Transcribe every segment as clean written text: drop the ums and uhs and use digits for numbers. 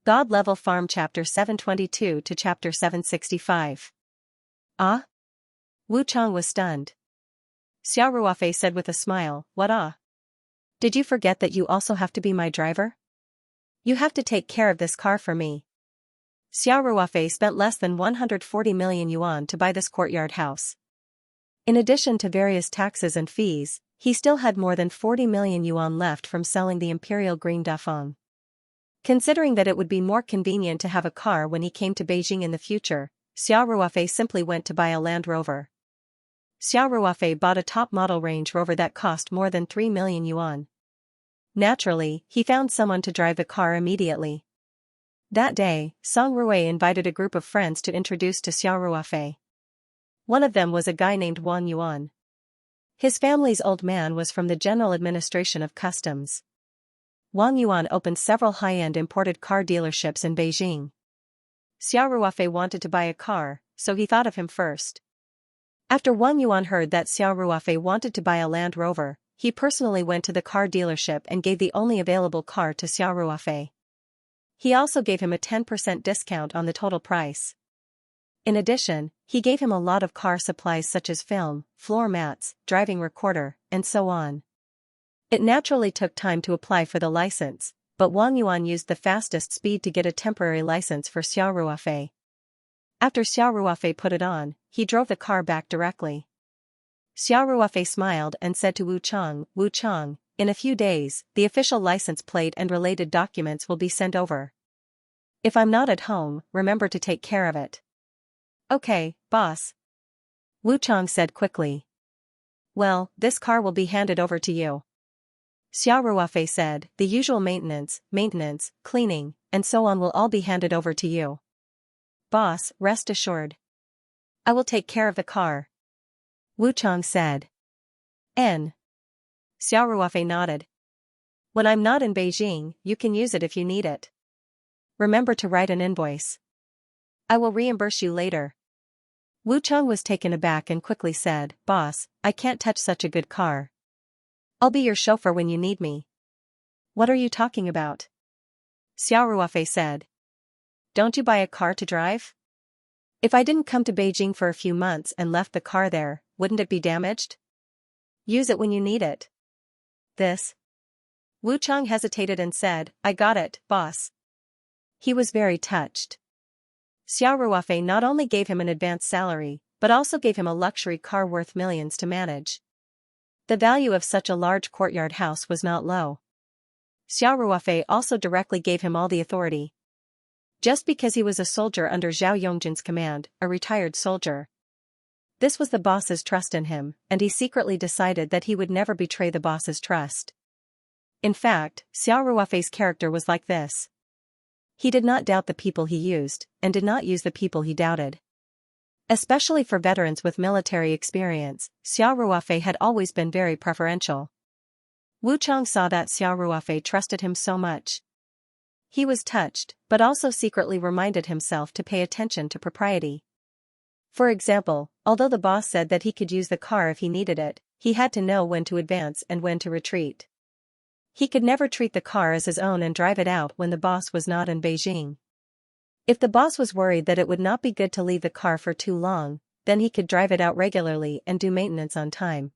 God Level Farm Chapter 722 to Chapter 765. Ah? Wu Chang was stunned. Xiao Ruofei said with a smile, what ah? Did you forget that you also have to be my driver? You have to take care of this car for me. Xiao Ruofei spent less than 140 million yuan to buy this courtyard house. In addition to various taxes and fees, he still had more than 40 million yuan left from selling the Imperial Green Dafeng. Considering that it would be more convenient to have a car when he came to Beijing in the future, Xiao Ruofei simply went to buy a Land Rover. Xiao Ruofei bought a top-model Range Rover that cost more than 3 million yuan. Naturally, he found someone to drive the car immediately. That day, Song Rui invited a group of friends to introduce to Xiao Ruofei. One of them was a guy named Wang Yuan. His family's old man was from the General Administration of Customs. Wang Yuan opened several high-end imported car dealerships in Beijing. Xiao Ruofei wanted to buy a car, so he thought of him first. After Wang Yuan heard that Xiao Ruofei wanted to buy a Land Rover, he personally went to the car dealership and gave the only available car to Xiao Ruofei. He also gave him a 10% discount on the total price. In addition, he gave him a lot of car supplies such as film, floor mats, driving recorder, and so on. It naturally took time to apply for the license, but Wang Yuan used the fastest speed to get a temporary license for Xiao Ruofei. After Xiao Ruofei put it on, he drove the car back directly. Xiao Ruofei smiled and said to Wu Chang, in a few days, the official license plate and related documents will be sent over. If I'm not at home, remember to take care of it. Okay, boss. Wu Chang said quickly. Well, this car will be handed over to you. Xiao Ruofei said, the usual maintenance, cleaning, and so on will all be handed over to you. Boss, rest assured. I will take care of the car. Wu Chang said. Xiao Ruofei nodded. When I'm not in Beijing, you can use it if you need it. Remember to write an invoice. I will reimburse you later. Wu Chang was taken aback and quickly said, Boss, I can't touch such a good car. I'll be your chauffeur when you need me. What are you talking about? Xiao Ruofei said. Don't you buy a car to drive? If I didn't come to Beijing for a few months and left the car there, wouldn't it be damaged? Use it when you need it. This? Wu Chang hesitated and said, I got it, boss. He was very touched. Xiao Ruofei not only gave him an advance salary, but also gave him a luxury car worth millions to manage. The value of such a large courtyard house was not low. Xiao Ruofei also directly gave him all the authority. Just because he was a soldier under Zhao Yongjin's command, a retired soldier. This was the boss's trust in him, and he secretly decided that he would never betray the boss's trust. In fact, Xiao Ruofei's character was like this. He did not doubt the people he used, and did not use the people he doubted. Especially for veterans with military experience, Xiao Ruofei had always been very preferential. Wu Chang saw that Xiao Ruofei trusted him so much. He was touched, but also secretly reminded himself to pay attention to propriety. For example, although the boss said that he could use the car if he needed it, he had to know when to advance and when to retreat. He could never treat the car as his own and drive it out when the boss was not in Beijing. If the boss was worried that it would not be good to leave the car for too long, then he could drive it out regularly and do maintenance on time.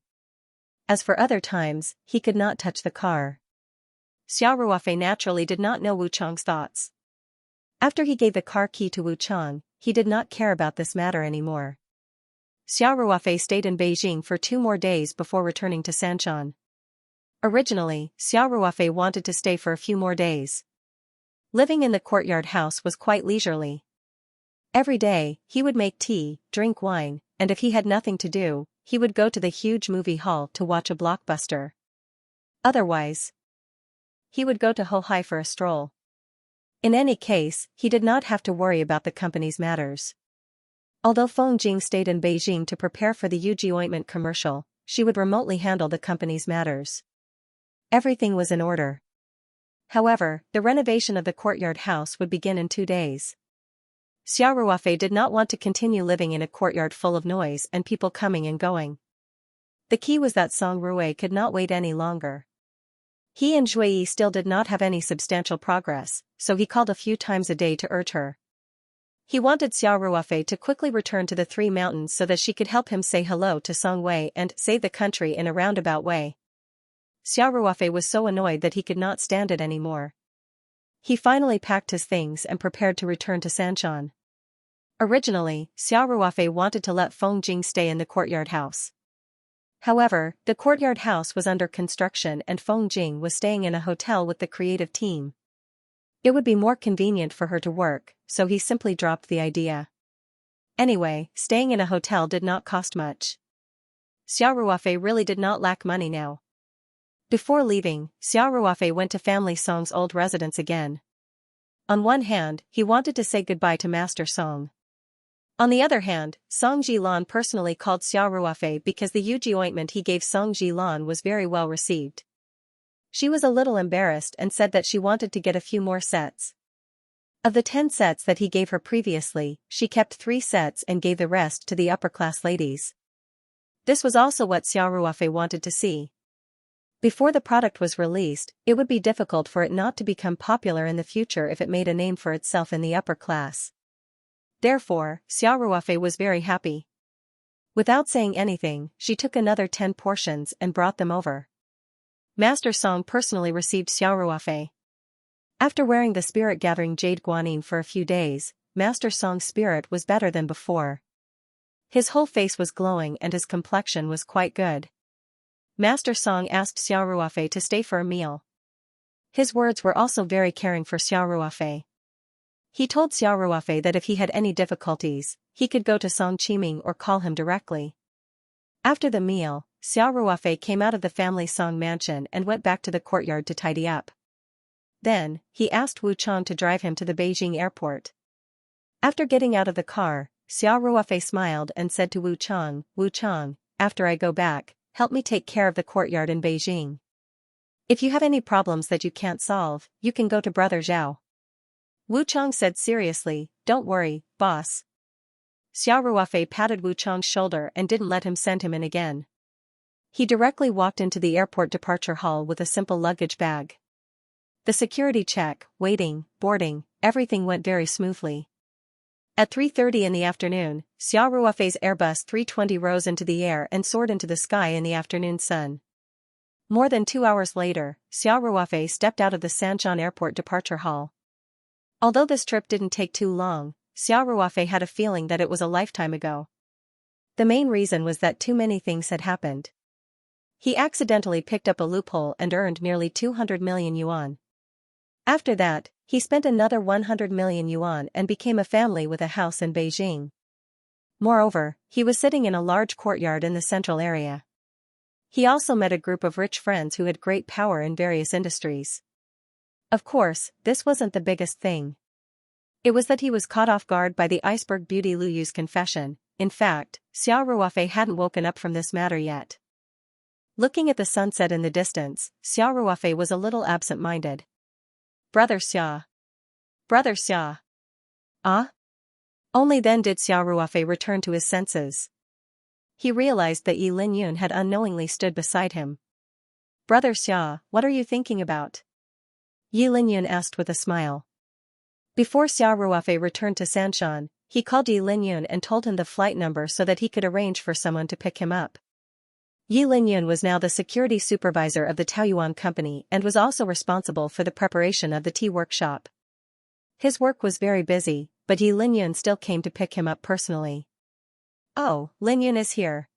As for other times, he could not touch the car. Xiao Ruofei naturally did not know Wu Chang's thoughts. After he gave the car key to Wu Chang, he did not care about this matter anymore. Xiao Ruofei stayed in Beijing for 2 more days before returning to Sanshan. Originally, Xiao Ruofei wanted to stay for a few more days. Living in the courtyard house was quite leisurely. Every day, he would make tea, drink wine, and if he had nothing to do, he would go to the huge movie hall to watch a blockbuster. Otherwise, he would go to Hohai for a stroll. In any case, he did not have to worry about the company's matters. Although Feng Jing stayed in Beijing to prepare for the Yuji ointment commercial, she would remotely handle the company's matters. Everything was in order. However, the renovation of the courtyard house would begin in 2 days. Xiao Ruofei did not want to continue living in a courtyard full of noise and people coming and going. The key was that Song Rui could not wait any longer. He and Zhuyi still did not have any substantial progress, so he called a few times a day to urge her. He wanted Xiao Ruofei to quickly return to the Three Mountains so that she could help him say hello to Song Wei and save the country in a roundabout way. Xiao Ruofei was so annoyed that he could not stand it anymore. He finally packed his things and prepared to return to Sanshan. Originally, Xiao Ruofei wanted to let Feng Jing stay in the courtyard house. However, the courtyard house was under construction and Feng Jing was staying in a hotel with the creative team. It would be more convenient for her to work, so he simply dropped the idea. Anyway, staying in a hotel did not cost much. Xiao Ruofei really did not lack money now. Before leaving, Xiao Ruofei went to Family Song's old residence again. On one hand, he wanted to say goodbye to Master Song. On the other hand, Song Jilan personally called Xiao Ruofei because the Yuji ointment he gave Song Jilan was very well received. She was a little embarrassed and said that she wanted to get a few more sets. Of the 10 sets that he gave her previously, she kept 3 sets and gave the rest to the upper-class ladies. This was also what Xiao Ruofei wanted to see. Before the product was released, it would be difficult for it not to become popular in the future if it made a name for itself in the upper class. Therefore, Xiao Ruofei was very happy. Without saying anything, she took another 10 portions and brought them over. Master Song personally received Xiao Ruofei. After wearing the spirit-gathering jade guanyin for a few days, Master Song's spirit was better than before. His whole face was glowing and his complexion was quite good. Master Song asked Xiao Ruofei to stay for a meal. His words were also very caring for Xiao Ruofei. He told Xiao Ruofei that if he had any difficulties, he could go to Song Qiming or call him directly. After the meal, Xiao Ruofei came out of the family Song mansion and went back to the courtyard to tidy up. Then, he asked Wu Chang to drive him to the Beijing airport. After getting out of the car, Xiao Ruofei smiled and said to Wu Chang, after I go back, help me take care of the courtyard in Beijing. If you have any problems that you can't solve, you can go to Brother Zhao. Wu Chang said seriously, don't worry, boss. Xiao Ruofei patted Wu Chang's shoulder and didn't let him send him in again. He directly walked into the airport departure hall with a simple luggage bag. The security check, waiting, boarding, everything went very smoothly. At 3:30 in the afternoon, Xiao Ruofei's Airbus 320 rose into the air and soared into the sky in the afternoon sun. More than 2 hours later, Xiao Ruofei stepped out of the Sanshan Airport departure hall. Although this trip didn't take too long, Xiao Ruofei had a feeling that it was a lifetime ago. The main reason was that too many things had happened. He accidentally picked up a loophole and earned nearly 200 million yuan. After that, he spent another 100 million yuan and became a family with a house in Beijing. Moreover, he was sitting in a large courtyard in the central area. He also met a group of rich friends who had great power in various industries. Of course, this wasn't the biggest thing. It was that he was caught off guard by the iceberg beauty Lu Yu's confession. In fact, Xiao Ruofei hadn't woken up from this matter yet. Looking at the sunset in the distance, Xiao Ruofei was a little absent-minded. Brother Xia. Brother Xia. Ah? Only then did Xiao Ruofei return to his senses. He realized that Yi Linyun had unknowingly stood beside him. Brother Xia, what are you thinking about? Yi Linyun asked with a smile. Before Xiao Ruofei returned to Sanshan, he called Yi Linyun and told him the flight number so that he could arrange for someone to pick him up. Yi Linyun was now the security supervisor of the Taoyuan company and was also responsible for the preparation of the tea workshop. His work was very busy, but Yi Linyun still came to pick him up personally. Oh, Linyun is here.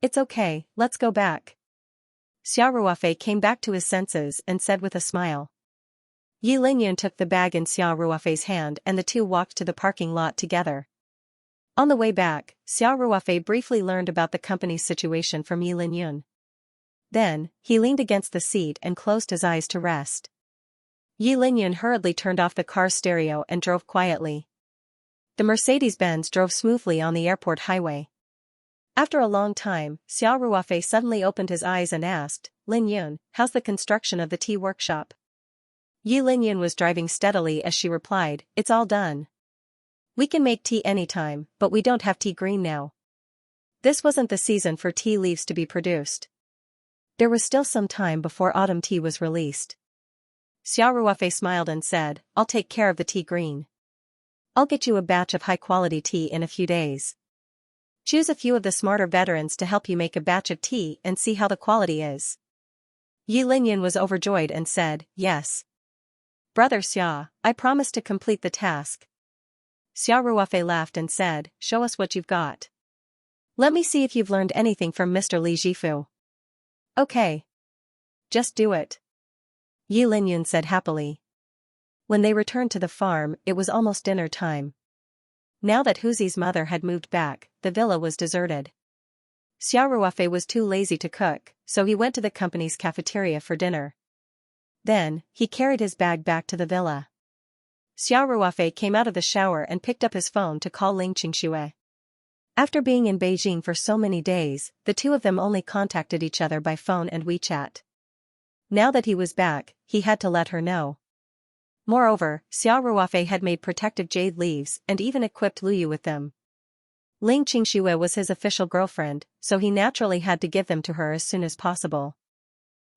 It's okay, let's go back. Xiao Ruofei came back to his senses and said with a smile. Yi Linyun took the bag in Xiao Ruofei's hand and the two walked to the parking lot together. On the way back, Xiao Ruofei briefly learned about the company's situation from Yi Linyun. Then, he leaned against the seat and closed his eyes to rest. Yi Linyun hurriedly turned off the car's stereo and drove quietly. The Mercedes-Benz drove smoothly on the airport highway. After a long time, Xiao Ruofei suddenly opened his eyes and asked, Linyun, how's the construction of the tea workshop? Yi Linyun was driving steadily as she replied, it's all done. We can make tea anytime, but we don't have tea green now. This wasn't the season for tea leaves to be produced. There was still some time before autumn tea was released. Xiao Ruofei smiled and said, I'll take care of the tea green. I'll get you a batch of high-quality tea in a few days. Choose a few of the smarter veterans to help you make a batch of tea and see how the quality is. Yi Linyan was overjoyed and said, yes. Brother Xia, I promise to complete the task. Xiao Ruofei laughed and said, show us what you've got. Let me see if you've learned anything from Mr. Li Jifu. Okay. Just do it. Yi Linyan said happily. When they returned to the farm, it was almost dinner time. Now that Huzi's mother had moved back, the villa was deserted. Xiao Ruofei was too lazy to cook, so he went to the company's cafeteria for dinner. Then, he carried his bag back to the villa. Xiao Ruofei came out of the shower and picked up his phone to call Ling Qingxue. After being in Beijing for so many days, the two of them only contacted each other by phone and WeChat. Now that he was back, he had to let her know. Moreover, Xiao Ruofei had made protective jade leaves and even equipped Luyu with them. Ling Qingxue was his official girlfriend, so he naturally had to give them to her as soon as possible.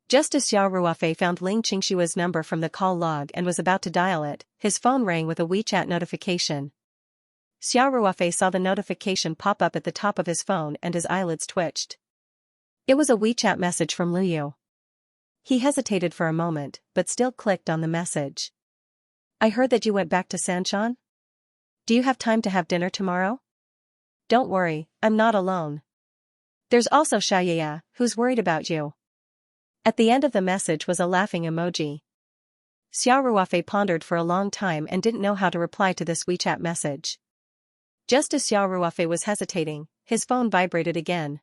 Just as Xiao Ruofei found Ling Qingxue's number from the call log and was about to dial it, his phone rang with a WeChat notification. Xiao Ruofei saw the notification pop up at the top of his phone and his eyelids twitched. It was a WeChat message from Luyu. He hesitated for a moment, but still clicked on the message. I heard that you went back to Sanshan? Do you have time to have dinner tomorrow? Don't worry, I'm not alone. There's also Xianxia, who's worried about you. At the end of the message was a laughing emoji. Xiao Ruofei pondered for a long time and didn't know how to reply to this WeChat message. Just as Xiao Ruofei was hesitating, his phone vibrated again.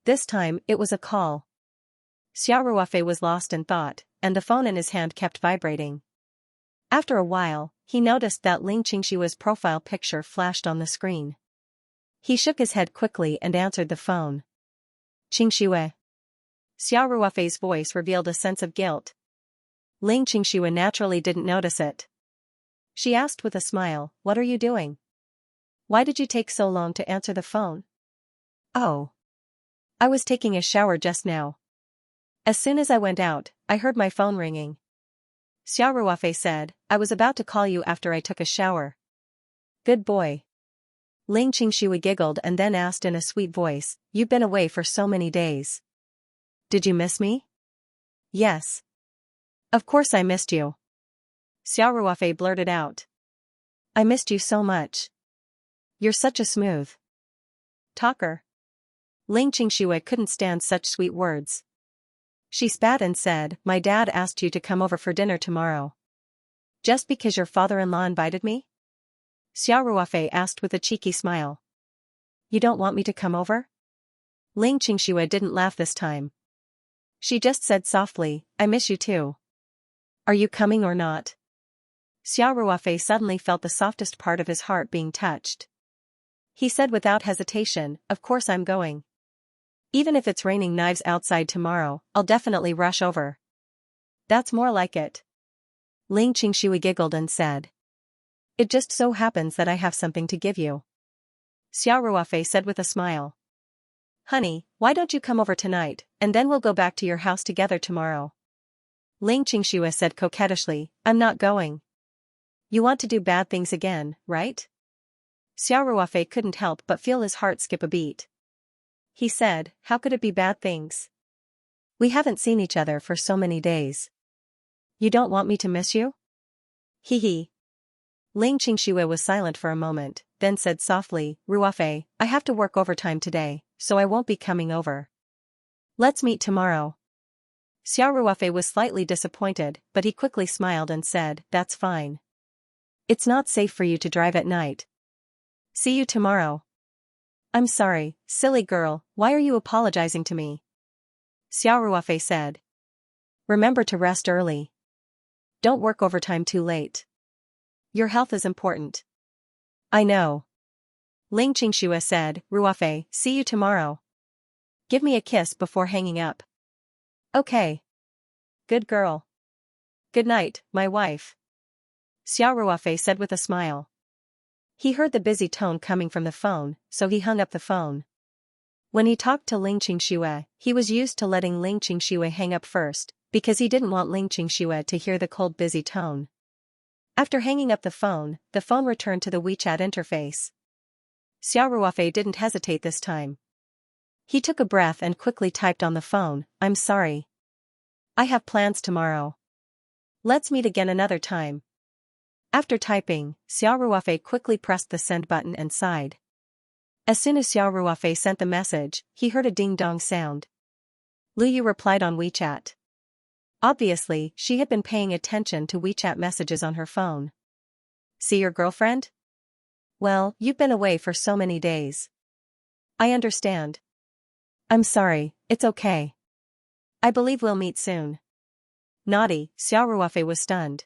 This time, it was a call. Xiao Ruofei was lost in thought, and the phone in his hand kept vibrating. After a while, he noticed that Ling Qingxue's profile picture flashed on the screen. He shook his head quickly and answered the phone. Qingxue. Xiao Ruofei's voice revealed a sense of guilt. Ling Qingxue naturally didn't notice it. She asked with a smile, what are you doing? Why did you take so long to answer the phone? Oh. I was taking a shower just now. As soon as I went out, I heard my phone ringing. Xiao Ruofei said, I was about to call you after I took a shower. Good boy. Ling Qingxue giggled and then asked in a sweet voice, you've been away for so many days. Did you miss me? Yes. Of course I missed you. Xiao Ruofei blurted out. I missed you so much. You're such a smooth talker. Ling Qingxue couldn't stand such sweet words. She spat and said, my dad asked you to come over for dinner tomorrow. Just because your father-in-law invited me? Xiao Ruofei asked with a cheeky smile. You don't want me to come over? Ling Qingxue didn't laugh this time. She just said softly, I miss you too. Are you coming or not? Xiao Ruofei suddenly felt the softest part of his heart being touched. He said without hesitation, of course I'm going. Even if it's raining knives outside tomorrow, I'll definitely rush over. That's more like it. Ling Qingxue giggled and said. It just so happens that I have something to give you. Xiao Ruofei said with a smile. Honey, why don't you come over tonight, and then we'll go back to your house together tomorrow. Ling Qingxue said coquettishly, I'm not going. You want to do bad things again, right? Xiao Ruofei couldn't help but feel his heart skip a beat. He said, how could it be bad things? We haven't seen each other for so many days. You don't want me to miss you? Hee hee. Ling Qingxue was silent for a moment, then said softly, Ruofei, I have to work overtime today, so I won't be coming over. Let's meet tomorrow. Xiao Ruofei was slightly disappointed, but he quickly smiled and said, that's fine. It's not safe for you to drive at night. See you tomorrow. I'm sorry, silly girl, why are you apologizing to me? Xiao Ruofei said. Remember to rest early. Don't work overtime too late. Your health is important. I know. Ling Qingxue said, Ruofei, see you tomorrow. Give me a kiss before hanging up. Okay. Good girl. Good night, my wife. Xiao Ruofei said with a smile. He heard the busy tone coming from the phone, so he hung up the phone. When he talked to Ling Qingxue, he was used to letting Ling Qingxue hang up first, because he didn't want Ling Qingxue to hear the cold busy tone. After hanging up the phone returned to the WeChat interface. Xiao Ruofei didn't hesitate this time. He took a breath and quickly typed on the phone, "I'm sorry. I have plans tomorrow. Let's meet again another time." After typing, Xiao Ruofei quickly pressed the send button and sighed. As soon as Xiao Ruofei sent the message, he heard a ding-dong sound. Lu Yu replied on WeChat. Obviously, she had been paying attention to WeChat messages on her phone. "See your girlfriend? Well, you've been away for so many days. I understand. I'm sorry, it's okay. I believe we'll meet soon." Naughty, Xiao Ruofei was stunned.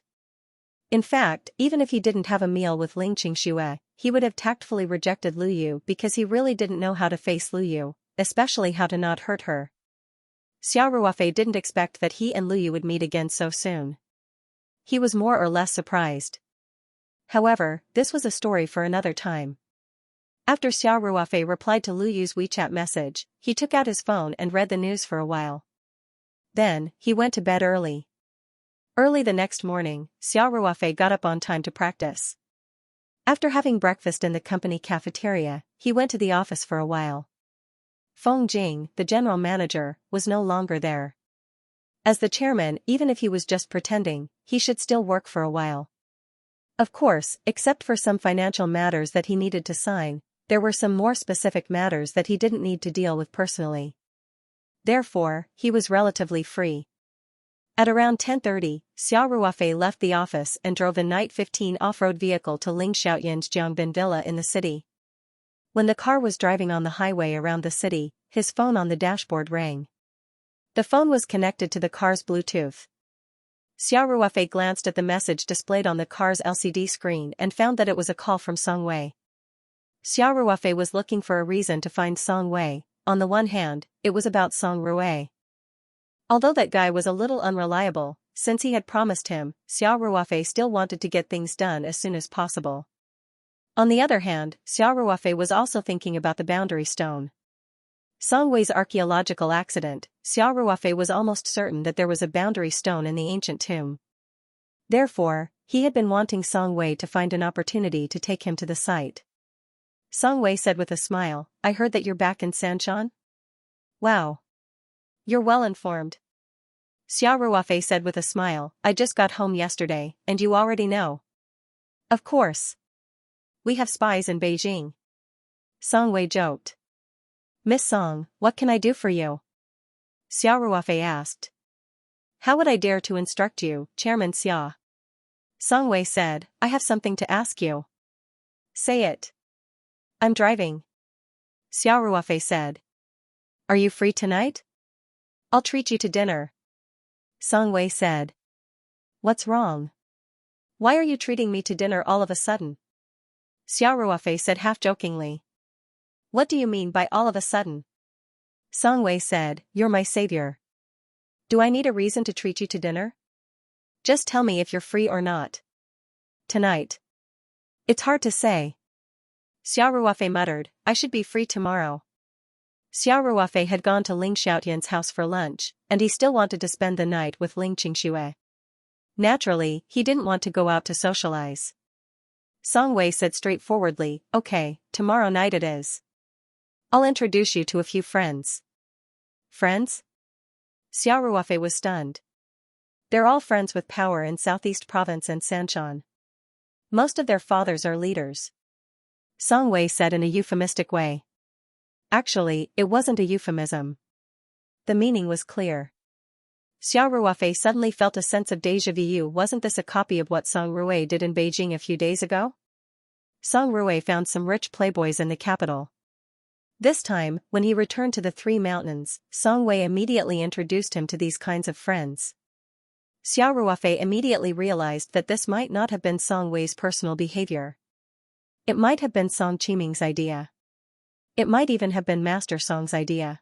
In fact, even if he didn't have a meal with Ling Qingxue, he would have tactfully rejected Lu Yu because he really didn't know how to face Lu Yu, especially how to not hurt her. Xiao Ruofei didn't expect that he and Lu Yu would meet again so soon. He was more or less surprised. However, this was a story for another time. After Xiao Ruofei replied to Lu Yu's WeChat message, he took out his phone and read the news for a while. Then, he went to bed early. Early the next morning, Xiao Ruofei got up on time to practice. After having breakfast in the company cafeteria, he went to the office for a while. Feng Jing, the general manager, was no longer there. As the chairman, even if he was just pretending, he should still work for a while. Of course, except for some financial matters that he needed to sign, there were some more specific matters that he didn't need to deal with personally. Therefore, he was relatively free. At around 10:30, Xiao Ruofei left the office and drove a Night 15 off-road vehicle to Ling Xiaoyan's Jiangbin villa in the city. When the car was driving on the highway around the city, his phone on the dashboard rang. The phone was connected to the car's Bluetooth. Xiao Ruofei glanced at the message displayed on the car's LCD screen and found that it was a call from Song Wei. Xiao Ruofei was looking for a reason to find Song Wei. On the one hand, it was about Song Rui. Although that guy was a little unreliable, since he had promised him, Xiao Ruofei still wanted to get things done as soon as possible. On the other hand, Xiao Ruofei was also thinking about the boundary stone. Song Wei's archaeological accident, Xiao Ruofei was almost certain that there was a boundary stone in the ancient tomb. Therefore, he had been wanting Song Wei to find an opportunity to take him to the site. Song Wei said with a smile, "I heard that you're back in Sanshan? Wow. You're well informed." Xiao Ruofei said with a smile, "I just got home yesterday, and you already know." "Of course. We have spies in Beijing." Song Wei joked. "Miss Song, what can I do for you?" Xiao Ruofei asked. "How would I dare to instruct you, Chairman Xia?" Song Wei said, "I have something to ask you." "Say it." "I'm driving." Xiao Ruofei said. "Are you free tonight? I'll treat you to dinner." Song Wei said. "What's wrong? Why are you treating me to dinner all of a sudden?" Xiao Ruofei said half-jokingly. "What do you mean by all of a sudden?" Song Wei said, "You're my savior. Do I need a reason to treat you to dinner? Just tell me if you're free or not." "Tonight. It's hard to say." Xiao Ruofei muttered, "I should be free tomorrow." Xiao Ruofei had gone to Ling Xiaotian's house for lunch, and he still wanted to spend the night with Ling Qingxue. Naturally, he didn't want to go out to socialize. Song Wei said straightforwardly, "Okay, tomorrow night it is. I'll introduce you to a few friends." "Friends?" Xiao Ruofei was stunned. "They're all friends with power in Southeast Province and Sanshan. Most of their fathers are leaders." Song Wei said in a euphemistic way. Actually, it wasn't a euphemism. The meaning was clear. Xiao Ruofei suddenly felt a sense of déjà vu. Wasn't this a copy of what Song Rui did in Beijing a few days ago? Song Rui found some rich playboys in the capital. This time, when he returned to the Three Mountains, Song Wei immediately introduced him to these kinds of friends. Xiao Ruofei immediately realized that this might not have been Song Wei's personal behavior. It might have been Song Qiming's idea. It might even have been Master Song's idea.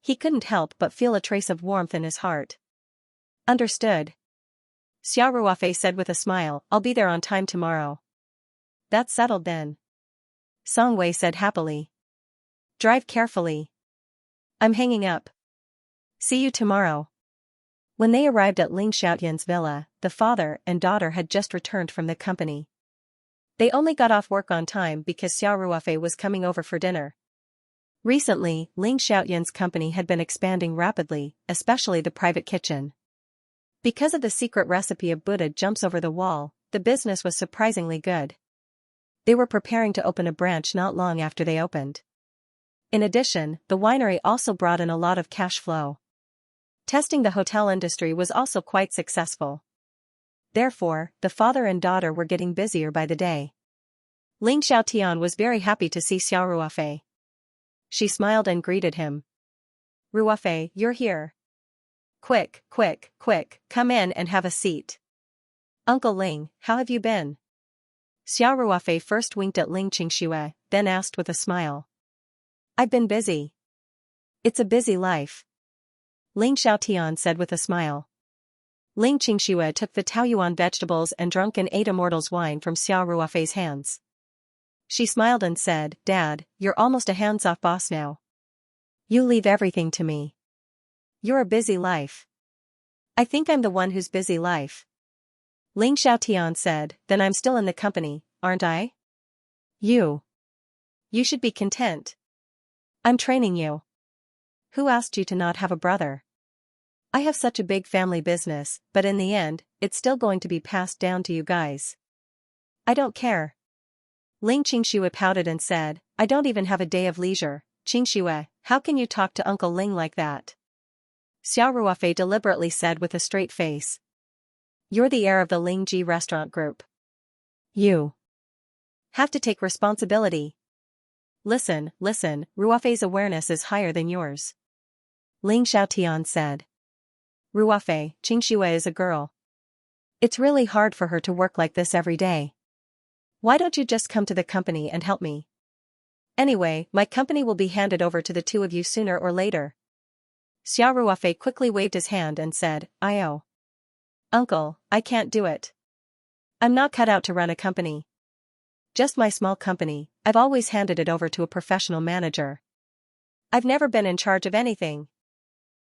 He couldn't help but feel a trace of warmth in his heart. "Understood." Xiao Ruofei said with a smile, "I'll be there on time tomorrow." "That's settled then." Song Wei said happily. "Drive carefully." I'm hanging up. See you tomorrow. When they arrived at Ling Xiaotian's villa, the father and daughter had just returned from the company. They only got off work on time because Xiao Ruofei was coming over for dinner. Recently, Ling Xiaotian's company had been expanding rapidly, especially the private kitchen. Because of the secret recipe of Buddha jumps over the wall, the business was surprisingly good. They were preparing to open a branch not long after they opened. In addition, the winery also brought in a lot of cash flow. Testing the hotel industry was also quite successful. Therefore, the father and daughter were getting busier by the day. Ling Xiaotian was very happy to see Xiao Ruofei. She smiled and greeted him. Ruofei, you're here. Quick, quick, quick, come in and have a seat. Uncle Ling, how have you been? Xiao Ruofei first winked at Ling Qingxue, then asked with a smile. I've been busy. It's a busy life. Ling Xiaotian said with a smile. Ling Qingxue took the Taoyuan vegetables and drunk an 8 Immortals wine from Xiao Ruofei's hands. She smiled and said, Dad, you're almost a hands-off boss now. You leave everything to me. You're a busy life. I think I'm the one who's busy life. Ling Xiaotian said, then I'm still in the company, aren't I? You should be content. I'm training you. Who asked you to not have a brother? I have such a big family business, but in the end, it's still going to be passed down to you guys. I don't care. Ling Qingxue pouted and said, I don't even have a day of leisure. Qingxue, how can you talk to Uncle Ling like that? Xiao Ruofei deliberately said with a straight face. You're the heir of the Ling Ji restaurant group. You have to take responsibility. Listen, Ruofei's awareness is higher than yours. Ling Xiaotian said. Ruofei, Qingxue is a girl. It's really hard for her to work like this every day. Why don't you just come to the company and help me? Anyway, my company will be handed over to the two of you sooner or later. Xiao Ruofei quickly waved his hand and said, Io. Uncle, I can't do it. I'm not cut out to run a company. Just my small company, I've always handed it over to a professional manager. I've never been in charge of anything.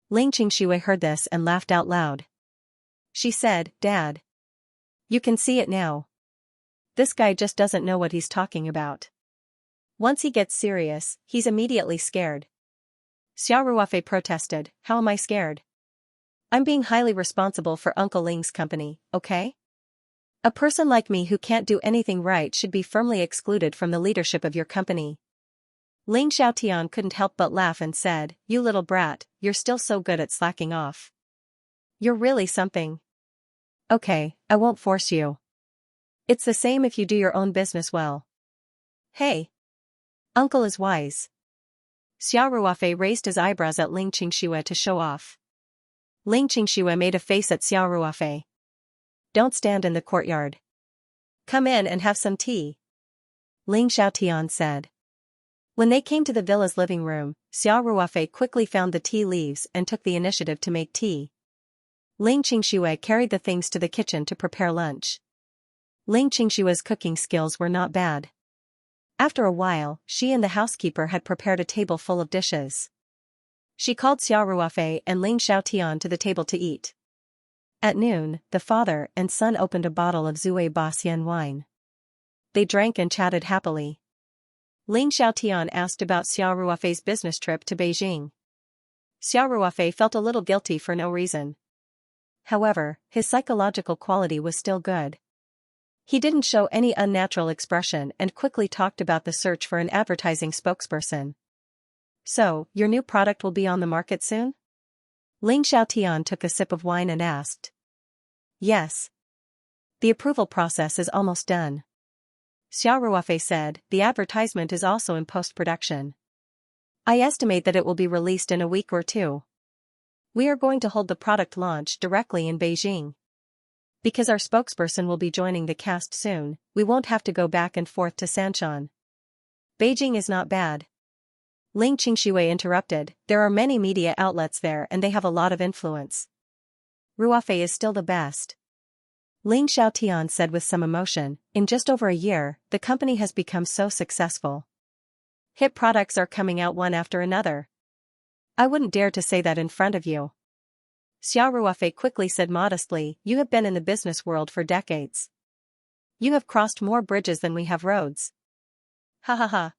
Ling Qingxue heard this and laughed out loud. She said, Dad. You can see it now. This guy just doesn't know what he's talking about. Once he gets serious, he's immediately scared. Xiao Ruofei protested, How am I scared? I'm being highly responsible for Uncle Ling's company, okay? A person like me who can't do anything right should be firmly excluded from the leadership of your company. Ling Xiaotian couldn't help but laugh and said, You little brat, you're still so good at slacking off. You're really something. Okay, I won't force you. It's the same if you do your own business well. Hey. Uncle is wise. Xiao Ruofei raised his eyebrows at Ling Qingxue to show off. Ling Qingxue made a face at Xiao Ruofei. Don't stand in the courtyard. Come in and have some tea. Ling Xiaotian said. When they came to the villa's living room, Xiao Ruofei quickly found the tea leaves and took the initiative to make tea. Ling Qingxue carried the things to the kitchen to prepare lunch. Ling Qingxue's cooking skills were not bad. After a while, she and the housekeeper had prepared a table full of dishes. She called Xiao Ruofei and Ling Xiaotian to the table to eat. At noon, the father and son opened a bottle of Zui Baxian wine. They drank and chatted happily. Ling Xiaotian asked about Xiao Ruofei's business trip to Beijing. Xiao Ruofei felt a little guilty for no reason. However, his psychological quality was still good. He didn't show any unnatural expression and quickly talked about the search for an advertising spokesperson. So, your new product will be on the market soon? Ling Xiaotian took a sip of wine and asked. Yes. The approval process is almost done. Xiao Ruofei said, the advertisement is also in post-production. I estimate that it will be released in a week or two. We are going to hold the product launch directly in Beijing. Because our spokesperson will be joining the cast soon, we won't have to go back and forth to Sanshan. Beijing is not bad. Ling Qingxue interrupted, there are many media outlets there and they have a lot of influence. Ruofei is still the best. Ling Xiaotian said with some emotion, in just over a year, the company has become so successful. Hit products are coming out one after another. I wouldn't dare to say that in front of you. Xiao Ruofei quickly said modestly, you have been in the business world for decades. You have crossed more bridges than we have roads. Ha ha ha.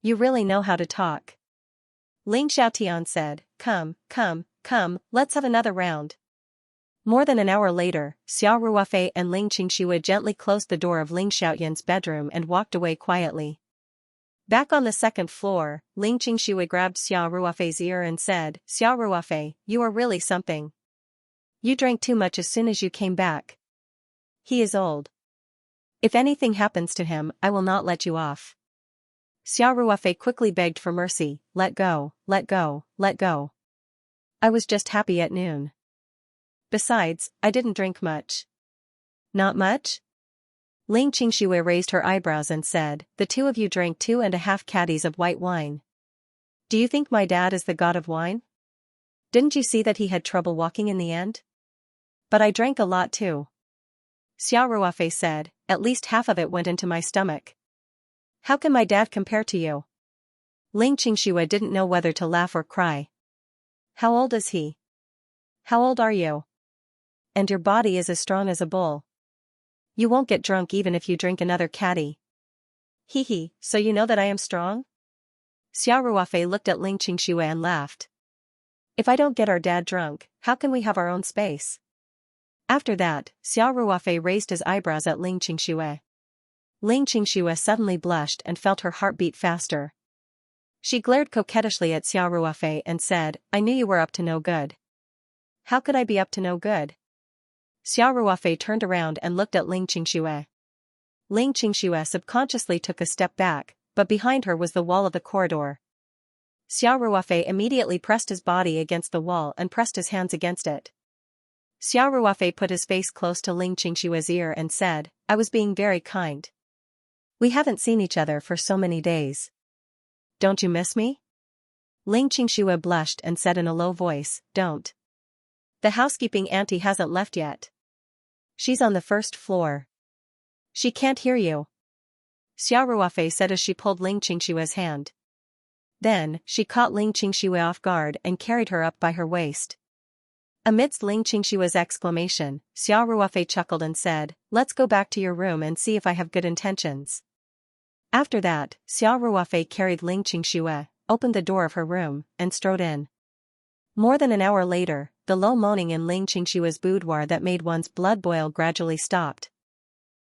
You really know how to talk. Ling Xiaotian said, come, let's have another round. More than an hour later, Xiao Ruofei and Ling Qingxue gently closed the door of Ling Xiaoyan's bedroom and walked away quietly. Back on the second floor, Ling Qingxue grabbed Xiao Ruofei's ear and said, Xiao Ruofei, you are really something. You drank too much as soon as you came back. He is old. If anything happens to him, I will not let you off. Xiao Ruofei quickly begged for mercy, let go. I was just happy at noon. Besides, I didn't drink much. Not much? Ling Qingxue raised her eyebrows and said, the two of you drank 2.5 caddies of white wine. Do you think my dad is the god of wine? Didn't you see that he had trouble walking in the end? But I drank a lot too. Xiao Ruofei said, at least half of it went into my stomach. How can my dad compare to you? Ling Qingxue didn't know whether to laugh or cry. How old is he? How old are you? And your body is as strong as a bull. You won't get drunk even if you drink another caddy. Hee, so you know that I am strong? Xiao Ruofei looked at Ling Qingxue and laughed. If I don't get our dad drunk, how can we have our own space? After that, Xiao Ruofei raised his eyebrows at Ling Qingxue. Ling Qingxue suddenly blushed and felt her heart beat faster. She glared coquettishly at Xiao Ruofei and said, I knew you were up to no good. How could I be up to no good? Xiao Ruofei turned around and looked at Ling Qingxue. Ling Qingxue subconsciously took a step back, but behind her was the wall of the corridor. Xiao Ruofei immediately pressed his body against the wall and pressed his hands against it. Xiao Ruofei put his face close to Ling Qingxue's ear and said, I was being very kind. We haven't seen each other for so many days. Don't you miss me? Ling Qingxue blushed and said in a low voice, don't. The housekeeping auntie hasn't left yet. She's on the first floor. She can't hear you. Xiao Ruofei said as she pulled Ling Qingxue's hand. Then, she caught Ling Qingxue off guard and carried her up by her waist. Amidst Ling Qingxue's exclamation, Xiao Ruofei chuckled and said, let's go back to your room and see if I have good intentions. After that, Xiao Ruofei carried Ling Qingxue, opened the door of her room, and strode in. More than an hour later, the low moaning in Ling Qingxue's boudoir that made one's blood boil gradually stopped.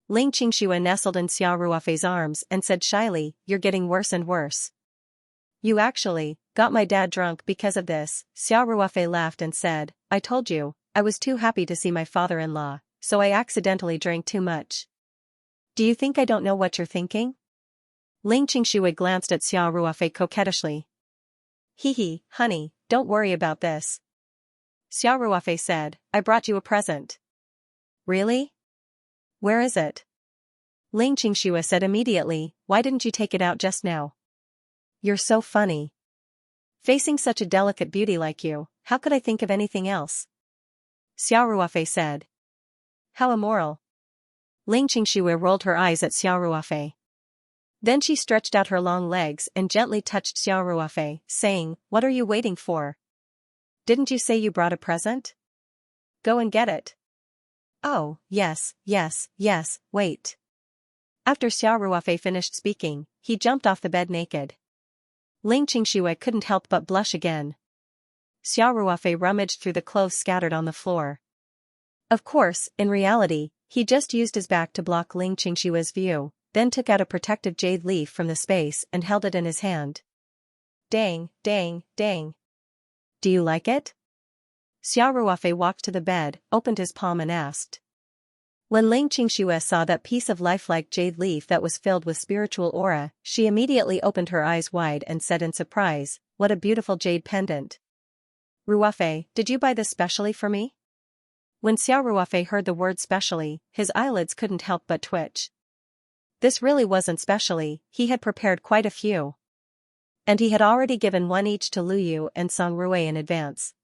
Ling Qingxue nestled in Xiao Ruofei's arms and said shyly, you're getting worse and worse. You actually got my dad drunk because of this. Xiao Ruofei laughed and said, I told you, I was too happy to see my father-in-law, so I accidentally drank too much. Do you think I don't know what you're thinking? Ling Qingxue glanced at Xiao Ruofei coquettishly. Hee, honey, don't worry about this. Xiao Ruofei said, I brought you a present. Really? Where is it? Ling Qingxue said immediately, why didn't you take it out just now? You're so funny. Facing such a delicate beauty like you, how could I think of anything else? Xiao Ruofei said. How immoral. Ling Qingxue rolled her eyes at Xiao Ruofei. Then she stretched out her long legs and gently touched Xiao Ruofei, saying, what are you waiting for? Didn't you say you brought a present? Go and get it. Oh, yes, wait. After Xiao Ruofei finished speaking, he jumped off the bed naked. Ling Qingxue couldn't help but blush again. Xiao Ruofei rummaged through the clothes scattered on the floor. Of course, in reality, he just used his back to block Ling Qingxue's view, then took out a protective jade leaf from the space and held it in his hand. Dang. Do you like it? Xiao Ruofei walked to the bed, opened his palm and asked. When Ling Qingxue saw that piece of lifelike jade leaf that was filled with spiritual aura, she immediately opened her eyes wide and said in surprise, what a beautiful jade pendant. Ruofei, did you buy this specially for me? When Xiao Ruofei heard the word specially, his eyelids couldn't help but twitch. This really wasn't specially, he had prepared quite a few. And he had already given one each to Lu Yu and Song Rui in advance.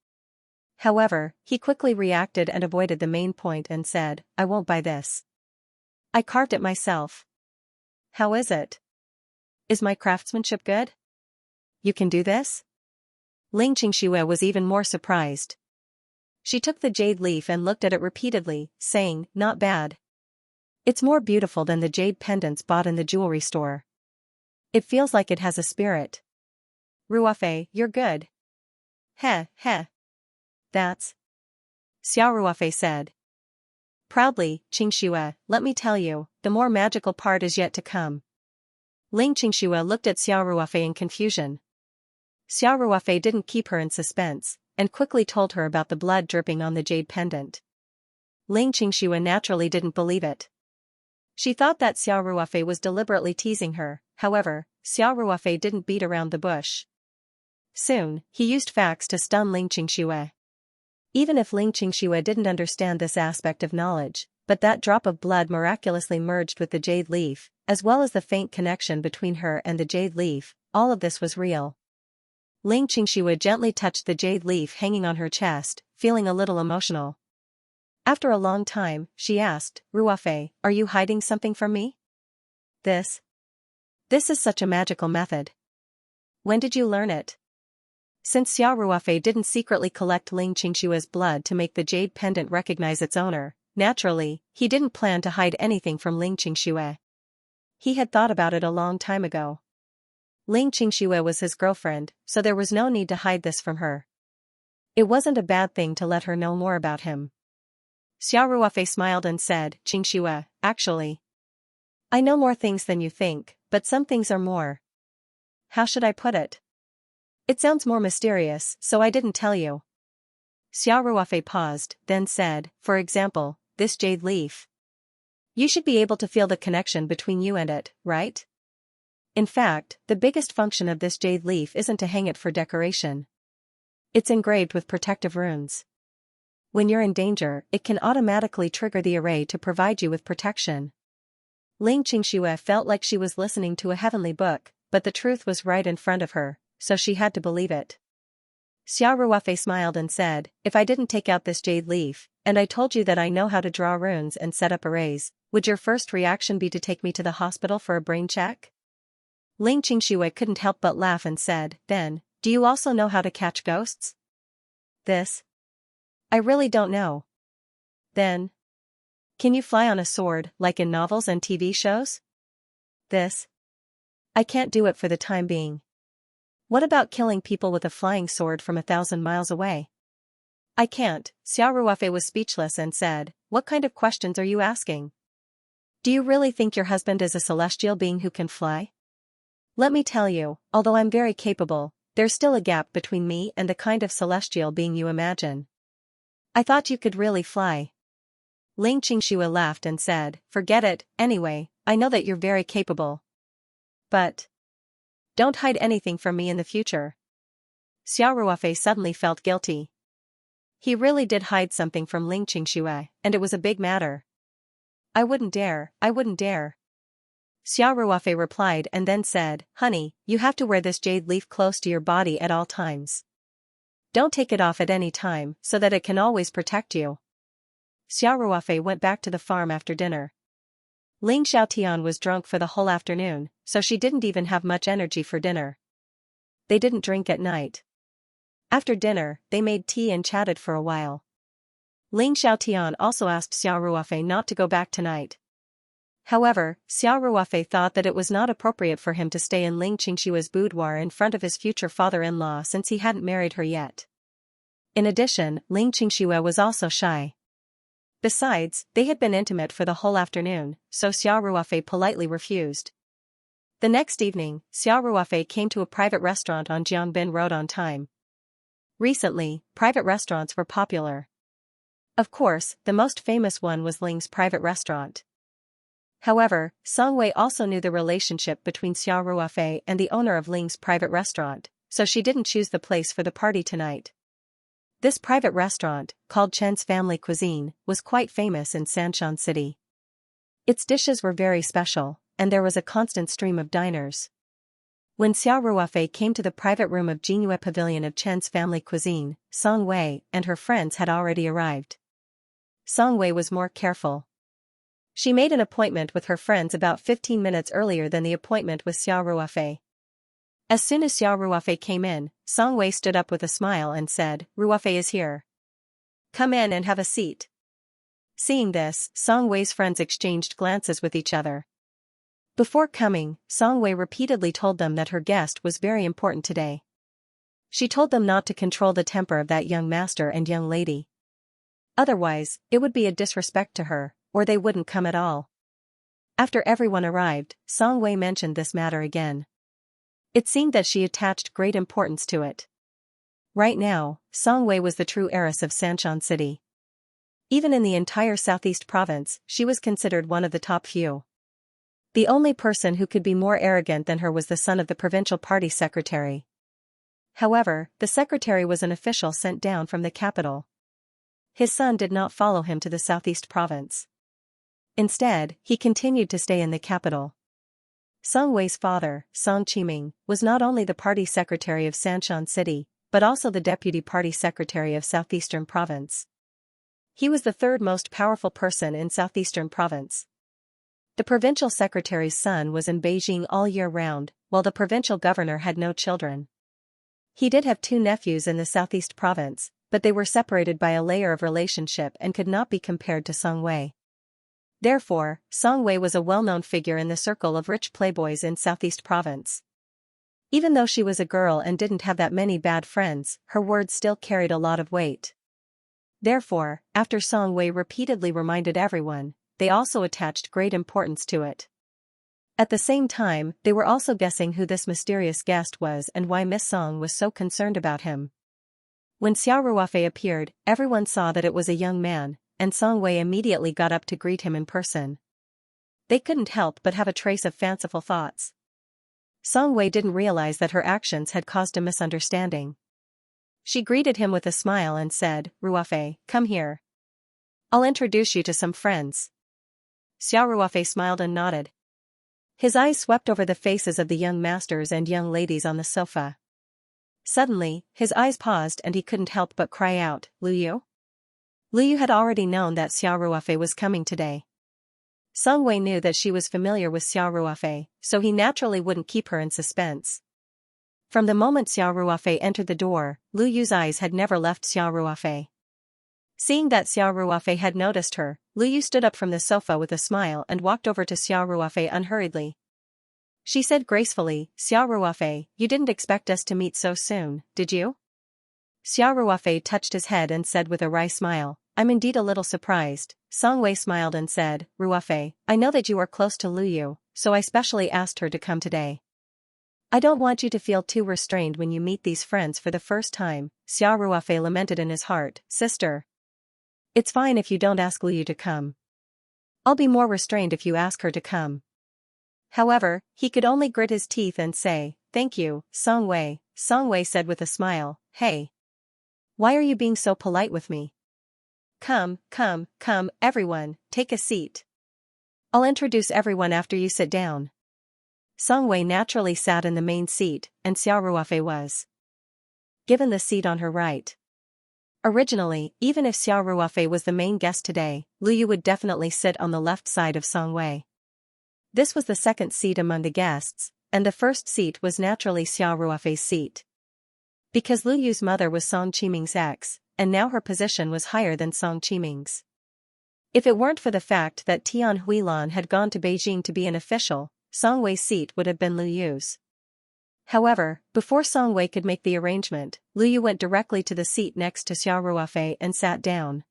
However, he quickly reacted and avoided the main point and said, I won't buy this. I carved it myself. How is it? Is my craftsmanship good? You can do this? Ling Qingxue was even more surprised. She took the jade leaf and looked at it repeatedly, saying, "Not bad. It's more beautiful than the jade pendants bought in the jewelry store. It feels like it has a spirit." "Ruofei, you're good." "Heh, heh. That's." Xiao Ruofei said. Proudly, "Qingxue, let me tell you, the more magical part is yet to come." Ling Qingxue looked at Xiao Ruofei in confusion. Xiao Ruofei didn't keep her in suspense, and quickly told her about the blood dripping on the jade pendant. Ling Qingxue naturally didn't believe it. She thought that Xiao Ruofei was deliberately teasing her. However, Xiao Ruofei didn't beat around the bush. Soon, he used facts to stun Ling Qingxue. Even if Ling Qingxue didn't understand this aspect of knowledge, but that drop of blood miraculously merged with the jade leaf, as well as the faint connection between her and the jade leaf, all of this was real. Ling Qingxue gently touched the jade leaf hanging on her chest, feeling a little emotional. After a long time, she asked, "Ruofei, are you hiding something from me?" This is such a magical method. When did you learn it?" Since Xiao Ruofei didn't secretly collect Ling Qingxue's blood to make the jade pendant recognize its owner, naturally, he didn't plan to hide anything from Ling Qingxue. He had thought about it a long time ago. Ling Qingxue was his girlfriend, so there was no need to hide this from her. It wasn't a bad thing to let her know more about him. Xiao Ruofei smiled and said, "Qingxue, actually, I know more things than you think, but some things are more. How should I put it? It sounds more mysterious, so I didn't tell you." Xiao Ruofei paused, then said, "For example, this jade leaf. You should be able to feel the connection between you and it, right? In fact, the biggest function of this jade leaf isn't to hang it for decoration. It's engraved with protective runes. When you're in danger, it can automatically trigger the array to provide you with protection." Ling Qingxue felt like she was listening to a heavenly book, but the truth was right in front of her, so she had to believe it. Xiao Ruofei smiled and said, "If I didn't take out this jade leaf, and I told you that I know how to draw runes and set up arrays, would your first reaction be to take me to the hospital for a brain check?" Ling Qingxue couldn't help but laugh and said, "Then, do you also know how to catch ghosts?" "This? I really don't know." "Then, can you fly on a sword, like in novels and TV shows?" "This? I can't do it for the time being." "What about killing people with a flying sword from 1,000 miles away?" "I can't." Xiao Ruofei was speechless and said, "What kind of questions are you asking? Do you really think your husband is a celestial being who can fly? Let me tell you, although I'm very capable, there's still a gap between me and the kind of celestial being you imagine." "I thought you could really fly." Ling Qingxue laughed and said, "Forget it, anyway, I know that you're very capable. But don't hide anything from me in the future." Xiao Ruofei suddenly felt guilty. He really did hide something from Ling Qingxue, and it was a big matter. I wouldn't dare." Xiao Ruofei replied and then said, "Honey, you have to wear this jade leaf close to your body at all times. Don't take it off at any time, so that it can always protect you." Xiao Ruofei went back to the farm after dinner. Ling Xiaotian was drunk for the whole afternoon, so she didn't even have much energy for dinner. They didn't drink at night. After dinner, they made tea and chatted for a while. Ling Xiaotian also asked Xiao Ruofei not to go back tonight. However, Xiao Ruofei thought that it was not appropriate for him to stay in Ling Qingxue's boudoir in front of his future father-in-law since he hadn't married her yet. In addition, Ling Qingxue was also shy. Besides, they had been intimate for the whole afternoon, so Xiao Ruofei politely refused. The next evening, Xiao Ruofei came to a private restaurant on Jiangbin Road on time. Recently, private restaurants were popular. Of course, the most famous one was Ling's private restaurant. However, Song Wei also knew the relationship between Xiao Ruofei and the owner of Ling's private restaurant, so she didn't choose the place for the party tonight. This private restaurant, called Chen's Family Cuisine, was quite famous in Sanshan City. Its dishes were very special, and there was a constant stream of diners. When Xiao Ruofei came to the private room of Jingyue Pavilion of Chen's Family Cuisine, Song Wei and her friends had already arrived. Song Wei was more careful. She made an appointment with her friends about 15 minutes earlier than the appointment with Xiao Ruofei. As soon as Xiao Ruofei came in, Song Wei stood up with a smile and said, Ruofei is here. Come in and have a seat. Seeing this, Song Wei's friends exchanged glances with each other. Before coming, Song Wei repeatedly told them that her guest was very important today. She told them not to control the temper of that young master and young lady. Otherwise, it would be a disrespect to her, or they wouldn't come at all. After everyone arrived, Song Wei mentioned this matter again. It seemed that she attached great importance to it. Right now, Song Wei was the true heiress of Xianxia City. Even in the entire southeast province, she was considered one of the top few. The only person who could be more arrogant than her was the son of the provincial party secretary. However, the secretary was an official sent down from the capital. His son did not follow him to the southeast province. Instead, he continued to stay in the capital. Song Wei's father, Song Qiming, was not only the party secretary of Xianxia City, but also the deputy party secretary of Southeastern Province. He was the third most powerful person in Southeastern Province. The provincial secretary's son was in Beijing all year round, while the provincial governor had no children. He did have two nephews in the Southeast Province, but they were separated by a layer of relationship and could not be compared to Song Wei. Therefore, Song Wei was a well-known figure in the circle of rich playboys in Southeast Province. Even though she was a girl and didn't have that many bad friends, her words still carried a lot of weight. Therefore, after Song Wei repeatedly reminded everyone, they also attached great importance to it. At the same time, they were also guessing who this mysterious guest was and why Miss Song was so concerned about him. When Xiao Ruofei appeared, everyone saw that it was a young man, and Song Wei immediately got up to greet him in person. They couldn't help but have a trace of fanciful thoughts. Song Wei didn't realize that her actions had caused a misunderstanding. She greeted him with a smile and said, Ruofei, come here. I'll introduce you to some friends. Xiao Ruofei smiled and nodded. His eyes swept over the faces of the young masters and young ladies on the sofa. Suddenly, his eyes paused and he couldn't help but cry out, Lu Yu? Lu Yu had already known that Xiao Ruofei was coming today. Song Wei knew that she was familiar with Xiao Ruofei, so he naturally wouldn't keep her in suspense. From the moment Xiao Ruofei entered the door, Lu Yu's eyes had never left Xiao Ruofei. Seeing that Xiao Ruofei had noticed her, Lu Yu stood up from the sofa with a smile and walked over to Xiao Ruofei unhurriedly. She said gracefully, Xiao Ruofei, you didn't expect us to meet so soon, did you? Xiao Ruofei touched his head and said with a wry smile, I'm indeed a little surprised. Song Wei smiled and said, Ruofei, I know that you are close to Lu Yu, so I specially asked her to come today. I don't want you to feel too restrained when you meet these friends for the first time, Xiao Ruofei lamented in his heart, sister. It's fine if you don't ask Lu Yu to come. I'll be more restrained if you ask her to come. However, he could only grit his teeth and say, thank you, Song Wei. Song Wei said with a smile, hey. Why are you being so polite with me? Come, everyone, take a seat. I'll introduce everyone after you sit down. Song Wei naturally sat in the main seat, and Xiao Ruofei was given the seat on her right. Originally, even if Xiao Ruofei was the main guest today, Lu Yu would definitely sit on the left side of Song Wei. This was the second seat among the guests, and the first seat was naturally Xiao Ruofei's seat. Because Lu Yu's mother was Song Qiming's ex, and now her position was higher than Song Qiming's. If it weren't for the fact that Tian Huilan had gone to Beijing to be an official, Song Wei's seat would have been Lu Yu's. However, before Song Wei could make the arrangement, Lu Yu went directly to the seat next to Xiao Ruofei and sat down.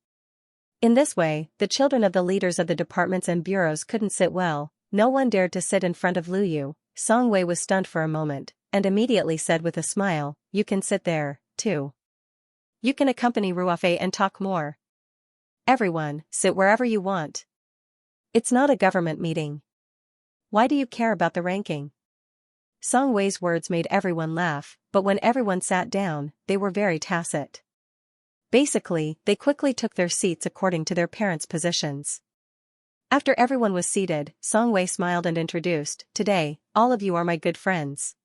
In this way, the children of the leaders of the departments and bureaus couldn't sit well, no one dared to sit in front of Lu Yu. Song Wei was stunned for a moment, and immediately said with a smile, you can sit there, too. You can accompany Ruofei and talk more. Everyone, sit wherever you want. It's not a government meeting. Why do you care about the ranking? Song Wei's words made everyone laugh, but when everyone sat down, they were very tacit. Basically, they quickly took their seats according to their parents' positions. After everyone was seated, Song Wei smiled and introduced, today, all of you are my good friends.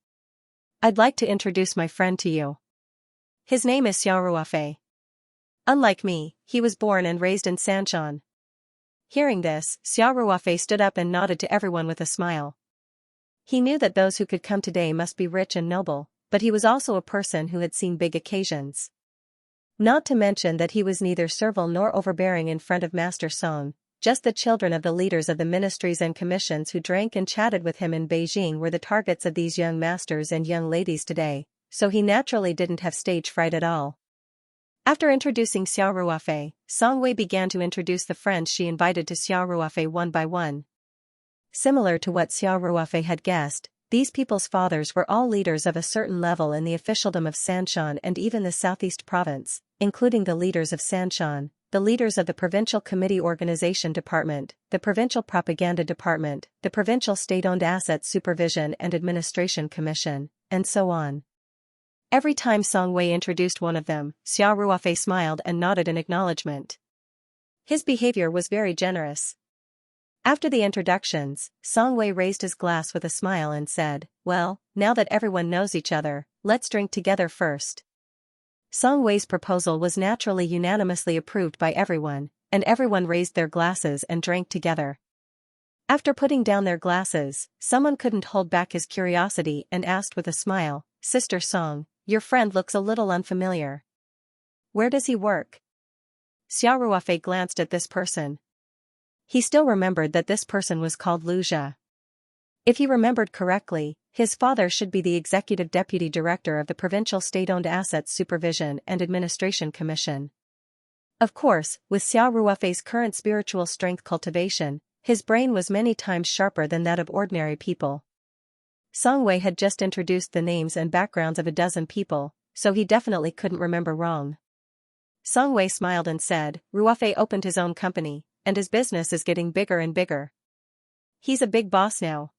I'd like to introduce my friend to you. His name is Xiao Ruofei. Unlike me, he was born and raised in Sanchon. Hearing this, Xiao Ruofei stood up and nodded to everyone with a smile. He knew that those who could come today must be rich and noble, but he was also a person who had seen big occasions. Not to mention that he was neither servile nor overbearing in front of Master Song. Just the children of the leaders of the ministries and commissions who drank and chatted with him in Beijing were the targets of these young masters and young ladies today, so he naturally didn't have stage fright at all. After introducing Xiao Ruofei, Song Wei began to introduce the friends she invited to Xiao Ruofei one by one. Similar to what Xiao Ruofei had guessed, these people's fathers were all leaders of a certain level in the officialdom of Sanshan and even the Southeast Province, including the leaders of Sanshan, the leaders of the Provincial Committee Organization Department, the Provincial Propaganda Department, the Provincial State-Owned Assets Supervision and Administration Commission, and so on. Every time Song Wei introduced one of them, Xiao Ruofei smiled and nodded in acknowledgement. His behavior was very generous. After the introductions, Song Wei raised his glass with a smile and said, "Well, now that everyone knows each other, let's drink together first." Song Wei's proposal was naturally unanimously approved by everyone, and everyone raised their glasses and drank together. After putting down their glasses, someone couldn't hold back his curiosity and asked with a smile, "Sister Song, your friend looks a little unfamiliar. Where does he work?" Xiao Ruofei glanced at this person. He still remembered that this person was called Lu Jia. If he remembered correctly, his father should be the executive deputy director of the Provincial State-Owned Assets Supervision and Administration Commission. Of course, with Xiao Ruofei's current spiritual strength cultivation, his brain was many times sharper than that of ordinary people. Song Wei had just introduced the names and backgrounds of a dozen people, so he definitely couldn't remember wrong. Song Wei smiled and said, "Ruofei opened his own company, and his business is getting bigger and bigger. He's a big boss now."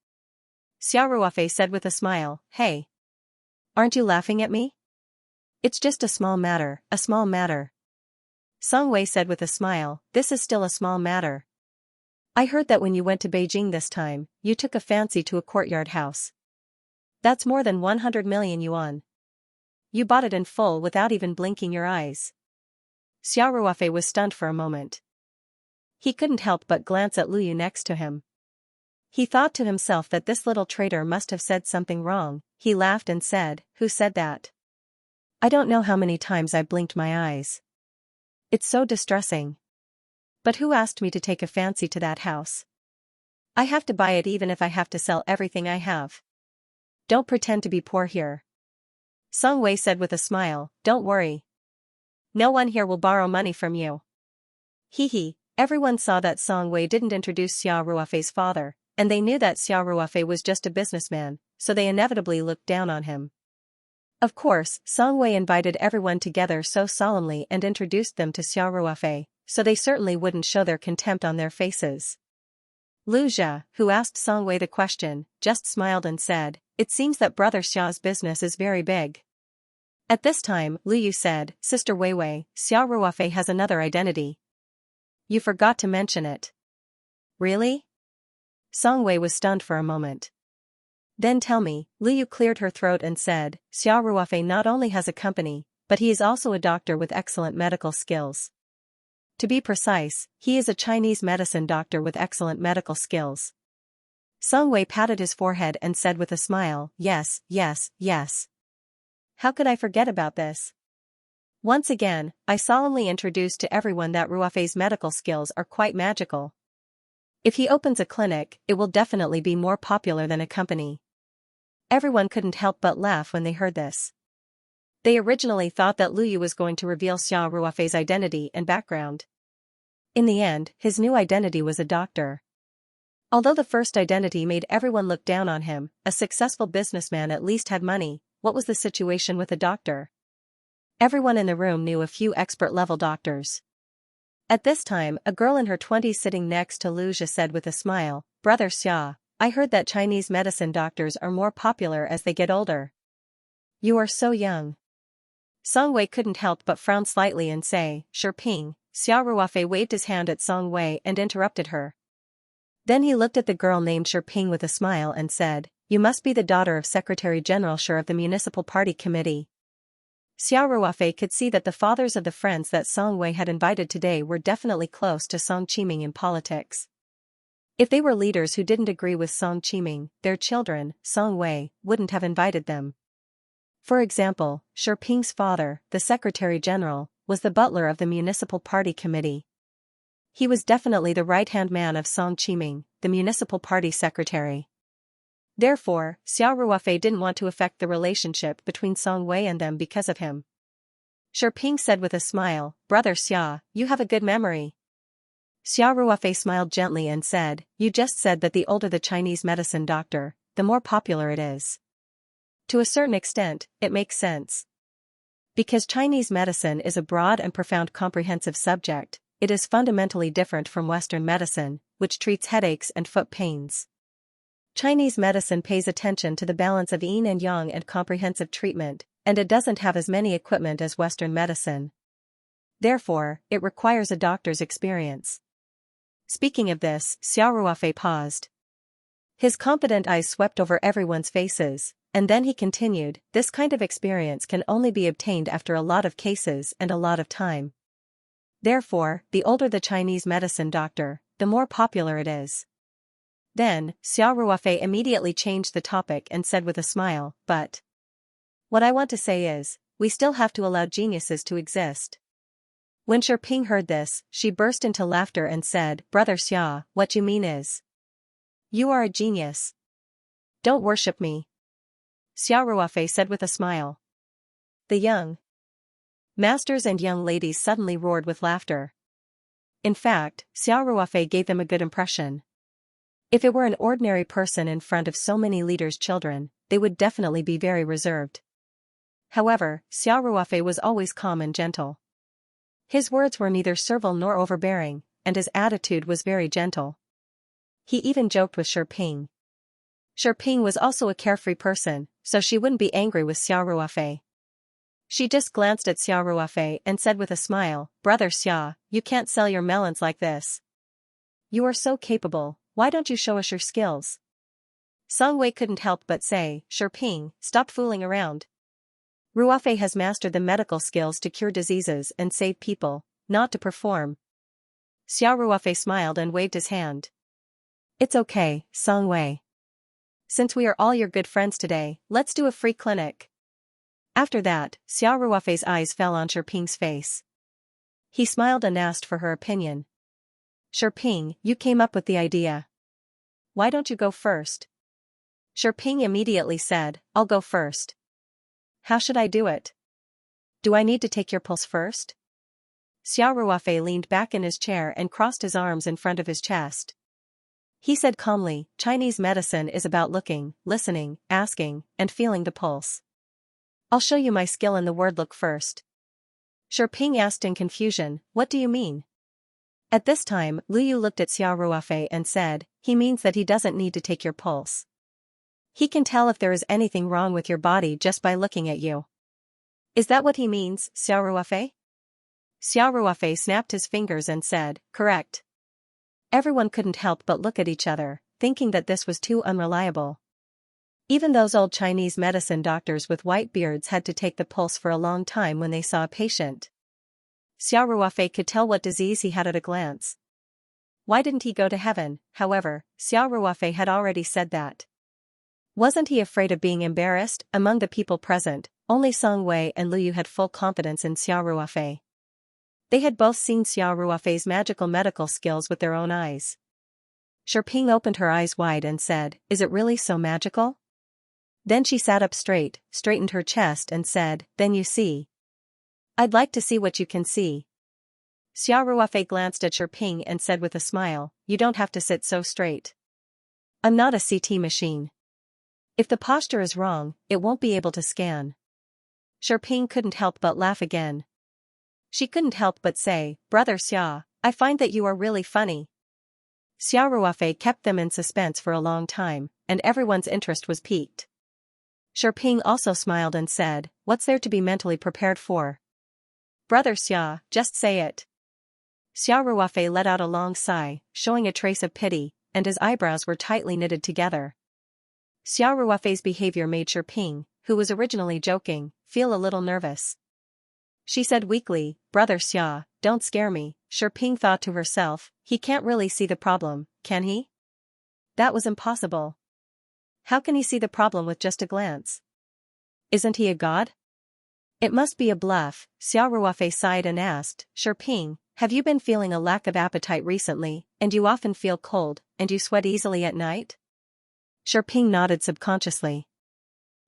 Xiao Ruofei said with a smile, "Hey. Aren't you laughing at me? It's just a small matter, a small matter." Song Wei said with a smile, "This is still a small matter. I heard that when you went to Beijing this time, you took a fancy to a courtyard house. That's more than 100 million yuan. You bought it in full without even blinking your eyes." Xiao Ruofei was stunned for a moment. He couldn't help but glance at Lu Yu next to him. He thought to himself that this little traitor must have said something wrong. He laughed and said, "Who said that? I don't know how many times I blinked my eyes. It's so distressing. But who asked me to take a fancy to that house? I have to buy it even if I have to sell everything I have. Don't pretend to be poor here." Song Wei said with a smile, "Don't worry. No one here will borrow money from you." Hee. Everyone saw that Song Wei didn't introduce Xiao Ruofei's father, and they knew that Xiao Ruofei was just a businessman, so they inevitably looked down on him. Of course, Song Wei invited everyone together so solemnly and introduced them to Xiao Ruofei, so they certainly wouldn't show their contempt on their faces. Lu Jia, who asked Song Wei the question, just smiled and said, "It seems that Brother Xiao's business is very big." At this time, Lu Yu said, "Sister Weiwei, Xiao Ruofei has another identity. You forgot to mention it." "Really?" Song Wei was stunned for a moment. "Then tell me." Lu Yu cleared her throat and said, "Xiao Ruofei not only has a company, but he is also a doctor with excellent medical skills. To be precise, he is a Chinese medicine doctor with excellent medical skills." Song Wei patted his forehead and said with a smile, "Yes, yes, yes. How could I forget about this? Once again, I solemnly introduce to everyone that Ruofei's medical skills are quite magical. If he opens a clinic, it will definitely be more popular than a company." Everyone couldn't help but laugh when they heard this. They originally thought that Lu Yu was going to reveal Xiao Ruofei's identity and background. In the end, his new identity was a doctor. Although the first identity made everyone look down on him, a successful businessman at least had money. What was the situation with a doctor? Everyone in the room knew a few expert-level doctors. At this time, a girl in her 20s sitting next to Lu Jia said with a smile, "Brother Xia, I heard that Chinese medicine doctors are more popular as they get older. You are so young." Song Wei couldn't help but frown slightly and say, "Sure Ping." Xiao Ruofei waved his hand at Song Wei and interrupted her. Then he looked at the girl named Sure Ping with a smile and said, "You must be the daughter of Secretary General Sure of the Municipal Party Committee." Xiao Ruofei could see that the fathers of the friends that Song Wei had invited today were definitely close to Song Qiming in politics. If they were leaders who didn't agree with Song Qiming, their children, Song Wei, wouldn't have invited them. For example, Shi Ping's father, the Secretary General, was the butler of the Municipal Party Committee. He was definitely the right-hand man of Song Qiming, the Municipal Party Secretary. Therefore, Xiao Ruofei didn't want to affect the relationship between Song Wei and them because of him. Shi Ping said with a smile, "Brother Xia, you have a good memory." Xiao Ruofei smiled gently and said, "You just said that the older the Chinese medicine doctor, the more popular it is. To a certain extent, it makes sense. Because Chinese medicine is a broad and profound comprehensive subject, it is fundamentally different from Western medicine, which treats headaches and foot pains. Chinese medicine pays attention to the balance of yin and yang and comprehensive treatment, and it doesn't have as many equipment as Western medicine. Therefore, it requires a doctor's experience." Speaking of this, Xiao Ruofei paused. His confident eyes swept over everyone's faces, and then he continued, "This kind of experience can only be obtained after a lot of cases and a lot of time. Therefore, the older the Chinese medicine doctor, the more popular it is." Then, Xiao Ruofei immediately changed the topic and said with a smile, "But what I want to say is, we still have to allow geniuses to exist." When Shi Ping heard this, she burst into laughter and said, "Brother Xia, what you mean is, you are a genius. Don't worship me." Xiao Ruofei said with a smile. The young masters and young ladies suddenly roared with laughter. In fact, Xiao Ruofei gave them a good impression. If it were an ordinary person in front of so many leaders' children, they would definitely be very reserved. However, Xiao Ruofei was always calm and gentle. His words were neither servile nor overbearing, and his attitude was very gentle. He even joked with Shi Ping. Shi Ping was also a carefree person, so she wouldn't be angry with Xiao Ruofei. She just glanced at Xiao Ruofei and said with a smile, "Brother Xia, you can't sell your melons like this. You are so capable, why don't you show us your skills?" Song Wei couldn't help but say, "Shi Ping, stop fooling around. Ruofei has mastered the medical skills to cure diseases and save people, not to perform." Xiao Ruofei smiled and waved his hand. "It's okay, Song Wei. Since we are all your good friends today, let's do a free clinic." After that, Xiao Ruofei's eyes fell on Shi Ping's face. He smiled and asked for her opinion. "Shi Ping, you came up with the idea. Why don't you go first?" Shi Ping immediately said, "I'll go first." "How should I do it? Do I need to take your pulse first?" Xiao Ruofei leaned back in his chair and crossed his arms in front of his chest. He said calmly, "Chinese medicine is about looking, listening, asking, and feeling the pulse. I'll show you my skill in the word look first." Shi Ping asked in confusion, "What do you mean?" At this time, Lu Yu looked at Xiao Ruofei and said, "He means that he doesn't need to take your pulse. He can tell if there is anything wrong with your body just by looking at you." "Is that what he means, Xiao Ruofei?" Xiao Ruofei snapped his fingers and said, "Correct." Everyone couldn't help but look at each other, thinking that this was too unreliable. Even those old Chinese medicine doctors with white beards had to take the pulse for a long time when they saw a patient. Xiao Ruofei could tell what disease he had at a glance. Why didn't he go to heaven? However, Xiao Ruofei had already said that. Wasn't he afraid of being embarrassed? Among the people present, only Song Wei and Lu Yu had full confidence in Xiao Ruofei. They had both seen Xiao Ruofei's magical medical skills with their own eyes. Shi Ping opened her eyes wide and said, "Is it really so magical?" Then she sat up straight, straightened her chest and said, "Then you see. I'd like to see what you can see." Xiao Ruofei glanced at Shi Ping and said with a smile, "You don't have to sit so straight. I'm not a CT machine. If the posture is wrong, it won't be able to scan." Shi Ping couldn't help but laugh again. She couldn't help but say, "Brother Xia, I find that you are really funny." Xiao Ruofei kept them in suspense for a long time, and everyone's interest was piqued. Shi Ping also smiled and said, "What's there to be mentally prepared for? Brother Xia, just say it." Xiao Ruofei let out a long sigh, showing a trace of pity, and his eyebrows were tightly knitted together. Xiao Ruofei's behavior made Shi Ping, who was originally joking, feel a little nervous. She said weakly, "Brother Xia, don't scare me." Shi Ping thought to herself, he can't really see the problem, can he? That was impossible. How can he see the problem with just a glance? Isn't he a god? It must be a bluff, Xiao Ruofei sighed and asked, Ping, have you been feeling a lack of appetite recently, and you often feel cold, and you sweat easily at night? Ping nodded subconsciously.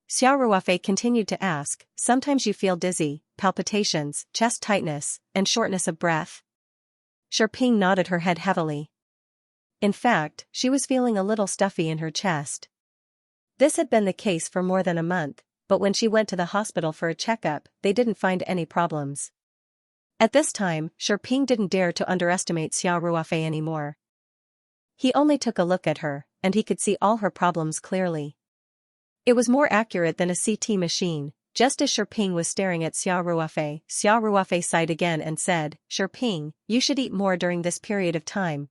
Xiao Ruofei continued to ask, sometimes you feel dizzy, palpitations, chest tightness, and shortness of breath? Ping nodded her head heavily. In fact, she was feeling a little stuffy in her chest. This had been the case for more than a month, but when she went to the hospital for a checkup, they didn't find any problems. At this time, Ping didn't dare to underestimate Xiao Ruofei anymore. He only took a look at her, and he could see all her problems clearly. It was more accurate than a CT machine. Just as Ping was staring at Xiao Ruofei sighed again and said, Ping, you should eat more during this period of time.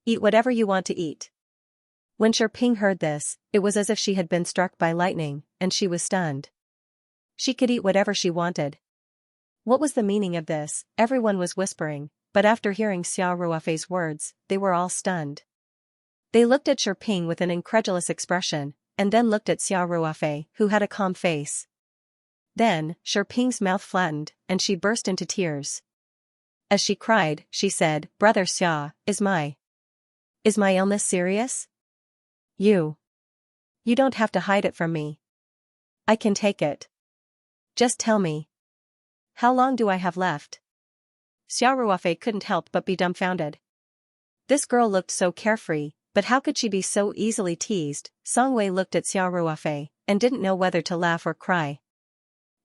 Eat whatever you want to eat. When Ping heard this, it was as if she had been struck by lightning, and she was stunned. She could eat whatever she wanted. What was the meaning of this? Everyone was whispering, but after hearing Xiao Ruofei's words, they were all stunned. They looked at Ping with an incredulous expression, and then looked at Xiao Ruofei, who had a calm face. Then, Ping's mouth flattened, and she burst into tears. As she cried, she said, Brother Xia, is my illness serious? You don't have to hide it from me. I can take it. Just tell me. How long do I have left? Xiao Ruofei couldn't help but be dumbfounded. This girl looked so carefree, but how could she be so easily teased? Songwei looked at Xiao Ruofei, and didn't know whether to laugh or cry.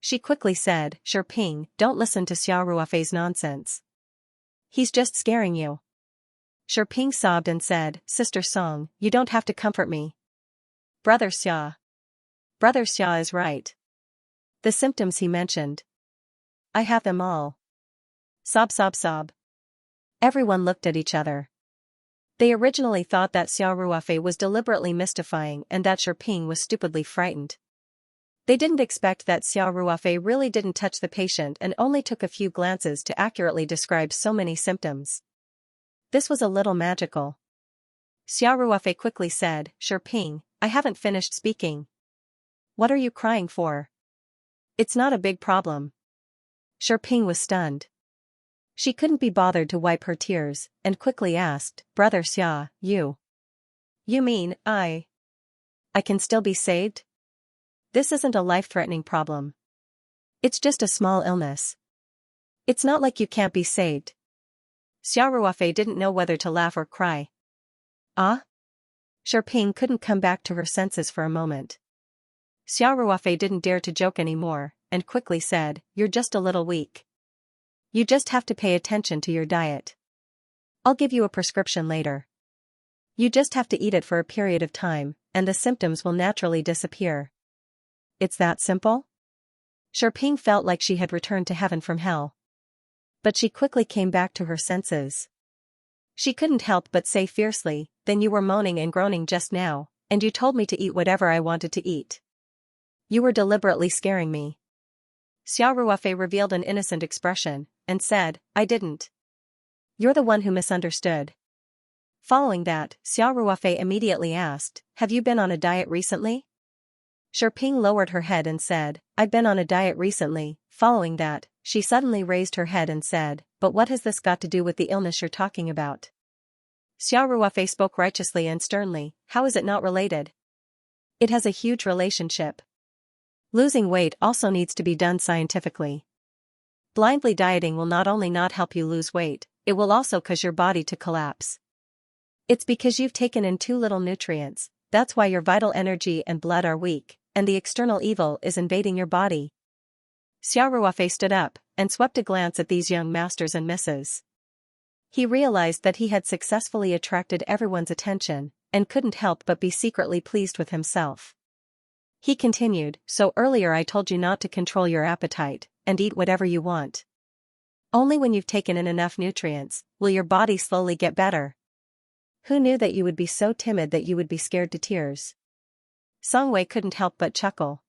She quickly said, Ping, don't listen to Xiao Ruofei's nonsense. He's just scaring you. Ping sobbed and said, Sister Song, you don't have to comfort me. Brother Xia is right. The symptoms he mentioned. I have them all. Sob sob sob. Everyone looked at each other. They originally thought that Xiao Ruofei was deliberately mystifying and that Ping was stupidly frightened. They didn't expect that Xiao Ruofei really didn't touch the patient and only took a few glances to accurately describe so many symptoms. This was a little magical. Xiao Ruofei quickly said, Ping, I haven't finished speaking. What are you crying for? It's not a big problem. Ping was stunned. She couldn't be bothered to wipe her tears, and quickly asked, Brother Xia, you mean, I can still be saved? This isn't a life-threatening problem. It's just a small illness. It's not like you can't be saved. Xiao Ruofei didn't know whether to laugh or cry. Ah? Ping couldn't come back to her senses for a moment. Xiao Ruofei didn't dare to joke anymore, and quickly said, You're just a little weak. You just have to pay attention to your diet. I'll give you a prescription later. You just have to eat it for a period of time, and the symptoms will naturally disappear. It's that simple? Ping felt like she had returned to heaven from hell. But she quickly came back to her senses. She couldn't help but say fiercely, Then you were moaning and groaning just now, and you told me to eat whatever I wanted to eat. You were deliberately scaring me. Xiao Ruofei revealed an innocent expression, and said, I didn't. You're the one who misunderstood. Following that, Xiao Ruofei immediately asked, Have you been on a diet recently? Ping lowered her head and said, I've been on a diet recently. Following that, she suddenly raised her head and said, But what has this got to do with the illness you're talking about? Xiao Ruofei spoke righteously and sternly, How is it not related? It has a huge relationship. Losing weight also needs to be done scientifically. Blindly dieting will not only not help you lose weight, it will also cause your body to collapse. It's because you've taken in too little nutrients, that's why your vital energy and blood are weak, and the external evil is invading your body. Xiao Ruofei stood up, and swept a glance at these young masters and misses. He realized that he had successfully attracted everyone's attention, and couldn't help but be secretly pleased with himself. He continued, So earlier I told you not to control your appetite, and eat whatever you want. Only when you've taken in enough nutrients, will your body slowly get better. Who knew that you would be so timid that you would be scared to tears? Songwei couldn't help but chuckle.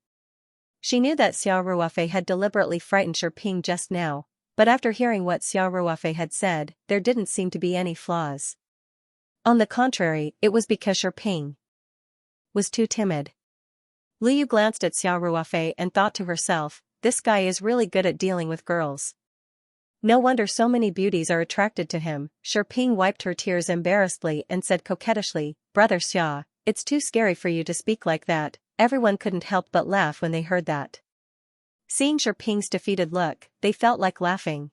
She knew that Xiao Ruofei had deliberately frightened Ping just now, but after hearing what Xiao Ruofei had said, there didn't seem to be any flaws. On the contrary, it was because Ping was too timid. Lu Yu glanced at Xiao Ruofei and thought to herself, this guy is really good at dealing with girls. No wonder so many beauties are attracted to him. Ping wiped her tears embarrassedly and said coquettishly, Brother Xia, it's too scary for you to speak like that. Everyone couldn't help but laugh when they heard that. Seeing Ping's defeated look, they felt like laughing.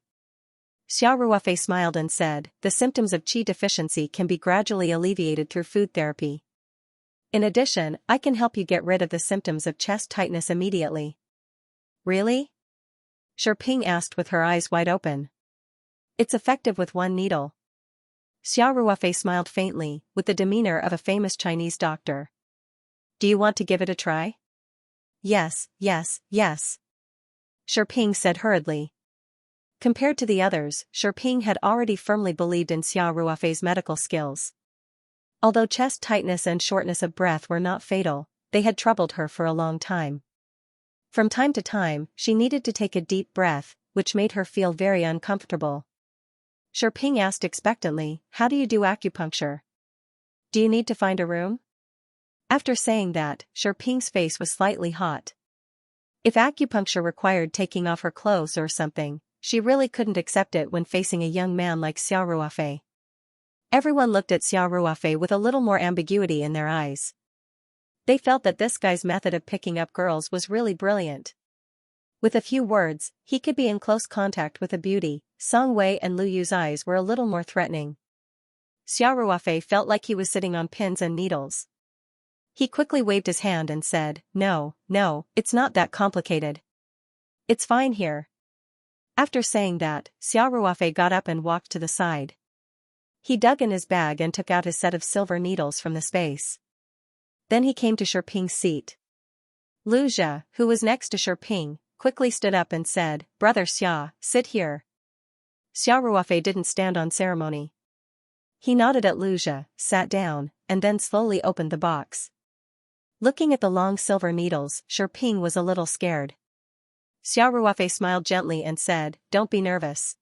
Xiao Ruofei smiled and said, the symptoms of qi deficiency can be gradually alleviated through food therapy. In addition, I can help you get rid of the symptoms of chest tightness immediately. Really? Ping asked with her eyes wide open. It's effective with one needle. Xiao Ruofei smiled faintly, with the demeanor of a famous Chinese doctor. Do you want to give it a try? Yes, yes, yes. Ping said hurriedly. Compared to the others, Ping had already firmly believed in Xiao Ruofei's medical skills. Although chest tightness and shortness of breath were not fatal, they had troubled her for a long time. From time to time, she needed to take a deep breath, which made her feel very uncomfortable. Ping asked expectantly, how do you do acupuncture? Do you need to find a room? After saying that, Ping's face was slightly hot. If acupuncture required taking off her clothes or something, she really couldn't accept it when facing a young man like Xiao Ruofei. Everyone looked at Xiao Ruofei with a little more ambiguity in their eyes. They felt that this guy's method of picking up girls was really brilliant. With a few words, he could be in close contact with a beauty. Song Wei and Lu Yu's eyes were a little more threatening. Xiao Ruofei felt like he was sitting on pins and needles. He quickly waved his hand and said, no, it's not that complicated. It's fine here. After saying that, Xiao Ruofei got up and walked to the side. He dug in his bag and took out his set of silver needles from the space. Then he came to Ping's seat. Lu Jia, who was next to Ping, quickly stood up and said, Brother Xia, sit here. Xiao Ruofei didn't stand on ceremony. He nodded at Lu Jia, sat down, and then slowly opened the box. Looking at the long silver needles, Ping was a little scared. Xiao Ruofei smiled gently and said, don't be nervous.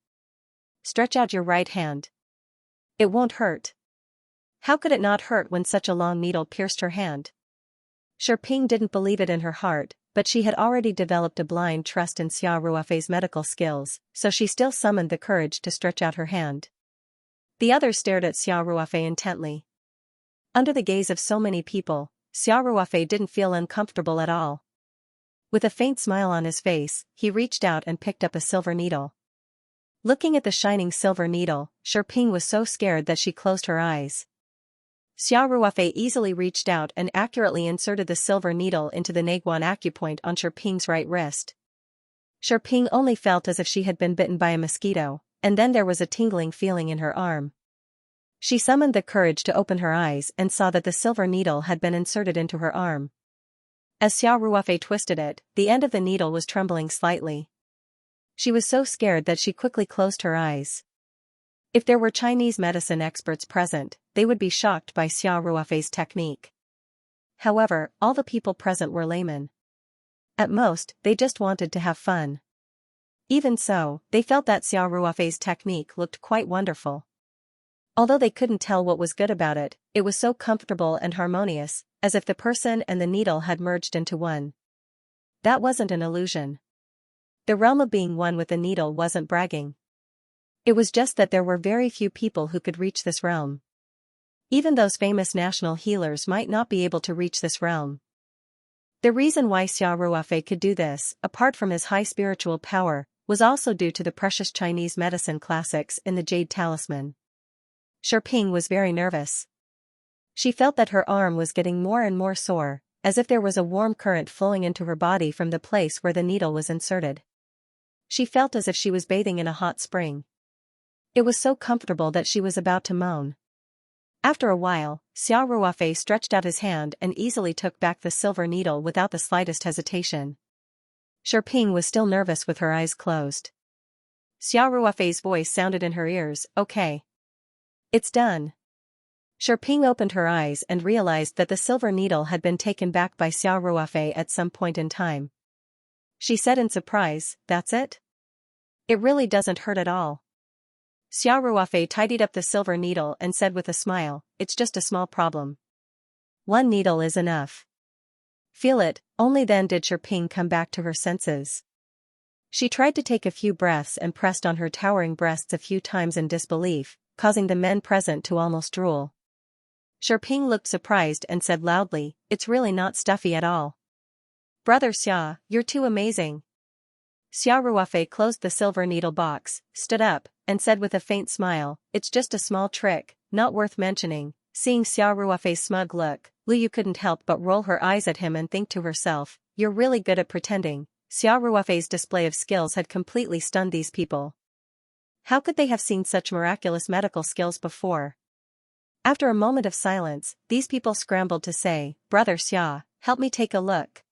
Stretch out your right hand. It won't hurt. How could it not hurt when such a long needle pierced her hand? Ping didn't believe it in her heart, but she had already developed a blind trust in Xiao Ruofei's medical skills, so she still summoned the courage to stretch out her hand. The others stared at Xiao Ruofei intently. Under the gaze of so many people, Xiao Ruofei didn't feel uncomfortable at all. With a faint smile on his face, he reached out and picked up a silver needle. Looking at the shining silver needle, Ping was so scared that she closed her eyes. Xiao Ruofei easily reached out and accurately inserted the silver needle into the Naguan acupoint on Ping's right wrist. Ping only felt as if she had been bitten by a mosquito, and then there was a tingling feeling in her arm. She summoned the courage to open her eyes and saw that the silver needle had been inserted into her arm. As Xiao Ruofei twisted it, the end of the needle was trembling slightly. She was so scared that she quickly closed her eyes. If there were Chinese medicine experts present, they would be shocked by Xiao Ruofei's technique. However, all the people present were laymen. At most, they just wanted to have fun. Even so, they felt that Xiao Ruofei's technique looked quite wonderful. Although they couldn't tell what was good about it, it was so comfortable and harmonious, as if the person and the needle had merged into one. That wasn't an illusion. The realm of being one with the needle wasn't bragging. It was just that there were very few people who could reach this realm. Even those famous national healers might not be able to reach this realm. The reason why Xiao Ruofei could do this, apart from his high spiritual power, was also due to the precious Chinese medicine classics in the Jade Talisman. Ping was very nervous. She felt that her arm was getting more and more sore, as if there was a warm current flowing into her body from the place where the needle was inserted. She felt as if she was bathing in a hot spring. It was so comfortable that she was about to moan. After a while, Xiao Ruofei stretched out his hand and easily took back the silver needle without the slightest hesitation. Ping was still nervous with her eyes closed. Xiao Ruofei's voice sounded in her ears, okay. It's done. Ping opened her eyes and realized that the silver needle had been taken back by Xiao Ruofei at some point in time. She said in surprise, that's it? It really doesn't hurt at all. Xiao Ruofei tidied up the silver needle and said with a smile, it's just a small problem. One needle is enough. Feel it. Only then did Ping come back to her senses. She tried to take a few breaths and pressed on her towering breasts a few times in disbelief, causing the men present to almost drool. Ping looked surprised and said loudly, it's really not stuffy at all. Brother Xia, you're too amazing. Xiao Ruofei closed the silver needle box, stood up, and said with a faint smile, it's just a small trick, not worth mentioning. Seeing Xiao Ruofei's smug look, Lu Yu couldn't help but roll her eyes at him and think to herself, you're really good at pretending. Xiao Ruofei's display of skills had completely stunned these people. How could they have seen such miraculous medical skills before? After a moment of silence, these people scrambled to say, Brother Xia, help me take a look.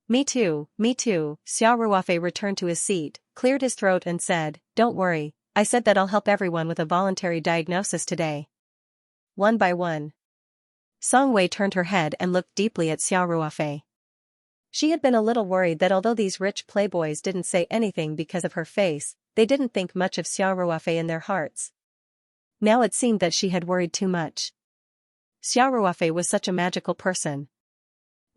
Me too, me too. Xiao Ruofei returned to his seat, cleared his throat and said, don't worry, I said that I'll help everyone with a voluntary diagnosis today. One by one. Song Wei turned her head and looked deeply at Xiao Ruofei. She had been a little worried that although these rich playboys didn't say anything because of her face, they didn't think much of Xiao Ruofei in their hearts. Now it seemed that she had worried too much. Xiao Ruofei was such a magical person.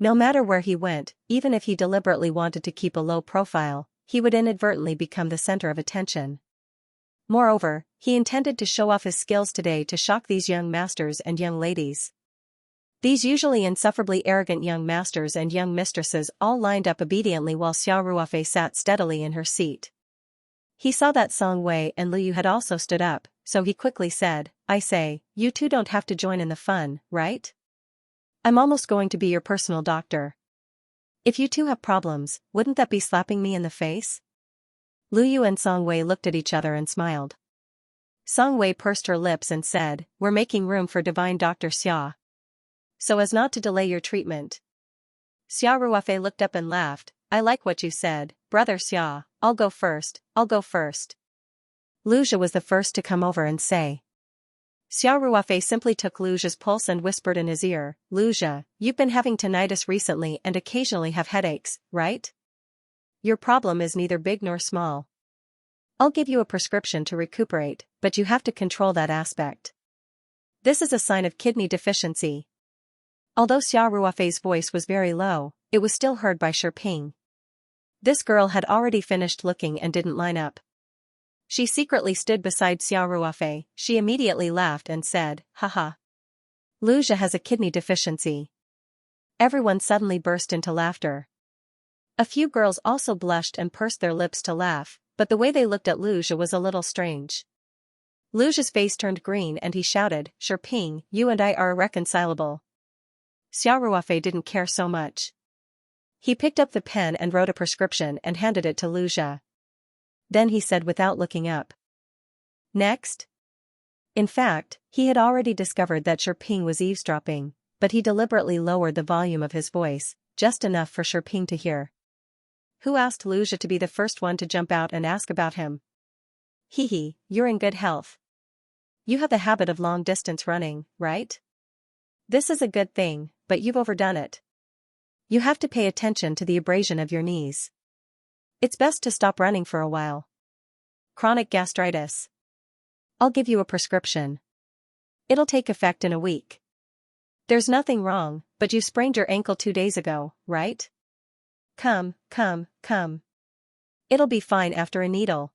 No matter where he went, even if he deliberately wanted to keep a low profile, he would inadvertently become the center of attention. Moreover, he intended to show off his skills today to shock these young masters and young ladies. These usually insufferably arrogant young masters and young mistresses all lined up obediently while Xiao Ruofei sat steadily in her seat. He saw that Song Wei and Lu Yu had also stood up, so he quickly said, I say, you two don't have to join in the fun, right? I'm almost going to be your personal doctor. If you two have problems, wouldn't that be slapping me in the face? Lu Yu and Song Wei looked at each other and smiled. Song Wei pursed her lips and said, we're making room for divine Dr. Xia. So as not to delay your treatment. Xiao Ruofei looked up and laughed, I like what you said, Brother Xia, I'll go first, I'll go first. Lu Zhi was the first to come over and say. Xiao Ruofei simply took Lu Zhi's pulse and whispered in his ear, Lu Zhi, you've been having tinnitus recently and occasionally have headaches, right? Your problem is neither big nor small. I'll give you a prescription to recuperate, but you have to control that aspect. This is a sign of kidney deficiency. Although Xiao Ruofei's voice was very low, it was still heard by Ping. This girl had already finished looking and didn't line up. She secretly stood beside Xiao Ruofei. She immediately laughed and said, haha. Lu Zhi has a kidney deficiency. Everyone suddenly burst into laughter. A few girls also blushed and pursed their lips to laugh, but the way they looked at Lu Zhi was a little strange. Lu Zhi's face turned green and he shouted, Ping, you and I are irreconcilable. Xiao Ruofei didn't care so much. He picked up the pen and wrote a prescription and handed it to Lu Zhi. Then he said without looking up. Next? In fact, he had already discovered that Ping was eavesdropping, but he deliberately lowered the volume of his voice, just enough for Ping to hear. Who asked Lu Zhi to be the first one to jump out and ask about him? Hee, you're in good health. You have the habit of long-distance running, right? This is a good thing, but you've overdone it. You have to pay attention to the abrasion of your knees. It's best to stop running for a while. Chronic gastritis. I'll give you a prescription. It'll take effect in a week. There's nothing wrong, but you sprained your ankle 2 days ago, right? Come. It'll be fine after a needle.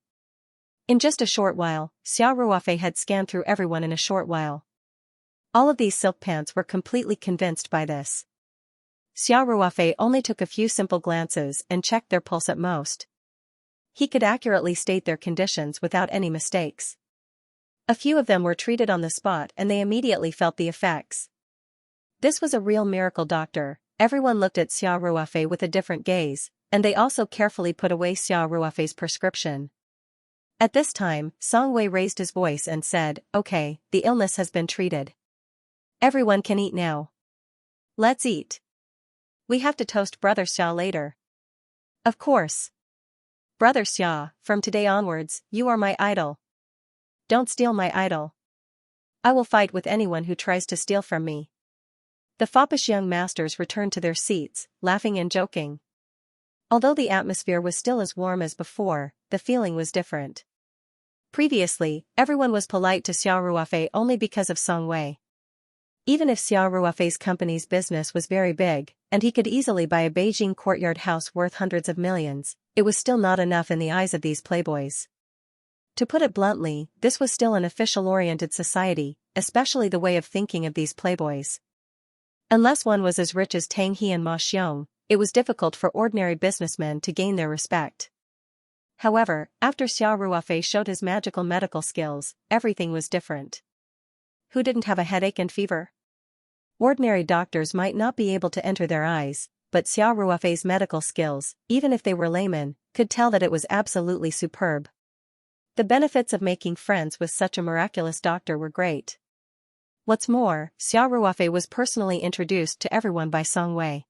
In just a short while, Xiao Ruofei had scanned through everyone in a short while. All of these silk pants were completely convinced by this. Xiao Ruofei only took a few simple glances and checked their pulse at most. He could accurately state their conditions without any mistakes. A few of them were treated on the spot and they immediately felt the effects. This was a real miracle doctor. Everyone looked at Xiao Ruofei with a different gaze, and they also carefully put away Xiao Ruofei's prescription. At this time, Song Wei raised his voice and said, okay, the illness has been treated. Everyone can eat now. Let's eat. We have to toast Brother Xia later. Of course. Brother Xia, from today onwards, you are my idol. Don't steal my idol. I will fight with anyone who tries to steal from me. The foppish young masters returned to their seats, laughing and joking. Although the atmosphere was still as warm as before, the feeling was different. Previously, everyone was polite to Xiao Ruofei only because of Song Wei. Even if Xiao Ruofei's company's business was very big, and he could easily buy a Beijing courtyard house worth hundreds of millions, it was still not enough in the eyes of these playboys. To put it bluntly, this was still an official-oriented society, especially the way of thinking of these playboys. Unless one was as rich as Tang He and Ma Xiong, it was difficult for ordinary businessmen to gain their respect. However, after Xiao Ruofei showed his magical medical skills, everything was different. Who didn't have a headache and fever? Ordinary doctors might not be able to enter their eyes, but Xiao Ruofei's medical skills, even if they were laymen, could tell that it was absolutely superb. The benefits of making friends with such a miraculous doctor were great. What's more, Xiao Ruofei was personally introduced to everyone by Song Wei.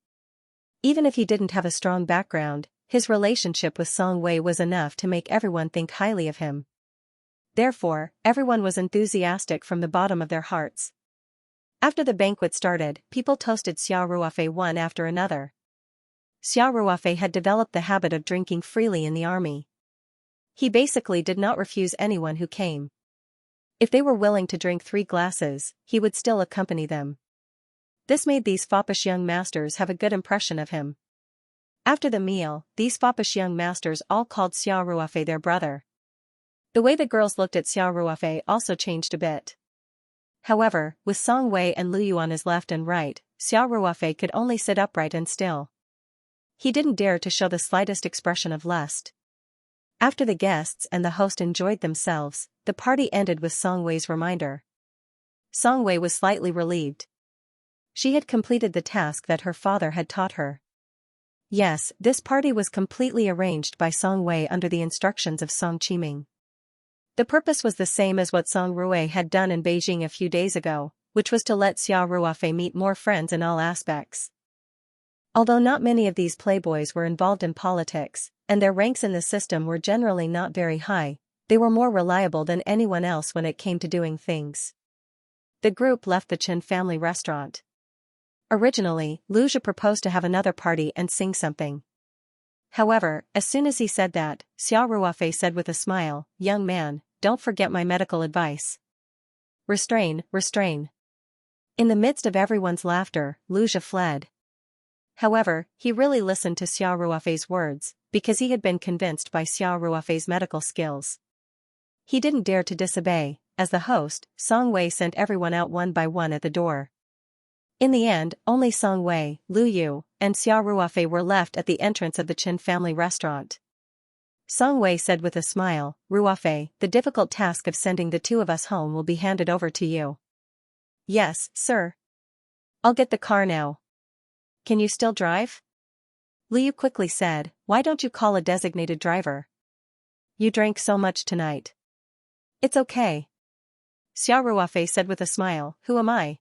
Even if he didn't have a strong background, his relationship with Song Wei was enough to make everyone think highly of him. Therefore, everyone was enthusiastic from the bottom of their hearts. After the banquet started, people toasted Xiao Ruofei one after another. Xiao Ruofei had developed the habit of drinking freely in the army. He basically did not refuse anyone who came. If they were willing to drink 3 glasses, he would still accompany them. This made these foppish young masters have a good impression of him. After the meal, these foppish young masters all called Xiao Ruofei their brother. The way the girls looked at Xiao Ruofei also changed a bit. However, with Song Wei and Lu Yu on his left and right, Xiao Ruofei could only sit upright and still. He didn't dare to show the slightest expression of lust. After the guests and the host enjoyed themselves, the party ended with Song Wei's reminder. Song Wei was slightly relieved. She had completed the task that her father had taught her. Yes, this party was completely arranged by Song Wei under the instructions of Song Qiming. The purpose was the same as what Song Ruwei had done in Beijing a few days ago, which was to let Xiao Ruofei meet more friends in all aspects. Although not many of these playboys were involved in politics, and their ranks in the system were generally not very high, they were more reliable than anyone else when it came to doing things. The group left the Chen family restaurant. Originally, Lu Zhi proposed to have another party and sing something. However, as soon as he said that, Xiao Ruofei said with a smile, "Young man, don't forget my medical advice. Restrain, restrain." In the midst of everyone's laughter, Lu Zhi fled. However, he really listened to Xiao Ruofei's words, because he had been convinced by Xiao Ruofei's medical skills. He didn't dare to disobey. As the host, Song Wei sent everyone out one by one at the door. In the end, only Song Wei, Lu Yu, and Xiao Ruofei were left at the entrance of the Chen family restaurant. Song Wei said with a smile, "Ruofei, the difficult task of sending the 2 of us home will be handed over to you." "Yes, sir. I'll get the car now." "Can you still drive?" Lu Yu quickly said, "Why don't you call a designated driver? You drank so much tonight." "It's okay." Xiao Ruofei said with a smile, "Who am I?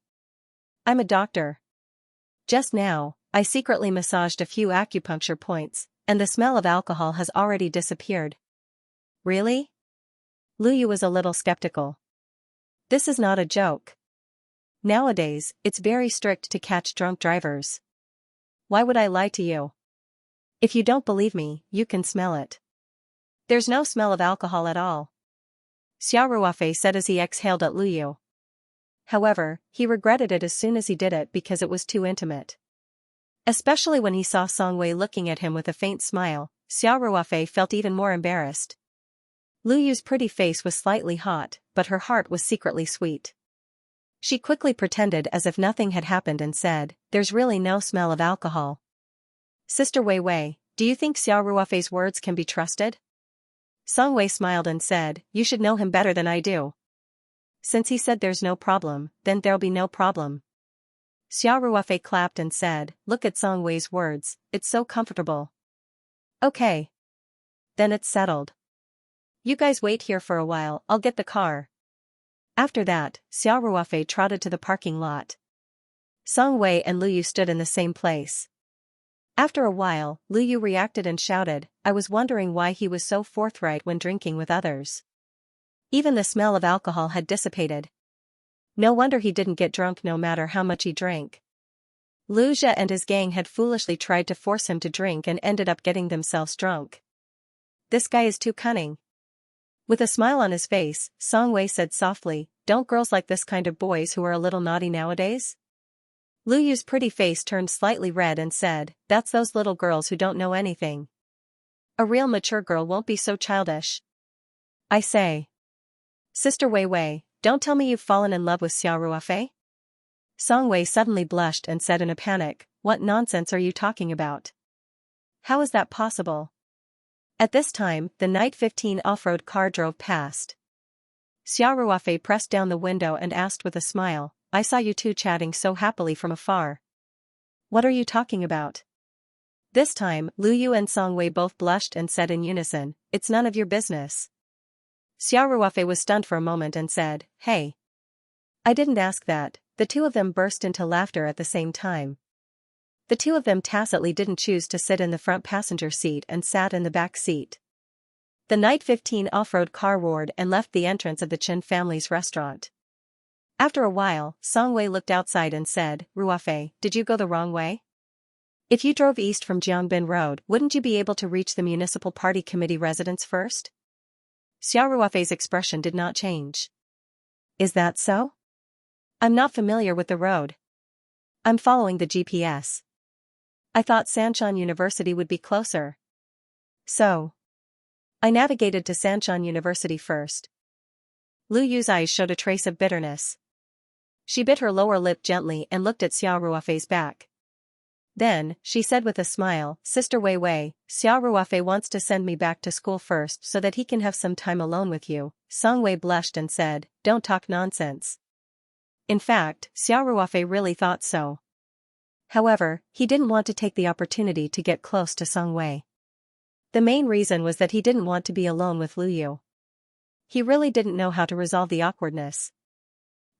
I'm a doctor. Just now, I secretly massaged a few acupuncture points, and the smell of alcohol has already disappeared." "Really?" Lu Yu was a little skeptical. "This is not a joke. Nowadays, it's very strict to catch drunk drivers. Why would I lie to you? If you don't believe me, you can smell it. There's no smell of alcohol at all." Xiao Ruofei said as he exhaled at Lu Yu. However, he regretted it as soon as he did it because it was too intimate. Especially when he saw Song Wei looking at him with a faint smile, Xiao Ruofei felt even more embarrassed. Lu Yu's pretty face was slightly hot, but her heart was secretly sweet. She quickly pretended as if nothing had happened and said, "There's really no smell of alcohol." "Sister Wei Wei, do you think Xiao Ruofei's words can be trusted?" Song Wei smiled and said, "You should know him better than I do. Since he said there's no problem, then there'll be no problem." Xiao Ruofei clapped and said, "Look at Song Wei's words, it's so comfortable." "Okay. Then it's settled. You guys wait here for a while, I'll get the car." After that, Xiao Ruofei trotted to the parking lot. Song Wei and Lu Yu stood in the same place. After a while, Lu Yu reacted and shouted, "I was wondering why he was so forthright when drinking with others. Even the smell of alcohol had dissipated. No wonder he didn't get drunk no matter how much he drank." Lu Zhi and his gang had foolishly tried to force him to drink and ended up getting themselves drunk. "This guy is too cunning. With a smile on his face, Song Wei said softly, don't girls like this kind of boys who are a little naughty nowadays? Lu Yu's pretty face turned slightly red and said, that's those little girls who don't know anything. A real mature girl won't be so childish. I say. Sister Wei Wei, don't tell me you've fallen in love with Xiao Ruofei? Song Wei suddenly blushed and said in a panic, what nonsense are you talking about? How is that possible? At this time, the Night 15 off-road car drove past. Xiao Ruofei pressed down the window and asked with a smile, I saw you two chatting so happily from afar. What are you talking about? This time, Lu Yu and Song Wei both blushed and said in unison, it's none of your business. Xiao Ruofei was stunned for a moment and said, hey. I didn't ask that. The two of them burst into laughter at the same time. The two of them tacitly didn't choose to sit in the front passenger seat and sat in the back seat. The Night 15 off-road car roared and left the entrance of the Chen family's restaurant. After a while, Song Wei looked outside and said, Ruofei, did you go the wrong way? If you drove east from Jiangbin Road, wouldn't you be able to reach the municipal party committee residence first? Xiao Ruofei's expression did not change. Is that so? I'm not familiar with the road. I'm following the GPS. I thought Sanshan University would be closer. So. I navigated to Sanshan University first. Lu Yu's eyes showed a trace of bitterness. She bit her lower lip gently and looked at Xiao Ruofei's back. Then, she said with a smile, Sister Wei Wei, Xiao Ruofei wants to send me back to school first so that he can have some time alone with you. Song Wei blushed and said, don't talk nonsense. In fact, Xiao Ruofei really thought so. However, he didn't want to take the opportunity to get close to Song Wei. The main reason was that he didn't want to be alone with Lu Yu. He really didn't know how to resolve the awkwardness.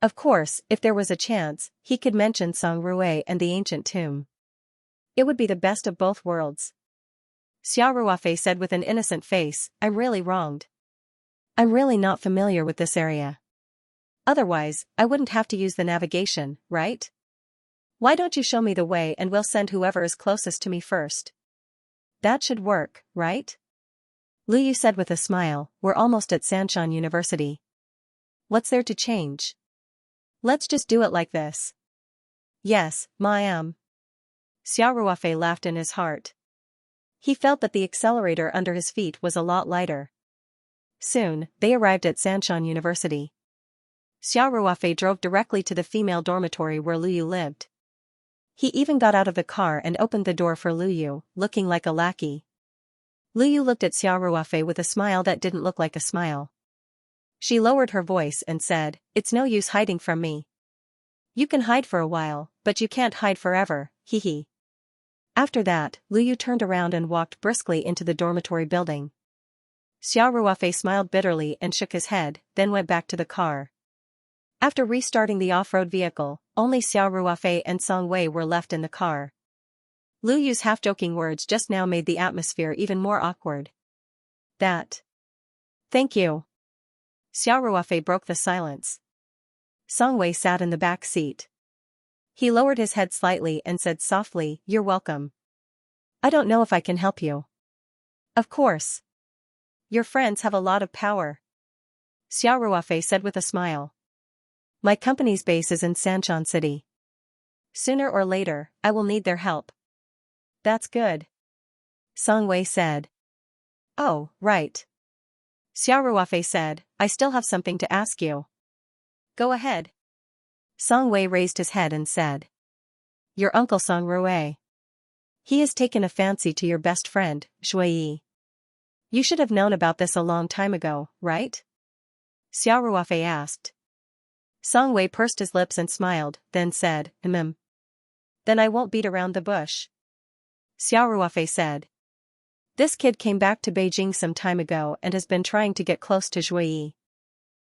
Of course, if there was a chance, he could mention Song Rui and the ancient tomb. It would be the best of both worlds. Xiao Ruofei said with an innocent face, I'm really wronged. I'm really not familiar with this area. Otherwise, I wouldn't have to use the navigation, right? Why don't you show me the way and we'll send whoever is closest to me first? That should work, right? Lu Yu said with a smile, we're almost at Sanshan University. What's there to change? Let's just do it like this. Yes, ma'am. Xiao Ruofei laughed in his heart. He felt that the accelerator under his feet was a lot lighter. Soon, they arrived at Sanshan University. Xiao Ruofei drove directly to the female dormitory where Lu Yu lived. He even got out of the car and opened the door for Lu Yu, looking like a lackey. Lu Yu looked at Xiao Ruofei with a smile that didn't look like a smile. She lowered her voice and said, it's no use hiding from me. You can hide for a while, but you can't hide forever, hee hee. After that, Lu Yu turned around and walked briskly into the dormitory building. Xiao Ruofei smiled bitterly and shook his head, then went back to the car. After restarting the off-road vehicle, only Xiao Ruofei and Song Wei were left in the car. Lu Yu's half-joking words just now made the atmosphere even more awkward. That. Thank you. Xiao Ruofei broke the silence. Song Wei sat in the back seat. He lowered his head slightly and said softly, you're welcome. I don't know if I can help you. Of course. Your friends have a lot of power. Xiao Ruofei said with a smile. My company's base is in Sanshan City. Sooner or later, I will need their help. That's good. Song Wei said. Oh, right. Xiao Ruofei said, I still have something to ask you. Go ahead. Song Wei raised his head and said. Your uncle Song Rui. He has taken a fancy to your best friend, Shui. You should have known about this a long time ago, right? Xiao Ruofei asked. Song Wei pursed his lips and smiled, then said, Then I won't beat around the bush. Xiao Ruofei said. This kid came back to Beijing some time ago and has been trying to get close to Zhuyi.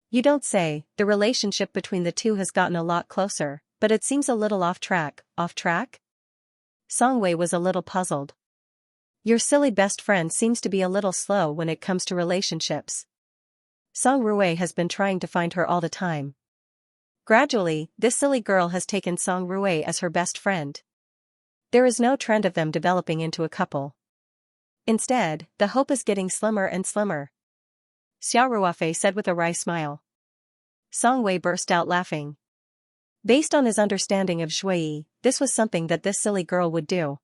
You don't say. The relationship between the two has gotten a lot closer, but it seems a little off track. Off track? Song Wei was a little puzzled. Your silly best friend seems to be a little slow when it comes to relationships. Song Rui has been trying to find her all the time. Gradually, this silly girl has taken Song Rui as her best friend. There is no trend of them developing into a couple. Instead, the hope is getting slimmer and slimmer. Xiao Ruofei said with a wry smile. Song Wei burst out laughing. Based on his understanding of Shui, this was something that this silly girl would do.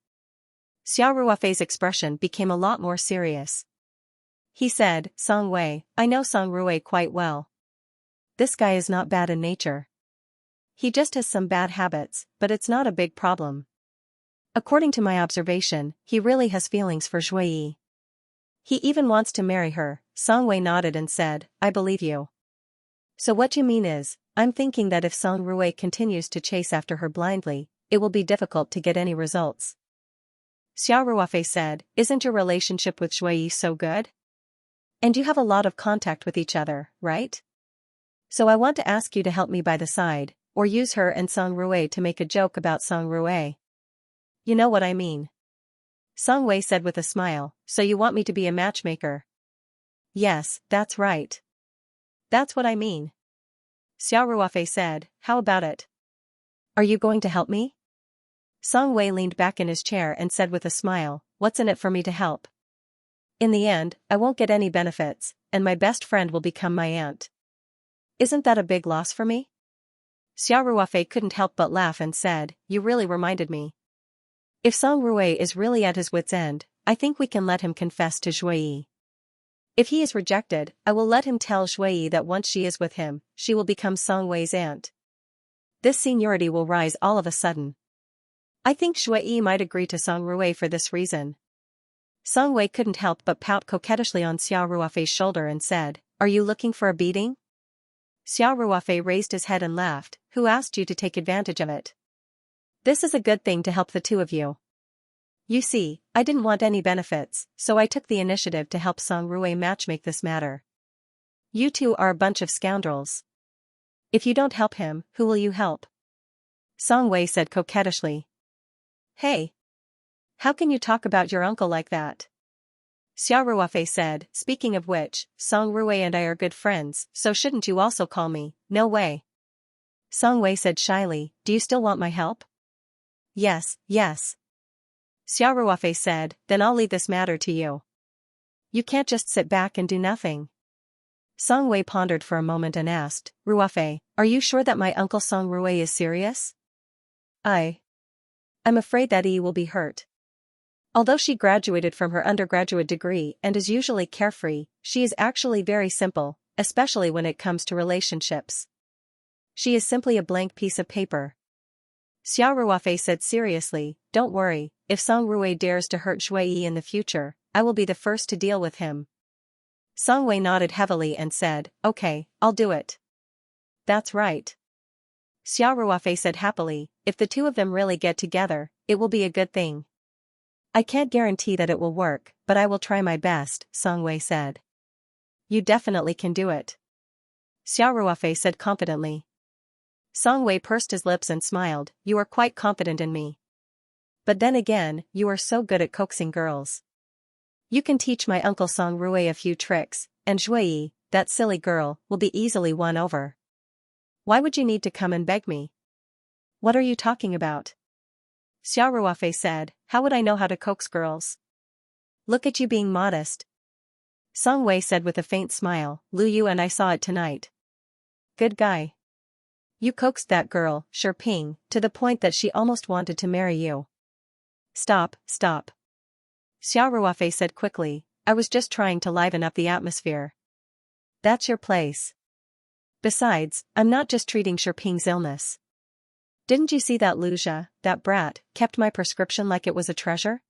Xiao Ruofei's expression became a lot more serious. He said, Song Wei, I know Song Rui quite well. This guy is not bad in nature. He just has some bad habits, but it's not a big problem. According to my observation, he really has feelings for Shui. He even wants to marry her. Song Wei nodded and said, I believe you. So what you mean is, I'm thinking that if Song Rui continues to chase after her blindly, it will be difficult to get any results. Xiao Ruofei said, isn't your relationship with Shui so good? And you have a lot of contact with each other, right? So I want to ask you to help me by the side, or use her and Song Rui to make a joke about Song Rui. You know what I mean. Song Wei said with a smile, so you want me to be a matchmaker? Yes, that's right. That's what I mean. Xiao Ruofei said, how about it? Are you going to help me? Song Wei leaned back in his chair and said with a smile, what's in it for me to help? In the end, I won't get any benefits, and my best friend will become my aunt. Isn't that a big loss for me? Xiao Ruofei couldn't help but laugh and said, you really reminded me. If Song Rui is really at his wit's end, I think we can let him confess to Shui. If he is rejected, I will let him tell Shui that once she is with him, she will become Song Wei's aunt. This seniority will rise all of a sudden. I think Shui might agree to Song Rui for this reason. Song Wei couldn't help but pout coquettishly on Xiao Ruofei's shoulder and said, are you looking for a beating? Xiao Ruofei raised his head and laughed, who asked you to take advantage of it? This is a good thing to help the two of you. You see, I didn't want any benefits, so I took the initiative to help Song Rui matchmake this matter. You two are a bunch of scoundrels. If you don't help him, who will you help? Song Wei said coquettishly. Hey! How can you talk about your uncle like that? Xiao Ruofei said, speaking of which, Song Rui and I are good friends, so shouldn't you also call me? No way. Song Wei said shyly, do you still want my help? Yes, yes. Xiao Ruofei said, then I'll leave this matter to you. You can't just sit back and do nothing. Song Wei pondered for a moment and asked, Ruofei, are you sure that my uncle Song Rui is serious? I'm afraid that he will be hurt. Although she graduated from her undergraduate degree and is usually carefree, she is actually very simple, especially when it comes to relationships. She is simply a blank piece of paper. Xiao Ruofei said seriously, don't worry, if Song Rui dares to hurt Shui in the future, I will be the first to deal with him. Song Wei nodded heavily and said, okay, I'll do it. That's right. Xiao Ruofei said happily, if the two of them really get together, it will be a good thing. I can't guarantee that it will work, but I will try my best, Song Wei said. You definitely can do it. Xiao Ruofei said confidently. Song Wei pursed his lips and smiled, you are quite confident in me. But then again, you are so good at coaxing girls. You can teach my uncle Song Rui a few tricks, and Shui, that silly girl, will be easily won over. Why would you need to come and beg me? What are you talking about? Xiao Ruofei said, how would I know how to coax girls? Look at you being modest. Song Wei said with a faint smile, Lu Yu and I saw it tonight. Good guy. You coaxed that girl, Ping, to the point that she almost wanted to marry you. Stop. Xiao Ruofei said quickly, I was just trying to liven up the atmosphere. That's your place. Besides, I'm not just treating Ping's illness. Didn't you see that Luzha, that brat, kept my prescription like it was a treasure?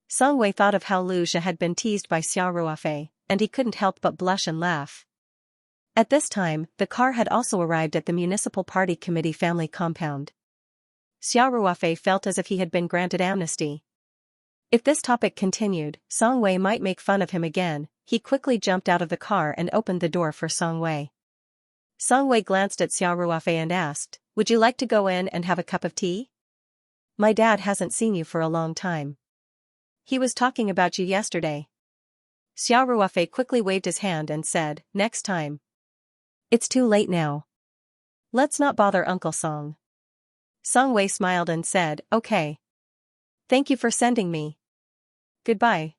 Song Wei thought of how Luzha had been teased by Xiao Ruofei, and he couldn't help but blush and laugh. At this time, the car had also arrived at the Municipal Party Committee family compound. Xiao Ruofei felt as if he had been granted amnesty. If this topic continued, Song Wei might make fun of him again. He quickly jumped out of the car and opened the door for Song Wei. Song Wei glanced at Xiao Ruofei and asked, would you like to go in and have a cup of tea? My dad hasn't seen you for a long time. He was talking about you yesterday. Xiao Ruofei quickly waved his hand and said, next time. It's too late now. Let's not bother Uncle Song. Song Wei smiled and said, okay. Thank you for sending me. Goodbye.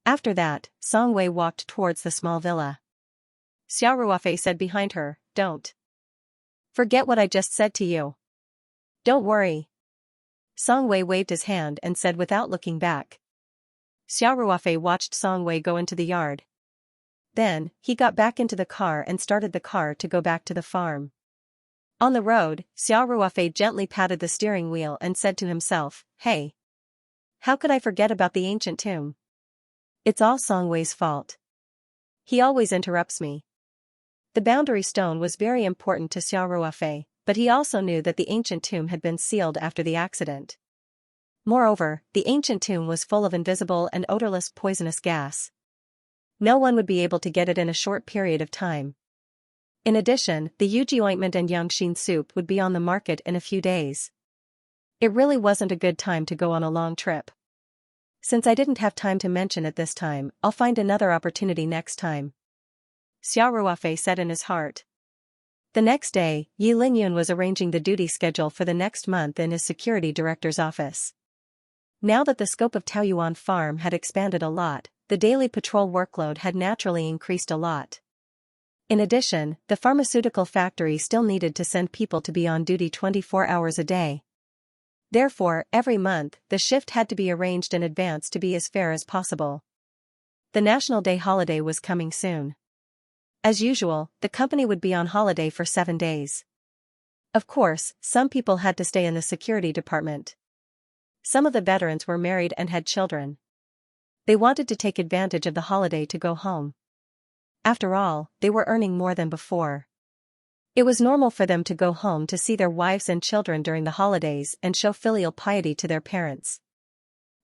After that, Song Wei walked towards the small villa. Xiao Ruofei said behind her, don't forget what I just said to you. Don't worry. Song Wei waved his hand and said without looking back. Xiao Ruofei watched Song Wei go into the yard. Then, he got back into the car and started the car to go back to the farm. On the road, Xiao Ruofei gently patted the steering wheel and said to himself, hey. How could I forget about the ancient tomb? It's all Song Wei's fault. He always interrupts me. The boundary stone was very important to Xiao Ruofei, but he also knew that the ancient tomb had been sealed after the accident. Moreover, the ancient tomb was full of invisible and odorless poisonous gas. No one would be able to get it in a short period of time. In addition, the Yuji ointment and Yangxin soup would be on the market in a few days. It really wasn't a good time to go on a long trip. Since I didn't have time to mention it this time, I'll find another opportunity next time. Xiao Ruofei said in his heart. The next day, Yi Linyun was arranging the duty schedule for the next month in his security director's office. Now that the scope of Taoyuan Farm had expanded a lot, the daily patrol workload had naturally increased a lot. In addition, the pharmaceutical factory still needed to send people to be on duty 24 hours a day. Therefore, every month, the shift had to be arranged in advance to be as fair as possible. The National Day holiday was coming soon. As usual, the company would be on holiday for 7 days. Of course, some people had to stay in the security department. Some of the veterans were married and had children. They wanted to take advantage of the holiday to go home. After all, they were earning more than before. It was normal for them to go home to see their wives and children during the holidays and show filial piety to their parents.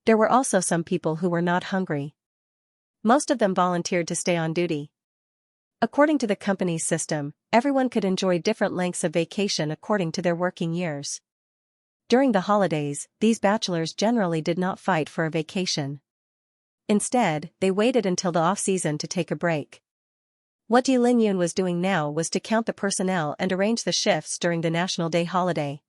There were also some people who were not hungry. Most of them volunteered to stay on duty. According to the company's system, everyone could enjoy different lengths of vacation according to their working years. During the holidays, these bachelors generally did not fight for a vacation. Instead, they waited until the off-season to take a break. What Yi Linyun was doing now was to count the personnel and arrange the shifts during the National Day holiday.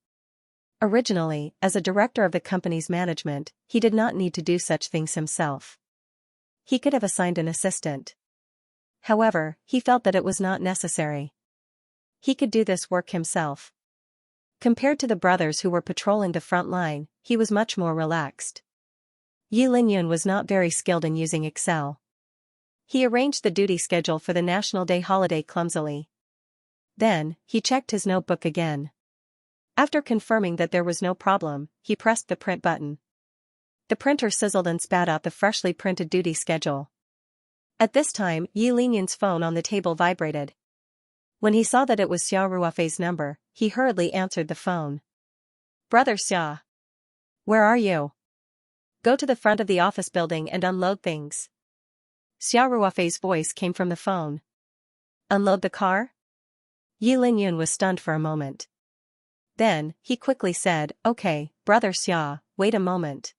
Originally, as a director of the company's management, he did not need to do such things himself. He could have assigned an assistant. However, he felt that it was not necessary. He could do this work himself. Compared to the brothers who were patrolling the front line, he was much more relaxed. Yi Linyun was not very skilled in using Excel. He arranged the duty schedule for the National Day holiday clumsily. Then, he checked his notebook again. After confirming that there was no problem, he pressed the print button. The printer sizzled and spat out the freshly printed duty schedule. At this time, Yi Linyun's phone on the table vibrated. When he saw that it was Xiao Ruofei's number, he hurriedly answered the phone. Brother Xia. Where are you? Go to the front of the office building and unload things. Xiao Ruofei's voice came from the phone. Unload the car? Yi Linyun was stunned for a moment. Then, he quickly said, okay, Brother Xia, wait a moment.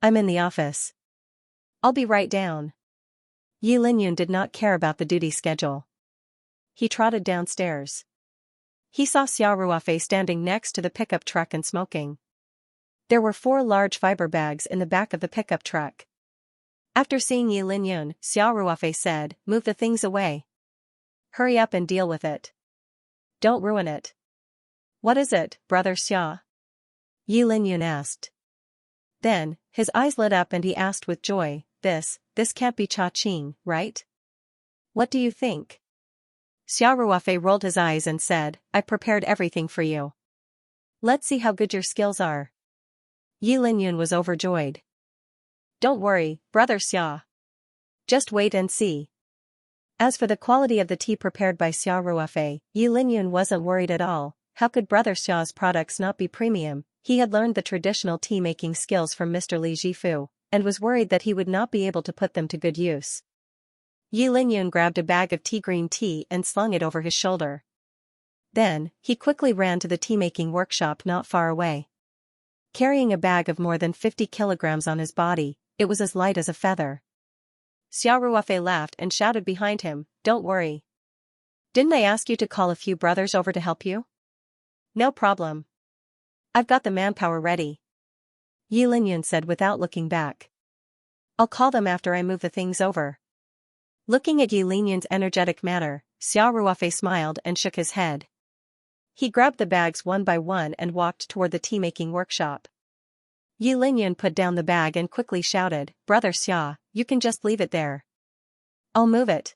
I'm in the office. I'll be right down. Yi Linyun did not care about the duty schedule. He trotted downstairs. He saw Xiao Ruofei standing next to the pickup truck and smoking. There were 4 large fiber bags in the back of the pickup truck. After seeing Yi Linyun, Xiao Ruofei said, move the things away. Hurry up and deal with it. Don't ruin it. What is it, Brother Xia? Yi Linyun asked. Then, his eyes lit up and he asked with joy, this can't be Cha Qing, right? What do you think? Xiao Ruofei rolled his eyes and said, I prepared everything for you. Let's see how good your skills are. Yi Linyun was overjoyed. Don't worry, Brother Xia. Just wait and see. As for the quality of the tea prepared by Xiao Ruofei, Yi Linyun wasn't worried at all. How could Brother Xiao's products not be premium? He had learned the traditional tea-making skills from Mr. Li Jifu, and was worried that he would not be able to put them to good use. Yi Linyun grabbed a bag of green tea and slung it over his shoulder. Then, he quickly ran to the tea-making workshop not far away. Carrying a bag of more than 50 kilograms on his body, it was as light as a feather. Xiao Ruofei laughed and shouted behind him, don't worry. Didn't I ask you to call a few brothers over to help you? No problem. I've got the manpower ready. Yi Linyun said without looking back. I'll call them after I move the things over. Looking at Yi Linyan's energetic manner, Xiao Ruofei smiled and shook his head. He grabbed the bags one by one and walked toward the tea-making workshop. Yi Linyan put down the bag and quickly shouted, "Brother Xia, you can just leave it there. I'll move it."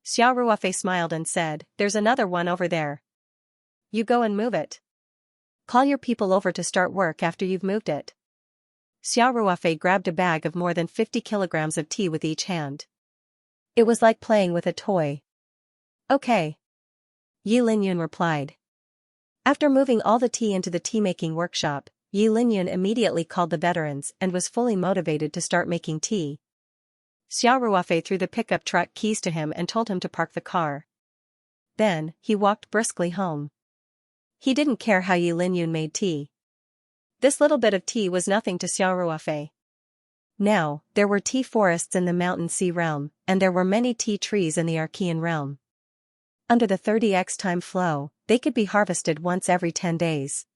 Xiao Ruofei smiled and said, "There's another one over there. You go and move it. Call your people over to start work after you've moved it." Xiao Ruofei grabbed a bag of more than 50 kilograms of tea with each hand. It was like playing with a toy. "Okay." Yi Linyan replied. After moving all the tea into the tea-making workshop, Yi Linyan immediately called the veterans and was fully motivated to start making tea. Xiao Ruofei threw the pickup truck keys to him and told him to park the car. Then, he walked briskly home. He didn't care how Yi Linyan made tea. This little bit of tea was nothing to Xiao Ruofei. Now, there were tea forests in the Mountain Sea realm, and there were many tea trees in the Archean realm. Under the 30x time flow, they could be harvested once every 10 days.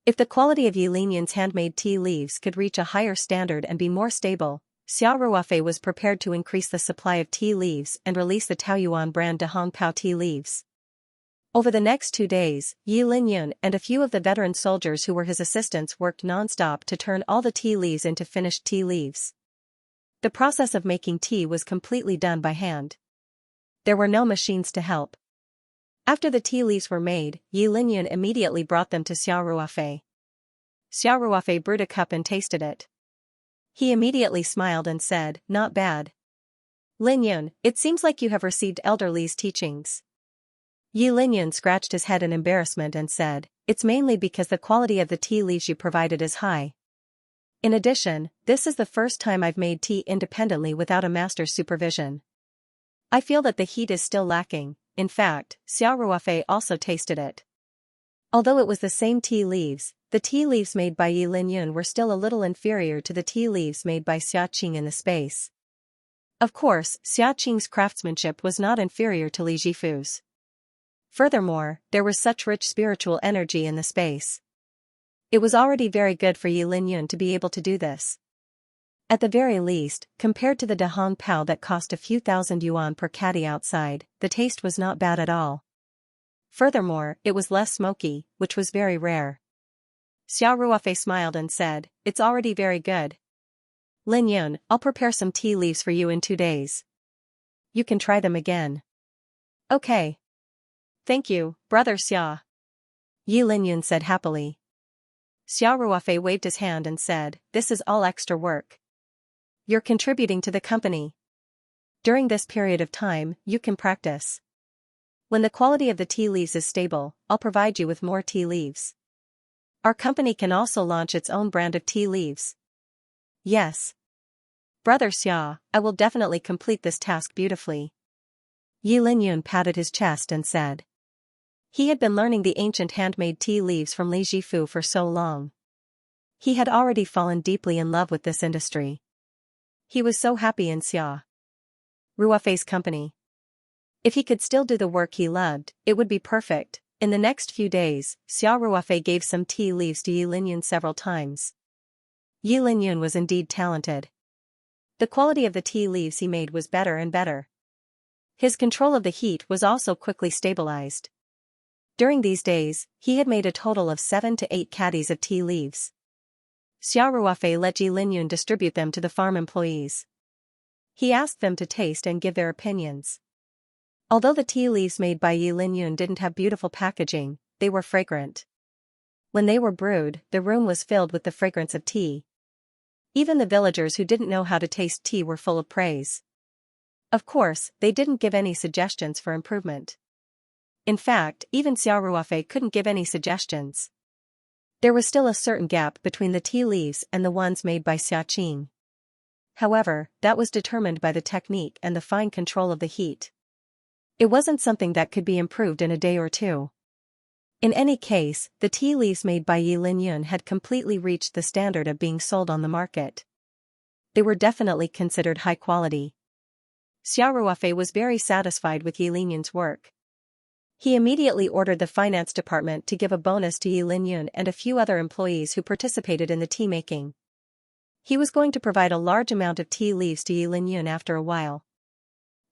If the quality of Yi Linyan's handmade tea leaves could reach a higher standard and be more stable, Xiao Ruofei was prepared to increase the supply of tea leaves and release the Taoyuan brand Dahong Pao tea leaves. Over the next 2 days, Yi Linyan and a few of the veteran soldiers who were his assistants worked non-stop to turn all the tea leaves into finished tea leaves. The process of making tea was completely done by hand. There were no machines to help. After the tea leaves were made, Yi Linyan immediately brought them to Xiao Ruofei. Xiao Ruofei brewed a cup and tasted it. He immediately smiled and said, "Not bad. Linyan, it seems like you have received Elder Li's teachings." Yi Linyan scratched his head in embarrassment and said, "It's mainly because the quality of the tea leaves you provided is high. In addition, this is the first time I've made tea independently without a master's supervision. I feel that the heat is still lacking." In fact, Xiao Ruofei also tasted it. Although it was the same tea leaves, the tea leaves made by Yi Linyan were still a little inferior to the tea leaves made by Xia Qing in the space. Of course, Xia Qing's craftsmanship was not inferior to Li Jifu's. Furthermore, there was such rich spiritual energy in the space. It was already very good for Yi Linyan to be able to do this. At the very least, compared to the Dahong Pao that cost a few thousand yuan per caddy outside, the taste was not bad at all. Furthermore, it was less smoky, which was very rare. Xiao Ruofei smiled and said, "It's already very good. Linyan, I'll prepare some tea leaves for you in 2 days. You can try them again." "Okay. Thank you, Brother Xia," Yi Linyan said happily. Xiao Ruofei waved his hand and said, "This is all extra work. You're contributing to the company. During this period of time, you can practice. When the quality of the tea leaves is stable, I'll provide you with more tea leaves. Our company can also launch its own brand of tea leaves." "Yes. Brother Xia, I will definitely complete this task beautifully." Yi Linyan patted his chest and said. He had been learning the ancient handmade tea leaves from Li Jifu for so long. He had already fallen deeply in love with this industry. He was so happy in Xia Ruofei's company. If he could still do the work he loved, it would be perfect. In the next few days, Xiao Ruofei gave some tea leaves to Yi Linyan several times. Yi Linyan was indeed talented. The quality of the tea leaves he made was better and better. His control of the heat was also quickly stabilized. During these days, he had made a total of 7 to 8 caddies of tea leaves. Xiao Ruofei let Yi Linyan distribute them to the farm employees. He asked them to taste and give their opinions. Although the tea leaves made by Yi Linyan didn't have beautiful packaging, they were fragrant. When they were brewed, the room was filled with the fragrance of tea. Even the villagers who didn't know how to taste tea were full of praise. Of course, they didn't give any suggestions for improvement. In fact, even Xiao Ruofei couldn't give any suggestions. There was still a certain gap between the tea leaves and the ones made by Xia Qing. However, that was determined by the technique and the fine control of the heat. It wasn't something that could be improved in a day or two. In any case, the tea leaves made by Yi Linyan had completely reached the standard of being sold on the market. They were definitely considered high quality. Xiao Ruofei was very satisfied with Yi Linyan's work. He immediately ordered the finance department to give a bonus to Yi Linyan and a few other employees who participated in the tea making. He was going to provide a large amount of tea leaves to Yi Linyan after a while.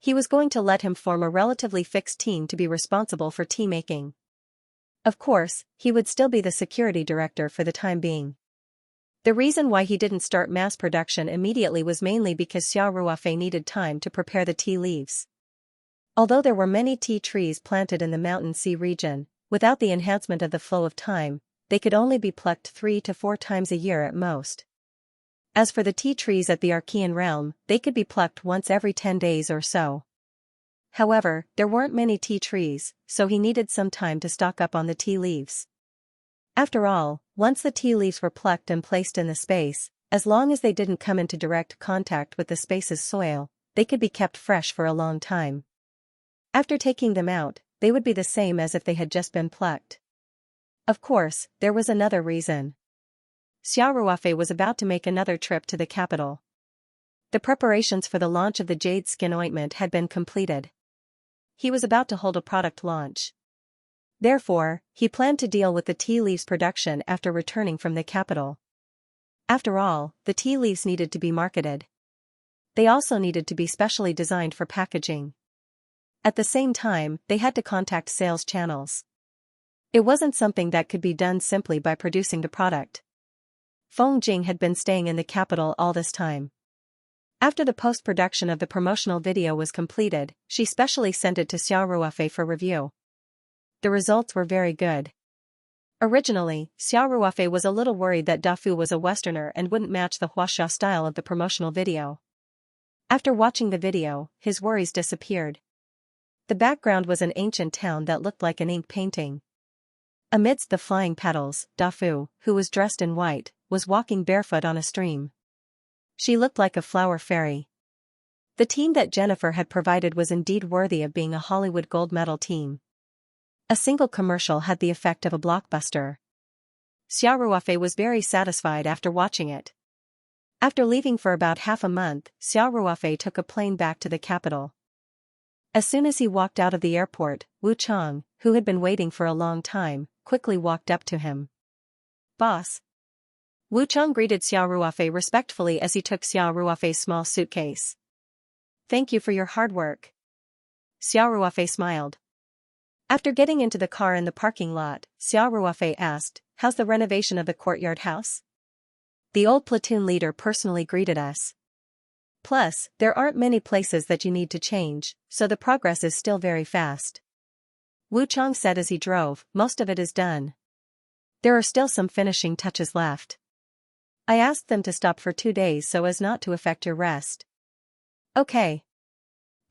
He was going to let him form a relatively fixed team to be responsible for tea making. Of course, he would still be the security director for the time being. The reason why he didn't start mass production immediately was mainly because Xiao Ruofei needed time to prepare the tea leaves. Although there were many tea trees planted in the mountain sea region, without the enhancement of the flow of time, they could only be plucked 3 to 4 times a year at most. As for the tea trees at the Archean realm, they could be plucked once every 10 days or so. However, there weren't many tea trees, so he needed some time to stock up on the tea leaves. After all, once the tea leaves were plucked and placed in the space, as long as they didn't come into direct contact with the space's soil, they could be kept fresh for a long time. After taking them out, they would be the same as if they had just been plucked. Of course, there was another reason. Xiao Ruofei was about to make another trip to the capital. The preparations for the launch of the jade skin ointment had been completed. He was about to hold a product launch. Therefore, he planned to deal with the tea leaves production after returning from the capital. After all, the tea leaves needed to be marketed. They also needed to be specially designed for packaging. At the same time, they had to contact sales channels. It wasn't something that could be done simply by producing the product. Feng Jing had been staying in the capital all this time. After the post-production of the promotional video was completed, she specially sent it to Xiao Ruofei for review. The results were very good. Originally, Xiao Ruofei was a little worried that Dafu was a Westerner and wouldn't match the Huaxia style of the promotional video. After watching the video, his worries disappeared. The background was an ancient town that looked like an ink painting. Amidst the flying petals, Dafu, who was dressed in white, was walking barefoot on a stream. She looked like a flower fairy. The team that Jennifer had provided was indeed worthy of being a Hollywood gold medal team. A single commercial had the effect of a blockbuster. Xiao Ruofei was very satisfied after watching it. After leaving for about half a month, Xiao Ruofei took a plane back to the capital. As soon as he walked out of the airport, Wu Chang, who had been waiting for a long time, quickly walked up to him. "Boss." Wu Chang greeted Xiao Ruofei respectfully as he took Xiao Ruofei's small suitcase. "Thank you for your hard work." Xiao Ruofei smiled. After getting into the car in the parking lot, Xiao Ruofei asked, "How's the renovation of the courtyard house?" "The old platoon leader personally greeted us. Plus, there aren't many places that you need to change, so the progress is still very fast." Wu Chang said as he drove, "Most of it is done. There are still some finishing touches left. I asked them to stop for 2 days so as not to affect your rest." "Okay.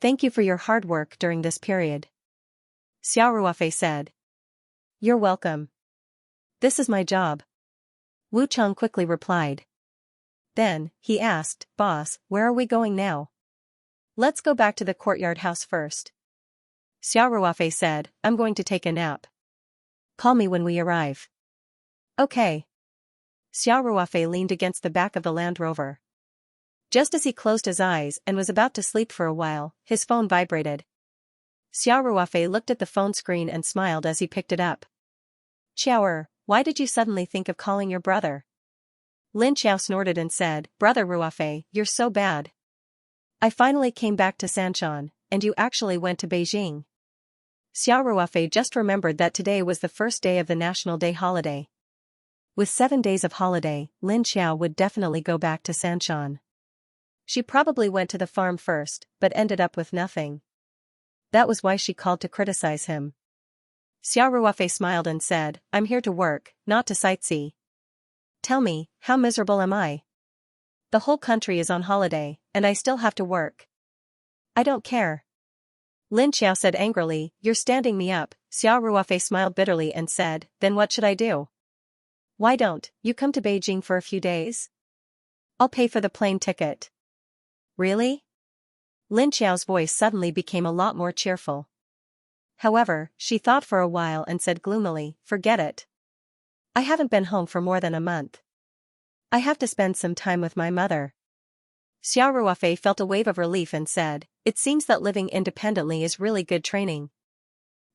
Thank you for your hard work during this period," Xiao Ruofei said. "You're welcome. This is my job," Wu Chang quickly replied. Then, he asked, "Boss, where are we going now?" "Let's go back to the courtyard house first." Xiao Ruofei said, "I'm going to take a nap. Call me when we arrive." "Okay." Xiao Ruofei leaned against the back of the Land Rover. Just as he closed his eyes and was about to sleep for a while, his phone vibrated. Xiao Ruofei looked at the phone screen and smiled as he picked it up. "Xiaoer, why did you suddenly think of calling your brother?" Lin Xiao snorted and said, "Brother Ruofei, you're so bad. I finally came back to Sanshan, and you actually went to Beijing." Xiao Ruofei just remembered that today was the first day of the National Day holiday. With 7 days of holiday, Lin Xiao would definitely go back to Sanshan. She probably went to the farm first, but ended up with nothing. That was why she called to criticize him. Xiao Ruofei smiled and said, "I'm here to work, not to sightsee. Tell me, how miserable am I? The whole country is on holiday, and I still have to work." "I don't care." Lin Xiao said angrily, "You're standing me up." Xiao Ruofei smiled bitterly and said, "Then what should I do? Why don't you come to Beijing for a few days? I'll pay for the plane ticket." "Really?" Lin Xiao's voice suddenly became a lot more cheerful. However, she thought for a while and said gloomily, "Forget it. I haven't been home for more than a month. I have to spend some time with my mother." Xiao Ruofei felt a wave of relief and said, "It seems that living independently is really good training.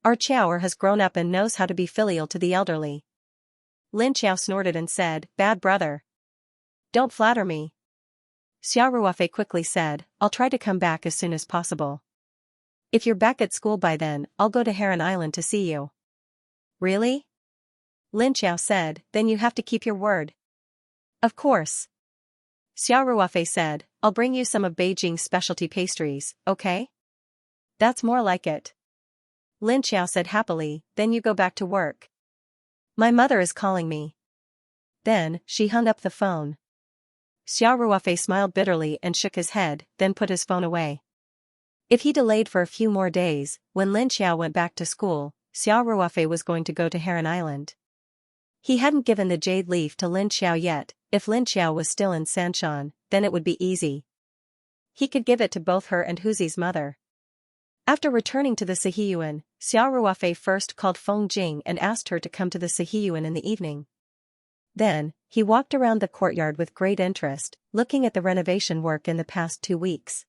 Our Xiaoer has grown up and knows how to be filial to the elderly." Lin Xiao snorted and said, "Bad brother. Don't flatter me." Xiao Ruofei quickly said, "I'll try to come back as soon as possible." If you're back at school by then, I'll go to Heron Island to see you. Really? Lin Xiao said, then you have to keep your word. Of course. Xiao Ruofei said, I'll bring you some of Beijing's specialty pastries, okay? That's more like it. Lin Xiao said happily, then you go back to work. My mother is calling me. Then, she hung up the phone. Xiao Ruofei smiled bitterly and shook his head, then put his phone away. If he delayed for a few more days, when Lin Xiao went back to school, Xiao Ruofei was going to go to Heron Island. He hadn't given the jade leaf to Lin Xiao yet. If Lin Xiao was still in Sanshan, then it would be easy. He could give it to both her and Huzi's mother. After returning to the Sihiyuan, Xiao Ruofei first called Feng Jing and asked her to come to the Sihiyuan in the evening. Then, he walked around the courtyard with great interest, looking at the renovation work in the past 2 weeks.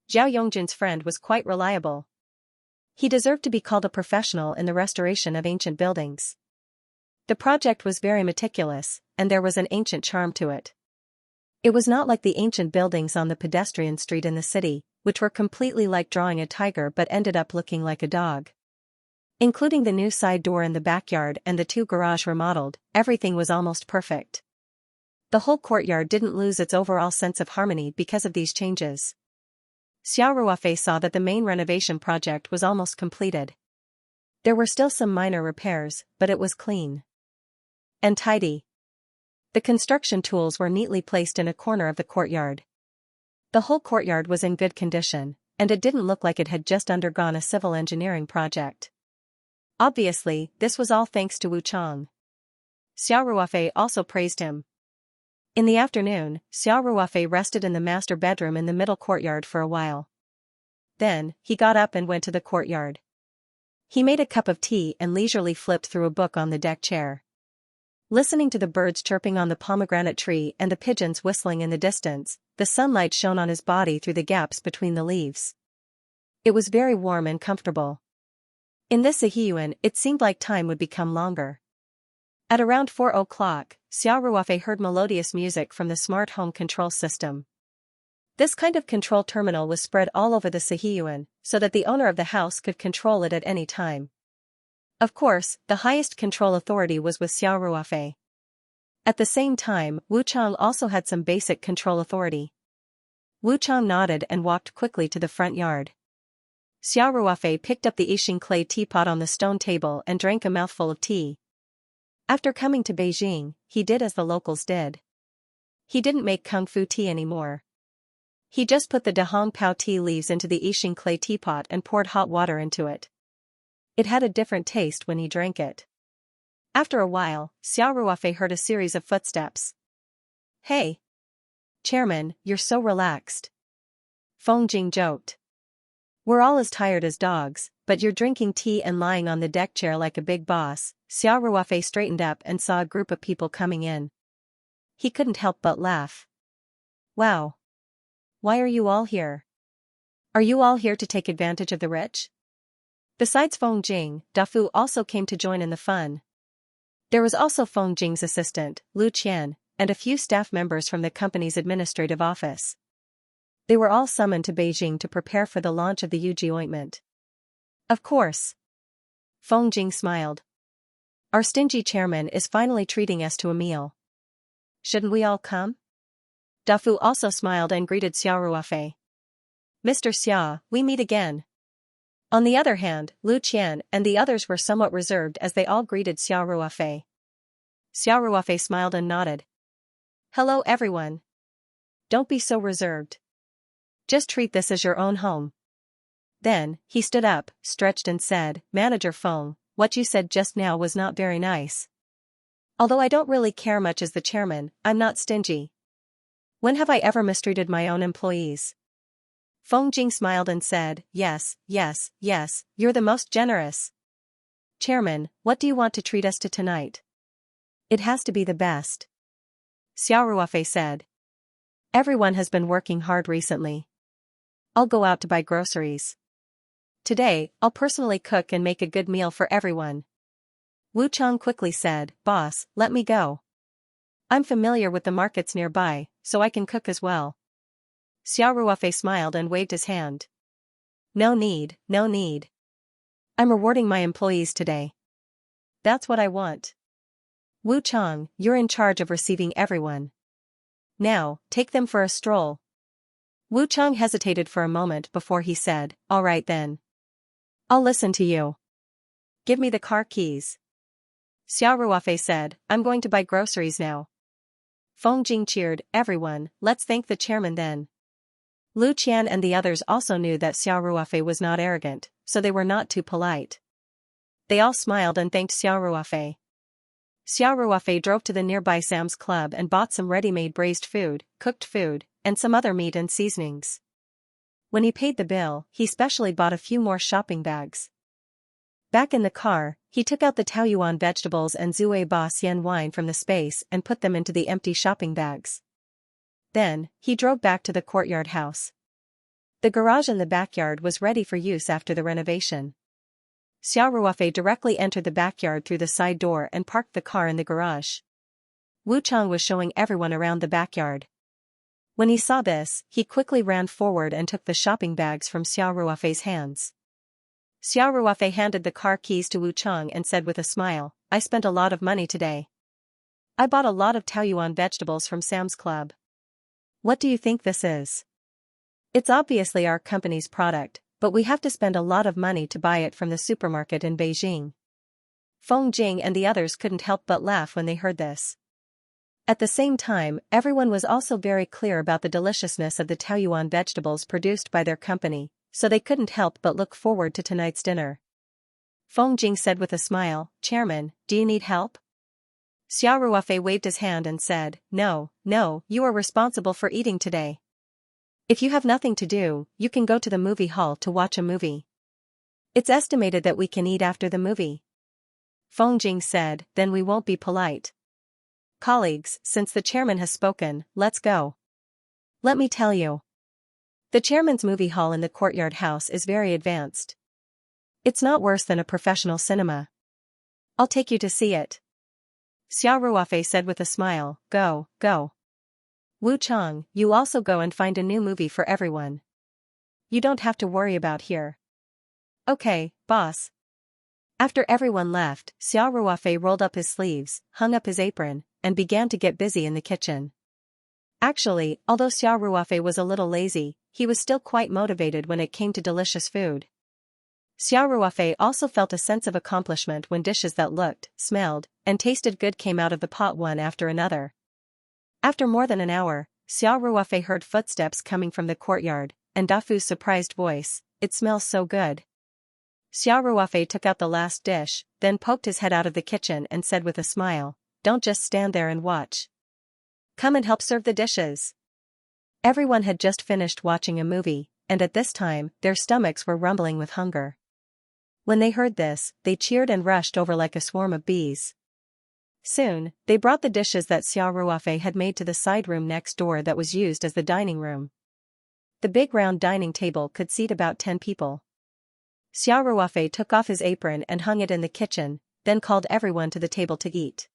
Zhao Yongjin's friend was quite reliable. He deserved to be called a professional in the restoration of ancient buildings. The project was very meticulous, and there was an ancient charm to it. It was not like the ancient buildings on the pedestrian street in the city, which were completely like drawing a tiger but ended up looking like a dog. Including the new side door in the backyard and the 2 garage remodeled, everything was almost perfect. The whole courtyard didn't lose its overall sense of harmony because of these changes. Xiao Ruofei saw that the main renovation project was almost completed. There were still some minor repairs, but it was clean and tidy. The construction tools were neatly placed in a corner of the courtyard. The whole courtyard was in good condition, and it didn't look like it had just undergone a civil engineering project. Obviously, this was all thanks to Wu Chang. Xiao Ruofei also praised him. In the afternoon, Xiao Ruofei rested in the master bedroom in the middle courtyard for a while. Then, he got up and went to the courtyard. He made a cup of tea and leisurely flipped through a book on the deck chair. Listening to the birds chirping on the pomegranate tree and the pigeons whistling in the distance, the sunlight shone on his body through the gaps between the leaves. It was very warm and comfortable. In this Sihiyuan, it seemed like time would become longer. At around 4 o'clock, Xiao Ruofei heard melodious music from the smart home control system. This kind of control terminal was spread all over the Sihiyuan, so that the owner of the house could control it at any time. Of course, the highest control authority was with Xiao Ruofei. At the same time, Wu Chang also had some basic control authority. Wu Chang nodded and walked quickly to the front yard. Xiao Ruofei picked up the Yixing clay teapot on the stone table and drank a mouthful of tea. After coming to Beijing, he did as the locals did. He didn't make kung fu tea anymore. He just put the Dahong Pao tea leaves into the Yixing clay teapot and poured hot water into it. It had a different taste when he drank it. After a while, Xiao Ruofei heard a series of footsteps. Hey! Chairman, you're so relaxed. Feng Jing joked. We're all as tired as dogs, but you're drinking tea and lying on the deck chair like a big boss. Xiao Ruofei straightened up and saw a group of people coming in. He couldn't help but laugh. Wow! Why are you all here? Are you all here to take advantage of the rich? Besides Feng Jing, Dafu also came to join in the fun. There was also Feng Jing's assistant, Lu Qian, and a few staff members from the company's administrative office. They were all summoned to Beijing to prepare for the launch of the Yuji ointment. Of course. Feng Jing smiled. Our stingy chairman is finally treating us to a meal. Shouldn't we all come? Dafu also smiled and greeted Xiao Ruofei. Mr. Xia, we meet again. On the other hand, Lu Qian and the others were somewhat reserved as they all greeted Xiao Ruofei. Xiao Ruofei smiled and nodded. Hello everyone. Don't be so reserved. Just treat this as your own home. Then, he stood up, stretched and said, Manager Feng, what you said just now was not very nice. Although I don't really care much as the chairman, I'm not stingy. When have I ever mistreated my own employees? Feng Jing smiled and said, yes, yes, yes, you're the most generous. Chairman, what do you want to treat us to tonight? It has to be the best. Xiao Ruofei said. Everyone has been working hard recently. I'll go out to buy groceries. Today, I'll personally cook and make a good meal for everyone. Wu Chang quickly said, Boss, let me go. I'm familiar with the markets nearby, so I can cook as well. Xiao Ruofei smiled and waved his hand. No need, no need. I'm rewarding my employees today. That's what I want. Wu Chang, you're in charge of receiving everyone. Now, take them for a stroll. Wu Chang hesitated for a moment before he said, all right then. I'll listen to you. Give me the car keys. Xiao Ruofei said, I'm going to buy groceries now. Feng Jing cheered, everyone, let's thank the chairman then. Lu Qian and the others also knew that Xiao Ruofei was not arrogant, so they were not too polite. They all smiled and thanked Xiao Ruofei. Xiao Ruofei drove to the nearby Sam's Club and bought some ready-made braised food, cooked food, and some other meat and seasonings. When he paid the bill, he specially bought a few more shopping bags. Back in the car, he took out the Taoyuan vegetables and Zue Ba Xian wine from the space and put them into the empty shopping bags. Then, he drove back to the courtyard house. The garage in the backyard was ready for use after the renovation. Xiao Ruofei directly entered the backyard through the side door and parked the car in the garage. Wu Chang was showing everyone around the backyard. When he saw this, he quickly ran forward and took the shopping bags from Xiao Ruofei's hands. Xiao Ruofei handed the car keys to Wu Chang and said with a smile, I spent a lot of money today. I bought a lot of Taoyuan vegetables from Sam's Club. What do you think this is? It's obviously our company's product, but we have to spend a lot of money to buy it from the supermarket in Beijing. Feng Jing and the others couldn't help but laugh when they heard this. At the same time, everyone was also very clear about the deliciousness of the Taoyuan vegetables produced by their company, so they couldn't help but look forward to tonight's dinner. Feng Jing said with a smile, Chairman, do you need help? Xiao Ruofei waved his hand and said, no, you are responsible for eating today. If you have nothing to do, you can go to the movie hall to watch a movie. It's estimated that we can eat after the movie. Feng Jing said, then we won't be polite. Colleagues, since the chairman has spoken, let's go. Let me tell you. The chairman's movie hall in the courtyard house is very advanced. It's not worse than a professional cinema. I'll take you to see it. Xiao Ruofei said with a smile, go. Wu Chang, you also go and find a new movie for everyone. You don't have to worry about here. Okay, boss. After everyone left, Xiao Ruofei rolled up his sleeves, hung up his apron, and began to get busy in the kitchen. Actually, although Xiao Ruofei was a little lazy, he was still quite motivated when it came to delicious food. Xiao Ruofei also felt a sense of accomplishment when dishes that looked, smelled, and tasted good came out of the pot one after another. After more than an hour, Xiao Ruofei heard footsteps coming from the courtyard, and Dafu's surprised voice, it smells so good. Xiao Ruofei took out the last dish, then poked his head out of the kitchen and said with a smile, don't just stand there and watch. Come and help serve the dishes. Everyone had just finished watching a movie, and at this time, their stomachs were rumbling with hunger. When they heard this, they cheered and rushed over like a swarm of bees. Soon, they brought the dishes that Xiao Ruofei had made to the side room next door that was used as the dining room. The big round dining table could seat about 10 people. Xiao Ruofei took off his apron and hung it in the kitchen, then called everyone to the table to eat.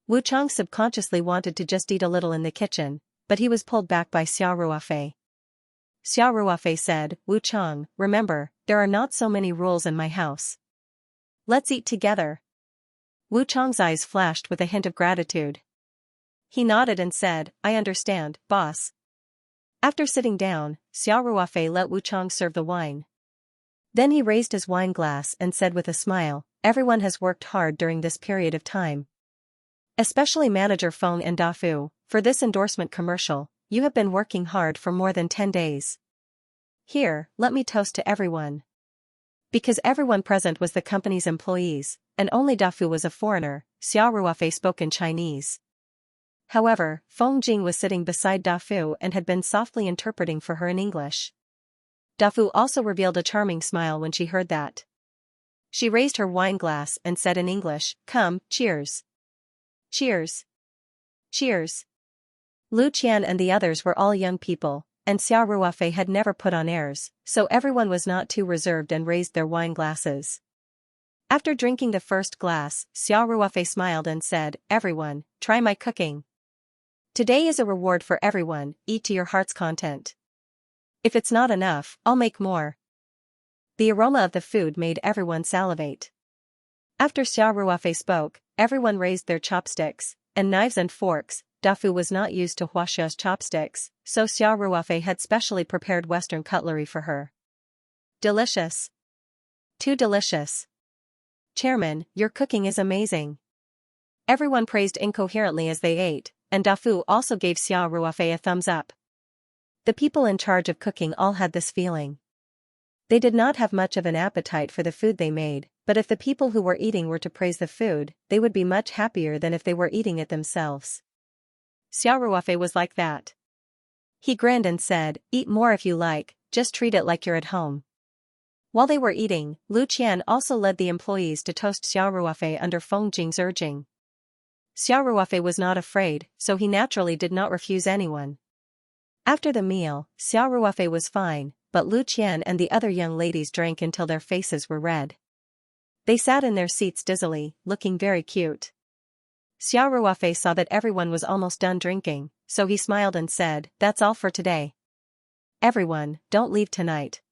Wu Chang subconsciously wanted to just eat a little in the kitchen, but he was pulled back by Xiao Ruofei. Xiao Ruofei said, Wu Chang, remember, there are not so many rules in my house. Let's eat together. Wu Chang's eyes flashed with a hint of gratitude. He nodded and said, I understand, boss. After sitting down, Xiao Ruofei let Wu Chang serve the wine. Then he raised his wine glass and said with a smile, everyone has worked hard during this period of time. Especially manager Feng and Dafu, for this endorsement commercial, you have been working hard for more than 10 days. Here, let me toast to everyone. Because everyone present was the company's employees, and only Dafu was a foreigner, Xiao Ruofei spoke in Chinese. However, Feng Jing was sitting beside Dafu and had been softly interpreting for her in English. Dafu also revealed a charming smile when she heard that. She raised her wine glass and said in English, come, cheers. Cheers. Cheers. Lu Qian and the others were all young people, and Xiao Ruofei had never put on airs, so everyone was not too reserved and raised their wine glasses. After drinking the first glass, Xiao Ruofei smiled and said, everyone, try my cooking. Today is a reward for everyone, eat to your heart's content. If it's not enough, I'll make more. The aroma of the food made everyone salivate. After Xiao Ruofei spoke, everyone raised their chopsticks, and knives and forks. Dafu was not used to Huaxia's chopsticks, so Xiao Ruofei had specially prepared Western cutlery for her. Delicious. Too delicious. Chairman, your cooking is amazing. Everyone praised incoherently as they ate, and Dafu also gave Xiao Ruofei a thumbs up. The people in charge of cooking all had this feeling. They did not have much of an appetite for the food they made, but if the people who were eating were to praise the food, they would be much happier than if they were eating it themselves. Xiao Ruofei was like that. He grinned and said, "Eat more if you like, just treat it like you're at home." While they were eating, Lu Qian also led the employees to toast Xiao Ruofei under Feng Jing's urging. Xiao Ruofei was not afraid, so he naturally did not refuse anyone. After the meal, Xiao Ruofei was fine, but Lu Qian and the other young ladies drank until their faces were red. They sat in their seats dizzily, looking very cute. Xiao Ruofei saw that everyone was almost done drinking, so he smiled and said, "That's all for today. Everyone, don't leave tonight.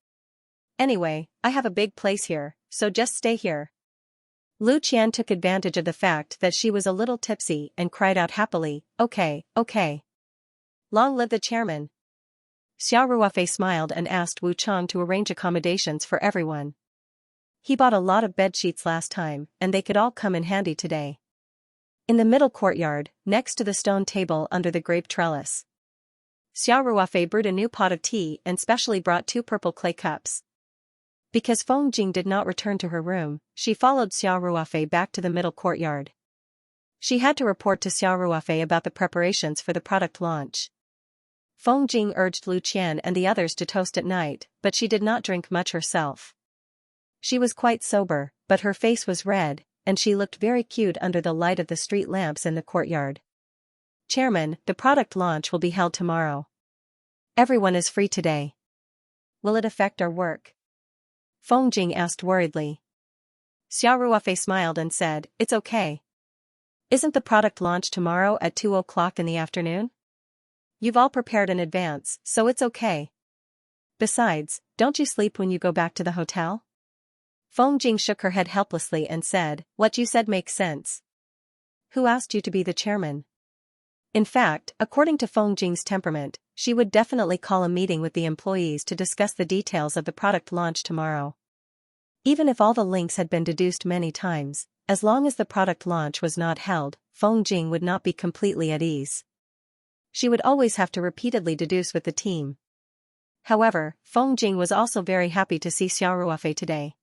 Anyway, I have a big place here, so just stay here." Lu Qian took advantage of the fact that she was a little tipsy and cried out happily, "Okay, okay. Long live the chairman." Xiao Ruofei smiled and asked Wu Chang to arrange accommodations for everyone. He bought a lot of bed sheets last time, and they could all come in handy today. In the middle courtyard, next to the stone table under the grape trellis, Xiao Ruofei brewed a new pot of tea and specially brought 2 purple clay cups. Because Feng Jing did not return to her room, she followed Xiao Ruofei back to the middle courtyard. She had to report to Xiao Ruofei about the preparations for the product launch. Feng Jing urged Lu Qian and the others to toast at night, but she did not drink much herself. She was quite sober, but her face was red, and she looked very cute under the light of the street lamps in the courtyard. "Chairman, the product launch will be held tomorrow. Everyone is free today. Will it affect our work?" Feng Jing asked worriedly. Xiao Ruofei smiled and said, "It's okay. Isn't the product launch tomorrow at 2 o'clock in the afternoon? You've all prepared in advance, so it's okay. Besides, don't you sleep when you go back to the hotel?" Feng Jing shook her head helplessly and said, "What you said makes sense. Who asked you to be the chairman?" In fact, according to Feng Jing's temperament, she would definitely call a meeting with the employees to discuss the details of the product launch tomorrow. Even if all the links had been deduced many times, as long as the product launch was not held, Feng Jing would not be completely at ease. She would always have to repeatedly deduce with the team. However, Feng Jing was also very happy to see Xiao Ruofei today.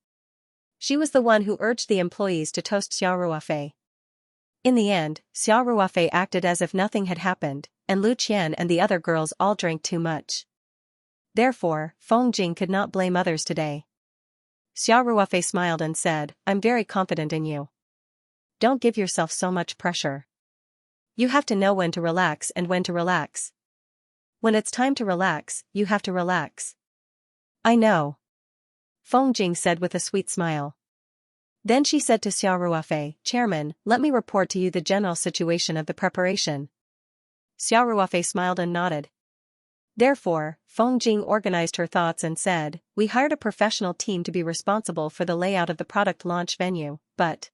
She was the one who urged the employees to toast Xiao Ruofei. In the end, Xiao Ruofei acted as if nothing had happened, and Lu Qian and the other girls all drank too much. Therefore, Feng Jing could not blame others today. Xiao Ruofei smiled and said, "I'm very confident in you. Don't give yourself so much pressure. You have to know when to relax and when to relax. When it's time to relax, you have to relax." "I know," Feng Jing said with a sweet smile. Then she said to Xiao Ruofei, "Chairman, let me report to you the general situation of the preparation." Xiao Ruofei smiled and nodded. Therefore, Feng Jing organized her thoughts and said, "We hired a professional team to be responsible for the layout of the product launch venue, but...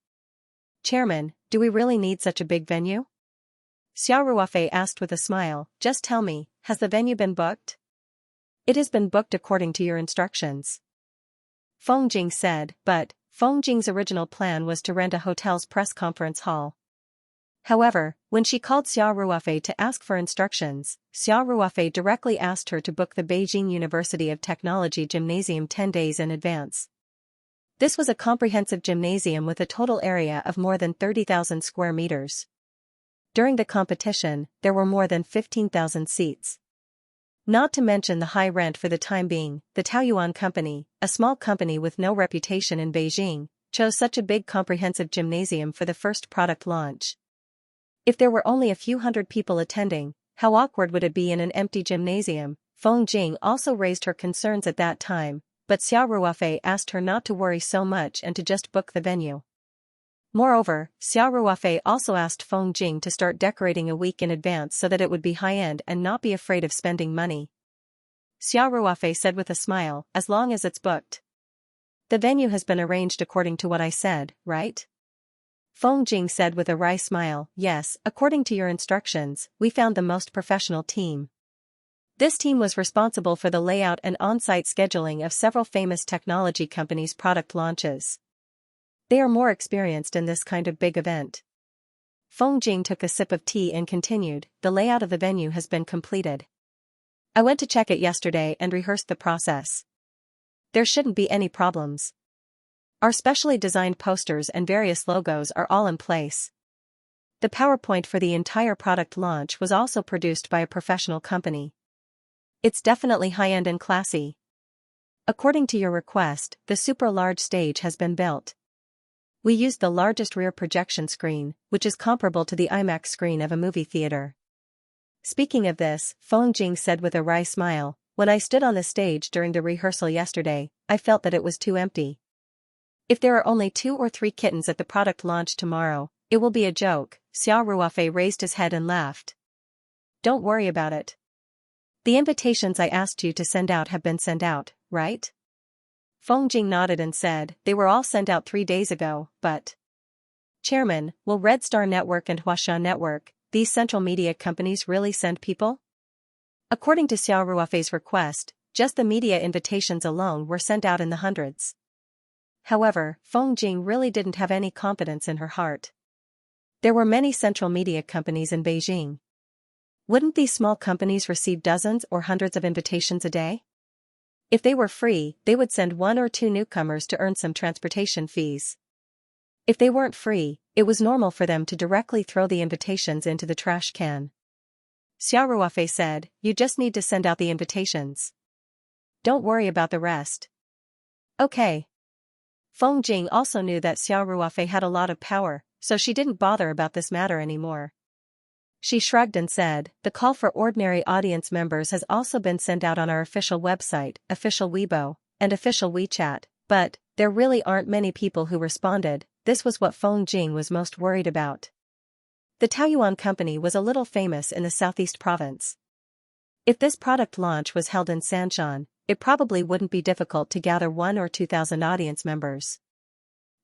Chairman, do we really need such a big venue?" Xiao Ruofei asked with a smile, "Just tell me, has the venue been booked?" "It has been booked according to your instructions," Feng Jing said, but Feng Jing's original plan was to rent a hotel's press conference hall. However, when she called Xiao Ruofei to ask for instructions, Xiao Ruofei directly asked her to book the Beijing University of Technology gymnasium 10 days in advance. This was a comprehensive gymnasium with a total area of more than 30,000 square meters. During the competition, there were more than 15,000 seats. Not to mention the high rent for the time being, the Taoyuan Company, a small company with no reputation in Beijing, chose such a big comprehensive gymnasium for the first product launch. If there were only a few hundred people attending, how awkward would it be in an empty gymnasium? Feng Jing also raised her concerns at that time, but Xiao Ruofei asked her not to worry so much and to just book the venue. Moreover, Xiao Ruofei also asked Feng Jing to start decorating a week in advance so that it would be high-end and not be afraid of spending money. Xiao Ruofei said with a smile, "As long as it's booked." The venue has been arranged according to what I said, right? Feng Jing said with a wry smile. Yes, according to your instructions, we found the most professional team. This team was responsible for the layout and on-site scheduling of several famous technology companies' product launches. They are more experienced in this kind of big event. Feng Jing took a sip of tea and continued, the layout of the venue has been completed. I went to check it yesterday and rehearsed the process. There shouldn't be any problems. Our specially designed posters and various logos are all in place. The PowerPoint for the entire product launch was also produced by a professional company. It's definitely high-end and classy. According to your request, the super large stage has been built. We used the largest rear projection screen, which is comparable to the IMAX screen of a movie theater. Speaking of this, Feng Jing said with a wry smile, when I stood on the stage during the rehearsal yesterday, I felt that it was too empty. If there are only 2 or 3 kittens at the product launch tomorrow, it will be a joke. Xiao Ruofei raised his head and laughed. Don't worry about it. The invitations I asked you to send out have been sent out, right? Feng Jing nodded and said, they were all sent out 3 days ago, but... Chairman, will Red Star Network and Huashan Network, these central media companies really send people? According to Xiao Ruofei's request, just the media invitations alone were sent out in the hundreds. However, Feng Jing really didn't have any confidence in her heart. There were many central media companies in Beijing. Wouldn't these small companies receive dozens or hundreds of invitations a day? If they were free, they would send 1 or 2 newcomers to earn some transportation fees. If they weren't free, it was normal for them to directly throw the invitations into the trash can. Xiao Ruofei said, you just need to send out the invitations. Don't worry about the rest. Okay. Feng Jing also knew that Xiao Ruofei had a lot of power, so she didn't bother about this matter anymore. She shrugged and said, the call for ordinary audience members has also been sent out on our official website, official Weibo, and official WeChat, but there really aren't many people who responded. This was what Feng Jing was most worried about. The Taoyuan company was a little famous in the southeast province. If this product launch was held in Xianxia, it probably wouldn't be difficult to gather 1 or 2,000 audience members.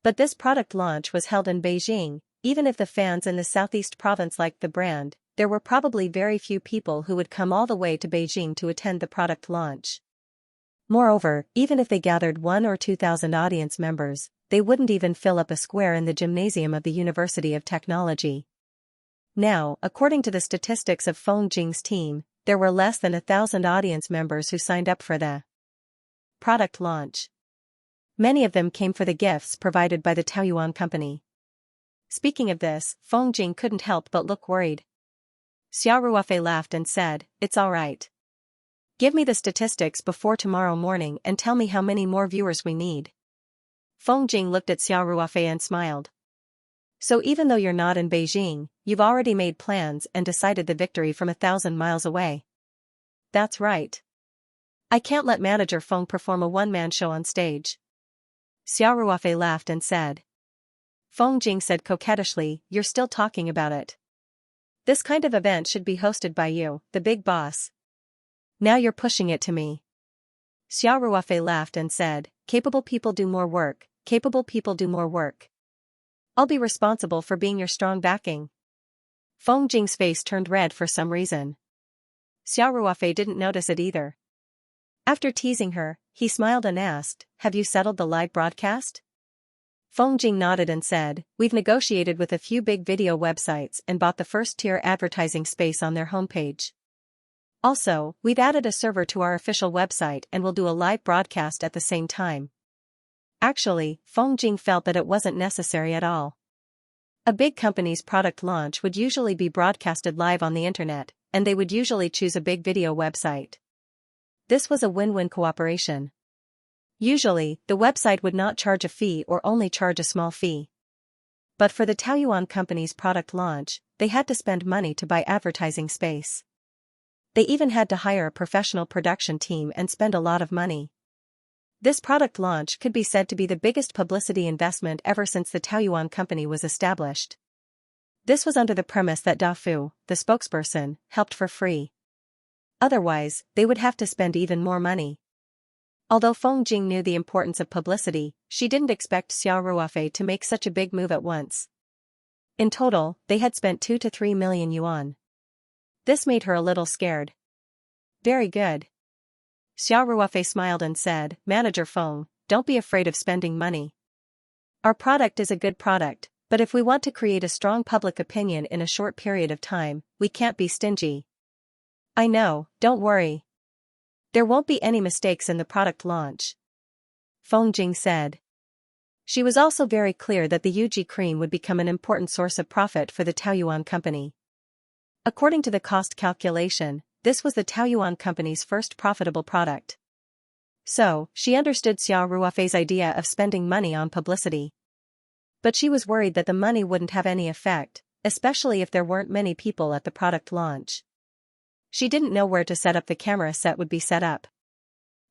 But this product launch was held in Beijing. Even if the fans in the southeast province liked the brand, there were probably very few people who would come all the way to Beijing to attend the product launch. Moreover, even if they gathered 1 or 2,000 audience members, they wouldn't even fill up a square in the gymnasium of the University of Technology. Now, according to the statistics of Feng Jing's team, there were less than 1,000 audience members who signed up for the product launch. Many of them came for the gifts provided by the Taoyuan company. Speaking of this, Feng Jing couldn't help but look worried. Xiao Ruofei laughed and said, it's all right. Give me the statistics before tomorrow morning and tell me how many more viewers we need. Feng Jing looked at Xiao Ruofei and smiled. So even though you're not in Beijing, you've already made plans and decided the victory from 1,000 miles away. That's right. I can't let manager Feng perform a one-man show on stage. Xiao Ruofei laughed and said. Feng Jing said coquettishly, you're still talking about it. This kind of event should be hosted by you, the big boss. Now you're pushing it to me. Xiao Ruofei laughed and said, capable people do more work, capable people do more work. I'll be responsible for being your strong backing. Feng Jing's face turned red for some reason. Xiao Ruofei didn't notice it either. After teasing her, he smiled and asked, have you settled the live broadcast? Feng Jing nodded and said, we've negotiated with a few big video websites and bought the first-tier advertising space on their homepage. Also, we've added a server to our official website and will do a live broadcast at the same time. Actually, Feng Jing felt that it wasn't necessary at all. A big company's product launch would usually be broadcasted live on the internet, and they would usually choose a big video website. This was a win-win cooperation. Usually, the website would not charge a fee or only charge a small fee. But for the Taoyuan company's product launch, they had to spend money to buy advertising space. They even had to hire a professional production team and spend a lot of money. This product launch could be said to be the biggest publicity investment ever since the Taoyuan company was established. This was under the premise that Da Fu, the spokesperson, helped for free. Otherwise, they would have to spend even more money. Although Feng Jing knew the importance of publicity, she didn't expect Xiao Ruofei to make such a big move at once. In total, they had spent 2 to 3 million yuan. This made her a little scared. Very good. Xiao Ruofei smiled and said, Manager Feng, don't be afraid of spending money. Our product is a good product, but if we want to create a strong public opinion in a short period of time, we can't be stingy. I know, don't worry. There won't be any mistakes in the product launch. Feng Jing said. She was also very clear that the Yuji cream would become an important source of profit for the Taoyuan company. According to the cost calculation, this was the Taoyuan company's first profitable product. So, she understood Xiao Ruofei's idea of spending money on publicity. But she was worried that the money wouldn't have any effect, especially if there weren't many people at the product launch. She didn't know where to set up the camera set would be set up.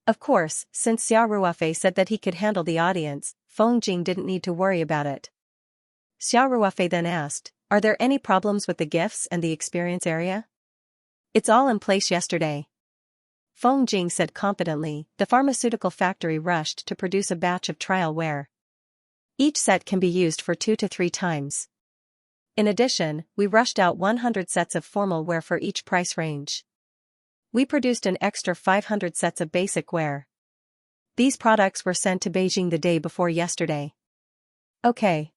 Of course, since Xiao Ruofei said that he could handle the audience, Feng Jing didn't need to worry about it. Xiao Ruofei then asked, Are there any problems with the gifts and the experience area? It's all in place yesterday. Feng Jing said confidently. The pharmaceutical factory rushed to produce a batch of trial wear. Each set can be used for 2 to 3 times. In addition, we rushed out 100 sets of formal wear for each price range. We produced an extra 500 sets of basic wear. These products were sent to Beijing the day before yesterday. Okay.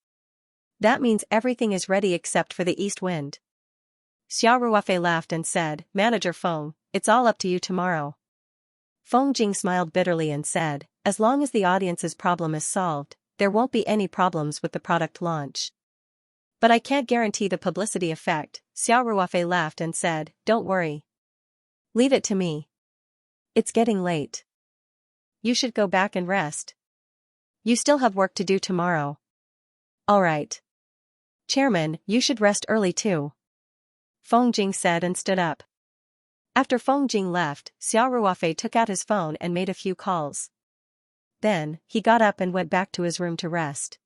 That means everything is ready except for the east wind. Xiao Ruofei laughed and said, Manager Feng, it's all up to you tomorrow. Feng Jing smiled bitterly and said, As long as the audience's problem is solved, there won't be any problems with the product launch. But I can't guarantee the publicity effect. Xiao Ruofei laughed and said, Don't worry. Leave it to me. It's getting late. You should go back and rest. You still have work to do tomorrow. All right. Chairman, you should rest early too. Feng Jing said and stood up. After Feng Jing left, Xiao Ruofei took out his phone and made a few calls. Then, he got up and went back to his room to rest.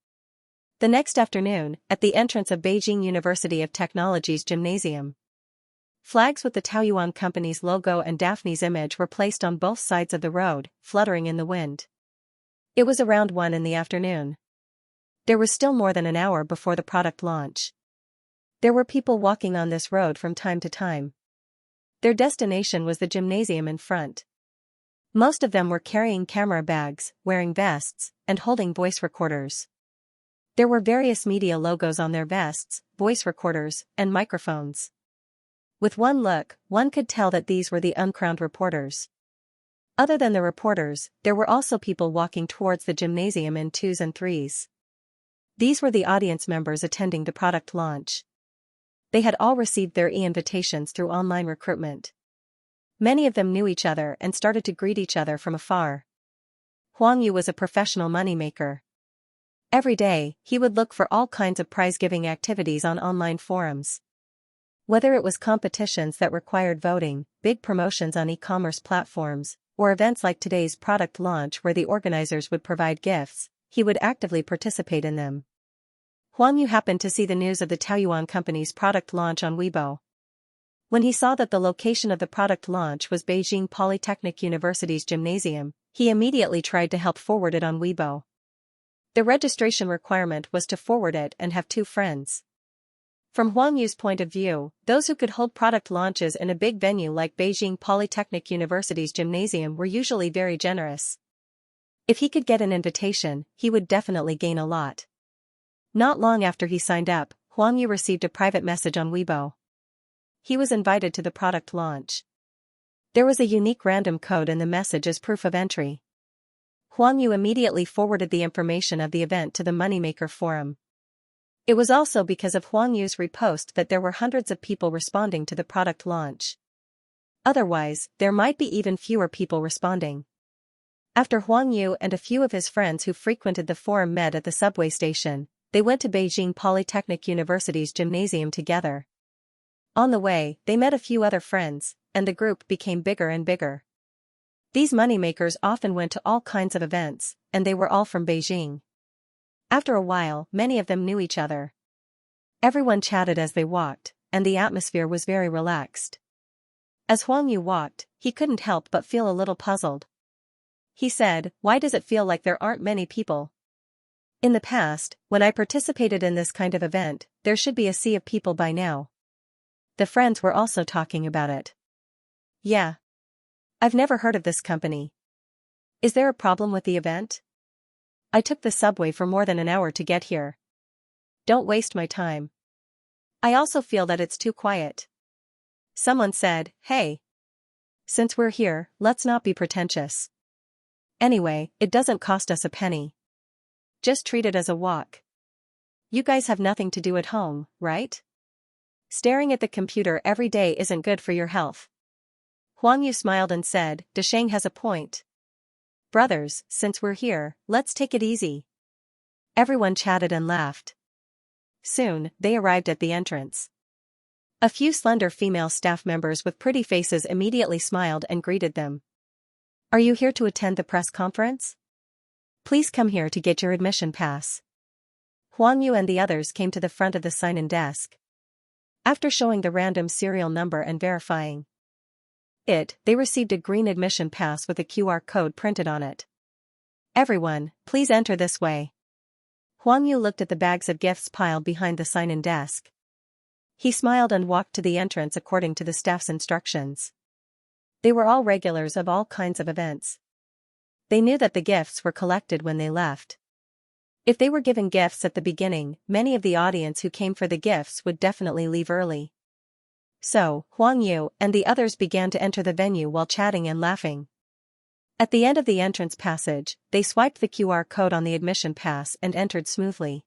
The next afternoon, at the entrance of Beijing University of Technology's gymnasium, flags with the Taoyuan company's logo and Daphne's image were placed on both sides of the road, fluttering in the wind. It was around 1 in the afternoon. There was still more than an hour before the product launch. There were people walking on this road from time to time. Their destination was the gymnasium in front. Most of them were carrying camera bags, wearing vests, and holding voice recorders. There were various media logos on their vests, voice recorders, and microphones. With one look, one could tell that these were the uncrowned reporters. Other than the reporters, there were also people walking towards the gymnasium in 2s and 3s. These were the audience members attending the product launch. They had all received their e-invitations through online recruitment. Many of them knew each other and started to greet each other from afar. Huang Yu was a professional moneymaker. Every day, he would look for all kinds of prize-giving activities on online forums. Whether it was competitions that required voting, big promotions on e-commerce platforms, or events like today's product launch where the organizers would provide gifts, he would actively participate in them. Huang Yu happened to see the news of the Taoyuan company's product launch on Weibo. When he saw that the location of the product launch was Beijing Polytechnic University's gymnasium, he immediately tried to help forward it on Weibo. The registration requirement was to forward it and have 2 friends. From Huang Yu's point of view, those who could hold product launches in a big venue like Beijing Polytechnic University's gymnasium were usually very generous. If he could get an invitation, he would definitely gain a lot. Not long after he signed up, Huang Yu received a private message on Weibo. He was invited to the product launch. There was a unique random code in the message as proof of entry. Huang Yu immediately forwarded the information of the event to the Moneymaker forum. It was also because of Huang Yu's repost that there were hundreds of people responding to the product launch. Otherwise, there might be even fewer people responding. After Huang Yu and a few of his friends who frequented the forum met at the subway station, they went to Beijing Polytechnic University's gymnasium together. On the way, they met a few other friends, and the group became bigger and bigger. These moneymakers often went to all kinds of events, and they were all from Beijing. After a while, many of them knew each other. Everyone chatted as they walked, and the atmosphere was very relaxed. As Huang Yu walked, he couldn't help but feel a little puzzled. He said, why does it feel like there aren't many people? In the past, when I participated in this kind of event, there should be a sea of people by now. The friends were also talking about it. Yeah. I've never heard of this company. Is there a problem with the event? I took the subway for more than an hour to get here. Don't waste my time. I also feel that it's too quiet. Someone said, hey. Since we're here, let's not be pretentious. Anyway, it doesn't cost us a penny. Just treat it as a walk. You guys have nothing to do at home, right? Staring at the computer every day isn't good for your health. Huang Yu smiled and said, Desheng has a point. Brothers, since we're here, let's take it easy. Everyone chatted and laughed. Soon, they arrived at the entrance. A few slender female staff members with pretty faces immediately smiled and greeted them. Are you here to attend the press conference? Please come here to get your admission pass. Huang Yu and the others came to the front of the sign-in desk. After showing the random serial number and verifying it, they received a green admission pass with a QR code printed on it. Everyone, please enter this way. Huang Yu looked at the bags of gifts piled behind the sign-in desk. He smiled and walked to the entrance according to the staff's instructions. They were all regulars of all kinds of events. They knew that the gifts were collected when they left. If they were given gifts at the beginning, many of the audience who came for the gifts would definitely leave early. So, Huang Yu and the others began to enter the venue while chatting and laughing. At the end of the entrance passage, they swiped the QR code on the admission pass and entered smoothly.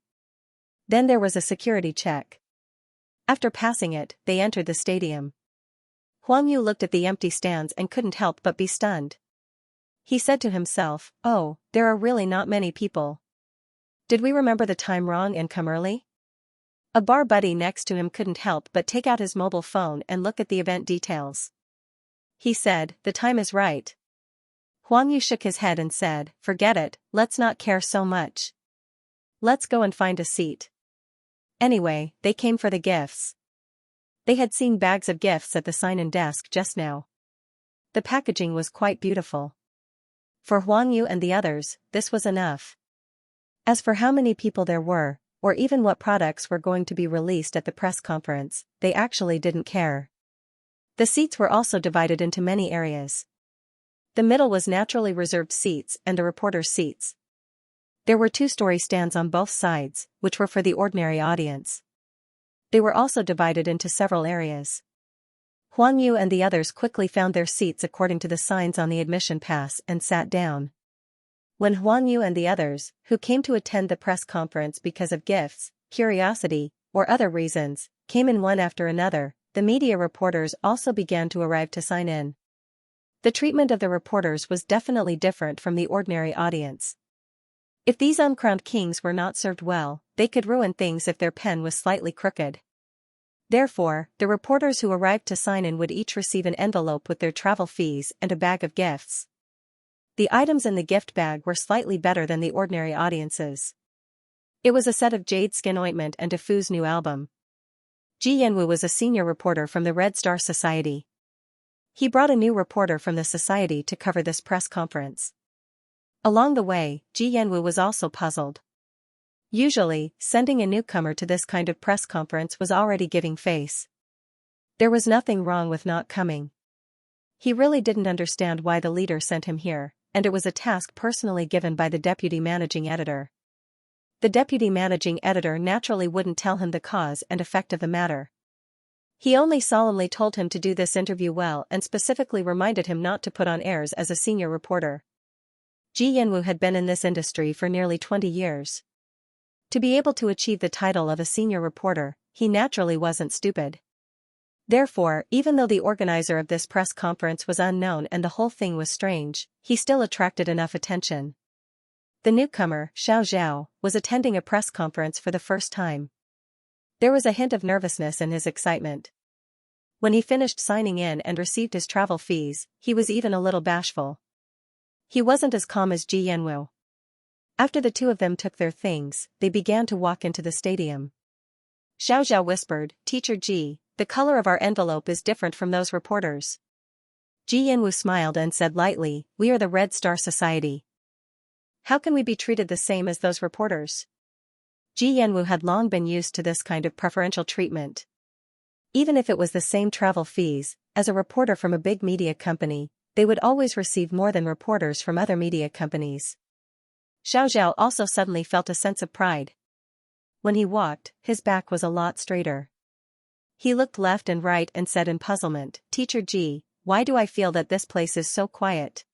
Then there was a security check. After passing it, they entered the stadium. Huang Yu looked at the empty stands and couldn't help but be stunned. He said to himself, oh, there are really not many people. Did we remember the time wrong and come early? A bar buddy next to him couldn't help but take out his mobile phone and look at the event details. He said, the time is right. Huang Yu shook his head and said, forget it, let's not care so much. Let's go and find a seat. Anyway, they came for the gifts. They had seen bags of gifts at the sign-in desk just now. The packaging was quite beautiful. For Huang Yu and the others, this was enough. As for how many people there were, or even what products were going to be released at the press conference, they actually didn't care. The seats were also divided into many areas. The middle was naturally reserved seats and the reporters' seats. There were two-story stands on both sides, which were for the ordinary audience. They were also divided into several areas. Huang Yu and the others quickly found their seats according to the signs on the admission pass and sat down. When Huang Yu and the others, who came to attend the press conference because of gifts, curiosity, or other reasons, came in one after another, the media reporters also began to arrive to sign in. The treatment of the reporters was definitely different from the ordinary audience. If these uncrowned kings were not served well, they could ruin things if their pen was slightly crooked. Therefore, the reporters who arrived to sign in would each receive an envelope with their travel fees and a bag of gifts. The items in the gift bag were slightly better than the ordinary audience's. It was a set of jade skin ointment and Defu's new album. Ji Yanwu was a senior reporter from the Red Star Society. He brought a new reporter from the society to cover this press conference. Along the way, Ji Yanwu was also puzzled. Usually, sending a newcomer to this kind of press conference was already giving face. There was nothing wrong with not coming. He really didn't understand why the leader sent him here, and it was a task personally given by the deputy managing editor. The deputy managing editor naturally wouldn't tell him the cause and effect of the matter. He only solemnly told him to do this interview well and specifically reminded him not to put on airs as a senior reporter. Ji Yanwu had been in this industry for nearly 20 years. To be able to achieve the title of a senior reporter, he naturally wasn't stupid. Therefore, even though the organizer of this press conference was unknown and the whole thing was strange, he still attracted enough attention. The newcomer, Xiao Zhao, was attending a press conference for the first time. There was a hint of nervousness in his excitement. When he finished signing in and received his travel fees, he was even a little bashful. He wasn't as calm as Ji Yanwu. After the two of them took their things, they began to walk into the stadium. Xiao Zhao whispered, Teacher Ji, the color of our envelope is different from those reporters. Ji Yanwu smiled and said lightly, "We are the Red Star Society. How can we be treated the same as those reporters?" Ji Yanwu had long been used to this kind of preferential treatment. Even if it was the same travel fees, as a reporter from a big media company, they would always receive more than reporters from other media companies. Xiaoxiao also suddenly felt a sense of pride. When he walked, his back was a lot straighter. He looked left and right and said in puzzlement, "Teacher Ji, why do I feel that this place is so quiet?"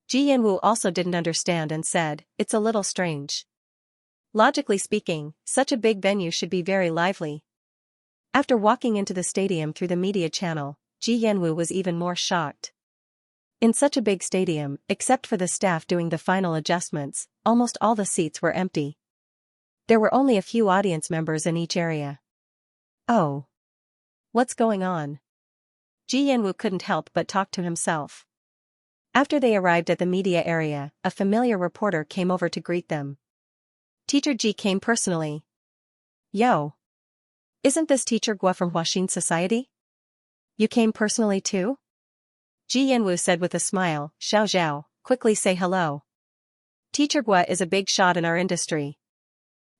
Ji Yanwu also didn't understand and said, "It's a little strange. Logically speaking, such a big venue should be very lively." After walking into the stadium through the media channel, Ji Yanwu was even more shocked. In such a big stadium, except for the staff doing the final adjustments, almost all the seats were empty. There were only a few audience members in each area. Oh. What's going on? Ji Yanwu couldn't help but talk to himself. After they arrived at the media area, a familiar reporter came over to greet them. Teacher Ji came personally. "Yo. Isn't this Teacher Gua from Huaxin Society? You came personally too?" Ji Yanwu said with a smile, "Xiao, quickly say hello. Teacher Gua is a big shot in our industry."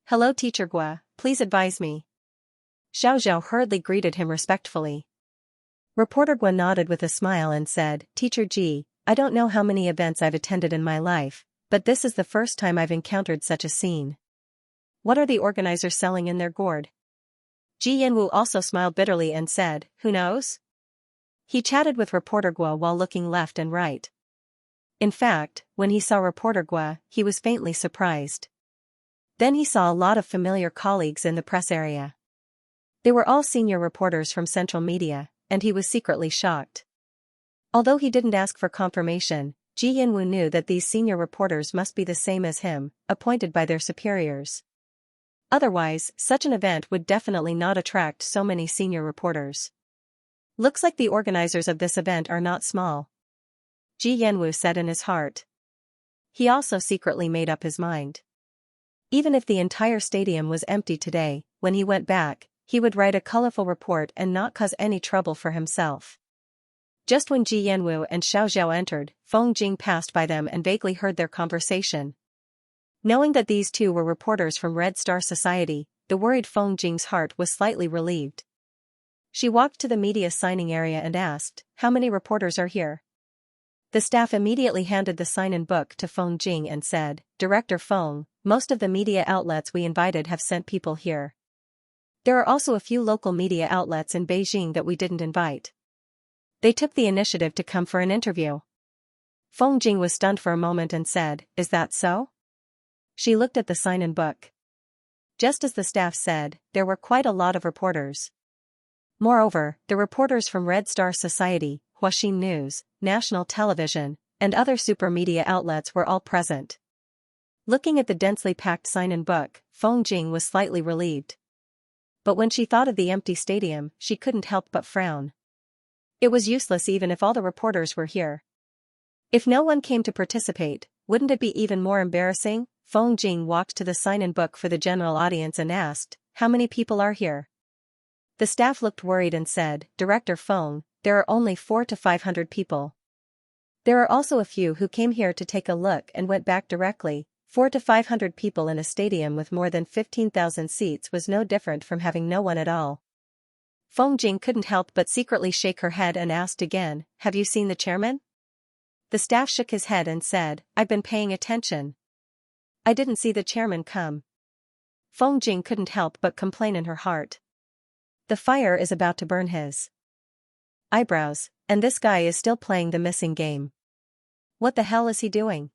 "Hello Teacher Gua, please advise me." Xiao hurriedly greeted him respectfully. Reporter Gua nodded with a smile and said, "Teacher Ji, I don't know how many events I've attended in my life, but this is the first time I've encountered such a scene. What are the organizers selling in their gourd?" Ji Yanwu also smiled bitterly and said, "Who knows?" He chatted with Reporter Gua while looking left and right. In fact, when he saw Reporter Gua, he was faintly surprised. Then he saw a lot of familiar colleagues in the press area. They were all senior reporters from Central Media, and he was secretly shocked. Although he didn't ask for confirmation, Ji Yanwu knew that these senior reporters must be the same as him, appointed by their superiors. Otherwise, such an event would definitely not attract so many senior reporters. "Looks like the organizers of this event are not small," Ji Yanwu said in his heart. He also secretly made up his mind. Even if the entire stadium was empty today, when he went back, he would write a colorful report and not cause any trouble for himself. Just when Ji Yanwu and Xiao entered, Feng Jing passed by them and vaguely heard their conversation. Knowing that these two were reporters from Red Star Society, the worried Feng Jing's heart was slightly relieved. She walked to the media signing area and asked, "How many reporters are here?" The staff immediately handed the sign-in book to Feng Jing and said, "Director Feng, most of the media outlets we invited have sent people here. There are also a few local media outlets in Beijing that we didn't invite. They took the initiative to come for an interview." Feng Jing was stunned for a moment and said, "Is that so?" She looked at the sign-in book. Just as the staff said, there were quite a lot of reporters. Moreover, the reporters from Red Star Society, Huaxin News, National Television, and other super media outlets were all present. Looking at the densely packed sign-in book, Feng Jing was slightly relieved. But when she thought of the empty stadium, she couldn't help but frown. It was useless even if all the reporters were here. If no one came to participate, wouldn't it be even more embarrassing? Feng Jing walked to the sign-in book for the general audience and asked, "How many people are here?" The staff looked worried and said, "Director Feng, there are only 400 to 500 people. There are also a few who came here to take a look and went back directly. 400 to 500 people in a stadium with more than 15,000 seats was no different from having no one at all." Feng Jing couldn't help but secretly shake her head and asked again, "Have you seen the chairman?" The staff shook his head and said, "I've been paying attention. I didn't see the chairman come." Feng Jing couldn't help but complain in her heart. The fire is about to burn his eyebrows, and this guy is still playing the missing game. What the hell is he doing?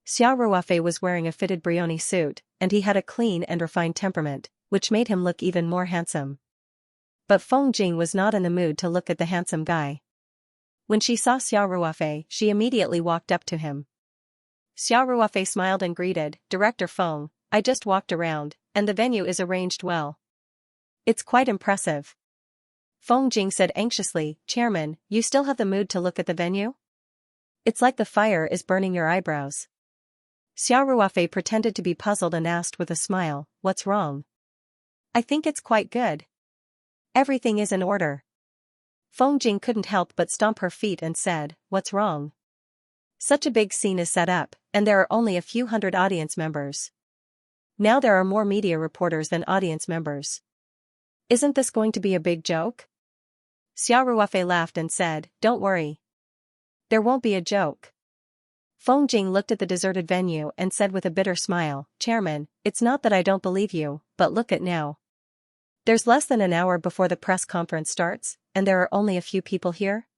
Xiao Ruofei was wearing a fitted Brioni suit, and he had a clean and refined temperament, which made him look even more handsome. But Feng Jing was not in the mood to look at the handsome guy. When she saw Xiao Ruofei, she immediately walked up to him. Xiao Ruofei smiled and greeted, "Director Feng, I just walked around, and the venue is arranged well. It's quite impressive." Feng Jing said anxiously, "Chairman, you still have the mood to look at the venue? It's like the fire is burning your eyebrows." Xiao Ruofei pretended to be puzzled and asked with a smile, "What's wrong?" "I think it's quite good. Everything is in order." Feng Jing couldn't help but stomp her feet and said, "What's wrong? Such a big scene is set up, and there are only a few hundred audience members. Now there are more media reporters than audience members. Isn't this going to be a big joke?" Xiao Ruofei laughed and said, "Don't worry. There won't be a joke." Feng Jing looked at the deserted venue and said with a bitter smile, "Chairman, it's not that I don't believe you, but look at now. There's less than an hour before the press conference starts, and there are only a few people here."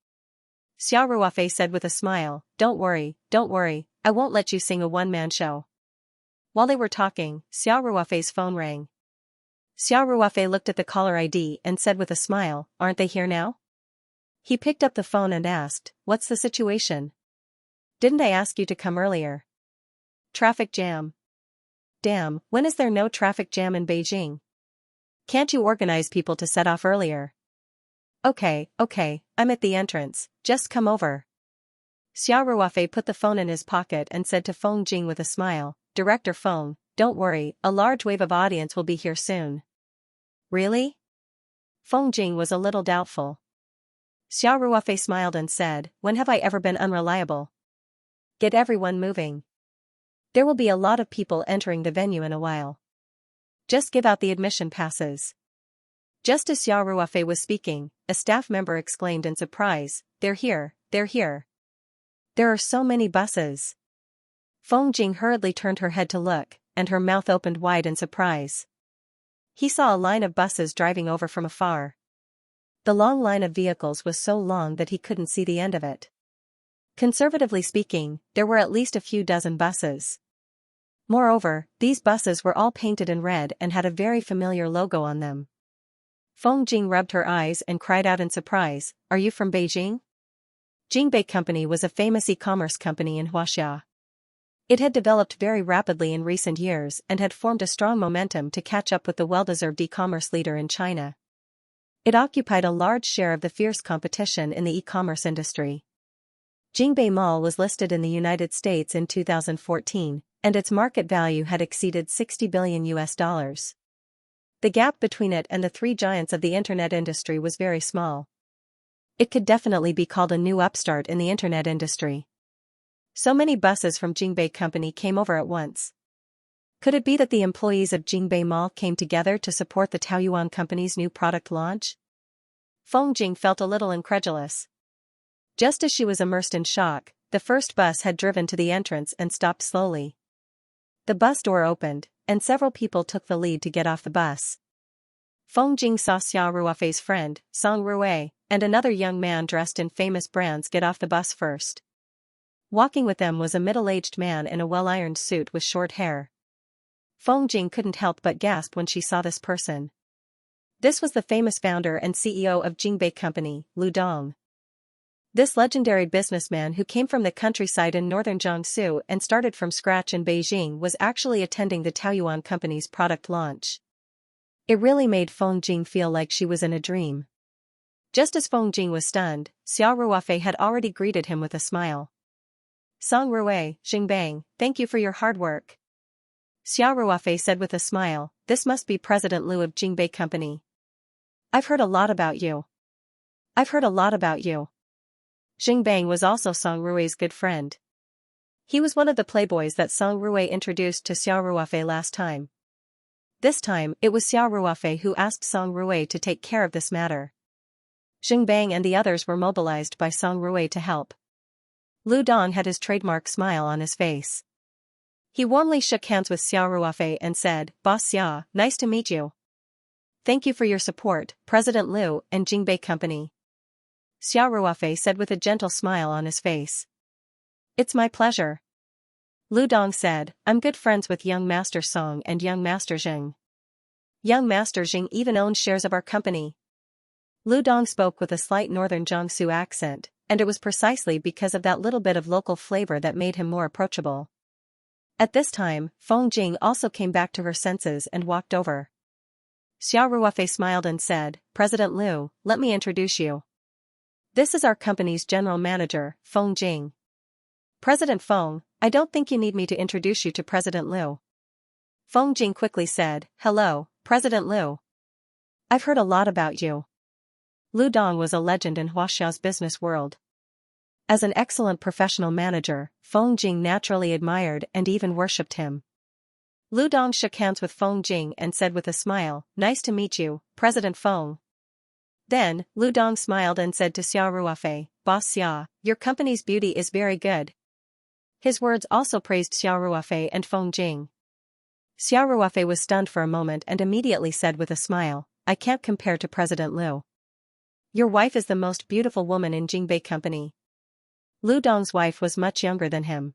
Xiao Ruofei said with a smile, don't worry, I won't let you sing a one-man show." While they were talking, Xiao Ruofei's phone rang. Xiao Ruofei looked at the caller ID and said with a smile, "Aren't they here now?" He picked up the phone and asked, "What's the situation? Didn't I ask you to come earlier?" "Traffic jam." "Damn, when is there no traffic jam in Beijing? Can't you organize people to set off earlier?" Okay, I'm at the entrance, just come over." Xiao Ruofei put the phone in his pocket and said to Feng Jing with a smile, "Director Feng, don't worry, a large wave of audience will be here soon." "Really?" Feng Jing was a little doubtful. Xiao Ruofei smiled and said, "When have I ever been unreliable? Get everyone moving. There will be a lot of people entering the venue in a while. Just give out the admission passes." Just as Xiao Ruofei was speaking, a staff member exclaimed in surprise, "They're here, they're here. There are so many buses." Feng Jing hurriedly turned her head to look, and her mouth opened wide in surprise. He saw a line of buses driving over from afar. The long line of vehicles was so long that he couldn't see the end of it. Conservatively speaking, there were at least a few dozen buses. Moreover, these buses were all painted in red and had a very familiar logo on them. Feng Jing rubbed her eyes and cried out in surprise, "Are you from Beijing?" Jingbei Company was a famous e-commerce company in Xianxia. It had developed very rapidly in recent years and had formed a strong momentum to catch up with the well-deserved e-commerce leader in China. It occupied a large share of the fierce competition in the e-commerce industry. Jingbei Mall was listed in the United States in 2014, and its market value had exceeded $60 billion. The gap between it and the three giants of the internet industry was very small. It could definitely be called a new upstart in the internet industry. So many buses from Jingbei Company came over at once. Could it be that the employees of Jingbei Mall came together to support the Taoyuan Company's new product launch? Feng Jing felt a little incredulous. Just as she was immersed in shock, the first bus had driven to the entrance and stopped slowly. The bus door opened, and several people took the lead to get off the bus. Feng Jing saw Xiao Ruofei's friend, Song Rui, and another young man dressed in famous brands get off the bus first. Walking with them was a middle-aged man in a well-ironed suit with short hair. Feng Jing couldn't help but gasp when she saw this person. This was the famous founder and CEO of Jingbei Company, Lu Dong. This legendary businessman who came from the countryside in northern Jiangsu and started from scratch in Beijing was actually attending the Taoyuan Company's product launch. It really made Feng Jing feel like she was in a dream. Just as Feng Jing was stunned, Xiao Ruofei had already greeted him with a smile. "Song Rui, Xingbang, thank you for your hard work." Xiao Ruofei said with a smile, "This must be President Liu of Jingbei Company. I've heard a lot about you." Xingbang was also Song Rui's good friend. He was one of the playboys that Song Rui introduced to Xiao Ruofei last time. This time, it was Xiao Ruofei who asked Song Rui to take care of this matter. Xingbang and the others were mobilized by Song Rui to help. Lu Dong had his trademark smile on his face. He warmly shook hands with Xiao Ruofei and said, "Boss Xia, nice to meet you. Thank you for your support, President Liu and Jingbei Company." Xiao Ruofei said with a gentle smile on his face. "It's my pleasure." Lu Dong said, "I'm good friends with young Master Song and young Master Zheng. Young Master Zheng even owns shares of our company." Lu Dong spoke with a slight northern Jiangsu accent, and it was precisely because of that little bit of local flavor that made him more approachable. At this time, Feng Jing also came back to her senses and walked over. Xiao Ruofei smiled and said, "President Liu, let me introduce you. This is our company's general manager, Feng Jing." "President Feng, I don't think you need me to introduce you to President Liu." Feng Jing quickly said, "Hello, President Liu. I've heard a lot about you. Lu Dong was a legend in Huaxia's business world. As an excellent professional manager, Feng Jing naturally admired and even worshipped him. Lu Dong shook hands with Feng Jing and said with a smile, "Nice to meet you, President Feng." Then, Lu Dong smiled and said to Xia Ruofei, "Boss Xia, your company's beauty is very good." His words also praised Xia Ruofei and Feng Jing. Xia Ruofei was stunned for a moment and immediately said with a smile, "I can't compare to President Lu. Your wife is the most beautiful woman in Jingbei Company." Lu Dong's wife was much younger than him.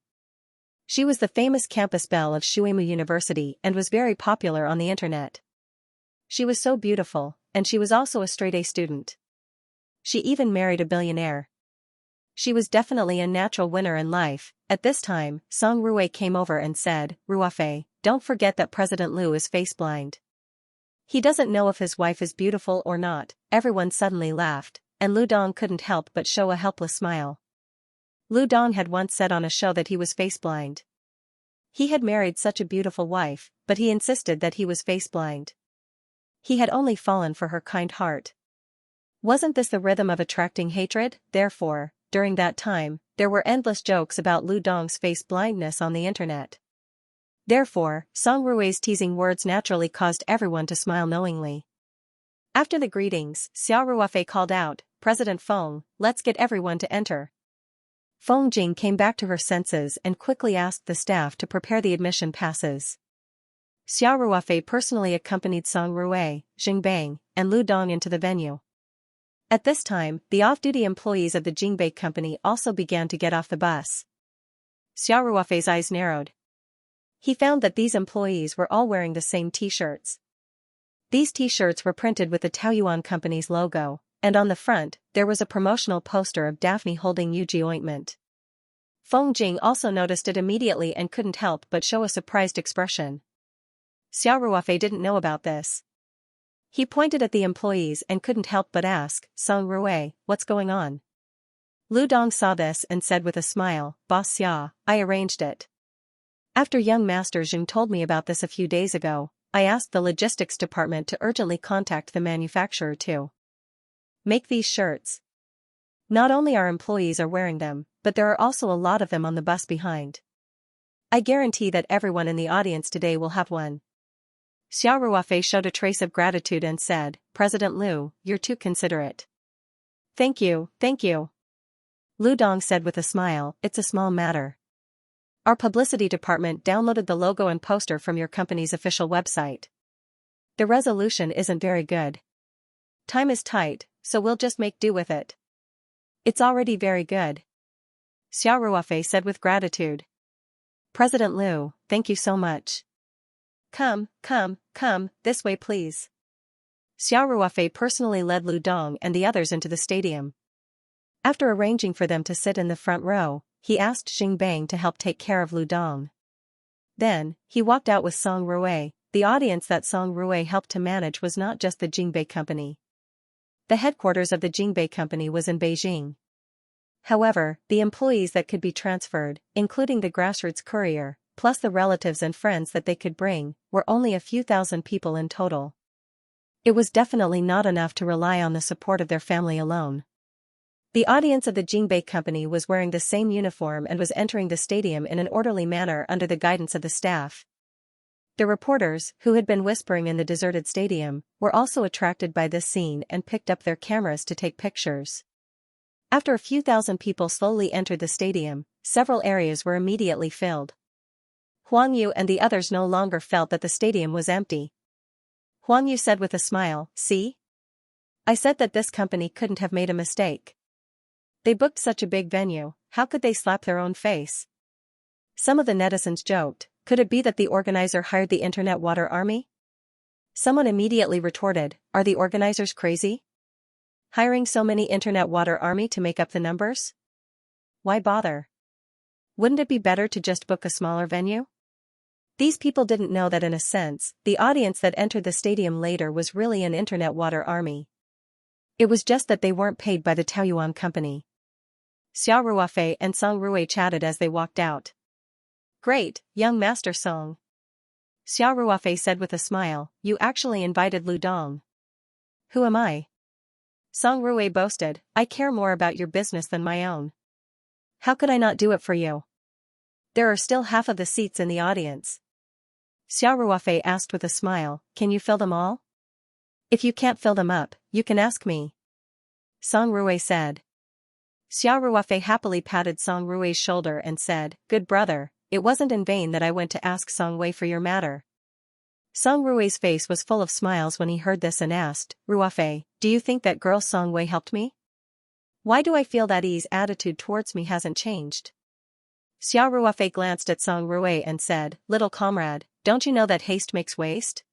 She was the famous campus belle of Shuimu University and was very popular on the internet. She was so beautiful, and she was also a straight-A student. She even married a billionaire. She was definitely a natural winner in life. At this time, Song Ruwei came over and said, "Ruofei, don't forget that President Lu is face-blind. He doesn't know if his wife is beautiful or not." Everyone suddenly laughed, and Lu Dong couldn't help but show a helpless smile. Lu Dong had once said on a show that he was face-blind. He had married such a beautiful wife, but he insisted that he was face-blind. He had only fallen for her kind heart. Wasn't this the rhythm of attracting hatred? Therefore, during that time, there were endless jokes about Lu Dong's face-blindness on the internet. Therefore, Song Rui's teasing words naturally caused everyone to smile knowingly. After the greetings, Xia Ruofei called out, "President Feng, let's get everyone to enter." Feng Jing came back to her senses and quickly asked the staff to prepare the admission passes. Xia Ruofei personally accompanied Song Rui, Jingbei, and Lu Dong into the venue. At this time, the off-duty employees of the Jingbei Company also began to get off the bus. Xia Ruofei's eyes narrowed. He found that these employees were all wearing the same t-shirts. These t-shirts were printed with the Taoyuan Company's logo, and on the front, there was a promotional poster of Daphne holding Yuji ointment. Feng Jing also noticed it immediately and couldn't help but show a surprised expression. Xia Ruofei didn't know about this. He pointed at the employees and couldn't help but ask, "Song Rui, what's going on?" Lu Dong saw this and said with a smile, "Boss Xia, I arranged it. After young Master Jing told me about this a few days ago, I asked the logistics department to urgently contact the manufacturer to make these shirts. Not only our employees are wearing them, but there are also a lot of them on the bus behind. I guarantee that everyone in the audience today will have one." Xia Ruofei showed a trace of gratitude and said, "President Lu, you're too considerate." Thank you." Lu Dong said with a smile, "It's a small matter. Our publicity department downloaded the logo and poster from your company's official website. The resolution isn't very good. Time is tight, so we'll just make do with it. It's already very good." Xia Ruofei said with gratitude. "President Lu, thank you so much. Come, this way please." Xia Ruofei personally led Lu Dong and the others into the stadium. After arranging for them to sit in the front row, he asked Jingbei to help take care of Lu Dong. Then, he walked out with Song Rui. The audience that Song Rui helped to manage was not just the Jingbei Company. The headquarters of the Jingbei Company was in Beijing. However, the employees that could be transferred, including the grassroots courier, plus the relatives and friends that they could bring, were only a few thousand people in total. It was definitely not enough to rely on the support of their family alone. The audience of the Jingbei Company was wearing the same uniform and was entering the stadium in an orderly manner under the guidance of the staff. The reporters, who had been whispering in the deserted stadium, were also attracted by this scene and picked up their cameras to take pictures. After a few thousand people slowly entered the stadium, several areas were immediately filled. Huang Yu and the others no longer felt that the stadium was empty. Huang Yu said with a smile, "See? I said that this company couldn't have made a mistake. They booked such a big venue, how could they slap their own face?" Some of the netizens joked, "Could it be that the organizer hired the internet water army?" Someone immediately retorted, "Are the organizers crazy? Hiring so many internet water army to make up the numbers? Why bother? Wouldn't it be better to just book a smaller venue?" These people didn't know that in a sense, the audience that entered the stadium later was really an internet water army. It was just that they weren't paid by the Taoyuan Company. Xia Ruofei and Song Rui chatted as they walked out. "Great, young Master Song," Xia Ruofei said with a smile, "you actually invited Lu Dong." "Who am I?" Song Rui boasted, I care more about your business than my own. How could I not do it for you? There are still half of the seats in the audience. Xiao Ruofei asked with a smile, can you fill them all? If you can't fill them up, you can ask me. Song Rui said. Xiao Ruofei happily patted Song Rui's shoulder and said, good brother, it wasn't in vain that I went to ask Song Wei for your matter. Song Rui's face was full of smiles when he heard this and asked, Ruofei, do you think that girl Song Wei helped me? Why do I feel that Yi's attitude towards me hasn't changed? Xiao Ruofei glanced at Song Rui and said, little comrade, don't you know that haste makes waste?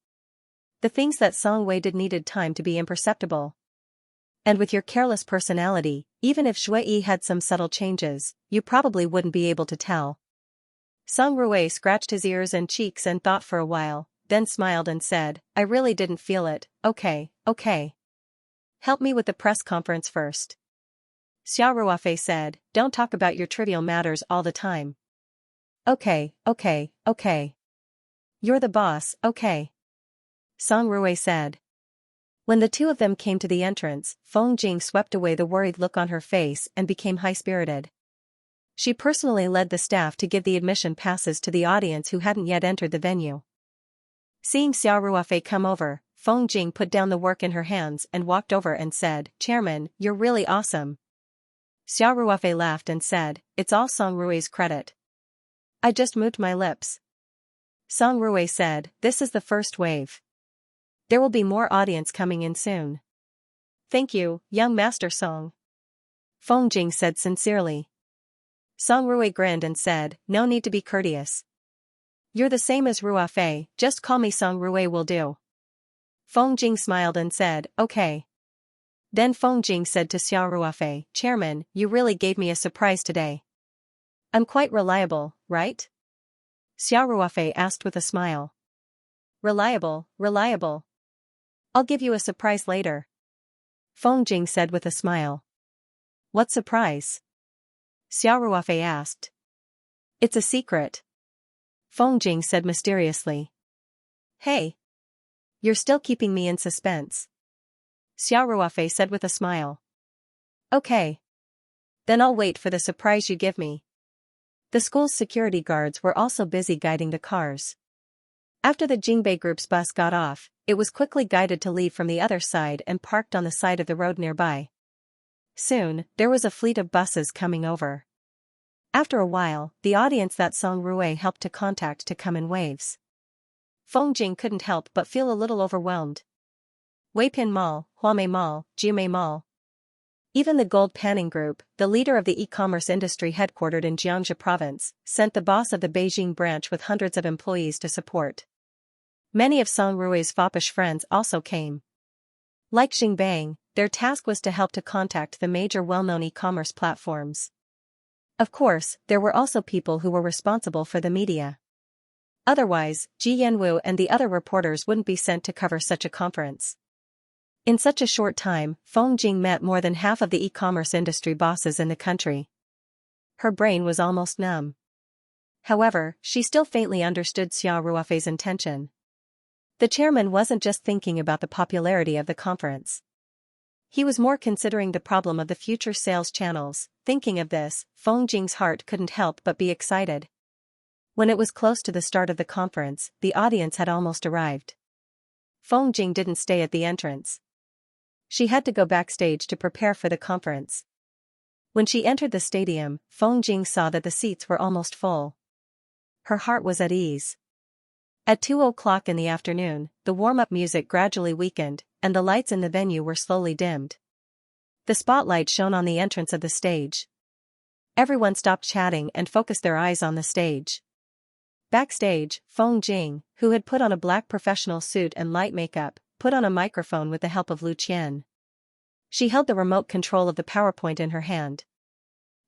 The things that Song Wei did needed time to be imperceptible. And with your careless personality, even if Shui had some subtle changes, you probably wouldn't be able to tell. Song Rui scratched his ears and cheeks and thought for a while, then smiled and said, I really didn't feel it, okay. Help me with the press conference first. Xiao Ruofei said, don't talk about your trivial matters all the time. Okay. You're the boss, okay. Song Rui said. When the two of them came to the entrance, Feng Jing swept away the worried look on her face and became high-spirited. She personally led the staff to give the admission passes to the audience who hadn't yet entered the venue. Seeing Xiao Ruofei come over, Feng Jing put down the work in her hands and walked over and said, Chairman, you're really awesome. Xiao Ruofei laughed and said, it's all Song Rui's credit. I just moved my lips. Song Rui said, this is the first wave. There will be more audience coming in soon. Thank you, young Master Song. Feng Jing said sincerely. Song Rui grinned and said, no need to be courteous. You're the same as Ruofei, just call me Song Rui will do. Feng Jing smiled and said, okay. Then Feng Jing said to Xiao Ruofei, Chairman, you really gave me a surprise today. I'm quite reliable, right? Xiao Ruofei asked with a smile. Reliable. I'll give you a surprise later. Feng Jing said with a smile. What surprise? Xiao Ruofei asked. It's a secret. Feng Jing said mysteriously. Hey. You're still keeping me in suspense. Xiao Ruofei said with a smile. Okay. Then I'll wait for the surprise you give me. The school's security guards were also busy guiding the cars. After the Jingbei group's bus got off, it was quickly guided to leave from the other side and parked on the side of the road nearby. Soon, there was a fleet of buses coming over. After a while, the audience that Song Rui helped to contact to come in waves. Feng Jing couldn't help but feel a little overwhelmed. Weipin Mall, Huamei Mall, Jiumei Mall. Even the Gold Panning Group, the leader of the e-commerce industry headquartered in Xianxia province, sent the boss of the Beijing branch with hundreds of employees to support. Many of Song Rui's foppish friends also came. Like Xingbang, their task was to help to contact the major well-known e-commerce platforms. Of course, there were also people who were responsible for the media. Otherwise, Ji Yanwu and the other reporters wouldn't be sent to cover such a conference. In such a short time, Feng Jing met more than half of the e-commerce industry bosses in the country. Her brain was almost numb. However, she still faintly understood Xiao Ruofei's intention. The chairman wasn't just thinking about the popularity of the conference. He was more considering the problem of the future sales channels. Thinking of this, Feng Jing's heart couldn't help but be excited. When it was close to the start of the conference, the audience had almost arrived. Feng Jing didn't stay at the entrance. She had to go backstage to prepare for the conference. When she entered the stadium, Feng Jing saw that the seats were almost full. Her heart was at ease. At 2:00 in the afternoon, the warm-up music gradually weakened, and the lights in the venue were slowly dimmed. The spotlight shone on the entrance of the stage. Everyone stopped chatting and focused their eyes on the stage. Backstage, Feng Jing, who had put on a black professional suit and light makeup, put on a microphone with the help of Lu Qian. She held the remote control of the PowerPoint in her hand.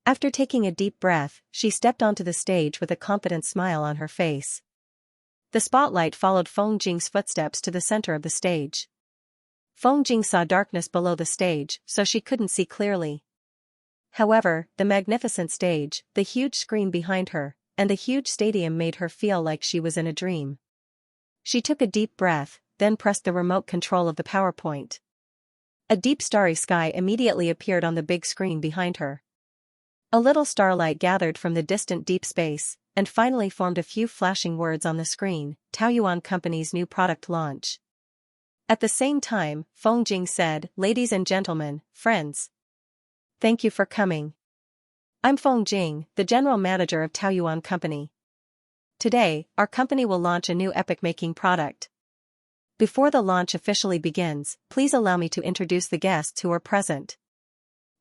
After taking a deep breath, she stepped onto the stage with a confident smile on her face. The spotlight followed Feng Jing's footsteps to the center of the stage. Feng Jing saw darkness below the stage, so she couldn't see clearly. However, the magnificent stage, the huge screen behind her, and the huge stadium made her feel like she was in a dream. She took a deep breath, then pressed the remote control of the PowerPoint. A deep starry sky immediately appeared on the big screen behind her. A little starlight gathered from the distant deep space, and finally formed a few flashing words on the screen, Taoyuan Company's new product launch. At the same time, Feng Jing said, "Ladies and gentlemen, friends. Thank you for coming. I'm Feng Jing, the general manager of Taoyuan Company. Today, our company will launch a new epic-making product. Before the launch officially begins, please allow me to introduce the guests who are present."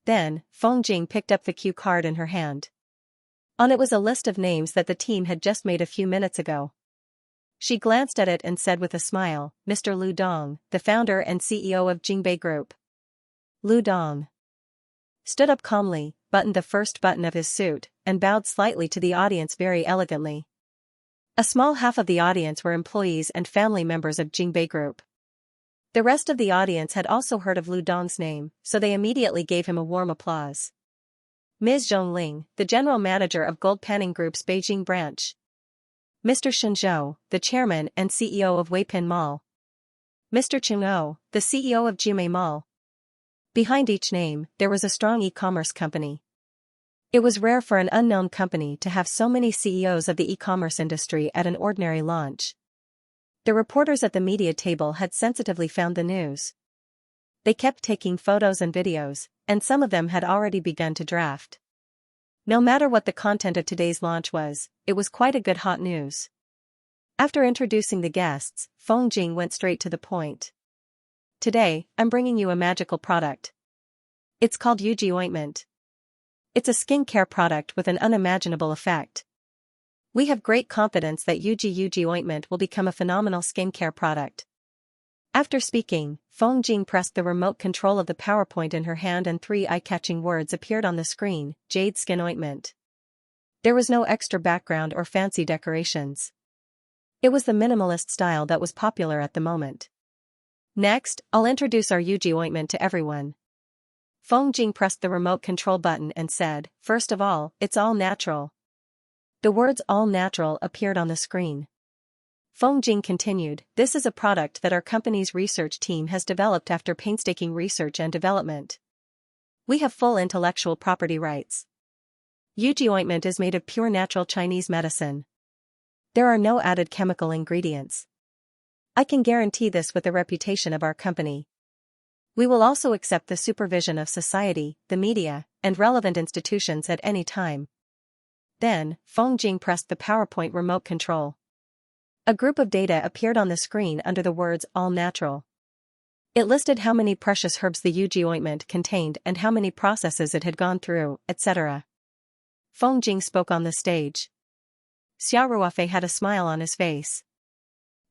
Then, Feng Jing picked up the cue card in her hand. On it was a list of names that the team had just made a few minutes ago. She glanced at it and said with a smile, "Mr. Lu Dong, the founder and CEO of Jingbei Group." Lu Dong stood up calmly, buttoned the first button of his suit, and bowed slightly to the audience very elegantly. A small half of the audience were employees and family members of Jingbei Group. The rest of the audience had also heard of Lu Dong's name, so they immediately gave him a warm applause. Ms. Zhong Ling, the general manager of Gold Panning Group's Beijing branch. Mr. Shen Zhou, the chairman and CEO of Weipin Mall. Mr. Cheng O, the CEO of Jimei Mall. Behind each name, there was a strong e-commerce company. It was rare for an unknown company to have so many CEOs of the e-commerce industry at an ordinary launch. The reporters at the media table had sensitively found the news. They kept taking photos and videos, and some of them had already begun to draft. No matter what the content of today's launch was, it was quite a good hot news. After introducing the guests, Feng Jing went straight to the point. "Today, I'm bringing you a magical product. It's called Yuji Ointment. It's a skincare product with an unimaginable effect. We have great confidence that Yuji Ointment will become a phenomenal skincare product." After speaking, Feng Jing pressed the remote control of the PowerPoint in her hand and 3 eye-catching words appeared on the screen, Jade Skin Ointment. There was no extra background or fancy decorations. It was the minimalist style that was popular at the moment. "Next, I'll introduce our Yuji Ointment to everyone." Feng Jing pressed the remote control button and said, "First of all, it's all natural." The words "all natural" appeared on the screen. Feng Jing continued, "This is a product that our company's research team has developed after painstaking research and development. We have full intellectual property rights. Yuji Ointment is made of pure natural Chinese medicine. There are no added chemical ingredients. I can guarantee this with the reputation of our company. We will also accept the supervision of society, the media, and relevant institutions at any time." Then, Feng Jing pressed the PowerPoint remote control. A group of data appeared on the screen under the words "all natural." It listed how many precious herbs the Yuji Ointment contained and how many processes it had gone through, etc. Feng Jing spoke on the stage. Xiao Ruofei had a smile on his face.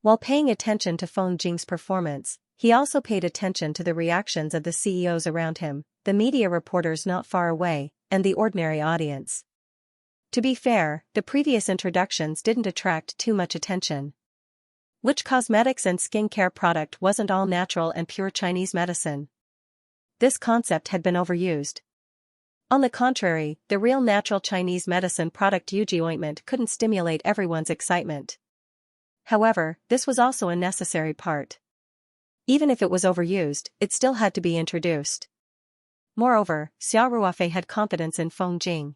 While paying attention to Feng Jing's performance, he also paid attention to the reactions of the CEOs around him, the media reporters not far away, and the ordinary audience. To be fair, the previous introductions didn't attract too much attention. Which cosmetics and skincare product wasn't all natural and pure Chinese medicine? This concept had been overused. On the contrary, the real natural Chinese medicine product Yuji Ointment couldn't stimulate everyone's excitement. However, this was also a necessary part. Even if it was overused, it still had to be introduced. Moreover, Xiao Ruofei had confidence in Feng Jing.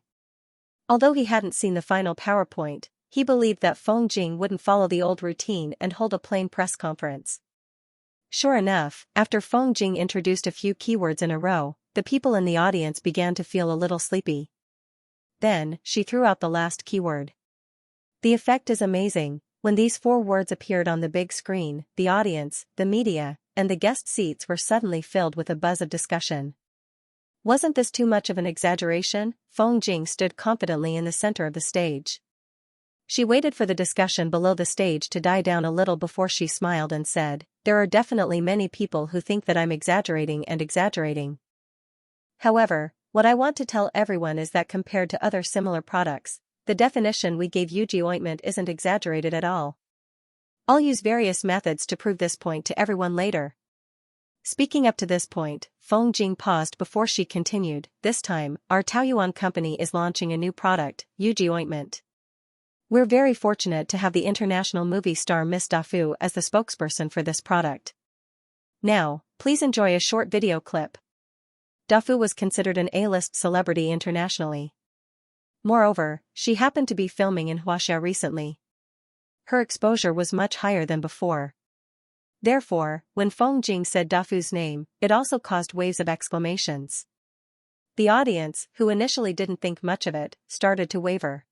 Although he hadn't seen the final PowerPoint, he believed that Feng Jing wouldn't follow the old routine and hold a plain press conference. Sure enough, after Feng Jing introduced a few keywords in a row, the people in the audience began to feel a little sleepy. Then, she threw out the last keyword. The effect is amazing. When these 4 words appeared on the big screen, the audience, the media, and the guest seats were suddenly filled with a buzz of discussion. Wasn't this too much of an exaggeration? Feng Jing stood confidently in the center of the stage. She waited for the discussion below the stage to die down a little before she smiled and said, "There are definitely many people who think that I'm exaggerating and exaggerating. However, what I want to tell everyone is that compared to other similar products, the definition we gave Yuji Ointment isn't exaggerated at all. I'll use various methods to prove this point to everyone later." Speaking up to this point, Feng Jing paused before she continued, "This time, our Taoyuan company is launching a new product, Yuji Ointment. We're very fortunate to have the international movie star Miss Dafu as the spokesperson for this product. Now, Please enjoy a short video clip. Dafu was considered an A-list celebrity internationally. Moreover, she happened to be filming in Xianxia recently. Her exposure was much higher than before. Therefore, when Feng Jing said Dafu's name, it also caused waves of exclamations. The audience, who initially didn't think much of it, started to waver.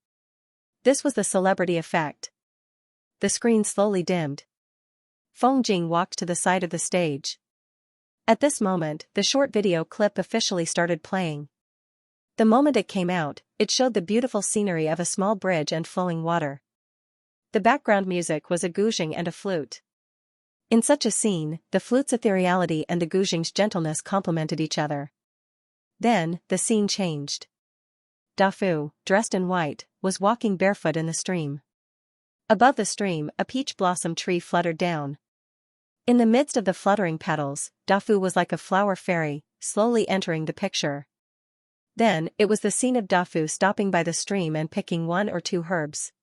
This was the celebrity effect. The screen slowly dimmed. Feng Jing walked to the side of the stage. At this moment, the short video clip officially started playing. The moment it came out, it showed the beautiful scenery of a small bridge and flowing water. The background music was a guzheng and a flute. In such a scene, the flute's ethereality and the guzheng's gentleness complemented each other. Then, the scene changed. Dafu, dressed in white, was walking barefoot in the stream. Above the stream, a peach blossom tree fluttered down. In the midst of the fluttering petals, Dafu was like a flower fairy, slowly entering the picture. Then, it was the scene of Dafu stopping by the stream and picking one or two herbs.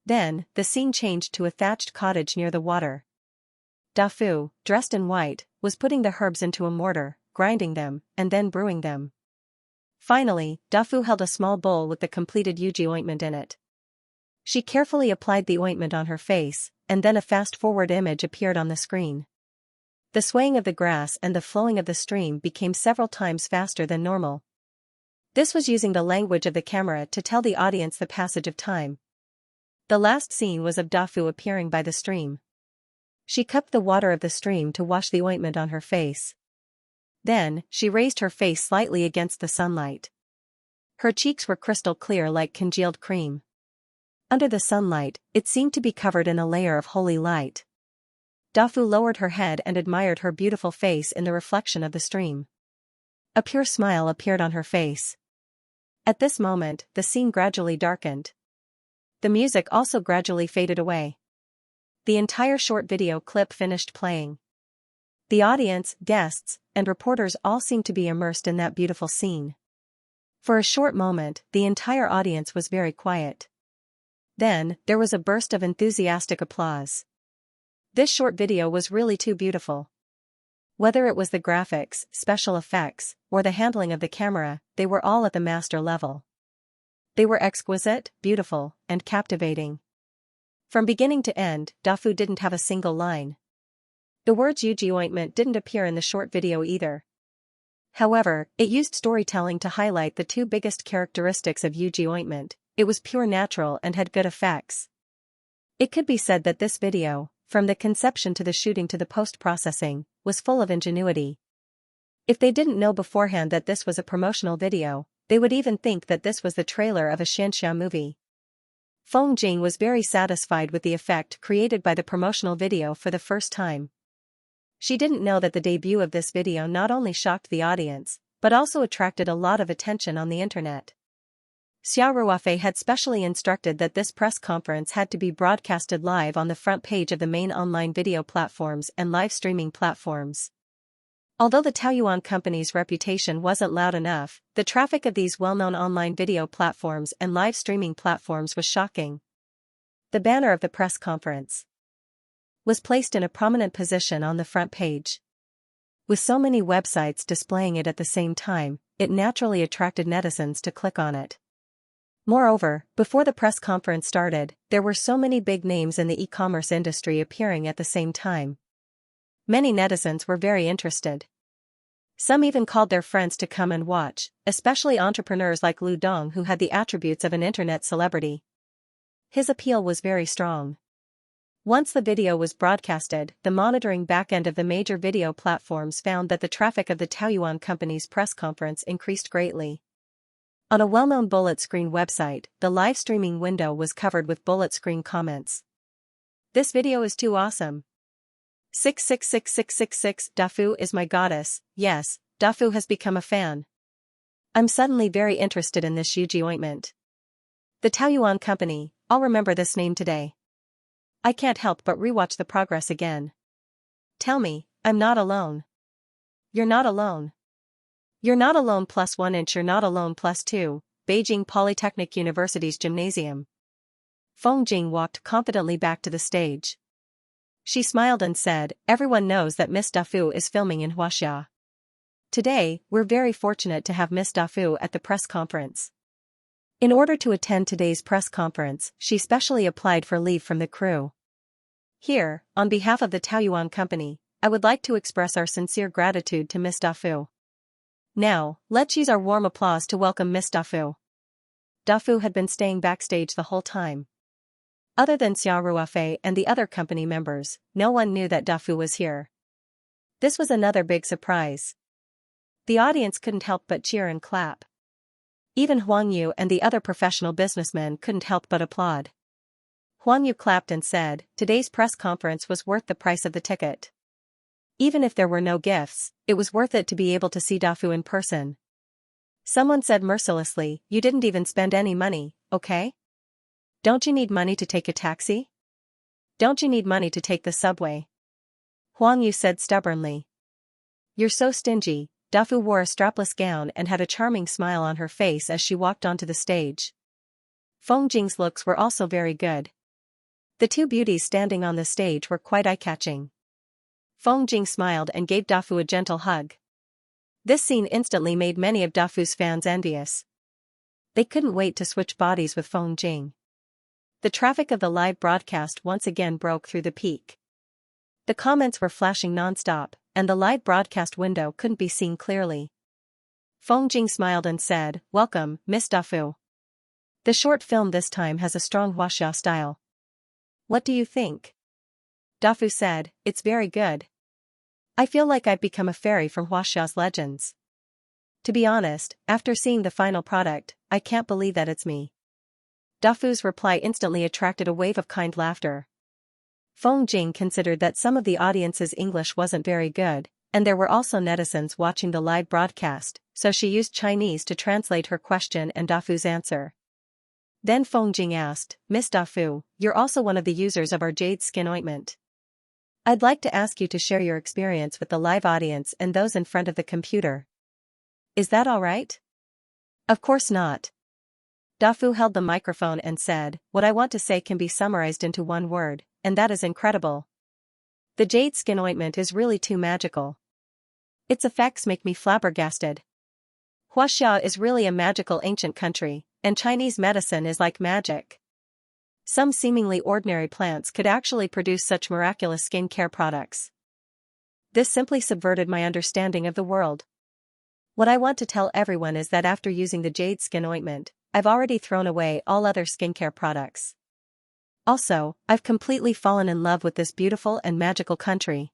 Then, the scene changed to a thatched cottage near the water. Dafu, dressed in white, was putting the herbs into a mortar, grinding them, and then brewing them. Finally, Dafu held a small bowl with the completed Yuji ointment in it. She carefully applied the ointment on her face, and then a fast-forward image appeared on the screen. The swaying of the grass and the flowing of the stream became several times faster than normal. This was using the language of the camera to tell the audience the passage of time. The last scene was of Dafu appearing by the stream. She cupped the water of the stream to wash the ointment on her face. Then, she raised her face slightly against the sunlight. Her cheeks were crystal clear like congealed cream. Under the sunlight, it seemed to be covered in a layer of holy light. Dafu lowered her head and admired her beautiful face in the reflection of the stream. A pure smile appeared on her face. At this moment, the scene gradually darkened. The music also gradually faded away. The entire short video clip finished playing. The audience, guests, and reporters all seemed to be immersed in that beautiful scene. For a short moment, the entire audience was very quiet. Then, there was a burst of enthusiastic applause. This short video was really too beautiful. Whether it was the graphics, special effects, or the handling of the camera, they were all at the master level. They were exquisite, beautiful, and captivating. From beginning to end, Dafu didn't have a single line. The words Yuji ointment didn't appear in the short video either. However, it used storytelling to highlight the two biggest characteristics of Yuji ointment. It was pure natural and had good effects. It could be said that this video, from the conception to the shooting to the post-processing, was full of ingenuity. If they didn't know beforehand that this was a promotional video, they would even think that this was the trailer of a Xianxia movie. Feng Jing was very satisfied with the effect created by the promotional video for the first time. She didn't know that the debut of this video not only shocked the audience, but also attracted a lot of attention on the internet. Xianxia had specially instructed that this press conference had to be broadcasted live on the front page of the main online video platforms and live streaming platforms. Although the Taoyuan company's reputation wasn't loud enough, the traffic of these well-known online video platforms and live streaming platforms was shocking. The banner of the press conference was placed in a prominent position on the front page. With so many websites displaying it at the same time, it naturally attracted netizens to click on it. Moreover, before the press conference started, there were so many big names in the e-commerce industry appearing at the same time. Many netizens were very interested. Some even called their friends to come and watch, especially entrepreneurs like Lu Dong who had the attributes of an internet celebrity. His appeal was very strong. Once the video was broadcasted, the monitoring backend of the major video platforms found that the traffic of the Taoyuan company's press conference increased greatly. On a well-known bullet screen website, the live streaming window was covered with bullet screen comments. This video is too awesome. 666666 Dafu is my goddess. Yes, Dafu has become a fan. I'm suddenly very interested in this Yuji ointment. The Taoyuan company, I'll remember this name today. I can't help but rewatch the progress again. Tell me, I'm not alone. You're not alone. You're not alone +1 inch. You're not alone +2, Beijing Polytechnic University's gymnasium. Feng Jing walked confidently back to the stage. She smiled and said, everyone knows that Miss Dafu is filming in Huaxia. Today, we're very fortunate to have Miss Dafu at the press conference. In order to attend today's press conference, she specially applied for leave from the crew. Here, on behalf of the Taoyuan Company, I would like to express our sincere gratitude to Miss Dafu. Now, let's use our warm applause to welcome Miss Dafu. Dafu had been staying backstage the whole time. Other than Xiao Ruofei and the other company members, no one knew that Dafu was here. This was another big surprise. The audience couldn't help but cheer and clap. Even Huang Yu and the other professional businessmen couldn't help but applaud. Huang Yu clapped and said, today's press conference was worth the price of the ticket. Even if there were no gifts, it was worth it to be able to see Dafu in person. Someone said mercilessly, you didn't even spend any money, okay? Don't you need money to take a taxi? Don't you need money to take the subway? Huang Yu said stubbornly. You're so stingy. Dafu wore a strapless gown and had a charming smile on her face as she walked onto the stage. Feng Jing's looks were also very good. The two beauties standing on the stage were quite eye-catching. Feng Jing smiled and gave Dafu a gentle hug. This scene instantly made many of Dafu's fans envious. They couldn't wait to switch bodies with Feng Jing. The traffic of the live broadcast once again broke through the peak. The comments were flashing non-stop, and the live broadcast window couldn't be seen clearly. Feng Jing smiled and said, welcome, Miss Dafu. The short film this time has a strong Huaxia style. What do you think? Dafu said, it's very good. I feel like I've become a fairy from Huaxia's legends. To be honest, after seeing the final product, I can't believe that it's me. Dafu's reply instantly attracted a wave of kind laughter. Feng Jing considered that some of the audience's English wasn't very good, and there were also netizens watching the live broadcast, so she used Chinese to translate her question and Dafu's answer. Then Feng Jing asked, Miss Dafu, you're also one of the users of our jade skin ointment. I'd like to ask you to share your experience with the live audience and those in front of the computer. Is that all right? Of course not. Dafu held the microphone and said, what I want to say can be summarized into one word, and that is incredible. The jade skin ointment is really too magical. Its effects make me flabbergasted. Huaxia is really a magical ancient country, and Chinese medicine is like magic. Some seemingly ordinary plants could actually produce such miraculous skincare products. This simply subverted my understanding of the world. What I want to tell everyone is that after using the jade skin ointment, I've already thrown away all other skincare products. Also, I've completely fallen in love with this beautiful and magical country.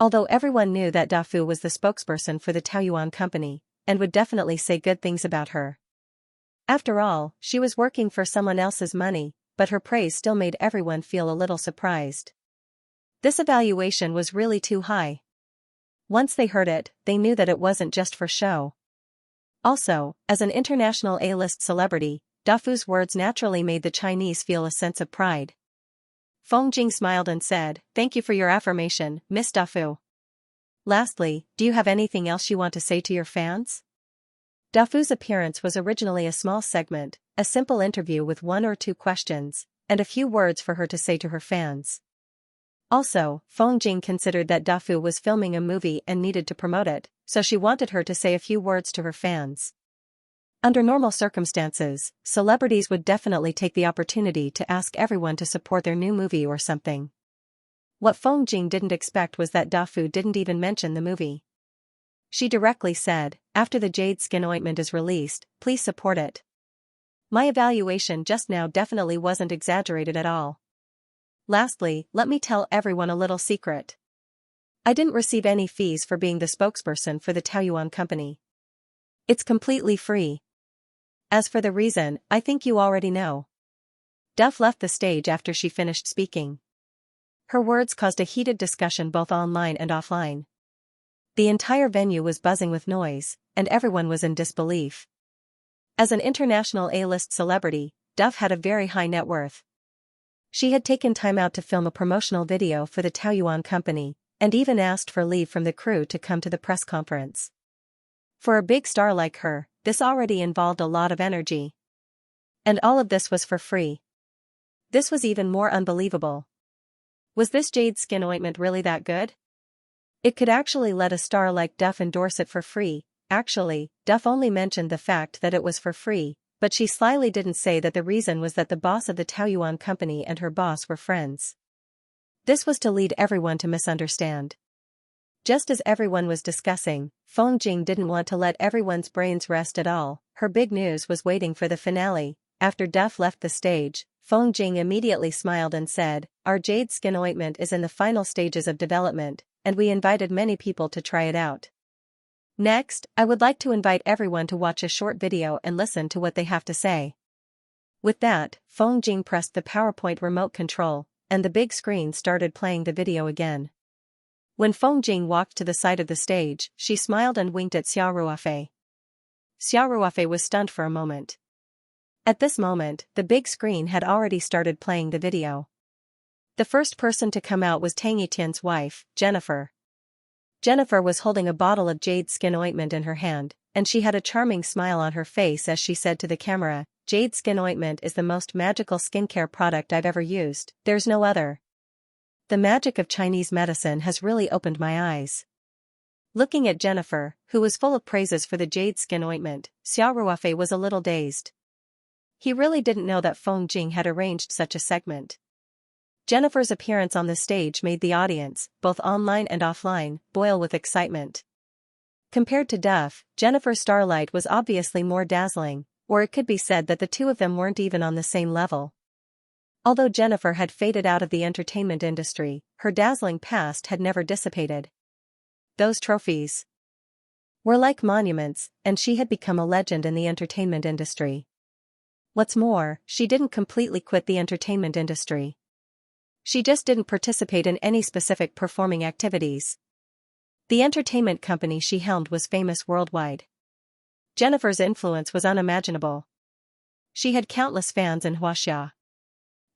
Although everyone knew that Dafu was the spokesperson for the Taoyuan Company, and would definitely say good things about her. After all, she was working for someone else's money, but her praise still made everyone feel a little surprised. This evaluation was really too high. Once they heard it, they knew that it wasn't just for show. Also, as an international A-list celebrity, Dafu's words naturally made the Chinese feel a sense of pride. Feng Jing smiled and said, thank you for your affirmation, Miss Dafu. Lastly, do you have anything else you want to say to your fans? Dafu's appearance was originally a small segment, a simple interview with 1 or 2 questions, and a few words for her to say to her fans. Also, Feng Jing considered that Dafu was filming a movie and needed to promote it, so she wanted her to say a few words to her fans. Under normal circumstances, celebrities would definitely take the opportunity to ask everyone to support their new movie or something. What Feng Jing didn't expect was that Dafu didn't even mention the movie. She directly said, after the jade skin ointment is released, please support it. My evaluation just now definitely wasn't exaggerated at all. Lastly, let me tell everyone a little secret. I didn't receive any fees for being the spokesperson for the Taoyuan Company. It's completely free. As for the reason, I think you already know. Duff left the stage after she finished speaking. Her words caused a heated discussion both online and offline. The entire venue was buzzing with noise, and everyone was in disbelief. As an international A-list celebrity, Duff had a very high net worth. She had taken time out to film a promotional video for the Taoyuan Company, and even asked for leave from the crew to come to the press conference. For a big star like her, this already involved a lot of energy. And all of this was for free. This was even more unbelievable. Was this jade skin ointment really that good? It could actually let a star like Duff endorse it for free. Actually, Duff only mentioned the fact that it was for free, but she slyly didn't say that the reason was that the boss of the Taoyuan company and her boss were friends. This was to lead everyone to misunderstand. Just as everyone was discussing, Feng Jing didn't want to let everyone's brains rest at all. Her big news was waiting for the finale. After Duff left the stage, Feng Jing immediately smiled and said, "Our jade skin ointment is in the final stages of development, and we invited many people to try it out. Next, I would like to invite everyone to watch a short video and listen to what they have to say." With that, Feng Jing pressed the PowerPoint remote control, and the big screen started playing the video again. When Feng Jing walked to the side of the stage, she smiled and winked at Xiao Ruofei. Xiao Ruofei was stunned for a moment. At this moment, the big screen had already started playing the video. The first person to come out was Tang Yitian's wife, Jennifer. Jennifer was holding a bottle of jade skin ointment in her hand, and she had a charming smile on her face as she said to the camera, "Jade skin ointment is the most magical skincare product I've ever used. There's no other. The magic of Chinese medicine has really opened my eyes." Looking at Jennifer, who was full of praises for the jade skin ointment, Xiao Ruofei was a little dazed. He really didn't know that Feng Jing had arranged such a segment. Jennifer's appearance on the stage made the audience, both online and offline, boil with excitement. Compared to Duff, Jennifer's starlight was obviously more dazzling, or it could be said that the two of them weren't even on the same level. Although Jennifer had faded out of the entertainment industry, her dazzling past had never dissipated. Those trophies were like monuments, and she had become a legend in the entertainment industry. What's more, she didn't completely quit the entertainment industry. She just didn't participate in any specific performing activities. The entertainment company she helmed was famous worldwide. Jennifer's influence was unimaginable. She had countless fans in Huaxia.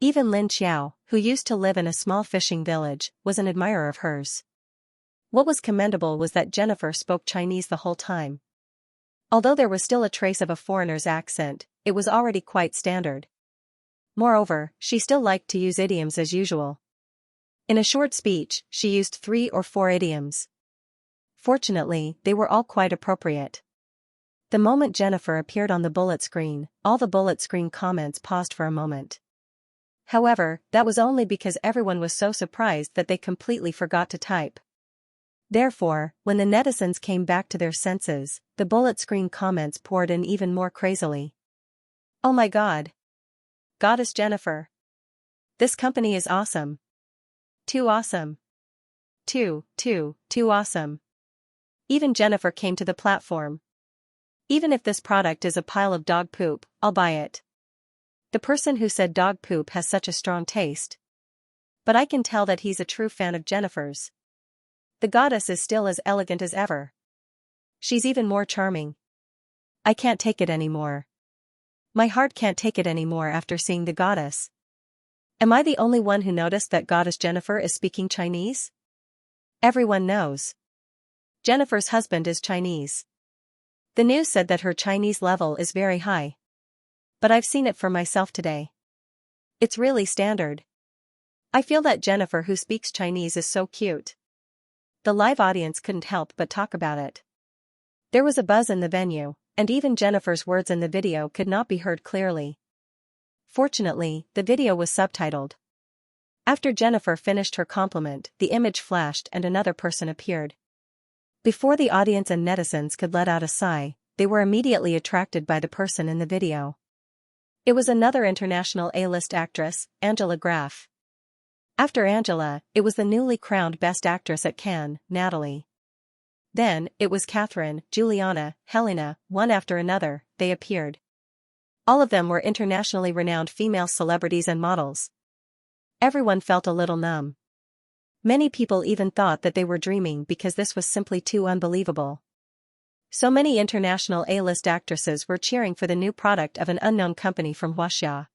Even Lin Xiao, who used to live in a small fishing village, was an admirer of hers. What was commendable was that Jennifer spoke Chinese the whole time. Although there was still a trace of a foreigner's accent, it was already quite standard. Moreover, she still liked to use idioms as usual. In a short speech, she used 3 or 4 idioms. Fortunately, they were all quite appropriate. The moment Jennifer appeared on the bullet screen, all the bullet screen comments paused for a moment. However, that was only because everyone was so surprised that they completely forgot to type. Therefore, when the netizens came back to their senses, the bullet screen comments poured in even more crazily. "Oh my God! Goddess Jennifer! This company is awesome! Too awesome! Too awesome!" Even Jennifer came to the platform. "Even if this product is a pile of dog poop, I'll buy it. The person who said dog poop has such a strong taste. But I can tell that he's a true fan of Jennifer's. The goddess is still as elegant as ever. She's even more charming. I can't take it anymore. My heart can't take it anymore after seeing the goddess. Am I the only one who noticed that goddess Jennifer is speaking Chinese? Everyone knows. Jennifer's husband is Chinese. The news said that her Chinese level is very high. But I've seen it for myself today. It's really standard. I feel that Jennifer who speaks Chinese is so cute." The live audience couldn't help but talk about it. There was a buzz in the venue, and even Jennifer's words in the video could not be heard clearly. Fortunately, the video was subtitled. After Jennifer finished her compliment, the image flashed and another person appeared. Before the audience and netizens could let out a sigh, they were immediately attracted by the person in the video. It was another international A-list actress, Angela Graf. After Angela, it was the newly crowned Best Actress at Cannes, Natalie. Then, it was Catherine, Juliana, Helena, one after another, they appeared. All of them were internationally renowned female celebrities and models. Everyone felt a little numb. Many people even thought that they were dreaming because this was simply too unbelievable. So many international A-list actresses were cheering for the new product of an unknown company from Huaxia.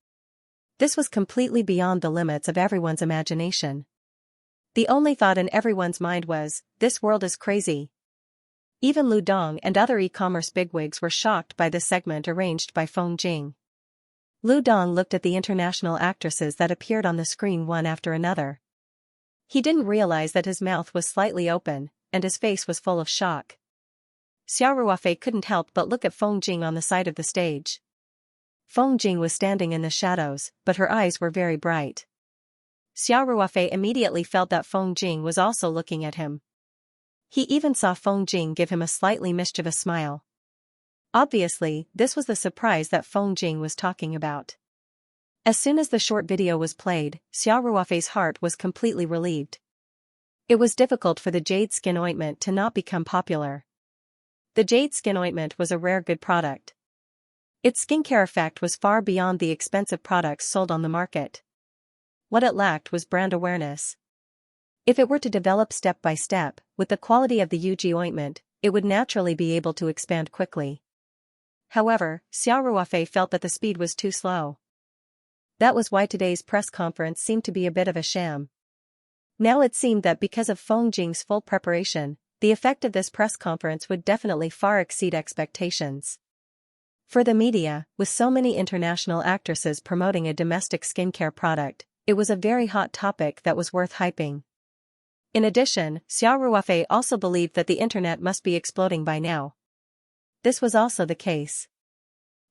This was completely beyond the limits of everyone's imagination. The only thought in everyone's mind was, "This world is crazy." Even Lu Dong and other e-commerce bigwigs were shocked by this segment arranged by Feng Jing. Lu Dong looked at the international actresses that appeared on the screen one after another. He didn't realize that his mouth was slightly open, and his face was full of shock. Xiao Ruofei couldn't help but look at Feng Jing on the side of the stage. Feng Jing was standing in the shadows, but her eyes were very bright. Xiao Ruofei immediately felt that Feng Jing was also looking at him. He even saw Feng Jing give him a slightly mischievous smile. Obviously, this was the surprise that Feng Jing was talking about. As soon as the short video was played, Xiao Ruofei's heart was completely relieved. It was difficult for the jade skin ointment to not become popular. The jade skin ointment was a rare good product. Its skincare effect was far beyond the expensive products sold on the market. What it lacked was brand awareness. If it were to develop step by step, with the quality of the Yuji ointment, it would naturally be able to expand quickly. However, Xiao Ruofei felt that the speed was too slow. That was why today's press conference seemed to be a bit of a sham. Now it seemed that because of Feng Jing's full preparation, the effect of this press conference would definitely far exceed expectations. For the media, with so many international actresses promoting a domestic skincare product, it was a very hot topic that was worth hyping. In addition, Xiao Ruofei also believed that the internet must be exploding by now. This was also the case.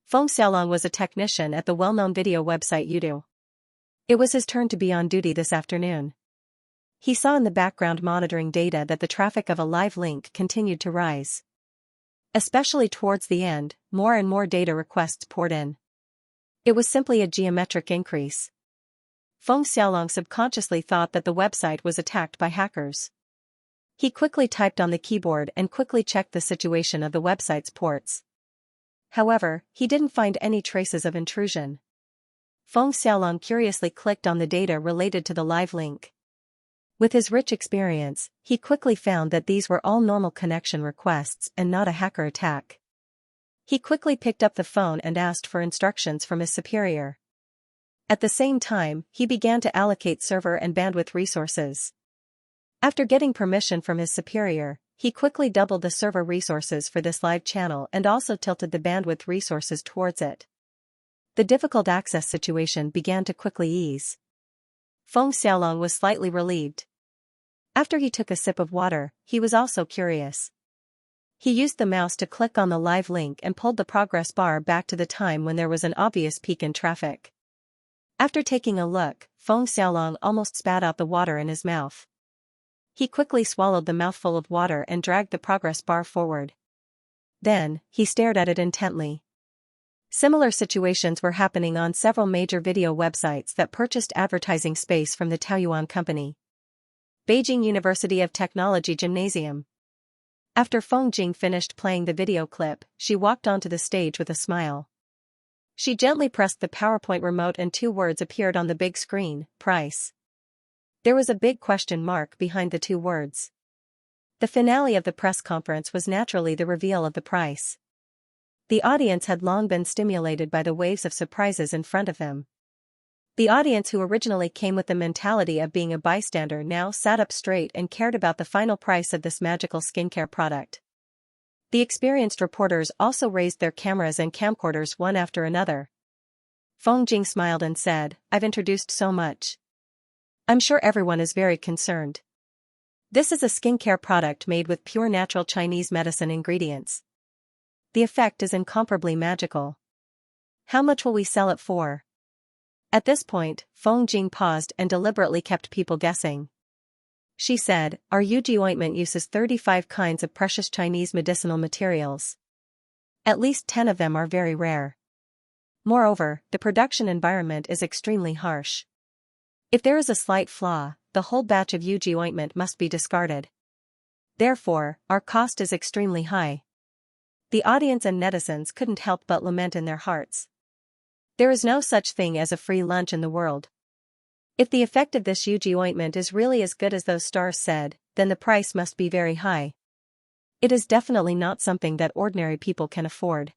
Feng Xiaolong was a technician at the well-known video website Youdu. It was his turn to be on duty this afternoon. He saw in the background monitoring data that the traffic of a live link continued to rise. Especially towards the end, more and more data requests poured in. It was simply a geometric increase. Feng Xiaolong subconsciously thought that the website was attacked by hackers. He quickly typed on the keyboard and quickly checked the situation of the website's ports. However, he didn't find any traces of intrusion. Feng Xiaolong curiously clicked on the data related to the live link. With his rich experience, he quickly found that these were all normal connection requests and not a hacker attack. He quickly picked up the phone and asked for instructions from his superior. At the same time, he began to allocate server and bandwidth resources. After getting permission from his superior, he quickly doubled the server resources for this live channel and also tilted the bandwidth resources towards it. The difficult access situation began to quickly ease. Feng Xiaolong was slightly relieved. After he took a sip of water, he was also curious. He used the mouse to click on the live link and pulled the progress bar back to the time when there was an obvious peak in traffic. After taking a look, Feng Xiaolong almost spat out the water in his mouth. He quickly swallowed the mouthful of water and dragged the progress bar forward. Then, he stared at it intently. Similar situations were happening on several major video websites that purchased advertising space from the Taoyuan company. Beijing University of Technology Gymnasium. After Feng Jing finished playing the video clip, she walked onto the stage with a smile. She gently pressed the PowerPoint remote and 2 words appeared on the big screen: price. There was a big question mark behind the 2 words. The finale of the press conference was naturally the reveal of the price. The audience had long been stimulated by the waves of surprises in front of them. The audience who originally came with the mentality of being a bystander now sat up straight and cared about the final price of this magical skincare product. The experienced reporters also raised their cameras and camcorders one after another. Feng Jing smiled and said, "I've introduced so much. I'm sure everyone is very concerned. This is a skincare product made with pure natural Chinese medicine ingredients. The effect is incomparably magical. How much will we sell it for?" At this point, Feng Jing paused and deliberately kept people guessing. She said, "Our Yuji ointment uses 35 kinds of precious Chinese medicinal materials. At least 10 of them are very rare. Moreover, the production environment is extremely harsh. If there is a slight flaw, the whole batch of Yuji ointment must be discarded. Therefore, our cost is extremely high." The audience and netizens couldn't help but lament in their hearts. There is no such thing as a free lunch in the world. If the effect of this Yuji ointment is really as good as those stars said, then the price must be very high. It is definitely not something that ordinary people can afford.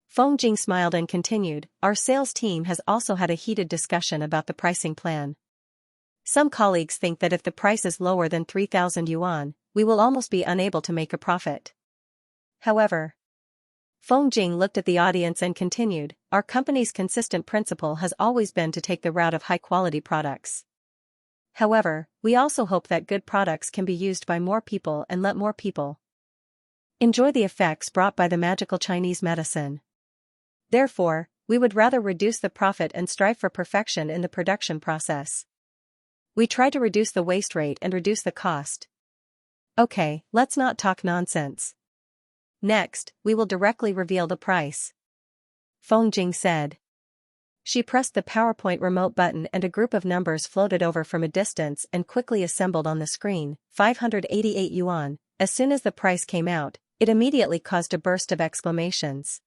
Feng Jing smiled and continued, "Our sales team has also had a heated discussion about the pricing plan. Some colleagues think that if the price is lower than 3,000 yuan, we will almost be unable to make a profit. However," Feng Jing looked at the audience and continued, "Our company's consistent principle has always been to take the route of high-quality products. However, we also hope that good products can be used by more people and let more people enjoy the effects brought by the magical Chinese medicine. Therefore, we would rather reduce the profit and strive for perfection in the production process. We try to reduce the waste rate and reduce the cost. Okay, let's not talk nonsense. Next, we will directly reveal the price. Feng Jing said. She pressed the PowerPoint remote button and a group of numbers floated over from a distance and quickly assembled on the screen, 588 yuan. As soon as the price came out, it immediately caused a burst of exclamations.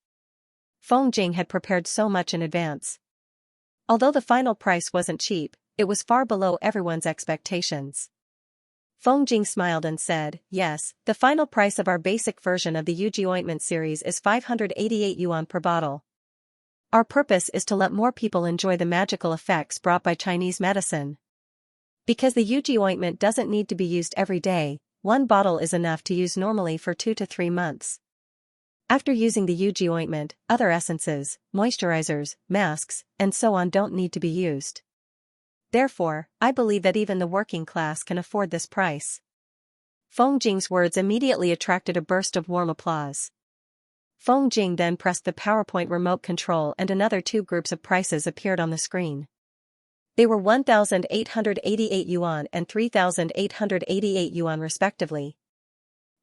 Feng Jing had prepared so much in advance. Although the final price wasn't cheap, it was far below everyone's expectations. Feng Jing smiled and said, yes, the final price of our basic version of the Yuji ointment series is 588 yuan per bottle. Our purpose is to let more people enjoy the magical effects brought by Chinese medicine. Because the Yuji ointment doesn't need to be used every day, one bottle is enough to use normally for 2 to 3 months. After using the Yuji ointment, other essences, moisturizers, masks, and so on don't need to be used. Therefore, I believe that even the working class can afford this price. Feng Jing's words immediately attracted a burst of warm applause. Feng Jing then pressed the PowerPoint remote control and another 2 groups of prices appeared on the screen. They were 1,888 yuan and 3,888 yuan respectively.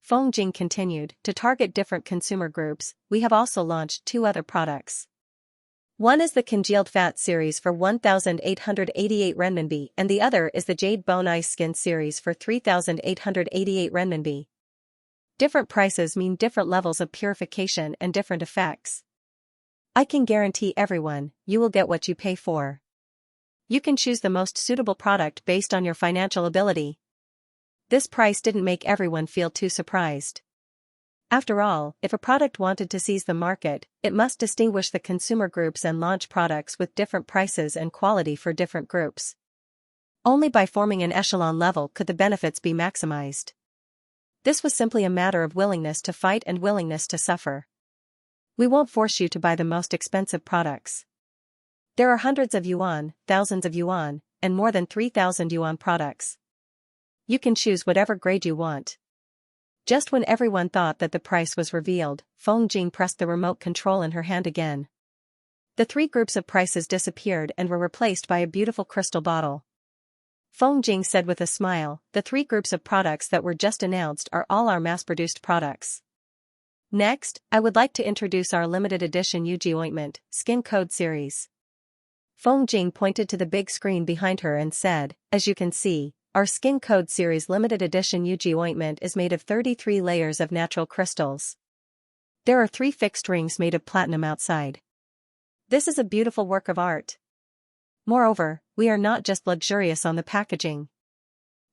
Feng Jing continued, to target different consumer groups, we have also launched 2 other products. One is the congealed fat series for 1,888 renminbi and the other is the jade bone ice skin series for 3,888 renminbi. Different prices mean different levels of purification and different effects. I can guarantee everyone, you will get what you pay for. You can choose the most suitable product based on your financial ability. This price didn't make everyone feel too surprised. After all, if a product wanted to seize the market, it must distinguish the consumer groups and launch products with different prices and quality for different groups. Only by forming an echelon level could the benefits be maximized. This was simply a matter of willingness to fight and willingness to suffer. We won't force you to buy the most expensive products. There are hundreds of yuan, thousands of yuan, and more than 3,000 yuan products. You can choose whatever grade you want. Just when everyone thought that the price was revealed, Feng Jing pressed the remote control in her hand again. The 3 groups of prices disappeared and were replaced by a beautiful crystal bottle. Feng Jing said with a smile, the 3 groups of products that were just announced are all our mass-produced products. Next, I would like to introduce our limited edition Yuji ointment, Skin Code series. Feng Jing pointed to the big screen behind her and said, as you can see, our Skin Code series limited edition Yuji ointment is made of 33 layers of natural crystals. There are 3 fixed rings made of platinum outside. This is a beautiful work of art. Moreover, we are not just luxurious on the packaging.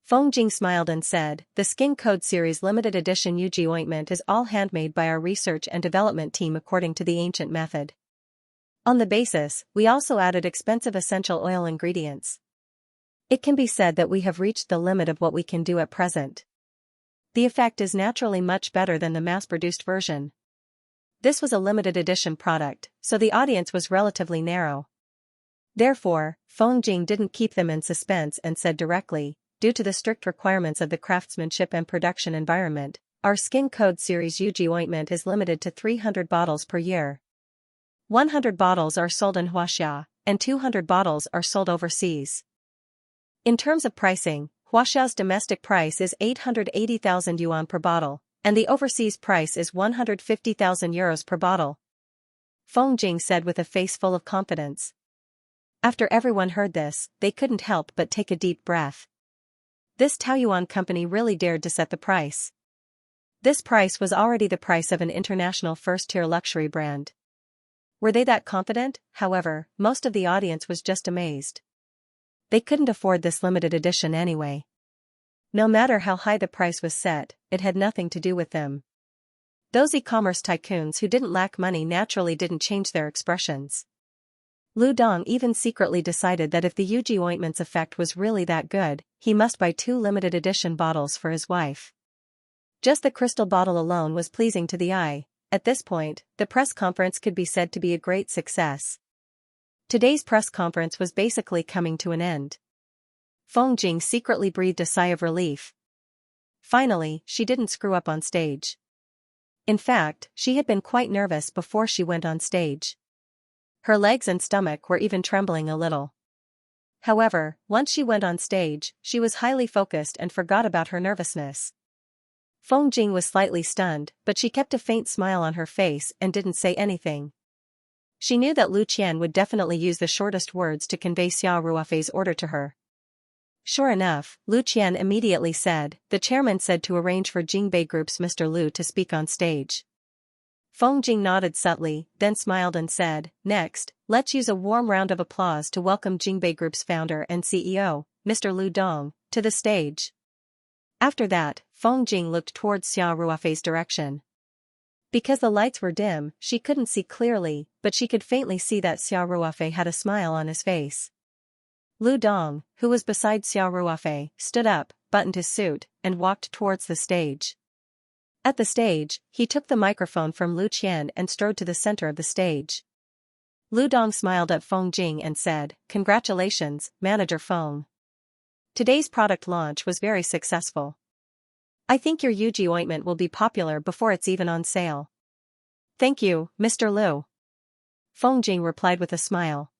Feng Jing smiled and said, the Skin Code series limited edition Yuji ointment is all handmade by our research and development team according to the ancient method. On the basis, we also added expensive essential oil ingredients. It can be said that we have reached the limit of what we can do at present. The effect is naturally much better than the mass-produced version. This was a limited edition product, so the audience was relatively narrow. Therefore, Feng Jing didn't keep them in suspense and said directly, due to the strict requirements of the craftsmanship and production environment, our Skin Code series Yuji ointment is limited to 300 bottles per year. 100 bottles are sold in Xianxia, and 200 bottles are sold overseas. In terms of pricing, Huaxia's domestic price is 880,000 yuan per bottle, and the overseas price is 150,000 euros per bottle. Feng Jing said with a face full of confidence. After everyone heard this, they couldn't help but take a deep breath. This Taoyuan company really dared to set the price. This price was already the price of an international first-tier luxury brand. Were they that confident? However, most of the audience was just amazed. They couldn't afford this limited edition anyway. No matter how high the price was set, it had nothing to do with them. Those e-commerce tycoons who didn't lack money naturally didn't change their expressions. Lu Dong even secretly decided that if the Yuji ointment's effect was really that good, he must buy 2 limited edition bottles for his wife. Just the crystal bottle alone was pleasing to the eye. At this point, the press conference could be said to be a great success. Today's press conference was basically coming to an end. Feng Jing secretly breathed a sigh of relief. Finally, she didn't screw up on stage. In fact, she had been quite nervous before she went on stage. Her legs and stomach were even trembling a little. However, once she went on stage, she was highly focused and forgot about her nervousness. Feng Jing was slightly stunned, but she kept a faint smile on her face and didn't say anything. She knew that Lu Qian would definitely use the shortest words to convey Xiao Ruofei's order to her. Sure enough, Lu Qian immediately said, "The chairman said to arrange for Jingbei Group's Mr. Lu to speak on stage." Feng Jing nodded subtly, then smiled and said, "Next, let's use a warm round of applause to welcome Jingbei Group's founder and CEO, Mr. Lu Dong, to the stage." After that, Feng Jing looked towards Xiao Ruofei's direction. Because the lights were dim, she couldn't see clearly, but she could faintly see that Xiao Ruofei had a smile on his face. Lu Dong, who was beside Xiao Ruofei, stood up, buttoned his suit, and walked towards the stage. At the stage, he took the microphone from Lu Qian and strode to the center of the stage. Lu Dong smiled at Feng Jing and said, "Congratulations, Manager Feng. Today's product launch was very successful. I think your Yuji ointment will be popular before it's even on sale." "Thank you, Mr. Lu." Feng Jing replied with a smile.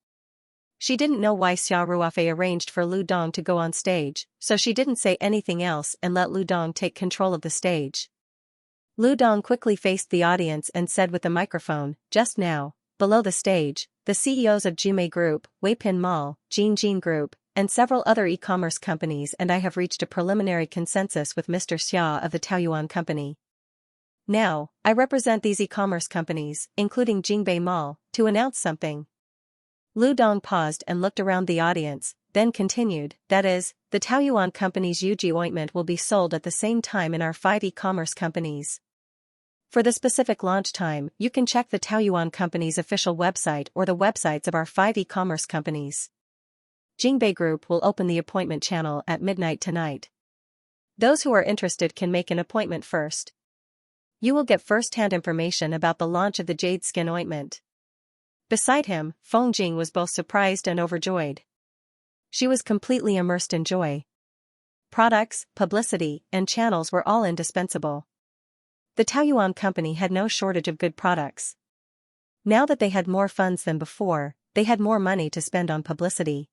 She didn't know why Xiao Ruofei arranged for Lu Dong to go on stage, so she didn't say anything else and let Lu Dong take control of the stage. Lu Dong quickly faced the audience and said with the microphone, "Just now, below the stage, the CEOs of Jumei Group, Weipin Mall, Jin Group, and several other e-commerce companies and I have reached a preliminary consensus with Mr. Xia of the Taoyuan Company. Now, I represent these e-commerce companies, including Jingbei Mall, to announce something." Lu Dong paused and looked around the audience, then continued, "That is, the Taoyuan Company's Yuji ointment will be sold at the same time in our 5 e-commerce companies. For the specific launch time, you can check the Taoyuan Company's official website or the websites of our 5 e-commerce companies. Jingbei Group will open the appointment channel at midnight tonight. Those who are interested can make an appointment first. You will get first-hand information about the launch of the Jade Skin Ointment." Beside him, Feng Jing was both surprised and overjoyed. She was completely immersed in joy. Products, publicity, and channels were all indispensable. The Taoyuan Company had no shortage of good products. Now that they had more funds than before, they had more money to spend on publicity.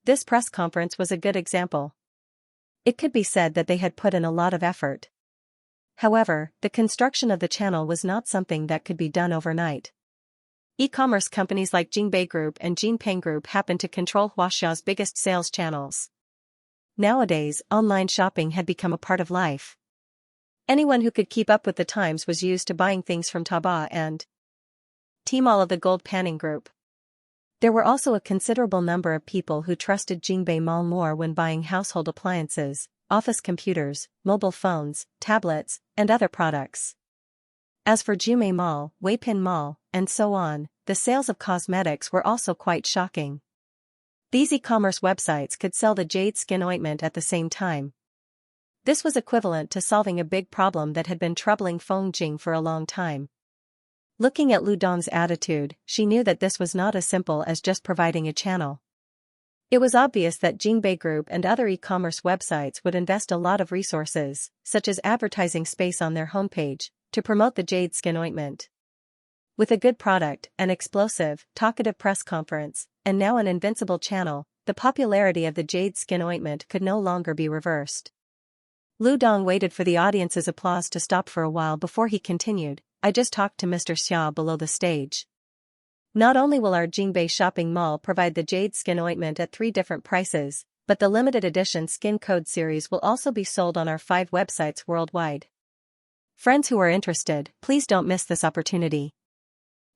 This press conference was a good example. It could be said that they had put in a lot of effort. However, the construction of the channel was not something that could be done overnight. E-commerce companies like Jingbei Group and Jinpeng Group happen to control Huaxiao's biggest sales channels. Nowadays, online shopping had become a part of life. Anyone who could keep up with the times was used to buying things from Taobao and Tmall of the Gold Panning Group. There were also a considerable number of people who trusted Jingbei Mall more when buying household appliances, office computers, mobile phones, tablets, and other products. As for Jumei Mall, Weipin Mall, and so on, the sales of cosmetics were also quite shocking. These e-commerce websites could sell the Jade Skin Ointment at the same time. This was equivalent to solving a big problem that had been troubling Feng Jing for a long time. Looking at Lu Dong's attitude, she knew that this was not as simple as just providing a channel. It was obvious that Jingbei Group and other e-commerce websites would invest a lot of resources, such as advertising space on their homepage, to promote the Jade Skin Ointment. With a good product, an explosive, talkative press conference, and now an invincible channel, the popularity of the Jade Skin Ointment could no longer be reversed. Lu Dong waited for the audience's applause to stop for a while before he continued, "I just talked to Mr. Xia below the stage. Not only will our Jingbei shopping mall provide the Jade Skin Ointment at 3 different prices, but the limited edition Skin Code series will also be sold on our 5 websites worldwide. Friends who are interested, please don't miss this opportunity.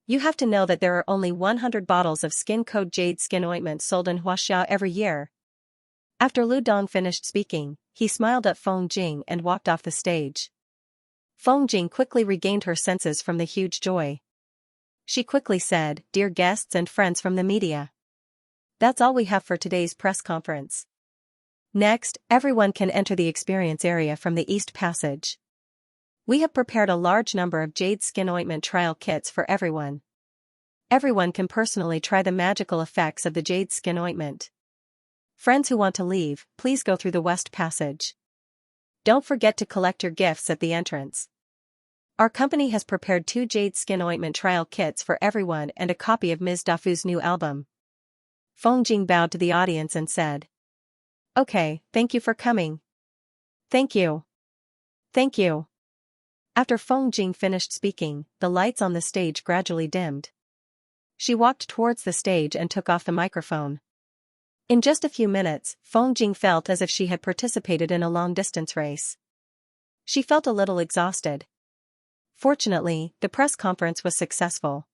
You have to know that there are only 100 bottles of Skin Code Jade Skin Ointment sold in Huaxia every year." After Lu Dong finished speaking, he smiled at Feng Jing and walked off the stage. Feng Jing quickly regained her senses from the huge joy. She quickly said, "Dear guests and friends from the media, that's all we have for today's press conference. Next, everyone can enter the experience area from the East Passage. We have prepared a large number of Jade Skin Ointment trial kits for everyone. Everyone can personally try the magical effects of the Jade Skin Ointment. Friends who want to leave, please go through the West Passage. Don't forget to collect your gifts at the entrance. Our company has prepared 2 jade skin ointment trial kits for everyone and a copy of Ms. Dafu's new album. Feng Jing bowed to the audience and said, "Okay, thank you for coming." "Thank you. Thank you." After Feng Jing finished speaking, the lights on the stage gradually dimmed. She walked towards the stage and took off the microphone. In just a few minutes, Feng Jing felt as if she had participated in a long-distance race. She felt a little exhausted. Fortunately, the press conference was successful.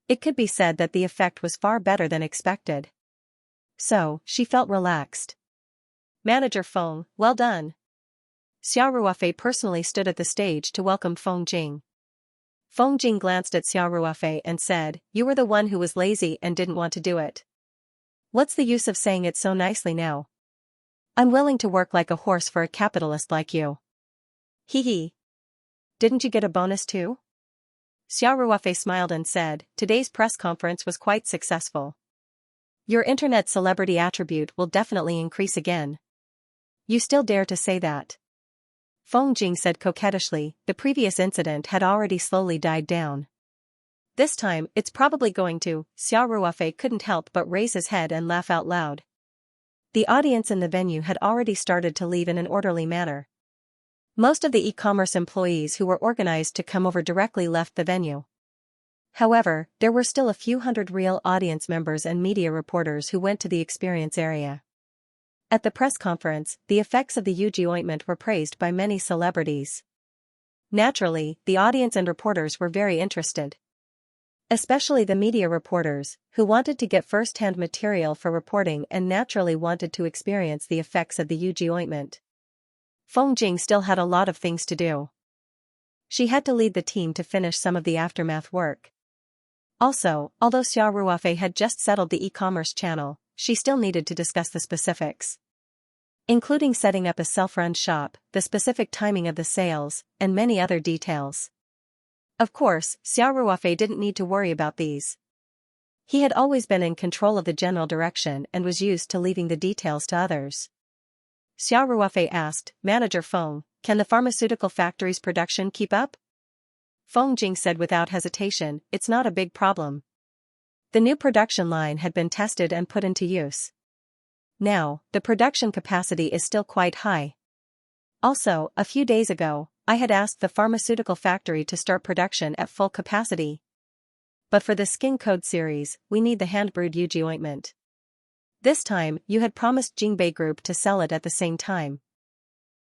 It could be said that the effect was far better than expected. So, she felt relaxed. "Manager Feng, well done." Xiao Ruofei personally stood at the stage to welcome Feng Jing. Feng Jing glanced at Xiao Ruofei and said, "You were the one who was lazy and didn't want to do it. What's the use of saying it so nicely now? I'm willing to work like a horse for a capitalist like you." "Hee hee. Didn't you get a bonus too?" Xiao Ruofei smiled and said, "Today's press conference was quite successful. Your internet celebrity attribute will definitely increase again." "You still dare to say that?" Feng Jing said coquettishly. The previous incident had already slowly died down. "This time, it's probably going to." Xiao Ruofei couldn't help but raise his head and laugh out loud. The audience in the venue had already started to leave in an orderly manner. Most of the e-commerce employees who were organized to come over directly left the venue. However, there were still a few hundred real audience members and media reporters who went to the experience area. At the press conference, the effects of the Yuji ointment were praised by many celebrities. Naturally, the audience and reporters were very interested. Especially the media reporters, who wanted to get first-hand material for reporting and naturally wanted to experience the effects of the Yuji ointment. Feng Jing still had a lot of things to do. She had to lead the team to finish some of the aftermath work. Also, although Xiao Ruofei had just settled the e-commerce channel, she still needed to discuss the specifics, including setting up a self-run shop, the specific timing of the sales, and many other details. Of course, Xiao Ruofei didn't need to worry about these. He had always been in control of the general direction and was used to leaving the details to others. Xiao Ruofei asked, "Manager Feng, can the pharmaceutical factory's production keep up?" Feng Jing said without hesitation, "It's not a big problem. The new production line had been tested and put into use. Now, the production capacity is still quite high. Also, a few days ago, I had asked the pharmaceutical factory to start production at full capacity. But for the Skin Code series, we need the hand-brewed Yuji ointment. This time, you had promised Jingbei Group to sell it at the same time.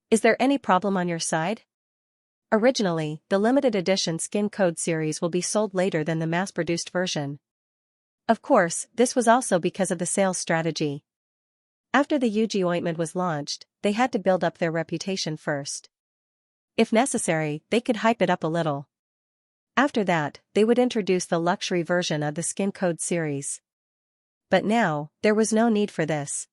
Is there any problem on your side? Originally, the limited edition Skin Code series will be sold later than the mass-produced version. Of course, this was also because of the sales strategy. After the Yuji ointment was launched, they had to build up their reputation first. If necessary, they could hype it up a little. After that, they would introduce the luxury version of the Skin Code series. But now, there was no need for this.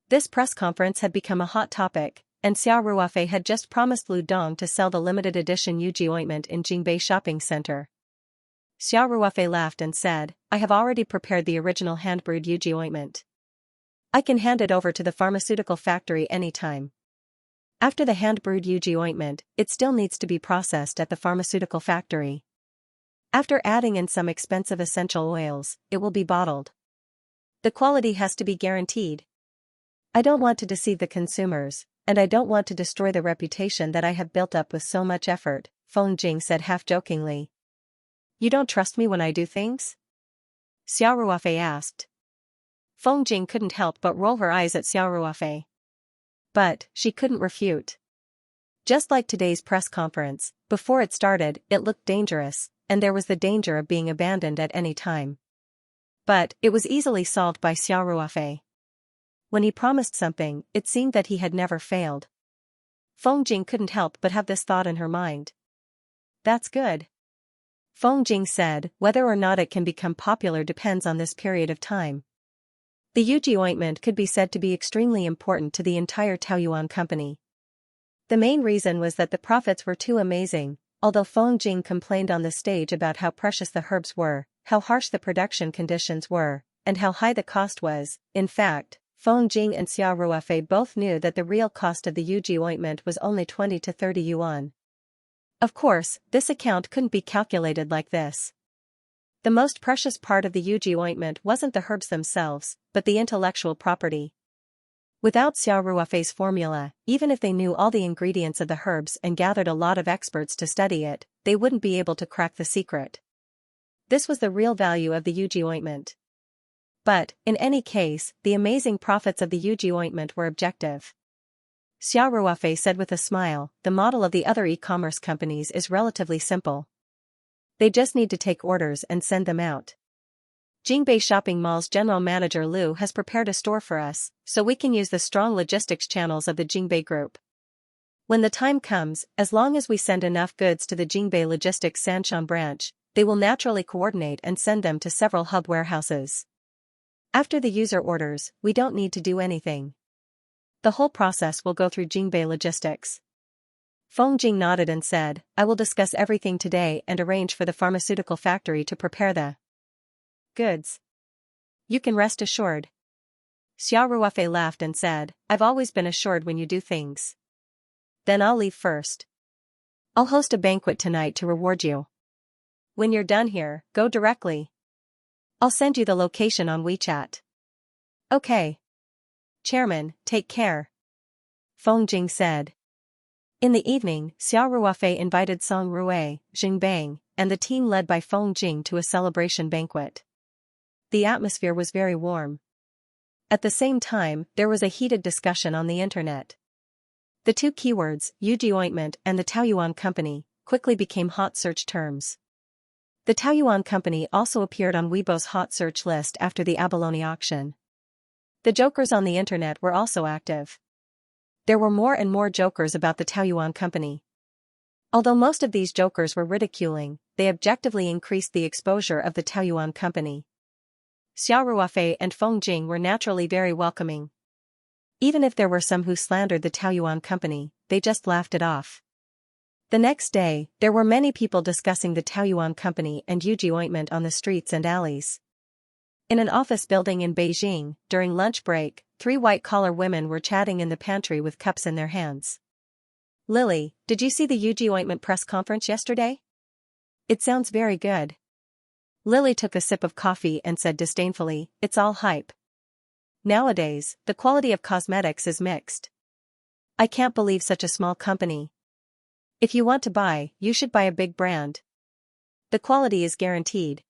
This press conference had become a hot topic, and Xiao Ruofei had just promised Lu Dong to sell the limited edition Yuji ointment in Jingbei Shopping Center. Xiao Ruofei laughed and said, "I have already prepared the original hand-brewed Yuji ointment. I can hand it over to the pharmaceutical factory anytime." After the hand-brewed Yuji ointment, it still needs to be processed at the pharmaceutical factory. After adding in some expensive essential oils, it will be bottled. The quality has to be guaranteed. I don't want to deceive the consumers, and I don't want to destroy the reputation that I have built up with so much effort, Feng Jing said half-jokingly. "You don't trust me when I do things?" Xiao Ruofei asked. Feng Jing couldn't help but roll her eyes at Xiao Ruofei. But, she couldn't refute. Just like today's press conference, before it started, it looked dangerous, and there was the danger of being abandoned at any time. But, it was easily solved by Xiao Ruofei. When he promised something, it seemed that he had never failed. Feng Jing couldn't help but have this thought in her mind. "That's good." Feng Jing said, "Whether or not it can become popular depends on this period of time." The Yuji ointment could be said to be extremely important to the entire Taoyuan company. The main reason was that the profits were too amazing, although Feng Jing complained on the stage about how precious the herbs were, how harsh the production conditions were, and how high the cost was. In fact, Feng Jing and Xia Ruofei both knew that the real cost of the Yuji ointment was only 20 to 30 yuan. Of course, this account couldn't be calculated like this. The most precious part of the Yuji ointment wasn't the herbs themselves, but the intellectual property. Without Xia Ruofei's formula, even if they knew all the ingredients of the herbs and gathered a lot of experts to study it, they wouldn't be able to crack the secret. This was the real value of the Yuji ointment. But, in any case, the amazing profits of the Yuji ointment were objective. Xia Ruofei said with a smile, the model of the other e-commerce companies is relatively simple. They just need to take orders and send them out. Jingbei Shopping Mall's general manager Liu has prepared a store for us, so we can use the strong logistics channels of the Jingbei Group. When the time comes, as long as we send enough goods to the Jingbei Logistics Sanshan branch, they will naturally coordinate and send them to several hub warehouses. After the user orders, we don't need to do anything. The whole process will go through Jingbei Logistics. Feng Jing nodded and said, I will discuss everything today and arrange for the pharmaceutical factory to prepare the goods. You can rest assured. Xia Ruofei laughed and said, I've always been assured when you do things. Then I'll leave first. I'll host a banquet tonight to reward you. When you're done here, go directly. I'll send you the location on WeChat. Okay. Chairman, take care. Feng Jing said. In the evening, Xia Ruofei invited Song Rui, Xingbang, and the team led by Feng Jing to a celebration banquet. The atmosphere was very warm. At the same time, there was a heated discussion on the internet. The two keywords, Yuji ointment and the Taoyuan Company, quickly became hot search terms. The Taoyuan Company also appeared on Weibo's hot search list after the abalone auction. The jokers on the internet were also active. There were more and more jokers about the Taoyuan Company. Although most of these jokers were ridiculing, they objectively increased the exposure of the Taoyuan Company. Xia Ruofei and Feng Jing were naturally very welcoming. Even if there were some who slandered the Taoyuan Company, they just laughed it off. The next day, there were many people discussing the Taoyuan Company and Yuji ointment on the streets and alleys. In an office building in Beijing, during lunch break, 3 white-collar women were chatting in the pantry with cups in their hands. Lily, did you see the Yuji ointment press conference yesterday? It sounds very good. Lily took a sip of coffee and said disdainfully, it's all hype. Nowadays, the quality of cosmetics is mixed. I can't believe such a small company. If you want to buy, you should buy a big brand. The quality is guaranteed.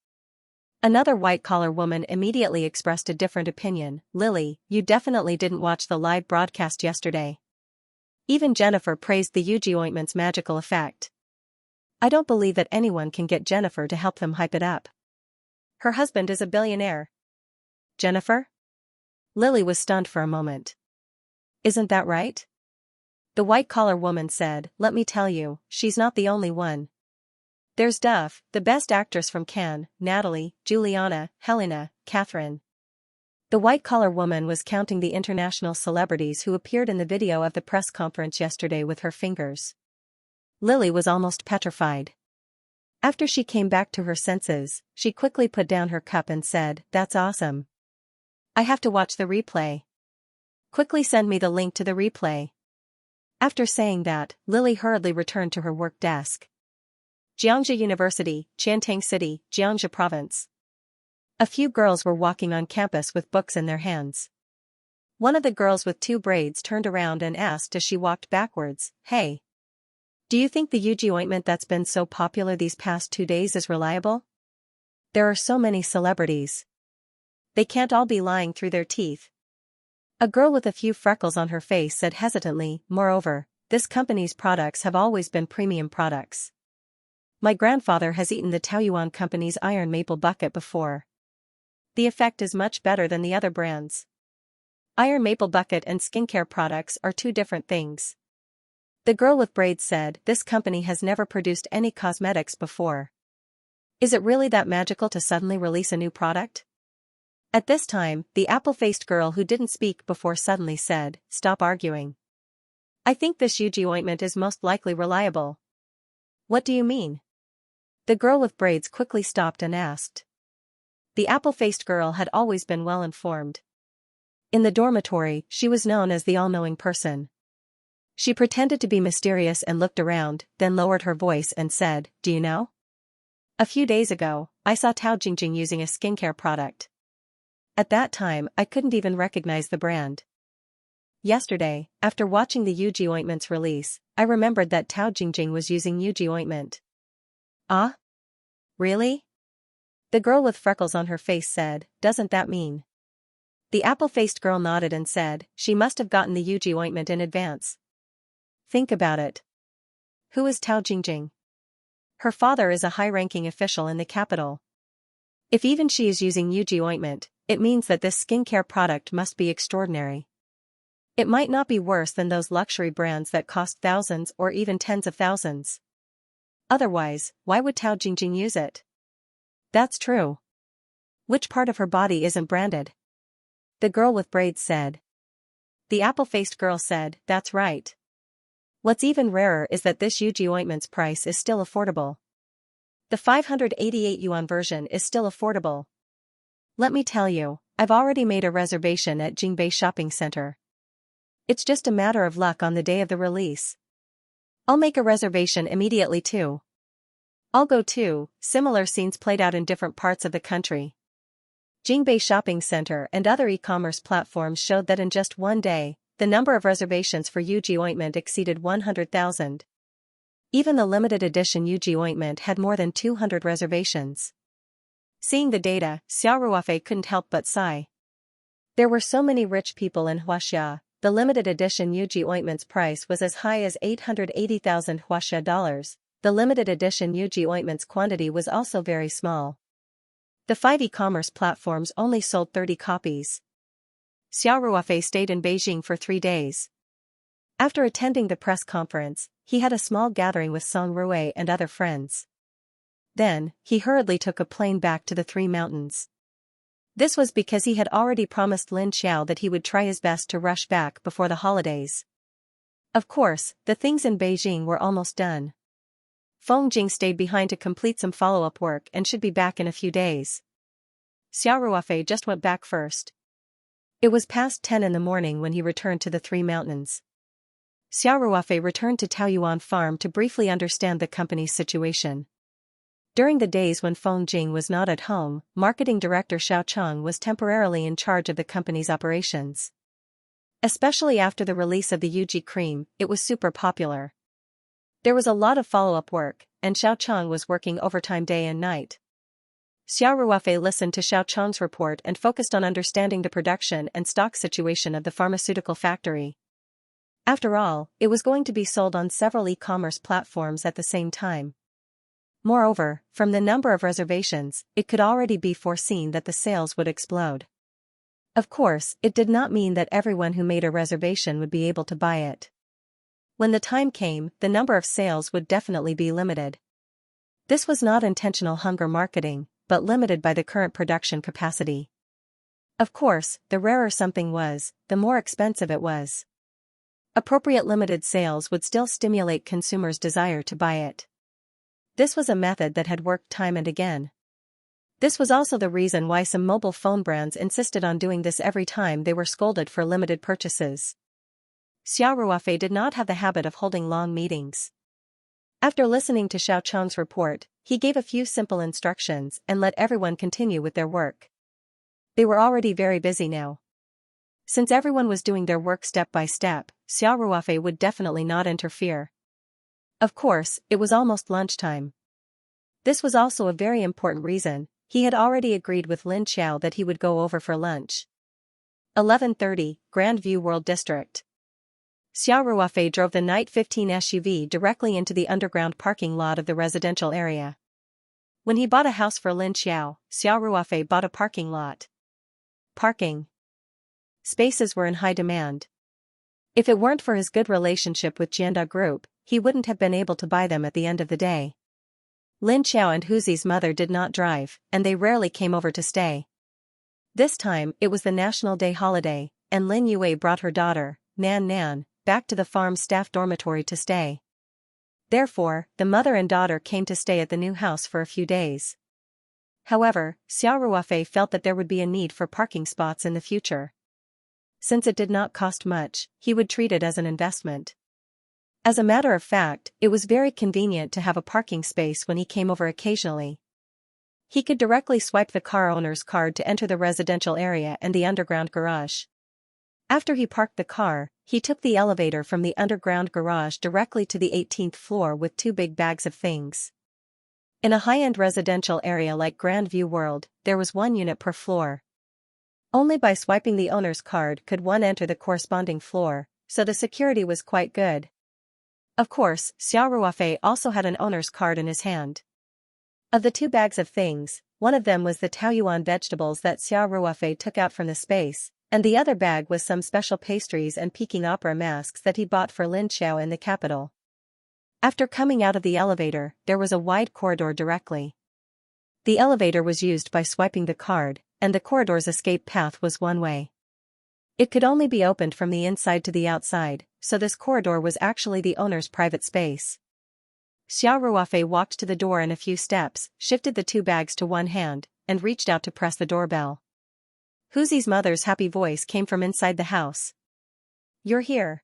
Another white-collar woman immediately expressed a different opinion. Lily, you definitely didn't watch the live broadcast yesterday. Even Jennifer praised the Yuji ointment's magical effect. I don't believe that anyone can get Jennifer to help them hype it up. Her husband is a billionaire. Jennifer? Lily was stunned for a moment. Isn't that right? The white-collar woman said, let me tell you, she's not the only one. There's Duff, the best actress from Cannes, Natalie, Juliana, Helena, Catherine. The white-collar woman was counting the international celebrities who appeared in the video of the press conference yesterday with her fingers. Lily was almost petrified. After she came back to her senses, she quickly put down her cup and said, that's awesome. I have to watch the replay. Quickly send me the link to the replay. After saying that, Lily hurriedly returned to her work desk. Xianxia University, Qiantang City, Xianxia Province. A few girls were walking on campus with books in their hands. One of the girls with 2 braids turned around and asked as she walked backwards, hey. Do you think the Yuji ointment that's been so popular these past 2 days is reliable? There are so many celebrities. They can't all be lying through their teeth. A girl with a few freckles on her face said hesitantly, moreover, this company's products have always been premium products. My grandfather has eaten the Taoyuan Company's iron maple bucket before. The effect is much better than the other brands. Iron maple bucket and skincare products are 2 different things. The girl with braids said, this company has never produced any cosmetics before. Is it really that magical to suddenly release a new product? At this time, the apple-faced girl who didn't speak before suddenly said, stop arguing. I think this Yuji ointment is most likely reliable. What do you mean? The girl with braids quickly stopped and asked. The apple-faced girl had always been well informed. In the dormitory, she was known as the all-knowing person. She pretended to be mysterious and looked around, then lowered her voice and said, "Do you know? A few days ago, I saw Tao Jingjing using a skincare product. At that time, I couldn't even recognize the brand. Yesterday, after watching the Yuji ointment's release, I remembered that Tao Jingjing was using Yuji ointment." "Ah? Really?" The girl with freckles on her face said, "Doesn't that mean?" The apple-faced girl nodded and said, "She must have gotten the Yuji ointment in advance. Think about it. Who is Tao Jingjing? Her father is a high-ranking official in the capital. If even she is using Yuji ointment, it means that this skincare product must be extraordinary. It might not be worse than those luxury brands that cost thousands or even tens of thousands. Otherwise, why would Tao Jingjing use it?" "That's true. Which part of her body isn't branded?" the girl with braids said. The apple-faced girl said, "That's right. What's even rarer is that this Yuji ointment's price is still affordable. The 588 yuan version is still affordable. Let me tell you, I've already made a reservation at Jingbei Shopping Center. It's just a matter of luck on the day of the release. I'll make a reservation immediately too. I'll go too." Similar scenes played out in different parts of the country. Jingbei Shopping Center and other e-commerce platforms showed that in just one day, the number of reservations for Yuji ointment exceeded 100,000. Even the limited edition Yuji ointment had more than 200 reservations. Seeing the data, Xiao Ruofei couldn't help but sigh. There were so many rich people in Huaxia. The limited edition Yuji ointment's price was as high as 880,000 Huaxia dollars. The limited edition Yuji ointment's quantity was also very small. The 5 e-commerce platforms only sold 30 copies. Xiao Ruofei stayed in Beijing for 3 days. After attending the press conference, he had a small gathering with Song Rui and other friends. Then, he hurriedly took a plane back to the Three Mountains. This was because he had already promised Lin Xiao that he would try his best to rush back before the holidays. Of course, the things in Beijing were almost done. Feng Jing stayed behind to complete some follow-up work and should be back in a few days. Xiao Ruofei just went back first. It was past 10 in the morning when he returned to the Three Mountains. Xiao Ruofei returned to Taoyuan Farm to briefly understand the company's situation. During the days when Feng Jing was not at home, marketing director Xiao Cheng was temporarily in charge of the company's operations. Especially after the release of the Yuji cream, it was super popular. There was a lot of follow-up work, and Xiao Cheng was working overtime day and night. Xiao Ruofei listened to Xiao Cheng's report and focused on understanding the production and stock situation of the pharmaceutical factory. After all, it was going to be sold on several e-commerce platforms at the same time. Moreover, from the number of reservations, it could already be foreseen that the sales would explode. Of course, it did not mean that everyone who made a reservation would be able to buy it. When the time came, the number of sales would definitely be limited. This was not intentional hunger marketing, but limited by the current production capacity. Of course, the rarer something was, the more expensive it was. Appropriate limited sales would still stimulate consumers' desire to buy it. This was a method that had worked time and again. This was also the reason why some mobile phone brands insisted on doing this every time they were scolded for limited purchases. Xiao Ruofei did not have the habit of holding long meetings. After listening to Xiao Cheng's report, he gave a few simple instructions and let everyone continue with their work. They were already very busy now. Since everyone was doing their work step by step, Xiao Ruofei would definitely not interfere. Of course, it was almost lunchtime. This was also a very important reason. He had already agreed with Lin Xiao that he would go over for lunch. 11:30, Grandview World District. Xiao Ruofei drove the Night 15 SUV directly into the underground parking lot of the residential area. When he bought a house for Lin Xiao, Xiao Ruofei bought a parking lot. Parking spaces were in high demand. If it weren't for his good relationship with Jianda Group, he wouldn't have been able to buy them at the end of the day. Lin Xiao and Huzi's mother did not drive, and they rarely came over to stay. This time, it was the National Day holiday, and Lin Yue brought her daughter, Nan Nan, back to the farm staff dormitory to stay. Therefore, the mother and daughter came to stay at the new house for a few days. However, Xiao Ruofei felt that there would be a need for parking spots in the future. since it did not cost much, he would treat it as an investment. As a matter of fact, it was very convenient to have a parking space when he came over occasionally. He could directly swipe the car owner's card to enter the residential area and the underground garage. After he parked the car, he took the elevator from the underground garage directly to the 18th floor with 2 big bags of things. In a high-end residential area like Grandview World, there was 1 unit per floor. Only by swiping the owner's card could one enter the corresponding floor, so the security was quite good. Of course, Xiao Ruofei also had an owner's card in his hand. Of the 2 bags of things, one of them was the Taoyuan vegetables that Xiao Ruofei took out from the space, and the other bag was some special pastries and Peking opera masks that he bought for Lin Xiao in the capital. After coming out of the elevator, there was a wide corridor directly. The elevator was used by swiping the card, and the corridor's escape path was one way. It could only be opened from the inside to the outside, so this corridor was actually the owner's private space. Xiao Ruofei walked to the door in a few steps, shifted the 2 bags to one hand, and reached out to press the doorbell. Huzi's mother's happy voice came from inside the house. "You're here."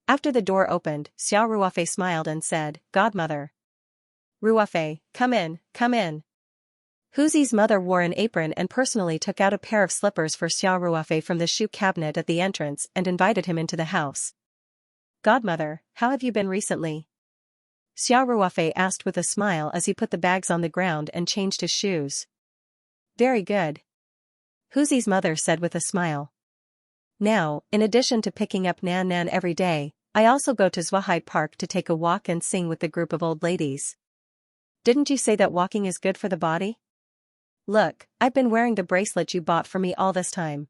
After the door opened, Xiao Ruofei smiled and said, "Godmother." "Ruofei, come in, come in." Huzi's mother wore an apron and personally took out a pair of slippers for Xiao Ruofei from the shoe cabinet at the entrance and invited him into the house. "Godmother, how have you been recently?" Xiao Ruofei asked with a smile as he put the bags on the ground and changed his shoes. "Very good." Huzi's mother said with a smile. "Now, in addition to picking up Nan Nan every day, I also go to Zhuhai Park to take a walk and sing with the group of old ladies." "Didn't you say that walking is good for the body?" "Look, I've been wearing the bracelet you bought for me all this time.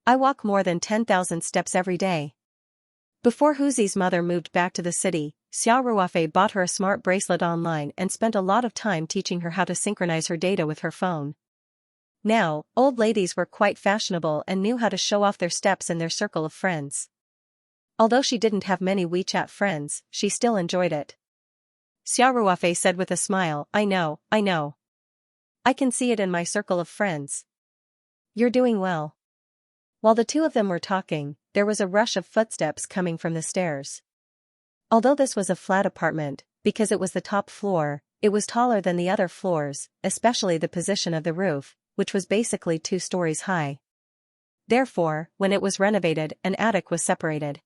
I walk more than 10,000 steps every day." Before Huzi's mother moved back to the city, Xiao Ruofei bought her a smart bracelet online and spent a lot of time teaching her how to synchronize her data with her phone. Now, old ladies were quite fashionable and knew how to show off their steps in their circle of friends. Although she didn't have many WeChat friends, she still enjoyed it. Xiao Ruofei said with a smile, I know. I can see it in my circle of friends. You're doing well." While the 2 of them were talking, there was a rush of footsteps coming from the stairs. Although this was a flat apartment, because it was the top floor, it was taller than the other floors, especially the position of the roof, which was basically 2 stories high. Therefore, when it was renovated, an attic was separated.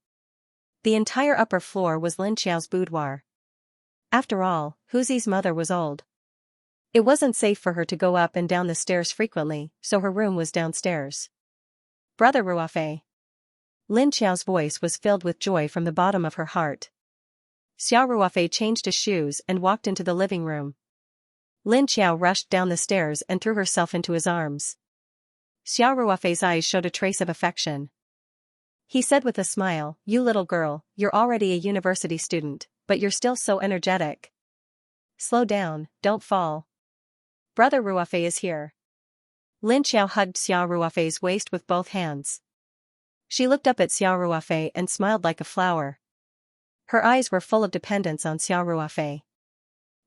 The entire upper floor was Lin Xiao's boudoir. After all, Huzi's mother was old. It wasn't safe for her to go up and down the stairs frequently, so her room was downstairs. "Brother Ruofei." Lin Xiao's voice was filled with joy from the bottom of her heart. Xiao Ruofei changed his shoes and walked into the living room. Lin Xiao rushed down the stairs and threw herself into his arms. Xiao Ruofei's eyes showed a trace of affection. He said with a smile, "You little girl, you're already a university student, but you're still so energetic. Slow down, don't fall. Brother Ruofei is here." Lin Xiao hugged Xiao Ruofei's waist with both hands. She looked up at Xiao Ruofei and smiled like a flower. Her eyes were full of dependence on Xiao Ruofei.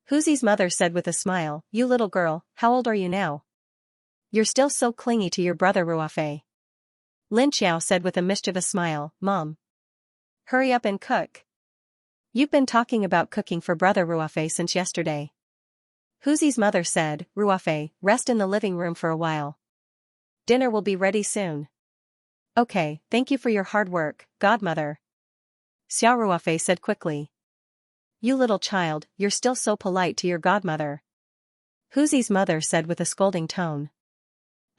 Huzi's mother said with a smile, "You little girl, how old are you now? You're still so clingy to your brother Ruofei." Lin Xiao said with a mischievous smile, "Mom. Hurry up and cook. You've been talking about cooking for brother Ruofei since yesterday." Huzi's mother said, "Ruofei, rest in the living room for a while. Dinner will be ready soon." "Okay, thank you for your hard work, godmother." Xiao Ruofei said quickly. "You little child, you're still so polite to your godmother." Huzi's mother said with a scolding tone.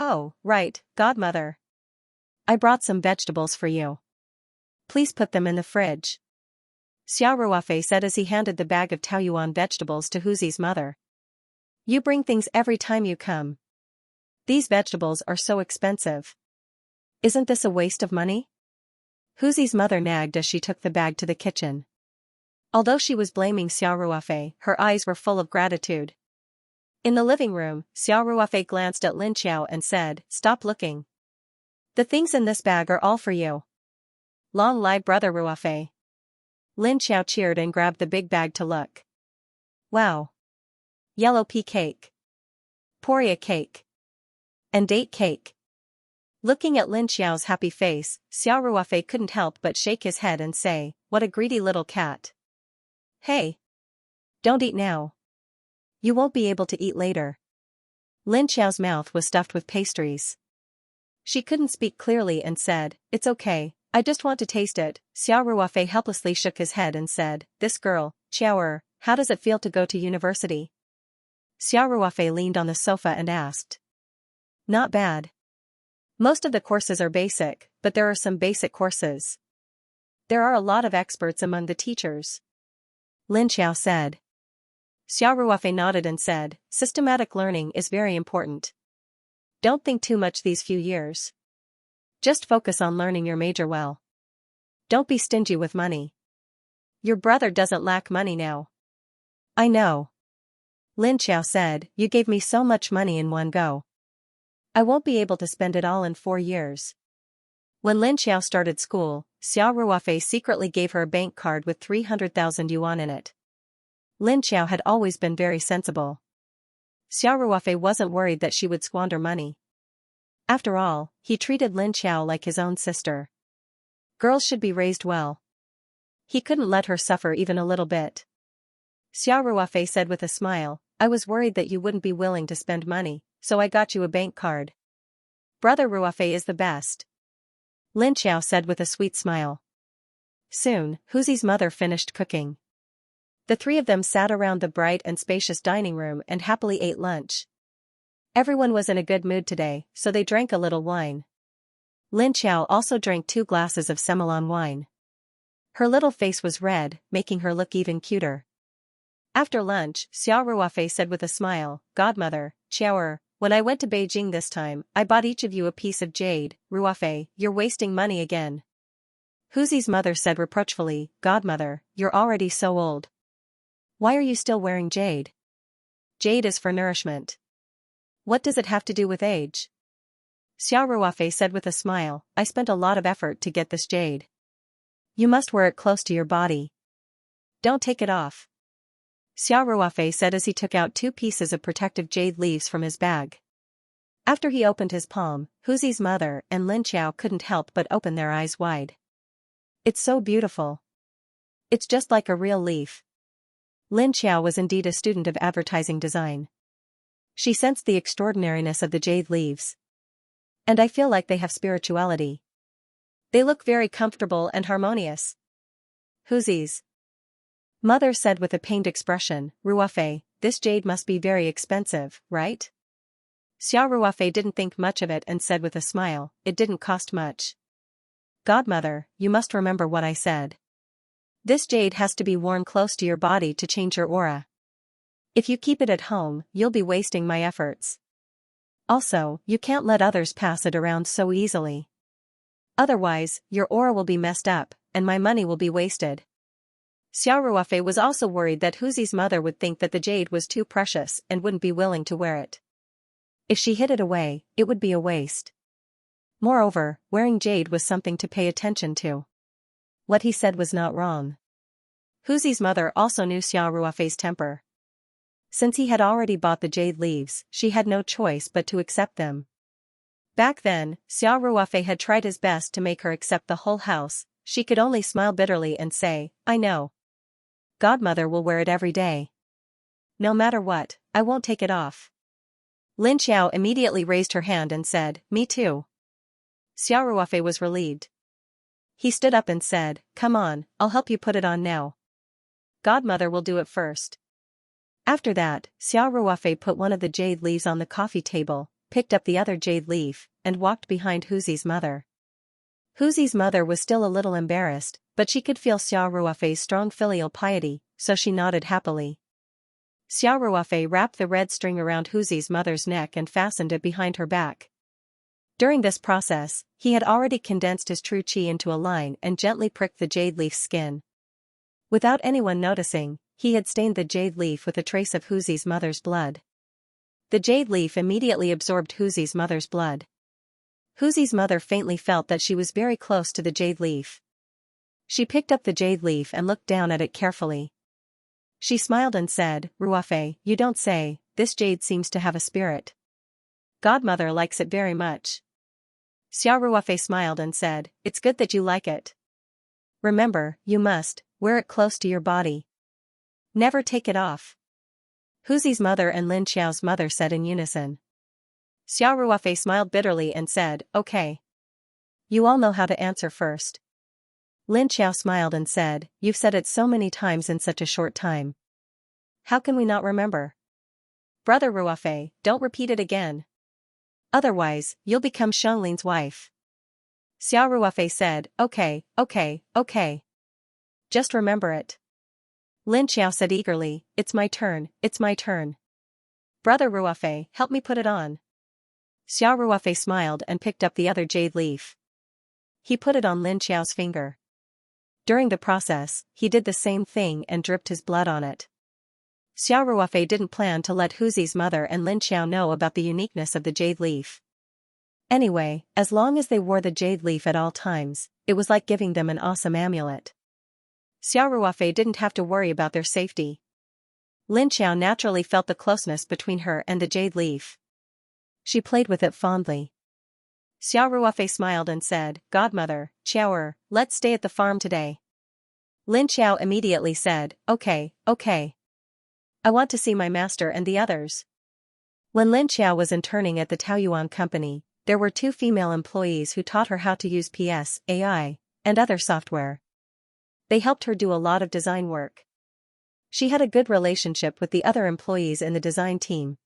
"Oh, right, godmother. I brought some vegetables for you. Please put them in the fridge." Xiao Ruofei said as he handed the bag of Taoyuan vegetables to Huzi's mother. "You bring things every time you come. These vegetables are so expensive. Isn't this a waste of money?" Huzi's mother nagged as she took the bag to the kitchen. Although she was blaming Xiao Ruofei, her eyes were full of gratitude. In the living room, Xiao Ruofei glanced at Lin Xiao and said, "Stop looking. The things in this bag are all for you. Long live brother Ruofei." Lin Xiao cheered and grabbed the big bag to look. Wow! Yellow pea cake. Poria cake. And date cake. Looking at Lin Xiao's happy face, Xiao Ruofei couldn't help but shake his head and say, "What a greedy little cat. Hey! Don't eat now. You won't be able to eat later." Lin Xiao's mouth was stuffed with pastries. She couldn't speak clearly and said, "It's okay, I just want to taste it." Xiao Ruofei helplessly shook his head and said, "This girl, Xiao, how does it feel to go to university?" Xiao Ruofei leaned on the sofa and asked. "Not bad. Most of the courses are basic, but there are some basic courses. There are a lot of experts among the teachers," Lin Xiao said. Xiao Ruofei nodded and said, "Systematic learning is very important. Don't think too much these few years. Just focus on learning your major well. Don't be stingy with money. Your brother doesn't lack money now." "I know," Lin Xiao said, "you gave me so much money in one go. I won't be able to spend it all in 4 years." When Lin Xiao started school, Xiao Ruofei secretly gave her a bank card with 300,000 yuan in it. Lin Xiao had always been very sensible. Xiao Ruofei wasn't worried that she would squander money. After all, he treated Lin Xiao like his own sister. Girls should be raised well. He couldn't let her suffer even a little bit. Xiao Ruofei said with a smile, "I was worried that you wouldn't be willing to spend money, so I got you a bank card. Brother Ruofei is the best," Lin Xiao said with a sweet smile. Soon, Huzi's mother finished cooking. The three of them sat around the bright and spacious dining room and happily ate lunch. Everyone was in a good mood today, so they drank a little wine. Lin Xiao also drank 2 glasses of Semillon wine. Her little face was red, making her look even cuter. After lunch, Xiao Ruofei said with a smile, "Godmother, Xiao, when I went to Beijing this time, I bought each of you a piece of jade." "Ruofei, you're wasting money again." Huzi's mother said reproachfully, "Godmother, you're already so old. Why are you still wearing jade? Jade is for nourishment. What does it have to do with age?" Xiao Ruofei said with a smile, "I spent a lot of effort to get this jade. You must wear it close to your body. Don't take it off." Xiao Ruofei said as he took out 2 pieces of protective jade leaves from his bag. After he opened his palm, Huzi's mother and Lin Xiao couldn't help but open their eyes wide. "It's so beautiful. It's just like a real leaf." Lin Xiao was indeed a student of advertising design. She sensed the extraordinariness of the jade leaves. "And I feel like they have spirituality. They look very comfortable and harmonious." Huzi's mother said with a pained expression, "Ruofei, this jade must be very expensive, right?" Xiao Ruofei didn't think much of it and said with a smile, "It didn't cost much." "Godmother, you must remember what I said. This jade has to be worn close to your body to change your aura. If you keep it at home, you'll be wasting my efforts. Also, you can't let others pass it around so easily. Otherwise, your aura will be messed up, and my money will be wasted." Xiao Ruofei was also worried that Huzi's mother would think that the jade was too precious and wouldn't be willing to wear it. If she hid it away, it would be a waste. Moreover, wearing jade was something to pay attention to. What he said was not wrong. Huzi's mother also knew Xiao Ruofei's temper. Since he had already bought the jade leaves, she had no choice but to accept them. Back then, Xiao Ruofei had tried his best to make her accept the whole house. She could only smile bitterly and say, "I know. Godmother will wear it every day. No matter what, I won't take it off." Lin Xiao immediately raised her hand and said, "Me too." Xiao Ruofei was relieved. He stood up and said, "Come on, I'll help you put it on now. Godmother will do it first." After that, Xiao Ruofei put one of the jade leaves on the coffee table, picked up the other jade leaf, and walked behind Huzi's mother. Huzi's mother was still a little embarrassed, but she could feel Xiao Ruofei's strong filial piety, so she nodded happily. Xiao Ruofei wrapped the red string around Huzi's mother's neck and fastened it behind her back. During this process, he had already condensed his true qi into a line and gently pricked the jade leaf's skin. Without anyone noticing, he had stained the jade leaf with a trace of Huzi's mother's blood. The jade leaf immediately absorbed Huzi's mother's blood. Huzi's mother faintly felt that she was very close to the jade leaf. She picked up the jade leaf and looked down at it carefully. She smiled and said, "Ruofei, you don't say, this jade seems to have a spirit. Godmother likes it very much." Xiao Ruofei smiled and said, "It's good that you like it. Remember, you must wear it close to your body. Never take it off." Huzi's mother and Lin Xiao's mother said in unison. Xiao Ruofei smiled bitterly and said, "Okay. You all know how to answer first." Lin Xiao smiled and said, "You've said it so many times in such a short time. How can we not remember? Brother Ruofei, don't repeat it again. Otherwise, you'll become Xianglin's wife." Xiao Ruofei said, "Okay, okay, okay. Just remember it." Lin Xiao said eagerly, "It's my turn, it's my turn. Brother Ruofei, help me put it on." Xiao Ruofei smiled and picked up the other jade leaf. He put it on Lin Xiao's finger. During the process, he did the same thing and dripped his blood on it. Xiao Ruofei didn't plan to let Huzi's mother and Lin Xiao know about the uniqueness of the jade leaf. Anyway, as long as they wore the jade leaf at all times, it was like giving them an awesome amulet. Xiao Ruofei didn't have to worry about their safety. Lin Xiao naturally felt the closeness between her and the jade leaf. She played with it fondly. Xiao Ruofei smiled and said, "Godmother, Xiaoer, let's stay at the farm today." Lin Xiao immediately said, "Okay, okay. I want to see my master and the others." When Lin Xiao was interning at the Taoyuan company, there were 2 female employees who taught her how to use PS, AI, and other software. They helped her do a lot of design work. She had a good relationship with the other employees in the design team.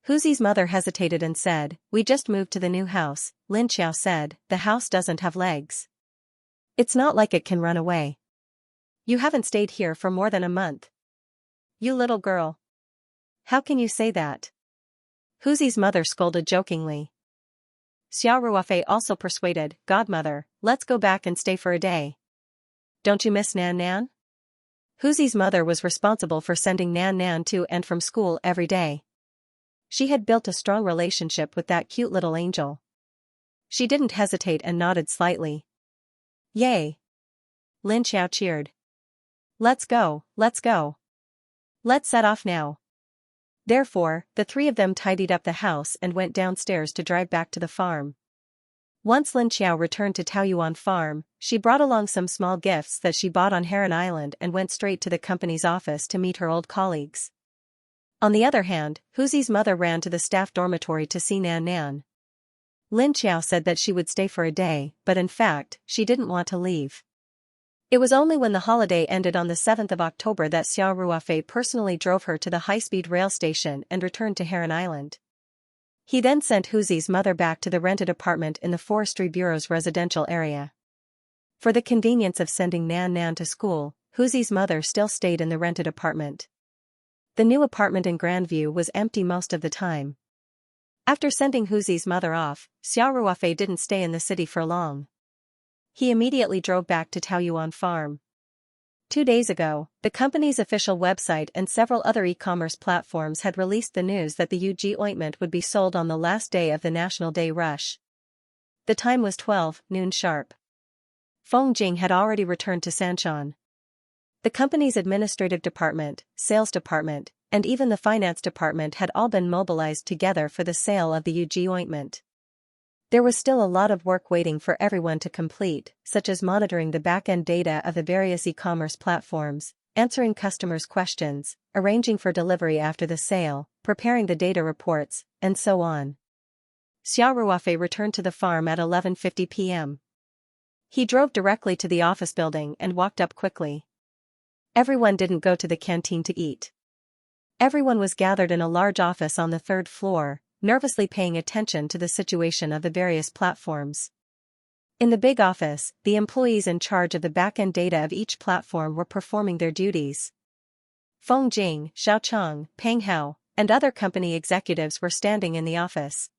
Huzi's mother hesitated and said, "We just moved to the new house." Lin Xiao said, "The house doesn't have legs. It's not like it can run away. You haven't stayed here for more than a month. You little girl. How can you say that?" Huzi's mother scolded jokingly. Xiao Ruofei also persuaded, "Godmother, let's go back and stay for a day. Don't you miss Nan Nan?" Huzi's mother was responsible for sending Nan Nan to and from school every day. She had built a strong relationship with that cute little angel. She didn't hesitate and nodded slightly. "Yay!" Lin Xiao cheered. "Let's go, let's go. Let's set off now." Therefore, the 3 of them tidied up the house and went downstairs to drive back to the farm. Once Lin Xiao returned to Taoyuan farm, she brought along some small gifts that she bought on Heron Island and went straight to the company's office to meet her old colleagues. On the other hand, Huzi's mother ran to the staff dormitory to see Nan Nan. Lin Xiao said that she would stay for a day, but in fact, she didn't want to leave. It was only when the holiday ended on the 7th of October that Xiao Ruofei personally drove her to the high-speed rail station and returned to Heron Island. He then sent Huzi's mother back to the rented apartment in the Forestry Bureau's residential area. For the convenience of sending Nan Nan to school, Huzi's mother still stayed in the rented apartment. The new apartment in Grandview was empty most of the time. After sending Huzi's mother off, Xiao Ruofei didn't stay in the city for long. He immediately drove back to Taoyuan farm. 2 days ago, the company's official website and several other e-commerce platforms had released the news that the UG ointment would be sold on the last day of the National Day rush. The time was 12 noon sharp. Feng Jing had already returned to Sanshan. The company's administrative department, sales department, and even the finance department had all been mobilized together for the sale of the UG ointment. There was still a lot of work waiting for everyone to complete, such as monitoring the back-end data of the various e-commerce platforms, answering customers' questions, arranging for delivery after the sale, preparing the data reports, and so on. Xiao Ruofei returned to the farm at 11:50 p.m. He drove directly to the office building and walked up quickly. Everyone didn't go to the canteen to eat. Everyone was gathered in a large office on the 3rd floor, nervously paying attention to the situation of the various platforms. In the big office, the employees in charge of the back-end data of each platform were performing their duties. Feng Jing, Xiao Cheng, Peng Hao, and other company executives were standing in the office.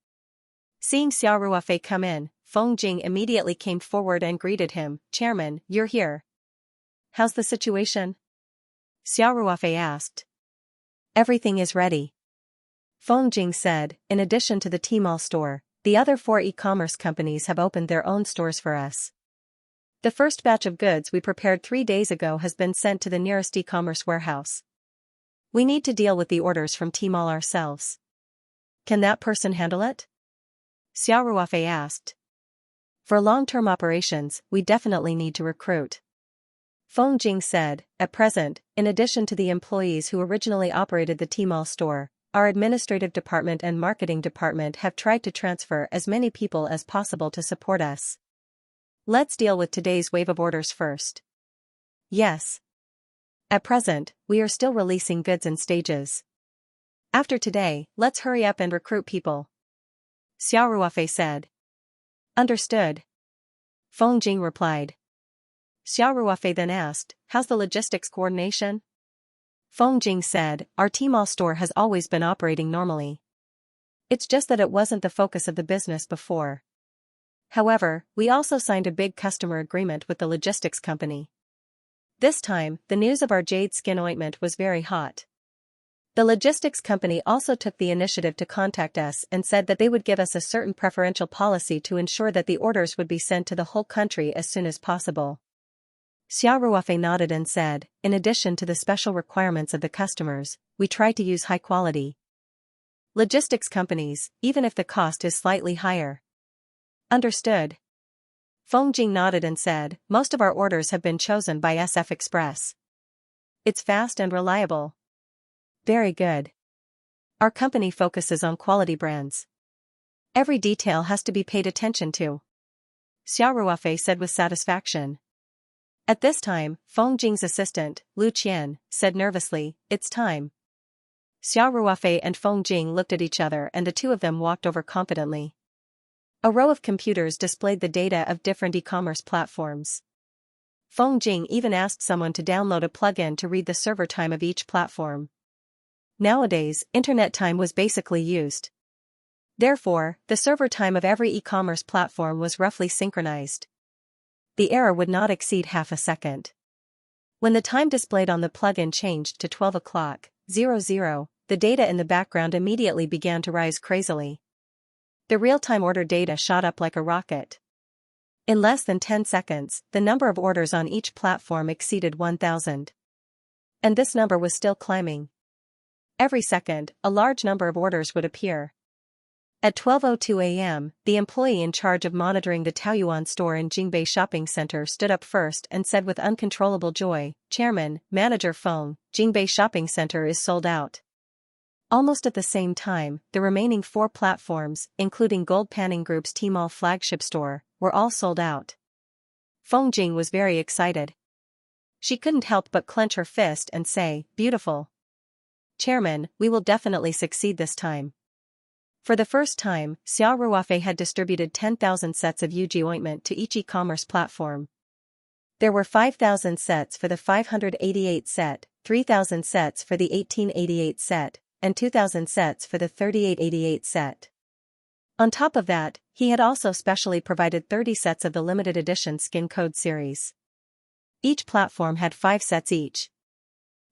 Seeing Xiao Ruofei come in, Feng Jing immediately came forward and greeted him. "Chairman, you're here. How's the situation?" Xiao Ruofei asked. "Everything is ready," Feng Jing said. "In addition to the Tmall store, the other 4 e-commerce companies have opened their own stores for us. The first batch of goods we prepared 3 days ago has been sent to the nearest e-commerce warehouse. We need to deal with the orders from Tmall ourselves. Can that person handle it?" Xiao Ruofei asked. For long-term operations, we definitely need to recruit. Feng Jing said, at present, in addition to the employees who originally operated the Tmall store, our administrative department and marketing department have tried to transfer as many people as possible to support us. Let's deal with today's wave of orders first. Yes. At present, we are still releasing goods in stages. After today, let's hurry up and recruit people. Xiao Ruofei said. Understood. Feng Jing replied. Xiao Ruofei then asked, how's the logistics coordination? Feng Jing said, our Tmall store has always been operating normally. It's just that it wasn't the focus of the business before. However, we also signed a big customer agreement with the logistics company. This time, the news of our jade skin ointment was very hot. The logistics company also took the initiative to contact us and said that they would give us a certain preferential policy to ensure that the orders would be sent to the whole country as soon as possible. Xiao Ruofei nodded and said, in addition to the special requirements of the customers, we try to use high-quality logistics companies, even if the cost is slightly higher. Understood. Feng Jing nodded and said, most of our orders have been chosen by SF Express. It's fast and reliable. Very good. Our company focuses on quality brands. Every detail has to be paid attention to. Xiao Ruofei said with satisfaction. At this time, Feng Jing's assistant, Lu Qian, said nervously, it's time. Xiao Ruofei and Feng Jing looked at each other and the two of them walked over confidently. A row of computers displayed the data of different e-commerce platforms. Feng Jing even asked someone to download a plugin to read the server time of each platform. Nowadays, internet time was basically used. Therefore, the server time of every e-commerce platform was roughly synchronized. The error would not exceed half a second. When the time displayed on the plugin changed to 12 o'clock, 00, the data in the background immediately began to rise crazily. The real-time order data shot up like a rocket. In less than 10 seconds, the number of orders on each platform exceeded 1,000. And this number was still climbing. Every second, a large number of orders would appear. At 12:02 a.m., the employee in charge of monitoring the Taoyuan store in Jingbei Shopping Center stood up first and said with uncontrollable joy, Chairman, Manager Feng, Jingbei Shopping Center is sold out. Almost at the same time, the remaining 4 platforms, including Gold Panning Group's Tmall flagship store, were all sold out. Feng Jing was very excited. She couldn't help but clench her fist and say, beautiful. Chairman, we will definitely succeed this time. For the first time, Xiao Ruofei had distributed 10,000 sets of Yuji ointment to each e-commerce platform. There were 5,000 sets for the 588 set, 3,000 sets for the 1888 set, and 2,000 sets for the 3888 set. On top of that, he had also specially provided 30 sets of the limited edition Skin Code series. Each platform had 5 sets each.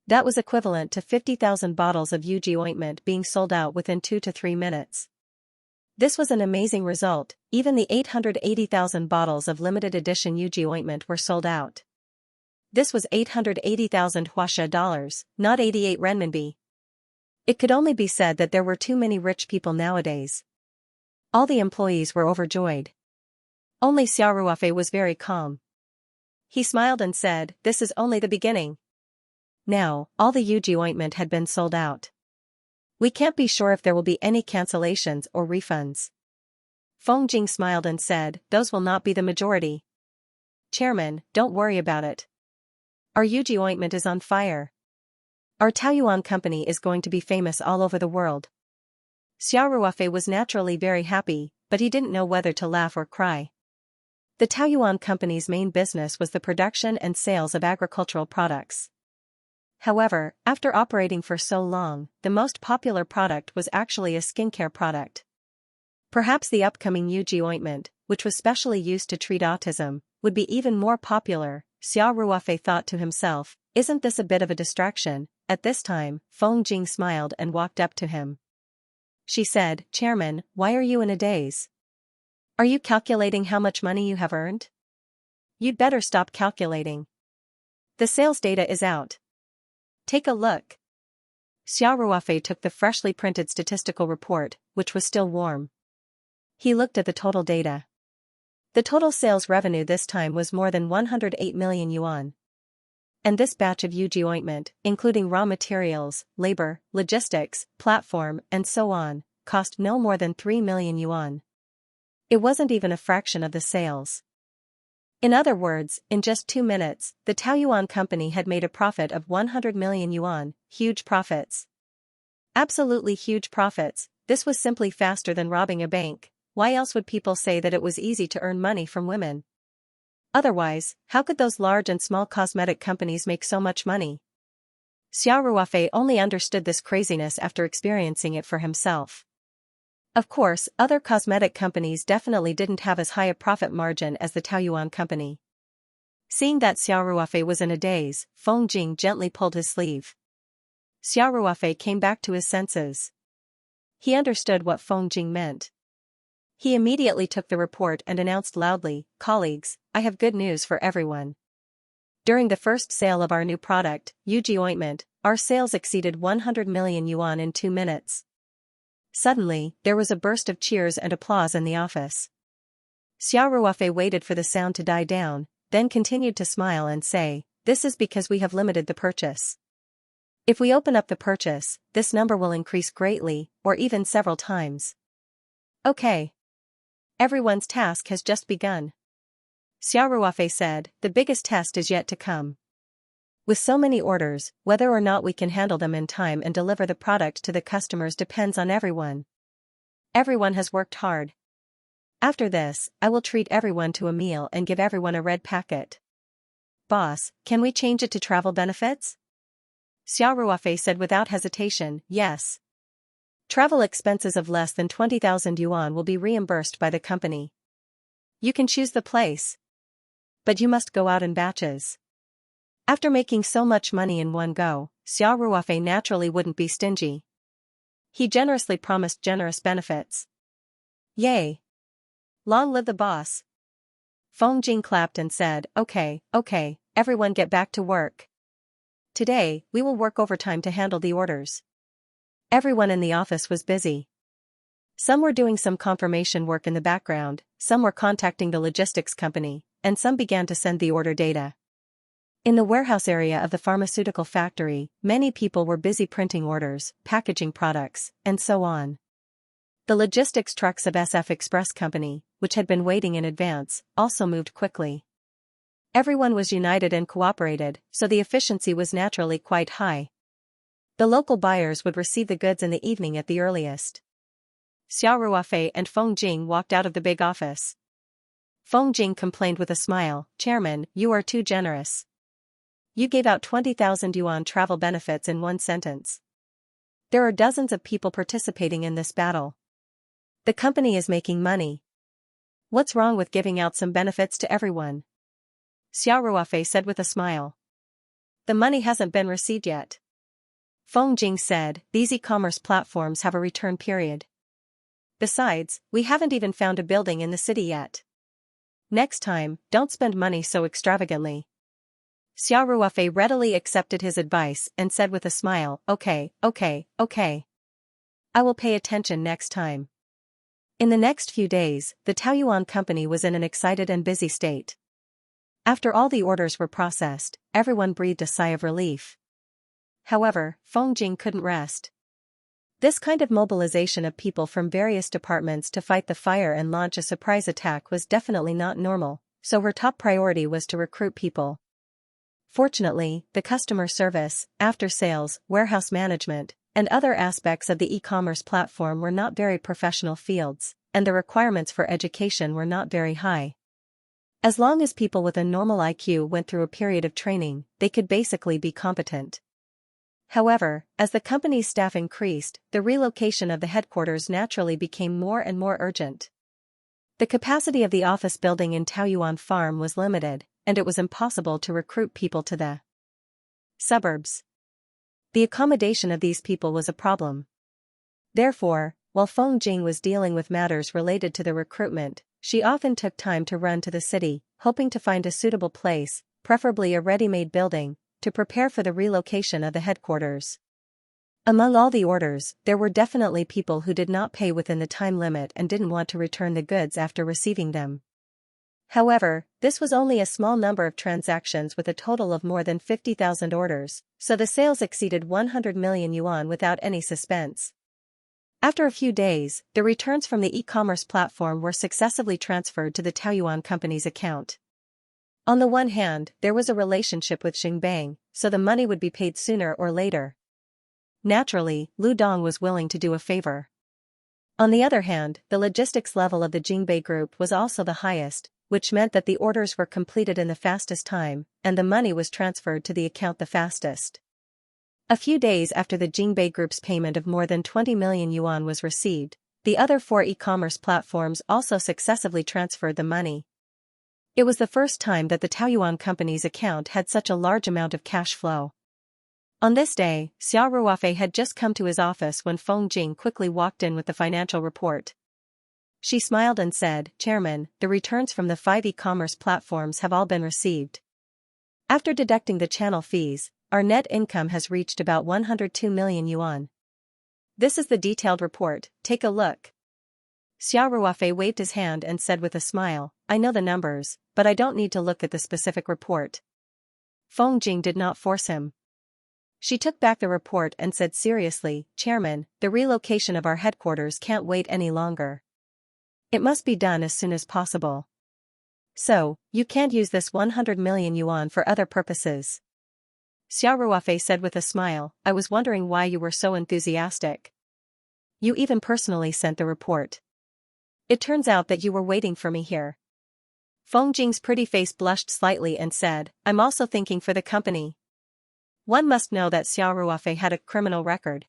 That was equivalent to 50,000 bottles of Yuji ointment being sold out within 2 to 3 minutes. This was an amazing result. Even the 880,000 bottles of limited edition Yuji ointment were sold out. This was 880,000 Huaxia dollars, not 88 renminbi. It could only be said that there were too many rich people nowadays. All the employees were overjoyed. Only Xiao Ruofei was very calm. He smiled and said, this is only the beginning. Now, all the Yuji ointment had been sold out. We can't be sure if there will be any cancellations or refunds. Feng Jing smiled and said, those will not be the majority. Chairman, don't worry about it. Our Yuji ointment is on fire. Our Taoyuan company is going to be famous all over the world. Xiao Ruofei was naturally very happy, but he didn't know whether to laugh or cry. The Taoyuan company's main business was the production and sales of agricultural products. However, after operating for so long, the most popular product was actually a skincare product. Perhaps the upcoming Yuji ointment, which was specially used to treat autism, would be even more popular. Xiao Ruofei thought to himself, isn't this a bit of a distraction? At this time, Feng Jing smiled and walked up to him. She said, Chairman, why are you in a daze? Are you calculating how much money you have earned? You'd better stop calculating. The sales data is out. Take a look. Xiao Ruofei took the freshly printed statistical report, which was still warm. He looked at the total data. The total sales revenue this time was more than 108 million yuan. And this batch of Yuji ointment, including raw materials, labor, logistics, platform, and so on, cost no more than 3 million yuan. It wasn't even a fraction of the sales. In other words, in just 2 minutes, the Taoyuan company had made a profit of 100 million yuan, huge profits. Absolutely huge profits. This was simply faster than robbing a bank. Why else would people say that it was easy to earn money from women? Otherwise, how could those large and small cosmetic companies make so much money? Xiao Ruofei only understood this craziness after experiencing it for himself. Of course, other cosmetic companies definitely didn't have as high a profit margin as the Taoyuan company. Seeing that Xiao Ruofei was in a daze, Feng Jing gently pulled his sleeve. Xiao Ruofei came back to his senses. He understood what Feng Jing meant. He immediately took the report and announced loudly, "Colleagues, I have good news for everyone. During the first sale of our new product, Yuji ointment, our sales exceeded 100 million yuan in 2 minutes." Suddenly, there was a burst of cheers and applause in the office. Xiao Ruofei waited for the sound to die down, then continued to smile and say, "This is because we have limited the purchase. If we open up the purchase, this number will increase greatly, or even several times." Okay. Everyone's task has just begun. Xiao Ruofei said, "The biggest test is yet to come. With so many orders, whether or not we can handle them in time and deliver the product to the customers depends on everyone. Everyone has worked hard. After this, I will treat everyone to a meal and give everyone a red packet." "Boss, can we change it to travel benefits?" Xiao Ruofei said without hesitation, "Yes. Travel expenses of less than 20,000 yuan will be reimbursed by the company. You can choose the place. But you must go out in batches." After making so much money in one go, Xiao Ruofei naturally wouldn't be stingy. He generously promised generous benefits. Yay! Long live the boss! Feng Jing clapped and said, okay, everyone get back to work. Today, we will work overtime to handle the orders." Everyone in the office was busy. Some were doing some confirmation work in the background, some were contacting the logistics company, and some began to send the order data. In the warehouse area of the pharmaceutical factory, many people were busy printing orders, packaging products, and so on. The logistics trucks of SF Express Company, which had been waiting in advance, also moved quickly. Everyone was united and cooperated, so the efficiency was naturally quite high. The local buyers would receive the goods in the evening at the earliest. Xiao Ruofei and Feng Jing walked out of the big office. Feng Jing complained with a smile, "Chairman, you are too generous. You gave out 20,000 yuan travel benefits in one sentence. There are dozens of people participating in this battle. The company is making money. What's wrong with giving out some benefits to everyone?" Xiao Ruofei said with a smile. "The money hasn't been received yet." Feng Jing said, "These e-commerce platforms have a return period. Besides, we haven't even found a building in the city yet. Next time, don't spend money so extravagantly." Xiao Ruofei readily accepted his advice and said with a smile, okay. I will pay attention next time." In the next few days, the Taoyuan company was in an excited and busy state. After all the orders were processed, everyone breathed a sigh of relief. However, Feng Jing couldn't rest. This kind of mobilization of people from various departments to fight the fire and launch a surprise attack was definitely not normal, so her top priority was to recruit people. Fortunately, the customer service, after-sales, warehouse management, and other aspects of the e-commerce platform were not very professional fields, and the requirements for education were not very high. As long as people with a normal IQ went through a period of training, they could basically be competent. However, as the company's staff increased, the relocation of the headquarters naturally became more and more urgent. The capacity of the office building in Taoyuan Farm was limited, and it was impossible to recruit people to the suburbs. The accommodation of these people was a problem. Therefore, while Feng Jing was dealing with matters related to the recruitment, she often took time to run to the city, hoping to find a suitable place, preferably a ready-made building, to prepare for the relocation of the headquarters. Among all the orders, there were definitely people who did not pay within the time limit and didn't want to return the goods after receiving them. However, this was only a small number of transactions with a total of more than 50,000 orders, so the sales exceeded 100 million yuan without any suspense. After a few days, the returns from the e-commerce platform were successively transferred to the Taoyuan company's account. On the one hand, there was a relationship with Xingbang, so the money would be paid sooner or later. Naturally, Lu Dong was willing to do a favor. On the other hand, the logistics level of the Jingbei Group was also the highest, which meant that the orders were completed in the fastest time, and the money was transferred to the account the fastest. A few days after the Jingbei Group's payment of more than 20 million yuan was received, the other 4 e-commerce platforms also successively transferred the money. It was the first time that the Taoyuan company's account had such a large amount of cash flow. On this day, Xiao Ruofei had just come to his office when Feng Jing quickly walked in with the financial report. She smiled and said, "Chairman, the returns from the 5 e-commerce platforms have all been received. After deducting the channel fees, our net income has reached about 102 million yuan. This is the detailed report, take a look." Xiao Ruofei waved his hand and said with a smile, "I know the numbers, but I don't need to look at the specific report." Feng Jing did not force him. She took back the report and said seriously, "Chairman, the relocation of our headquarters can't wait any longer. It must be done as soon as possible. So, you can't use this 100 million yuan for other purposes." Xiao Ruofei said with a smile, "I was wondering why you were so enthusiastic. You even personally sent the report. It turns out that you were waiting for me here." Feng Jing's pretty face blushed slightly and said, "I'm also thinking for the company." One must know that Xiao Ruofei had a criminal record.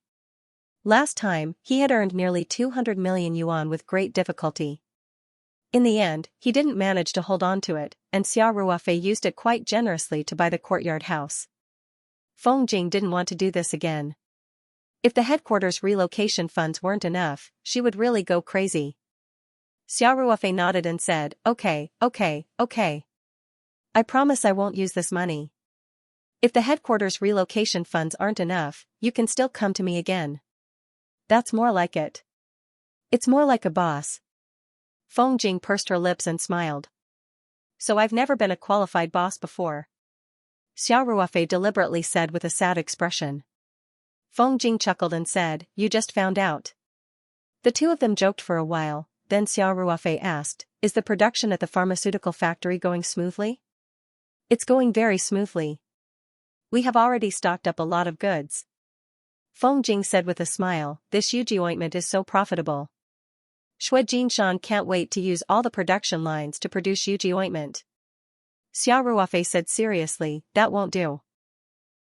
Last time, he had earned nearly 200 million yuan with great difficulty. In the end, he didn't manage to hold on to it, and Xiao Ruofei used it quite generously to buy the courtyard house. Feng Jing didn't want to do this again. If the headquarters relocation funds weren't enough, she would really go crazy. Xiao Ruofei nodded and said, okay. I promise I won't use this money. If the headquarters relocation funds aren't enough, you can still come to me again. That's more like it. It's more like a boss. Feng Jing pursed her lips and smiled. So I've never been a qualified boss before. Xiao Ruofei deliberately said with a sad expression. Feng Jing chuckled and said, "You just found out." The two of them joked for a while, then Xiao Ruofei asked, "Is the production at the pharmaceutical factory going smoothly?" "It's going very smoothly. We have already stocked up a lot of goods." Feng Jing said with a smile, "This Yuji ointment is so profitable. Shui Jinshan can't wait to use all the production lines to produce Yuji ointment." Xiao Ruofei said seriously, "That won't do.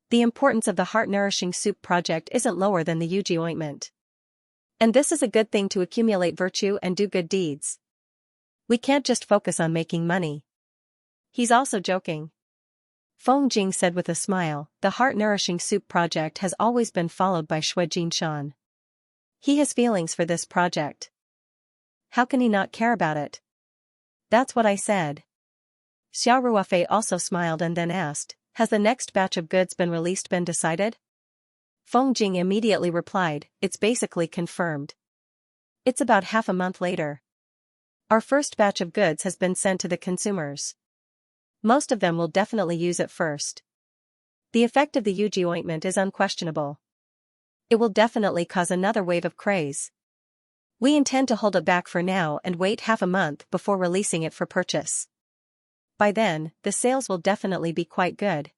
The importance of the heart-nourishing soup project isn't lower than the Yuji ointment. And this is a good thing to accumulate virtue and do good deeds. We can't just focus on making money." He's also joking. Feng Jing said with a smile, "The heart-nourishing soup project has always been followed by Shui Jinshan. He has feelings for this project. How can he not care about it?" "That's what I said." Xiao Ruofei also smiled and then asked, "Has the next batch of goods been decided?" Feng Jing immediately replied, "It's basically confirmed. It's about half a month later. Our first batch of goods has been sent to the consumers. Most of them will definitely use it first. The effect of the Yuji ointment is unquestionable. It will definitely cause another wave of craze. We intend to hold it back for now and wait half a month before releasing it for purchase. By then, the sales will definitely be quite good."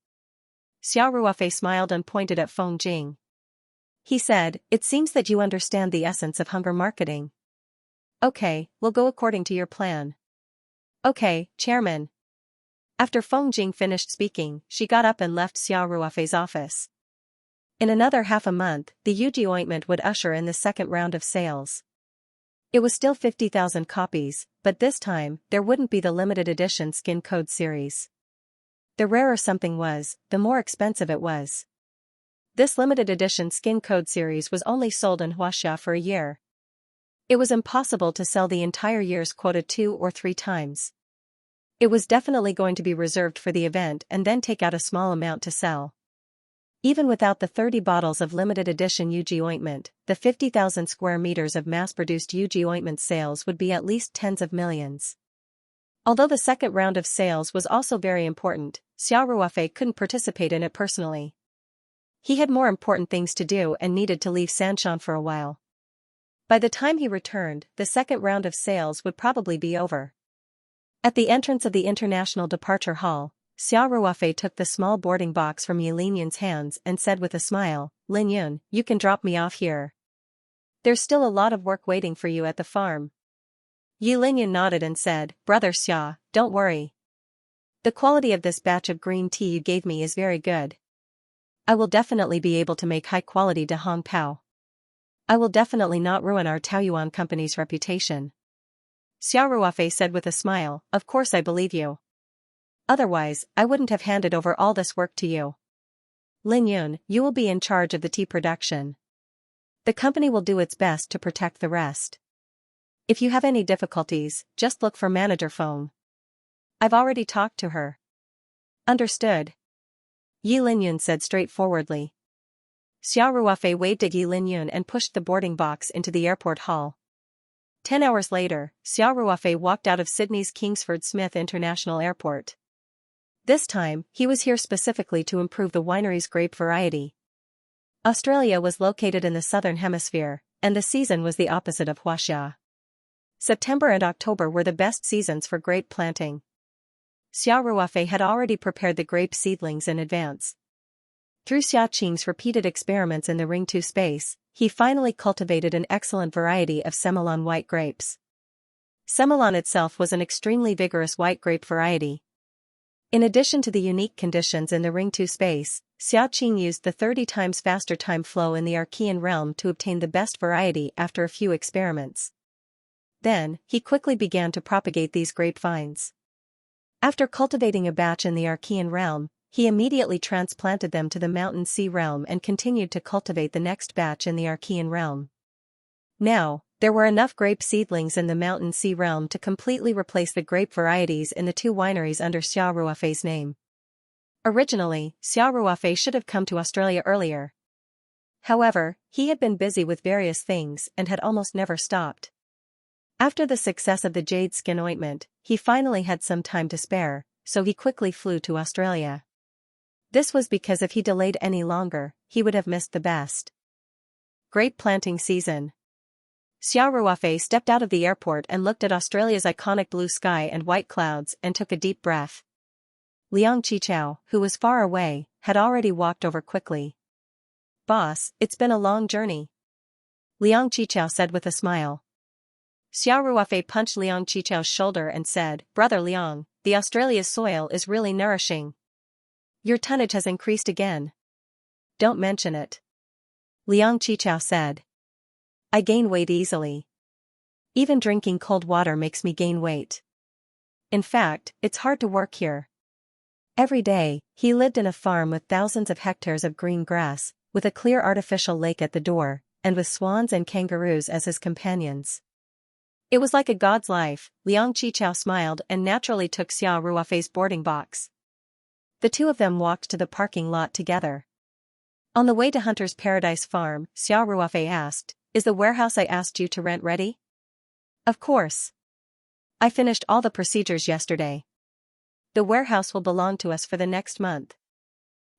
Xiao Ruofei smiled and pointed at Feng Jing. He said, "It seems that you understand the essence of hunger marketing. Okay, we'll go according to your plan." "Okay, Chairman." After Feng Jing finished speaking, she got up and left Xiao Ruofei's office. In another half a month, the Yuji ointment would usher in the second round of sales. It was still 50,000 copies, but this time, there wouldn't be the limited edition Skin Code series. The rarer something was, the more expensive it was. This limited edition Skin Code series was only sold in Huaxia for a year. It was impossible to sell the entire year's quota 2 or 3 times. It was definitely going to be reserved for the event and then take out a small amount to sell. Even without the 30 bottles of limited edition Yuji ointment, the 50,000 square meters of mass-produced Yuji ointment sales would be at least tens of millions. Although the second round of sales was also very important, Xiao Ruofei couldn't participate in it personally. He had more important things to do and needed to leave Sanshan for a while. By the time he returned, the second round of sales would probably be over. At the entrance of the International Departure Hall, Xiao Ruofei took the small boarding box from Yi Linyun's hands and said with a smile, "Linyun, you can drop me off here. There's still a lot of work waiting for you at the farm." Yi Linyun nodded and said, "Brother Xia, don't worry. The quality of this batch of green tea you gave me is very good. I will definitely be able to make high-quality De Hong Pao. I will definitely not ruin our Taoyuan company's reputation." Xiao Ruofei said with a smile, "Of course I believe you. Otherwise, I wouldn't have handed over all this work to you. Linyun, you will be in charge of the tea production. The company will do its best to protect the rest. If you have any difficulties, just look for Manager Feng. I've already talked to her." "Understood," Yi Linyun said straightforwardly. Xiao Ruofei waved at Yi Linyun and pushed the boarding box into the airport hall. 10 hours later, Xiao Ruofei walked out of Sydney's Kingsford Smith International Airport. This time, he was here specifically to improve the winery's grape variety. Australia was located in the southern hemisphere, and the season was the opposite of Huaxia. September and October were the best seasons for grape planting. Xiao Ruofei had already prepared the grape seedlings in advance. Through Xia Qing's repeated experiments in the Ring-2 space, he finally cultivated an excellent variety of Semillon white grapes. Semillon itself was an extremely vigorous white grape variety. In addition to the unique conditions in the Ring-2 space, Xia Qing used the 30 times faster time flow in the Archean realm to obtain the best variety after a few experiments. Then, he quickly began to propagate these grapevines. After cultivating a batch in the Archean realm, he immediately transplanted them to the Mountain Sea realm and continued to cultivate the next batch in the Archean realm. Now, there were enough grape seedlings in the Mountain Sea realm to completely replace the grape varieties in the two wineries under Xiao Ruofei's name. Originally, Xiao Ruofei should have come to Australia earlier. However, he had been busy with various things and had almost never stopped. After the success of the jade skin ointment, he finally had some time to spare, so he quickly flew to Australia. This was because if he delayed any longer, he would have missed the best grape planting season. Xiao Ruofei stepped out of the airport and looked at Australia's iconic blue sky and white clouds and took a deep breath. Liang Qichao, who was far away, had already walked over quickly. "Boss, it's been a long journey," Liang Qichao said with a smile. Xiao Ruofei punched Liang Qichao's shoulder and said, "Brother Liang, the Australia's soil is really nourishing. Your tonnage has increased again." "Don't mention it," Liang Qichao said. "I gain weight easily. Even drinking cold water makes me gain weight. In fact, it's hard to work here." Every day, he lived in a farm with thousands of hectares of green grass, with a clear artificial lake at the door, and with swans and kangaroos as his companions. It was like a god's life. Liang Qichao smiled and naturally took Xiao Ruofei's boarding box. The two of them walked to the parking lot together. On the way to Hunter's Paradise Farm, Xiao Ruofei asked, "Is the warehouse I asked you to rent ready?" "Of course. I finished all the procedures yesterday. The warehouse will belong to us for the next month,"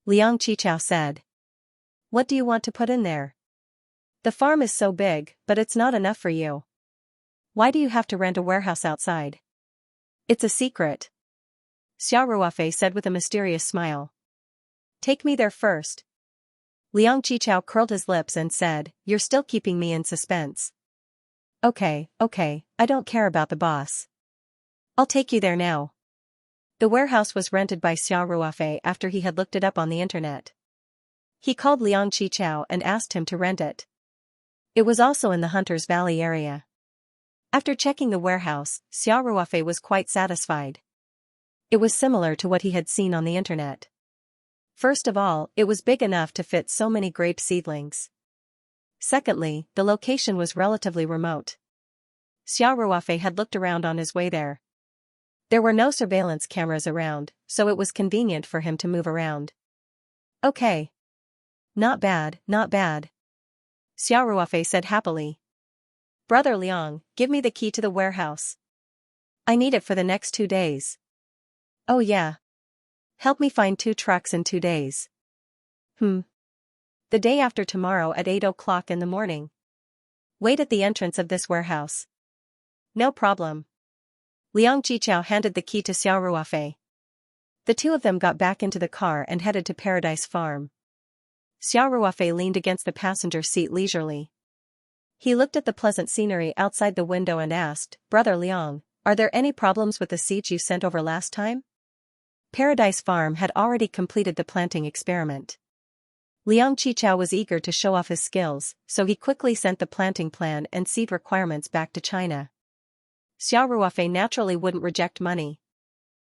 Liang Qichao said. "What do you want to put in there? The farm is so big, but it's not enough for you. Why do you have to rent a warehouse outside?" "It's a secret," Xiao Ruofei said with a mysterious smile. "Take me there first." Liang Qichao curled his lips and said, "You're still keeping me in suspense." Okay, I don't care about the boss. I'll take you there now." The warehouse was rented by Xiao Ruofei after he had looked it up on the internet. He called Liang Qichao and asked him to rent it. It was also in the Hunters Valley area. After checking the warehouse, Xiao Ruofei was quite satisfied. It was similar to what he had seen on the internet. First of all, it was big enough to fit so many grape seedlings. Secondly, the location was relatively remote. Xiao Ruofei had looked around on his way there. There were no surveillance cameras around, so it was convenient for him to move around. "Okay. Not bad, Xiao Ruofei said happily. "Brother Liang, give me the key to the warehouse." I need it for the next 2 days. Oh yeah. Help me find 2 trucks in 2 days. The day after tomorrow at 8 o'clock in the morning. Wait at the entrance of this warehouse. No problem. Liang Qichao handed the key to Xiao Ruofei. The two of them got back into the car and headed to Paradise Farm. Xiao Ruofei leaned against the passenger seat leisurely. He looked at the pleasant scenery outside the window and asked, Brother Liang, are there any problems with the seeds you sent over last time? Paradise Farm had already completed the planting experiment. Liang Qichao was eager to show off his skills, so he quickly sent the planting plan and seed requirements back to China. Xiao Ruofei naturally wouldn't reject money.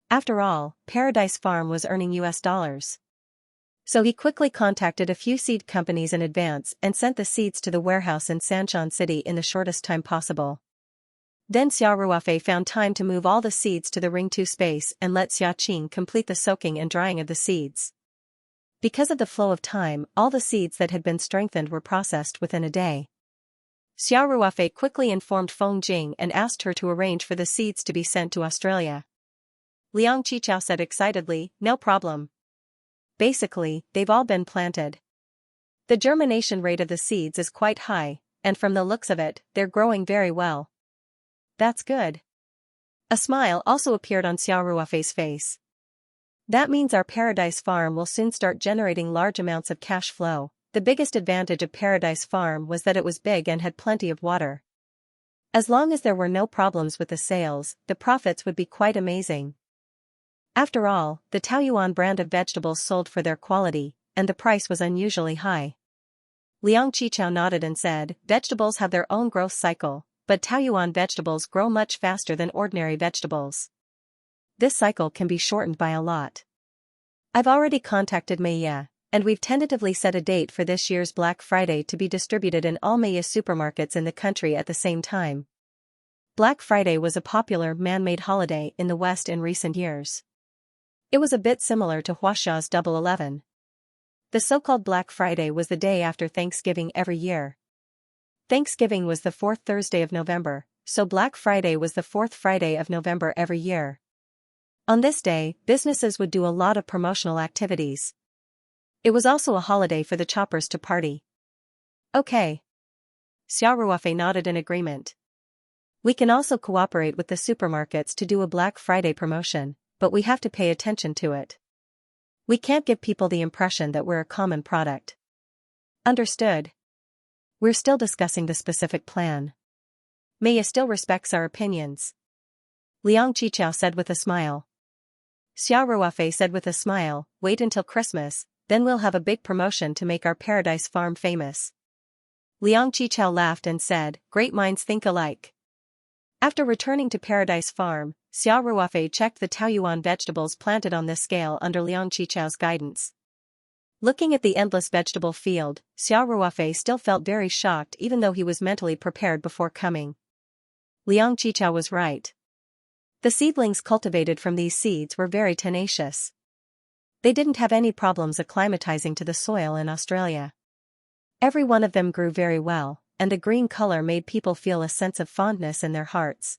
After all, Paradise Farm was earning US dollars. So he quickly contacted a few seed companies in advance and sent the seeds to the warehouse in Sanshan City in the shortest time possible. Then Xiao Ruofei found time to move all the seeds to the Ring 2 space and let Xia Qing complete the soaking and drying of the seeds. Because of the flow of time, all the seeds that had been strengthened were processed within a day. Xiao Ruofei quickly informed Feng Jing and asked her to arrange for the seeds to be sent to Australia. Liang Qichao said excitedly, no problem. Basically, they've all been planted. The germination rate of the seeds is quite high, and from the looks of it, they're growing very well. That's good. A smile also appeared on Xiao Ruofei's face. That means our Paradise Farm will soon start generating large amounts of cash flow. The biggest advantage of Paradise Farm was that it was big and had plenty of water. As long as there were no problems with the sales, the profits would be quite amazing. After all, the Taoyuan brand of vegetables sold for their quality, and the price was unusually high. Liang Qichao nodded and said, vegetables have their own growth cycle, but Taoyuan vegetables grow much faster than ordinary vegetables. This cycle can be shortened by a lot. I've already contacted Meiya, and we've tentatively set a date for this year's Black Friday to be distributed in all Meiya supermarkets in the country at the same time. Black Friday was a popular man-made holiday in the West in recent years. It was a bit similar to Huaxia's Double 11. The so-called Black Friday was the day after Thanksgiving every year. Thanksgiving was the fourth Thursday of November, so Black Friday was the fourth Friday of November every year. On this day, businesses would do a lot of promotional activities. It was also a holiday for the choppers to party. Okay. Xiao Ruofei nodded in agreement. We can also cooperate with the supermarkets to do a Black Friday promotion, but we have to pay attention to it. We can't give people the impression that we're a common product. Understood. We're still discussing the specific plan. Meiya still respects our opinions. Liang Qichao said with a smile. Xiao Ruofei said with a smile, wait until Christmas, then we'll have a big promotion to make our Paradise Farm famous. Liang Qichao laughed and said, great minds think alike. After returning to Paradise Farm, Xiao Ruofei checked the Taoyuan vegetables planted on this scale under Liang Qichao's guidance. Looking at the endless vegetable field, Xiao Ruofei still felt very shocked even though he was mentally prepared before coming. Liang Qichao was right. The seedlings cultivated from these seeds were very tenacious. They didn't have any problems acclimatizing to the soil in Australia. Every one of them grew very well, and the green color made people feel a sense of fondness in their hearts.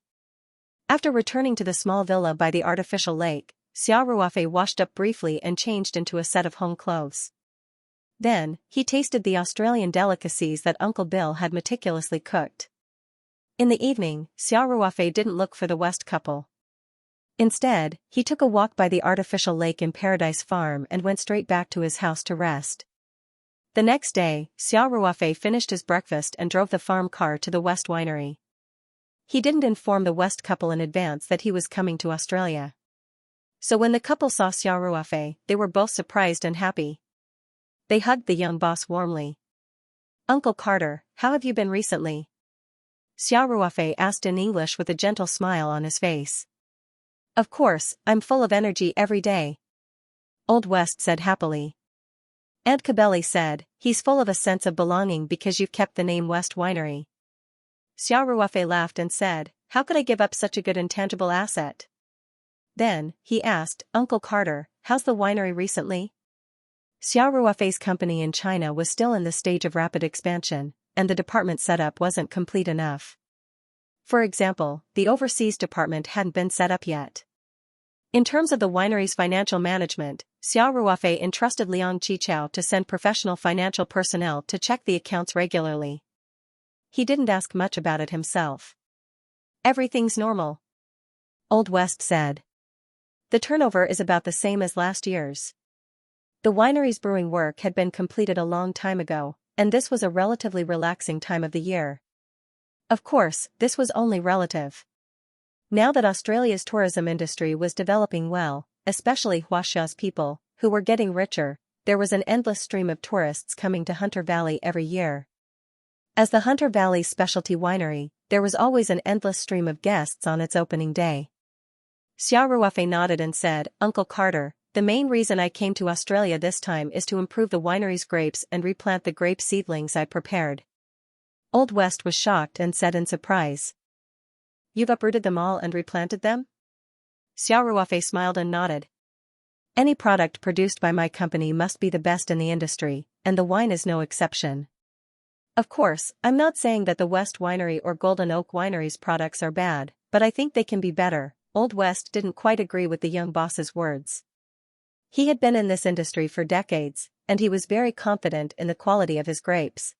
After returning to the small villa by the artificial lake, Xiao Ruofei washed up briefly and changed into a set of home clothes. Then, he tasted the Australian delicacies that Uncle Bill had meticulously cooked. In the evening, Xiao Ruofei didn't look for the West couple. Instead, he took a walk by the artificial lake in Paradise Farm and went straight back to his house to rest. The next day, Xiao Ruofei finished his breakfast and drove the farm car to the West winery. He didn't inform the West couple in advance that he was coming to Australia. So when the couple saw Xiao Ruofei, they were both surprised and happy. They hugged the young boss warmly. Uncle Carter, how have you been recently? Xiao Ruofei asked in English with a gentle smile on his face. Of course, I'm full of energy every day. Old West said happily. Aunt Cabelli said, he's full of a sense of belonging because you've kept the name West Winery. Xiao Ruofei laughed and said, how could I give up such a good intangible asset? Then, he asked, Uncle Carter, how's the winery recently? Xiao Ruofei's company in China was still in the stage of rapid expansion, and the department setup wasn't complete enough. For example, the overseas department hadn't been set up yet. In terms of the winery's financial management, Xiao Ruofei entrusted Liang Qichao to send professional financial personnel to check the accounts regularly. He didn't ask much about it himself. Everything's normal, Old West said. The turnover is about the same as last year's. The winery's brewing work had been completed a long time ago, and this was a relatively relaxing time of the year. Of course, this was only relative. Now that Australia's tourism industry was developing well, especially Huaxia's people, who were getting richer, there was an endless stream of tourists coming to Hunter Valley every year. As the Hunter Valley's specialty winery, there was always an endless stream of guests on its opening day. Xiao Ruofei nodded and said, "Uncle Carter, the main reason I came to Australia this time is to improve the winery's grapes and replant the grape seedlings I prepared." Old West was shocked and said in surprise, "You've uprooted them all and replanted them?" Xiao Ruofei smiled and nodded. "Any product produced by my company must be the best in the industry, and the wine is no exception. Of course, I'm not saying that the West Winery or Golden Oak Winery's products are bad, but I think they can be better." Old West didn't quite agree with the young boss's words. He had been in this industry for decades, and he was very confident in the quality of his grapes.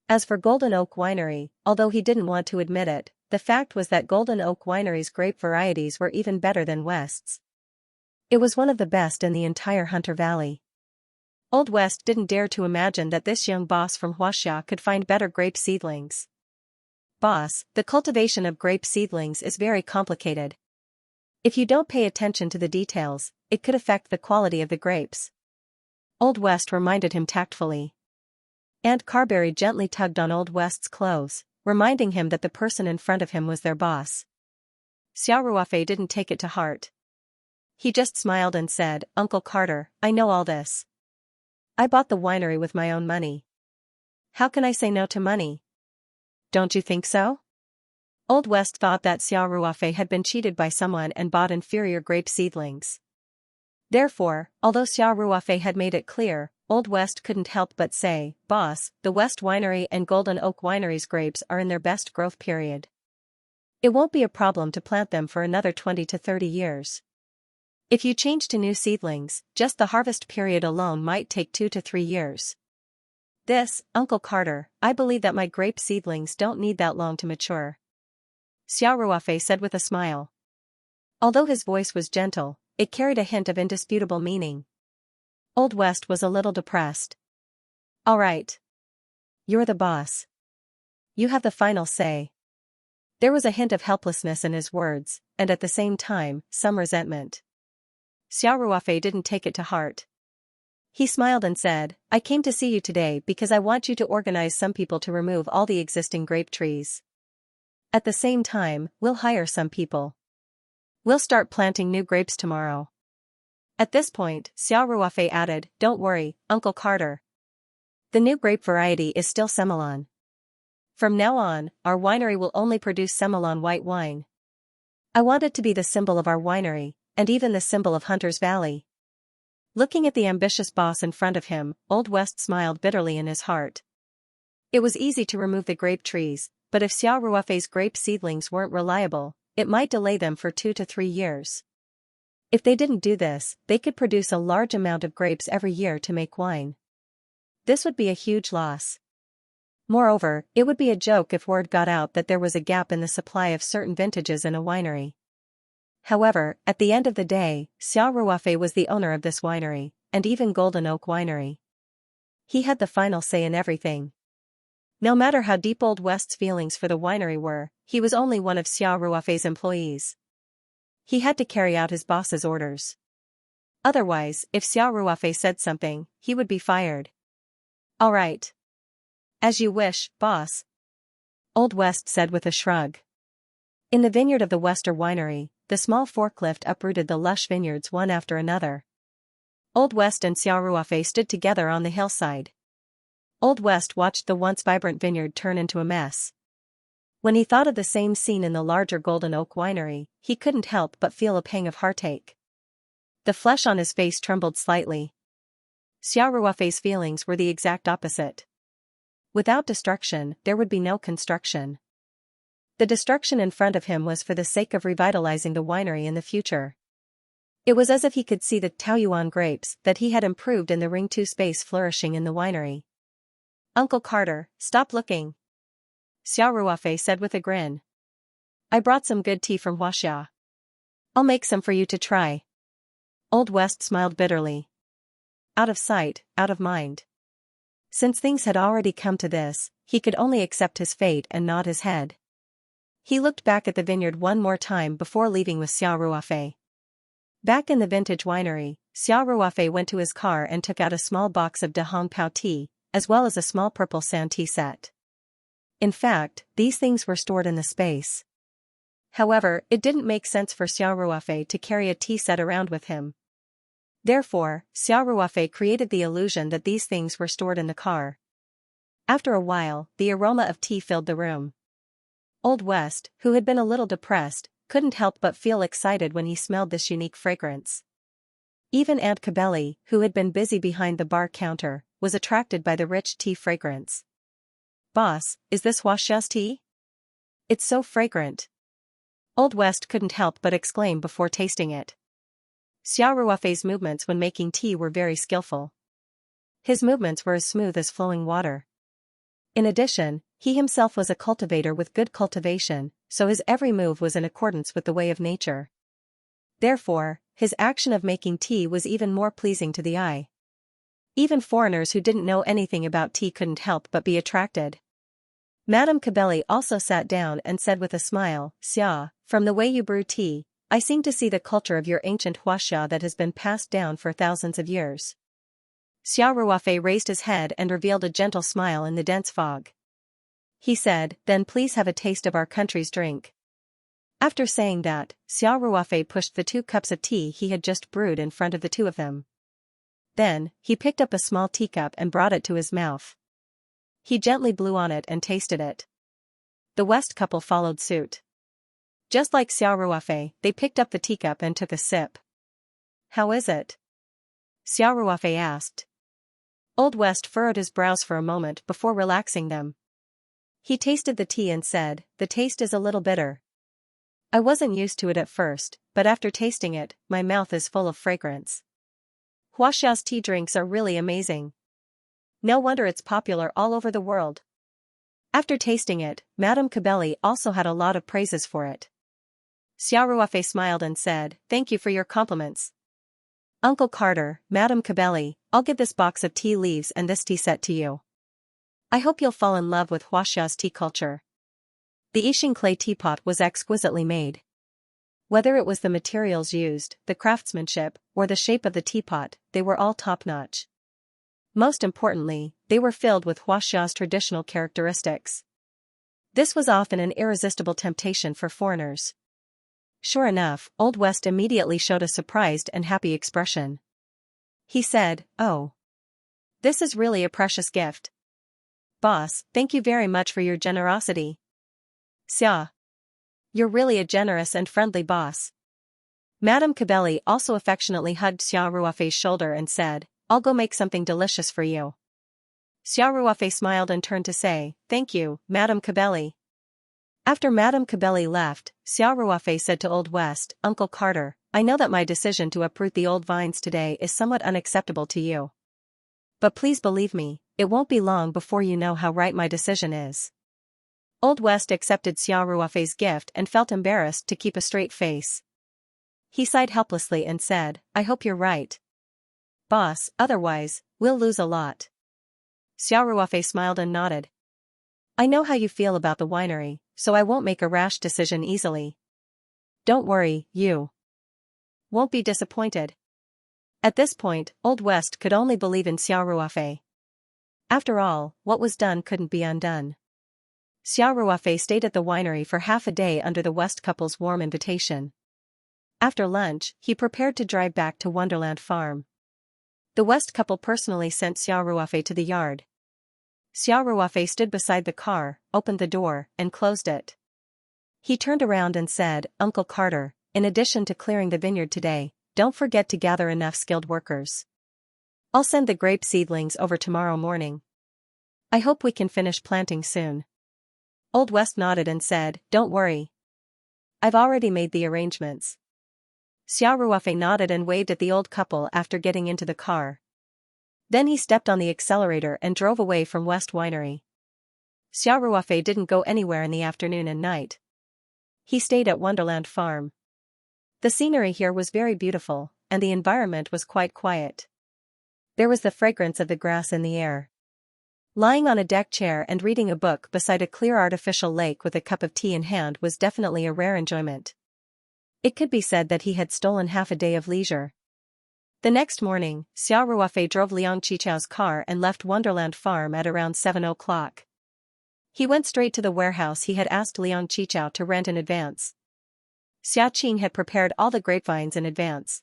As for Golden Oak Winery, although he didn't want to admit it, the fact was that Golden Oak Winery's grape varieties were even better than West's. It was one of the best in the entire Hunter Valley. Old West didn't dare to imagine that this young boss from Huaxia could find better grape seedlings. "Boss, the cultivation of grape seedlings is very complicated. If you don't pay attention to the details, it could affect the quality of the grapes," Old West reminded him tactfully. Aunt Carberry gently tugged on Old West's clothes, reminding him that the person in front of him was their boss. Xiao Ruofei didn't take it to heart. He just smiled and said, "Uncle Carter, I know all this. I bought the winery with my own money. How can I say no to money? Don't you think so?" Old West thought that Xiao Ruofei had been cheated by someone and bought inferior grape seedlings. Therefore, although Xiao Ruofei had made it clear, Old West couldn't help but say, "Boss, the West Winery and Golden Oak Winery's grapes are in their best growth period. It won't be a problem to plant them for another 20 to 30 years. If you change to new seedlings, just the harvest period alone might take 2 to 3 years. This, Uncle Carter, I believe that my grape seedlings don't need that long to mature," Xiao Ruofei said with a smile. Although his voice was gentle, it carried a hint of indisputable meaning. Old West was a little depressed. "All right. You're the boss. You have the final say." There was a hint of helplessness in his words, and at the same time, some resentment. Xiao Ruofei didn't take it to heart. He smiled and said, "I came to see you today because I want you to organize some people to remove all the existing grape trees. At the same time, we'll hire some people. We'll start planting new grapes tomorrow." At this point, Xiao Ruofei added, "Don't worry, Uncle Carter. The new grape variety is still Semillon. From now on, our winery will only produce Semillon white wine. I want it to be the symbol of our winery, and even the symbol of Hunter's Valley." Looking at the ambitious boss in front of him, Old West smiled bitterly in his heart. It was easy to remove the grape trees, but if Xiao Ruofei's grape seedlings weren't reliable, it might delay them for 2 to 3 years. If they didn't do this, they could produce a large amount of grapes every year to make wine. This would be a huge loss. Moreover, it would be a joke if word got out that there was a gap in the supply of certain vintages in a winery. However, at the end of the day, Xiao Ruofei was the owner of this winery, and even Golden Oak Winery. He had the final say in everything. No matter how deep Old West's feelings for the winery were, he was only one of Xiao Ruofei's employees. He had to carry out his boss's orders. Otherwise, if Xiao Ruofei said something, he would be fired. "All right. As you wish, boss," Old West said with a shrug. In the vineyard of the Wester Winery, the small forklift uprooted the lush vineyards one after another. Old West and Xiao Ruofei stood together on the hillside. Old West watched the once vibrant vineyard turn into a mess. When he thought of the same scene in the larger Golden Oak Winery, he couldn't help but feel a pang of heartache. The flesh on his face trembled slightly. Xiao Ruofei's feelings were the exact opposite. Without destruction, there would be no construction. The destruction in front of him was for the sake of revitalizing the winery in the future. It was as if he could see the Taoyuan grapes that he had improved in the Ring 2 space flourishing in the winery. "Uncle Carter, stop looking," Xiao Ruofei said with a grin. "I brought some good tea from Huaxia. I'll make some for you to try." Old West smiled bitterly. Out of sight, out of mind. Since things had already come to this, he could only accept his fate and nod his head. He looked back at the vineyard one more time before leaving with Xiao Ruofei. Back in the vintage winery, Xiao Ruofei went to his car and took out a small box of De Hong Pao tea, as well as a small purple sand tea set. In fact, these things were stored in the space. However, it didn't make sense for Xiao Ruofei to carry a tea set around with him. Therefore, Xiao Ruofei created the illusion that these things were stored in the car. After a while, the aroma of tea filled the room. Old West, who had been a little depressed, couldn't help but feel excited when he smelled this unique fragrance. Even Aunt Cabelli, who had been busy behind the bar counter, was attracted by the rich tea fragrance. "Boss, is this Huaxia's tea? It's so fragrant." Old West couldn't help but exclaim before tasting it. Xiao Ruofei's movements when making tea were very skillful. His movements were as smooth as flowing water. In addition, he himself was a cultivator with good cultivation, so his every move was in accordance with the way of nature. Therefore, his action of making tea was even more pleasing to the eye. Even foreigners who didn't know anything about tea couldn't help but be attracted. Madame Cabelli also sat down and said with a smile, "Xia, from the way you brew tea, I seem to see the culture of your ancient Huaxia that has been passed down for thousands of years." Xiao Ruofei raised his head and revealed a gentle smile in the dense fog. He said, "Then please have a taste of our country's drink." After saying that, Xiao Ruofei pushed the 2 cups of tea he had just brewed in front of the two of them. Then, he picked up a small teacup and brought it to his mouth. He gently blew on it and tasted it. The West couple followed suit. Just like Xiao Ruofei, they picked up the teacup and took a sip. "How is it?" Xiao Ruofei asked. Old West furrowed his brows for a moment before relaxing them. He tasted the tea and said, "The taste is a little bitter. I wasn't used to it at first, but after tasting it, my mouth is full of fragrance. Huaxia's tea drinks are really amazing. No wonder it's popular all over the world." After tasting it, Madame Cabelli also had a lot of praises for it. Xiao Ruofei smiled and said, "Thank you for your compliments. Uncle Carter, Madame Cabelli, I'll give this box of tea leaves and this tea set to you. I hope you'll fall in love with Huaxia's tea culture." The Yixing clay teapot was exquisitely made. Whether it was the materials used, the craftsmanship, or the shape of the teapot, they were all top-notch. Most importantly, they were filled with Huaxia's traditional characteristics. This was often an irresistible temptation for foreigners. Sure enough, Old West immediately showed a surprised and happy expression. He said, "Oh. This is really a precious gift. Boss, thank you very much for your generosity. Xia. You're really a generous and friendly boss." Madame Cabelli also affectionately hugged Xiao Ruofei's shoulder and said, "I'll go make something delicious for you." Xiao Ruofei smiled and turned to say, "Thank you, Madame Cabelli." After Madame Cabelli left, Xiao Ruofei said to Old West, "Uncle Carter, I know that my decision to uproot the old vines today is somewhat unacceptable to you. But please believe me, it won't be long before you know how right my decision is." Old West accepted Xiao Ruofei's gift and felt embarrassed to keep a straight face. He sighed helplessly and said, "I hope you're right, boss, otherwise, we'll lose a lot." Xiao Ruofei smiled and nodded. "I know how you feel about the winery, so I won't make a rash decision easily. Don't worry, you won't be disappointed." At this point, Old West could only believe in Xiao Ruofei. After all, what was done couldn't be undone. Xiao Ruofei stayed at the winery for half a day under the West couple's warm invitation. After lunch, he prepared to drive back to Wonderland Farm. The West couple personally sent Xiao Ruofei to the yard. Xiao Ruofei stood beside the car, opened the door, and closed it. He turned around and said, "Uncle Carter, in addition to clearing the vineyard today, don't forget to gather enough skilled workers. I'll send the grape seedlings over tomorrow morning. I hope we can finish planting soon." Old West nodded and said, "Don't worry. I've already made the arrangements." Xiao Ruofei nodded and waved at the old couple after getting into the car. Then he stepped on the accelerator and drove away from West Winery. Xiao Ruofei didn't go anywhere in the afternoon and night. He stayed at Wonderland Farm. The scenery here was very beautiful, and the environment was quite quiet. There was the fragrance of the grass in the air. Lying on a deck chair and reading a book beside a clear artificial lake with a cup of tea in hand was definitely a rare enjoyment. It could be said that he had stolen half a day of leisure. The next morning, Xiao Ruofei drove Liang Qichao's car and left Wonderland Farm at around 7 o'clock. He went straight to the warehouse he had asked Liang Qichao to rent in advance. Xia Qing had prepared all the grapevines in advance.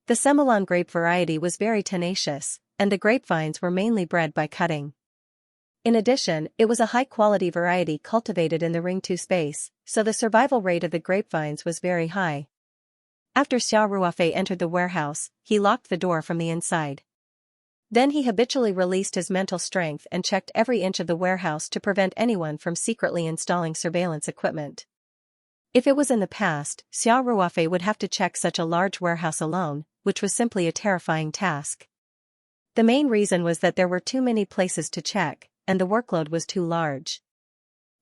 The Ceylon grape variety was very tenacious, and the grapevines were mainly bred by cutting. In addition, it was a high-quality variety cultivated in the Ring 2 space, so the survival rate of the grapevines was very high. After Xiao Ruofei entered the warehouse, he locked the door from the inside. Then he habitually released his mental strength and checked every inch of the warehouse to prevent anyone from secretly installing surveillance equipment. If it was in the past, Xiao Ruofei would have to check such a large warehouse alone, which was simply a terrifying task. The main reason was that there were too many places to check, and the workload was too large.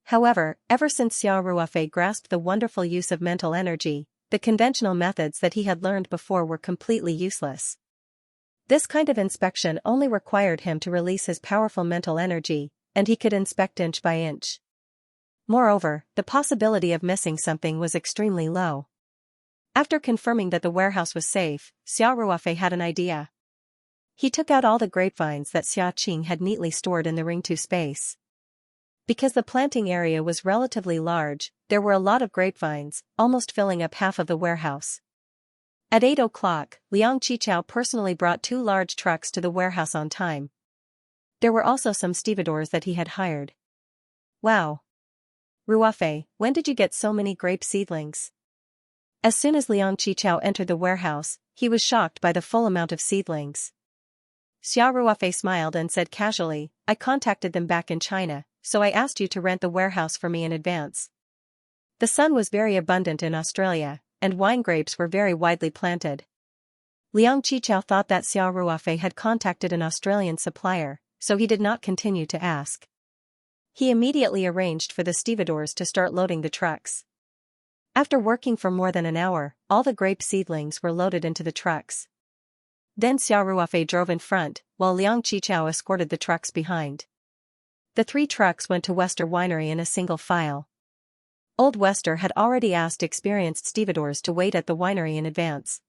However, ever since Xiao Ruofei grasped the wonderful use of mental energy, the conventional methods that he had learned before were completely useless. This kind of inspection only required him to release his powerful mental energy, and he could inspect inch by inch. Moreover, the possibility of missing something was extremely low. After confirming that the warehouse was safe, Xiao Ruofei had an idea. He took out all the grapevines that Xia Qing had neatly stored in the Ring 2 space. Because the planting area was relatively large, there were a lot of grapevines, almost filling up half of the warehouse. At 8 o'clock, Liang Qichao personally brought 2 large trucks to the warehouse on time. There were also some stevedores that he had hired. "Wow. Ruofei, when did you get so many grape seedlings?" As soon as Liang Qichao entered the warehouse, he was shocked by the full amount of seedlings. Xiao Ruofei smiled and said casually, "I contacted them back in China, so I asked you to rent the warehouse for me in advance." The sun was very abundant in Australia, and wine grapes were very widely planted. Liang Qichao thought that Xiao Ruofei had contacted an Australian supplier, so he did not continue to ask. He immediately arranged for the stevedores to start loading the trucks. After working for more than an hour, all the grape seedlings were loaded into the trucks. Then Xiao Ruofei drove in front, while Liang Qichao escorted the trucks behind. The 3 trucks went to Wester Winery in a single file. Old Wester had already asked experienced stevedores to wait at the winery in advance.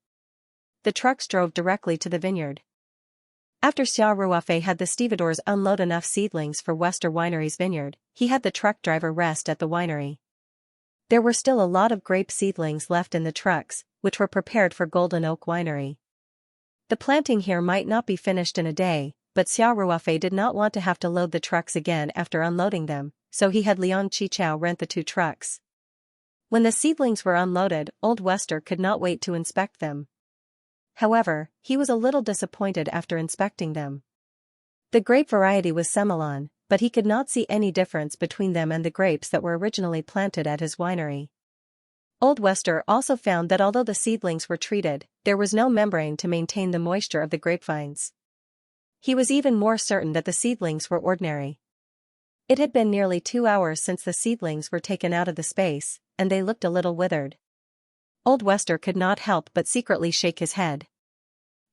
The trucks drove directly to the vineyard. After Xiao Ruofei had the stevedores unload enough seedlings for Wester Winery's vineyard, he had the truck driver rest at the winery. There were still a lot of grape seedlings left in the trucks, which were prepared for Golden Oak Winery. The planting here might not be finished in a day, but Xiao Ruofei did not want to have to load the trucks again after unloading them, so he had Liang Qichao rent the 2 trucks. When the seedlings were unloaded, Old Wester could not wait to inspect them. However, he was a little disappointed after inspecting them. The grape variety was Ceylon, but he could not see any difference between them and the grapes that were originally planted at his winery. Old Wester also found that although the seedlings were treated, there was no membrane to maintain the moisture of the grapevines. He was even more certain that the seedlings were ordinary. It had been nearly 2 hours since the seedlings were taken out of the space, and they looked a little withered. Old Wester could not help but secretly shake his head.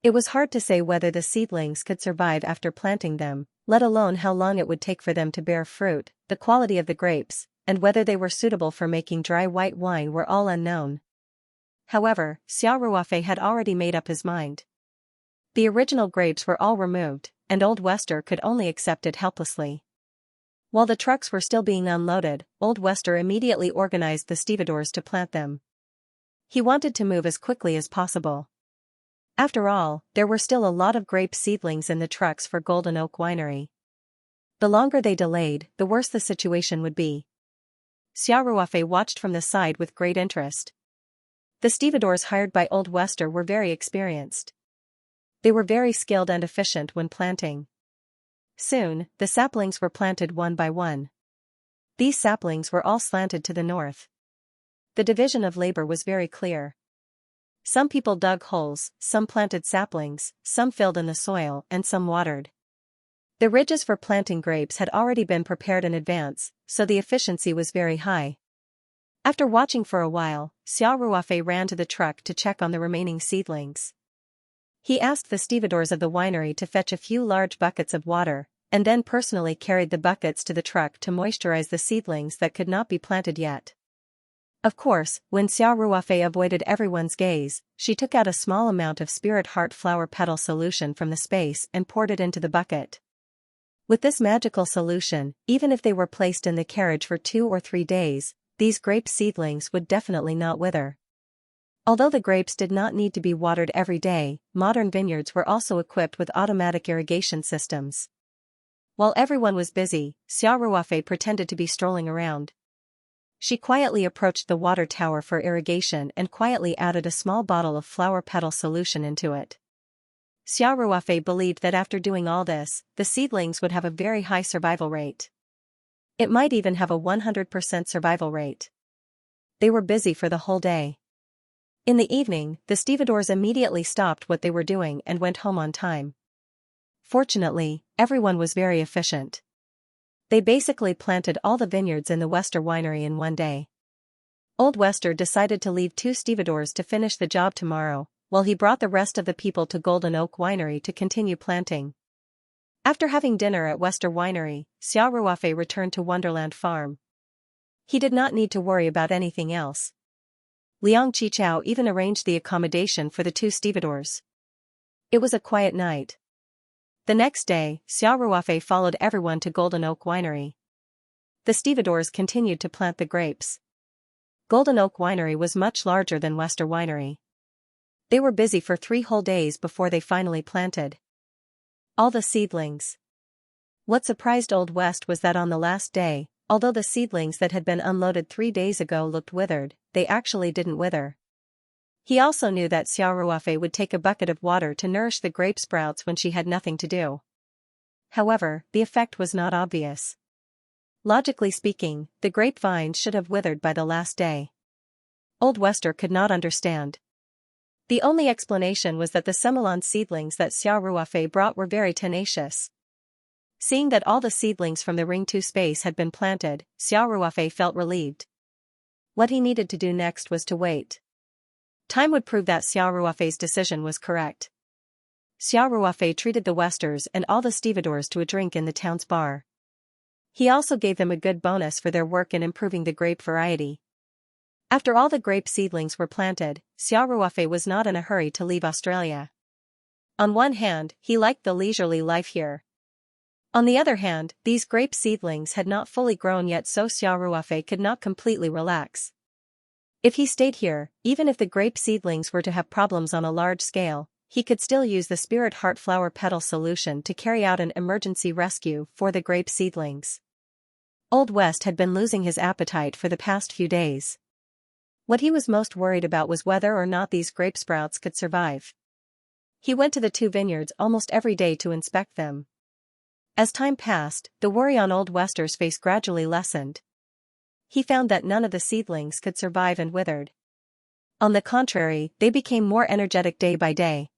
It was hard to say whether the seedlings could survive after planting them, let alone how long it would take for them to bear fruit, the quality of the grapes, and whether they were suitable for making dry white wine were all unknown. However, Xiao Ruofei had already made up his mind. The original grapes were all removed, and Old Wester could only accept it helplessly. While the trucks were still being unloaded, Old Wester immediately organized the stevedores to plant them. He wanted to move as quickly as possible. After all, there were still a lot of grape seedlings in the trucks for Golden Oak Winery. The longer they delayed, the worse the situation would be. Xiao Ruofei watched from the side with great interest. The stevedores hired by Old Wester were very experienced. They were very skilled and efficient when planting. Soon, the saplings were planted one by one. These saplings were all slanted to the north. The division of labor was very clear. Some people dug holes, some planted saplings, some filled in the soil, and some watered. The ridges for planting grapes had already been prepared in advance, so the efficiency was very high. After watching for a while, Xiao Ruofei ran to the truck to check on the remaining seedlings. He asked the stevedores of the winery to fetch a few large buckets of water, and then personally carried the buckets to the truck to moisturize the seedlings that could not be planted yet. Of course, when Xiao Ruofei avoided everyone's gaze, she took out a small amount of spirit heart flower petal solution from the space and poured it into the bucket. With this magical solution, even if they were placed in the carriage for 2 or 3 days, these grape seedlings would definitely not wither. Although the grapes did not need to be watered every day, modern vineyards were also equipped with automatic irrigation systems. While everyone was busy, Xiao Ruofei pretended to be strolling around. She quietly approached the water tower for irrigation and quietly added a small bottle of flower petal solution into it. Xiao Ruofei believed that after doing all this, the seedlings would have a very high survival rate. It might even have a 100% survival rate. They were busy for the whole day. In the evening, the stevedores immediately stopped what they were doing and went home on time. Fortunately, everyone was very efficient. They basically planted all the vineyards in the Wester winery in one day. Old Wester decided to leave 2 stevedores to finish the job tomorrow, while he brought the rest of the people to Golden Oak Winery to continue planting. After having dinner at Wester Winery, Xiao Ruofei returned to Wonderland Farm. He did not need to worry about anything else. Liang Qichao even arranged the accommodation for the 2 stevedores. It was a quiet night. The next day, Xiao Ruofei followed everyone to Golden Oak Winery. The stevedores continued to plant the grapes. Golden Oak Winery was much larger than Wester Winery. They were busy for 3 whole days before they finally planted all the seedlings. What surprised Old West was that on the last day, although the seedlings that had been unloaded 3 days ago looked withered, they actually didn't wither. He also knew that Xiao Ruofei would take a bucket of water to nourish the grape sprouts when she had nothing to do. However, the effect was not obvious. Logically speaking, the grapevines should have withered by the last day. Old Wester could not understand. The only explanation was that the Semillon seedlings that Xiao Ruofei brought were very tenacious. Seeing that all the seedlings from the Ring 2 space had been planted, Xiao Ruofei felt relieved. What he needed to do next was to wait. Time would prove that Xiao Ruofei's decision was correct. Xiao Ruofei treated the Westers and all the stevedores to a drink in the town's bar. He also gave them a good bonus for their work in improving the grape variety. After all the grape seedlings were planted, Xiao Ruofei was not in a hurry to leave Australia. On one hand, he liked the leisurely life here. On the other hand, these grape seedlings had not fully grown yet, so Xiao Ruofei could not completely relax. If he stayed here, even if the grape seedlings were to have problems on a large scale, he could still use the Spirit Heart Flower Petal solution to carry out an emergency rescue for the grape seedlings. Old West had been losing his appetite for the past few days. What he was most worried about was whether or not these grape sprouts could survive. He went to the 2 vineyards almost every day to inspect them. As time passed, the worry on Old Wester's face gradually lessened. He found that none of the seedlings could survive and withered. On the contrary, they became more energetic day by day.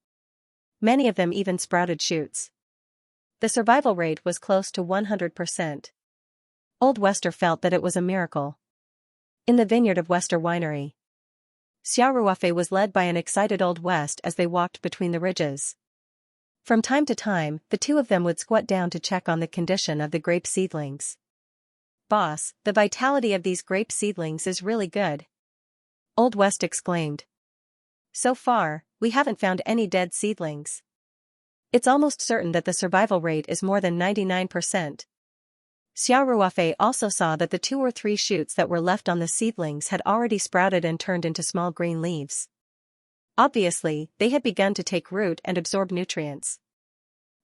Many of them even sprouted shoots. The survival rate was close to 100%. Old Wester felt that it was a miracle. In the vineyard of Wester Winery, Xiao Ruofei was led by an excited Old West as they walked between the ridges. From time to time, the 2 of them would squat down to check on the condition of the grape seedlings. "Boss, the vitality of these grape seedlings is really good," Old West exclaimed. "So far, we haven't found any dead seedlings. It's almost certain that the survival rate is more than 99%. Xiao Ruofei also saw that the 2 or 3 shoots that were left on the seedlings had already sprouted and turned into small green leaves. Obviously, they had begun to take root and absorb nutrients.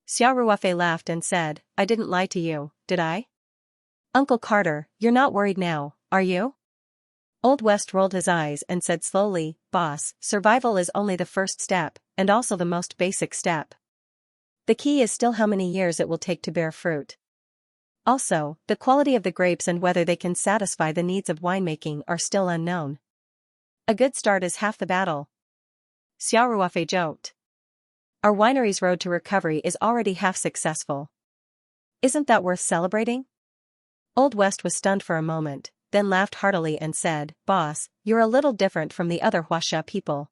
Xiao Ruofei laughed and said, "I didn't lie to you, did I? Uncle Carter, you're not worried now, are you?" Old West rolled his eyes and said slowly, "Boss, survival is only the first step, and also the most basic step. The key is still how many years it will take to bear fruit. Also, the quality of the grapes and whether they can satisfy the needs of winemaking are still unknown. A good start is half the battle. Xiao Ruofei joked. Our winery's road to recovery is already half successful. Isn't that worth celebrating? Old West was stunned for a moment, then laughed heartily and said, Boss, you're a little different from the other Huaxia people.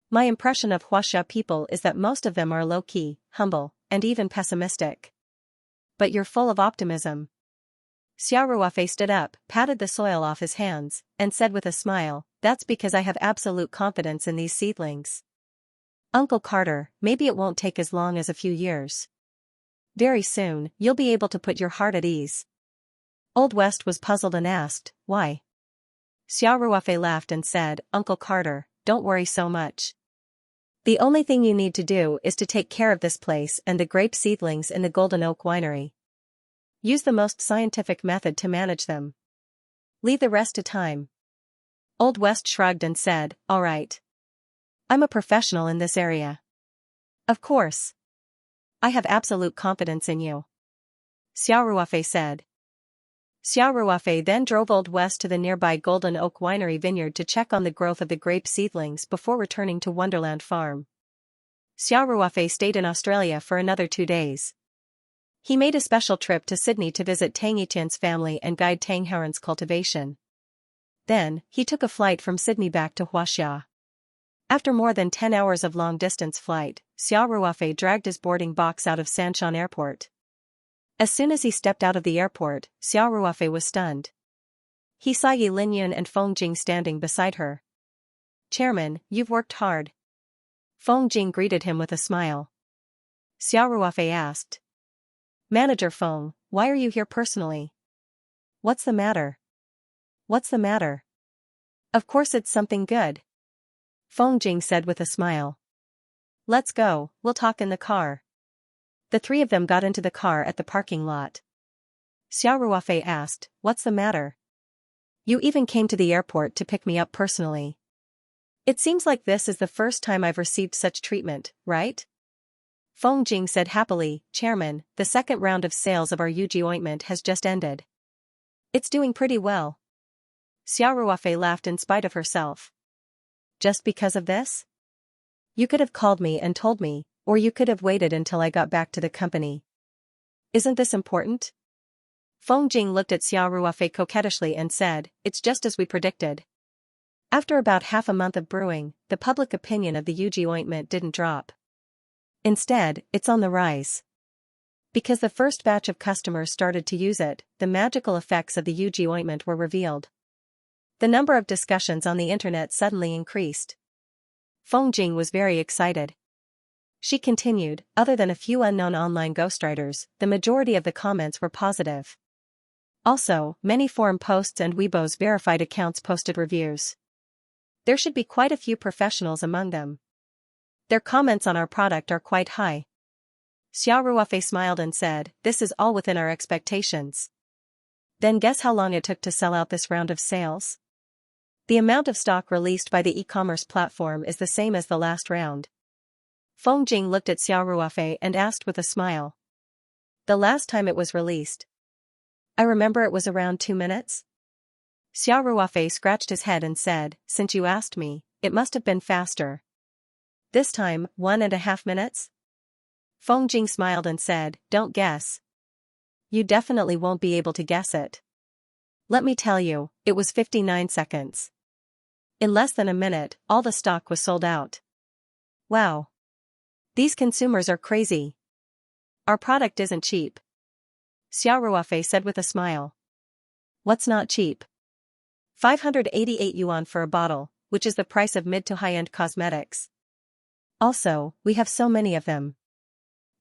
My impression of Huaxia people is that most of them are low-key, humble, and even pessimistic. But you're full of optimism. Xiao Ruofei stood up, patted the soil off his hands, and said with a smile, that's because I have absolute confidence in these seedlings. Uncle Carter, maybe it won't take as long as a few years. Very soon, you'll be able to put your heart at ease. Old West was puzzled and asked, why? Xiao Ruofei laughed and said, Uncle Carter, don't worry so much. The only thing you need to do is to take care of this place and the grape seedlings in the Golden Oak Winery. Use the most scientific method to manage them. Leave the rest to time. Old West shrugged and said, all right. I'm a professional in this area. Of course. I have absolute confidence in you. Xiao Ruofei said. Xiao Ruofei then drove Old West to the nearby Golden Oak Winery vineyard to check on the growth of the grape seedlings before returning to Wonderland Farm. Xiao Ruofei stayed in Australia for another 2 days. He made a special trip to Sydney to visit Tang Yiqian's family and guide Tang Heron's cultivation. Then, he took a flight from Sydney back to Huaxia. After more than 10 hours of long-distance flight, Xiao Ruofei dragged his boarding box out of Sanshan Airport. As soon as he stepped out of the airport, Xiao Ruofei was stunned. He saw Yi Linyun and Feng Jing standing beside her. Chairman, you've worked hard. Feng Jing greeted him with a smile. Xiao Ruofei asked. Manager Feng, why are you here personally? What's the matter? What's the matter? Of course it's something good. Feng Jing said with a smile. Let's go, we'll talk in the car. The three of them got into the car at the parking lot. Xiao Ruofei asked, what's the matter? You even came to the airport to pick me up personally. It seems like this is the first time I've received such treatment, right? Feng Jing said happily, Chairman, the second round of sales of our Yuji ointment has just ended. It's doing pretty well. Xiao Ruofei laughed in spite of herself. Just because of this? You could have called me and told me, or you could have waited until I got back to the company. Isn't this important? Feng Jing looked at Xiao Ruofei coquettishly and said, it's just as we predicted. After about half a month of brewing, the public opinion of the Yuji ointment didn't drop. Instead, it's on the rise. Because the first batch of customers started to use it, the magical effects of the Yuji ointment were revealed. The number of discussions on the internet suddenly increased. Feng Jing was very excited. She continued, other than a few unknown online ghostwriters, the majority of the comments were positive. Also, many forum posts and Weibo's verified accounts posted reviews. There should be quite a few professionals among them. Their comments on our product are quite high. Xiao Ruofei smiled and said, this is all within our expectations. Then guess how long it took to sell out this round of sales? The amount of stock released by the e-commerce platform is the same as the last round. Feng Jing looked at Xiao Ruofei and asked with a smile. The last time it was released. I remember it was around 2 minutes. Xiao Ruofei scratched his head and said, since you asked me, it must have been faster. This time, 1.5 minutes? Feng Jing smiled and said, don't guess. You definitely won't be able to guess it. Let me tell you, it was 59 seconds. In less than a minute, all the stock was sold out. Wow. These consumers are crazy. Our product isn't cheap. Xiao Ruofei said with a smile. What's not cheap? 588 yuan for a bottle, which is the price of mid to high-end cosmetics. Also, we have so many of them.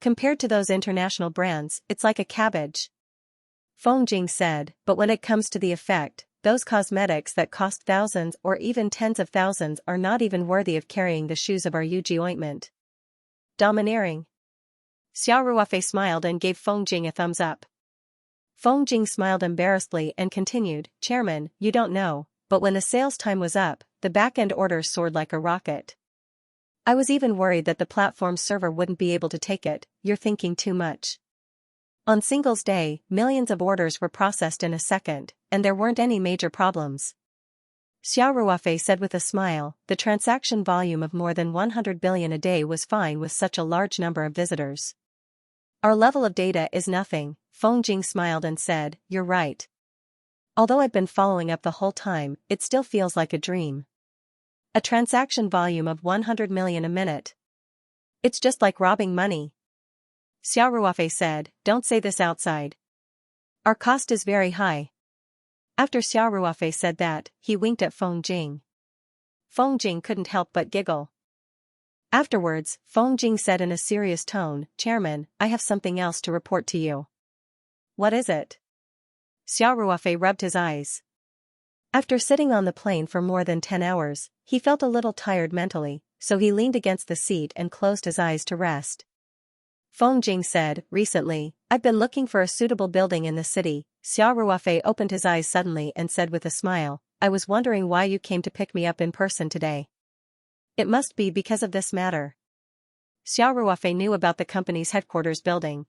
Compared to those international brands, it's like a cabbage. Feng Jing said, but when it comes to the effect, those cosmetics that cost thousands or even tens of thousands are not even worthy of carrying the shoes of our Yuji ointment. Domineering. Xiao Ruofei smiled and gave Feng Jing a thumbs up. Feng Jing smiled embarrassedly and continued, Chairman, you don't know, but when the sales time was up, the back-end orders soared like a rocket. I was even worried that the platform server wouldn't be able to take it, you're thinking too much. On Singles Day, millions of orders were processed in a second, and there weren't any major problems. Xiao Ruofei said with a smile, the transaction volume of more than 100 billion a day was fine with such a large number of visitors. Our level of data is nothing, Feng Jing smiled and said, you're right. Although I've been following up the whole time, it still feels like a dream. A transaction volume of 100 million a minute. It's just like robbing money. Xiao Ruofei said, don't say this outside. Our cost is very high. After Xiao Ruofei said that, he winked at Feng Jing. Feng Jing couldn't help but giggle. Afterwards, Feng Jing said in a serious tone, Chairman, I have something else to report to you. What is it? Xiao Ruofei rubbed his eyes. After sitting on the plane for more than 10 hours, he felt a little tired mentally, so he leaned against the seat and closed his eyes to rest. Feng Jing said, recently, I've been looking for a suitable building in the city. Xiao Ruofei opened his eyes suddenly and said with a smile, I was wondering why you came to pick me up in person today. It must be because of this matter. Xiao Ruofei knew about the company's headquarters building.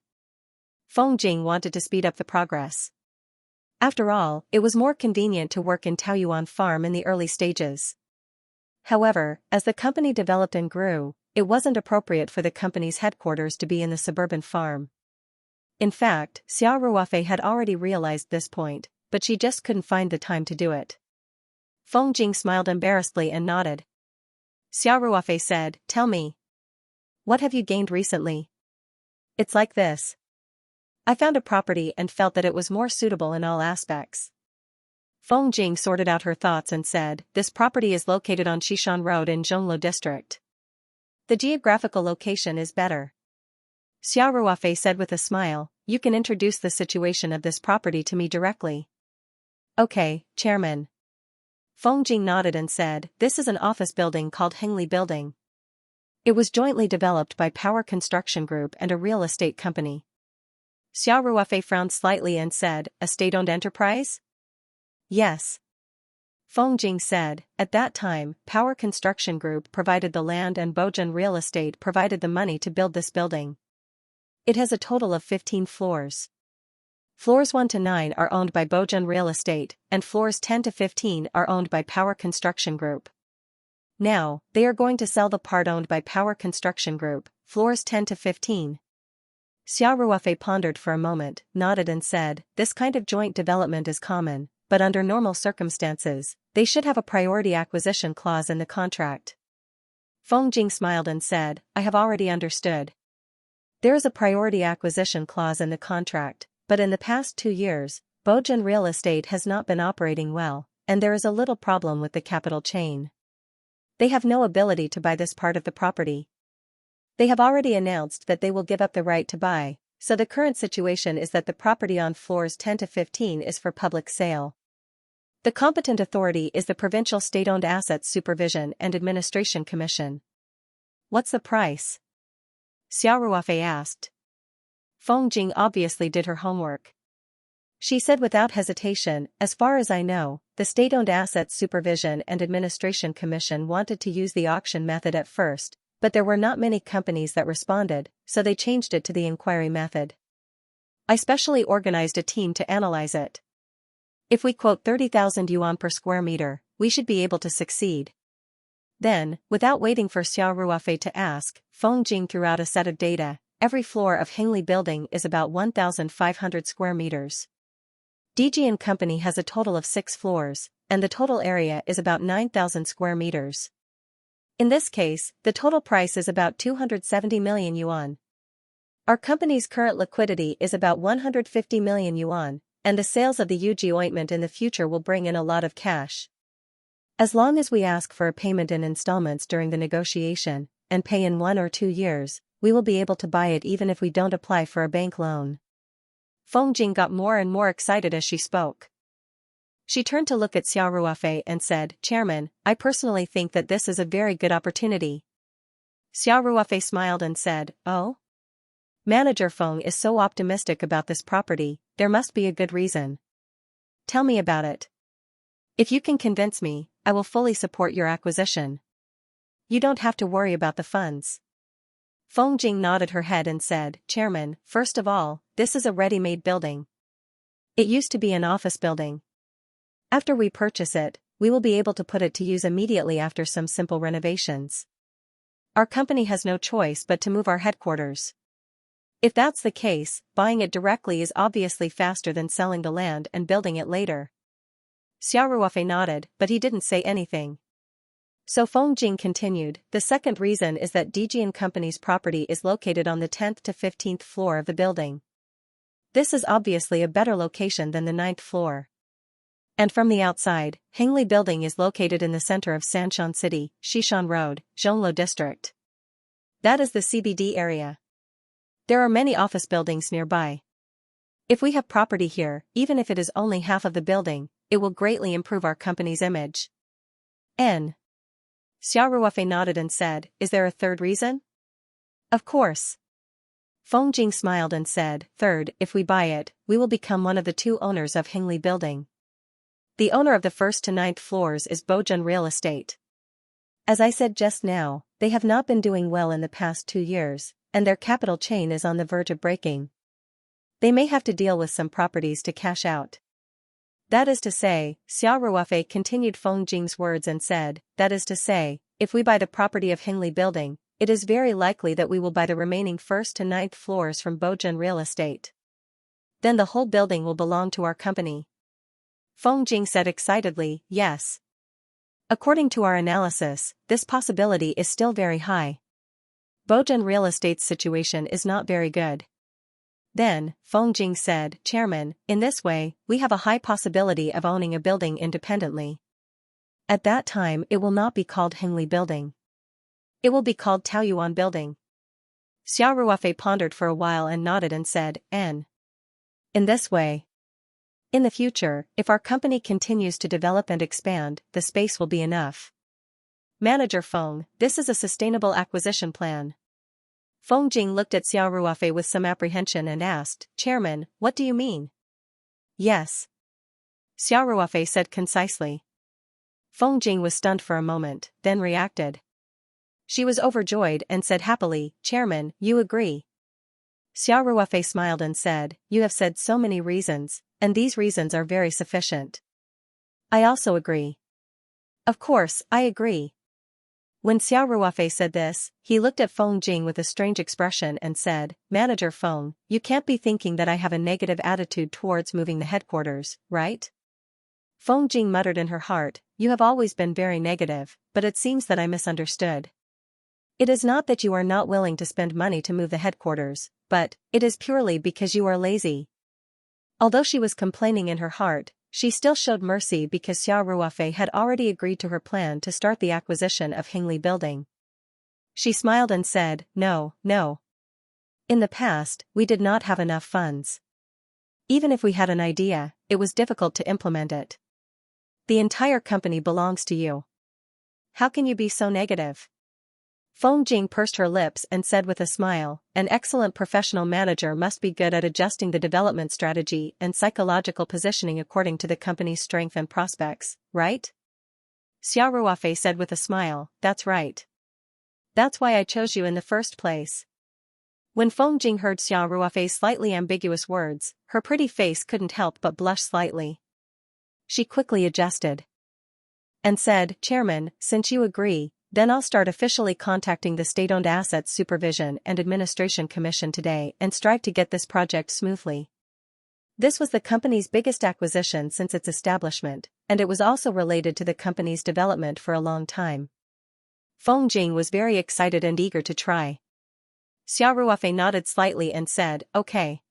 Feng Jing wanted to speed up the progress. After all, it was more convenient to work in Taoyuan Farm in the early stages. However, as the company developed and grew, it wasn't appropriate for the company's headquarters to be in the suburban farm. In fact, Xiao Ruofei had already realized this point, but she just couldn't find the time to do it. Feng Jing smiled embarrassedly and nodded. Xiao Ruofei said, tell me. What have you gained recently? It's like this. I found a property and felt that it was more suitable in all aspects. Feng Jing sorted out her thoughts and said, this property is located on Xishan Road in Zhongluo district. The geographical location is better. Xiao Ruofei said with a smile, you can introduce the situation of this property to me directly. Okay, Chairman. Feng Jing nodded and said, this is an office building called Hengli Building. It was jointly developed by Power Construction Group and a real estate company. Xiao Ruofei frowned slightly and said, a state-owned enterprise? Yes. Feng Jing said, at that time, Power Construction Group provided the land and Bojan Real Estate provided the money to build this building. It has a total of 15 floors. Floors 1 to 9 are owned by Bojan Real Estate, and floors 10 to 15 are owned by Power Construction Group. Now, they are going to sell the part owned by Power Construction Group, floors 10 to 15. Xiao Ruofei pondered for a moment, nodded and said, this kind of joint development is common, but under normal circumstances, they should have a priority acquisition clause in the contract. Feng Jing smiled and said, I have already understood. There is a priority acquisition clause in the contract, but in the past 2 years, Bojan Real Estate has not been operating well, and there is a little problem with the capital chain. They have no ability to buy this part of the property. They have already announced that they will give up the right to buy, so the current situation is that the property on floors 10 to 15 is for public sale. The competent authority is the Provincial State-Owned Assets Supervision and Administration Commission. What's the price? Xiao Ruofei asked. Feng Jing obviously did her homework. She said without hesitation, as far as I know, the State-Owned Assets Supervision and Administration Commission wanted to use the auction method at first, but there were not many companies that responded, so they changed it to the inquiry method. I specially organized a team to analyze it. If we quote 30,000 yuan per square meter, we should be able to succeed. Then, without waiting for Xiao Ruofei to ask, Feng Jing threw out a set of data. Every floor of Hengli Building is about 1,500 square meters. DG & Company has a total of 6 floors, and the total area is about 9,000 square meters. In this case, the total price is about 270 million yuan. Our company's current liquidity is about 150 million yuan, and the sales of the Yuji ointment in the future will bring in a lot of cash. As long as we ask for a payment in installments during the negotiation, and pay in 1 or 2 years, we will be able to buy it even if we don't apply for a bank loan. Feng Jing got more and more excited as she spoke. She turned to look at Xiao Ruofei and said, Chairman, I personally think that this is a very good opportunity. Xiao Ruofei smiled and said, oh? Manager Feng is so optimistic about this property, there must be a good reason. Tell me about it. If you can convince me, I will fully support your acquisition. You don't have to worry about the funds. Feng Jing nodded her head and said, Chairman, first of all, this is a ready-made building. It used to be an office building. After we purchase it, we will be able to put it to use immediately after some simple renovations. Our company has no choice but to move our headquarters. If that's the case, buying it directly is obviously faster than selling the land and building it later. Xiao Ruofei nodded, but he didn't say anything. So Feng Jing continued, the second reason is that Dijian Company's property is located on the 10th to 15th floor of the building. This is obviously a better location than the 9th floor. And from the outside, Hengli Building is located in the center of Sanshan City, Xishan Road, Zhongluo District. That is the CBD area. There are many office buildings nearby. If we have property here, even if it is only half of the building, it will greatly improve our company's image. Xiao Ruofei nodded and said, is there a third reason? Of course. Feng Jing smiled and said, third, if we buy it, we will become one of the two owners of Hengli Building. The owner of the 1st to 9th floors is Bojun Real Estate. As I said just now, they have not been doing well in the past 2 years, and their capital chain is on the verge of breaking. They may have to deal with some properties to cash out. That is to say, Xiao Ruofei continued Feng Jing's words and said, that is to say, if we buy the property of Hengli Building, it is very likely that we will buy the remaining 1st to 9th floors from Bojun Real Estate. Then the whole building will belong to our company. Feng Jing said excitedly, yes. According to our analysis, this possibility is still very high. Bojun Real Estate's situation is not very good. Then, Feng Jing said, Chairman, in this way, we have a high possibility of owning a building independently. At that time it will not be called Hengli Building. It will be called Taoyuan Building. Xiao Ruofei pondered for a while and nodded and said, in this way. In the future, if our company continues to develop and expand, the space will be enough. Manager Feng, this is a sustainable acquisition plan. Feng Jing looked at Xiao Ruofei with some apprehension and asked, Chairman, what do you mean? Yes. Xiao Ruofei said concisely. Feng Jing was stunned for a moment, then reacted. She was overjoyed and said happily, Chairman, you agree. Xiao Ruofei smiled and said, you have said so many reasons, and these reasons are very sufficient. I also agree. Of course, I agree. When Xiao Ruofei said this, he looked at Feng Jing with a strange expression and said, Manager Feng, you can't be thinking that I have a negative attitude towards moving the headquarters, right? Feng Jing muttered in her heart, you have always been very negative, but it seems that I misunderstood. It is not that you are not willing to spend money to move the headquarters, but it is purely because you are lazy. Although she was complaining in her heart, she still showed mercy because Xiao Ruofei had already agreed to her plan to start the acquisition of Hengli Building. She smiled and said, no. In the past, we did not have enough funds. Even if we had an idea, it was difficult to implement it. The entire company belongs to you. How can you be so negative? Feng Jing pursed her lips and said with a smile, an excellent professional manager must be good at adjusting the development strategy and psychological positioning according to the company's strength and prospects, right? Xiao Ruofei said with a smile, that's right. That's why I chose you in the first place. When Feng Jing heard Xiao Ruofei's slightly ambiguous words, her pretty face couldn't help but blush slightly. She quickly adjusted and said, Chairman, since you agree, then I'll start officially contacting the State-Owned Assets Supervision and Administration Commission today and strive to get this project smoothly. This was the company's biggest acquisition since its establishment, and it was also related to the company's development for a long time. Feng Jing was very excited and eager to try. Xiao Ruofei nodded slightly and said, okay.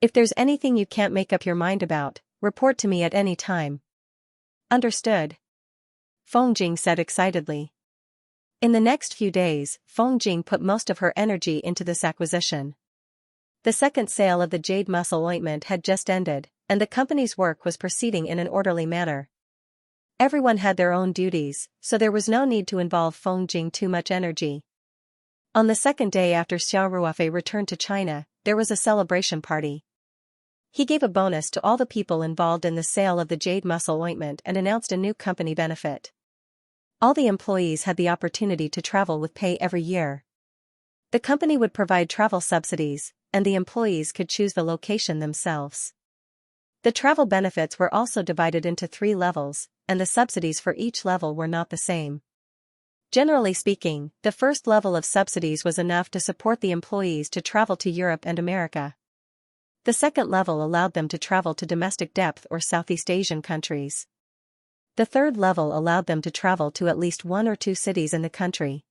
If there's anything you can't make up your mind about, report to me at any time. Understood. Feng Jing said excitedly. In the next few days, Feng Jing put most of her energy into this acquisition. The second sale of the jade muscle ointment had just ended, and the company's work was proceeding in an orderly manner. Everyone had their own duties, so there was no need to involve Feng Jing too much energy. On the second day after Xiao Ruofei returned to China, there was a celebration party. He gave a bonus to all the people involved in the sale of the jade muscle ointment and announced a new company benefit. All the employees had the opportunity to travel with pay every year. The company would provide travel subsidies, and the employees could choose the location themselves. The travel benefits were also divided into 3 levels, and the subsidies for each level were not the same. Generally speaking, the first level of subsidies was enough to support the employees to travel to Europe and America. The second level allowed them to travel to domestic depth or Southeast Asian countries. The third level allowed them to travel to at least 1 or 2 cities in the country.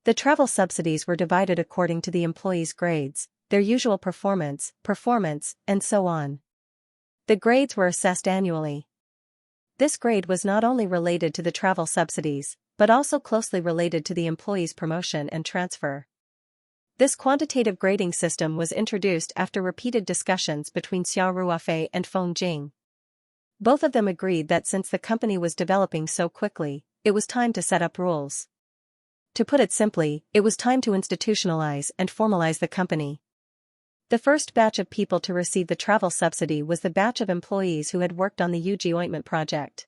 The travel subsidies were divided according to the employees' grades, their usual performance, and so on. The grades were assessed annually. This grade was not only related to the travel subsidies, but also closely related to the employee's promotion and transfer. This quantitative grading system was introduced after repeated discussions between Xiao Ruofei and Feng Jing. Both of them agreed that since the company was developing so quickly, it was time to set up rules. To put it simply, it was time to institutionalize and formalize the company. The first batch of people to receive the travel subsidy was the batch of employees who had worked on the Yuji ointment project.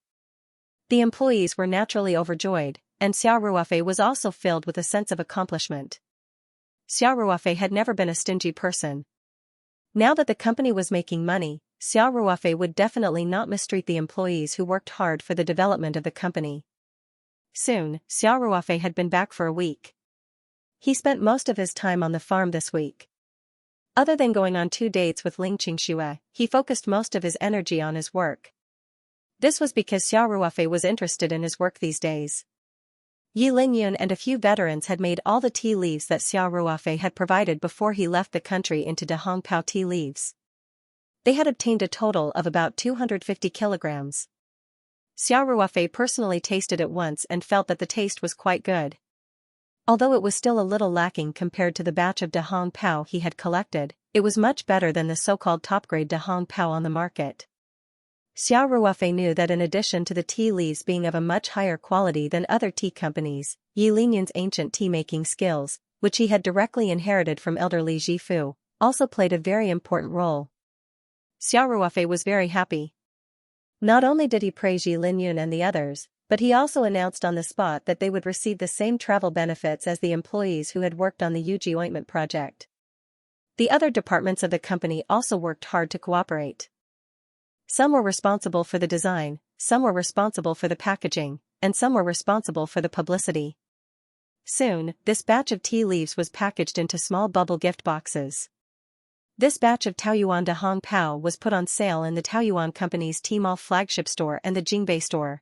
The employees were naturally overjoyed, and Xiao Ruofei was also filled with a sense of accomplishment. Xiao Ruofei had never been a stingy person. Now that the company was making money, Xiao Ruofei would definitely not mistreat the employees who worked hard for the development of the company. Soon, Xiao Ruofei had been back for a week. He spent most of his time on the farm this week. Other than going on 2 dates with Ling Qingxue, he focused most of his energy on his work. This was because Xiao Ruofei was interested in his work these days. Yi Lingyun and a few veterans had made all the tea leaves that Xiao Ruofei had provided before he left the country into Dahongpao tea leaves. They had obtained a total of about 250 kilograms. Xiao Ruofei personally tasted it once and felt that the taste was quite good. Although it was still a little lacking compared to the batch of Dahongpao he had collected, it was much better than the so-called top-grade Dahongpao on the market. Xiao Ruofei knew that in addition to the tea leaves being of a much higher quality than other tea companies, Yi Lingyun's ancient tea-making skills, which he had directly inherited from elderly Zhifu, also played a very important role. Xiao Ruofei was very happy. Not only did he praise Yi Lingyun and the others, but he also announced on the spot that they would receive the same travel benefits as the employees who had worked on the Yuji ointment project. The other departments of the company also worked hard to cooperate. Some were responsible for the design, some were responsible for the packaging, and some were responsible for the publicity. Soon, this batch of tea leaves was packaged into small bubble gift boxes. This batch of Taoyuan Dahongpao was put on sale in the Taoyuan Company's Tmall flagship store and the Jingbei store.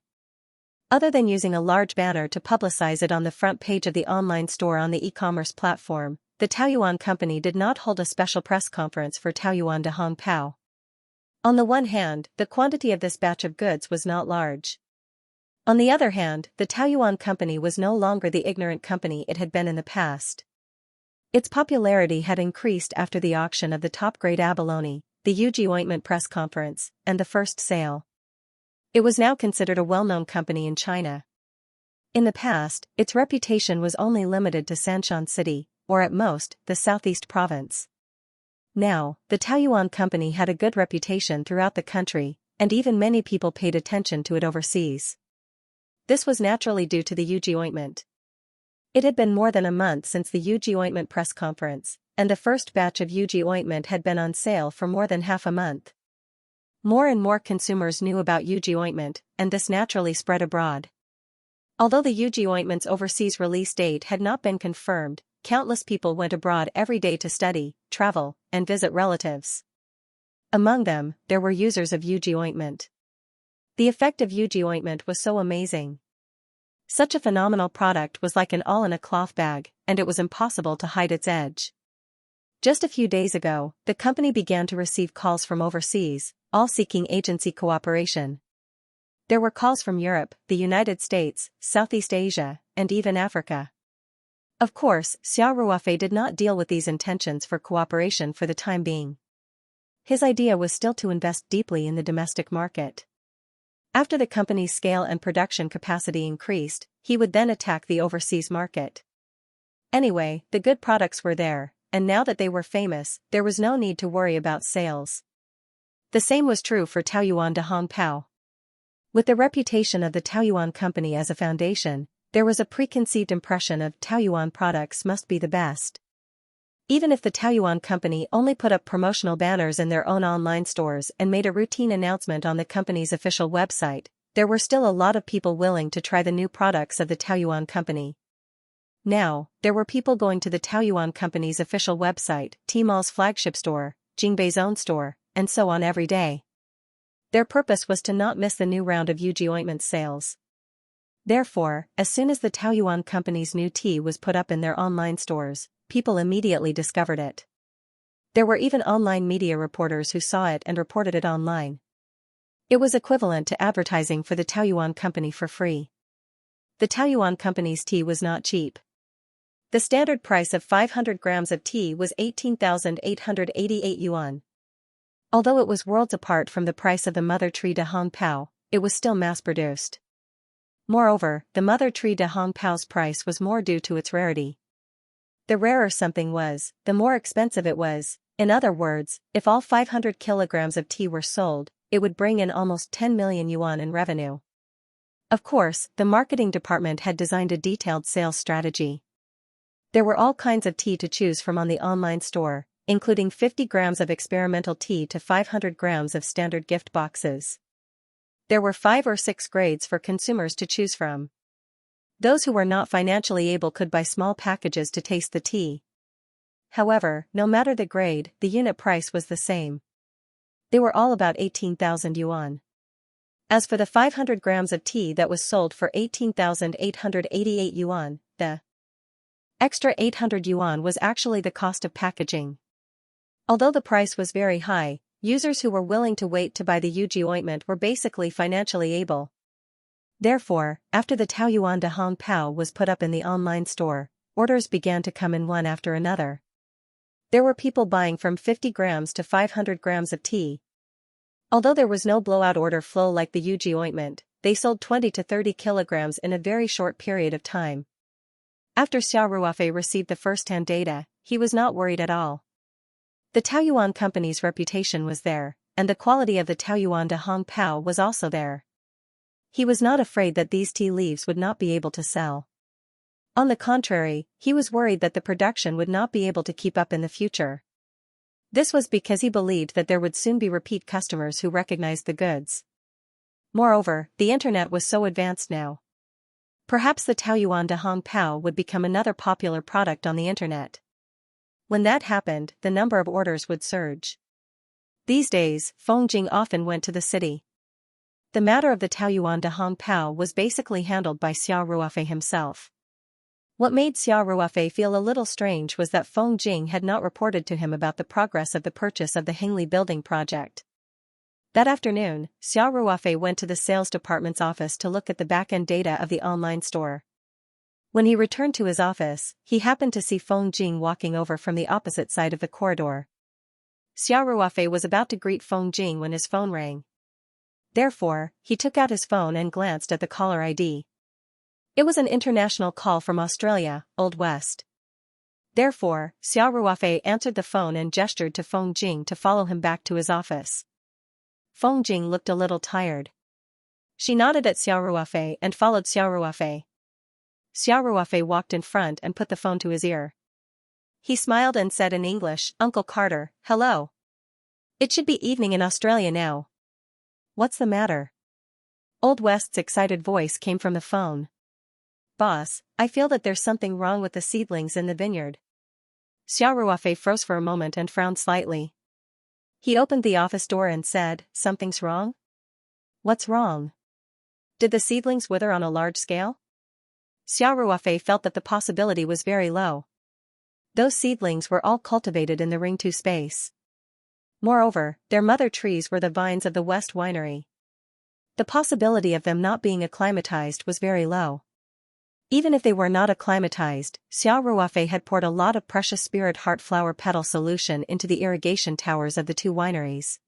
Other than using a large banner to publicize it on the front page of the online store on the e-commerce platform, the Taoyuan Company did not hold a special press conference for Taoyuan Dahongpao. On the one hand, the quantity of this batch of goods was not large. On the other hand, the Taoyuan Company was no longer the ignorant company it had been in the past. Its popularity had increased after the auction of the top-grade abalone, the Yuji ointment press conference, and the first sale. It was now considered a well-known company in China. In the past, its reputation was only limited to Sanshan City, or at most, the Southeast Province. Now, the Taoyuan Company had a good reputation throughout the country, and even many people paid attention to it overseas. This was naturally due to the Yuji ointment. It had been more than a month since the Yuji ointment press conference, and the first batch of Yuji ointment had been on sale for more than half a month. More and more consumers knew about Yuji ointment, and this naturally spread abroad. Although the Yuji ointment's overseas release date had not been confirmed, countless people went abroad every day to study, travel, and visit relatives. Among them, there were users of Yuji ointment. The effect of Yuji ointment was so amazing. Such a phenomenal product was like an all-in-a-cloth bag, and it was impossible to hide its edge. Just a few days ago, the company began to receive calls from overseas, all seeking agency cooperation. There were calls from Europe, the United States, Southeast Asia, and even Africa. Of course, Xiao Ruofei did not deal with these intentions for cooperation for the time being. His idea was still to invest deeply in the domestic market. After the company's scale and production capacity increased, he would then attack the overseas market. Anyway, the good products were there, and now that they were famous, there was no need to worry about sales. The same was true for Taoyuan Dahongpao. With the reputation of the Taoyuan Company as a foundation, there was a preconceived impression of Taoyuan products must be the best. Even if the Taoyuan company only put up promotional banners in their own online stores and made a routine announcement on the company's official website, there were still a lot of people willing to try the new products of the Taoyuan company. Now, there were people going to the Taoyuan company's official website, Tmall's flagship store, Jingbei's own store, and so on every day. Their purpose was to not miss the new round of Yuji ointment sales. Therefore, as soon as the Taoyuan company's new tea was put up in their online stores, people immediately discovered it. There were even online media reporters who saw it and reported it online. It was equivalent to advertising for the Taoyuan company for free. The Taoyuan company's tea was not cheap. The standard price of 500 grams of tea was 18,888 yuan. Although it was worlds apart from the price of the mother tree de Hongpao, it was still mass-produced. Moreover, the mother tree de Hongpao's price was more due to its rarity. The rarer something was, the more expensive it was. In other words, if all 500 kilograms of tea were sold, it would bring in almost 10 million yuan in revenue. Of course, the marketing department had designed a detailed sales strategy. There were all kinds of tea to choose from on the online store, including 50 grams of experimental tea to 500 grams of standard gift boxes. There were 5 or 6 grades for consumers to choose from. Those who were not financially able could buy small packages to taste the tea. However, no matter the grade, the unit price was the same. They were all about 18,000 yuan. As for the 500 grams of tea that was sold for 18,888 yuan, the extra 800 yuan was actually the cost of packaging. Although the price was very high, users who were willing to wait to buy the Yuji ointment were basically financially able. Therefore, after the Taoyuan de Hongpao was put up in the online store, orders began to come in one after another. There were people buying from 50 grams to 500 grams of tea. Although there was no blowout order flow like the Yuji ointment, they sold 20 to 30 kilograms in a very short period of time. After Xiao Ruofei received the first-hand data, he was not worried at all. The Taoyuan company's reputation was there, and the quality of the Taoyuan de Hongpao was also there. He was not afraid that these tea leaves would not be able to sell. On the contrary, he was worried that the production would not be able to keep up in the future. This was because he believed that there would soon be repeat customers who recognized the goods. Moreover, the internet was so advanced now. Perhaps the Taoyuan de Hongpao would become another popular product on the internet. When that happened, the number of orders would surge. These days, Feng Jing often went to the city. The matter of the Taoyuan de Hongpao was basically handled by Xiao Ruofei himself. What made Xiao Ruofei feel a little strange was that Feng Jing had not reported to him about the progress of the purchase of the Hingli building project. That afternoon, Xiao Ruofei went to the sales department's office to look at the back-end data of the online store. When he returned to his office, he happened to see Feng Jing walking over from the opposite side of the corridor. Xiao Ruofei was about to greet Feng Jing when his phone rang. Therefore, he took out his phone and glanced at the caller ID. It was an international call from Australia, Old West. Therefore, Xiao Ruofei answered the phone and gestured to Feng Jing to follow him back to his office. Feng Jing looked a little tired. She nodded at Xiao Ruofei and followed Xiao Ruofei. Xiao Ruofei walked in front and put the phone to his ear. He smiled and said in English, "Uncle Carter, hello. It should be evening in Australia now. What's the matter?" Old West's excited voice came from the phone. "Boss, I feel that there's something wrong with the seedlings in the vineyard." Xiao Ruofei froze for a moment and frowned slightly. He opened the office door and said, "Something's wrong? What's wrong? Did the seedlings wither on a large scale?" Xiao Ruofei felt that the possibility was very low. Those seedlings were all cultivated in the Ring 2 space. Moreover, their mother trees were the vines of the West Winery. The possibility of them not being acclimatized was very low. Even if they were not acclimatized, Xiao Ruofei had poured a lot of precious spirit heart flower petal solution into the irrigation towers of the 2 wineries.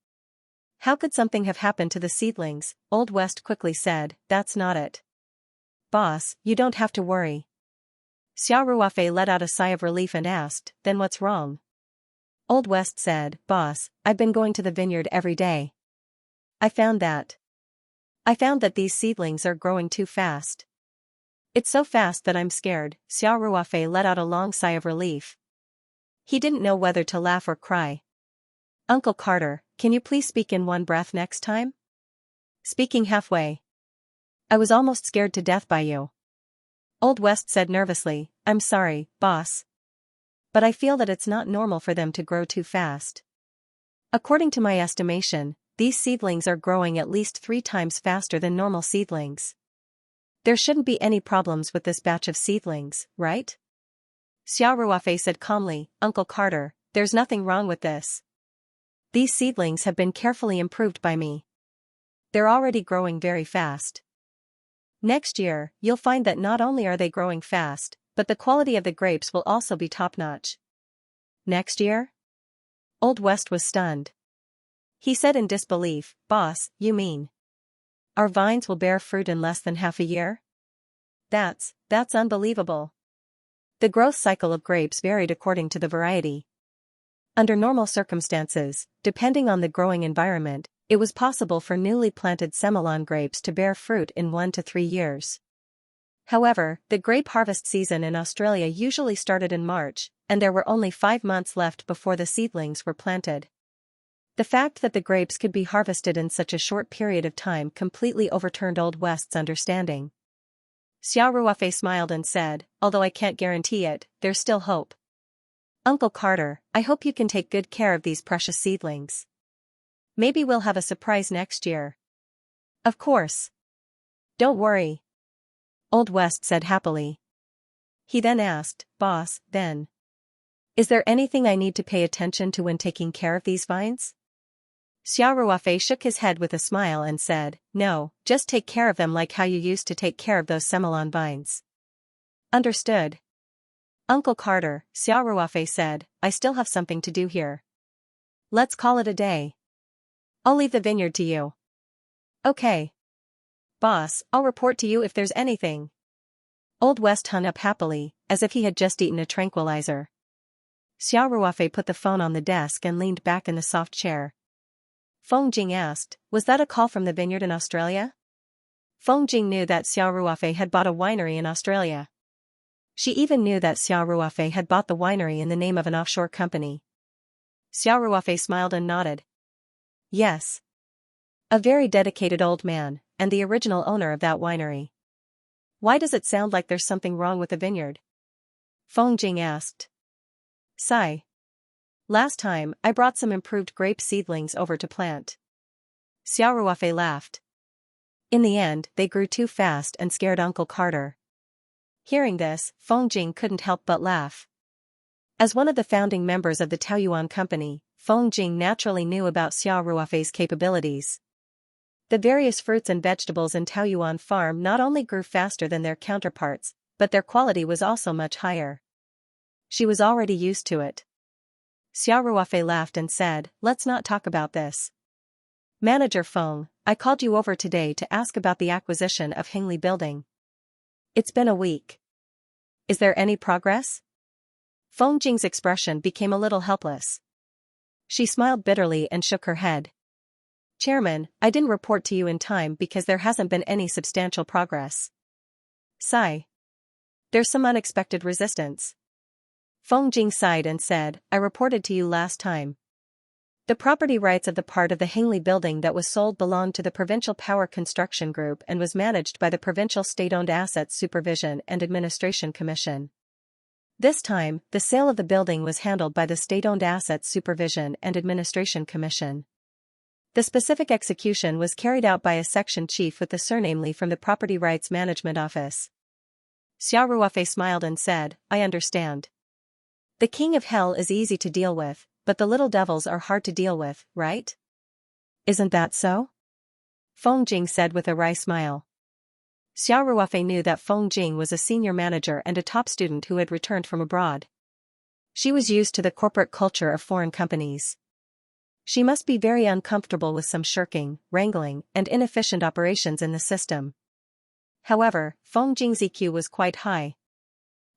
"How could something have happened to the seedlings?" Old West quickly said. "That's not it. Boss, you don't have to worry." Xiao Ruofei let out a sigh of relief and asked, "Then what's wrong?" Old West said, "Boss, I've been going to the vineyard every day. I found that these seedlings are growing too fast. It's so fast that I'm scared." Xiao Ruofei let out a long sigh of relief. He didn't know whether to laugh or cry. Uncle Carter, can you please speak in one breath next time? Speaking halfway. I was almost scared to death by you. Old West said nervously, I'm sorry, boss. But I feel that it's not normal for them to grow too fast. According to my estimation, these seedlings are growing at least 3 times faster than normal seedlings. There shouldn't be any problems with this batch of seedlings, right? Xiao Ruofei said calmly, Uncle Carter, there's nothing wrong with this. These seedlings have been carefully improved by me. They're already growing very fast. Next year, you'll find that not only are they growing fast, but the quality of the grapes will also be top-notch. Next year? Old West was stunned. He said in disbelief, Boss, you mean our vines will bear fruit in less than half a year? That's unbelievable. The growth cycle of grapes varied according to the variety. Under normal circumstances, depending on the growing environment, it was possible for newly planted Semillon grapes to bear fruit in 1 to 3 years. However, the grape harvest season in Australia usually started in March, and there were only 5 months left before the seedlings were planted. The fact that the grapes could be harvested in such a short period of time completely overturned Old West's understanding. Xiao Ruofei smiled and said, although I can't guarantee it, there's still hope. Uncle Carter, I hope you can take good care of these precious seedlings. Maybe we'll have a surprise next year. Of course. Don't worry. Old West said happily. He then asked, Boss, then, is there anything I need to pay attention to when taking care of these vines? Xiao Ruofei shook his head with a smile and said, No, just take care of them like how you used to take care of those Semillon vines. Understood. Uncle Carter, Xiao Ruofei said, I still have something to do here. Let's call it a day. I'll leave the vineyard to you. Okay. Boss, I'll report to you if there's anything. Old West hung up happily, as if he had just eaten a tranquilizer. Xiao Ruofei put the phone on the desk and leaned back in the soft chair. Feng Jing asked, was that a call from the vineyard in Australia? Feng Jing knew that Xiao Ruofei had bought a winery in Australia. She even knew that Xiao Ruofei had bought the winery in the name of an offshore company. Xiao Ruofei smiled and nodded. Yes. A very dedicated old man, and the original owner of that winery. Why does it sound like there's something wrong with the vineyard? Feng Jing asked. Sigh. Last time, I brought some improved grape seedlings over to plant. Xiao Ruofei laughed. In the end, they grew too fast and scared Uncle Carter. Hearing this, Feng Jing couldn't help but laugh. As one of the founding members of the Taoyuan Company, Feng Jing naturally knew about Xiao Ruofei's capabilities. The various fruits and vegetables in Taoyuan Farm not only grew faster than their counterparts, but their quality was also much higher. She was already used to it. Xiao Ruofei laughed and said, Let's not talk about this. Manager Feng, I called you over today to ask about the acquisition of Hingley Building. It's been a week. Is there any progress? Feng Jing's expression became a little helpless. She smiled bitterly and shook her head. Chairman, I didn't report to you in time because there hasn't been any substantial progress. Sigh. There's some unexpected resistance. Feng Jing sighed and said, I reported to you last time. The property rights of the part of the Hingley building that was sold belonged to the Provincial Power Construction Group and was managed by the Provincial State-Owned Assets Supervision and Administration Commission. This time, the sale of the building was handled by the State-Owned Assets Supervision and Administration Commission. The specific execution was carried out by a section chief with the surname Li from the Property Rights Management Office. Xiao Ruofei smiled and said, I understand. The King of Hell is easy to deal with, but the little devils are hard to deal with, right? Isn't that so? Feng Jing said with a wry smile. Xiao Ruofei knew that Feng Jing was a senior manager and a top student who had returned from abroad. She was used to the corporate culture of foreign companies. She must be very uncomfortable with some shirking, wrangling, and inefficient operations in the system. However, Feng Jing's EQ was quite high.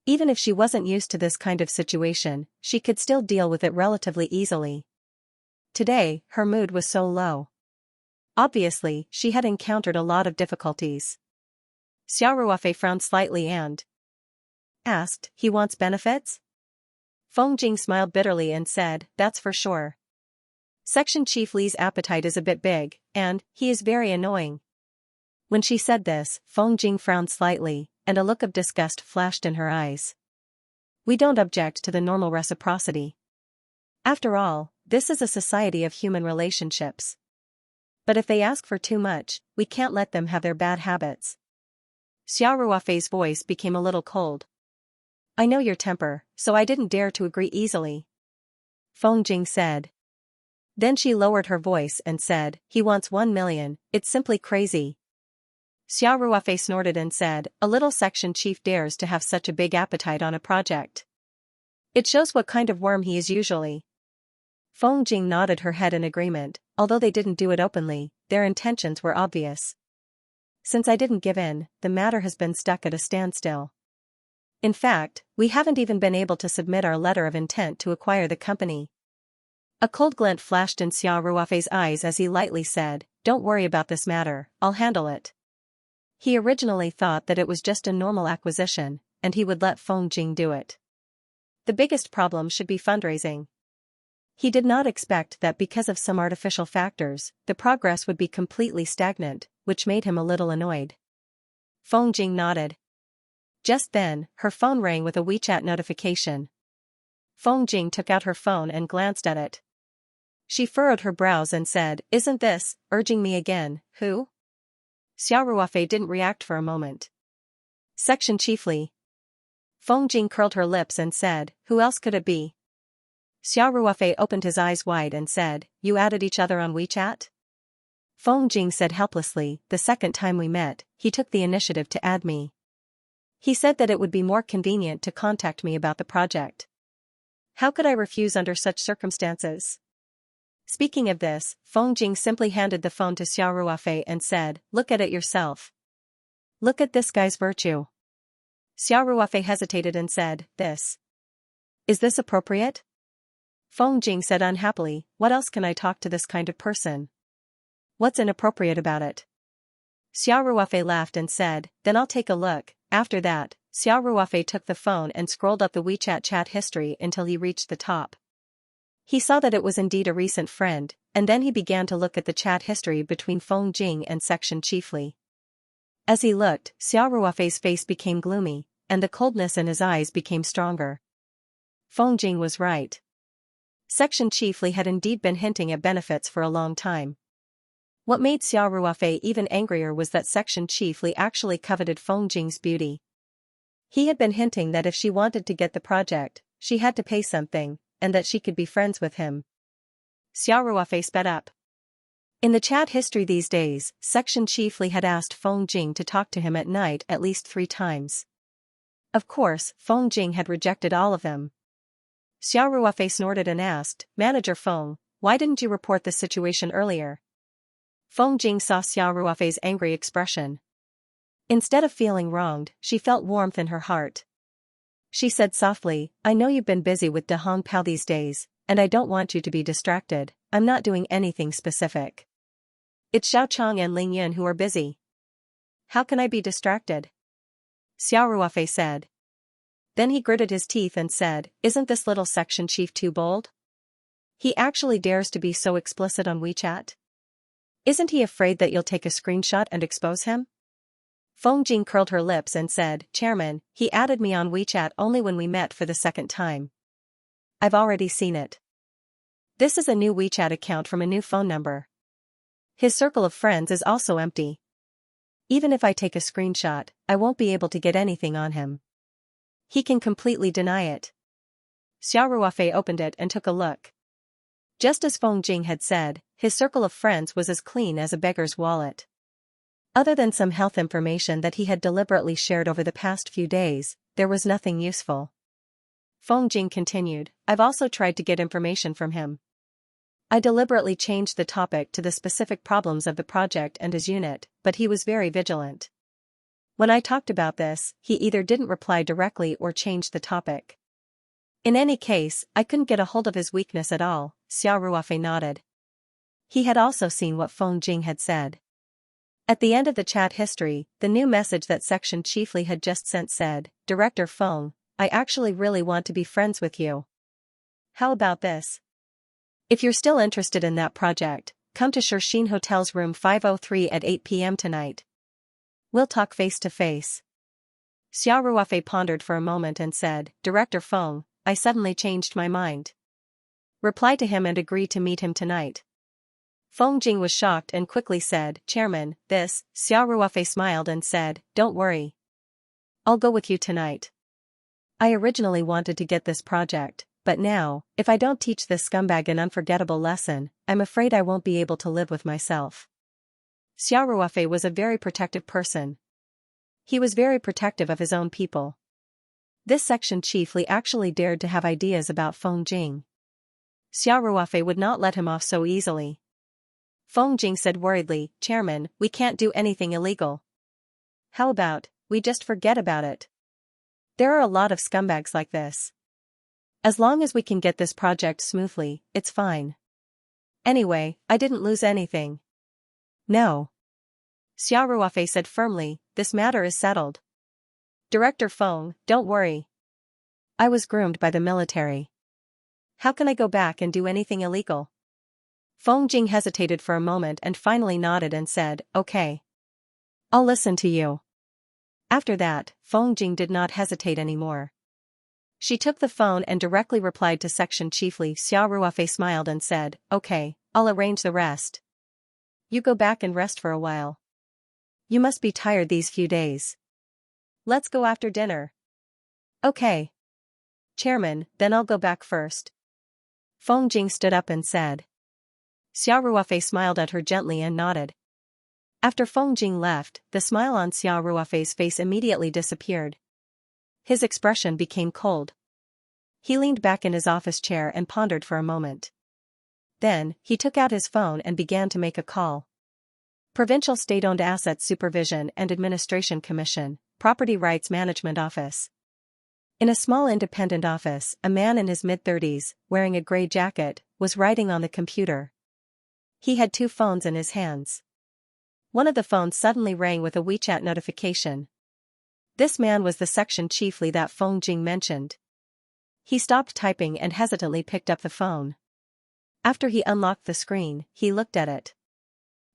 Even if she wasn't used to this kind of situation, she could still deal with it relatively easily. Today, her mood was so low. Obviously, she had encountered a lot of difficulties. Xiao Ruofei frowned slightly and asked, he wants benefits? Feng Jing smiled bitterly and said, that's for sure. Section Chief Li's appetite is a bit big, and he is very annoying. When she said this, Feng Jing frowned slightly, and a look of disgust flashed in her eyes. We don't object to the normal reciprocity. After all, this is a society of human relationships. But if they ask for too much, we can't let them have their bad habits. Xiao Ruofei's voice became a little cold. I know your temper, so I didn't dare to agree easily. Feng Jing said. Then she lowered her voice and said, he wants 1 million, it's simply crazy. Xiao Ruofei snorted and said, a little section chief dares to have such a big appetite on a project. It shows what kind of worm he is usually. Feng Jing nodded her head in agreement, although they didn't do it openly, their intentions were obvious. Since I didn't give in, the matter has been stuck at a standstill. In fact, we haven't even been able to submit our letter of intent to acquire the company. A cold glint flashed in Xiao Ruofei's eyes as he lightly said, don't worry about this matter, I'll handle it. He originally thought that it was just a normal acquisition, and he would let Feng Jing do it. The biggest problem should be fundraising. He did not expect that because of some artificial factors, the progress would be completely stagnant, which made him a little annoyed. Feng Jing nodded. Just then, her phone rang with a WeChat notification. Feng Jing took out her phone and glanced at it. She furrowed her brows and said, isn't this, urging me again, who? Xiao Ruofei didn't react for a moment. Section Chief Li. Feng Jing curled her lips and said, who else could it be? Xiao Ruofei opened his eyes wide and said, you added each other on WeChat? Feng Jing said helplessly, the second time we met, he took the initiative to add me. He said that it would be more convenient to contact me about the project. How could I refuse under such circumstances? Speaking of this, Feng Jing simply handed the phone to Xiao Ruofei and said, look at it yourself. Look at this guy's virtue. Xiao Ruofei hesitated and said, this. Is this appropriate? Feng Jing said unhappily, what else can I talk to this kind of person? What's inappropriate about it? Xiao Ruofei laughed and said, then I'll take a look. After that, Xiao Ruofei took the phone and scrolled up the WeChat chat history until he reached the top. He saw that it was indeed a recent friend, and then he began to look at the chat history between Feng Jing and Section Chief Li. As he looked, Xiao Ruofei's face became gloomy, and the coldness in his eyes became stronger. Feng Jing was right. Section Chief Li had indeed been hinting at benefits for a long time. What made Xiao Ruofei even angrier was that Section Chief Li actually coveted Feng Jing's beauty. He had been hinting that if she wanted to get the project, she had to pay something, and that she could be friends with him. Xiao Ruofei sped up. In the chat history these days, Section Chief Li had asked Feng Jing to talk to him at night at least 3 times. Of course, Feng Jing had rejected all of them. Xiao Ruofei snorted and asked, Manager Feng, why didn't you report this situation earlier? Feng Jing saw Xiao Ruofei's angry expression. Instead of feeling wronged, she felt warmth in her heart. She said softly, I know you've been busy with De Hong Pao these days, and I don't want you to be distracted. I'm not doing anything specific. It's Xiao Chang and Ling Yun who are busy. How can I be distracted? Xiao Ruofei said. Then he gritted his teeth and said, isn't this little section chief too bold? He actually dares to be so explicit on WeChat? Isn't he afraid that you'll take a screenshot and expose him? Feng Jing curled her lips and said, Chairman, he added me on WeChat only when we met for the second time. I've already seen it. This is a new WeChat account from a new phone number. His circle of friends is also empty. Even if I take a screenshot, I won't be able to get anything on him. He can completely deny it. Xiao Ruofei opened it and took a look. Just as Feng Jing had said, his circle of friends was as clean as a beggar's wallet. Other than some health information that he had deliberately shared over the past few days, there was nothing useful. Feng Jing continued, I've also tried to get information from him. I deliberately changed the topic to the specific problems of the project and his unit, but he was very vigilant. When I talked about this, he either didn't reply directly or changed the topic. In any case, I couldn't get a hold of his weakness at all. Xiao Ruofei nodded. He had also seen what Feng Jing had said. At the end of the chat history, the new message that Section Chief Li had just sent said, Director Feng, I actually really want to be friends with you. How about this? If you're still interested in that project, come to Shirxin Hotel's room 503 at 8 p.m. tonight. We'll talk face to face. Xiao Ruofei pondered for a moment and said, Director Feng, I suddenly changed my mind. Reply to him and agree to meet him tonight. Feng Jing was shocked and quickly said, Chairman, this. Xiao Ruofei smiled and said, Don't worry. I'll go with you tonight. I originally wanted to get this project, but now, if I don't teach this scumbag an unforgettable lesson, I'm afraid I won't be able to live with myself. Xiao Ruofei was a very protective person. He was very protective of his own people. This section chiefly actually dared to have ideas about Feng Jing. Xiao Ruofei would not let him off so easily. Feng Jing said worriedly, Chairman, we can't do anything illegal. How about, we just forget about it? There are a lot of scumbags like this. As long as we can get this project smoothly, it's fine. Anyway, I didn't lose anything. No. Xiao Ruofei said firmly, this matter is settled. Director Feng, don't worry. I was groomed by the military. How can I go back and do anything illegal? Feng Jing hesitated for a moment and finally nodded and said, Okay. I'll listen to you. After that, Feng Jing did not hesitate anymore. She took the phone and directly replied to Section Chiefly. Xiao Ruofei smiled and said, Okay, I'll arrange the rest. You go back and rest for a while. You must be tired these few days. Let's go after dinner. Okay. Chairman, then I'll go back first. Feng Jing stood up and said. Xiao Ruofei smiled at her gently and nodded. After Feng Jing left, the smile on Xiao Ruofei's face immediately disappeared. His expression became cold. He leaned back in his office chair and pondered for a moment. Then, he took out his phone and began to make a call. Provincial State-Owned Assets Supervision and Administration Commission, Property Rights Management Office. In a small independent office, a man in his mid-30s, wearing a gray jacket, was writing on the computer. He had two phones in his hands. One of the phones suddenly rang with a WeChat notification. This man was the section chiefly that Feng Jing mentioned. He stopped typing and hesitantly picked up the phone. After he unlocked the screen, he looked at it.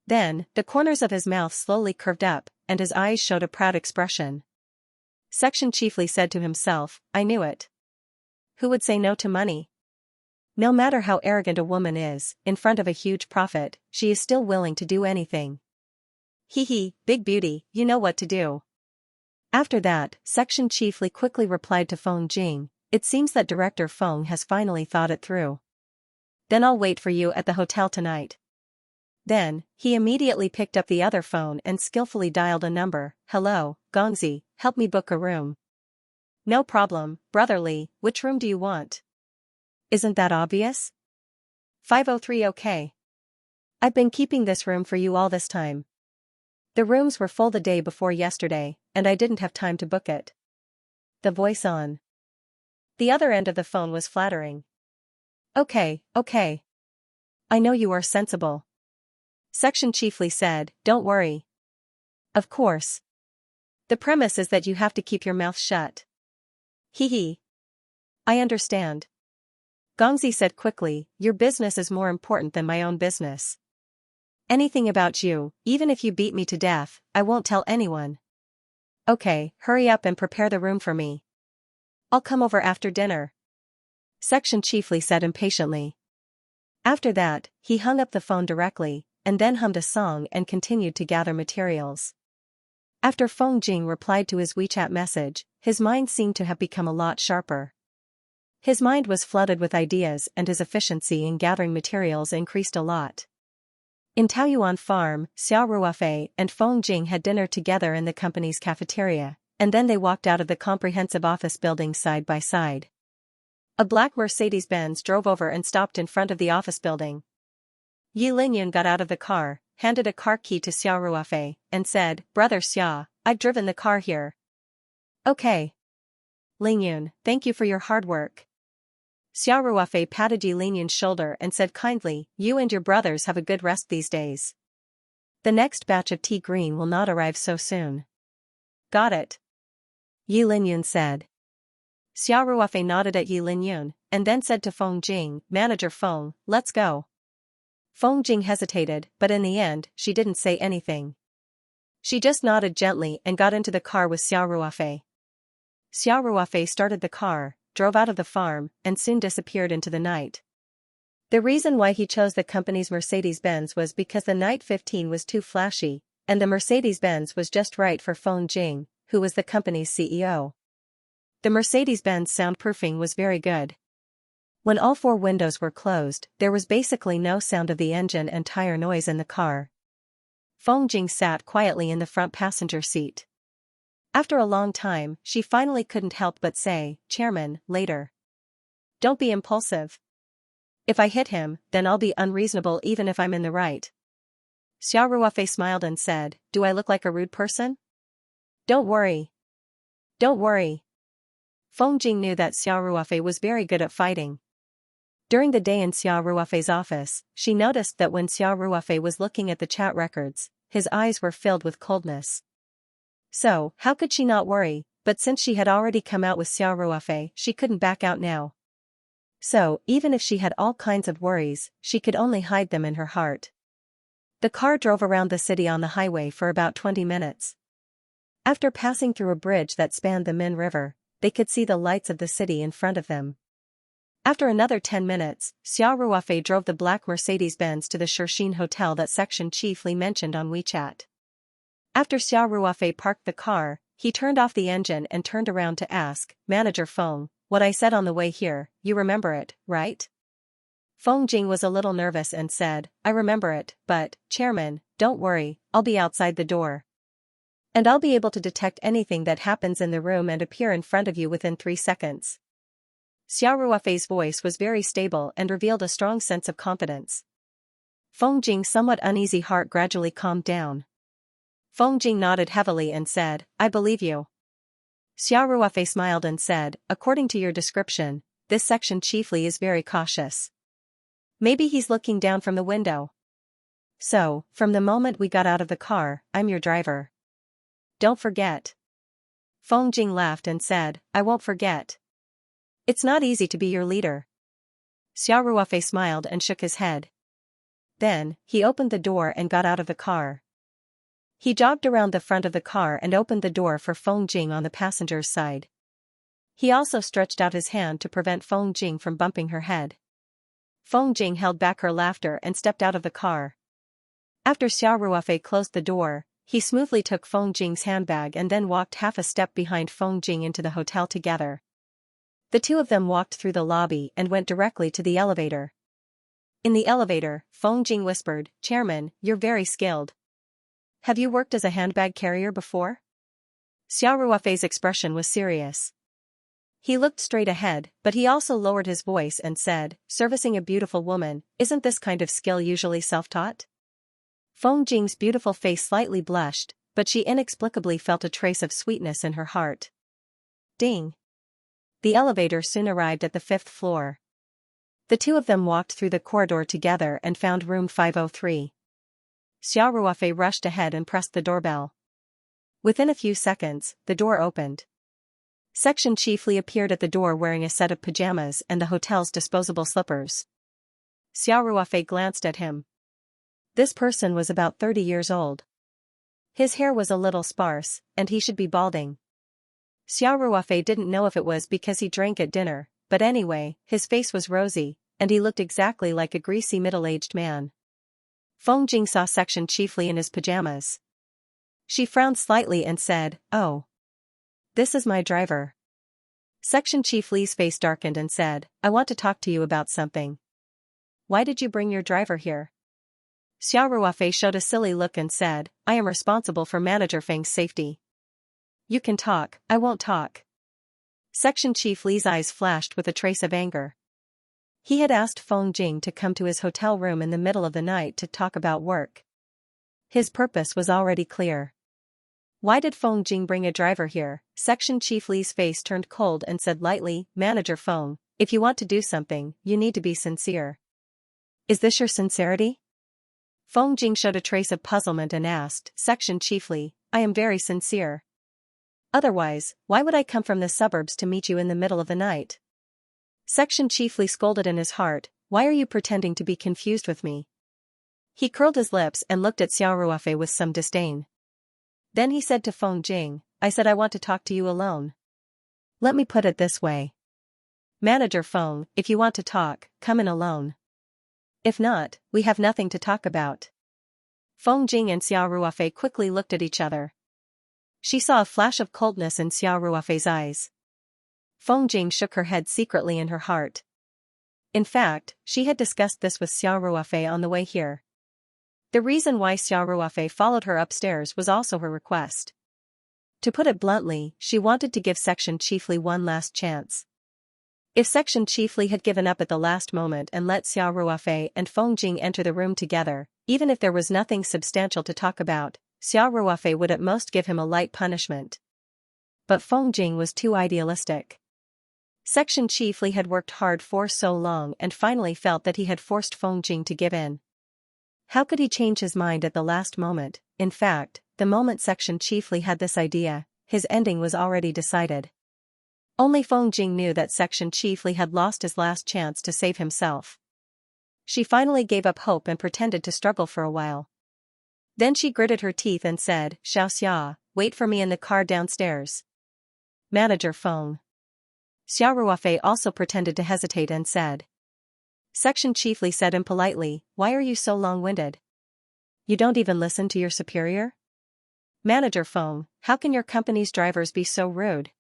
Then, the corners of his mouth slowly curved up, and his eyes showed a proud expression. Section chiefly said to himself, I knew it. Who would say no to money? No matter how arrogant a woman is, in front of a huge profit, she is still willing to do anything. Hee hee, big beauty, you know what to do. After that, Section Chiefly quickly replied to Feng Jing, it seems that Director Feng has finally thought it through. Then I'll wait for you at the hotel tonight. Then, he immediately picked up the other phone and skillfully dialed a number. Hello, Gongzi, help me book a room. No problem, brotherly, which room do you want? Isn't that obvious? 503 okay. I've been keeping this room for you all this time. The rooms were full the day before yesterday, and I didn't have time to book it. The voice on the other end of the phone was flattering. Okay. I know you are sensible. Section Chiefly said, don't worry. Of course. The premise is that you have to keep your mouth shut. Hee hee. I understand. Gongzi said quickly, your business is more important than my own business. Anything about you, even if you beat me to death, I won't tell anyone. Okay, hurry up and prepare the room for me. I'll come over after dinner. Section Chiefly said impatiently. After that, he hung up the phone directly, and then hummed a song and continued to gather materials. After Feng Jing replied to his WeChat message, his mind seemed to have become a lot sharper. His mind was flooded with ideas and his efficiency in gathering materials increased a lot. In Taoyuan Farm, Xiao Ruofei and Feng Jing had dinner together in the company's cafeteria, and then they walked out of the comprehensive office building side by side. A black Mercedes-Benz drove over and stopped in front of the office building. Yi Lingyun got out of the car, handed a car key to Xiao Ruofei, and said, Brother Xia, I've driven the car here. Okay. Lingyun, thank you for your hard work. Xiao Ruofei patted Yi Lingyun's shoulder and said kindly, you and your brothers have a good rest these days. The next batch of tea green will not arrive so soon. Got it. Yi Lingyun said. Xiao Ruofei nodded at Yi Lingyun, and then said to Feng Jing, "Manager Feng, let's go." Feng Jing hesitated, but in the end, she didn't say anything. She just nodded gently and got into the car with Xiao Ruofei. Xiao Ruofei started the car, drove out of the farm, and soon disappeared into the night. The reason why he chose the company's Mercedes-Benz was because the Night 15 was too flashy, and the Mercedes-Benz was just right for Feng Jing, who was the company's CEO. The Mercedes-Benz soundproofing was very good. When all 4 windows were closed, there was basically no sound of the engine and tire noise in the car. Feng Jing sat quietly in the front passenger seat. After a long time, she finally couldn't help but say, "Chairman, later. Don't be impulsive. If I hit him, then I'll be unreasonable even if I'm in the right." Xiao Ruofei smiled and said, "Do I look like a rude person?" Don't worry. Don't worry." Feng Jing knew that Xiao Ruofei was very good at fighting. During the day in Xiao Ruofei's office, she noticed that when Xiao Ruofei was looking at the chat records, his eyes were filled with coldness. So, how could she not worry? But since she had already come out with Xiao Ruofei, she couldn't back out now. So, even if she had all kinds of worries, she could only hide them in her heart. The car drove around the city on the highway for about 20 minutes. After passing through a bridge that spanned the Min River, they could see the lights of the city in front of them. After another 10 minutes, Xiao Ruofei drove the black Mercedes-Benz to the Shixin Hotel that Section Chief Li mentioned on WeChat. After Xiao Ruofei parked the car, he turned off the engine and turned around to ask, "Manager Feng, what I said on the way here, you remember it, right?" Feng Jing was a little nervous and said, "I remember it, but, Chairman, don't worry, I'll be outside the door. And I'll be able to detect anything that happens in the room and appear in front of you within 3 seconds." Xiao Ruofei's voice was very stable and revealed a strong sense of confidence. Feng Jing's somewhat uneasy heart gradually calmed down. Feng Jing nodded heavily and said, "I believe you." Xiao Ruofei smiled and said, "According to your description, this Section Chief Li is very cautious. Maybe he's looking down from the window. So, from the moment we got out of the car, I'm your driver. Don't forget." Feng Jing laughed and said, "I won't forget. It's not easy to be your leader." Xiao Ruofei smiled and shook his head. Then, he opened the door and got out of the car. He jogged around the front of the car and opened the door for Feng Jing on the passenger's side. He also stretched out his hand to prevent Feng Jing from bumping her head. Feng Jing held back her laughter and stepped out of the car. After Xiao Ruofei closed the door, he smoothly took Feng Jing's handbag and then walked half a step behind Feng Jing into the hotel together. The two of them walked through the lobby and went directly to the elevator. In the elevator, Feng Jing whispered, "Chairman, you're very skilled. Have you worked as a handbag carrier before?" Xiao Ruofei's expression was serious. He looked straight ahead, but he also lowered his voice and said, "Servicing a beautiful woman, isn't this kind of skill usually self-taught?" Feng Jing's beautiful face slightly blushed, but she inexplicably felt a trace of sweetness in her heart. Ding! The elevator soon arrived at the 5th floor. The two of them walked through the corridor together and found room 503. Xiao Ruofei rushed ahead and pressed the doorbell. Within a few seconds, the door opened. Section Chief Li appeared at the door wearing a set of pajamas and the hotel's disposable slippers. Xiao Ruofei glanced at him. This person was about 30 years old. His hair was a little sparse, and he should be balding. Xiao Ruofei didn't know if it was because he drank at dinner, but anyway, his face was rosy, and he looked exactly like a greasy middle-aged man. Feng Jing saw Section Chief Li in his pajamas. She frowned slightly and said, "Oh. This is my driver." Section Chief Li's face darkened and said, "I want to talk to you about something." "Why did you bring your driver here?" Xiao Ruofei showed a silly look and said, "I am responsible for Manager Feng's safety." "You can talk, I won't talk." Section Chief Li's eyes flashed with a trace of anger. He had asked Feng Jing to come to his hotel room in the middle of the night to talk about work. His purpose was already clear. Why did Feng Jing bring a driver here? Section Chief Li's face turned cold and said lightly, "Manager Feng, if you want to do something, you need to be sincere." "Is this your sincerity?" Feng Jing showed a trace of puzzlement and asked, "Section Chief Li, I am very sincere. Otherwise, why would I come from the suburbs to meet you in the middle of the night?" Section chiefly scolded in his heart, why are you pretending to be confused with me? He curled his lips and looked at Xiao Ruofei with some disdain. Then he said to Feng Jing, I said I want to talk to you alone. Let me put it this way. Manager Feng, if you want to talk, come in alone. If not, we have nothing to talk about. Feng Jing and Xiao Ruofei quickly looked at each other. She saw a flash of coldness in Xiao Ruofei's eyes. Feng Jing shook her head secretly in her heart. In fact, she had discussed this with Xiao Ruofei on the way here. The reason why Xiao Ruofei followed her upstairs was also her request. To put it bluntly, she wanted to give Section Chiefly one last chance. If Section Chiefly had given up at the last moment and let Xiao Ruofei and Feng Jing enter the room together, even if there was nothing substantial to talk about, Xiao Ruofei would at most give him a light punishment. But Feng Jing was too idealistic. Section Chiefly had worked hard for so long and finally felt that he had forced Feng Jing to give in. How could he change his mind at the last moment? In fact, the moment Section Chiefly had this idea, his ending was already decided. Only Feng Jing knew that Section Chiefly had lost his last chance to save himself. She finally gave up hope and pretended to struggle for a while. Then she gritted her teeth and said, Xiaoxia, wait for me in the car downstairs. Manager Feng. Xiao Ruofei also pretended to hesitate and said. Section Chiefly said impolitely, why are you so long-winded? You don't even listen to your superior? Manager Feng, how can your company's drivers be so rude?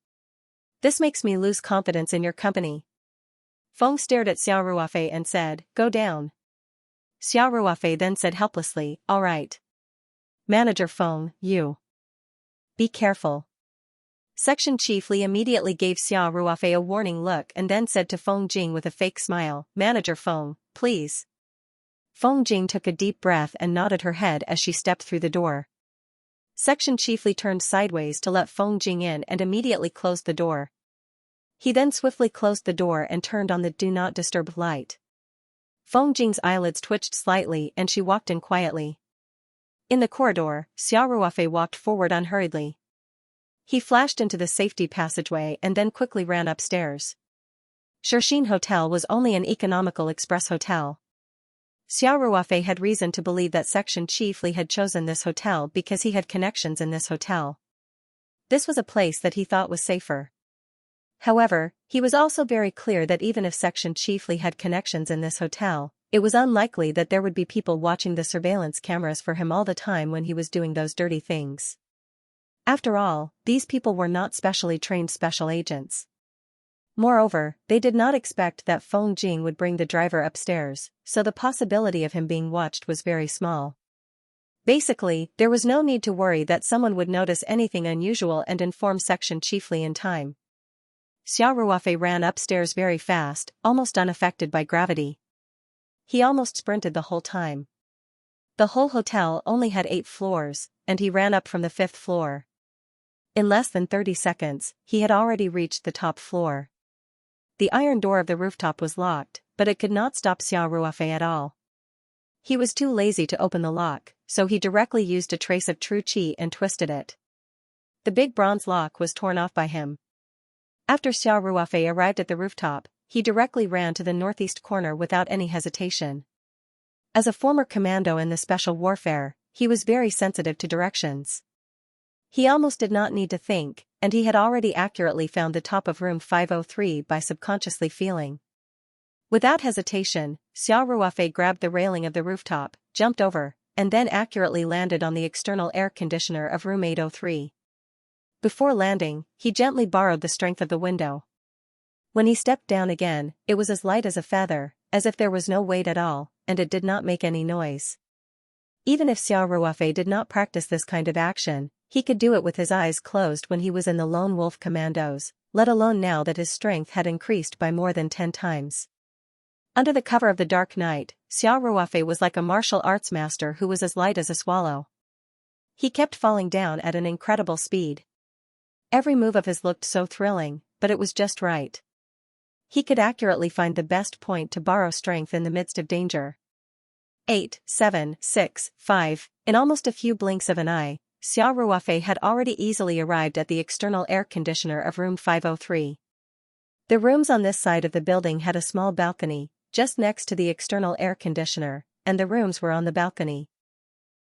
This makes me lose confidence in your company. Feng stared at Xiao Ruofei and said, go down. Xiao Ruofei then said helplessly, all right. Manager Feng, you. Be careful. Section Chiefly immediately gave Xiao Ruofei a warning look and then said to Feng Jing with a fake smile, Manager Feng, please. Feng Jing took a deep breath and nodded her head as she stepped through the door. Section Chiefly turned sideways to let Feng Jing in and immediately closed the door. He then swiftly closed the door and turned on the Do Not Disturb light. Feng Jing's eyelids twitched slightly and she walked in quietly. In the corridor, Xiao Ruofei walked forward unhurriedly. He flashed into the safety passageway and then quickly ran upstairs. Shixin Hotel was only an economical express hotel. Xiao Ruofei had reason to believe that Section Chiefly had chosen this hotel because he had connections in this hotel. This was a place that he thought was safer. However, he was also very clear that even if Section Chiefly had connections in this hotel, it was unlikely that there would be people watching the surveillance cameras for him all the time when he was doing those dirty things. After all, these people were not specially trained special agents. Moreover, they did not expect that Feng Jing would bring the driver upstairs, so the possibility of him being watched was very small. Basically, there was no need to worry that someone would notice anything unusual and inform Section Chiefly in time. Xiao Ruofei ran upstairs very fast, almost unaffected by gravity. He almost sprinted the whole time. The whole hotel only had 8 floors, and he ran up from the 5th floor. In less than 30 seconds, he had already reached the top floor. The iron door of the rooftop was locked, but it could not stop Xiao Ruofei at all. He was too lazy to open the lock, so he directly used a trace of true qi and twisted it. The big bronze lock was torn off by him. After Xiao Ruofei arrived at the rooftop, he directly ran to the northeast corner without any hesitation. As a former commando in the special warfare, he was very sensitive to directions. He almost did not need to think, and he had already accurately found the top of room 503 by subconsciously feeling. Without hesitation, Xiao Ruofei grabbed the railing of the rooftop, jumped over, and then accurately landed on the external air conditioner of room 803. Before landing, he gently borrowed the strength of the window. When he stepped down again, it was as light as a feather, as if there was no weight at all, and it did not make any noise. Even if Xiao Ruofei did not practice this kind of action, he could do it with his eyes closed when he was in the Lone Wolf Commandos, let alone now that his strength had increased by more than 10 times. Under the cover of the dark night, Xiao Ruofei was like a martial arts master who was as light as a swallow. He kept falling down at an incredible speed. Every move of his looked so thrilling, but it was just right. He could accurately find the best point to borrow strength in the midst of danger. 8, 7, 6, 5, in almost a few blinks of an eye, Xiao Ruofei had already easily arrived at the external air conditioner of room 503. The rooms on this side of the building had a small balcony, just next to the external air conditioner, and the rooms were on the balcony.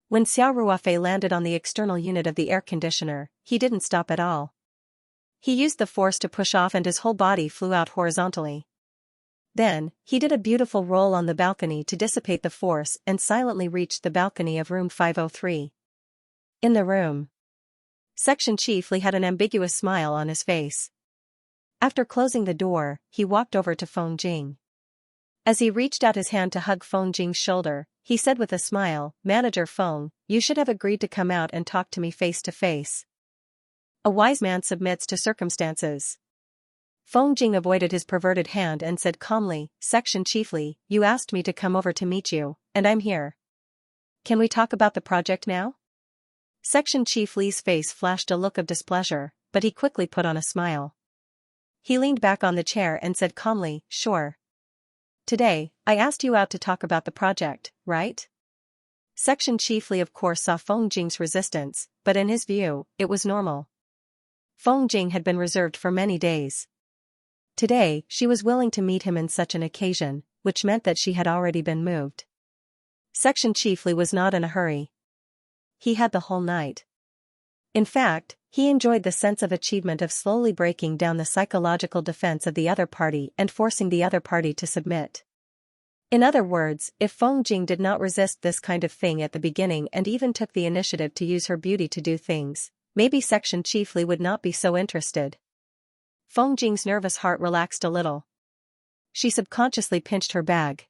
When Xiao Ruofei landed on the external unit of the air conditioner, he didn't stop at all. He used the force to push off and his whole body flew out horizontally. Then, he did a beautiful roll on the balcony to dissipate the force and silently reached the balcony of room 503. In the room, Section Chief Li had an ambiguous smile on his face. After closing the door, he walked over to Feng Jing. As he reached out his hand to hug Feng Jing's shoulder, he said with a smile, "Manager Feng, you should have agreed to come out and talk to me face to face. A wise man submits to circumstances." Feng Jing avoided his perverted hand and said calmly, "Section Chief Li, you asked me to come over to meet you, and I'm here. Can we talk about the project now?" Section Chief Li's face flashed a look of displeasure, but he quickly put on a smile. He leaned back on the chair and said calmly, "Sure. Today, I asked you out to talk about the project, right?" Section Chief Li of course saw Feng Jing's resistance, but in his view, it was normal. Feng Jing had been reserved for many days. Today, she was willing to meet him in such an occasion, which meant that she had already been moved. Section Chief Li was not in a hurry. He had the whole night. In fact, he enjoyed the sense of achievement of slowly breaking down the psychological defense of the other party and forcing the other party to submit. In other words, if Feng Jing did not resist this kind of thing at the beginning and even took the initiative to use her beauty to do things, maybe Section Chief Li would not be so interested. Feng Jing's nervous heart relaxed a little. She subconsciously pinched her bag.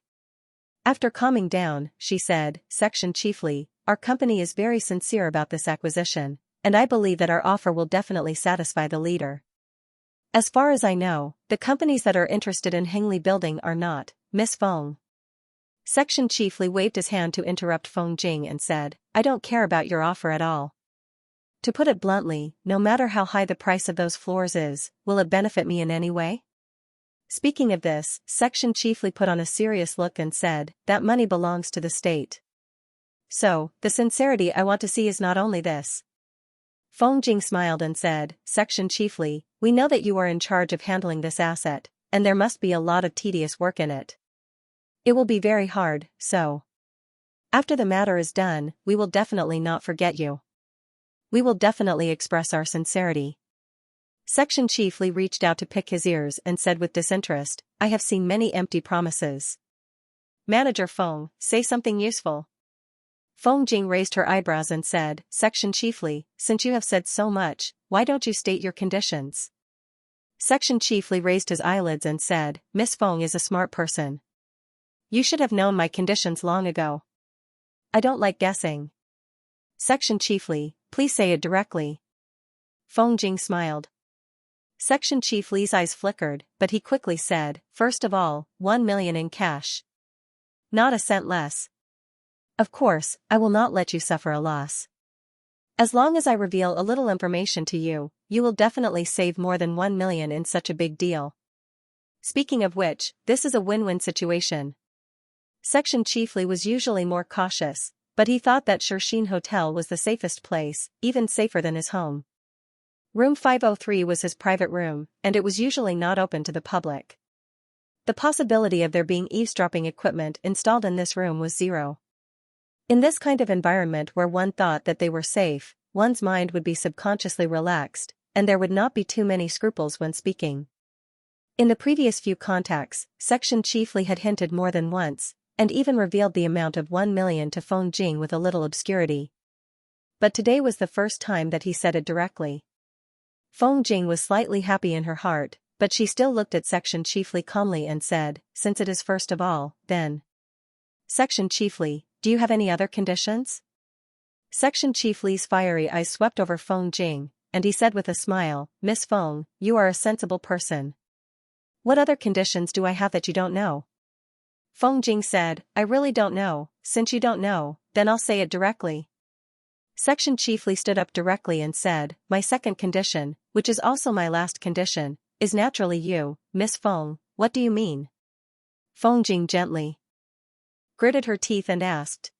After calming down, she said, "Section Chief Li, our company is very sincere about this acquisition, and I believe that our offer will definitely satisfy the leader. As far as I know, the companies that are interested in Hengli Building are not, Miss Feng." Section Chief Li waved his hand to interrupt Feng Jing and said, "I don't care about your offer at all. To put it bluntly, no matter how high the price of those floors is, will it benefit me in any way?" Speaking of this, Section Chief Li put on a serious look and said, "That money belongs to the state. So, the sincerity I want to see is not only this." Feng Jing smiled and said, "Section Chief Li, we know that you are in charge of handling this asset, and there must be a lot of tedious work in it. It will be very hard, so after the matter is done, we will definitely not forget you. We will definitely express our sincerity." Section Chief Li reached out to pick his ears and said with disinterest, "I have seen many empty promises. Manager Feng, say something useful." Feng Jing raised her eyebrows and said, "Section Chief Li, since you have said so much, why don't you state your conditions?" Section Chief Li raised his eyelids and said, "Miss Feng is a smart person. You should have known my conditions long ago. I don't like guessing." Section Chief Li, please say it directly." Feng Jing smiled. Section Chief Li's eyes flickered, but he quickly said, "First of all, 1 million in cash. Not a cent less. Of course, I will not let you suffer a loss. As long as I reveal a little information to you, you will definitely save more than 1 million in such a big deal. Speaking of which, this is a win-win situation." Section Chief Li was usually more cautious, but he thought that Shixin Hotel was the safest place, even safer than his home. Room 503 was his private room, and it was usually not open to the public. The possibility of there being eavesdropping equipment installed in this room was zero. In this kind of environment where one thought that they were safe, one's mind would be subconsciously relaxed, and there would not be too many scruples when speaking. In the previous few contacts, Section Chief Li had hinted more than once, and even revealed the amount of 1 million to Feng Jing with a little obscurity. But today was the first time that he said it directly. Feng Jing was slightly happy in her heart, but she still looked at Section Chief Li calmly and said, "Since it is first of all, then. Section Chief Li, do you have any other conditions?" Section Chief Li's fiery eyes swept over Feng Jing, and he said with a smile, "Miss Feng, you are a sensible person. What other conditions do I have that you don't know?" Feng Jing said, "I really don't know. Since you don't know, then I'll say it directly." Section Chief Li stood up directly and said, "My second condition, which is also my last condition, is naturally you, Miss Feng." "What do you mean?" Feng Jing gently gritted her teeth and asked.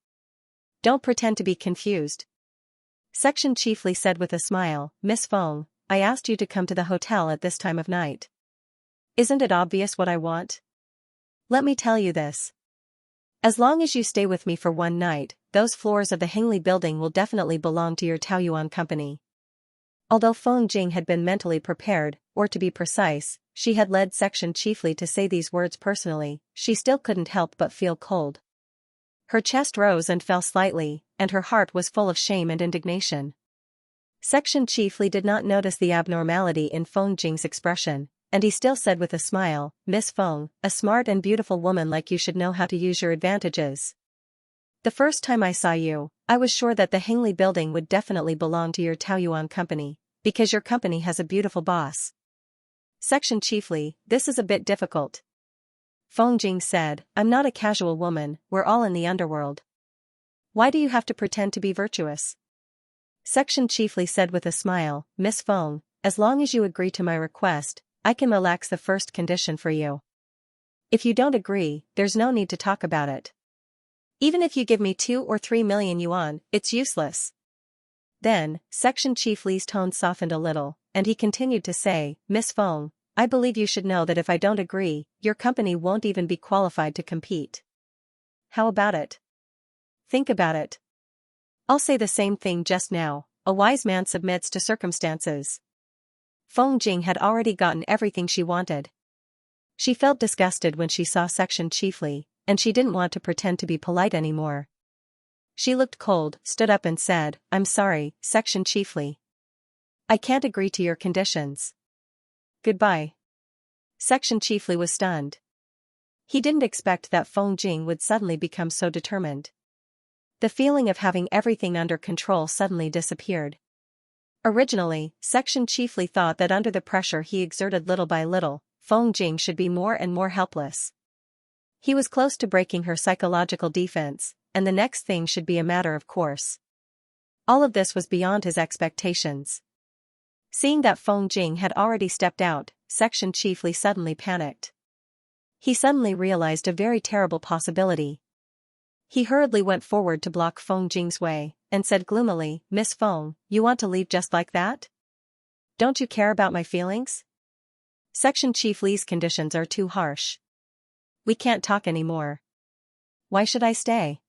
"Don't pretend to be confused." Section Chief Li said with a smile, "Miss Feng, I asked you to come to the hotel at this time of night. Isn't it obvious what I want? Let me tell you this. As long as you stay with me for one night, those floors of the Hengli building will definitely belong to your Taoyuan company. Although Feng Jing had been mentally prepared, or to be precise, she had led section chiefly to say these words personally, she still couldn't help but feel cold. Her chest rose and fell slightly, and her heart was full of shame and indignation. Section chiefly did not notice the abnormality in Feng Jing's expression, and he still said with a smile, Miss Feng, a smart and beautiful woman like you should know how to use your advantages. The first time I saw you, I was sure that the Hengli building would definitely belong to your Taoyuan company, because your company has a beautiful boss. Section chiefly, this is a bit difficult. Feng Jing said, I'm not a casual woman, we're all in the underworld. Why do you have to pretend to be virtuous? Section chiefly said with a smile, Miss Feng, as long as you agree to my request, I can relax the first condition for you. If you don't agree, there's no need to talk about it. Even if you give me 2 or 3 million yuan, it's useless. Then, Section Chief Li's tone softened a little, and he continued to say, Miss Feng, I believe you should know that if I don't agree, your company won't even be qualified to compete. How about it? Think about it. I'll say the same thing just now, a wise man submits to circumstances. Feng Jing had already gotten everything she wanted. She felt disgusted when she saw Section Chief Li, and she didn't want to pretend to be polite anymore. She looked cold, stood up and said, I'm sorry, Section Chief Li. I can't agree to your conditions. Goodbye. Section Chief Li was stunned. He didn't expect that Feng Jing would suddenly become so determined. The feeling of having everything under control suddenly disappeared. Originally, Section Chief Li thought that under the pressure he exerted little by little, Feng Jing should be more and more helpless. He was close to breaking her psychological defense, and the next thing should be a matter of course. All of this was beyond his expectations. Seeing that Feng Jing had already stepped out, Section Chief Li suddenly panicked. He suddenly realized a very terrible possibility. He hurriedly went forward to block Feng Jing's way, and said gloomily, Miss Feng, you want to leave just like that? Don't you care about my feelings? Section Chief Li's conditions are too harsh. We can't talk anymore. Why should I stay?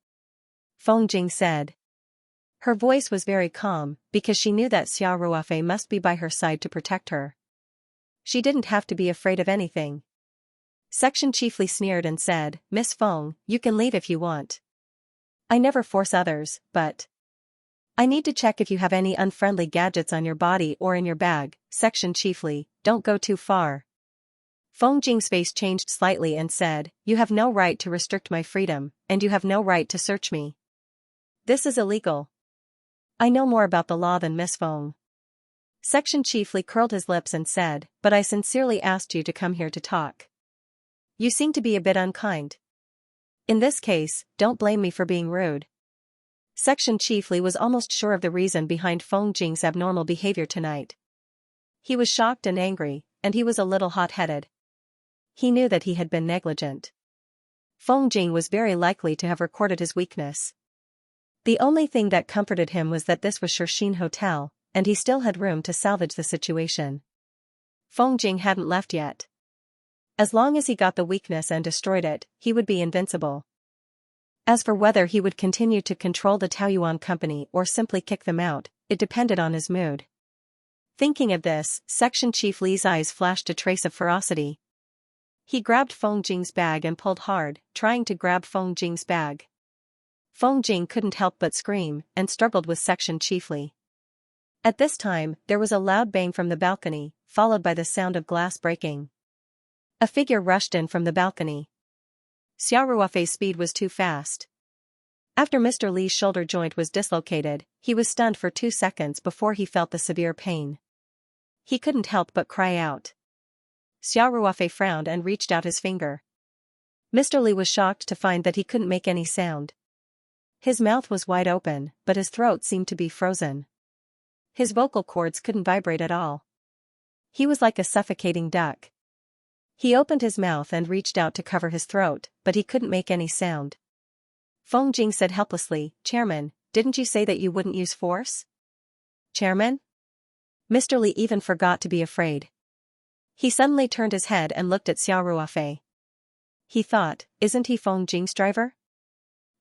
Feng Jing said. Her voice was very calm, because she knew that Xia Ruofei must be by her side to protect her. She didn't have to be afraid of anything. Section Chief Li sneered and said, Miss Feng, you can leave if you want. I never force others, but I need to check if you have any unfriendly gadgets on your body or in your bag. Section Chief Li, don't go too far. Feng Jing's face changed slightly and said, You have no right to restrict my freedom, and you have no right to search me. This is illegal. I know more about the law than Miss Feng. Section Chief Li curled his lips and said, But I sincerely asked you to come here to talk. You seem to be a bit unkind. In this case, don't blame me for being rude. Section Chief Li was almost sure of the reason behind Feng Jing's abnormal behavior tonight. He was shocked and angry, and he was a little hot-headed. He knew that he had been negligent. Feng Jing was very likely to have recorded his weakness. The only thing that comforted him was that this was Shixin Hotel, and he still had room to salvage the situation. Feng Jing hadn't left yet. As long as he got the weakness and destroyed it, he would be invincible. As for whether he would continue to control the Taoyuan company or simply kick them out, it depended on his mood. Thinking of this, Section Chief Li's eyes flashed a trace of ferocity. He grabbed Feng Jing's bag and pulled hard, trying to grab Feng Jing's bag. Feng Jing couldn't help but scream, and struggled with Section Chief Li. At this time, there was a loud bang from the balcony, followed by the sound of glass breaking. A figure rushed in from the balcony. Xia Ruofei's speed was too fast. After Mr. Li's shoulder joint was dislocated, he was stunned for 2 seconds before he felt the severe pain. He couldn't help but cry out. Xia Ruofei frowned and reached out his finger. Mr. Li was shocked to find that he couldn't make any sound. His mouth was wide open, but his throat seemed to be frozen. His vocal cords couldn't vibrate at all. He was like a suffocating duck. He opened his mouth and reached out to cover his throat, but he couldn't make any sound. Feng Jing said helplessly, Chairman, didn't you say that you wouldn't use force? Chairman? Mr. Li even forgot to be afraid. He suddenly turned his head and looked at Xiao Ruofei. He thought, isn't he Feng Jing's driver?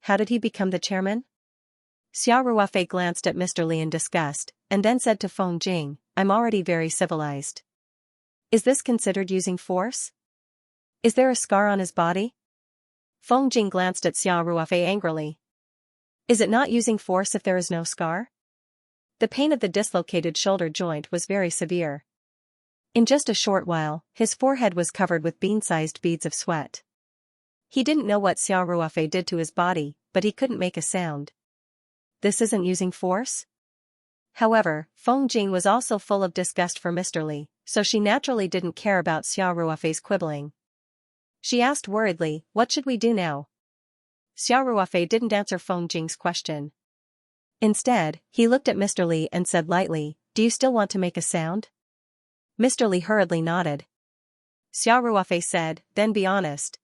How did he become the chairman? Xiao Ruofei glanced at Mr. Li in disgust, and then said to Feng Jing, I'm already very civilized. Is this considered using force? Is there a scar on his body? Feng Jing glanced at Xiao Ruofei angrily. Is it not using force if there is no scar? The pain of the dislocated shoulder joint was very severe. In just a short while, his forehead was covered with bean-sized beads of sweat. He didn't know what Xiao Ruofei did to his body, but he couldn't make a sound. This isn't using force? However, Feng Jing was also full of disgust for Mr. Li, so she naturally didn't care about Xiao Ruofei's quibbling. She asked worriedly, what should we do now? Xiao Ruofei didn't answer Feng Jing's question. Instead, he looked at Mr. Li and said lightly, do you still want to make a sound? Mr. Li hurriedly nodded. Xiao Ruofei said, then be honest.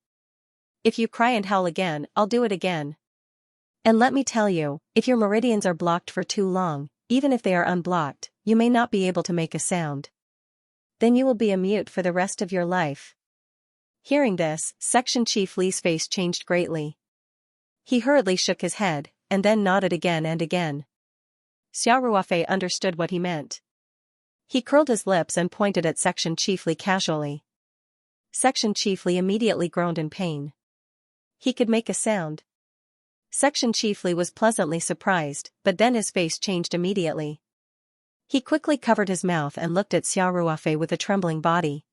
If you cry and howl again, I'll do it again. And let me tell you, if your meridians are blocked for too long, even if they are unblocked, you may not be able to make a sound. Then you will be a mute for the rest of your life. Hearing this, Section Chief Li's face changed greatly. He hurriedly shook his head, and then nodded again and again. Xiao Ruofei understood what he meant. He curled his lips and pointed at Section Chief Li casually. Section Chief Li immediately groaned in pain. He could make a sound. Section Chief Li was pleasantly surprised, but then his face changed immediately. He quickly covered his mouth and looked at Xiao Ruofei with a trembling body.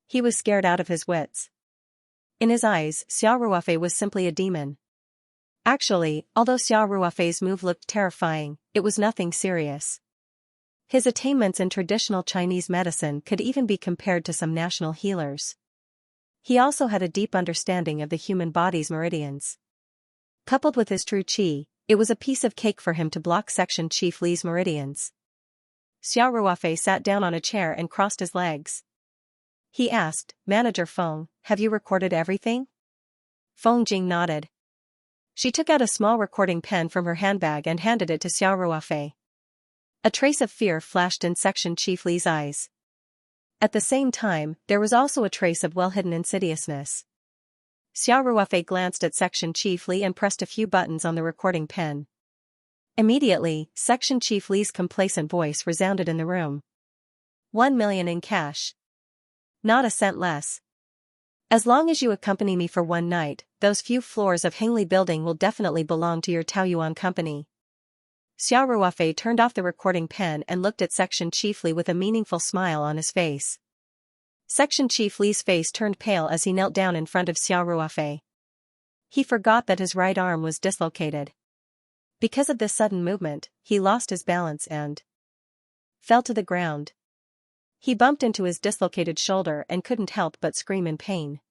He was scared out of his wits. In his eyes, Xiao Ruofei was simply a demon. Actually, although Xiao Ruofei's move looked terrifying, it was nothing serious. His attainments in traditional Chinese medicine could even be compared to some national healers. He also had a deep understanding of the human body's meridians. Coupled with his true qi, it was a piece of cake for him to block Section Chief Li's meridians. Xiao Ruofei sat down on a chair and crossed his legs. He asked, Manager Feng, have you recorded everything? Feng Jing nodded. She took out a small recording pen from her handbag and handed it to Xiao Ruofei. A trace of fear flashed in Section Chief Li's eyes. At the same time, there was also a trace of well-hidden insidiousness. Xiao Ruofei glanced at Section Chief Li and pressed a few buttons on the recording pen. Immediately, Section Chief Li's complacent voice resounded in the room. 1 million in cash. Not a cent less. As long as you accompany me for one night, those few floors of Hengli building will definitely belong to your Taoyuan company. Xiao Ruofei turned off the recording pen and looked at Section Chief Li with a meaningful smile on his face. Section Chief Li's face turned pale as he knelt down in front of Xiao Ruofei. He forgot that his right arm was dislocated. Because of this sudden movement, he lost his balance and fell to the ground. He bumped into his dislocated shoulder and couldn't help but scream in pain.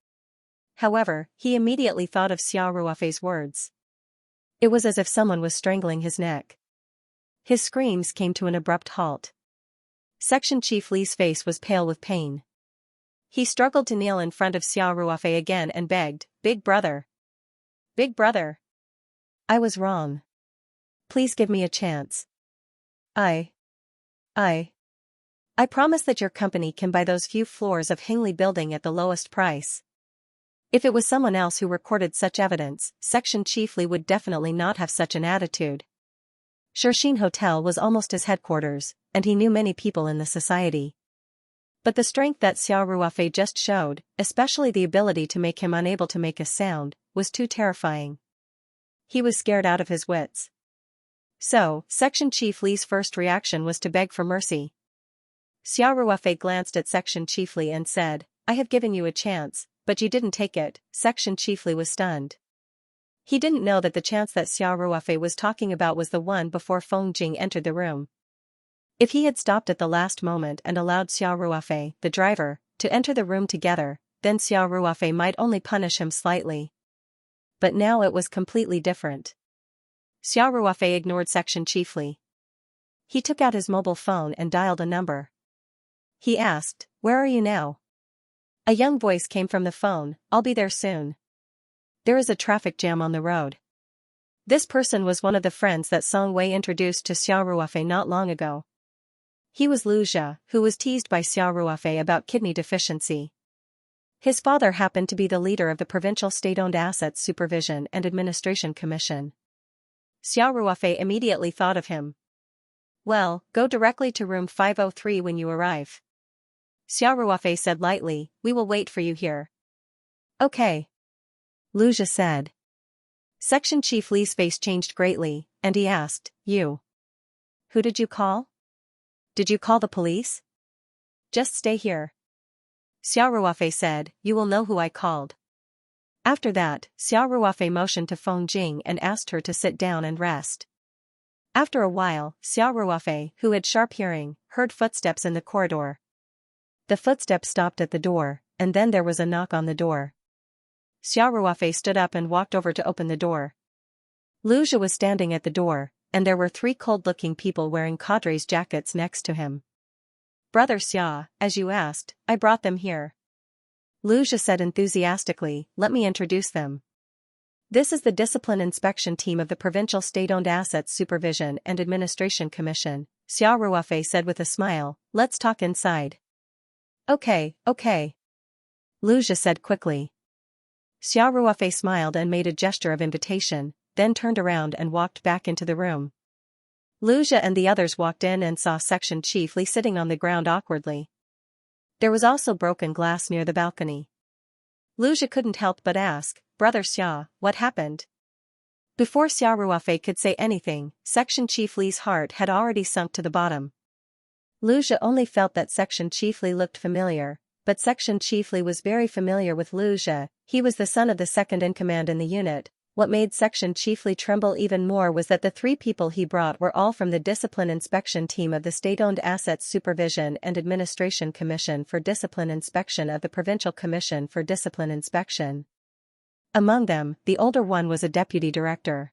However, he immediately thought of Xiao Ruofei's words. It was as if someone was strangling his neck. His screams came to an abrupt halt. Section Chief Li's face was pale with pain. He struggled to kneel in front of Xiao Ruofei again and begged, Big brother. Big brother. I was wrong. Please give me a chance. I promise that your company can buy those few floors of Hengli building at the lowest price. If it was someone else who recorded such evidence, Section Chief Li would definitely not have such an attitude. Shixin Hotel was almost his headquarters, and he knew many people in the society. But the strength that Xiao Ruofei just showed, especially the ability to make him unable to make a sound, was too terrifying. He was scared out of his wits. So, Section Chief Li's first reaction was to beg for mercy. Xiao Ruofei glanced at Section Chief Li and said, I have given you a chance, but you didn't take it. Section Chief Li was stunned. He didn't know that the chance that Xiao Ruofei was talking about was the one before Feng Jing entered the room. If he had stopped at the last moment and allowed Xiao Ruofei, the driver, to enter the room together, then Xiao Ruofei might only punish him slightly. But now it was completely different. Xiao Ruofei ignored Section Chief Li. He took out his mobile phone and dialed a number. He asked, Where are you now? A young voice came from the phone, I'll be there soon. There is a traffic jam on the road. This person was one of the friends that Song Wei introduced to Xiao Ruofei not long ago. He was Lu Jia, who was teased by Xiao Ruofei about kidney deficiency. His father happened to be the leader of the Provincial State-Owned Assets Supervision and Administration Commission. Xiao Ruofei immediately thought of him. Well, go directly to room 503 when you arrive. Xiao Ruofei said lightly, we will wait for you here. Okay. Lu Jia said. Section Chief Li's face changed greatly, and he asked, you. Who did you call? Did you call the police? Just stay here. Xiao Ruofei said, you will know who I called. After that, Xiao Ruofei motioned to Feng Jing and asked her to sit down and rest. After a while, Xiao Ruofei, who had sharp hearing, heard footsteps in the corridor. The footsteps stopped at the door, and then there was a knock on the door. Xiao Ruofei stood up and walked over to open the door. Lu Jia was standing at the door, and there were 3 cold-looking people wearing cadres jackets next to him. Brother Xia, as you asked, I brought them here. Lu Jia said enthusiastically, let me introduce them. This is the Discipline Inspection Team of the Provincial State-Owned Assets Supervision and Administration Commission, Xiao Ruofei said with a smile, let's talk inside. Okay. Lu Jia said quickly. Xiao Ruofei smiled and made a gesture of invitation, then turned around and walked back into the room. Lu Jia and the others walked in and saw Section Chief Li sitting on the ground awkwardly. There was also broken glass near the balcony. Lu Jia couldn't help but ask, Brother Xia, what happened? Before Xiao Ruofei could say anything, Section Chief Li's heart had already sunk to the bottom. Lu Jia only felt that Section Chief Li looked familiar, but Section Chief Li was very familiar with Lu Jia. He was the son of the second-in-command in the unit. What made Section Chief Li tremble even more was that the 3 people he brought were all from the Discipline Inspection Team of the State-Owned Assets Supervision and Administration Commission for Discipline Inspection of the Provincial Commission for Discipline Inspection. Among them, the older one was a deputy director.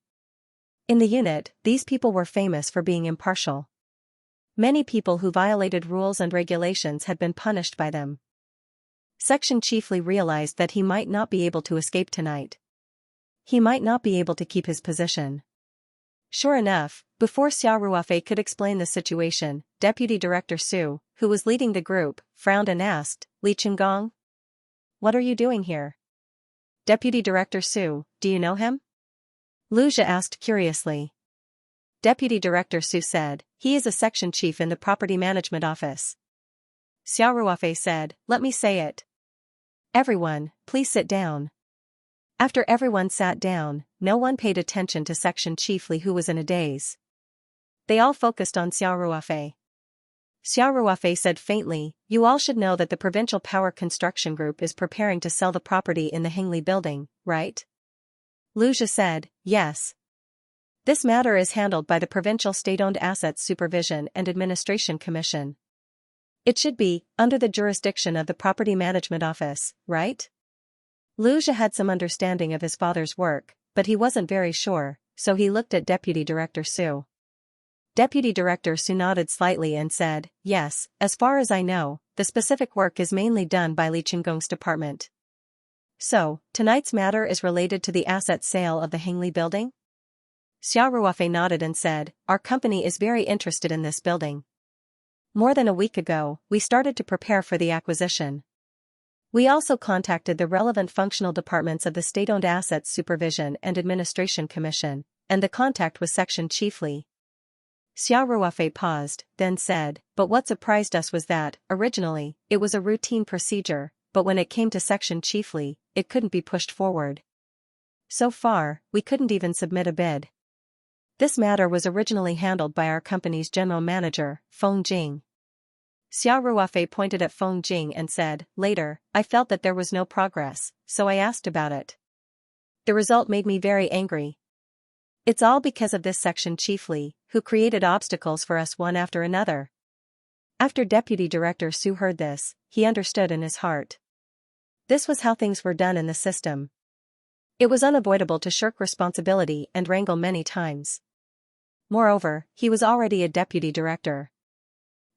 In the unit, these people were famous for being impartial. Many people who violated rules and regulations had been punished by them. Section Chief Li realized that he might not be able to escape tonight. He might not be able to keep his position. Sure enough, before Xiao Ruofei could explain the situation, Deputy Director Su, who was leading the group, frowned and asked, Li Qinggong? What are you doing here? Deputy Director Su, do you know him? Lu Jia asked curiously. Deputy Director Su said, he is a section chief in the Property Management Office. Xiao Ruofei said, let me say it. Everyone, please sit down. After everyone sat down, no one paid attention to Section Chief Li, who was in a daze. They all focused on Xiao Ruofei. Xiao Ruofei said faintly, you all should know that the Provincial Power Construction Group is preparing to sell the property in the Hengli building, right? Lu Jia said, yes. This matter is handled by the Provincial State-Owned Assets Supervision and Administration Commission. It should be under the jurisdiction of the Property Management Office, right? Lu Jia had some understanding of his father's work, but he wasn't very sure, so he looked at Deputy Director Su. Deputy Director Su nodded slightly and said, yes, as far as I know, the specific work is mainly done by Li Qinggong's department. So, tonight's matter is related to the asset sale of the Hengli building? Xiao Ruofei nodded and said, our company is very interested in this building. More than a week ago, we started to prepare for the acquisition. We also contacted the relevant functional departments of the State-Owned Assets Supervision and Administration Commission, and the contact was Section Chief Li. Xiao Ruofei paused, then said, but what surprised us was that, originally, it was a routine procedure, but when it came to Section Chief Li, it couldn't be pushed forward. So far, we couldn't even submit a bid. This matter was originally handled by our company's general manager, Feng Jing. Xiao Ruofei pointed at Feng Jing and said, later, I felt that there was no progress, so I asked about it. The result made me very angry. It's all because of this Section Chief Li, who created obstacles for us one after another. After Deputy Director Su heard this, he understood in his heart. This was how things were done in the system. It was unavoidable to shirk responsibility and wrangle many times. Moreover, he was already a deputy director.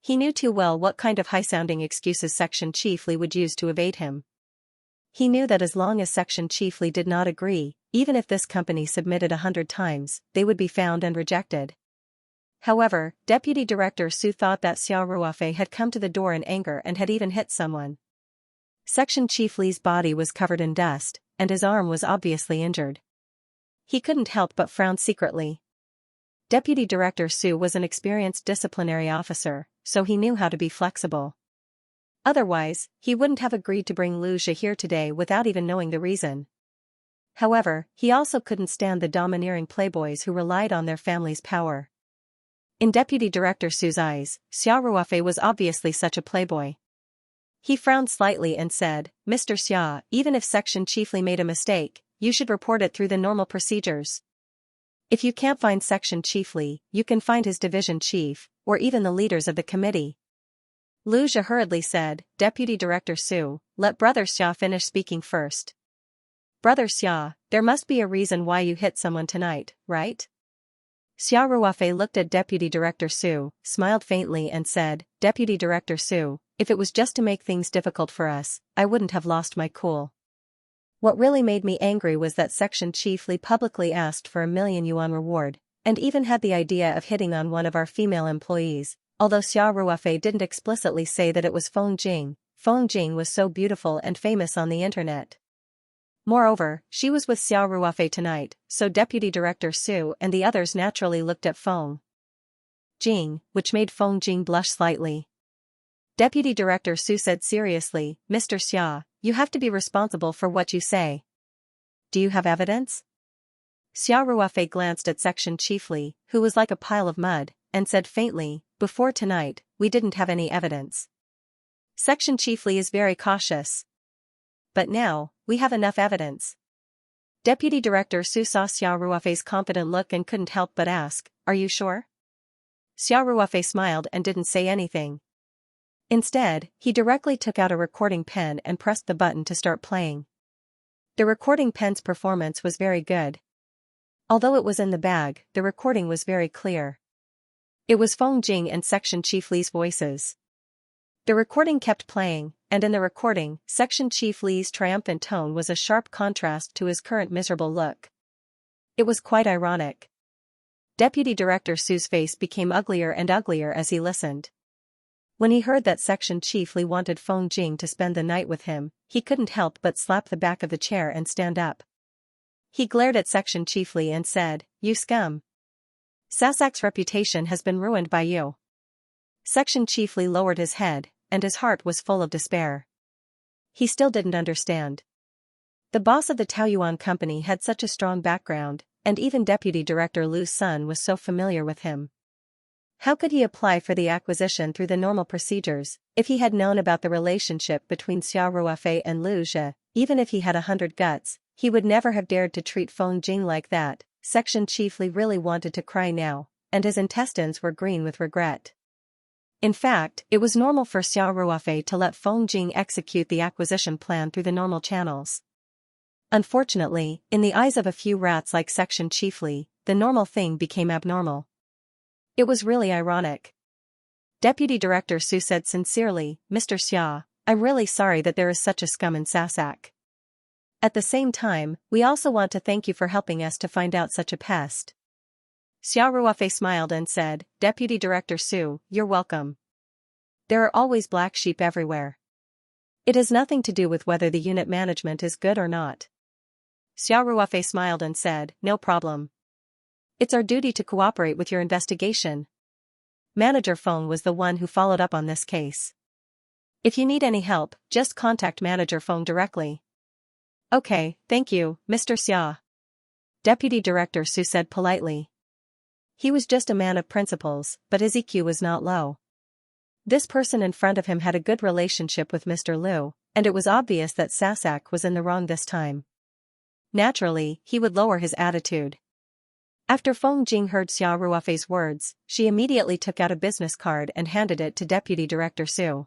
He knew too well what kind of high-sounding excuses Section Chief Li would use to evade him. He knew that as long as Section Chief Li did not agree, even if this company submitted 100 times, they would be found and rejected. However, Deputy Director Su thought that Xiao Ruofei had come to the door in anger and had even hit someone. Section Chief Li's body was covered in dust, and his arm was obviously injured. He couldn't help but frown secretly. Deputy Director Su was an experienced disciplinary officer, so he knew how to be flexible. Otherwise, he wouldn't have agreed to bring Lu Zhi here today without even knowing the reason. However, he also couldn't stand the domineering playboys who relied on their family's power. In Deputy Director Su's eyes, Xiao Ruofei was obviously such a playboy. He frowned slightly and said, "Mr. Xia, even if Section Chief Li made a mistake, you should report it through the normal procedures. If you can't find Section Chief Li, you can find his division chief, or even the leaders of the committee." Lu Zhi hurriedly said, "Deputy Director Su, let Brother Xia finish speaking first. Brother Xia, there must be a reason why you hit someone tonight, right?" Xiao Ruofei looked at Deputy Director Su, smiled faintly and said, "Deputy Director Su, if it was just to make things difficult for us, I wouldn't have lost my cool. What really made me angry was that Section Chief Li publicly asked for a 1,000,000 yuan reward, and even had the idea of hitting on one of our female employees, although Xiao Ruofei didn't explicitly say that it was Feng Jing. Feng Jing was so beautiful and famous on the internet. Moreover, she was with Xiao Ruofei tonight, so Deputy Director Su and the others naturally looked at Feng Jing, which made Feng Jing blush slightly. Deputy Director Su said seriously, "Mr. Xia, you have to be responsible for what you say. Do you have evidence?" Xiao Ruofei glanced at Section Chief Li, who was like a pile of mud, and said faintly, "Before tonight, we didn't have any evidence. Section Chief Li is very cautious. But now, we have enough evidence." Deputy Director Su saw Xiao Ruofei's confident look and couldn't help but ask, "Are you sure?" Xiao Ruofei smiled and didn't say anything. Instead, he directly took out a recording pen and pressed the button to start playing. The recording pen's performance was very good. Although it was in the bag, the recording was very clear. It was Feng Jing and Section Chief Li's voices. The recording kept playing, and in the recording, Section Chief Li's triumphant tone was a sharp contrast to his current miserable look. It was quite ironic. Deputy Director Su's face became uglier and uglier as he listened. When he heard that Section Chief Li wanted Feng Jing to spend the night with him, he couldn't help but slap the back of the chair and stand up. He glared at Section Chief Li and said, "You scum. Sasak's reputation has been ruined by you." Section Chief Li lowered his head, and his heart was full of despair. He still didn't understand. The boss of the Taoyuan company had such a strong background, and even Deputy Director Lu's son was so familiar with him. How could he apply for the acquisition through the normal procedures, if he had known about the relationship between Xiao Ruofei and Lu Zhi? Even if he had 100 guts, he would never have dared to treat Feng Jing like that. Section Chief Li really wanted to cry now, and his intestines were green with regret. In fact, it was normal for Xiao Ruofei to let Feng Jing execute the acquisition plan through the normal channels. Unfortunately, in the eyes of a few rats like Section Chief Li, the normal thing became abnormal. It was really ironic. Deputy Director Su said sincerely, "Mr. Xia, I'm really sorry that there is such a scum in Sasak. At the same time, we also want to thank you for helping us to find out such a pest." Xiao Ruofei smiled and said, "Deputy Director Su, you're welcome. There are always black sheep everywhere. It has nothing to do with whether the unit management is good or not." Xiao Ruofei smiled and said, "No problem. It's our duty to cooperate with your investigation. Manager Feng was the one who followed up on this case. If you need any help, just contact Manager Feng directly." "Okay, thank you, Mr. Xia," Deputy Director Su said politely. He was just a man of principles, but his EQ was not low. This person in front of him had a good relationship with Mr. Lu, and it was obvious that Sasak was in the wrong this time. Naturally, he would lower his attitude. After Feng Jing heard Xiao Ruofei's words, she immediately took out a business card and handed it to Deputy Director Su.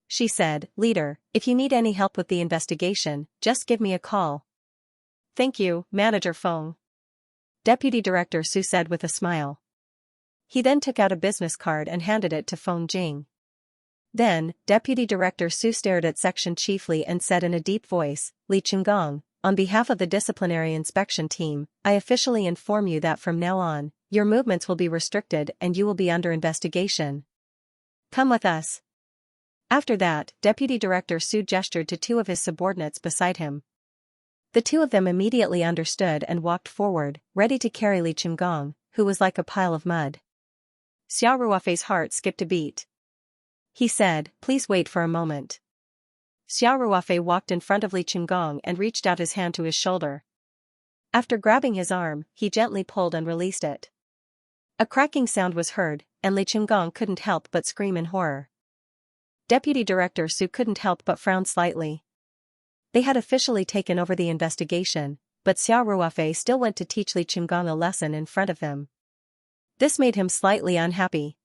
She said, "Leader, if you need any help with the investigation, just give me a call." "Thank you, Manager Feng," Deputy Director Su said with a smile. He then took out a business card and handed it to Feng Jing. Then, Deputy Director Su stared at Section Chief Li and said in a deep voice, "Li Qinggong, on behalf of the disciplinary inspection team, I officially inform you that from now on, your movements will be restricted and you will be under investigation. Come with us. After that, Deputy Director Su gestured to two of his subordinates beside him. The two of them immediately understood and walked forward, ready to carry Li Qinggong, who was like a pile of mud. Xiao Ruofei's heart skipped a beat. He said, "Please wait for a moment." Xiao Ruofei walked in front of Li Qinggong and reached out his hand to his shoulder. After grabbing his arm, he gently pulled and released it. A cracking sound was heard, and Li Qinggong couldn't help but scream in horror. Deputy Director Su couldn't help but frown slightly. They had officially taken over the investigation, but Xiao Ruofei still went to teach Li Qinggong a lesson in front of them. This made him slightly unhappy.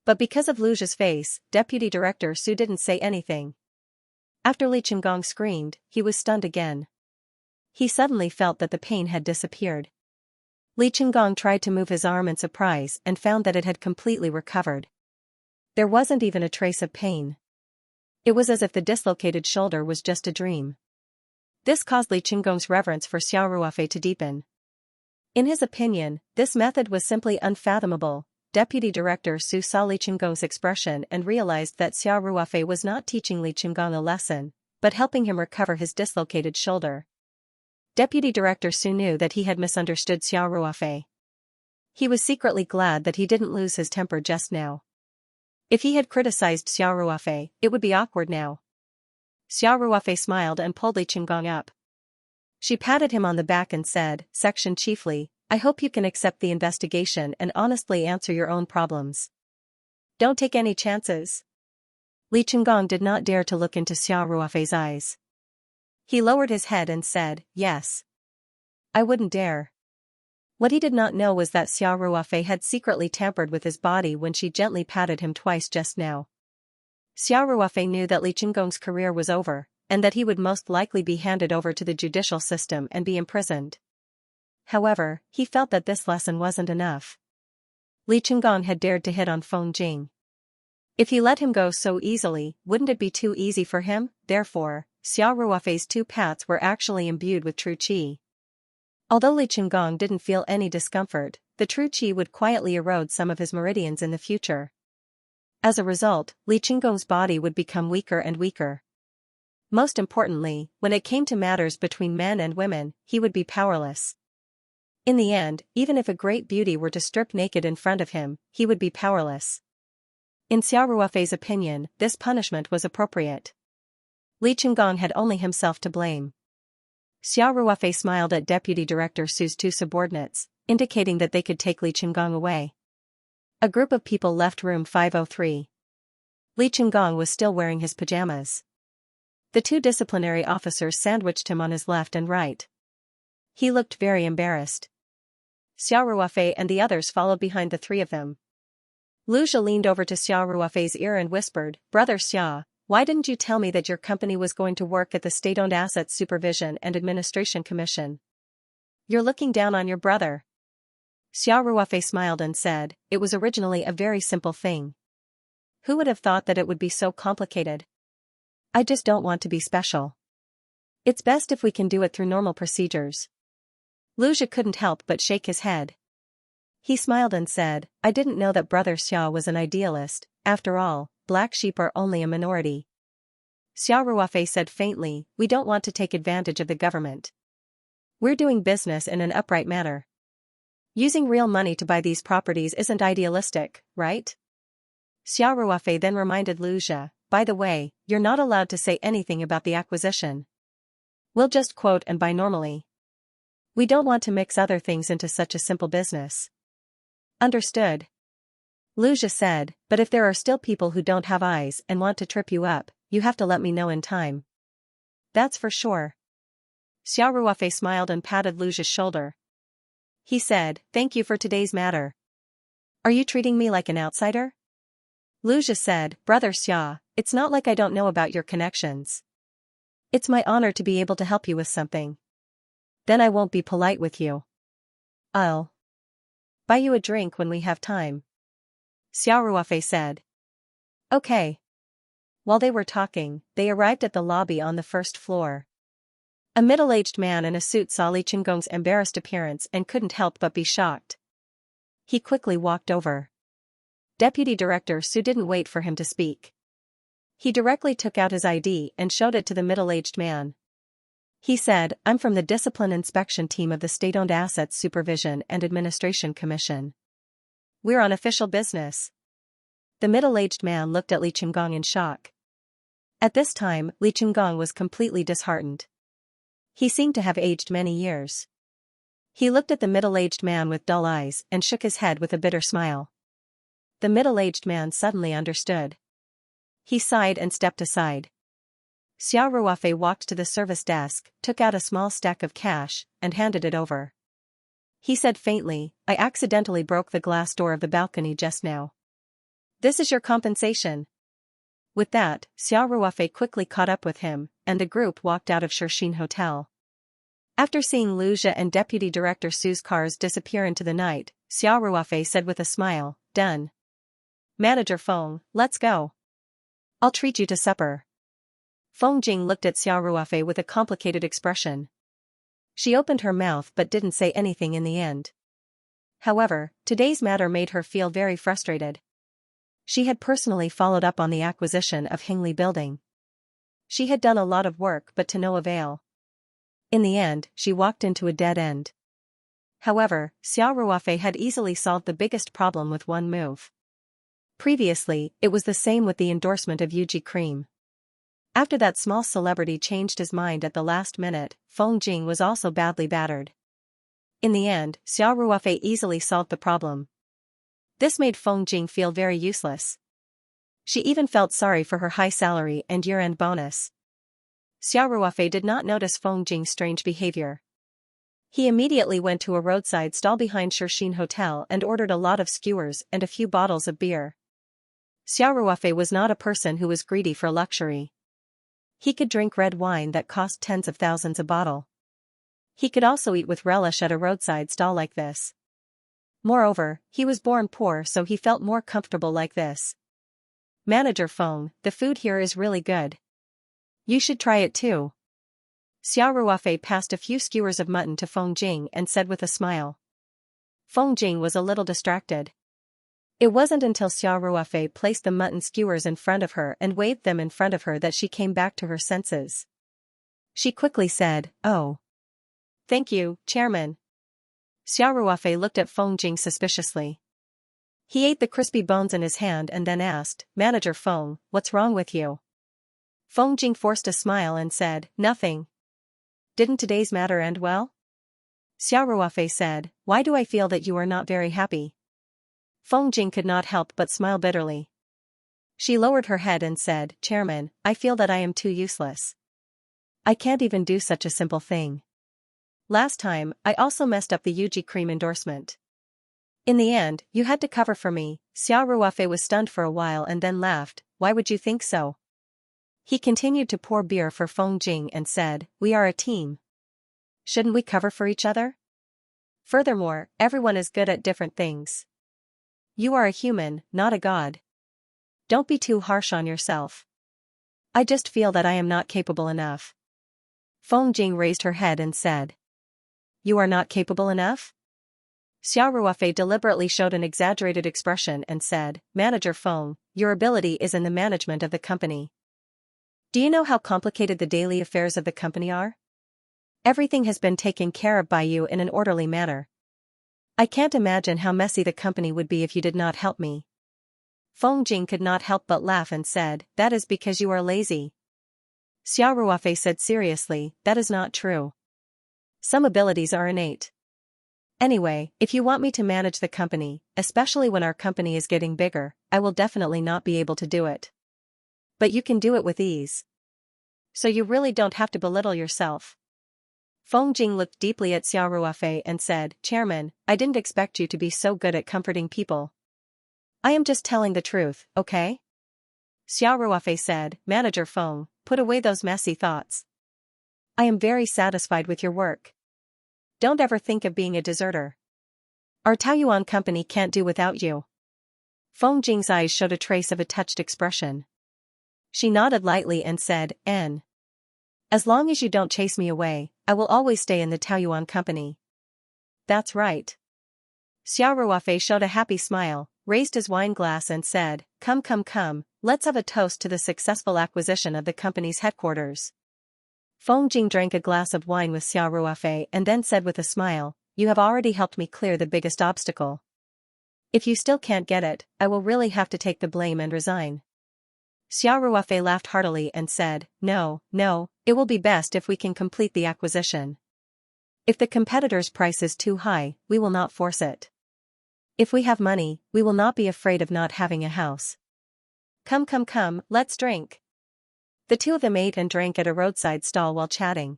But because of Lu Zhi's face, Deputy Director Su didn't say anything. After Li Qinggong screamed, he was stunned again. He suddenly felt that the pain had disappeared. Li Qinggong tried to move his arm in surprise and found that it had completely recovered. There wasn't even a trace of pain. It was as if the dislocated shoulder was just a dream. This caused Li Qinggong's reverence for Xiao Ruofei to deepen. In his opinion, this method was simply unfathomable. Deputy Director Su saw Li Qinggong's expression and realized that Xiao Ruofei was not teaching Li Qinggong a lesson, but helping him recover his dislocated shoulder. Deputy Director Su knew that he had misunderstood Xiao Ruofei. He was secretly glad that he didn't lose his temper just now. If he had criticized Xiao Ruofei, it would be awkward now. Xiao Ruofei smiled and pulled Li Qinggong up. She patted him on the back and said, "Section Chiefly, I hope you can accept the investigation and honestly answer your own problems. Don't take any chances." Li Qinggong did not dare to look into Xiao Ruofei's eyes. He lowered his head and said, "Yes. I wouldn't dare." What he did not know was that Xiao Ruofei had secretly tampered with his body when she gently patted him twice just now. Xiao Ruofei knew that Li Qinggong's career was over, and that he would most likely be handed over to the judicial system and be imprisoned. However, he felt that this lesson wasn't enough. Li Qinggong had dared to hit on Feng Jing. If he let him go so easily, wouldn't it be too easy for him? Therefore, Xiao Ruofei's two pats were actually imbued with true qi. Although Li Qinggong didn't feel any discomfort, the true qi would quietly erode some of his meridians in the future. As a result, Li Qinggong's body would become weaker and weaker. Most importantly, when it came to matters between men and women, he would be powerless. In the end, even if a great beauty were to strip naked in front of him, he would be powerless. In Xiao Ruofei's opinion, this punishment was appropriate. Li Qinggong had only himself to blame. Xiao Ruofei smiled at Deputy Director Su's two subordinates, indicating that they could take Li Qinggong away. A group of people left room 503. Li Qinggong was still wearing his pajamas. The two disciplinary officers sandwiched him on his left and right. He looked very embarrassed. Xiao Ruofei and the others followed behind the three of them. Lu Zhi leaned over to Xiao Ruofei's ear and whispered, "Brother Xia, why didn't you tell me that your company was going to work at the State-Owned Assets Supervision and Administration Commission? You're looking down on your brother." Xiao Ruofei smiled and said, "It was originally a very simple thing. Who would have thought that it would be so complicated? I just don't want to be special. It's best if we can do it through normal procedures." Lu Zhi couldn't help but shake his head. He smiled and said, "I didn't know that Brother Xia was an idealist. After all, black sheep are only a minority." Xiao Ruofei said faintly, "We don't want to take advantage of the government. We're doing business in an upright manner. Using real money to buy these properties isn't idealistic, right?" Xiao Ruofei then reminded Lu Zhi, "By the way, you're not allowed to say anything about the acquisition. We'll just quote and buy normally. We don't want to mix other things into such a simple business." "Understood," Lu Zhi said, "but if there are still people who don't have eyes and want to trip you up, you have to let me know in time." "That's for sure." Xiao Ruofei smiled and patted Lu Zhi's shoulder. He said, "Thank you for today's matter. Are you treating me like an outsider?" Lu Zhi said, "Brother Xia, it's not like I don't know about your connections. It's my honor to be able to help you with something. Then I won't be polite with you. I'll buy you a drink when we have time," Xiao Ruofei said. "Okay." While they were talking, they arrived at the lobby on the first floor. A middle-aged man in a suit saw Li Qinggong's embarrassed appearance and couldn't help but be shocked. He quickly walked over. Deputy Director Su didn't wait for him to speak. He directly took out his ID and showed it to the middle-aged man. He said, "I'm from the Discipline Inspection Team of the State-Owned Assets Supervision and Administration Commission. We're on official business." The middle-aged man looked at Li Chunggong in shock. At this time, Li Chunggong was completely disheartened. He seemed to have aged many years. He looked at the middle-aged man with dull eyes and shook his head with a bitter smile. The middle-aged man suddenly understood. He sighed and stepped aside. Xiao Ruofei walked to the service desk, took out a small stack of cash, and handed it over. He said faintly, "I accidentally broke the glass door of the balcony just now. This is your compensation." With that, Xiao Ruofei quickly caught up with him, and the group walked out of Shixin Hotel. After seeing Lu Jia and Deputy Director Su's cars disappear into the night, Xiao Ruofei said with a smile, "Done. Manager Feng, let's go. I'll treat you to supper." Feng Jing looked at Xiao Ruofei with a complicated expression. She opened her mouth but didn't say anything in the end. However, today's matter made her feel very frustrated. She had personally followed up on the acquisition of Hingli Building. She had done a lot of work but to no avail. In the end, she walked into a dead end. However, Xiao Ruofei had easily solved the biggest problem with one move. Previously, it was the same with the endorsement of Yuji Cream. After that small celebrity changed his mind at the last minute, Feng Jing was also badly battered. In the end, Xiao Ruofei easily solved the problem. This made Feng Jing feel very useless. She even felt sorry for her high salary and year-end bonus. Xiao Ruofei did not notice Feng Jing's strange behavior. He immediately went to a roadside stall behind Shixin Hotel and ordered a lot of skewers and a few bottles of beer. Xiao Ruofei was not a person who was greedy for luxury. He could drink red wine that cost tens of thousands a bottle. He could also eat with relish at a roadside stall like this. Moreover, he was born poor, so he felt more comfortable like this. "Manager Feng, the food here is really good. You should try it too." Xiao Ruofei passed a few skewers of mutton to Feng Jing and said with a smile. Feng Jing was a little distracted. It wasn't until Xiao Ruofei placed the mutton skewers in front of her and waved them in front of her that she came back to her senses. She quickly said, "Oh. Thank you, Chairman." Xiao Ruofei looked at Feng Jing suspiciously. He ate the crispy bones in his hand and then asked, "Manager Feng, what's wrong with you?" Feng Jing forced a smile and said, "Nothing. Didn't today's matter end well?" Xiao Ruofei said, "Why do I feel that you are not very happy?" Feng Jing could not help but smile bitterly. She lowered her head and said, "Chairman, I feel that I am too useless. I can't even do such a simple thing. Last time, I also messed up the Yuji Cream endorsement. In the end, you had to cover for me." Xiao Ruofei was stunned for a while and then laughed. "Why would you think so?" He continued to pour beer for Feng Jing and said, "We are a team. Shouldn't we cover for each other? Furthermore, everyone is good at different things. You are a human, not a god. Don't be too harsh on yourself. I just feel that I am not capable enough." Feng Jing raised her head and said, "You are not capable enough?" Xiao Ruofei deliberately showed an exaggerated expression and said, "Manager Feng, your ability is in the management of the company. Do you know how complicated the daily affairs of the company are? Everything has been taken care of by you in an orderly manner. I can't imagine how messy the company would be if you did not help me." Feng Jing could not help but laugh and said, "That is because you are lazy." Xiao Ruofei said seriously, "That is not true. Some abilities are innate. Anyway, if you want me to manage the company, especially when our company is getting bigger, I will definitely not be able to do it. But you can do it with ease. So you really don't have to belittle yourself." Feng Jing looked deeply at Xiao Ruofei and said, "Chairman, I didn't expect you to be so good at comforting people. I am just telling the truth, okay?" Xiao Ruofei said, "Manager Feng, put away those messy thoughts. I am very satisfied with your work. Don't ever think of being a deserter. Our Taoyuan company can't do without you." Feng Jing's eyes showed a trace of a touched expression. She nodded lightly and said, "N. As long as you don't chase me away, I will always stay in the Taoyuan company." "That's right. Xiao Ruofei showed a happy smile, raised his wine glass and said, Come, let's have a toast to the successful acquisition of the company's headquarters. Feng Jing drank a glass of wine with Xiao Ruofei and then said with a smile, You have already helped me clear the biggest obstacle. If you still can't get it, I will really have to take the blame and resign. Xiao Ruofei laughed heartily and said, No, it will be best if we can complete the acquisition. If the competitor's price is too high, we will not force it. If we have money, we will not be afraid of not having a house. Come, let's drink. The two of them ate and drank at a roadside stall while chatting.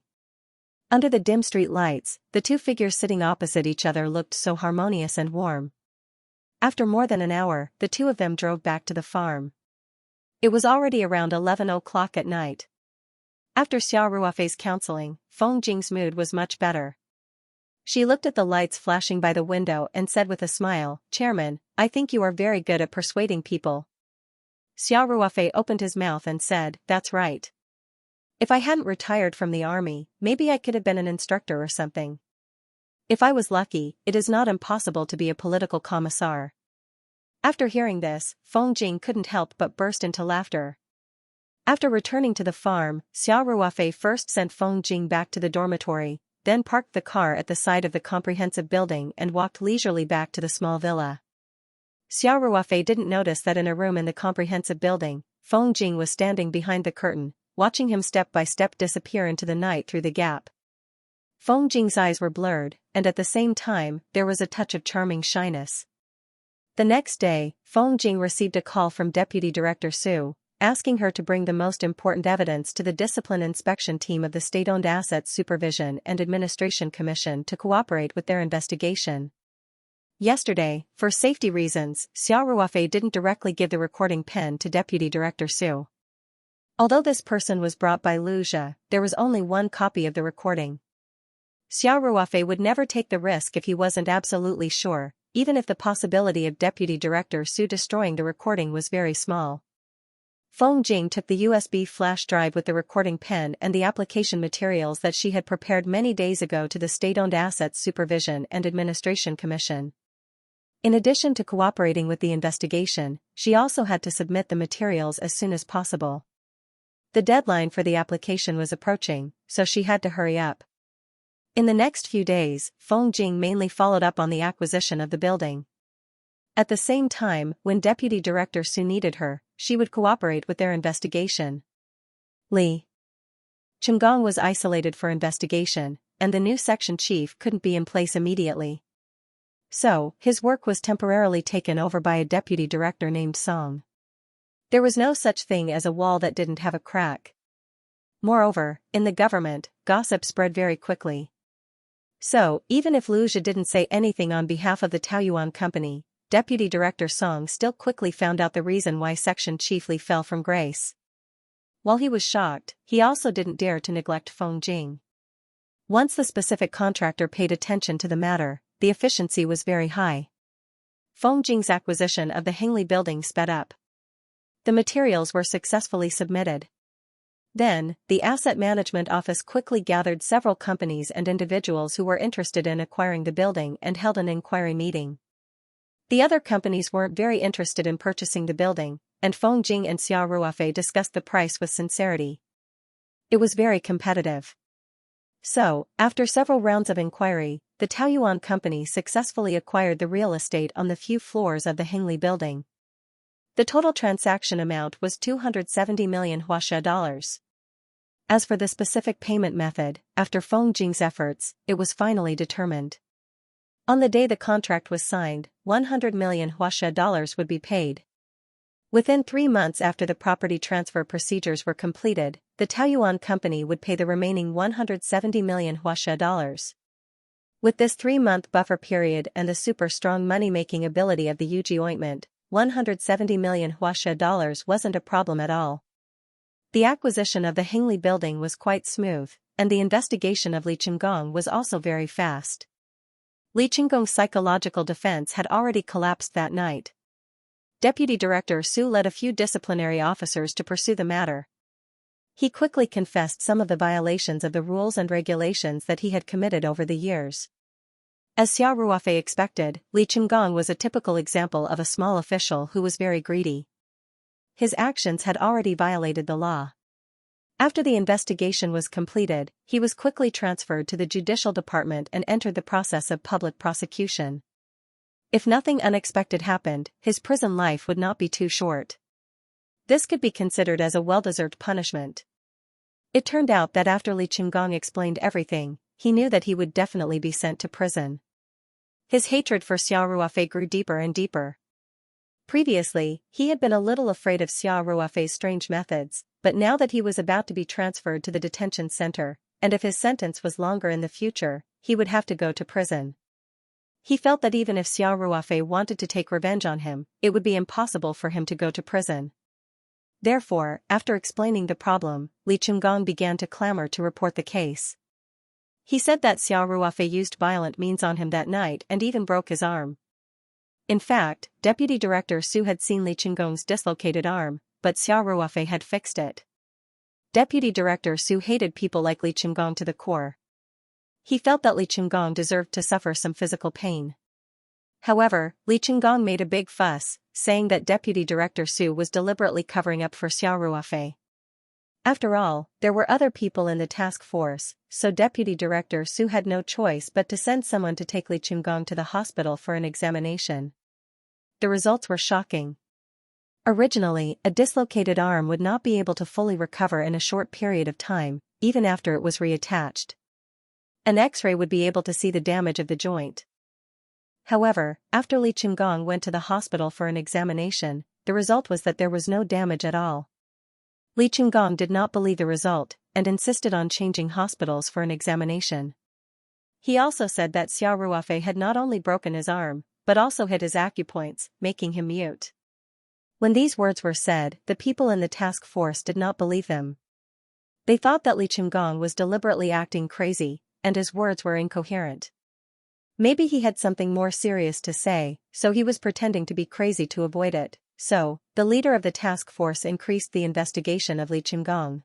Under the dim street lights, the two figures sitting opposite each other looked so harmonious and warm. After more than an hour, the two of them drove back to the farm. It was already around 11 o'clock at night. After Xiao Ruofei's counseling, Feng Jing's mood was much better. She looked at the lights flashing by the window and said with a smile, Chairman, I think you are very good at persuading people. Xiao Ruofei opened his mouth and said, That's right. If I hadn't retired from the army, maybe I could have been an instructor or something. If I was lucky, it is not impossible to be a political commissar. After hearing this, Feng Jing couldn't help but burst into laughter. After returning to the farm, Xiao Ruofei first sent Feng Jing back to the dormitory, then parked the car at the side of the comprehensive building and walked leisurely back to the small villa. Xiao Ruofei didn't notice that in a room in the comprehensive building, Feng Jing was standing behind the curtain, watching him step by step disappear into the night through the gap. Feng Jing's eyes were blurred, and at the same time, there was a touch of charming shyness. The next day, Feng Jing received a call from Deputy Director Su, asking her to bring the most important evidence to the Discipline Inspection Team of the State-Owned Assets Supervision and Administration Commission to cooperate with their investigation. Yesterday, for safety reasons, Xiao Ruofei didn't directly give the recording pen to Deputy Director Su. Although this person was brought by Lu Zhe, there was only one copy of the recording. Xiao Ruofei would never take the risk if he wasn't absolutely sure, even if the possibility of Deputy Director Su destroying the recording was very small. Feng Jing took the USB flash drive with the recording pen and the application materials that she had prepared many days ago to the State-Owned Assets Supervision and Administration Commission. In addition to cooperating with the investigation, she also had to submit the materials as soon as possible. The deadline for the application was approaching, so she had to hurry up. In the next few days, Feng Jing mainly followed up on the acquisition of the building. At the same time, when Deputy Director Su needed her, she would cooperate with their investigation. Li Chengong was isolated for investigation, and the new section chief couldn't be in place immediately. So, his work was temporarily taken over by a deputy director named Song. There was no such thing as a wall that didn't have a crack. Moreover, in the government, gossip spread very quickly. So, even if Lu Zhe didn't say anything on behalf of the Taoyuan company, Deputy Director Song still quickly found out the reason why Section Chief Li fell from grace. While he was shocked, he also didn't dare to neglect Feng Jing. Once the specific contractor paid attention to the matter, the efficiency was very high. Feng Jing's acquisition of the Hengli building sped up. The materials were successfully submitted. Then, the Asset Management Office quickly gathered several companies and individuals who were interested in acquiring the building and held an inquiry meeting. The other companies weren't very interested in purchasing the building, and Feng Jing and Xiao Ruofei discussed the price with sincerity. It was very competitive. So, after several rounds of inquiry, the Taoyuan company successfully acquired the real estate on the few floors of the Hengli building. The total transaction amount was 270 million Huaxia dollars. As for the specific payment method, after Feng Jing's efforts, it was finally determined. On the day the contract was signed, 100 million Huaxia dollars would be paid. Within 3 months after the property transfer procedures were completed, the Taoyuan company would pay the remaining 170 million Huaxia dollars. With this 3-month buffer period and the super strong money-making ability of the Yuji ointment, 170 million Huaxia dollars wasn't a problem at all. The acquisition of the Hengli building was quite smooth, and the investigation of Li Chengong was also very fast. Li Chengong's psychological defense had already collapsed that night. Deputy Director Su led a few disciplinary officers to pursue the matter. He quickly confessed some of the violations of the rules and regulations that he had committed over the years. As Xiao Ruofei expected, Li Qinggong was a typical example of a small official who was very greedy. His actions had already violated the law. After the investigation was completed, he was quickly transferred to the judicial department and entered the process of public prosecution. If nothing unexpected happened, his prison life would not be too short. This could be considered as a well-deserved punishment. It turned out that after Li Qinggong explained everything, he knew that he would definitely be sent to prison. His hatred for Xiao Ruofei grew deeper and deeper. Previously, he had been a little afraid of Xiao Ruofei's strange methods, but now that he was about to be transferred to the detention center, and if his sentence was longer in the future, he would have to go to prison. He felt that even if Xiao Ruofei wanted to take revenge on him, it would be impossible for him to go to prison. Therefore, after explaining the problem, Li Qinggong began to clamor to report the case. He said that Xiao Ruofei used violent means on him that night and even broke his arm. In fact, Deputy Director Su had seen Li Qinggong's dislocated arm, but Xiao Ruofei had fixed it. Deputy Director Su hated people like Li Qinggong to the core. He felt that Li Qinggong deserved to suffer some physical pain. However, Li Qinggong made a big fuss, saying that Deputy Director Su was deliberately covering up for Xiao Ruofei. After all, there were other people in the task force, so Deputy Director Su had no choice but to send someone to take Li Qinggong to the hospital for an examination. The results were shocking. Originally, a dislocated arm would not be able to fully recover in a short period of time, even after it was reattached. An X-ray would be able to see the damage of the joint. However, after Li Qinggong went to the hospital for an examination, the result was that there was no damage at all. Li Qinggong did not believe the result, and insisted on changing hospitals for an examination. He also said that Xiao Ruofei had not only broken his arm, but also hit his acupoints, making him mute. When these words were said, the people in the task force did not believe them. They thought that Li Qinggong was deliberately acting crazy, and his words were incoherent. Maybe he had something more serious to say, so he was pretending to be crazy to avoid it. So, the leader of the task force increased the investigation of Li Qinggong.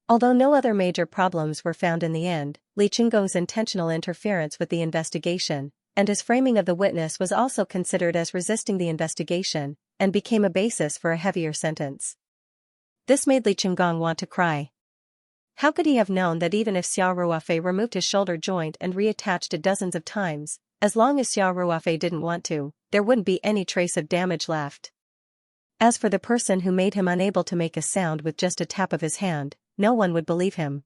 Although no other major problems were found in the end, Li Qinggong's intentional interference with the investigation, and his framing of the witness was also considered as resisting the investigation, and became a basis for a heavier sentence. This made Li Qinggong want to cry. How could he have known that even if Xiao Ruofei removed his shoulder joint and reattached it dozens of times, as long as Xiao Ruofei didn't want to, there wouldn't be any trace of damage left? As for the person who made him unable to make a sound with just a tap of his hand, no one would believe him.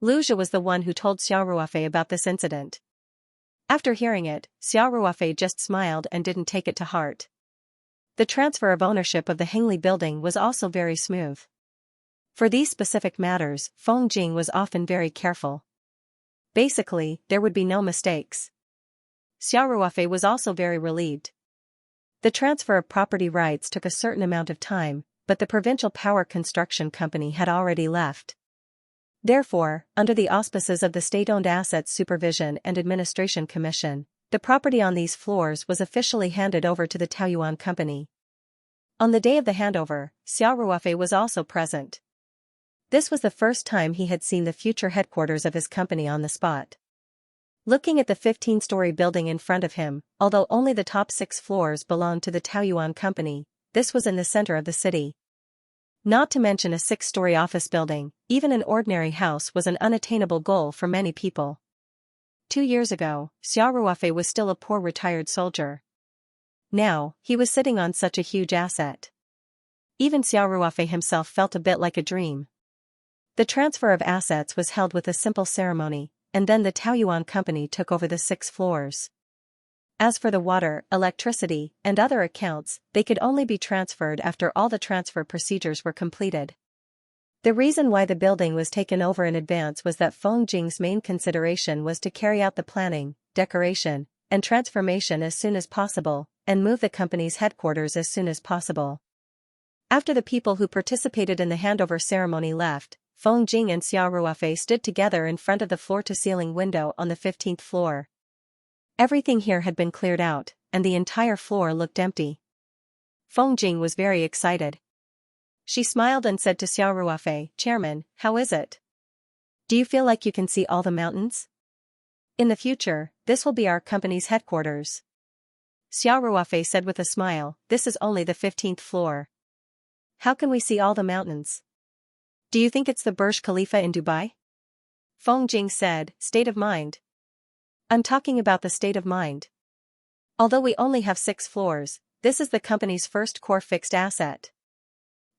Lu Zhe was the one who told Xiao Ruofei about this incident. After hearing it, Xiao Ruofei just smiled and didn't take it to heart. The transfer of ownership of the Hengli building was also very smooth. For these specific matters, Feng Jing was often very careful. Basically, there would be no mistakes. Xiao Ruofei was also very relieved. The transfer of property rights took a certain amount of time, but the provincial power construction company had already left. Therefore, under the auspices of the State-Owned Assets Supervision and Administration Commission, the property on these floors was officially handed over to the Taoyuan Company. On the day of the handover, Xiao Ruofei was also present. This was the first time he had seen the future headquarters of his company on the spot. Looking at the 15-story building in front of him, although only the top 6 floors belonged to the Taoyuan Company, this was in the center of the city. Not to mention a 6-story office building, even an ordinary house was an unattainable goal for many people. 2 years ago, Xiao Ruofei was still a poor retired soldier. Now, he was sitting on such a huge asset. Even Xiao Ruofei himself felt a bit like a dream. The transfer of assets was held with a simple ceremony, and then the Taoyuan Company took over the 6 floors. As for the water, electricity, and other accounts, they could only be transferred after all the transfer procedures were completed. The reason why the building was taken over in advance was that Feng Jing's main consideration was to carry out the planning, decoration, and transformation as soon as possible, and move the company's headquarters as soon as possible. After the people who participated in the handover ceremony left, Feng Jing and Xiao Ruofei stood together in front of the floor-to-ceiling window on the 15th floor. Everything here had been cleared out, and the entire floor looked empty. Feng Jing was very excited. She smiled and said to Xiao Ruofei, "Chairman, how is it? Do you feel like you can see all the mountains?" In the future, this will be our company's headquarters. Xiao Ruofei said with a smile, this is only the 15th floor. How can we see all the mountains? Do you think it's the Burj Khalifa in Dubai? Feng Jing said, state of mind. I'm talking about the state of mind. Although we only have 6 floors, this is the company's first core fixed asset.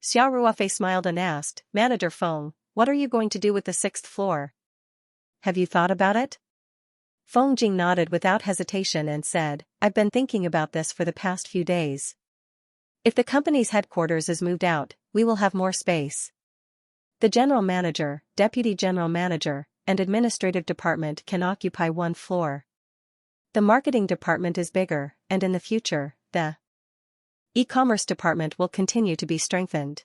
Xiao Ruofei smiled and asked, Manager Feng, what are you going to do with the 6th floor? Have you thought about it? Feng Jing nodded without hesitation and said, I've been thinking about this for the past few days. If the company's headquarters is moved out, we will have more space. The general manager, deputy general manager, and administrative department can occupy 1 floor. The marketing department is bigger, and in the future, the e-commerce department will continue to be strengthened.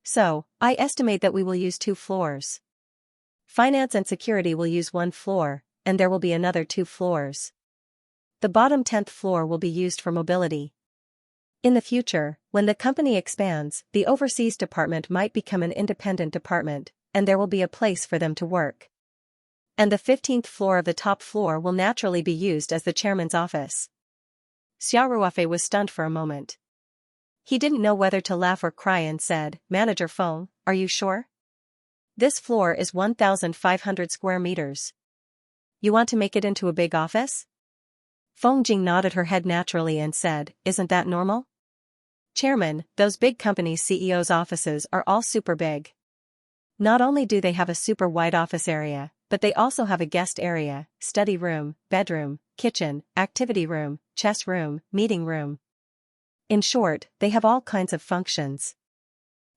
So, I estimate that we will use 2 floors. Finance and security will use 1 floor, and there will be another 2 floors. The bottom 10th floor will be used for mobility. In the future, when the company expands, the overseas department might become an independent department, and there will be a place for them to work. And the 15th floor of the top floor will naturally be used as the chairman's office. Xiao Ruofei was stunned for a moment. He didn't know whether to laugh or cry and said, Manager Feng, are you sure? This floor is 1,500 square meters. You want to make it into a big office? Feng Jing nodded her head naturally and said, isn't that normal? Chairman, those big companies' CEOs' offices are all super big. Not only do they have a super wide office area, but they also have a guest area, study room, bedroom, kitchen, activity room, chess room, meeting room. In short, they have all kinds of functions.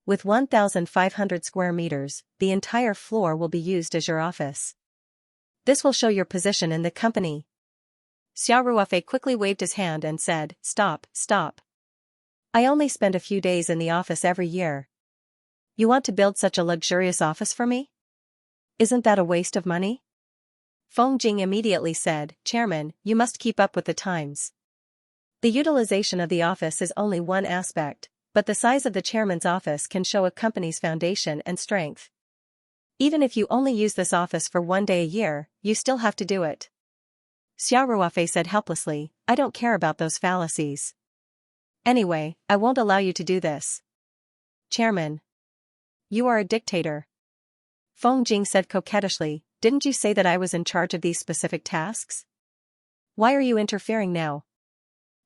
With 1,500 square meters, the entire floor will be used as your office. This will show your position in the company. Xiao Ruofei quickly waved his hand and said, stop, stop. I only spend a few days in the office every year. You want to build such a luxurious office for me? Isn't that a waste of money? Feng Jing immediately said, Chairman, you must keep up with the times. The utilization of the office is only one aspect, but the size of the chairman's office can show a company's foundation and strength. Even if you only use this office for 1 day a year, you still have to do it. Xiao Ruofei said helplessly, I don't care about those fallacies. Anyway, I won't allow you to do this. Chairman. You are a dictator. Feng Jing said coquettishly, didn't you say that I was in charge of these specific tasks? Why are you interfering now?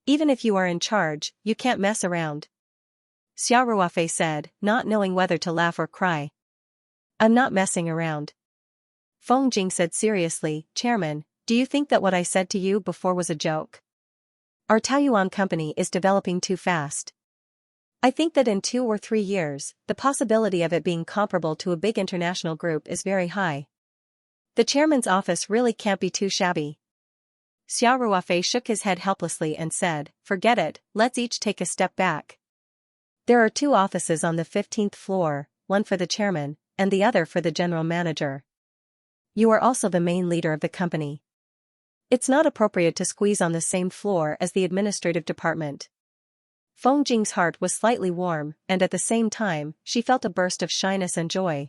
Even if you are in charge, you can't mess around. Xiao Ruofei said, not knowing whether to laugh or cry. I'm not messing around. Feng Jing said seriously, Chairman, do you think that what I said to you before was a joke? Our Taoyuan company is developing too fast. I think that in 2 or 3 years, the possibility of it being comparable to a big international group is very high. The chairman's office really can't be too shabby. Xiao Ruofei shook his head helplessly and said, forget it, let's each take a step back. There are 2 offices on the 15th floor, one for the chairman, and the other for the general manager. You are also the main leader of the company. It's not appropriate to squeeze on the same floor as the administrative department. Feng Jing's heart was slightly warm, and at the same time, she felt a burst of shyness and joy.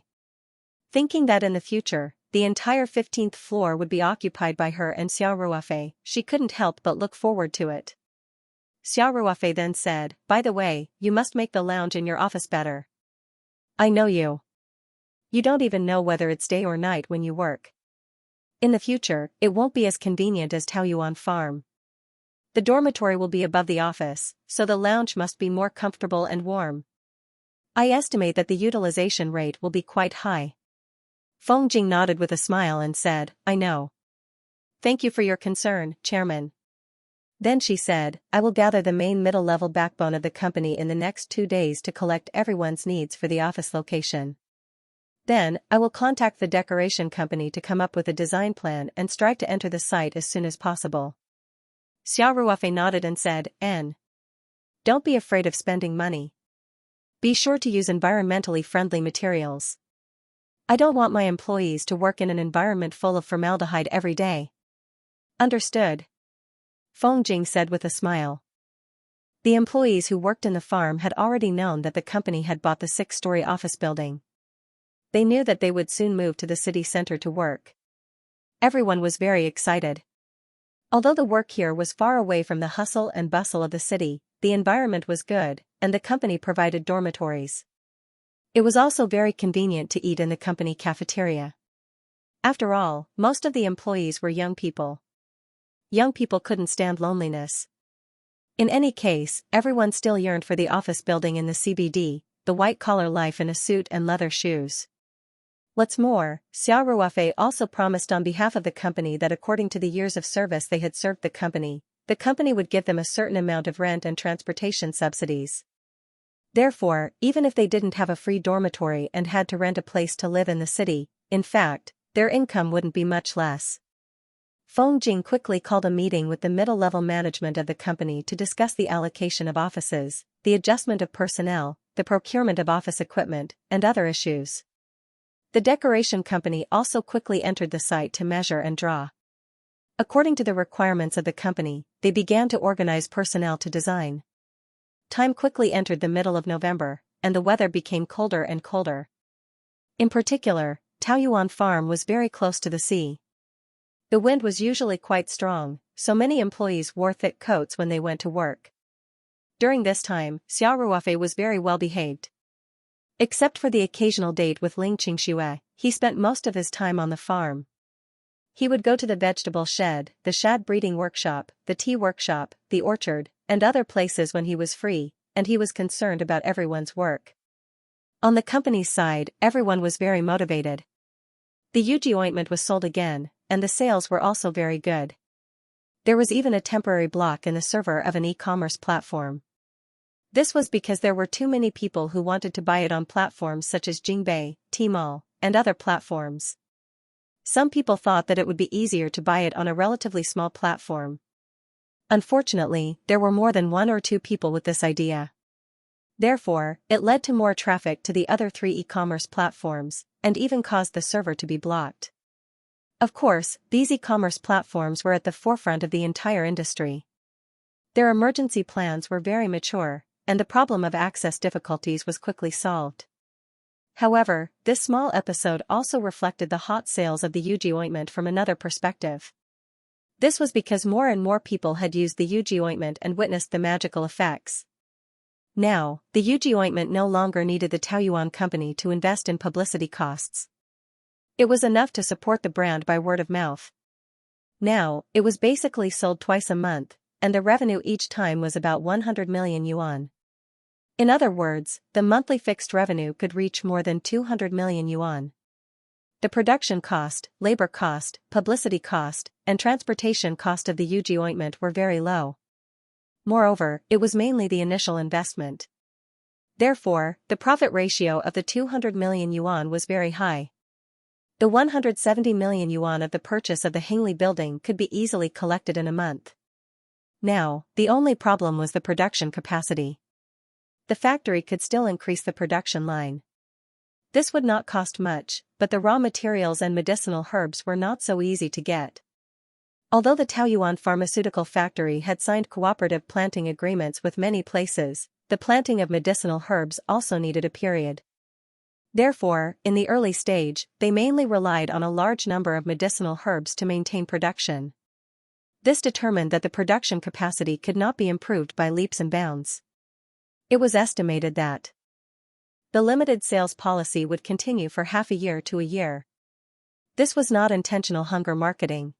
Thinking that in the future, the entire 15th floor would be occupied by her and Xiao Ruofei, she couldn't help but look forward to it. Xiao Ruofei then said, by the way, you must make the lounge in your office better. I know you. You don't even know whether it's day or night when you work. In the future, it won't be as convenient as Taoyuan Farm. The dormitory will be above the office, so the lounge must be more comfortable and warm. I estimate that the utilization rate will be quite high. Feng Jing nodded with a smile and said, I know. Thank you for your concern, Chairman. Then she said, I will gather the main middle-level backbone of the company in the next 2 days to collect everyone's needs for the office location. Then, I will contact the decoration company to come up with a design plan and strive to enter the site as soon as possible. Xiao Ruofei nodded and said, N. Don't be afraid of spending money. Be sure to use environmentally friendly materials. I don't want my employees to work in an environment full of formaldehyde every day. Understood. Feng Jing said with a smile. The employees who worked in the farm had already known that the company had bought the 6-story office building. They knew that they would soon move to the city center to work. Everyone was very excited. Although the work here was far away from the hustle and bustle of the city, the environment was good, and the company provided dormitories. It was also very convenient to eat in the company cafeteria. After all, most of the employees were young people. Young people couldn't stand loneliness. In any case, everyone still yearned for the office building in the CBD, the white-collar life in a suit and leather shoes. What's more, Xiao Ruofei also promised on behalf of the company that according to the years of service they had served the company would give them a certain amount of rent and transportation subsidies. Therefore, even if they didn't have a free dormitory and had to rent a place to live in the city, in fact, their income wouldn't be much less. Feng Jing quickly called a meeting with the middle-level management of the company to discuss the allocation of offices, the adjustment of personnel, the procurement of office equipment, and other issues. The decoration company also quickly entered the site to measure and draw. According to the requirements of the company, they began to organize personnel to design. Time quickly entered the middle of November, and the weather became colder and colder. In particular, Taoyuan Farm was very close to the sea. The wind was usually quite strong, so many employees wore thick coats when they went to work. During this time, Xiao Ruofei was very well behaved. Except for the occasional date with Ling Qingxue, he spent most of his time on the farm. He would go to the vegetable shed, the shad breeding workshop, the tea workshop, the orchard, and other places when he was free, and he was concerned about everyone's work. On the company's side, everyone was very motivated. The Yuji ointment was sold again, and the sales were also very good. There was even a temporary block in the server of an e-commerce platform. This was because there were too many people who wanted to buy it on platforms such as Jingbei, Tmall, and other platforms. Some people thought that it would be easier to buy it on a relatively small platform. Unfortunately, there were more than 1 or 2 people with this idea. Therefore, it led to more traffic to the other 3 e-commerce platforms, and even caused the server to be blocked. Of course, these e-commerce platforms were at the forefront of the entire industry. Their emergency plans were very mature, and the problem of access difficulties was quickly solved. However, this small episode also reflected the hot sales of the Yuji ointment from another perspective. This was because more and more people had used the Yuji ointment and witnessed the magical effects. Now, the Yuji ointment no longer needed the Taoyuan company to invest in publicity costs. It was enough to support the brand by word of mouth. Now, it was basically sold twice a month, and the revenue each time was about 100 million yuan. In other words, the monthly fixed revenue could reach more than 200 million yuan. The production cost, labor cost, publicity cost, and transportation cost of the Yuji ointment were very low. Moreover, it was mainly the initial investment. Therefore, the profit ratio of the 200 million yuan was very high. The 170 million yuan of the purchase of the Hingli building could be easily collected in a month. Now, the only problem was the production capacity. The factory could still increase the production line. This would not cost much, but the raw materials and medicinal herbs were not so easy to get. Although the Taoyuan pharmaceutical factory had signed cooperative planting agreements with many places, the planting of medicinal herbs also needed a period. Therefore, in the early stage, they mainly relied on a large number of medicinal herbs to maintain production. This determined that the production capacity could not be improved by leaps and bounds. It was estimated that the limited sales policy would continue for half a year to a year. This was not intentional hunger marketing.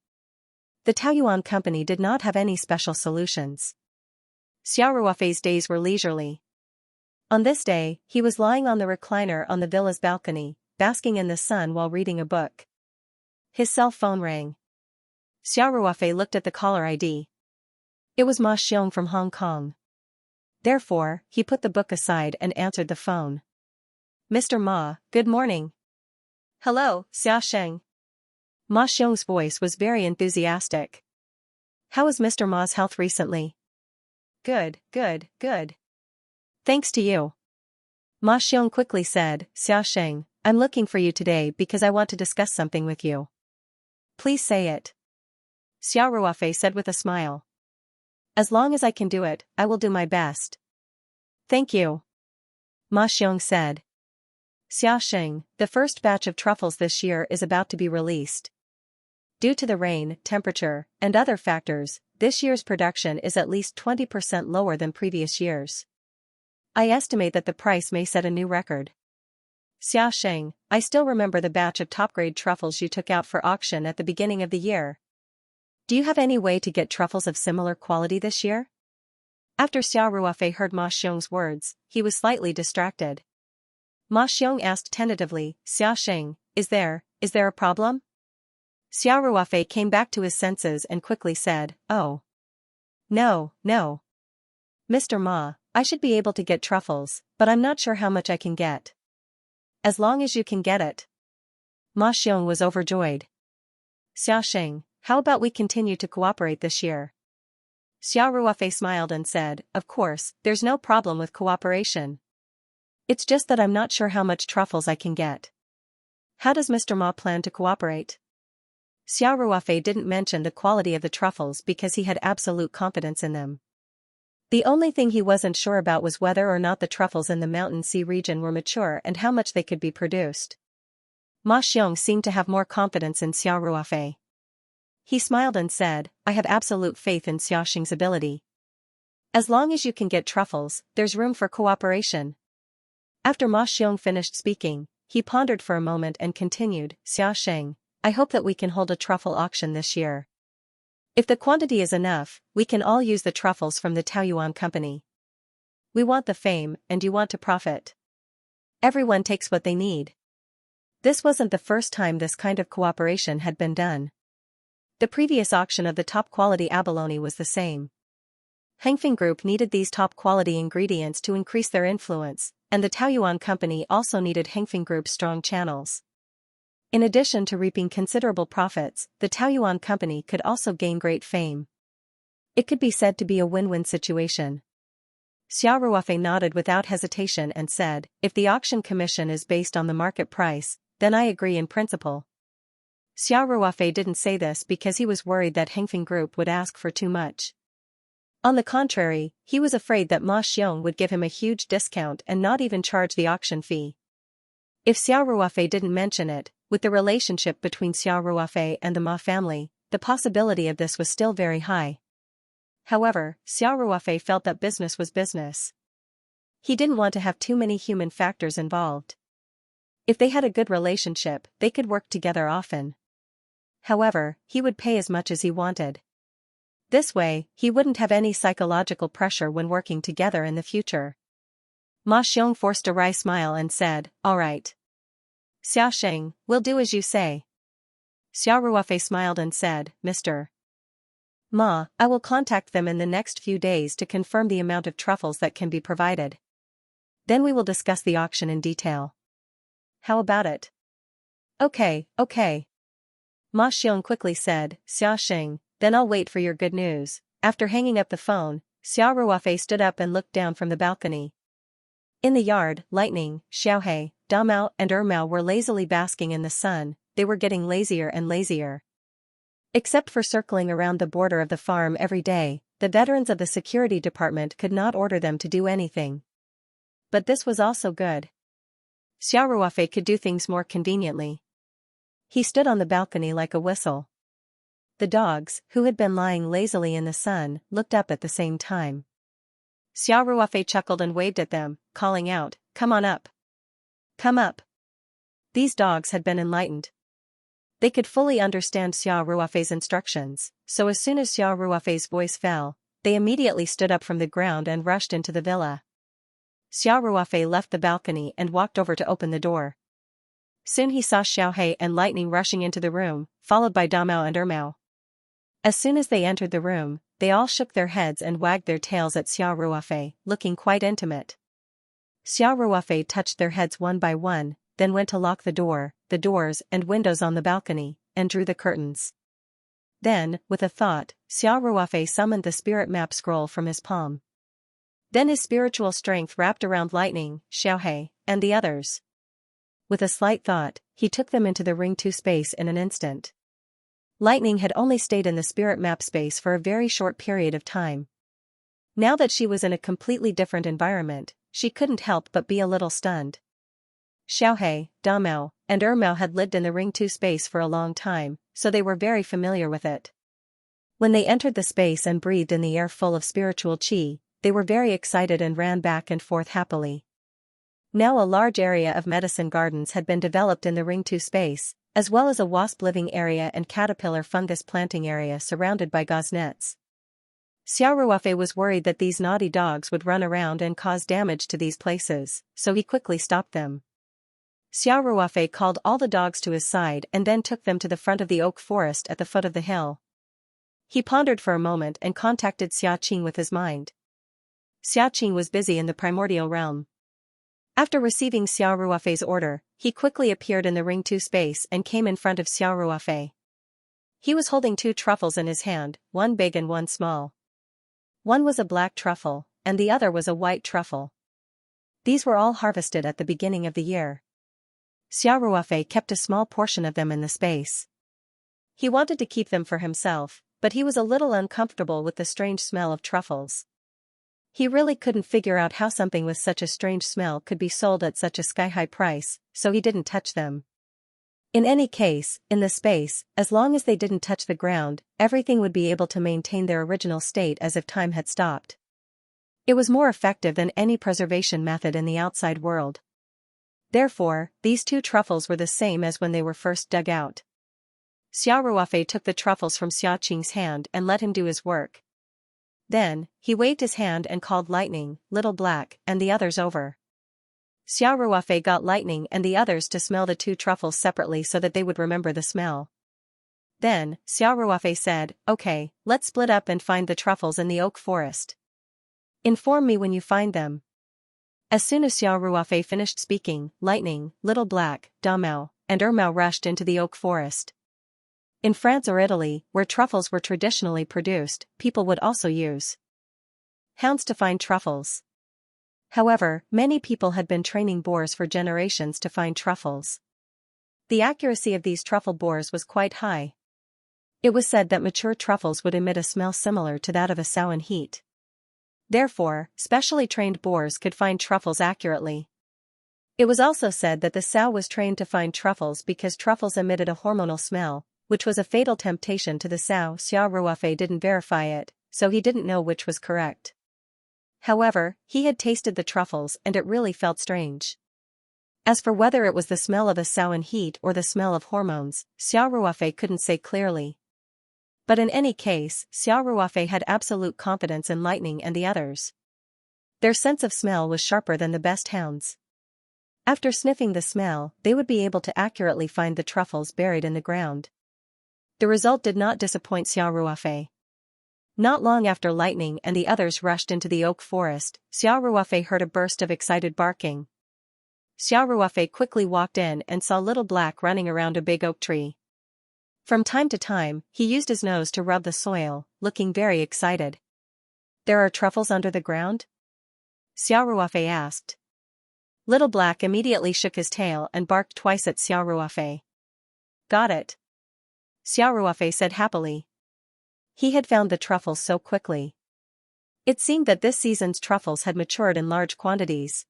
The Taoyuan company did not have any special solutions. Xiao Ruofei's days were leisurely. On this day, he was lying on the recliner on the villa's balcony, basking in the sun while reading a book. His cell phone rang. Xiao Ruofei looked at the caller ID. It was Ma Xiong from Hong Kong. Therefore, he put the book aside and answered the phone. Mr. Ma, good morning. Hello, Xia Sheng. Ma Xiong's voice was very enthusiastic. How is Mr. Ma's health recently? Good, good, good. Thanks to you. Ma Xiong quickly said, Xia Sheng, I'm looking for you today because I want to discuss something with you. Please say it. Xiao Ruofei said with a smile. As long as I can do it, I will do my best. Thank you. Ma Xiong said. Xia Sheng, the first batch of truffles this year is about to be released. Due to the rain, temperature, and other factors, this year's production is at least 20% lower than previous years. I estimate that the price may set a new record. Xiaxia, I still remember the batch of top-grade truffles you took out for auction at the beginning of the year. Do you have any way to get truffles of similar quality this year? After Xiao Ruofei heard Ma Xiong's words, he was slightly distracted. Ma Xiong asked tentatively, Xiaxia, is there a problem? Xiao Ruofei came back to his senses and quickly said, oh. No. Mr. Ma, I should be able to get truffles, but I'm not sure how much I can get. As long as you can get it. Ma Xiong was overjoyed. Xiaxia, how about we continue to cooperate this year? Xiao Ruofei smiled and said, of course, there's no problem with cooperation. It's just that I'm not sure how much truffles I can get. How does Mr. Ma plan to cooperate? Xiao Ruofei didn't mention the quality of the truffles because he had absolute confidence in them. The only thing he wasn't sure about was whether or not the truffles in the Mountain Sea region were mature and how much they could be produced. Ma Xiong seemed to have more confidence in Xiao Ruofei. He smiled and said, I have absolute faith in Xiaoxing's ability. As long as you can get truffles, there's room for cooperation. After Ma Xiong finished speaking, he pondered for a moment and continued, Xiaoxing, I hope that we can hold a truffle auction this year. If the quantity is enough, we can all use the truffles from the Taoyuan company. We want the fame, and you want to profit. Everyone takes what they need. This wasn't the first time this kind of cooperation had been done. The previous auction of the top-quality abalone was the same. Hengfeng Group needed these top-quality ingredients to increase their influence, and the Taoyuan company also needed Hengfeng Group's strong channels. In addition to reaping considerable profits, the Taoyuan company could also gain great fame. It could be said to be a win-win situation. Xiao Ruofei nodded without hesitation and said, if the auction commission is based on the market price, then I agree in principle. Xiao Ruofei didn't say this because he was worried that Hengfeng Group would ask for too much. On the contrary, he was afraid that Ma Xiong would give him a huge discount and not even charge the auction fee. If Xiao Ruofei didn't mention it, with the relationship between Xiao Ruofei and the Ma family, the possibility of this was still very high. However, Xiao Ruofei felt that business was business. He didn't want to have too many human factors involved. If they had a good relationship, they could work together often. However, he would pay as much as he wanted. This way, he wouldn't have any psychological pressure when working together in the future. Ma Xiong forced a wry smile and said, all right. Xiaoxing, we'll do as you say. Xiao Ruofei smiled and said, Mr. Ma, I will contact them in the next few days to confirm the amount of truffles that can be provided. Then we will discuss the auction in detail. How about it? Okay. Ma Xiong quickly said, Xiaoxing, then I'll wait for your good news. After hanging up the phone, Xiao Ruofei stood up and looked down from the balcony. In the yard, Lightning, Xiaohe, Damao and Ermao were lazily basking in the sun. They were getting lazier and lazier. Except for circling around the border of the farm every day, the veterans of the security department could not order them to do anything. But this was also good. Xiao Ruofei could do things more conveniently. He stood on the balcony like a whistle. The dogs, who had been lying lazily in the sun, looked up at the same time. Xiao Ruofei chuckled and waved at them, calling out, come on up. Come up. These dogs had been enlightened. They could fully understand Xiao Ruofei's instructions, so as soon as Xiao Ruofei's voice fell, they immediately stood up from the ground and rushed into the villa. Xiao Ruofei left the balcony and walked over to open the door. Soon he saw Xiaohe and Lightning rushing into the room, followed by Damao and Ermao. As soon as they entered the room, they all shook their heads and wagged their tails at Xiao Ruofei, looking quite intimate. Xiao Ruofei touched their heads one by one, then went to lock the doors and windows on the balcony, and drew the curtains. Then, with a thought, Xiao Ruofei summoned the spirit map scroll from his palm. Then his spiritual strength wrapped around Lightning, Xiaohe, and the others. With a slight thought, he took them into the Ring 2 space in an instant. Lightning had only stayed in the spirit map space for a very short period of time. Now that she was in a completely different environment, she couldn't help but be a little stunned. Xiaohe, Damao, and Ermao had lived in the Ring 2 space for a long time, so they were very familiar with it. When they entered the space and breathed in the air full of spiritual qi, they were very excited and ran back and forth happily. Now a large area of medicine gardens had been developed in the Ring 2 space, as well as a wasp living area and caterpillar fungus planting area surrounded by gauze nets. Xiao Ruofei was worried that these naughty dogs would run around and cause damage to these places, so he quickly stopped them. Xiao Ruofei called all the dogs to his side and then took them to the front of the oak forest at the foot of the hill. He pondered for a moment and contacted Xia Qing with his mind. Xia Qing was busy in the primordial realm. After receiving Xiao Ruofei's order, he quickly appeared in the Ring 2 space and came in front of Xiao Ruofei. He was holding 2 truffles in his hand, one big and one small. One was a black truffle, and the other was a white truffle. These were all harvested at the beginning of the year. Xiao Ruofei kept a small portion of them in the space. He wanted to keep them for himself, but he was a little uncomfortable with the strange smell of truffles. He really couldn't figure out how something with such a strange smell could be sold at such a sky-high price, so he didn't touch them. In any case, in the space, as long as they didn't touch the ground, everything would be able to maintain their original state as if time had stopped. It was more effective than any preservation method in the outside world. Therefore, these 2 truffles were the same as when they were first dug out. Xiao Ruofei took the truffles from Xia Qing's hand and let him do his work. Then, he waved his hand and called Lightning, Little Black, and the others over. Xiao Ruofei got Lightning and the others to smell the 2 truffles separately so that they would remember the smell. Then, Xiao Ruofei said, "Okay, let's split up and find the truffles in the oak forest. Inform me when you find them." As soon as Xiao Ruofei finished speaking, Lightning, Little Black, Damao, and Ermao rushed into the oak forest. In France or Italy, where truffles were traditionally produced, people would also use hounds to find truffles. However, many people had been training boars for generations to find truffles. The accuracy of these truffle boars was quite high. It was said that mature truffles would emit a smell similar to that of a sow in heat. Therefore, specially trained boars could find truffles accurately. It was also said that the sow was trained to find truffles because truffles emitted a hormonal smell, which was a fatal temptation to the sow. Xiao Ruofei didn't verify it, so he didn't know which was correct. However, he had tasted the truffles and it really felt strange. As for whether it was the smell of a sow in heat or the smell of hormones, Xiao Ruofei couldn't say clearly. But in any case, Xiao Ruofei had absolute confidence in Lightning and the others. Their sense of smell was sharper than the best hounds. After sniffing the smell, they would be able to accurately find the truffles buried in the ground. The result did not disappoint Xiao Ruofei. Not long after Lightning and the others rushed into the oak forest, Xiao Ruofei heard a burst of excited barking. Xiao Ruofei quickly walked in and saw Little Black running around a big oak tree. From time to time, he used his nose to rub the soil, looking very excited. "There are truffles under the ground?" Xiao Ruofei asked. Little Black immediately shook his tail and barked twice at Xiao Ruofei. "Got it," Xiao Ruofei said happily. He had found the truffles so quickly. It seemed that this season's truffles had matured in large quantities.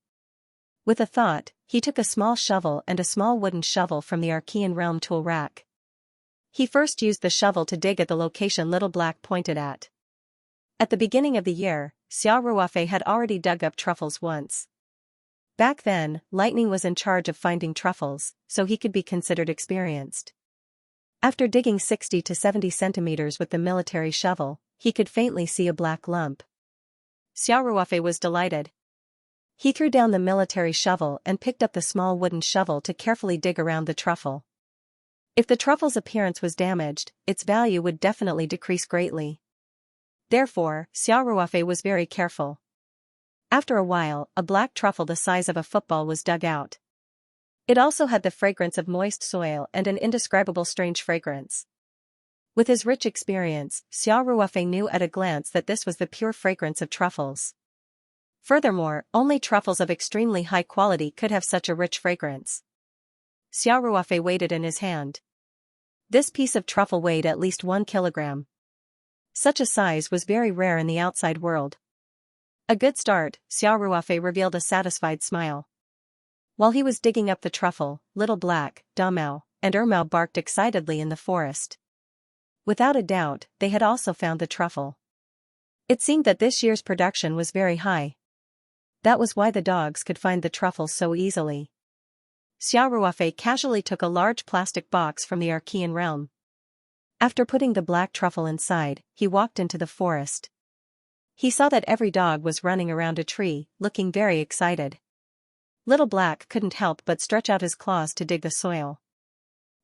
With a thought, he took a small shovel and a small wooden shovel from the Archean realm tool rack. He first used the shovel to dig at the location Little Black pointed at. At the beginning of the year, Xiao Ruofei had already dug up truffles once. Back then, Lightning was in charge of finding truffles, so he could be considered experienced. After digging 60 to 70 centimeters with the military shovel, he could faintly see a black lump. Xiao Ruofei was delighted. He threw down the military shovel and picked up the small wooden shovel to carefully dig around the truffle. If the truffle's appearance was damaged, its value would definitely decrease greatly. Therefore, Xiao Ruofei was very careful. After a while, a black truffle the size of a football was dug out. It also had the fragrance of moist soil and an indescribable strange fragrance. With his rich experience, Xiao Ruofei knew at a glance that this was the pure fragrance of truffles. Furthermore, only truffles of extremely high quality could have such a rich fragrance. Xiao Ruofei weighed it in his hand. This piece of truffle weighed at least 1 kilogram. Such a size was very rare in the outside world. A good start, Xiao Ruofei revealed a satisfied smile. While he was digging up the truffle, Little Black, Damao, and Ermao barked excitedly in the forest. Without a doubt, they had also found the truffle. It seemed that this year's production was very high. That was why the dogs could find the truffle so easily. Xiao Ruofei casually took a large plastic box from the Archean realm. After putting the black truffle inside, he walked into the forest. He saw that every dog was running around a tree, looking very excited. Little Black couldn't help but stretch out his claws to dig the soil.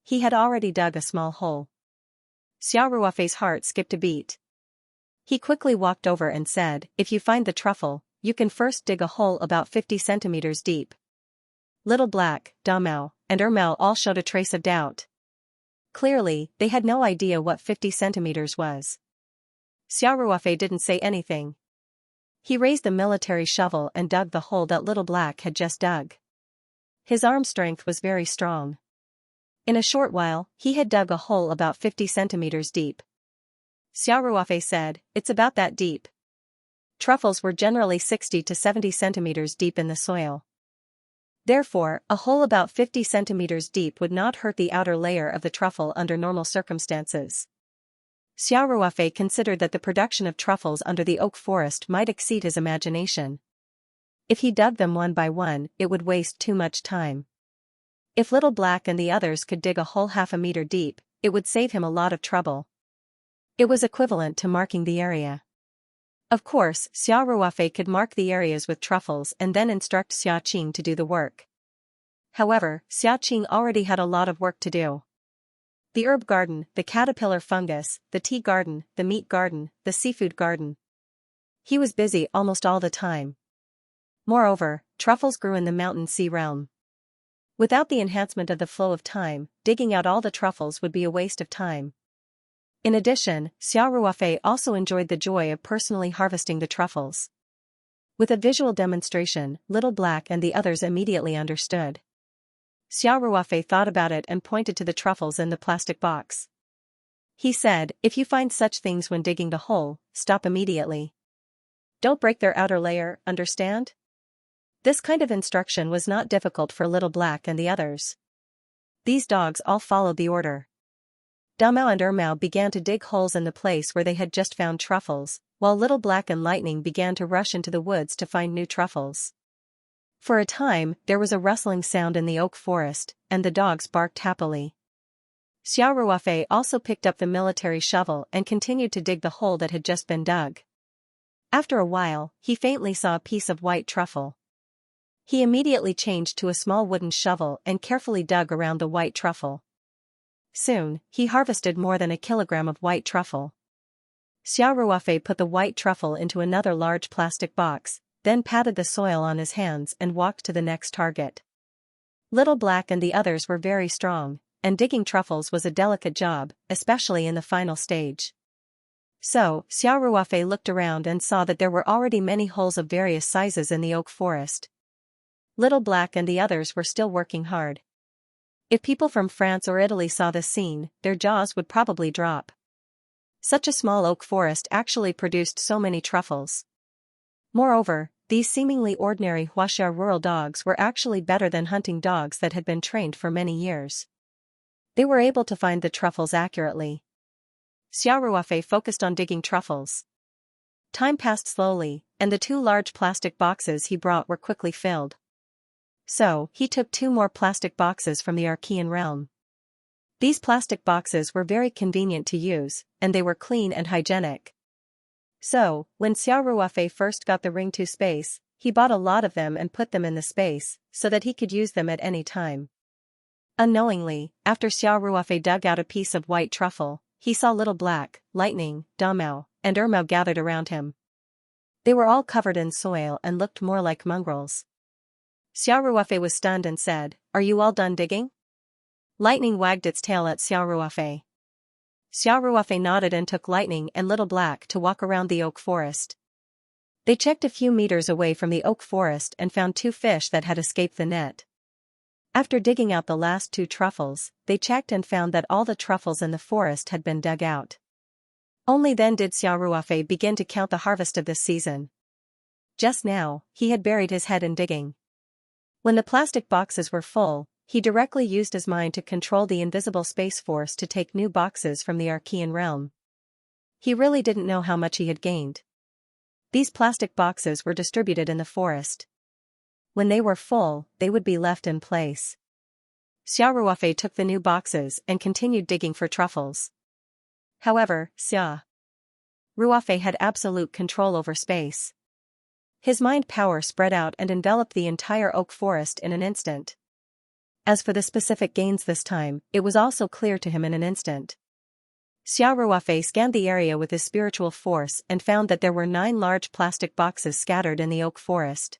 He had already dug a small hole. Xiao Ruofei's heart skipped a beat. He quickly walked over and said, "If you find the truffle, you can first dig a hole about 50 centimeters deep." Little Black, Damao, and Ermao all showed a trace of doubt. Clearly, they had no idea what 50 centimeters was. Xiao Ruofei didn't say anything. He raised the military shovel and dug the hole that Little Black had just dug. His arm strength was very strong. In a short while, he had dug a hole about 50 centimeters deep. Xiao Ruofei said, "It's about that deep." Truffles were generally 60 to 70 centimeters deep in the soil. Therefore, a hole about 50 centimeters deep would not hurt the outer layer of the truffle under normal circumstances. Xiao Ruofei considered that the production of truffles under the oak forest might exceed his imagination. If he dug them one by one, it would waste too much time. If Little Black and the others could dig a hole half a meter deep, it would save him a lot of trouble. It was equivalent to marking the area. Of course, Xiao Ruofei could mark the areas with truffles and then instruct Xiaqing to do the work. However, Xiaqing already had a lot of work to do. The herb garden, the caterpillar fungus, the tea garden, the meat garden, the seafood garden. He was busy almost all the time. Moreover, truffles grew in the mountain sea realm. Without the enhancement of the flow of time, digging out all the truffles would be a waste of time. In addition, Xiao Ruofei also enjoyed the joy of personally harvesting the truffles. With a visual demonstration, Little Black and the others immediately understood. Xiao Ruofei thought about it and pointed to the truffles in the plastic box. He said, "If you find such things when digging the hole, stop immediately. Don't break their outer layer, understand?" This kind of instruction was not difficult for Little Black and the others. These dogs all followed the order. Damao and Ermao began to dig holes in the place where they had just found truffles, while Little Black and Lightning began to rush into the woods to find new truffles. For a time, there was a rustling sound in the oak forest, and the dogs barked happily. Xiao Ruofei also picked up the military shovel and continued to dig the hole that had just been dug. After a while, he faintly saw a piece of white truffle. He immediately changed to a small wooden shovel and carefully dug around the white truffle. Soon, he harvested more than a kilogram of white truffle. Xiao Ruofei put the white truffle into another large plastic box, then patted the soil on his hands and walked to the next target. Little Black and the others were very strong, and digging truffles was a delicate job, especially in the final stage. So, Xiao Ruofei looked around and saw that there were already many holes of various sizes in the oak forest. Little Black and the others were still working hard. If people from France or Italy saw this scene, their jaws would probably drop. Such a small oak forest actually produced so many truffles. Moreover, these seemingly ordinary Huaxia rural dogs were actually better than hunting dogs that had been trained for many years. They were able to find the truffles accurately. Xiao Ruofei focused on digging truffles. Time passed slowly, and the 2 large plastic boxes he brought were quickly filled. So, he took 2 more plastic boxes from the Archean realm. These plastic boxes were very convenient to use, and they were clean and hygienic. So, when Xiao Ruofei first got the ring to space, he bought a lot of them and put them in the space, so that he could use them at any time. Unknowingly, after Xiao Ruofei dug out a piece of white truffle, he saw Little Black, Lightning, Damao, and Ermao gathered around him. They were all covered in soil and looked more like mongrels. Xiao Ruofei was stunned and said, "Are you all done digging?" Lightning wagged its tail at Xiao Ruofei. Xiao Ruofei nodded and took Lightning and Little Black to walk around the oak forest. They checked a few meters away from the oak forest and found 2 fish that had escaped the net. After digging out the last 2 truffles, they checked and found that all the truffles in the forest had been dug out. Only then did Xiao Ruofei begin to count the harvest of this season. Just now, he had buried his head in digging. When the plastic boxes were full, he directly used his mind to control the invisible space force to take new boxes from the Archean realm. He really didn't know how much he had gained. These plastic boxes were distributed in the forest. When they were full, they would be left in place. Xiao Ruofei took the new boxes and continued digging for truffles. However, Xiao Ruofei had absolute control over space. His mind power spread out and enveloped the entire oak forest in an instant. As for the specific gains this time, it was also clear to him in an instant. Xiao Ruofei scanned the area with his spiritual force and found that there were 9 large plastic boxes scattered in the oak forest.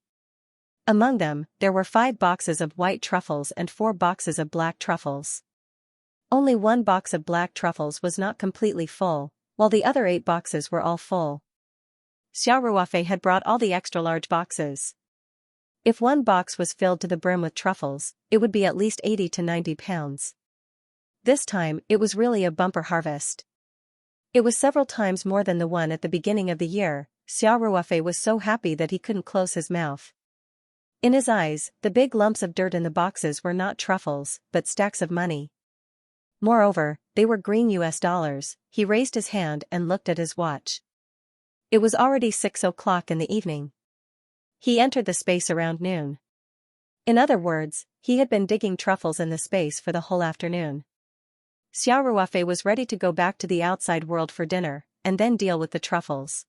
Among them, there were 5 boxes of white truffles and 4 boxes of black truffles. Only 1 box of black truffles was not completely full, while the other 8 boxes were all full. Xiao Ruofei had brought all the extra-large boxes. If 1 box was filled to the brim with truffles, it would be at least 80 to 90 pounds. This time, it was really a bumper harvest. It was several times more than the one at the beginning of the year. Xiao Ruofei was so happy that he couldn't close his mouth. In his eyes, the big lumps of dirt in the boxes were not truffles, but stacks of money. Moreover, they were green US dollars. He raised his hand and looked at his watch. It was already 6 o'clock in the evening. He entered the space around noon. In other words, he had been digging truffles in the space for the whole afternoon. Xiao Ruofei was ready to go back to the outside world for dinner, and then deal with the truffles.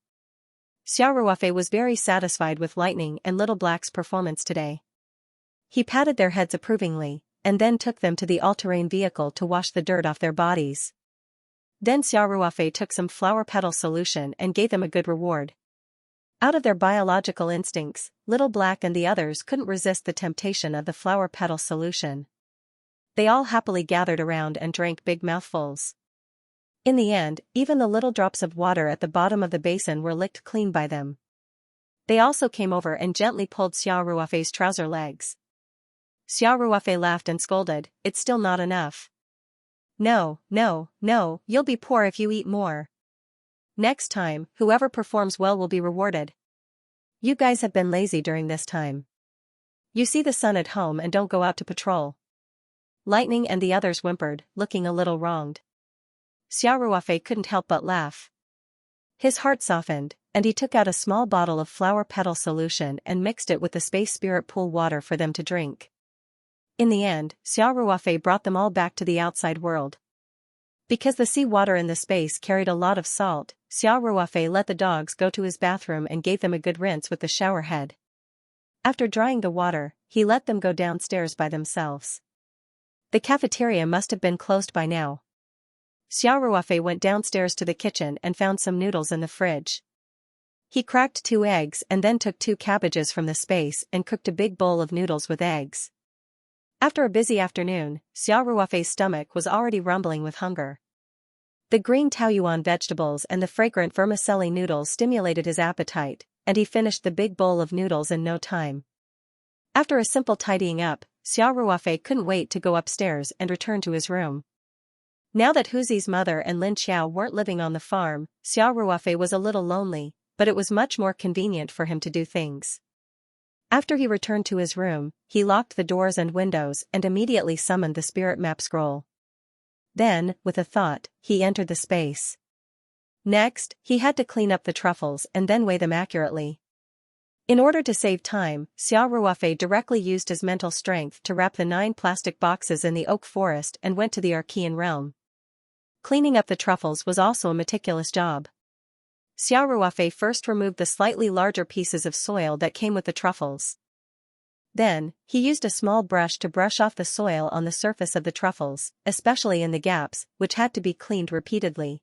Xiao Ruofei was very satisfied with Lightning and Little Black's performance today. He patted their heads approvingly, and then took them to the all-terrain vehicle to wash the dirt off their bodies. Then Xiao Ruofei took some flower petal solution and gave them a good reward. Out of their biological instincts, Little Black and the others couldn't resist the temptation of the flower petal solution. They all happily gathered around and drank big mouthfuls. In the end, even the little drops of water at the bottom of the basin were licked clean by them. They also came over and gently pulled Xiao Ruofei's trouser legs. Xiao Ruofei laughed and scolded, "It's still not enough. No, you'll be poor if you eat more. Next time, whoever performs well will be rewarded. You guys have been lazy during this time. You see the sun at home and don't go out to patrol." Lightning and the others whimpered, looking a little wronged. Xiao Ruofei couldn't help but laugh. His heart softened, and he took out a small bottle of flower petal solution and mixed it with the space spirit pool water for them to drink. In the end, Xiao Ruofei brought them all back to the outside world. Because the sea water in the space carried a lot of salt, Xiao Ruofei let the dogs go to his bathroom and gave them a good rinse with the shower head. After drying the water, he let them go downstairs by themselves. The cafeteria must have been closed by now. Xiao Ruofei went downstairs to the kitchen and found some noodles in the fridge. He cracked 2 eggs and then took 2 cabbages from the space and cooked a big bowl of noodles with eggs. After a busy afternoon, Xiao Ruofei's stomach was already rumbling with hunger. The green taoyuan vegetables and the fragrant vermicelli noodles stimulated his appetite, and he finished the big bowl of noodles in no time. After a simple tidying up, Xiao Ruofei couldn't wait to go upstairs and return to his room. Now that Huzi's mother and Lin Qiao weren't living on the farm, Xiao Ruofei was a little lonely, but it was much more convenient for him to do things. After he returned to his room, he locked the doors and windows and immediately summoned the spirit map scroll. Then, with a thought, he entered the space. Next, he had to clean up the truffles and then weigh them accurately. In order to save time, Xiao Ruofei directly used his mental strength to wrap the 9 plastic boxes in the oak forest and went to the Archean realm. Cleaning up the truffles was also a meticulous job. Xiao Ruofei first removed the slightly larger pieces of soil that came with the truffles. Then, he used a small brush to brush off the soil on the surface of the truffles, especially in the gaps, which had to be cleaned repeatedly.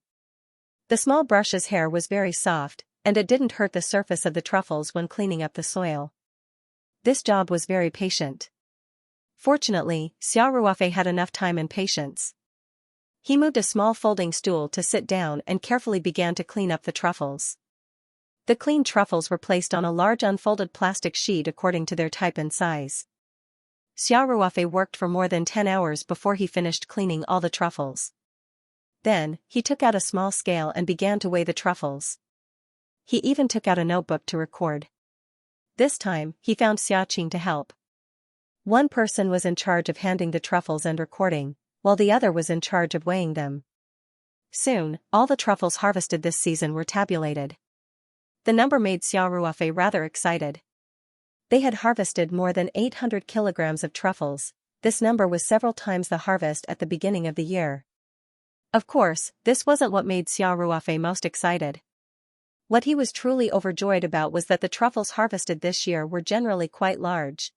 The small brush's hair was very soft, and it didn't hurt the surface of the truffles when cleaning up the soil. This job was very patient. Fortunately, Xiao Ruofei had enough time and patience. He moved a small folding stool to sit down and carefully began to clean up the truffles. The cleaned truffles were placed on a large unfolded plastic sheet according to their type and size. Xiao Ruofei worked for more than 10 hours before he finished cleaning all the truffles. Then, he took out a small scale and began to weigh the truffles. He even took out a notebook to record. This time, he found Xia Qing to help. One person was in charge of handing the truffles and recording, while the other was in charge of weighing them. Soon, all the truffles harvested this season were tabulated. The number made Xiao Ruofei rather excited. They had harvested more than 800 kilograms of truffles. This number was several times the harvest at the beginning of the year. Of course, this wasn't what made Xiao Ruofei most excited. What he was truly overjoyed about was that the truffles harvested this year were generally quite large.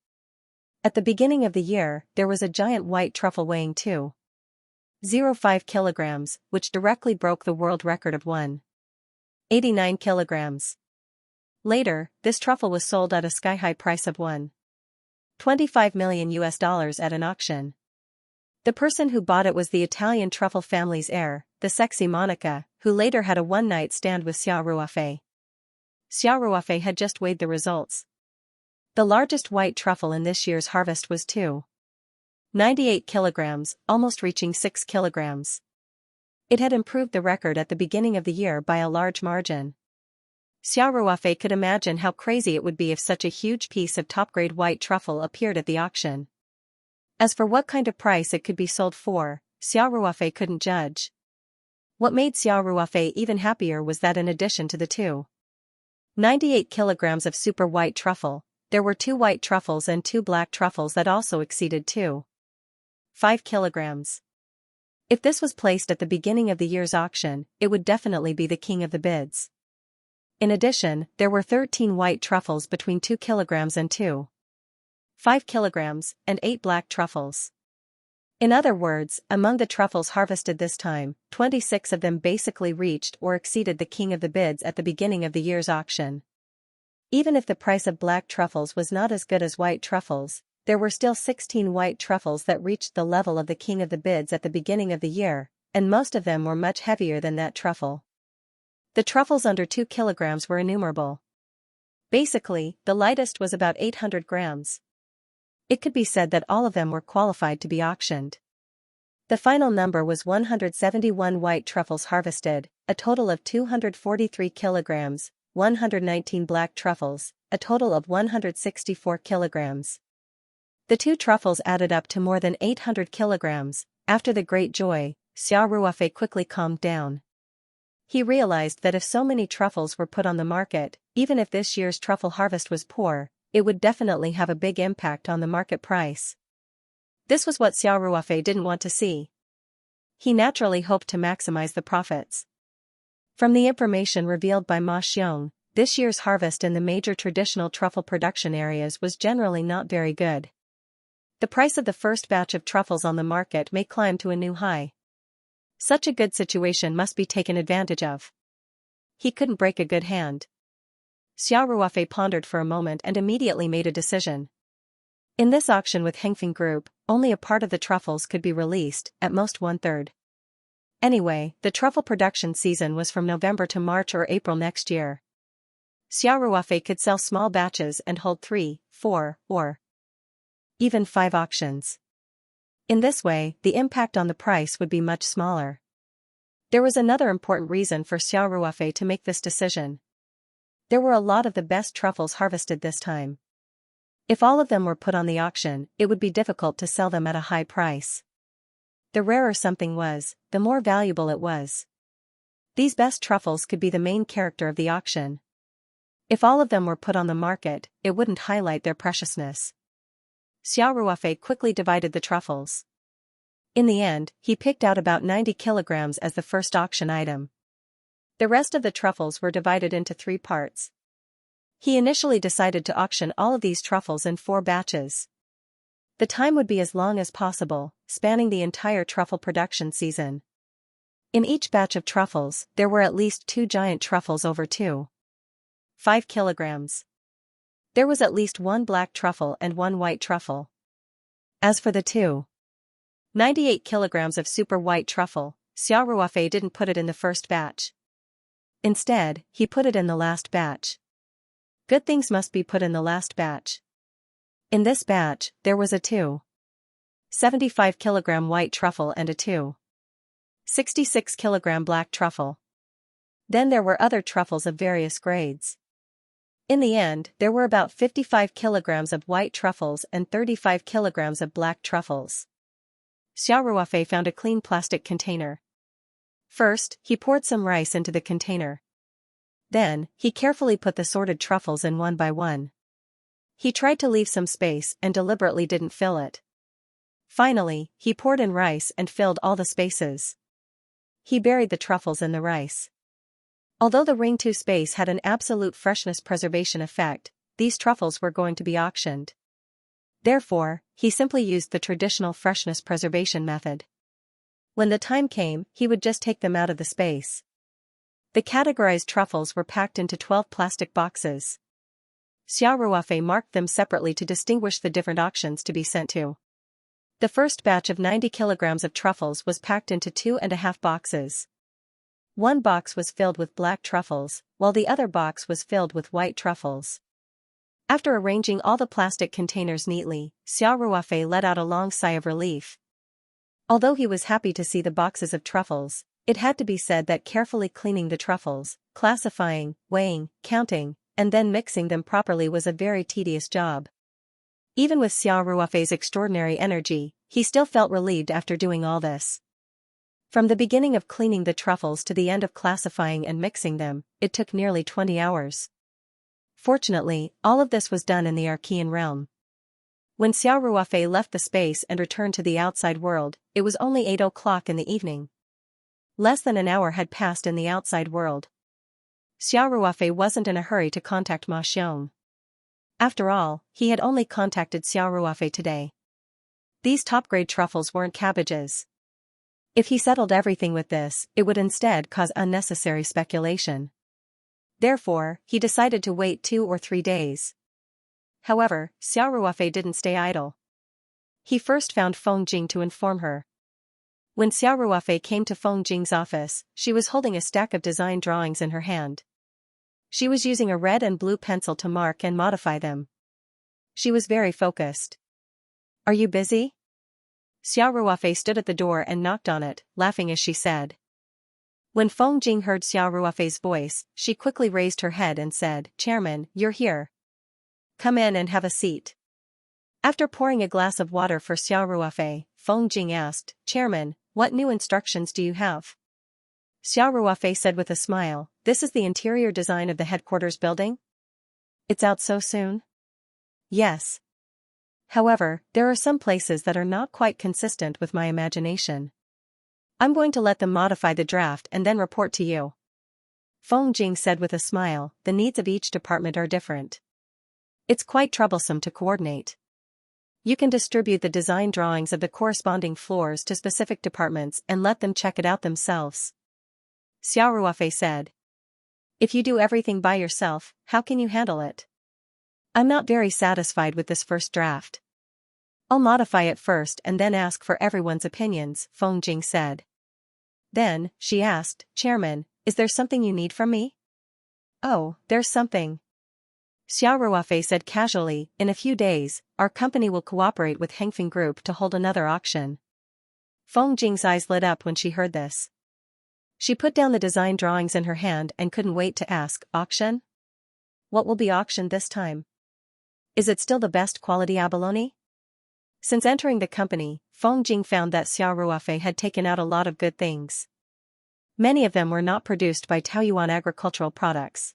At the beginning of the year, there was a giant white truffle weighing 2.05 kilograms, which directly broke the world record of 1.89 kilograms. Later, this truffle was sold at a sky-high price of $1.25 million at an auction. The person who bought it was the Italian truffle family's heir, the sexy Monica, who later had a one-night stand with Xiao Ruofei. Xiao Ruofei had just weighed the results. The largest white truffle in this year's harvest was 2.98 kilograms, almost reaching 6 kilograms. It had improved the record at the beginning of the year by a large margin. Xiao Ruofei could imagine how crazy it would be if such a huge piece of top-grade white truffle appeared at the auction. As for what kind of price it could be sold for, Xiao Ruofei couldn't judge. What made Xiao Ruofei even happier was that in addition to the 2.98 kilograms of super white truffle, there were 2 white truffles and 2 black truffles that also exceeded 2.5 kilograms. If this was placed at the beginning of the year's auction, it would definitely be the king of the bids. In addition, there were 13 white truffles between 2 kilograms and 2.5 kilograms, and 8 black truffles. In other words, among the truffles harvested this time, 26 of them basically reached or exceeded the king of the bids at the beginning of the year's auction. Even if the price of black truffles was not as good as white truffles, there were still 16 white truffles that reached the level of the king of the bids at the beginning of the year, and most of them were much heavier than that truffle. The truffles under 2 kilograms were innumerable. Basically, the lightest was about 800 grams. It could be said that all of them were qualified to be auctioned. The final number was 171 white truffles harvested, a total of 243 kilograms, 119 black truffles, a total of 164 kilograms. The 2 truffles added up to more than 800 kilograms. After the great joy, Xiao Ruofei quickly calmed down. He realized that if so many truffles were put on the market, even if this year's truffle harvest was poor, it would definitely have a big impact on the market price. This was what Xiao Ruofei didn't want to see. He naturally hoped to maximize the profits. From the information revealed by Ma Xiong, this year's harvest in the major traditional truffle production areas was generally not very good. The price of the first batch of truffles on the market may climb to a new high. Such a good situation must be taken advantage of. He couldn't break a good hand. Xiao Ruofei pondered for a moment and immediately made a decision. In this auction with Hengfeng Group, only a part of the truffles could be released, at most 1/3. Anyway, the truffle production season was from November to March or April next year. Xiao Ruofei could sell small batches and hold 3, 4, or even 5 auctions. In this way, the impact on the price would be much smaller. There was another important reason for Xiao Ruofei to make this decision. There were a lot of the best truffles harvested this time. If all of them were put on the auction, it would be difficult to sell them at a high price. The rarer something was, the more valuable it was. These best truffles could be the main character of the auction. If all of them were put on the market, it wouldn't highlight their preciousness. Xiao Ruofei quickly divided the truffles. In the end, he picked out about 90 kilograms as the first auction item. The rest of the truffles were divided into 3 parts. He initially decided to auction all of these truffles in 4 batches. The time would be as long as possible, spanning the entire truffle production season. In each batch of truffles, there were at least 2 giant truffles over 2.5 kilograms. There was at least 1 black truffle and 1 white truffle. As for the 2.98 kilograms of super white truffle, Xiao Ruofei didn't put it in the first batch. Instead, he put it in the last batch. Good things must be put in the last batch. In this batch, there was a 2.75 kilogram white truffle and a 2.66 kilogram black truffle. Then there were other truffles of various grades. In the end, there were about 55 kilograms of white truffles and 35 kilograms of black truffles. Xiao Ruofei found a clean plastic container. First, he poured some rice into the container. Then, he carefully put the sorted truffles in one by one. He tried to leave some space and deliberately didn't fill it. Finally, he poured in rice and filled all the spaces. He buried the truffles in the rice. Although the Ring 2 space had an absolute freshness preservation effect, these truffles were going to be auctioned. Therefore, he simply used the traditional freshness preservation method. When the time came, he would just take them out of the space. The categorized truffles were packed into 12 plastic boxes. Xiao Ruofei marked them separately to distinguish the different auctions to be sent to. The first batch of 90 kilograms of truffles was packed into 2.5 boxes. One box was filled with black truffles, while the other box was filled with white truffles. After arranging all the plastic containers neatly, Xiao Ruofei let out a long sigh of relief. Although he was happy to see the boxes of truffles, it had to be said that carefully cleaning the truffles, classifying, weighing, counting, and then mixing them properly was a very tedious job. Even with Xiao Ruofei's extraordinary energy, he still felt relieved after doing all this. From the beginning of cleaning the truffles to the end of classifying and mixing them, it took nearly 20 hours. Fortunately, all of this was done in the Archean realm. When Xiao Ruofei left the space and returned to the outside world, it was only 8 o'clock in the evening. Less than an hour had passed in the outside world. Xiao Ruofei wasn't in a hurry to contact Ma Xiong. After all, he had only contacted Xiao Ruofei today. These top-grade truffles weren't cabbages. If he settled everything with this, it would instead cause unnecessary speculation. Therefore, he decided to wait 2 or 3 days. However, Xiao Ruofei didn't stay idle. He first found Feng Jing to inform her. When Xiao Ruofei came to Feng Jing's office, she was holding a stack of design drawings in her hand. She was using a red and blue pencil to mark and modify them. She was very focused. "Are you busy?" Xiao Ruofei stood at the door and knocked on it, laughing as she said. When Feng Jing heard Xiao Ruofei's voice, she quickly raised her head and said, "Chairman, you're here. Come in and have a seat." After pouring a glass of water for Xiao Ruofei, Feng Jing asked, "Chairman, what new instructions do you have?" Xiao Ruofei said with a smile, "This is the interior design of the headquarters building? It's out so soon?" "Yes. However, there are some places that are not quite consistent with my imagination. I'm going to let them modify the draft and then report to you." Feng Jing said with a smile, "The needs of each department are different. It's quite troublesome to coordinate. You can distribute the design drawings of the corresponding floors to specific departments and let them check it out themselves." Xiao Ruofei said. "If you do everything by yourself, how can you handle it? I'm not very satisfied with this first draft. I'll modify it first and then ask for everyone's opinions," Feng Jing said. Then, she asked, "Chairman, is there something you need from me?" "Oh, there's something." Xiao Ruofei said casually, "In a few days, our company will cooperate with Hengfeng Group to hold another auction." Feng Jing's eyes lit up when she heard this. She put down the design drawings in her hand and couldn't wait to ask, "Auction? What will be auctioned this time? Is it still the best quality abalone?" Since entering the company, Feng Jing found that Xiao Ruofei had taken out a lot of good things. Many of them were not produced by Taoyuan agricultural products.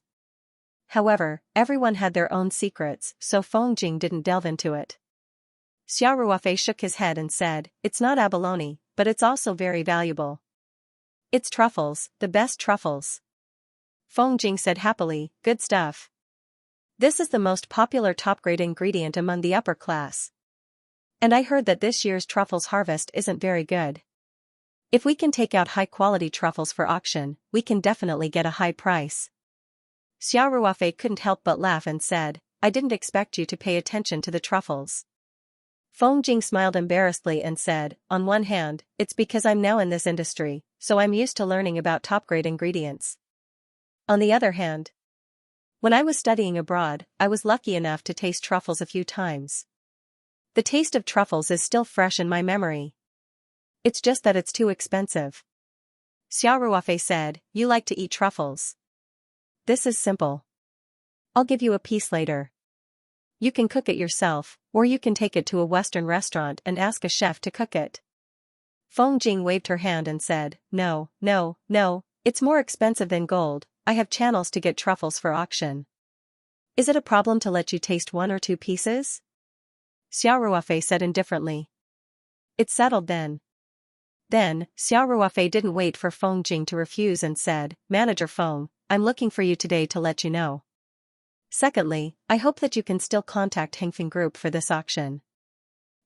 However, everyone had their own secrets, so Feng Jing didn't delve into it. Xiao Ruofei shook his head and said, "It's not abalone, but it's also very valuable. It's truffles, the best truffles." Feng Jing said happily, "Good stuff. This is the most popular top-grade ingredient among the upper class. And I heard that this year's truffles harvest isn't very good. If we can take out high-quality truffles for auction, we can definitely get a high price." Xiao Ruofei couldn't help but laugh and said, "I didn't expect you to pay attention to the truffles." Feng Jing smiled embarrassedly and said, "On one hand, it's because I'm now in this industry, so I'm used to learning about top-grade ingredients. On the other hand, when I was studying abroad, I was lucky enough to taste truffles a few times. The taste of truffles is still fresh in my memory. It's just that it's too expensive." Xiao Ruofei said, "You like to eat truffles. This is simple. I'll give you a piece later. You can cook it yourself, or you can take it to a Western restaurant and ask a chef to cook it. Feng Jing waved her hand and said, No, no, no, it's more expensive than gold. I have channels to get truffles for auction. Is it a problem to let you taste 1 or 2 pieces? Xiao Ruofei said indifferently. It's settled then. Then, Xiao Ruofei didn't wait for Feng Jing to refuse and said, Manager Feng, I'm looking for you today to let you know. Secondly, I hope that you can still contact Hengfeng Group for this auction.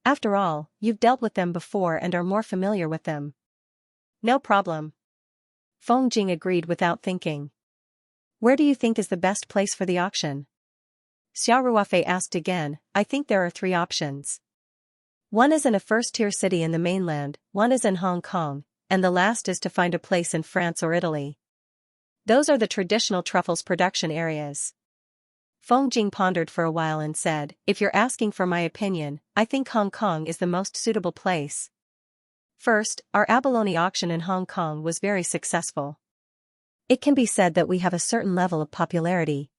After all, you've dealt with them before and are more familiar with them. No problem. Feng Jing agreed without thinking. Where do you think is the best place for the auction? Xiao Ruofei asked again. I think there are 3 options. One is in a first-tier city in the mainland, one is in Hong Kong, and the last is to find a place in France or Italy. Those are the traditional truffles production areas. Feng Jing pondered for a while and said, If you're asking for my opinion, I think Hong Kong is the most suitable place. First, our abalone auction in Hong Kong was very successful. It can be said that we have a certain level of popularity.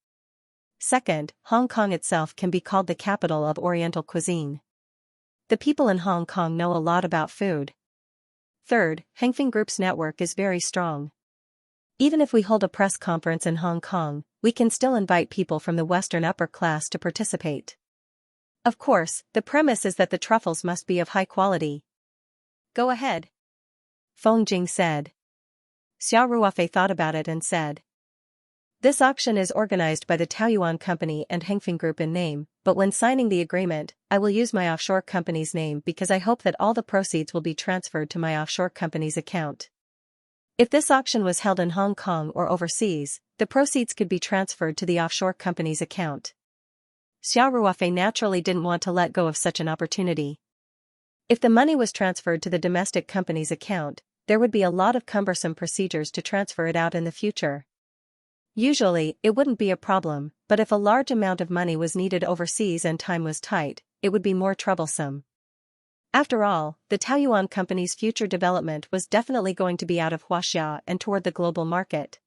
Second, Hong Kong itself can be called the capital of Oriental cuisine. The people in Hong Kong know a lot about food. Third, Hengfeng Group's network is very strong. Even if we hold a press conference in Hong Kong, we can still invite people from the Western upper class to participate. Of course, the premise is that the truffles must be of high quality. Go ahead. Feng Jing said. Xiao Ruofei thought about it and said, This auction is organized by the Taoyuan Company and Hengfeng Group in name, but when signing the agreement, I will use my offshore company's name because I hope that all the proceeds will be transferred to my offshore company's account. If this auction was held in Hong Kong or overseas, the proceeds could be transferred to the offshore company's account. Xiao Ruofei naturally didn't want to let go of such an opportunity. If the money was transferred to the domestic company's account, there would be a lot of cumbersome procedures to transfer it out in the future. Usually, it wouldn't be a problem, but if a large amount of money was needed overseas and time was tight, it would be more troublesome. After all, the Taoyuan Company's future development was definitely going to be out of Huaxia and toward the global market.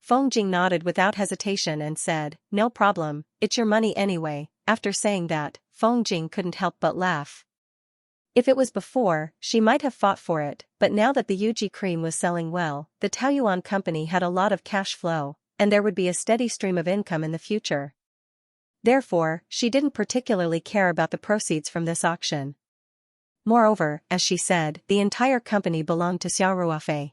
Feng Jing nodded without hesitation and said, No problem, it's your money anyway. After saying that, Feng Jing couldn't help but laugh. If it was before, she might have fought for it, but now that the Yuji cream was selling well, the Taoyuan Company had a lot of cash flow, and there would be a steady stream of income in the future. Therefore, she didn't particularly care about the proceeds from this auction. Moreover, as she said, the entire company belonged to Xiao Ruofei.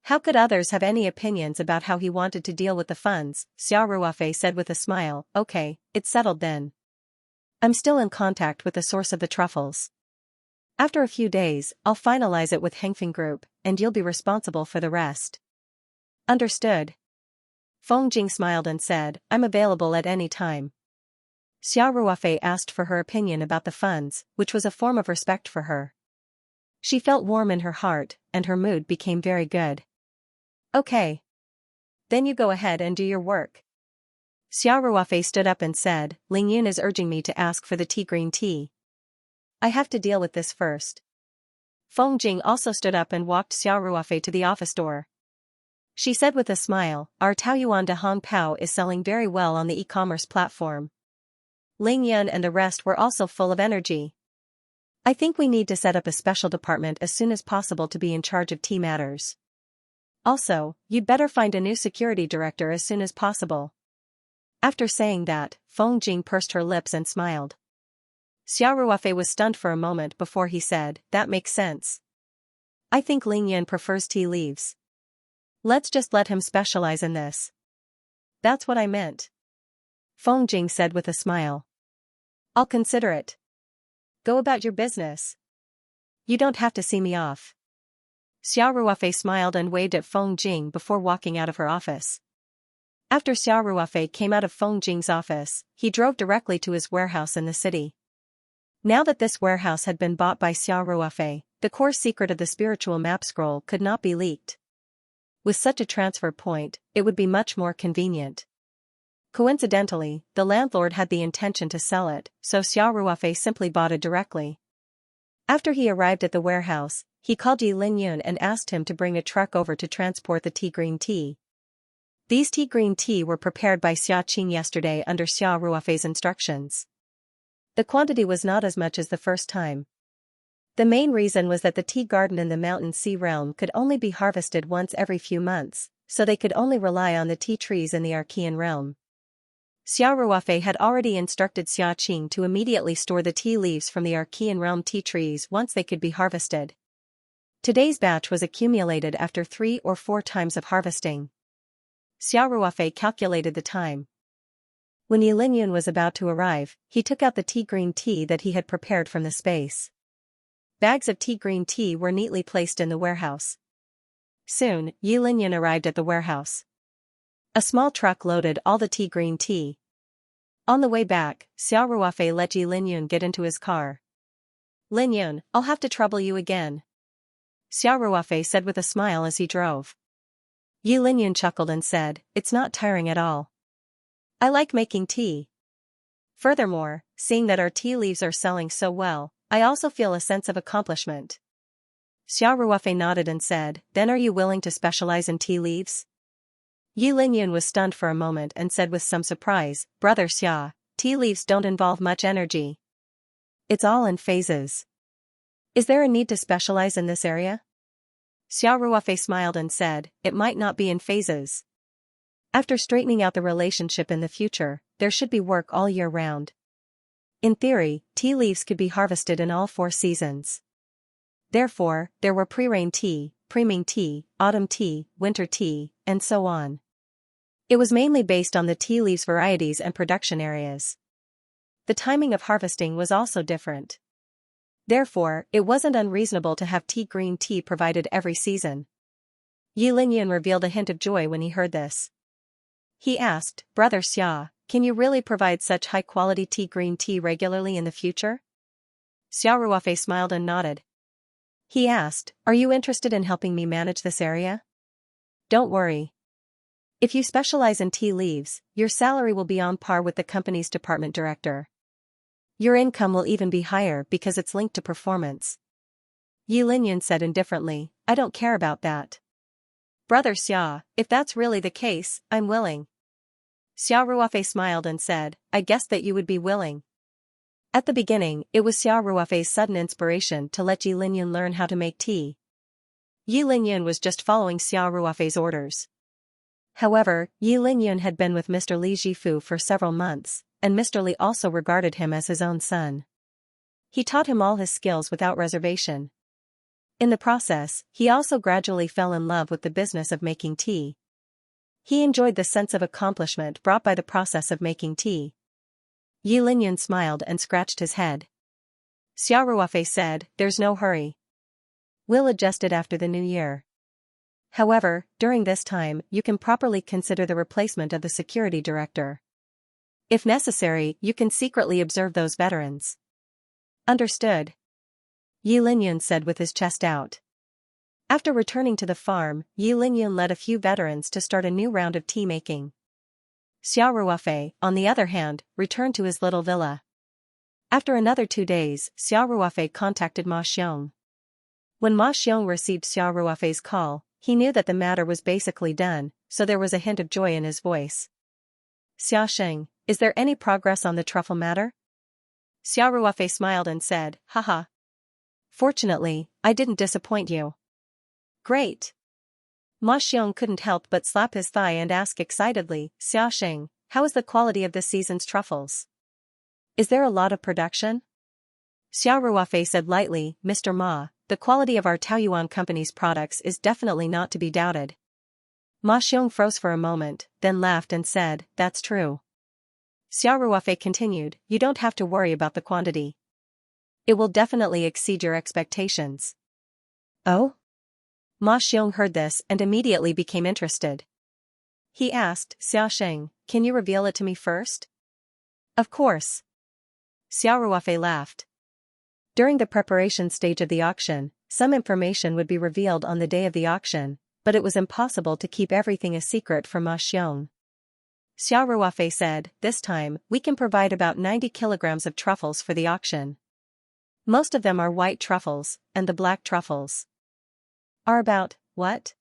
How could others have any opinions about how he wanted to deal with the funds? Xiao Ruofei said with a smile, Okay, it's settled then. I'm still in contact with the source of the truffles. After a few days, I'll finalize it with Hengfeng Group, and you'll be responsible for the rest. Understood. Feng Jing smiled and said, I'm available at any time. Xiao Ruofei asked for her opinion about the funds, which was a form of respect for her. She felt warm in her heart, and her mood became very good. Okay. Then you go ahead and do your work. Xiao Ruofei stood up and said, Ling Yun is urging me to ask for the green tea. I have to deal with this first. Feng Jing also stood up and walked Xiao Ruofei to the office door. She said with a smile, Our Taoyuan de Hong Pao is selling very well on the e-commerce platform. Ling Yun and the rest were also full of energy. I think we need to set up a special department as soon as possible to be in charge of tea matters. Also, you'd better find a new security director as soon as possible. After saying that, Feng Jing pursed her lips and smiled. Xiao Ruofei was stunned for a moment before he said, That makes sense. I think Ling Yun prefers tea leaves. Let's just let him specialize in this. That's what I meant. Feng Jing said with a smile. I'll consider it. Go about your business. You don't have to see me off. Xiao Ruofei smiled and waved at Feng Jing before walking out of her office. After Xiao Ruofei came out of Feng Jing's office, he drove directly to his warehouse in the city. Now that this warehouse had been bought by Xiao Ruofei, the core secret of the spiritual map scroll could not be leaked. With such a transfer point, it would be much more convenient. Coincidentally, the landlord had the intention to sell it, so Xiao Ruofei simply bought it directly. After he arrived at the warehouse, he called Yi Lin Yun and asked him to bring a truck over to transport the green tea. These tea green tea were prepared by Xiaxia yesterday under Xia Ruofei's instructions. The quantity was not as much as the first time. The main reason was that the tea garden in the Mountain Sea realm could only be harvested once every few months, so they could only rely on the tea trees in the Archean realm. Xia Ruofei had already instructed Xiaxia to immediately store the tea leaves from the Archean realm tea trees once they could be harvested. Today's batch was accumulated after 3 or 4 times of harvesting. Xia Ruofei calculated the time. When Yi Linyun was about to arrive, he took out the tea green tea that he had prepared from the space. Bags of tea green tea were neatly placed in the warehouse. Soon, Yi Linyun arrived at the warehouse. A small truck loaded all the tea green tea. On the way back, Xia Ruofei let Yi Linyun get into his car. "Linyun, I'll have to trouble you again," Xia Ruofei said with a smile as he drove. Yi Linyun chuckled and said, "It's not tiring at all. I like making tea. Furthermore, seeing that our tea leaves are selling so well, I also feel a sense of accomplishment." Xia Ruofei nodded and said, "Then are you willing to specialize in tea leaves?" Yi Linyun was stunned for a moment and said with some surprise, "Brother Xia, tea leaves don't involve much energy. It's all in phases. Is there a need to specialize in this area?" Xia Ruofei smiled and said, "It might not be in phases. After straightening out the relationship in the future, there should be work all year round. In theory, tea leaves could be harvested in all 4 seasons. Therefore, there were pre-rain tea, pre-ming tea, autumn tea, winter tea, and so on. It was mainly based on the tea leaves varieties and production areas. The timing of harvesting was also different. Therefore, it wasn't unreasonable to have tea green tea provided every season." Yi Linyun revealed a hint of joy when he heard this. He asked, "Brother Xia, can you really provide such high-quality tea green tea regularly in the future?" Xia Ruofei smiled and nodded. He asked, "Are you interested in helping me manage this area?" "Don't worry. If you specialize in tea leaves, your salary will be on par with the company's department director. Your income will even be higher because it's linked to performance." Yi Linyun said indifferently, "I don't care about that. Brother Xia, if that's really the case, I'm willing." Xia Ruofei smiled and said, "I guessed that you would be willing." At the beginning, it was Xia Ruofei's sudden inspiration to let Yi Linyun learn how to make tea. Yi Linyun was just following Xia Ruofei's orders. However, Yi Linyun had been with Mr. Li Jifu for several months, and Mr. Li also regarded him as his own son. He taught him all his skills without reservation. In the process, he also gradually fell in love with the business of making tea. He enjoyed the sense of accomplishment brought by the process of making tea. Yi Linyun smiled and scratched his head. Xia Ruofei said, "There's no hurry. We'll adjust it after the new year. However, during this time, you can properly consider the replacement of the security director. If necessary, you can secretly observe those veterans." "Understood," Yi Linyun said with his chest out. After returning to the farm, Yi Linyun led a few veterans to start a new round of tea making. Xia Ruofei, on the other hand, returned to his little villa. After another 2 days, Xia Ruofei contacted Ma Xiong. When Ma Xiong received Xia Ruofei's call, he knew that the matter was basically done, so there was a hint of joy in his voice. "Xiaxing, is there any progress on the truffle matter?" Xia Ruofei smiled and said, "Haha. Fortunately, I didn't disappoint you." "Great." Ma Xiong couldn't help but slap his thigh and ask excitedly, "Xiaxing, how is the quality of this season's truffles? Is there a lot of production?" Xia Ruofei said lightly, "Mr. Ma, the quality of our Taoyuan company's products is definitely not to be doubted." Ma Xiong froze for a moment, then laughed and said, "That's true." Xia Ruofei continued, "You don't have to worry about the quantity. It will definitely exceed your expectations." "Oh?" Ma Xiong heard this and immediately became interested. He asked, "Xiaxing, can you reveal it to me first?" "Of course." Xia Ruofei laughed. During the preparation stage of the auction, some information would be revealed on the day of the auction, but it was impossible to keep everything a secret from Ma Xiong. Xia Ruofei said, "This time, we can provide about 90 kilograms of truffles for the auction. Most of them are white truffles, and the black truffles are about, what?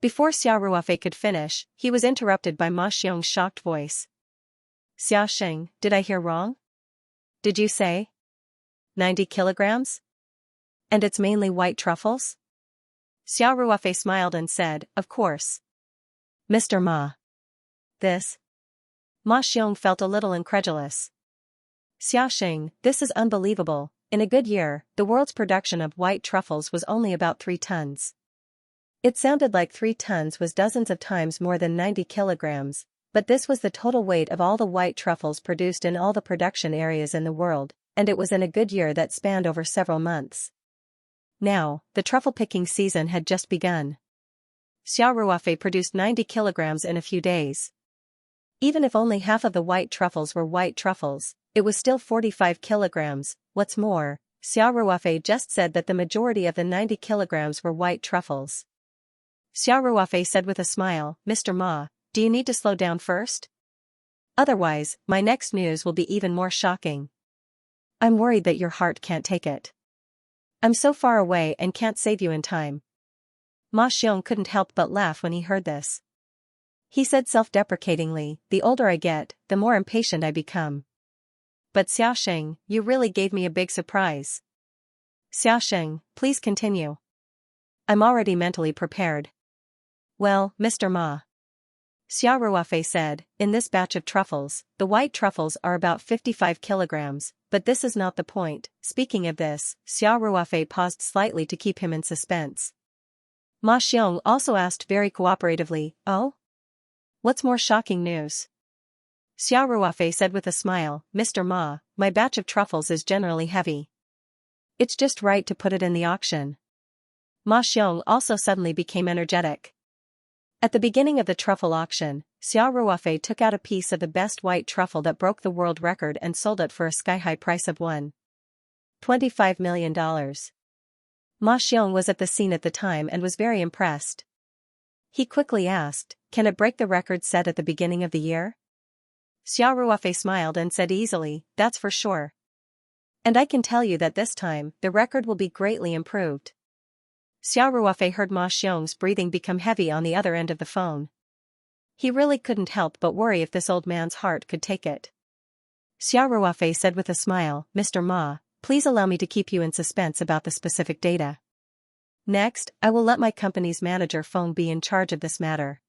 Before Xiao Ruofei could finish, he was interrupted by Ma Xiong's shocked voice. Xiaoxing, did I hear wrong? Did you say 90 kilograms? And it's mainly white truffles? Xiao Ruofei smiled and said, of course. Mr. Ma. This? Ma Xiong felt a little incredulous. Xiaoxing, this is unbelievable. In a good year, the world's production of white truffles was only about 3 tons. It sounded like 3 tons was dozens of times more than 90 kilograms, but this was the total weight of all the white truffles produced in all the production areas in the world, and it was in a good year that spanned over several months. Now, the truffle picking season had just begun. Xiao Ruofei produced 90 kilograms in a few days. Even if only half of the white truffles were white truffles, it was still 45 kilograms. What's more, Xiao Ruofei just said that the majority of the 90 kilograms were white truffles. Xiao Ruofei said with a smile, Mr. Ma, do you need to slow down first? Otherwise, my next news will be even more shocking. I'm worried that your heart can't take it. I'm so far away and can't save you in time. Ma Xiong couldn't help but laugh when he heard this. He said self-deprecatingly, the older I get, the more impatient I become. But Xiaoxing, you really gave me a big surprise. Xiaoxing, please continue. I'm already mentally prepared. Well, Mr. Ma. Xiao Ruofei said, in this batch of truffles, the white truffles are about 55 kilograms, but this is not the point. Speaking of this, Xiao Ruofei paused slightly to keep him in suspense. Ma Xiong also asked very cooperatively, oh? What's more shocking news? Xiao Ruofei said with a smile, Mr. Ma, my batch of truffles is generally heavy. It's just right to put it in the auction. Ma Xiong also suddenly became energetic. At the beginning of the truffle auction, Xiao Ruofei took out a piece of the best white truffle that broke the world record and sold it for a sky-high price of $1.25 million. Ma Xiong was at the scene at the time and was very impressed. He quickly asked, can it break the record set at the beginning of the year? Xiao Ruofei smiled and said easily, that's for sure. And I can tell you that this time, the record will be greatly improved. Xiao Ruofei heard Ma Xiong's breathing become heavy on the other end of the phone. He really couldn't help but worry if this old man's heart could take it. Xiao Ruofei said with a smile, Mr. Ma, please allow me to keep you in suspense about the specific data. Next, I will let my company's manager phone be in charge of this matter.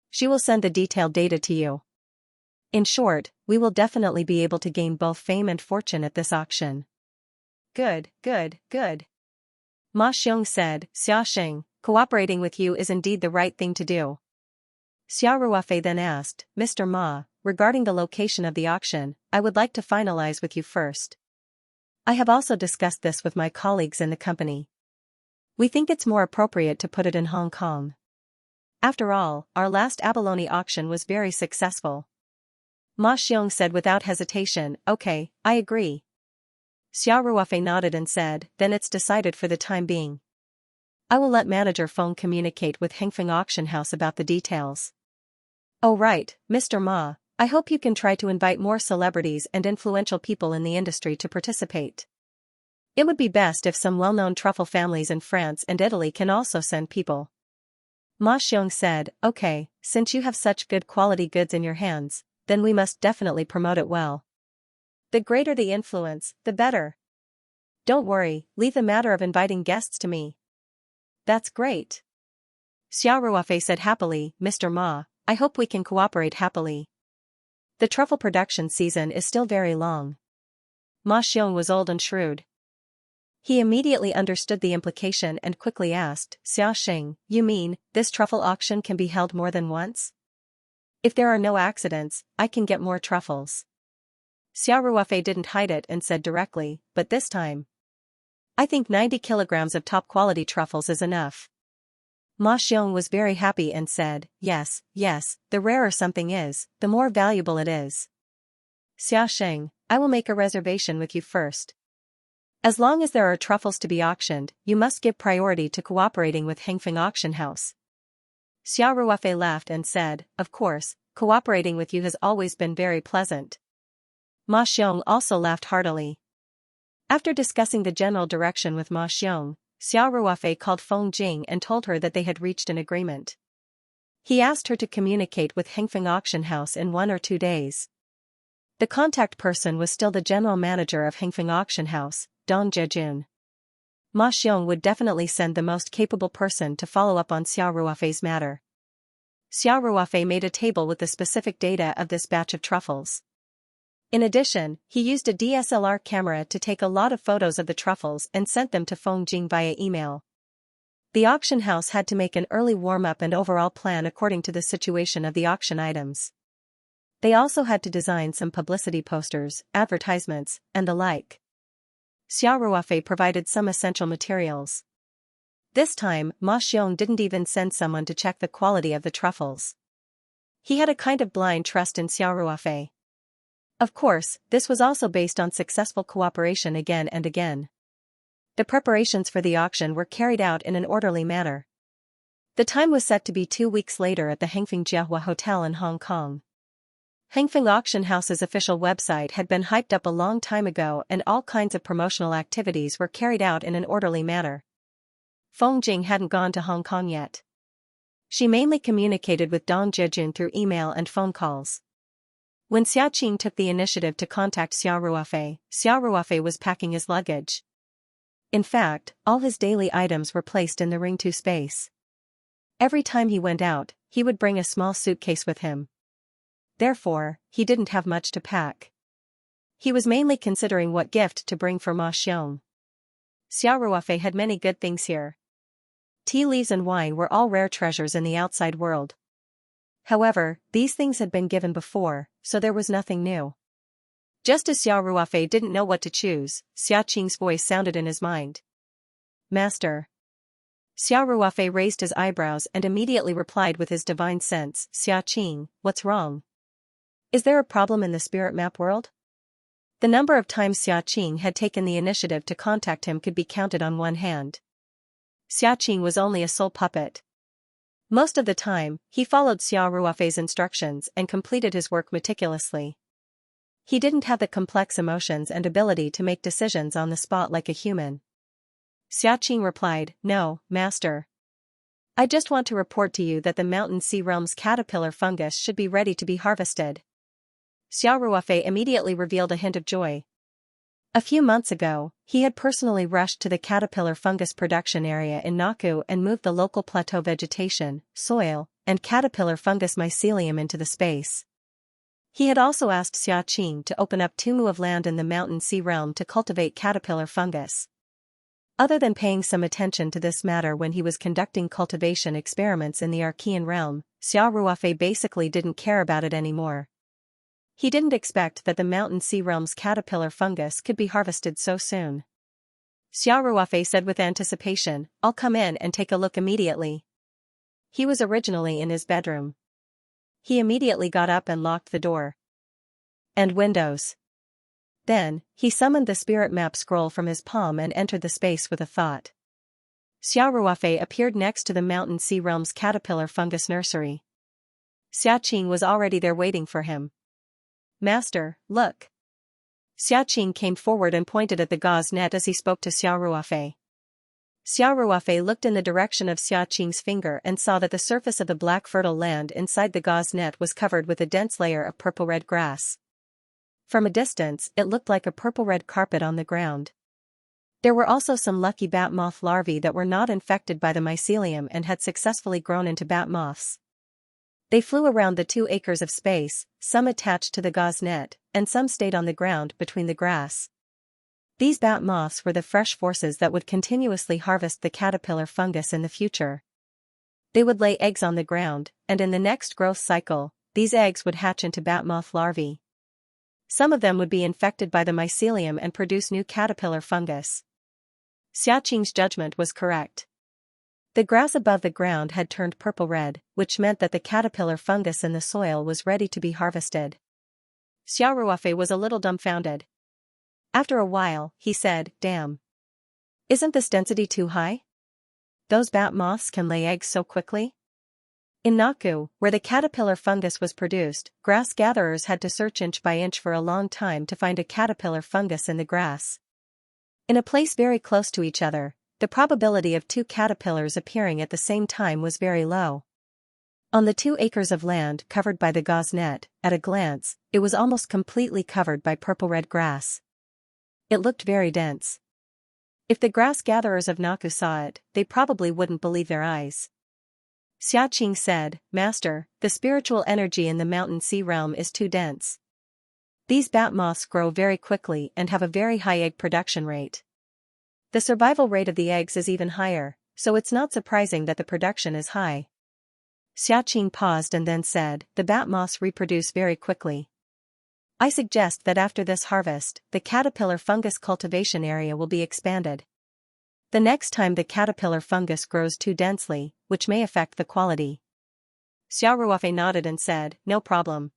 She will send the detailed data to you. In short, we will definitely be able to gain both fame and fortune at this auction. Good, good, good. Ma Xiong said, Xiaoxing, cooperating with you is indeed the right thing to do. Xiao Ruofei then asked, Mr. Ma, regarding the location of the auction, I would like to finalize with you first. I have also discussed this with my colleagues in the company. We think it's more appropriate to put it in Hong Kong. After all, our last abalone auction was very successful. Ma Xiong said without hesitation, okay, I agree. Xiao Ruofei nodded and said, then it's decided for the time being. I will let manager phone communicate with Hengfeng Auction House about the details. Oh right, Mr. Ma, I hope you can try to invite more celebrities and influential people in the industry to participate. It would be best if some well-known truffle families in France and Italy can also send people. Ma Xiong said, okay, since you have such good quality goods in your hands, then we must definitely promote it well. The greater the influence, the better. Don't worry, leave the matter of inviting guests to me. That's great. Xiao Ruofei said happily, Mr. Ma, I hope we can cooperate happily. The truffle production season is still very long. Ma Xiong was old and shrewd. He immediately understood the implication and quickly asked, Xiaoxing, you mean, this truffle auction can be held more than once? If there are no accidents, I can get more truffles. Xiao Ruofei didn't hide it and said directly, but this time. I think 90 kilograms of top-quality truffles is enough. Ma Xiong was very happy and said, yes, yes, the rarer something is, the more valuable it is. Xiaoxing, I will make a reservation with you first. As long as there are truffles to be auctioned, you must give priority to cooperating with Hengfeng Auction House. Xiao Ruofei laughed and said, of course, cooperating with you has always been very pleasant. Ma Xiong also laughed heartily. After discussing the general direction with Ma Xiong, Xiao Ruofei called Feng Jing and told her that they had reached an agreement. He asked her to communicate with Hengfeng Auction House in 1 or 2 days. The contact person was still the general manager of Hengfeng Auction House, Dong Jejun. Ma Xiong would definitely send the most capable person to follow up on Xiao Ruofei's matter. Xiao Ruofei made a table with the specific data of this batch of truffles. In addition, he used a DSLR camera to take a lot of photos of the truffles and sent them to Feng Jing via email. The auction house had to make an early warm-up and overall plan according to the situation of the auction items. They also had to design some publicity posters, advertisements, and the like. Xiao Ruofei provided some essential materials. This time, Ma Xiong didn't even send someone to check the quality of the truffles. He had a kind of blind trust in Xiao Ruofei. Of course, this was also based on successful cooperation again and again. The preparations for the auction were carried out in an orderly manner. The time was set to be 2 weeks later at the Hengfeng Jiahua Hotel in Hong Kong. Hengfeng Auction House's official website had been hyped up a long time ago and all kinds of promotional activities were carried out in an orderly manner. Feng Jing hadn't gone to Hong Kong yet. She mainly communicated with Dong Jejun through email and phone calls. When Xia Qing took the initiative to contact Xiao Ruofei was packing his luggage. In fact, all his daily items were placed in the Ring 2 space. Every time he went out, he would bring a small suitcase with him. Therefore, he didn't have much to pack. He was mainly considering what gift to bring for Ma Xiong. Xiao Ruofei had many good things here. Tea leaves and wine were all rare treasures in the outside world. However, these things had been given before, so there was nothing new. Just as Xiao Ruofei didn't know what to choose, Xia Qing's voice sounded in his mind. Master. Xiao Ruofei raised his eyebrows and immediately replied with his divine sense, Xia Qing, what's wrong? Is there a problem in the spirit map world? The number of times Xia Qing had taken the initiative to contact him could be counted on one hand. Xia Qing was only a soul puppet. Most of the time, he followed Xiao Ruofei's instructions and completed his work meticulously. He didn't have the complex emotions and ability to make decisions on the spot like a human. Xia Qing replied, No, Master. I just want to report to you that the Mountain Sea Realm's caterpillar fungus should be ready to be harvested. Xiao Ruofei immediately revealed a hint of joy. A few months ago, he had personally rushed to the caterpillar fungus production area in Naku and moved the local plateau vegetation, soil, and caterpillar fungus mycelium into the space. He had also asked Xia Qing to open up 2 mu of land in the Mountain Sea Realm to cultivate caterpillar fungus. Other than paying some attention to this matter when he was conducting cultivation experiments in the Archean realm, Xiao Ruofei basically didn't care about it anymore. He didn't expect that the Mountain Sea Realm's caterpillar fungus could be harvested so soon. Xiao Ruofei said with anticipation, I'll come in and take a look immediately. He was originally in his bedroom. He immediately got up and locked the door and windows. Then, he summoned the spirit map scroll from his palm and entered the space with a thought. Xiao Ruofei appeared next to the Mountain Sea Realm's caterpillar fungus nursery. Xia Qing was already there waiting for him. Master, look. Xia Qing came forward and pointed at the gauze net as he spoke to Xiao Ruofei. Xiao Ruofei looked in the direction of Xia Qing's finger and saw that the surface of the black fertile land inside the gauze net was covered with a dense layer of purple-red grass. From a distance, it looked like a purple-red carpet on the ground. There were also some lucky bat moth larvae that were not infected by the mycelium and had successfully grown into bat moths. They flew around the 2 acres of space, some attached to the gauze net, and some stayed on the ground between the grass. These bat moths were the fresh forces that would continuously harvest the caterpillar fungus in the future. They would lay eggs on the ground, and in the next growth cycle, these eggs would hatch into bat moth larvae. Some of them would be infected by the mycelium and produce new caterpillar fungus. Xia Qing's judgment was correct. The grass above the ground had turned purple-red, which meant that the caterpillar fungus in the soil was ready to be harvested. Xiao Ruofei was a little dumbfounded. After a while, he said, Damn. Isn't this density too high? Those bat moths can lay eggs so quickly? In Naku, where the caterpillar fungus was produced, grass gatherers had to search inch by inch for a long time to find a caterpillar fungus in the grass. In a place very close to each other, the probability of two caterpillars appearing at the same time was very low. On the 2 acres of land covered by the gauze net, at a glance, it was almost completely covered by purple-red grass. It looked very dense. If the grass gatherers of Naku saw it, they probably wouldn't believe their eyes. Xiaoqing said, "Master, the spiritual energy in the mountain sea realm is too dense. These bat moths grow very quickly and have a very high egg production rate. The survival rate of the eggs is even higher, so it's not surprising that the production is high." Xiaoqing paused and then said, "The bat moths reproduce very quickly. I suggest that after this harvest, the caterpillar fungus cultivation area will be expanded. The next time the caterpillar fungus grows too densely, which may affect the quality." Xiao Ruofei nodded and said, "No problem.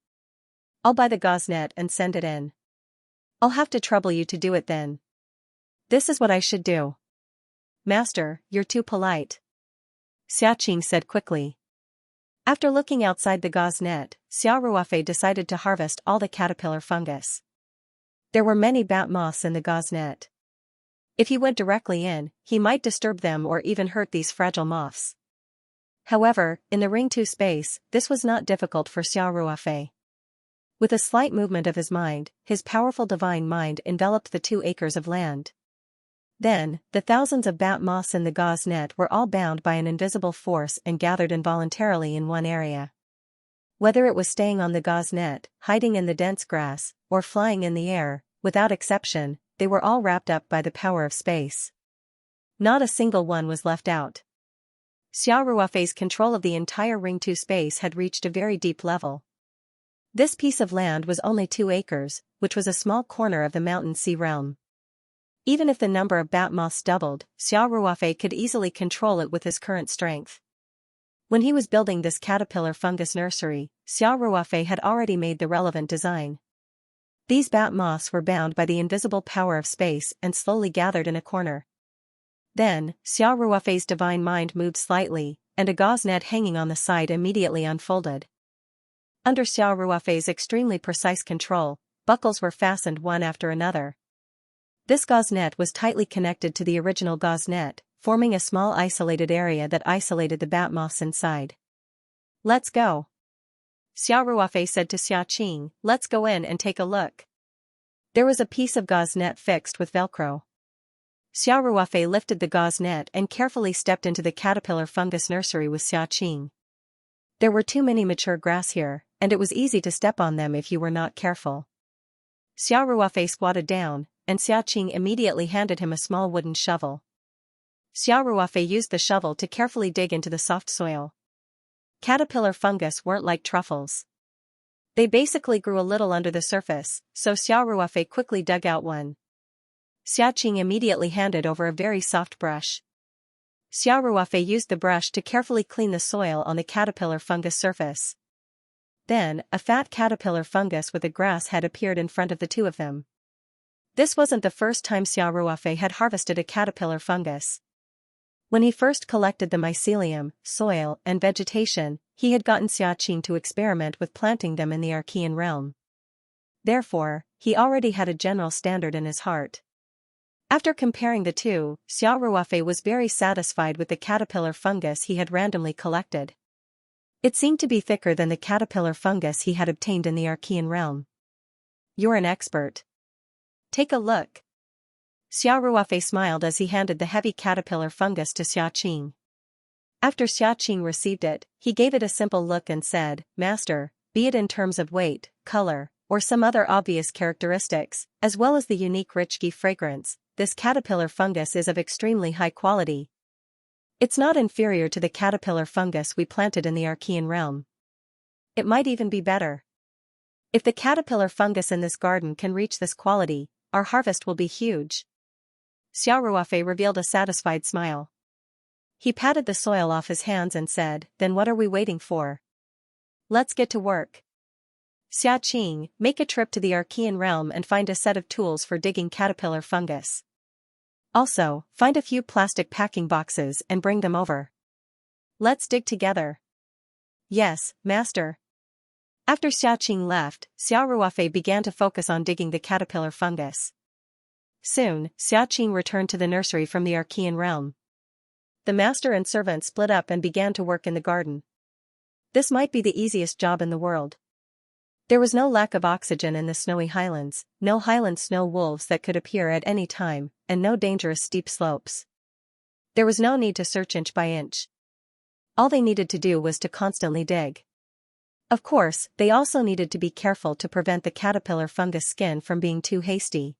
I'll buy the gauze net and send it in. I'll have to trouble you to do it then." "This is what I should do." "Master, you're too polite," Xiaoqing said quickly. After looking outside the gauze net, Xiao Ruofei decided to harvest all the caterpillar fungus. There were many bat moths in the gauze net. If he went directly in, he might disturb them or even hurt these fragile moths. However, in the Ring 2 space, this was not difficult for Xiao Ruofei. With a slight movement of his mind, his powerful divine mind enveloped the 2 acres of land. Then, the thousands of bat moths in the gauze net were all bound by an invisible force and gathered involuntarily in one area. Whether it was staying on the gauze net, hiding in the dense grass, or flying in the air, without exception, they were all wrapped up by the power of space. Not a single one was left out. Xiao Ruofei's control of the entire Ring 2 space had reached a very deep level. This piece of land was only 2 acres, which was a small corner of the mountain sea realm. Even if the number of bat moths doubled, Xiao Ruofei could easily control it with his current strength. When he was building this caterpillar fungus nursery, Xiao Ruofei had already made the relevant design. These bat moths were bound by the invisible power of space and slowly gathered in a corner. Then, Xiao Ruofei's divine mind moved slightly, and a gauze net hanging on the side immediately unfolded. Under Xiao Ruofei's extremely precise control, buckles were fastened one after another. This gauze net was tightly connected to the original gauze net, forming a small isolated area that isolated the bat moths inside. "Let's go," Xiao Ruofei said to Xiaoqing, "Let's go in and take a look." There was a piece of gauze net fixed with Velcro. Xiao Ruofei lifted the gauze net and carefully stepped into the caterpillar fungus nursery with Xiaoqing. There were too many mature grass here, and it was easy to step on them if you were not careful. Xiao Ruofei squatted down, and Xiaoqing immediately handed him a small wooden shovel. Xiao Ruofei used the shovel to carefully dig into the soft soil. Caterpillar fungus weren't like truffles. They basically grew a little under the surface, so Xiao Ruofei quickly dug out one. Xiaoqing immediately handed over a very soft brush. Xiao Ruofei used the brush to carefully clean the soil on the caterpillar fungus surface. Then, a fat caterpillar fungus with a grass head appeared in front of the two of them. This wasn't the first time Xiao Ruofei had harvested a caterpillar fungus. When he first collected the mycelium, soil, and vegetation, he had gotten Xiaoqing to experiment with planting them in the Archean realm. Therefore, he already had a general standard in his heart. After comparing the two, Xiao Ruofei was very satisfied with the caterpillar fungus he had randomly collected. It seemed to be thicker than the caterpillar fungus he had obtained in the Archean realm. "You're an expert. Take a look." Xiao Ruofei smiled as he handed the heavy caterpillar fungus to Xiaoqing. After Xiaoqing received it, he gave it a simple look and said, "Master, be it in terms of weight, color, or some other obvious characteristics, as well as the unique rich ghee fragrance, this caterpillar fungus is of extremely high quality. It's not inferior to the caterpillar fungus we planted in the Archean realm. It might even be better. If the caterpillar fungus in this garden can reach this quality, our harvest will be huge." Xiao Ruofei revealed a satisfied smile. He patted the soil off his hands and said, "Then what are we waiting for? Let's get to work. Xiaoqing, make a trip to the Archean realm and find a set of tools for digging caterpillar fungus. Also, find a few plastic packing boxes and bring them over. Let's dig together." "Yes, master." After Xiaoqing left, Xiao Ruofei began to focus on digging the caterpillar fungus. Soon, Xiaqing returned to the nursery from the Archean realm. The master and servant split up and began to work in the garden. This might be the easiest job in the world. There was no lack of oxygen in the snowy highlands, no highland snow wolves that could appear at any time, and no dangerous steep slopes. There was no need to search inch by inch. All they needed to do was to constantly dig. Of course, they also needed to be careful to prevent the caterpillar fungus skin from being too hasty.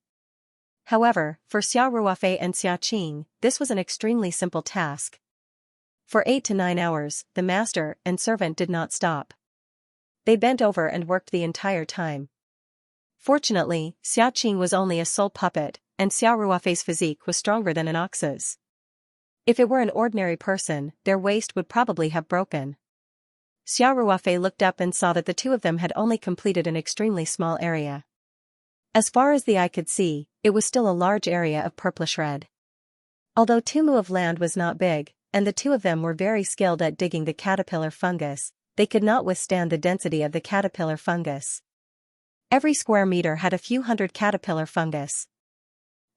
However, for Xiao Ruofei and Xiaqing, this was an extremely simple task. For 8 to 9 hours, the master and servant did not stop. They bent over and worked the entire time. Fortunately, Xiaqing was only a soul puppet, and Xiao Ruofei's physique was stronger than an ox's. If it were an ordinary person, their waist would probably have broken. Xiao Ruofei looked up and saw that the two of them had only completed an extremely small area. As far as the eye could see, it was still a large area of purplish red. Although Tumu of land was not big, and the two of them were very skilled at digging the caterpillar fungus, they could not withstand the density of the caterpillar fungus. Every square meter had a few hundred caterpillar fungus.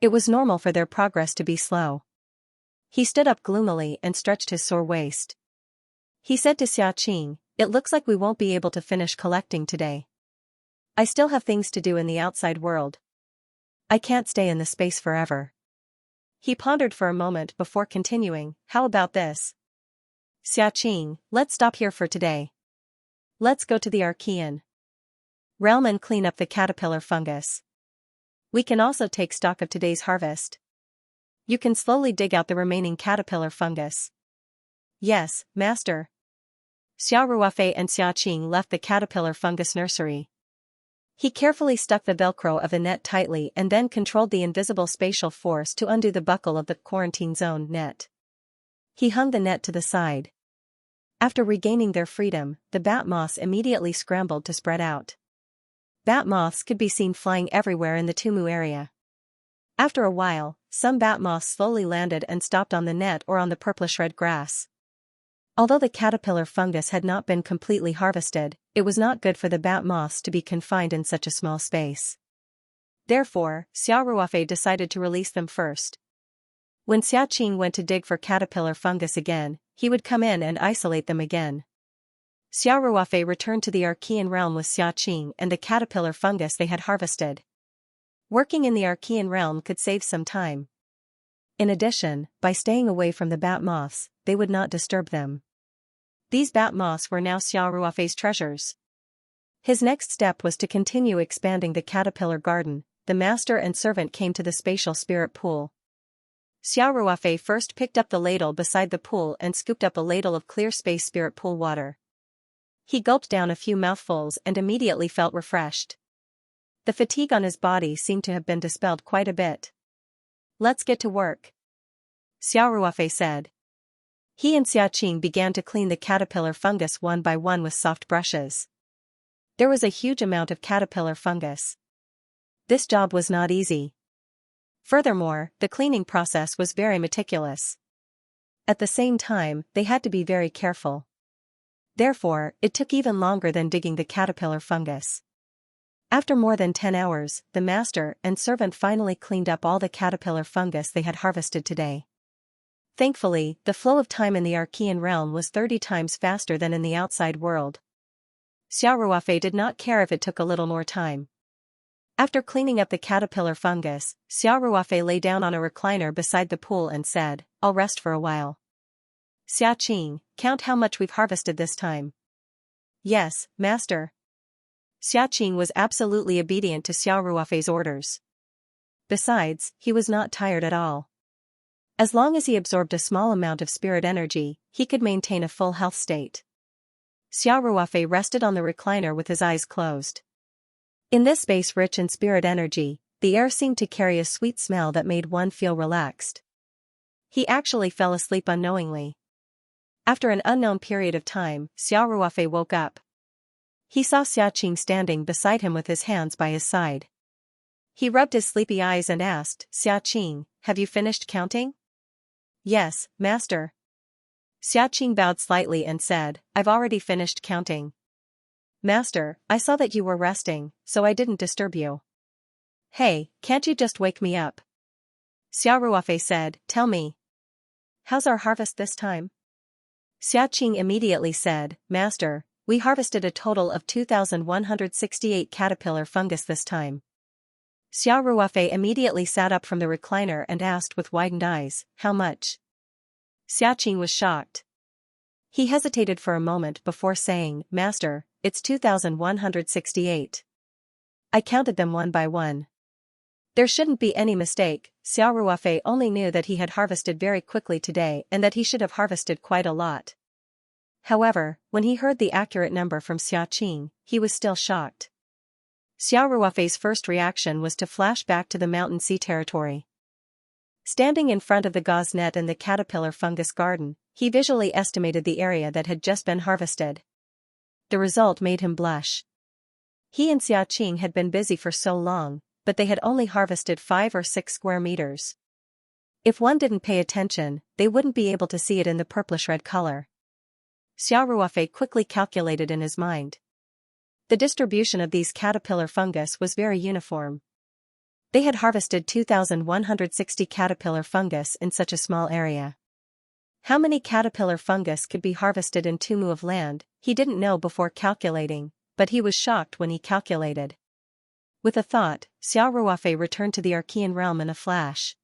It was normal for their progress to be slow. He stood up gloomily and stretched his sore waist. He said to Xiaqing, "It looks like we won't be able to finish collecting today. I still have things to do in the outside world. I can't stay in the space forever." He pondered for a moment before continuing, "How about this? Xiaqing, let's stop here for today. Let's go to the Archean realm and clean up the caterpillar fungus. We can also take stock of today's harvest. You can slowly dig out the remaining caterpillar fungus." "Yes, master." Xiao Ruofei and Xiaqing left the caterpillar fungus nursery. He carefully stuck the velcro of the net tightly and then controlled the invisible spatial force to undo the buckle of the quarantine zone net. He hung the net to the side. After regaining their freedom, the bat moths immediately scrambled to spread out. Bat moths could be seen flying everywhere in the Tumu area. After a while, some bat moths slowly landed and stopped on the net or on the purplish-red grass. Although the caterpillar fungus had not been completely harvested, it was not good for the bat moths to be confined in such a small space. Therefore, Xiao Ruofei decided to release them first. When Xiaqing went to dig for caterpillar fungus again, he would come in and isolate them again. Xiao Ruofei returned to the Archean realm with Xiaqing and the caterpillar fungus they had harvested. Working in the Archean realm could save some time. In addition, by staying away from the bat moths, they would not disturb them. These bat moths were now Xiao Ruofei's treasures. His next step was to continue expanding the caterpillar garden. The master and servant came to the spatial spirit pool. Xiao Ruofei first picked up the ladle beside the pool and scooped up a ladle of clear space spirit pool water. He gulped down a few mouthfuls and immediately felt refreshed. The fatigue on his body seemed to have been dispelled quite a bit. "Let's get to work," Xiao Ruofei said. He and Xiaqing began to clean the caterpillar fungus one by one with soft brushes. There was a huge amount of caterpillar fungus. This job was not easy. Furthermore, the cleaning process was very meticulous. At the same time, they had to be very careful. Therefore, it took even longer than digging the caterpillar fungus. After more than 10 hours, the master and servant finally cleaned up all the caterpillar fungus they had harvested today. Thankfully, the flow of time in the Archean realm was 30 times faster than in the outside world. Xiao Ruofei did not care if it took a little more time. After cleaning up the caterpillar fungus, Xiao Ruofei lay down on a recliner beside the pool and said, "I'll rest for a while." "Xiaqing, count how much we've harvested this time." "Yes, master." Xiaqing was absolutely obedient to Xiao Ruofei's orders. Besides, he was not tired at all. As long as he absorbed a small amount of spirit energy, he could maintain a full health state. Xiao Ruofei rested on the recliner with his eyes closed. In this space rich in spirit energy, the air seemed to carry a sweet smell that made one feel relaxed. He actually fell asleep unknowingly. After an unknown period of time, Xiao Ruofei woke up. He saw Xiaqing standing beside him with his hands by his side. He rubbed his sleepy eyes and asked, "Xiaqing, have you finished counting?" "Yes, master." Xiaqing bowed slightly and said, "I've already finished counting." "Master, I saw that you were resting, so I didn't disturb you." "Hey, can't you just wake me up?" Xiao Ruofei said, tell me. How's our harvest this time? Xiaqing immediately said, Master, we harvested a total of 2,168 caterpillar fungus this time. Xiao Ruofei immediately sat up from the recliner and asked with widened eyes, how much? Xiaqing was shocked. He hesitated for a moment before saying, Master, it's 2,168. I counted them one by one. There shouldn't be any mistake. Xiao Ruofei only knew that he had harvested very quickly today and that he should have harvested quite a lot. However, when he heard the accurate number from Xiaqing, he was still shocked. Xiao Ruofei's first reaction was to flash back to the mountain sea territory. Standing in front of the gauze net and the caterpillar fungus garden, he visually estimated the area that had just been harvested. The result made him blush. He and Xiaqing had been busy for so long, but they had only harvested 5 or 6 square meters. If one didn't pay attention, they wouldn't be able to see it in the purplish-red color. Xiao Ruofei quickly calculated in his mind. The distribution of these caterpillar fungus was very uniform. They had harvested 2,160 caterpillar fungus in such a small area. How many caterpillar fungus could be harvested in 2 mu of land, he didn't know before calculating, but he was shocked when he calculated. With a thought, Xiao Ruofei returned to the Archean realm in a flash.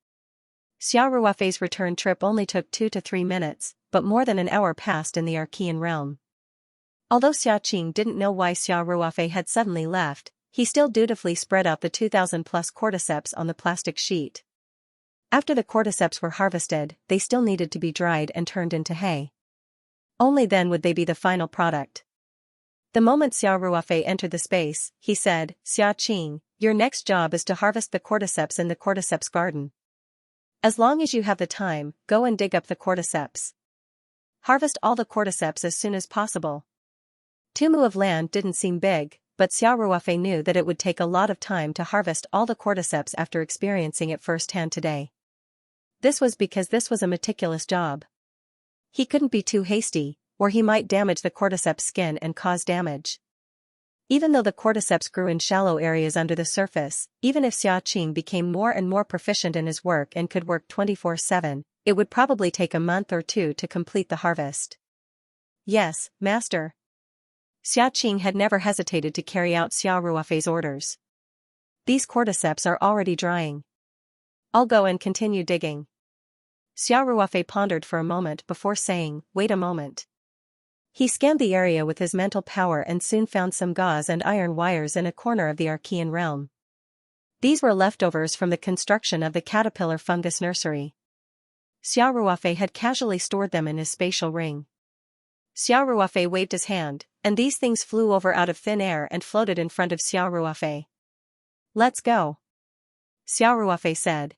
Xiao Ruofei's return trip only took 2 to 3 minutes, but more than an hour passed in the Archean realm. Although Xiaqing didn't know why Xiao Ruofei had suddenly left, he still dutifully spread out the 2,000+ cordyceps on the plastic sheet. After the cordyceps were harvested, they still needed to be dried and turned into hay. Only then would they be the final product. The moment Xiao Ruofei entered the space, he said, Xiaqing, your next job is to harvest the cordyceps in the cordyceps garden. As long as you have the time, go and dig up the cordyceps. Harvest all the cordyceps as soon as possible. 2 mu of land didn't seem big, but Xiao Ruofei knew that it would take a lot of time to harvest all the cordyceps after experiencing it firsthand today. This was because this was a meticulous job. He couldn't be too hasty, or he might damage the cordyceps skin and cause damage. Even though the cordyceps grew in shallow areas under the surface, even if Xiaqing became more and more proficient in his work and could work 24/7, it would probably take a month or 2 to complete the harvest. Yes, Master. Xiaqing had never hesitated to carry out Xiao Ruofei's orders. These cordyceps are already drying. I'll go and continue digging. Xiao Ruofei pondered for a moment before saying, wait a moment. He scanned the area with his mental power and soon found some gauze and iron wires in a corner of the Archean realm. These were leftovers from the construction of the caterpillar fungus nursery. Xiao Ruofei had casually stored them in his spatial ring. Xiao Ruofei waved his hand, and these things flew over out of thin air and floated in front of Xiao Ruofei. Let's go. Xiao Ruofei said.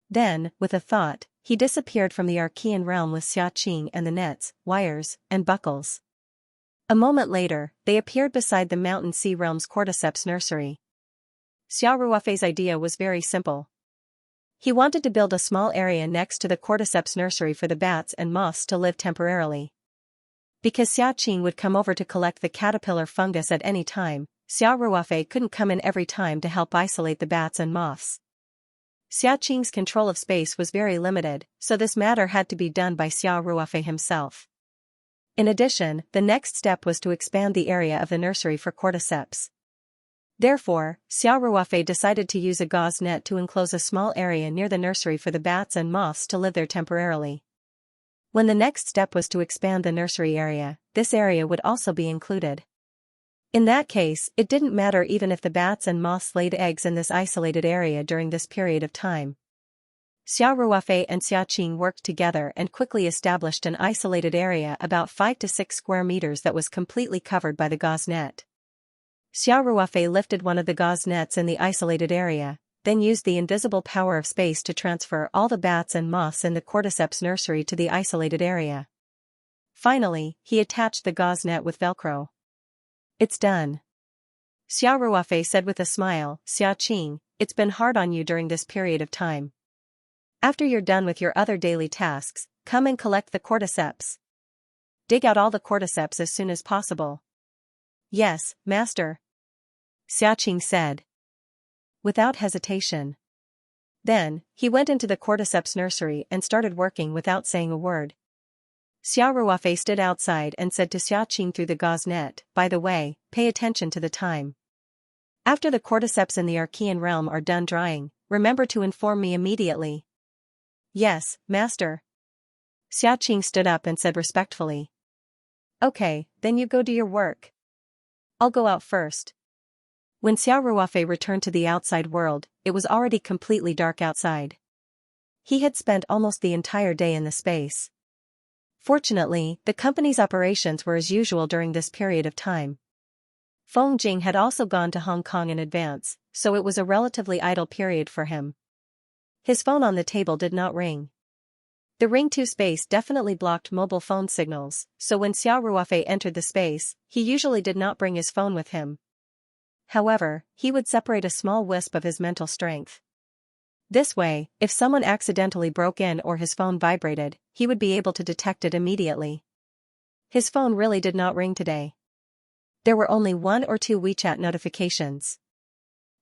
Then, with a thought, he disappeared from the Archean realm with Xiaqing and the nets, wires, and buckles. A moment later, they appeared beside the mountain sea realm's cordyceps nursery. Xiao Ruofei's idea was very simple. He wanted to build a small area next to the cordyceps nursery for the bats and moths to live temporarily. Because Xiaqing would come over to collect the caterpillar fungus at any time, Xiao Ruofei couldn't come in every time to help isolate the bats and moths. Xiaqing's control of space was very limited, so this matter had to be done by Xiao Ruofei himself. In addition, the next step was to expand the area of the nursery for cordyceps. Therefore, Xiao Ruofei decided to use a gauze net to enclose a small area near the nursery for the bats and moths to live there temporarily. When the next step was to expand the nursery area, this area would also be included. In that case, it didn't matter even if the bats and moths laid eggs in this isolated area during this period of time. Xiao Ruofei and Xiaqing worked together and quickly established an isolated area about 5 to 6 square meters that was completely covered by the gauze net. Xiao Ruofei lifted one of the gauze nets in the isolated area, then used the invisible power of space to transfer all the bats and moths in the cordyceps nursery to the isolated area. Finally, he attached the gauze net with Velcro. It's done. Xiao Ruofei said with a smile, Xiaqing, it's been hard on you during this period of time. After you're done with your other daily tasks, come and collect the cordyceps. Dig out all the cordyceps as soon as possible. Yes, Master. Xiaqing said. Without hesitation. Then, he went into the cordyceps nursery and started working without saying a word. Xiao Ruofei stood outside and said to Xiaqing through the gauze net, "By the way, pay attention to the time. After the cordyceps in the Archean realm are done drying, remember to inform me immediately." "Yes, master." Xiaqing stood up and said respectfully. "Okay, then you go do your work. I'll go out first." When Xiao Ruofei returned to the outside world, it was already completely dark outside. He had spent almost the entire day in the space. Fortunately, the company's operations were as usual during this period of time. Feng Jing had also gone to Hong Kong in advance, so it was a relatively idle period for him. His phone on the table did not ring. The Ring 2 space definitely blocked mobile phone signals, so when Xiao Ruofei entered the space, he usually did not bring his phone with him. However, he would separate a small wisp of his mental strength. This way, if someone accidentally broke in or his phone vibrated, he would be able to detect it immediately. His phone really did not ring today. There were only 1 or 2 WeChat notifications.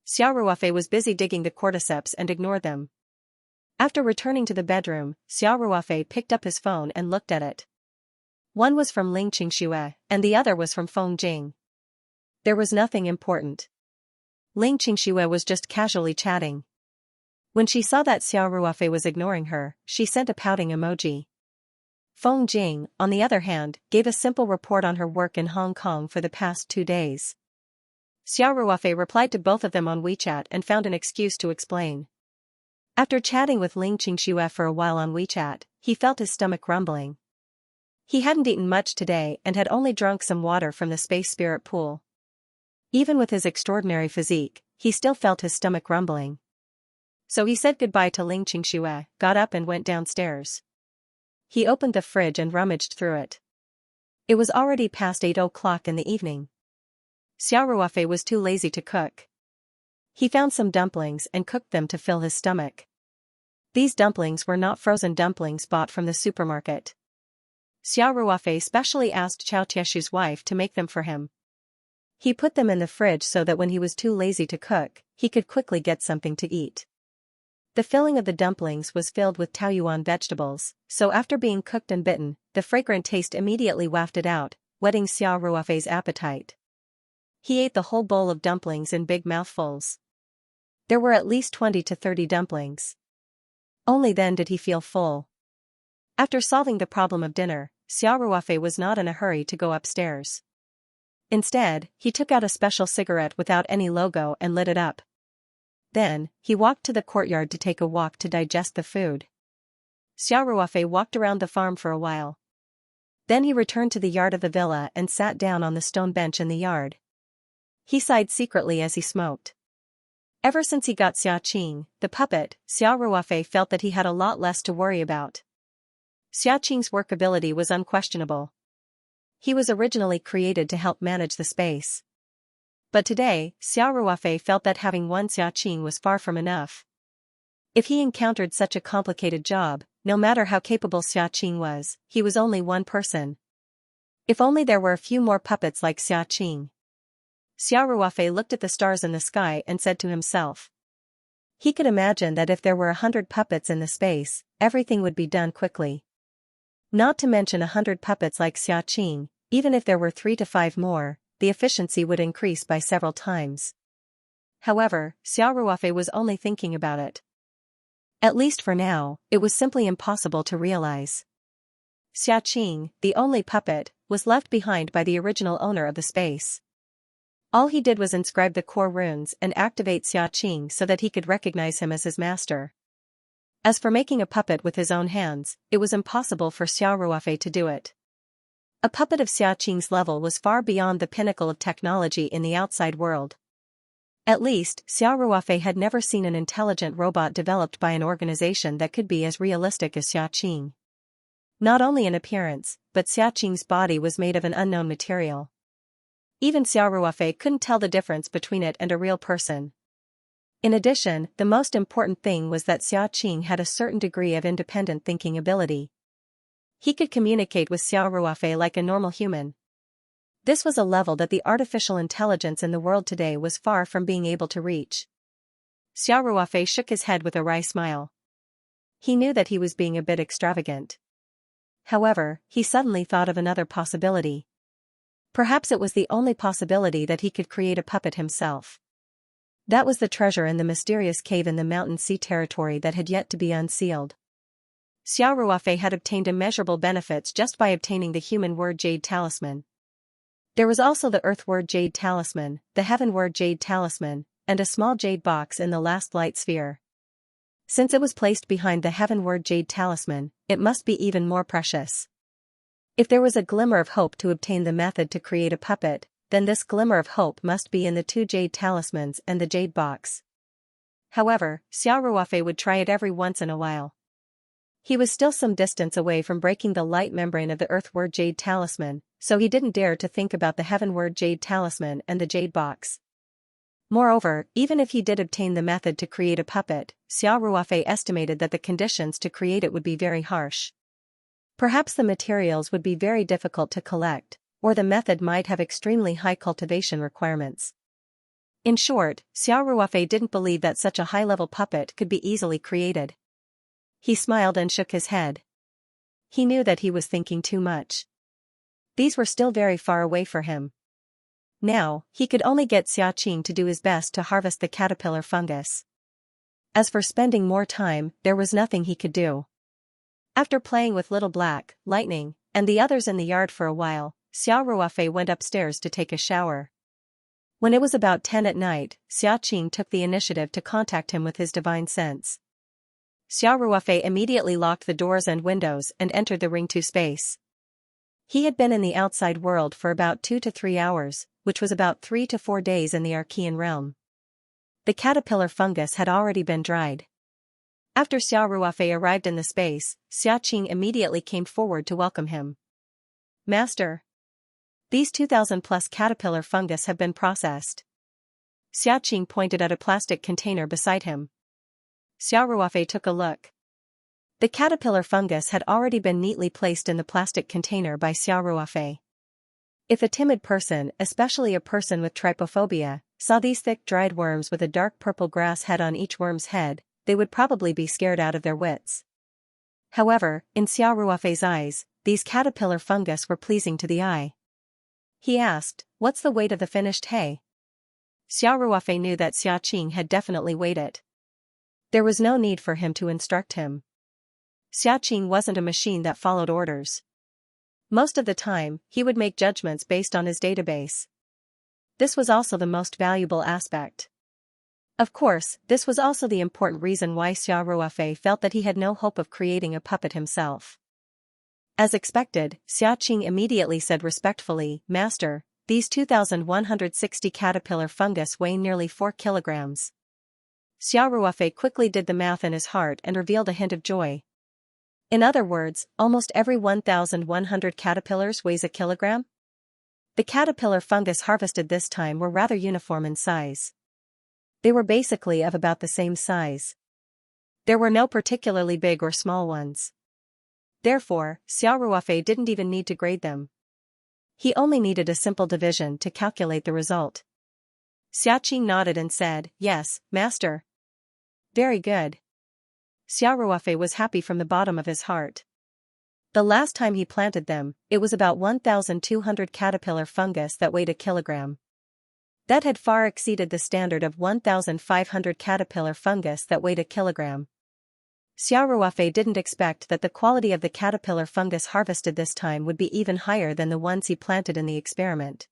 Xiao Ruofei was busy digging the cordyceps and ignored them. After returning to the bedroom, Xiao Ruofei picked up his phone and looked at it. One was from Ling Qingxue, and the other was from Feng Jing. There was nothing important. Ling Qingxue was just casually chatting. When she saw that Xiao Ruofei was ignoring her, she sent a pouting emoji. Feng Jing, on the other hand, gave a simple report on her work in Hong Kong for the past 2 days. Xiao Ruofei replied to both of them on WeChat and found an excuse to explain. After chatting with Ling Qingxue for a while on WeChat, he felt his stomach rumbling. He hadn't eaten much today and had only drunk some water from the space spirit pool. Even with his extraordinary physique, he still felt his stomach rumbling. So he said goodbye to Ling Qingxue, got up and went downstairs. He opened the fridge and rummaged through it. It was already past 8 o'clock in the evening. Xiao Ruofei was too lazy to cook. He found some dumplings and cooked them to fill his stomach. These dumplings were not frozen dumplings bought from the supermarket. Xiao Ruofei specially asked Chao Tieshu's wife to make them for him. He put them in the fridge so that when he was too lazy to cook, he could quickly get something to eat. The filling of the dumplings was filled with taoyuan vegetables, so after being cooked and bitten, the fragrant taste immediately wafted out, whetting Xiao Ruofei's appetite. He ate the whole bowl of dumplings in big mouthfuls. There were at least 20 to 30 dumplings. Only then did he feel full. After solving the problem of dinner, Xiao Ruofei was not in a hurry to go upstairs. Instead, he took out a special cigarette without any logo and lit it up. Then, he walked to the courtyard to take a walk to digest the food. Xiao Ruofei walked around the farm for a while. Then he returned to the yard of the villa and sat down on the stone bench in the yard. He sighed secretly as he smoked. Ever since he got Xiaqing, the puppet, Xiao Ruofei felt that he had a lot less to worry about. Xiaqing's work ability was unquestionable. He was originally created to help manage the space. But today, Xiao Ruofei felt that having one Xiaqing was far from enough. If he encountered such a complicated job, no matter how capable Xiaqing was, he was only one person. If only there were a few more puppets like Xiaqing. Xiao Ruofei looked at the stars in the sky and said to himself. He could imagine that if there were 100 puppets in the space, everything would be done quickly. Not to mention 100 puppets like Xiaqing, even if there were 3 to 5 more, the efficiency would increase by several times. However, Xiao Ruofei was only thinking about it. At least for now, it was simply impossible to realize. Xiaqing, the only puppet, was left behind by the original owner of the space. All he did was inscribe the core runes and activate Xiaqing so that he could recognize him as his master. As for making a puppet with his own hands, it was impossible for Xiao Ruofei to do it. A puppet of Xiaqing's level was far beyond the pinnacle of technology in the outside world. At least, Xiao Ruofei had never seen an intelligent robot developed by an organization that could be as realistic as Xiaqing. Not only in appearance, but Xiaqing's body was made of an unknown material. Even Xiao Ruofei couldn't tell the difference between it and a real person. In addition, the most important thing was that Xiaqing had a certain degree of independent thinking ability. He could communicate with Xiao Ruofei like a normal human. This was a level that the artificial intelligence in the world today was far from being able to reach. Xiao Ruofei shook his head with a wry smile. He knew that he was being a bit extravagant. However, he suddenly thought of another possibility. Perhaps it was the only possibility that he could create a puppet himself. That was the treasure in the mysterious cave in the mountain sea territory that had yet to be unsealed. Xiao Ruofei had obtained immeasurable benefits just by obtaining the human word Jade Talisman. There was also the earth word Jade Talisman, the heaven word Jade Talisman, and a small jade box in the last light sphere. Since it was placed behind the heaven word Jade Talisman, it must be even more precious. If there was a glimmer of hope to obtain the method to create a puppet, then this glimmer of hope must be in the 2 jade talismans and the jade box. However, Xiao Ruofei would try it every once in a while. He was still some distance away from breaking the light membrane of the earth word Jade Talisman, so he didn't dare to think about the heaven word Jade Talisman and the jade box. Moreover, even if he did obtain the method to create a puppet, Xiao Ruofei estimated that the conditions to create it would be very harsh. Perhaps the materials would be very difficult to collect, or the method might have extremely high cultivation requirements. In short, Xiao Ruofei didn't believe that such a high-level puppet could be easily created. He smiled and shook his head. He knew that he was thinking too much. These were still very far away for him. Now, he could only get Xiaqing to do his best to harvest the caterpillar fungus. As for spending more time, there was nothing he could do. After playing with Little Black, Lightning, and the others in the yard for a while, Xiao Ruofei went upstairs to take a shower. When it was about 10 at night, Xiaqing took the initiative to contact him with his divine sense. Xiao Ruofei immediately locked the doors and windows and entered the Ring 2 space. He had been in the outside world for about 2 to 3 hours, which was about 3 to 4 days in the Archean realm. The caterpillar fungus had already been dried. After Xiao Ruofei arrived in the space, Xiaqing immediately came forward to welcome him. Master. These 2,000 plus caterpillar fungus have been processed. Xiaqing pointed at a plastic container beside him. Xiao Ruofei took a look. The caterpillar fungus had already been neatly placed in the plastic container by Xiao Ruofei. If a timid person, especially a person with trypophobia, saw these thick dried worms with a dark purple grass head on each worm's head, they would probably be scared out of their wits. However, in Xiao Ruofei's eyes, these caterpillar fungus were pleasing to the eye. He asked, "What's the weight of the finished hay?" Xiao Ruofei knew that Xiaqing had definitely weighed it. There was no need for him to instruct him. Xiaqing wasn't a machine that followed orders. Most of the time, he would make judgments based on his database. This was also the most valuable aspect. Of course, this was also the important reason why Xiao Ruofei felt that he had no hope of creating a puppet himself. As expected, Xiaqing immediately said respectfully, "Master, these 2,160 caterpillar fungus weigh nearly 4 kilograms. Xiao Ruofei quickly did the math in his heart and revealed a hint of joy. In other words, almost every 1,100 caterpillars weighs a kilogram? The caterpillar fungus harvested this time were rather uniform in size. They were basically of about the same size. There were no particularly big or small ones. Therefore, Xiao Ruofei didn't even need to grade them. He only needed a simple division to calculate the result. Xiaqing nodded and said, "Yes, master." Very good. Xiao Ruofei was happy from the bottom of his heart. The last time he planted them, it was about 1,200 caterpillar fungus that weighed a kilogram. That had far exceeded the standard of 1,500 caterpillar fungus that weighed a kilogram. Xiao Ruofei didn't expect that the quality of the caterpillar fungus harvested this time would be even higher than the ones he planted in the experiment.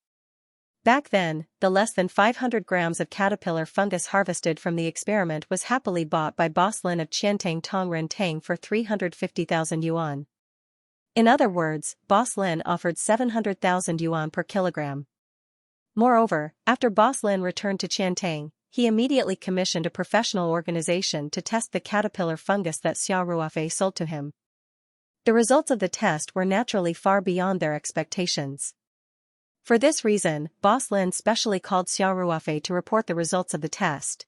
Back then, the less than 500 grams of caterpillar fungus harvested from the experiment was happily bought by Boss Lin of Qiantang Tongren Tang for 350,000 yuan. In other words, Boss Lin offered 700,000 yuan per kilogram. Moreover, after Boss Lin returned to Qiantang, he immediately commissioned a professional organization to test the caterpillar fungus that Xiao Ruofei sold to him. The results of the test were naturally far beyond their expectations. For this reason, Boss Lin specially called Xiao Ruofei to report the results of the test.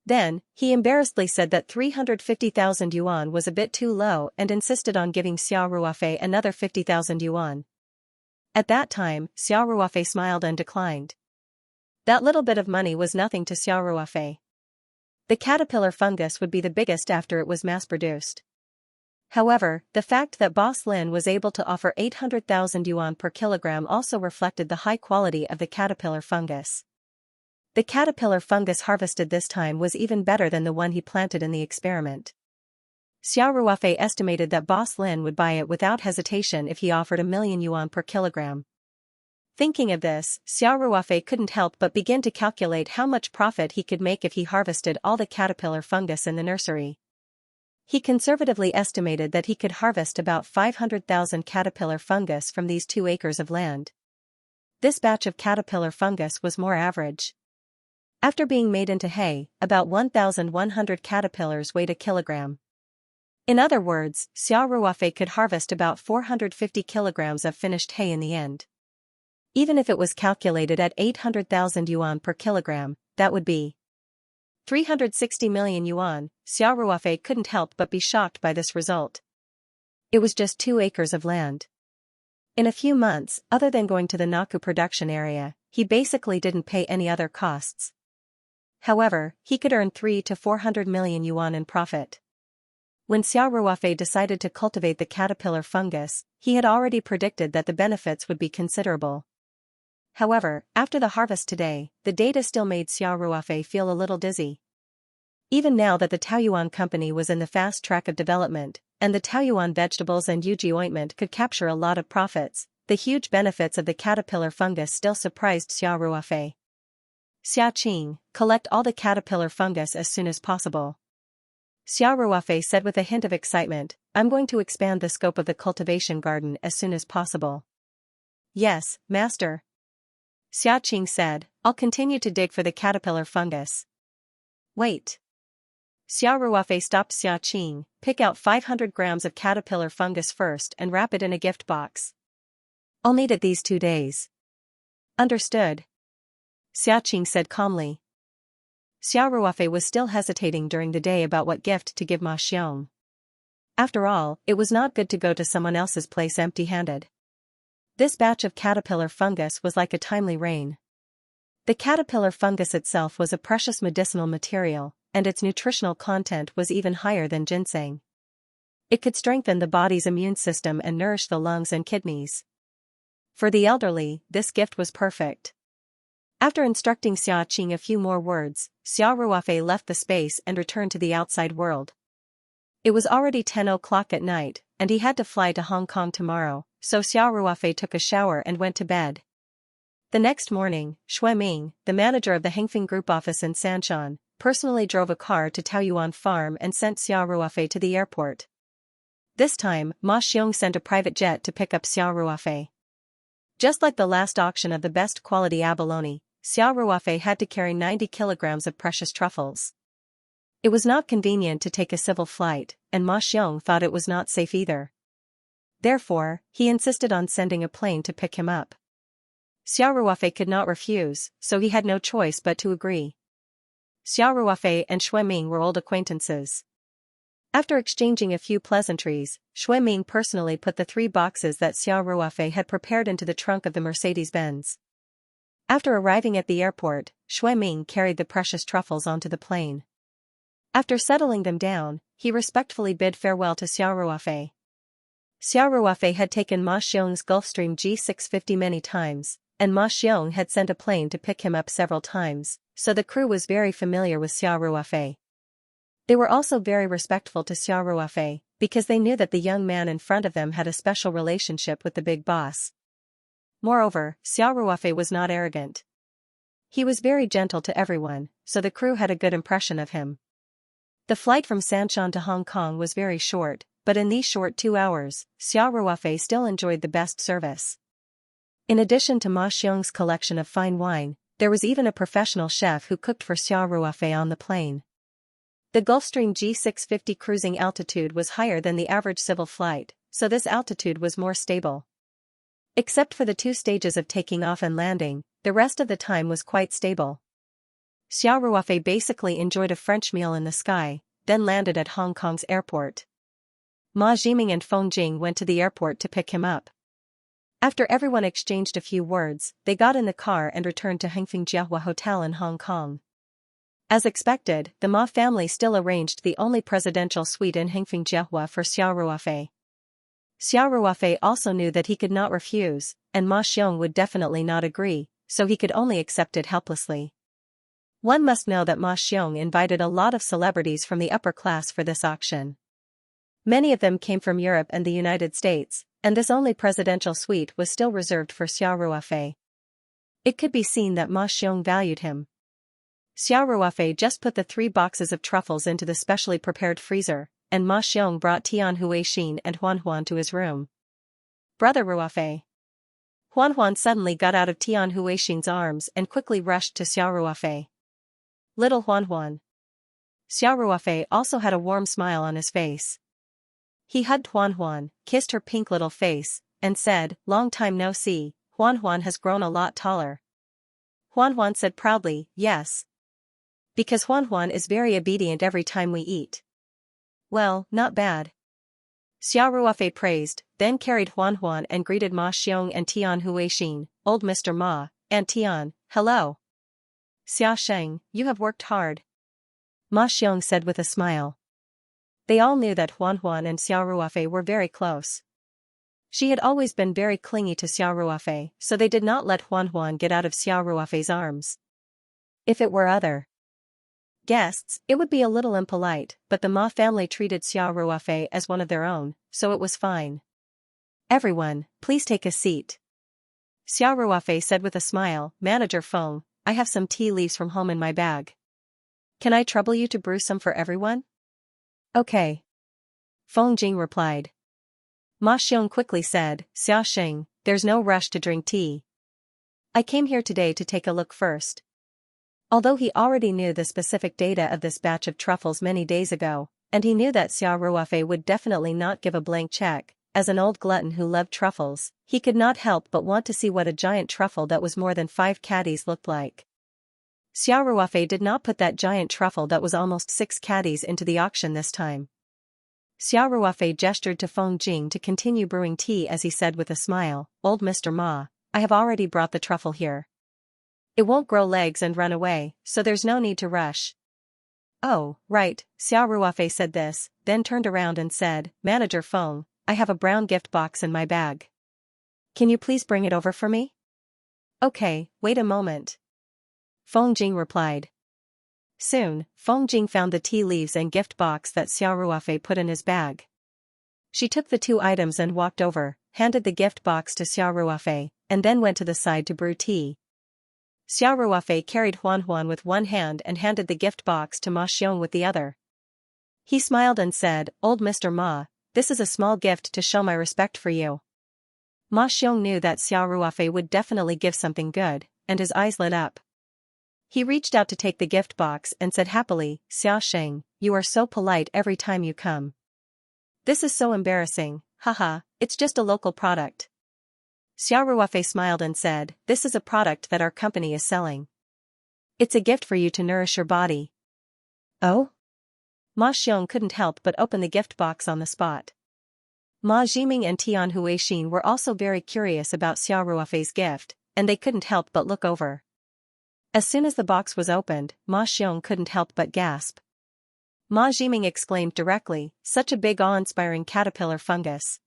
Then, he embarrassedly said that 350,000 yuan was a bit too low and insisted on giving Xiao Ruofei another 50,000 yuan. At that time, Xiao Ruofei smiled and declined. That little bit of money was nothing to Xiao Ruofei. The caterpillar fungus would be the biggest after it was mass-produced. However, the fact that Boss Lin was able to offer 800,000 yuan per kilogram also reflected the high quality of the caterpillar fungus. The caterpillar fungus harvested this time was even better than the one he planted in the experiment. Xiao Ruofei estimated that Boss Lin would buy it without hesitation if he offered 1,000,000 yuan per kilogram. Thinking of this, Xiao Ruofei couldn't help but begin to calculate how much profit he could make if he harvested all the caterpillar fungus in the nursery. He conservatively estimated that he could harvest about 500,000 caterpillar fungus from these 2 acres of land. This batch of caterpillar fungus was more average. After being made into hay, about 1,100 caterpillars weighed a kilogram. In other words, Xiao Ruofei could harvest about 450 kilograms of finished hay in the end. Even if it was calculated at 800,000 yuan per kilogram, that would be 360 million yuan. Xiao Ruofei couldn't help but be shocked by this result. It was just 2 acres of land. In a few months, other than going to the Naku production area, he basically didn't pay any other costs. However, he could earn 300 to 400 million yuan in profit. When Xiao Ruofei decided to cultivate the caterpillar fungus, he had already predicted that the benefits would be considerable. However, after the harvest today, the data still made Xiao Ruofei feel a little dizzy. Even now that the Taoyuan company was in the fast track of development, and the Taoyuan vegetables and Yuji ointment could capture a lot of profits, the huge benefits of the caterpillar fungus still surprised Xiao Ruofei. Xia Qing, collect all the caterpillar fungus as soon as possible. Xiao Ruofei said with a hint of excitement, I'm going to expand the scope of the cultivation garden as soon as possible. Yes, master. Xia Qing said, I'll continue to dig for the caterpillar fungus. Wait. Xiao Ruofei stopped Xia Qing, pick out 500 grams of caterpillar fungus first and wrap it in a gift box. I'll need it these 2 days. Understood. Xia Qing said calmly. Xiao Ruofei was still hesitating during the day about what gift to give Ma Xiong. After all, it was not good to go to someone else's place empty-handed. This batch of caterpillar fungus was like a timely rain. The caterpillar fungus itself was a precious medicinal material, and its nutritional content was even higher than ginseng. It could strengthen the body's immune system and nourish the lungs and kidneys. For the elderly, this gift was perfect. After instructing Xia Qing a few more words, Xiao Ruofei left the space and returned to the outside world. It was already 10 o'clock at night, and he had to fly to Hong Kong tomorrow, so Xiao Ruofei took a shower and went to bed. The next morning, Xue Ming, the manager of the Hengfeng Group office in Sanshan, personally drove a car to Taoyuan Farm and sent Xiao Ruofei to the airport. This time, Ma Xiong sent a private jet to pick up Xiao Ruofei. Just like the last auction of the best quality abalone, Xiao Ruofei had to carry 90 kilograms of precious truffles. It was not convenient to take a civil flight, and Ma Xiong thought it was not safe either. Therefore, he insisted on sending a plane to pick him up. Xiao Ruofei could not refuse, so he had no choice but to agree. Xiao Ruofei and Xue Ming were old acquaintances. After exchanging a few pleasantries, Xue Ming personally put the 3 boxes that Xiao Ruofei had prepared into the trunk of the Mercedes-Benz. After arriving at the airport, Xue Ming carried the precious truffles onto the plane. After settling them down, he respectfully bid farewell to Xiao Ruofei. Xiao Ruofei had taken Ma Xiong's Gulfstream G650 many times, and Ma Xiong had sent a plane to pick him up several times, so the crew was very familiar with Xiao Ruofei. They were also very respectful to Xiao Ruofei, because they knew that the young man in front of them had a special relationship with the big boss. Moreover, Xiao Ruofei was not arrogant. He was very gentle to everyone, so the crew had a good impression of him. The flight from Sanshan to Hong Kong was very short, but in these short 2 hours, Xiao Ruofei still enjoyed the best service. In addition to Ma Xiong's collection of fine wine, there was even a professional chef who cooked for Xiao Ruofei on the plane. The Gulfstream G650 cruising altitude was higher than the average civil flight, so this altitude was more stable. Except for the 2 stages of taking off and landing, the rest of the time was quite stable. Xiao Ruofei basically enjoyed a French meal in the sky, then landed at Hong Kong's airport. Ma Jiming and Feng Jing went to the airport to pick him up. After everyone exchanged a few words, they got in the car and returned to Hengfeng Jiahua Hotel in Hong Kong. As expected, the Ma family still arranged the only presidential suite in Hengfengjiehua for Xiao Ruofei. Xiao Ruofei also knew that he could not refuse, and Ma Xiong would definitely not agree, so he could only accept it helplessly. One must know that Ma Xiong invited a lot of celebrities from the upper class for this auction. Many of them came from Europe and the United States, and this only presidential suite was still reserved for Xiao Ruofei. It could be seen that Ma Xiong valued him. Xiao Ruofei just put the 3 boxes of truffles into the specially prepared freezer, and Ma Xiong brought Tian Huixin and Huan Huan to his room. "Brother Ruofei." Huan Huan suddenly got out of Tian Huixin's arms and quickly rushed to Xiao Ruofei. "Little Huan Huan." Xiao Ruofei also had a warm smile on his face. He hugged Huan Huan, kissed her pink little face, and said, "Long time no see, Huan Huan has grown a lot taller." Huan Huan said proudly, "Yes. Because Huan Huan is very obedient every time we eat." "Well, not bad." Xiao Ruofei praised, then carried Huan Huan and greeted Ma Xiong and Tian Huixin, "Old Mr. Ma, and Tian, hello." "Xia Sheng, you have worked hard," Ma Xiong said with a smile. They all knew that Huan Huan and Xiao Ruofei were very close. She had always been very clingy to Xiao Ruofei, so they did not let Huan Huan get out of Xiao Ruofei's arms. If it were other guests, it would be a little impolite, but the Ma family treated Xiao Ruofei as one of their own, so it was fine. "Everyone, please take a seat," Xiao Ruofei said with a smile. "Manager Feng, I have some tea leaves from home in my bag. Can I trouble you to brew some for everyone?" "Okay," Feng Jing replied. Ma Xiong quickly said, "Xia Sheng, there's no rush to drink tea. I came here today to take a look first." Although he already knew the specific data of this batch of truffles many days ago, and he knew that Xiao Ruofei would definitely not give a blank check, as an old glutton who loved truffles, he could not help but want to see what a giant truffle that was more than 5 caddies looked like. Xiao Ruofei did not put that giant truffle that was almost 6 caddies into the auction this time. Xiao Ruofei gestured to Feng Jing to continue brewing tea as he said with a smile, "Old Mr. Ma, I have already brought the truffle here. It won't grow legs and run away, so there's no need to rush." "Oh, right," Xiao Ruofei said this, then turned around and said, "Manager Feng, I have a brown gift box in my bag. Can you please bring it over for me?" "Okay, wait a moment," Feng Jing replied. Soon, Feng Jing found the tea leaves and gift box that Xiao Ruofei put in his bag. She took the 2 items and walked over, handed the gift box to Xiao Ruofei, and then went to the side to brew tea. Xiao Ruofei carried Huan Huan with one hand and handed the gift box to Ma Xiong with the other. He smiled and said, "Old Mr. Ma, this is a small gift to show my respect for you." Ma Xiong knew that Xiao Ruofei would definitely give something good, and his eyes lit up. He reached out to take the gift box and said happily, "Xia Sheng, you are so polite every time you come. This is so embarrassing, haha, it's just a local product." Xiao Ruofei smiled and said, "This is a product that our company is selling. It's a gift for you to nourish your body." "Oh?" Ma Xiong couldn't help but open the gift box on the spot. Ma Jiming and Tian Huixin were also very curious about Xiao Ruofei's gift, and they couldn't help but look over. As soon as the box was opened, Ma Xiong couldn't help but gasp. Ma Jiming exclaimed directly, "Such a big awe-inspiring caterpillar fungus.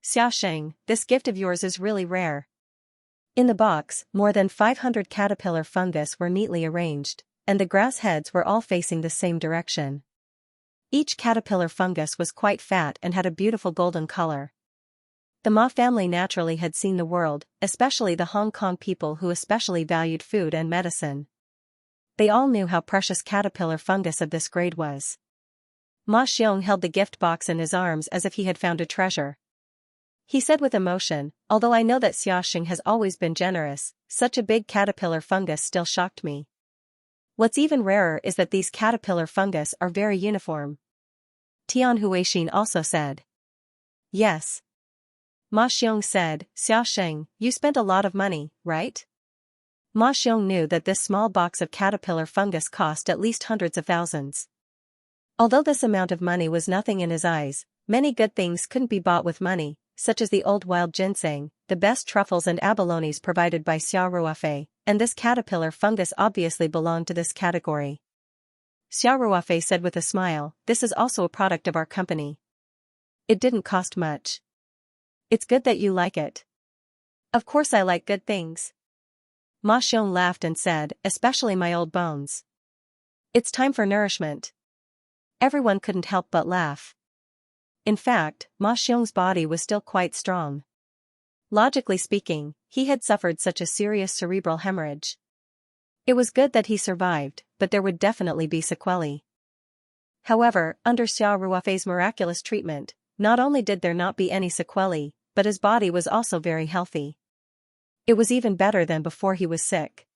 Xia Sheng, this gift of yours is really rare." In the box, more than 500 caterpillar fungus were neatly arranged, and the grass heads were all facing the same direction. Each caterpillar fungus was quite fat and had a beautiful golden color. The Ma family naturally had seen the world, especially the Hong Kong people who especially valued food and medicine. They all knew how precious caterpillar fungus of this grade was. Ma Xiong held the gift box in his arms as if he had found a treasure. He said with emotion, "Although I know that Xia Sheng has always been generous, such a big caterpillar fungus still shocked me. What's even rarer is that these caterpillar fungus are very uniform." Tian Huixin also said. "Yes." Ma Xiong said, "Xia Sheng, you spent a lot of money, right?" Ma Xiong knew that this small box of caterpillar fungus cost at least hundreds of thousands. Although this amount of money was nothing in his eyes, many good things couldn't be bought with money, such as the old wild ginseng, the best truffles and abalones provided by Xiao Ruofei, and this caterpillar fungus obviously belonged to this category. Xiao Ruofei said with a smile, this is also a product of our company. It didn't cost much. It's good that you like it. Of course I like good things. Ma Xiong laughed and said, especially my old bones. It's time for nourishment. Everyone couldn't help but laugh. In fact, Ma Xiong's body was still quite strong. Logically speaking, he had suffered such a serious cerebral hemorrhage. It was good that he survived, but there would definitely be sequelae. However, under Xiao Ruofei's miraculous treatment, not only did there not be any sequelae, but his body was also very healthy. It was even better than before he was sick.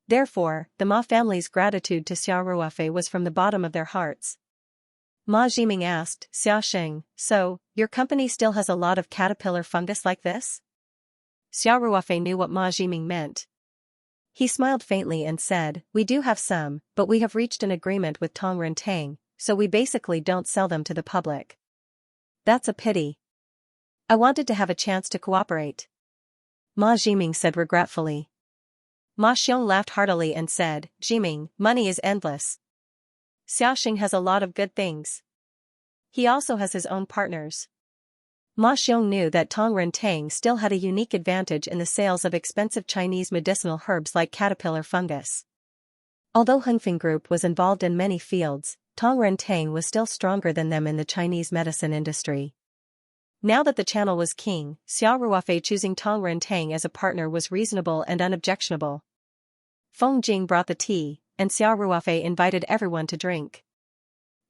Therefore, the Ma family's gratitude to Xiao Ruofei was from the bottom of their hearts. Ma Jiming asked, Xiaosheng, so, your company still has a lot of caterpillar fungus like this? Xiao Ruofei knew what Ma Jiming meant. He smiled faintly and said, we do have some, but we have reached an agreement with Tong Rentang, so we basically don't sell them to the public. That's a pity. I wanted to have a chance to cooperate. Ma Jiming said regretfully. Ma Xiong laughed heartily and said, Jiming, money is endless. Xiaosheng has a lot of good things. He also has his own partners. Ma Xiong knew that Tong Rentang still had a unique advantage in the sales of expensive Chinese medicinal herbs like caterpillar fungus. Although Hengfeng Group was involved in many fields, Tong Rentang was still stronger than them in the Chinese medicine industry. Now that the channel was king, Xiao Ruofei choosing Tong Rentang as a partner was reasonable and unobjectionable. Feng Jing brought the tea, and Xiao Ruofei invited everyone to drink.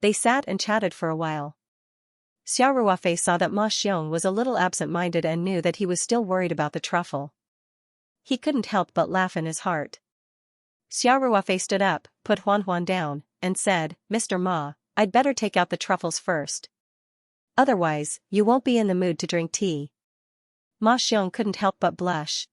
They sat and chatted for a while. Xiao Ruofei saw that Ma Xiong was a little absent-minded and knew that he was still worried about the truffle. He couldn't help but laugh in his heart. Xiao Ruofei stood up, put Huan Huan down, and said, Mr. Ma, I'd better take out the truffles first. Otherwise, you won't be in the mood to drink tea. Ma Xiong couldn't help but blush.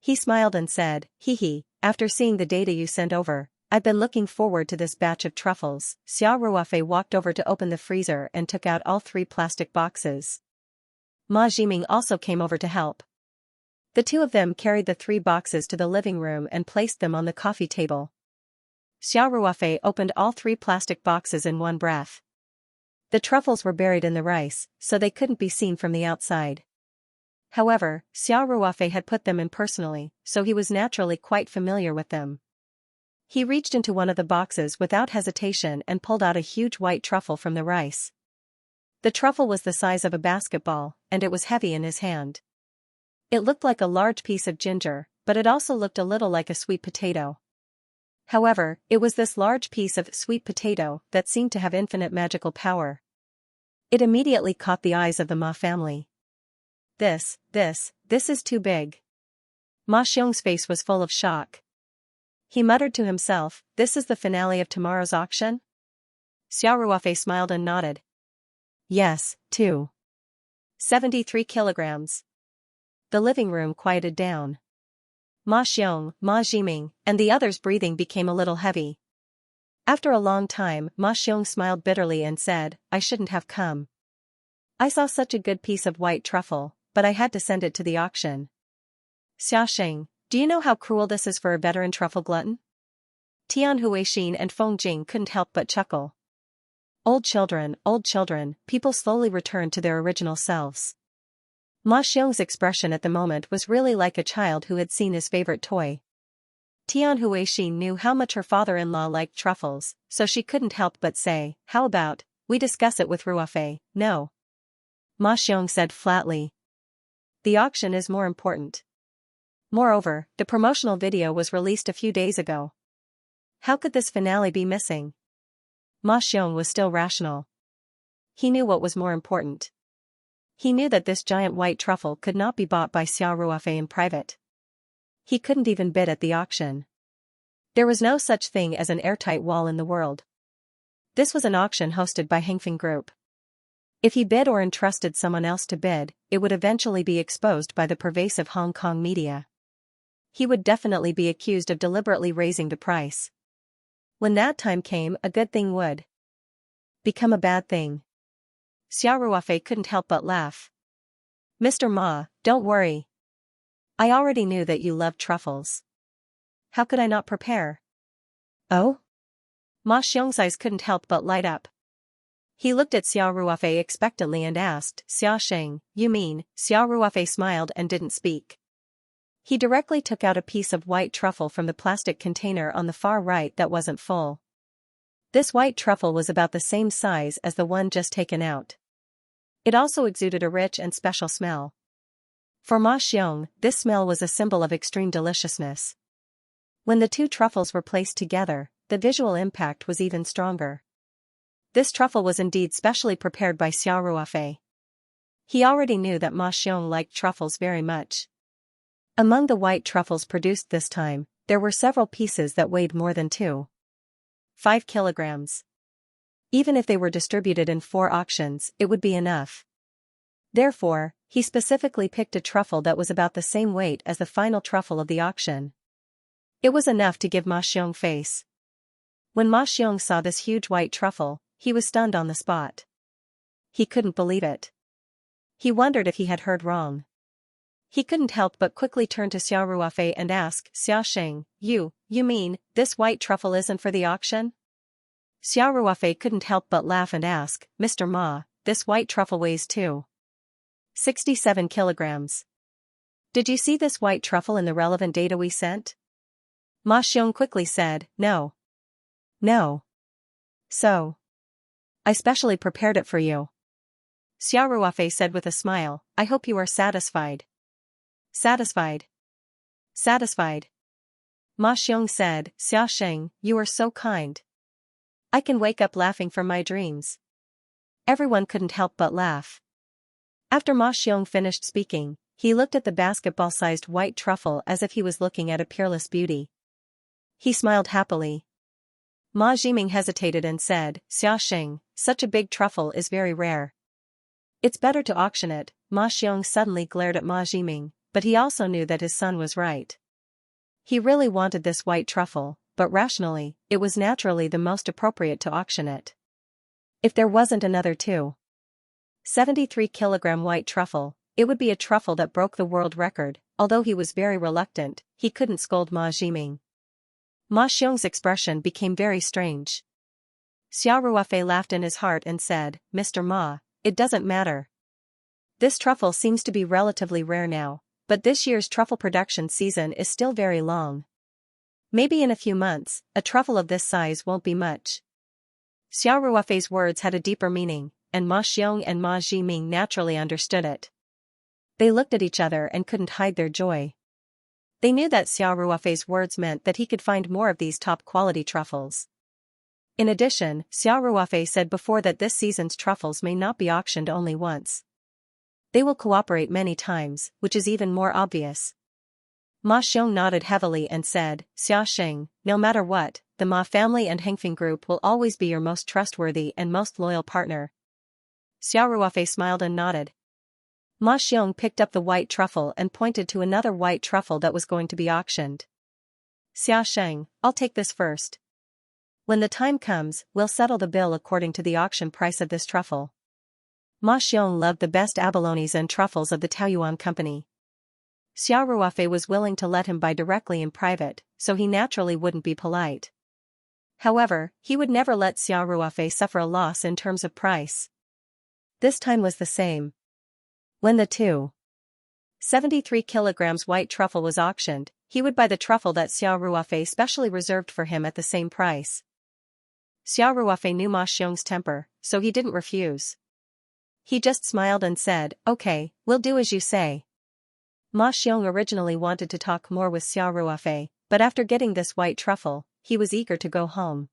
He smiled and said, hee, after seeing the data you sent over, I've been looking forward to this batch of truffles. Xiao Ruofei walked over to open the freezer and took out all 3 plastic boxes. Ma Jiming also came over to help. The two of them carried the 3 boxes to the living room and placed them on the coffee table. Xiao Ruofei opened all 3 plastic boxes in one breath. The truffles were buried in the rice, so they couldn't be seen from the outside. However, Xiao Ruofei had put them in personally, so he was naturally quite familiar with them. He reached into one of the boxes without hesitation and pulled out a huge white truffle from the rice. The truffle was the size of a basketball, and it was heavy in his hand. It looked like a large piece of ginger, but it also looked a little like a sweet potato. However, it was this large piece of sweet potato that seemed to have infinite magical power. It immediately caught the eyes of the Ma family. This is too big. Ma Xiong's face was full of shock. He muttered to himself, this is the finale of tomorrow's auction? Xiao Ruofei smiled and nodded. Yes, 73 kilograms. The living room quieted down. Ma Xiong, Ma Jiming, and the others' breathing became a little heavy. After a long time, Ma Xiong smiled bitterly and said, I shouldn't have come. I saw such a good piece of white truffle, but I had to send it to the auction. Xiaosheng, do you know how cruel this is for a veteran truffle glutton? Tian Huixin and Feng Jing couldn't help but chuckle. Old children, people slowly returned to their original selves. Ma Xiong's expression at the moment was really like a child who had seen his favorite toy. Tian Huixin knew how much her father-in-law liked truffles, so she couldn't help but say, how about, we discuss it with Ruofei? No. Ma Xiong said flatly. The auction is more important. Moreover, the promotional video was released a few days ago. How could this finale be missing? Ma Xiong was still rational. He knew what was more important. He knew that this giant white truffle could not be bought by Xiao Ruofei in private. He couldn't even bid at the auction. There was no such thing as an airtight wall in the world. This was an auction hosted by Hengfeng Group. If he bid or entrusted someone else to bid, it would eventually be exposed by the pervasive Hong Kong media. He would definitely be accused of deliberately raising the price. When that time came, a good thing would become a bad thing. Xiao Ruofei couldn't help but laugh. Mr. Ma, don't worry. I already knew that you loved truffles. How could I not prepare? Oh? Ma Xiong's eyes couldn't help but light up. He looked at Xiao Ruofei expectantly and asked, Xia Sheng, you mean? Xiao Ruofei smiled and didn't speak. He directly took out a piece of white truffle from the plastic container on the far right that wasn't full. This white truffle was about the same size as the one just taken out. It also exuded a rich and special smell. For Ma Xiong, this smell was a symbol of extreme deliciousness. When the two truffles were placed together, the visual impact was even stronger. This truffle was indeed specially prepared by Xiao Ruofei. He already knew that Ma Xiong liked truffles very much. Among the white truffles produced this time, there were several pieces that weighed more than 2.5 kilograms. Even if they were distributed in 4 auctions, it would be enough. Therefore, he specifically picked a truffle that was about the same weight as the final truffle of the auction. It was enough to give Ma Xiong face. When Ma Xiong saw this huge white truffle, he was stunned on the spot. He couldn't believe it. He wondered if he had heard wrong. He couldn't help but quickly turn to Xiao Ruofei and ask, Xia Sheng, you mean, this white truffle isn't for the auction? Xiao Ruofei couldn't help but laugh and ask, Mr. Ma, this white truffle weighs 2.67 kilograms. Did you see this white truffle in the relevant data we sent? Ma Xiong quickly said, No. So. I specially prepared it for you. Xiao Ruofei said with a smile, I hope you are satisfied. Satisfied. Ma Xiong said, Xia Sheng, you are so kind. I can wake up laughing from my dreams. Everyone couldn't help but laugh. After Ma Xiong finished speaking, he looked at the basketball-sized white truffle as if he was looking at a peerless beauty. He smiled happily. Ma Jiming hesitated and said, Xia Sheng, such a big truffle is very rare. It's better to auction it. Ma Xiong suddenly glared at Ma Jiming, but he also knew that his son was right. He really wanted this white truffle, but rationally, it was naturally the most appropriate to auction it. If there wasn't another 2.73 kilogram white truffle, it would be a truffle that broke the world record. Although he was very reluctant, he couldn't scold Ma Jiming. Ma Xiong's expression became very strange. Xiao Ruofei laughed in his heart and said, Mr. Ma, it doesn't matter. This truffle seems to be relatively rare now, but this year's truffle production season is still very long. Maybe in a few months, a truffle of this size won't be much. Xiao Ruofei's words had a deeper meaning, and Ma Xiong and Ma Jiming naturally understood it. They looked at each other and couldn't hide their joy. They knew that Xiao Ruofei's words meant that he could find more of these top-quality truffles. In addition, Xiao Ruofei said before that this season's truffles may not be auctioned only once. They will cooperate many times, which is even more obvious. Ma Xiong nodded heavily and said, Xia Sheng, no matter what, the Ma family and Hengfeng Group will always be your most trustworthy and most loyal partner. Xiao Ruofei smiled and nodded. Ma Xiong picked up the white truffle and pointed to another white truffle that was going to be auctioned. Xia Sheng, I'll take this first. When the time comes, we'll settle the bill according to the auction price of this truffle. Ma Xiong loved the best abalones and truffles of the Taoyuan company. Xiao Ruofei was willing to let him buy directly in private, so he naturally wouldn't be polite. However, he would never let Xiao Ruofei suffer a loss in terms of price. This time was the same. When the 2.73 kilograms white truffle was auctioned, he would buy the truffle that Xiao Ruofei specially reserved for him at the same price. Xiao Ruofei knew Ma Xiong's temper, so he didn't refuse. He just smiled and said, Okay, we'll do as you say. Ma Xiong originally wanted to talk more with Xiao Ruofei, but after getting this white truffle, he was eager to go home.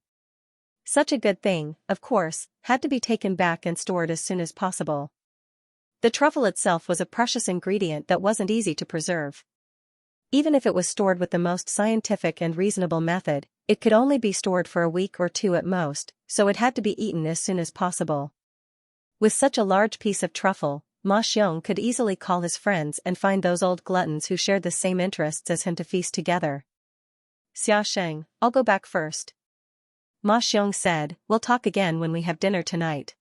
Such a good thing, of course, had to be taken back and stored as soon as possible. The truffle itself was a precious ingredient that wasn't easy to preserve. Even if it was stored with the most scientific and reasonable method, it could only be stored for a week or two at most, so it had to be eaten as soon as possible. With such a large piece of truffle, Ma Xiong could easily call his friends and find those old gluttons who shared the same interests as him to feast together. Xia Sheng, I'll go back first. Ma Xiong said, We'll talk again when we have dinner tonight.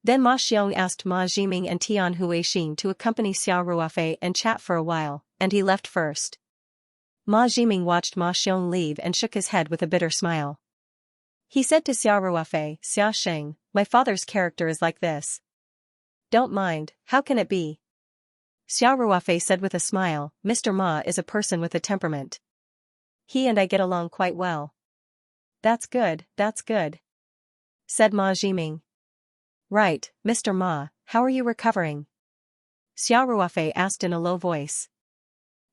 Then Ma Xiong asked Ma Jiming and Tian Huixin to accompany Xiao Ruofei and chat for a while, and he left first. Ma Jiming watched Ma Xiong leave and shook his head with a bitter smile. He said to Xiao Ruofei, Xiaosheng, my father's character is like this. Don't mind, how can it be? Xiao Ruofei said with a smile, Mr. Ma is a person with a temperament. He and I get along quite well. That's good, said Ma Jiming. Right, Mr. Ma, how are you recovering? Xiao Ruofei asked in a low voice.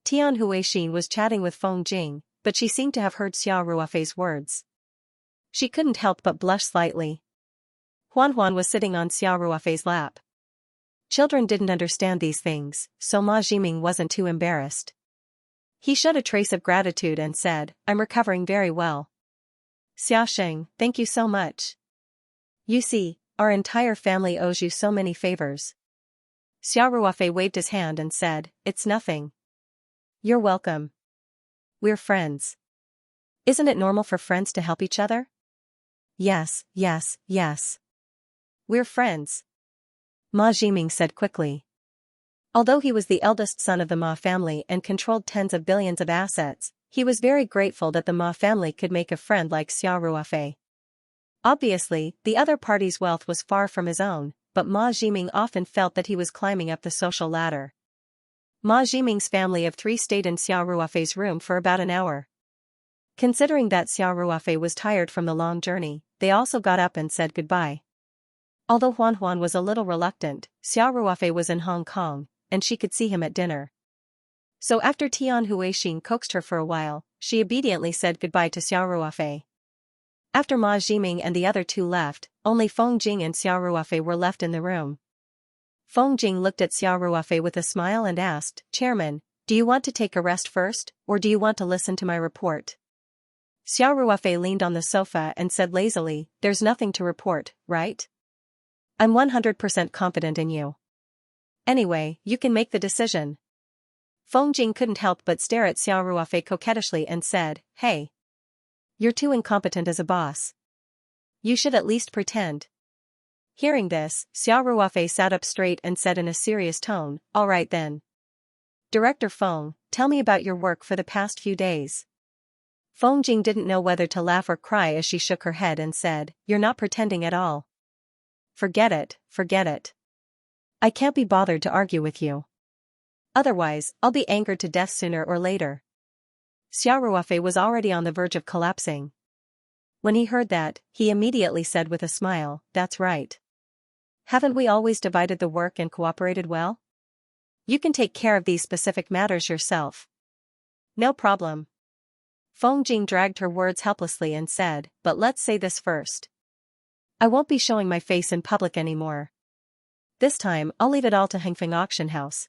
Tian Huixin was chatting with Feng Jing, but she seemed to have heard Xiao Ruofei's words. She couldn't help but blush slightly. Huan Huan was sitting on Xiao Ruofei's lap. Children didn't understand these things, so Ma Jiming wasn't too embarrassed. He showed a trace of gratitude and said, I'm recovering very well. Xiaosheng, thank you so much. You see, our entire family owes you so many favors. Xiao Ruofei waved his hand and said, it's nothing. You're welcome. We're friends. Isn't it normal for friends to help each other? Yes. We're friends. Ma Jiming said quickly. Although he was the eldest son of the Ma family and controlled tens of billions of assets, he was very grateful that the Ma family could make a friend like Xiao Ruofei. Obviously, the other party's wealth was far from his own, but Ma Jiming often felt that he was climbing up the social ladder. Ma Jiming's family of 3 stayed in Xiao Ruofei's room for about an hour. Considering that Xiao Ruofei was tired from the long journey, they also got up and said goodbye. Although Huan Huan was a little reluctant, Xiao Ruofei was in Hong Kong, and she could see him at dinner. So after Tian Huixin coaxed her for a while, she obediently said goodbye to Xiao Ruofei. After Ma Jiming and the other 2 left, only Feng Jing and Xiao Ruofei were left in the room. Feng Jing looked at Xiao Ruofei with a smile and asked, Chairman, do you want to take a rest first, or do you want to listen to my report? Xiao Ruofei leaned on the sofa and said lazily, there's nothing to report, right? I'm 100% confident in you. Anyway, you can make the decision. Feng Jing couldn't help but stare at Xiao Ruofei coquettishly and said, hey. You're too incompetent as a boss. You should at least pretend. Hearing this, Xiao Ruofei sat up straight and said in a serious tone, all right then. Director Feng, tell me about your work for the past few days. Feng Jing didn't know whether to laugh or cry as she shook her head and said, you're not pretending at all. Forget it. I can't be bothered to argue with you. Otherwise, I'll be angered to death sooner or later. Xiao Ruofei was already on the verge of collapsing. When he heard that, he immediately said with a smile, that's right. Haven't we always divided the work and cooperated well? You can take care of these specific matters yourself. No problem. Feng Jing dragged her words helplessly and said, but let's say this first. I won't be showing my face in public anymore. This time, I'll leave it all to Hengfeng Auction House.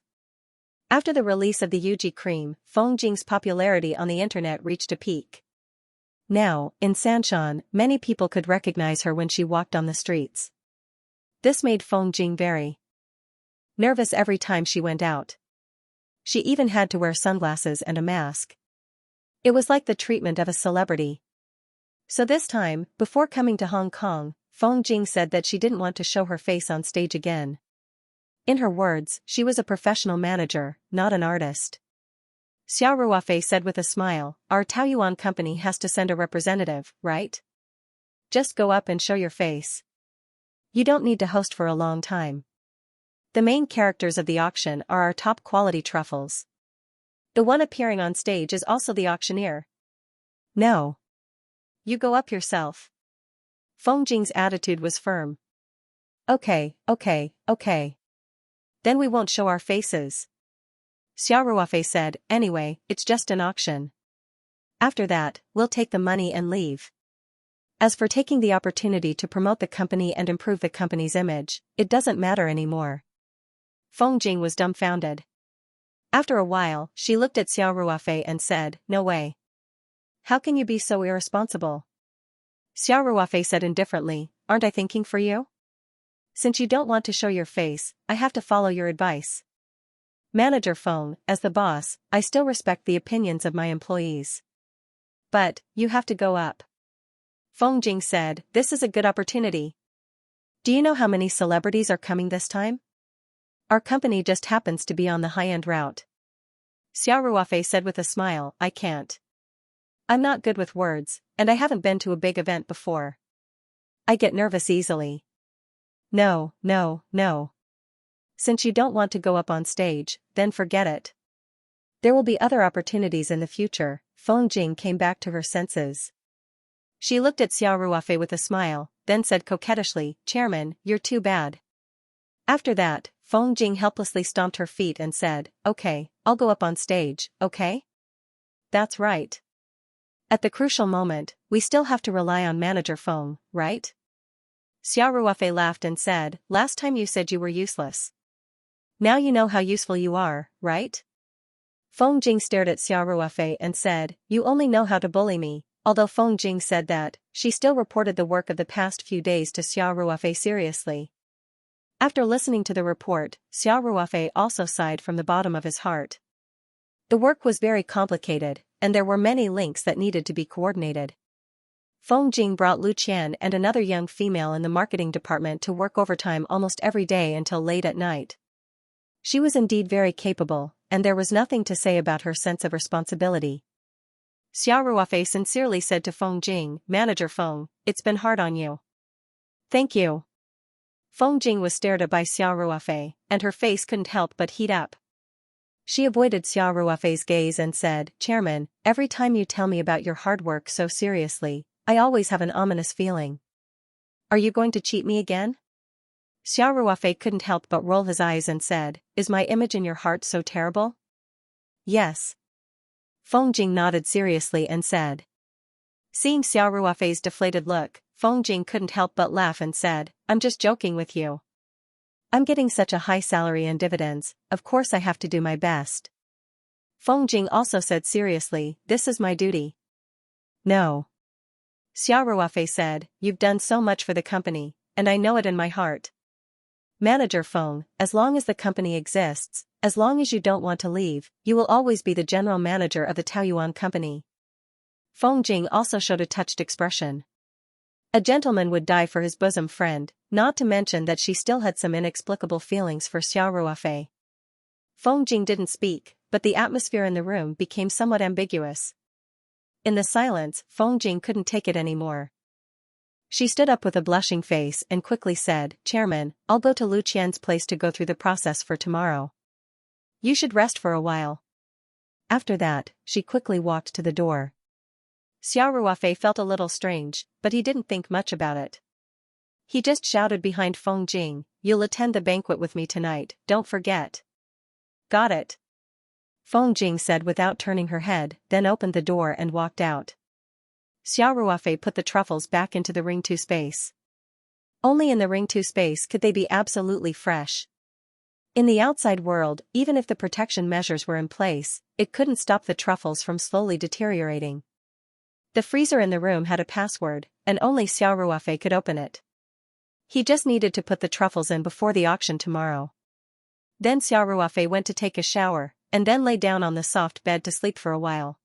After the release of the Yuji cream, Feng Jing's popularity on the internet reached a peak. Now, in Sanshan, many people could recognize her when she walked on the streets. This made Feng Jing very nervous every time she went out. She even had to wear sunglasses and a mask. It was like the treatment of a celebrity. So this time, before coming to Hong Kong, Feng Jing said that she didn't want to show her face on stage again. In her words, she was a professional manager, not an artist. Xiao Ruofei said with a smile, our Taoyuan company has to send a representative, right? Just go up and show your face. You don't need to host for a long time. The main characters of the auction are our top quality truffles. The one appearing on stage is also the auctioneer. No. You go up yourself. Feng Jing's attitude was firm. Okay. Then we won't show our faces. Xiao Ruofei said, anyway, it's just an auction. After that, we'll take the money and leave. As for taking the opportunity to promote the company and improve the company's image, it doesn't matter anymore. Feng Jing was dumbfounded. After a while, she looked at Xiao Ruofei and said, no way. How can you be so irresponsible? Xiao Ruofei said indifferently, aren't I thinking for you? Since you don't want to show your face, I have to follow your advice. Manager Feng, as the boss, I still respect the opinions of my employees. But, you have to go up. Feng Jing said, this is a good opportunity. Do you know how many celebrities are coming this time? Our company just happens to be on the high-end route. Xiao Ruofei said with a smile, I can't. I'm not good with words, and I haven't been to a big event before. I get nervous easily. No, no, no. Since you don't want to go up on stage, then forget it. There will be other opportunities in the future. Feng Jing came back to her senses. She looked at Xiao Ruofei with a smile, then said coquettishly, Chairman, you're too bad. After that, Feng Jing helplessly stomped her feet and said, okay, I'll go up on stage, okay? That's right. At the crucial moment, we still have to rely on Manager Feng, right? Xiao Ruofei laughed and said, last time you said you were useless. Now you know how useful you are, right? Feng Jing stared at Xiao Ruofei and said, you only know how to bully me. Although Feng Jing said that, she still reported the work of the past few days to Xiao Ruofei seriously. After listening to the report, Xiao Ruofei also sighed from the bottom of his heart. The work was very complicated, and there were many links that needed to be coordinated. Feng Jing brought Lu Qian and another young female in the marketing department to work overtime almost every day until late at night. She was indeed very capable, and there was nothing to say about her sense of responsibility. Xiao Ruofei sincerely said to Feng Jing, Manager Feng, it's been hard on you. Thank you. Feng Jing was stared at by Xiao Ruofei, and her face couldn't help but heat up. She avoided Xiao Ruofei's gaze and said, Chairman, every time you tell me about your hard work so seriously, I always have an ominous feeling. Are you going to cheat me again? Xiao Ruofei couldn't help but roll his eyes and said, is my image in your heart so terrible? Yes. Feng Jing nodded seriously and said. Seeing Xiao Ruofei's deflated look, Feng Jing couldn't help but laugh and said, I'm just joking with you. I'm getting such a high salary and dividends, of course I have to do my best. Feng Jing also said seriously, this is my duty. No. Xiao Ruofei said, you've done so much for the company, and I know it in my heart. Manager Feng, as long as the company exists, as long as you don't want to leave, you will always be the general manager of the Taoyuan company. Feng Jing also showed a touched expression. A gentleman would die for his bosom friend, not to mention that she still had some inexplicable feelings for Xiao Ruofei. Feng Jing didn't speak, but the atmosphere in the room became somewhat ambiguous. In the silence, Feng Jing couldn't take it anymore. She stood up with a blushing face and quickly said, Chairman, I'll go to Lu Qian's place to go through the process for tomorrow. You should rest for a while. After that, she quickly walked to the door. Xiao Ruofei felt a little strange, but he didn't think much about it. He just shouted behind Feng Jing, you'll attend the banquet with me tonight, don't forget. Got it. Feng Jing said without turning her head, then opened the door and walked out. Xiao Ruofei put the truffles back into the ring 2 space. Only in the ring 2 space could they be absolutely fresh. In the outside world, even if the protection measures were in place, it couldn't stop the truffles from slowly deteriorating. The freezer in the room had a password, and only Xiao Ruofei could open it. He just needed to put the truffles in before the auction tomorrow. Then Xiao Ruofei went to take a shower, and then lay down on the soft bed to sleep for a while.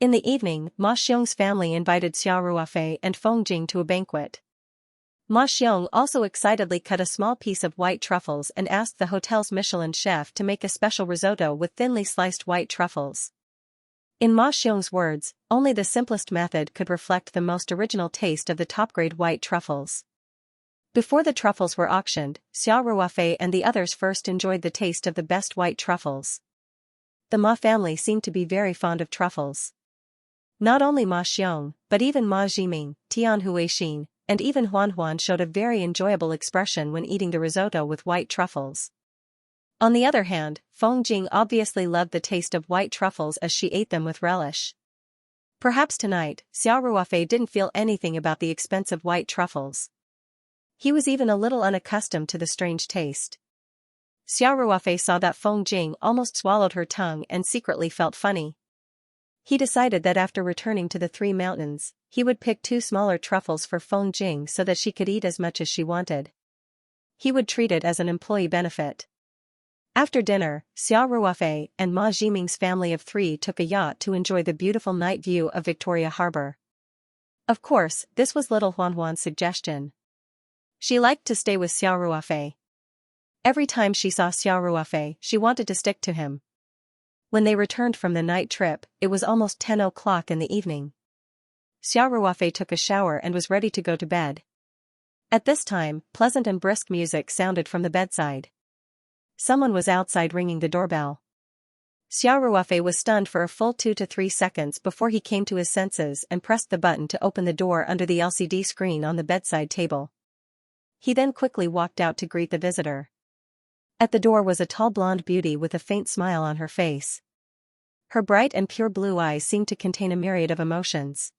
In the evening, Ma Xiong's family invited Xiao Ruofei and Feng Jing to a banquet. Ma Xiong also excitedly cut a small piece of white truffles and asked the hotel's Michelin chef to make a special risotto with thinly sliced white truffles. In Ma Xiong's words, only the simplest method could reflect the most original taste of the top-grade white truffles. Before the truffles were auctioned, Xiao Ruofei and the others first enjoyed the taste of the best white truffles. The Ma family seemed to be very fond of truffles. Not only Ma Xiong, but even Ma Jiming, Tian Huixin, and even Huan Huan showed a very enjoyable expression when eating the risotto with white truffles. On the other hand, Feng Jing obviously loved the taste of white truffles as she ate them with relish. Perhaps tonight, Xiao Ruofei didn't feel anything about the expensive white truffles. He was even a little unaccustomed to the strange taste. Xiao Ruofei saw that Feng Jing almost swallowed her tongue and secretly felt funny. He decided that after returning to the 3 mountains, he would pick 2 smaller truffles for Feng Jing so that she could eat as much as she wanted. He would treat it as an employee benefit. After dinner, Xiao Ruofei and Ma Jiming's family of 3 took a yacht to enjoy the beautiful night view of Victoria Harbor. Of course, this was little Huan Huan's suggestion. She liked to stay with Xiao Ruofei. Every time she saw Xiao Ruofei, she wanted to stick to him. When they returned from the night trip, it was almost 10 o'clock in the evening. Xiao Ruofei took a shower and was ready to go to bed. At this time, pleasant and brisk music sounded from the bedside. Someone was outside ringing the doorbell. Xiao Ruofei was stunned for a full 2 to 3 seconds before he came to his senses and pressed the button to open the door under the LCD screen on the bedside table. He then quickly walked out to greet the visitor. At the door was a tall blonde beauty with a faint smile on her face. Her bright and pure blue eyes seemed to contain a myriad of emotions.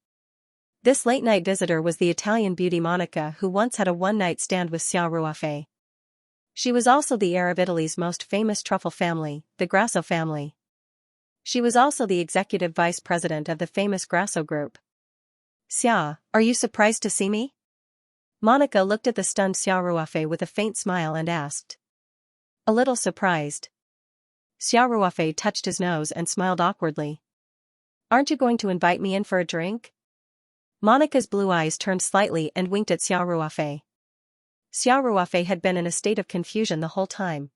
This late-night visitor was the Italian beauty Monica, who once had a one-night stand with Xiao Ruofei. She was also the heir of Italy's most famous truffle family, the Grasso family. She was also the executive vice president of the famous Grasso Group. "Xia, are you surprised to see me?" Monica looked at the stunned Xiao Ruofei with a faint smile and asked. "A little surprised." Xiao Ruofei touched his nose and smiled awkwardly. "Aren't you going to invite me in for a drink?" Monica's blue eyes turned slightly and winked at Xiao Ruofei. Xiao Ruofei had been in a state of confusion the whole time.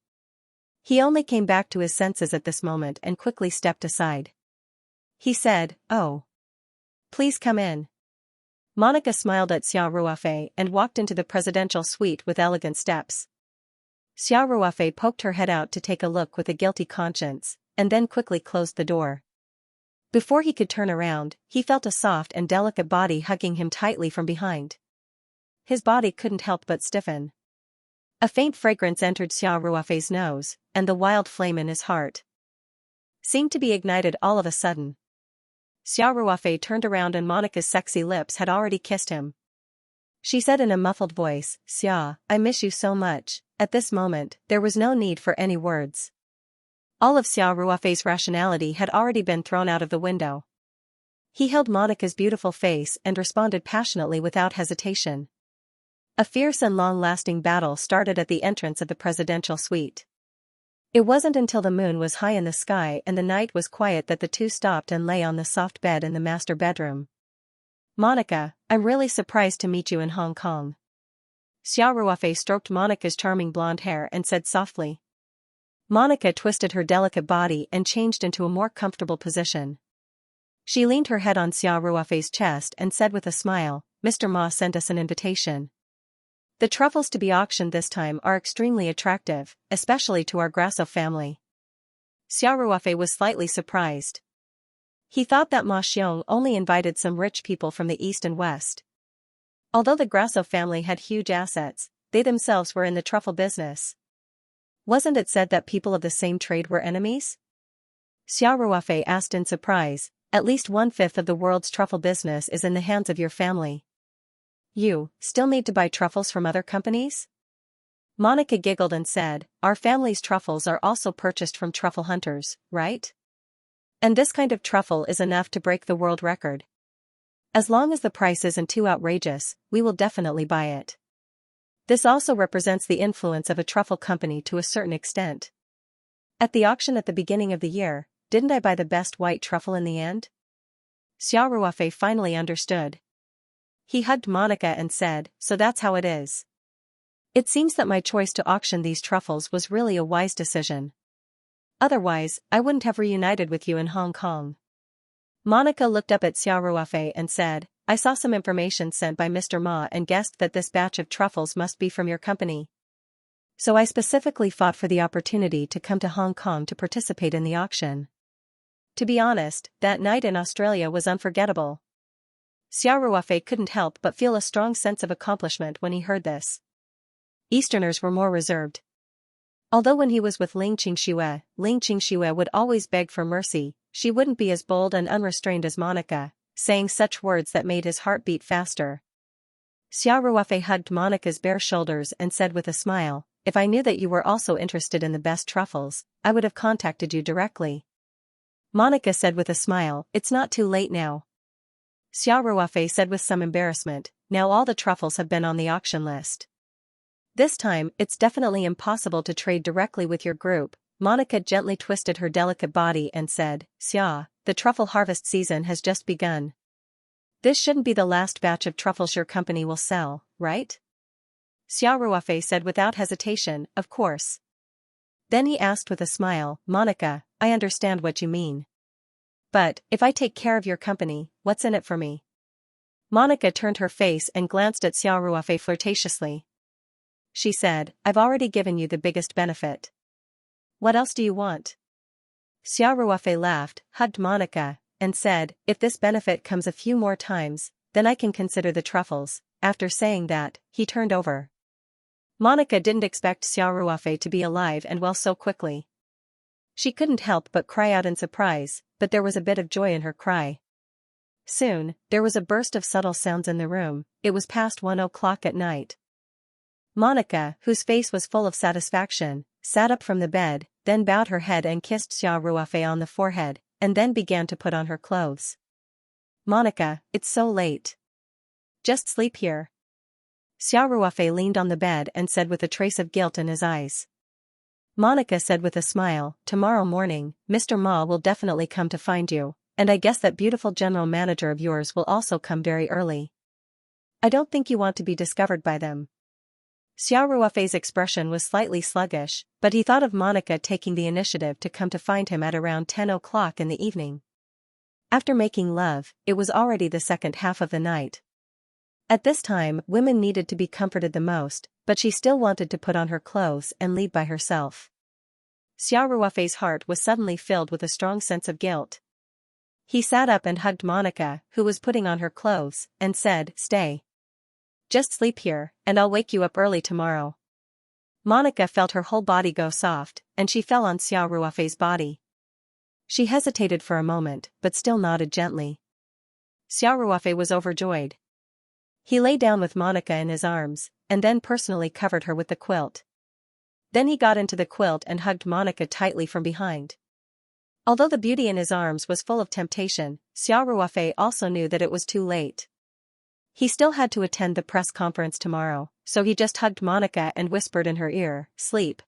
He only came back to his senses at this moment and quickly stepped aside. He said, "Oh. Please come in." Monica smiled at Xiao Ruofei and walked into the presidential suite with elegant steps. Xiao Ruofei poked her head out to take a look with a guilty conscience, and then quickly closed the door. Before he could turn around, he felt a soft and delicate body hugging him tightly from behind. His body couldn't help but stiffen. A faint fragrance entered Xiao Ruofei's nose, and the wild flame in his heart seemed to be ignited all of a sudden. Xiao Ruofei turned around and Monica's sexy lips had already kissed him. She said in a muffled voice, "Xia, I miss you so much." At this moment, there was no need for any words. All of Xiao Ruofei's rationality had already been thrown out of the window. He held Monica's beautiful face and responded passionately without hesitation. A fierce and long-lasting battle started at the entrance of the presidential suite. It wasn't until the moon was high in the sky and the night was quiet that the two stopped and lay on the soft bed in the master bedroom. "Monica, I'm really surprised to meet you in Hong Kong." Xiao Ruofei stroked Monica's charming blonde hair and said softly. Monica twisted her delicate body and changed into a more comfortable position. She leaned her head on Xiao Ruofei's chest and said with a smile, "Mr. Ma sent us an invitation. The truffles to be auctioned this time are extremely attractive, especially to our Grasso family." Xiao Ruofei was slightly surprised. He thought that Ma Xiong only invited some rich people from the east and west. Although the Grasso family had huge assets, they themselves were in the truffle business. Wasn't it said that people of the same trade were enemies? Xiao Ruofei asked in surprise. "At least 1/5 of the world's truffle business is in the hands of your family. You still need to buy truffles from other companies?" Monica giggled and said, "Our family's truffles are also purchased from truffle hunters, right? And this kind of truffle is enough to break the world record. As long as the price isn't too outrageous, we will definitely buy it. This also represents the influence of a truffle company to a certain extent. At the auction at the beginning of the year, didn't I buy the best white truffle in the end?" Xiao Ruofei finally understood. He hugged Monica and said, "So that's how it is. It seems that my choice to auction these truffles was really a wise decision. Otherwise, I wouldn't have reunited with you in Hong Kong." Monica looked up at Xiao Ruofei and said, "I saw some information sent by Mr. Ma and guessed that this batch of truffles must be from your company. So I specifically fought for the opportunity to come to Hong Kong to participate in the auction." To be honest, that night in Australia was unforgettable. Xiao Ruofei couldn't help but feel a strong sense of accomplishment when he heard this. Easterners were more reserved. Although when he was with Ling Qingxue would always beg for mercy, she wouldn't be as bold and unrestrained as Monica, saying such words that made his heart beat faster. Xiao Ruofei hugged Monica's bare shoulders and said with a smile, "If I knew that you were also interested in the best truffles, I would have contacted you directly." Monica said with a smile, "It's not too late now." Xiao Ruofei said with some embarrassment, "Now all the truffles have been on the auction list. This time, it's definitely impossible to trade directly with your group." Monica gently twisted her delicate body and said, "Xia, the truffle harvest season has just begun. This shouldn't be the last batch of truffles your company will sell, right?" Xiao Ruofei said without hesitation, "Of course. Then he asked with a smile, Monica, I understand what you mean. But, if I take care of your company, what's in it for me? Monica turned her face and glanced at Xiao Ruofei flirtatiously. She said, I've already given you the biggest benefit. What else do you want? Xiao Ruofei laughed, hugged Monica, and said, if this benefit comes a few more times, then I can consider the truffles. After saying that, he turned over. Monica didn't expect Xiao Ruofei to be alive and well so quickly. She couldn't help but cry out in surprise, but there was a bit of joy in her cry. Soon, there was a burst of subtle sounds in the room. It was past 1 o'clock at night. Monica, whose face was full of satisfaction, sat up from the bed, then bowed her head and kissed Xiao Ruofei on the forehead, and then began to put on her clothes. Monica, it's so late. Just sleep here. Xiao Ruofei leaned on the bed and said with a trace of guilt in his eyes. Monica said with a smile, tomorrow morning, Mr. Ma will definitely come to find you, and I guess that beautiful general manager of yours will also come very early. I don't think you want to be discovered by them. Xiao Ruofei's expression was slightly sluggish, but he thought of Monica taking the initiative to come to find him at around 10 o'clock in the evening. After making love, it was already the second half of the night. At this time, women needed to be comforted the most, but she still wanted to put on her clothes and leave by herself. Xiao Ruofei's heart was suddenly filled with a strong sense of guilt. He sat up and hugged Monica, who was putting on her clothes, and said, Stay. Just sleep here, and I'll wake you up early tomorrow. Monica felt her whole body go soft, and she fell on Xiao Ruofei's body. She hesitated for a moment, but still nodded gently. Xiao Ruofei was overjoyed. He lay down with Monica in his arms, and then personally covered her with the quilt. Then he got into the quilt and hugged Monica tightly from behind. Although the beauty in his arms was full of temptation, Xiao Ruofei also knew that it was too late. He still had to attend the press conference tomorrow, so he just hugged Monica and whispered in her ear, sleep.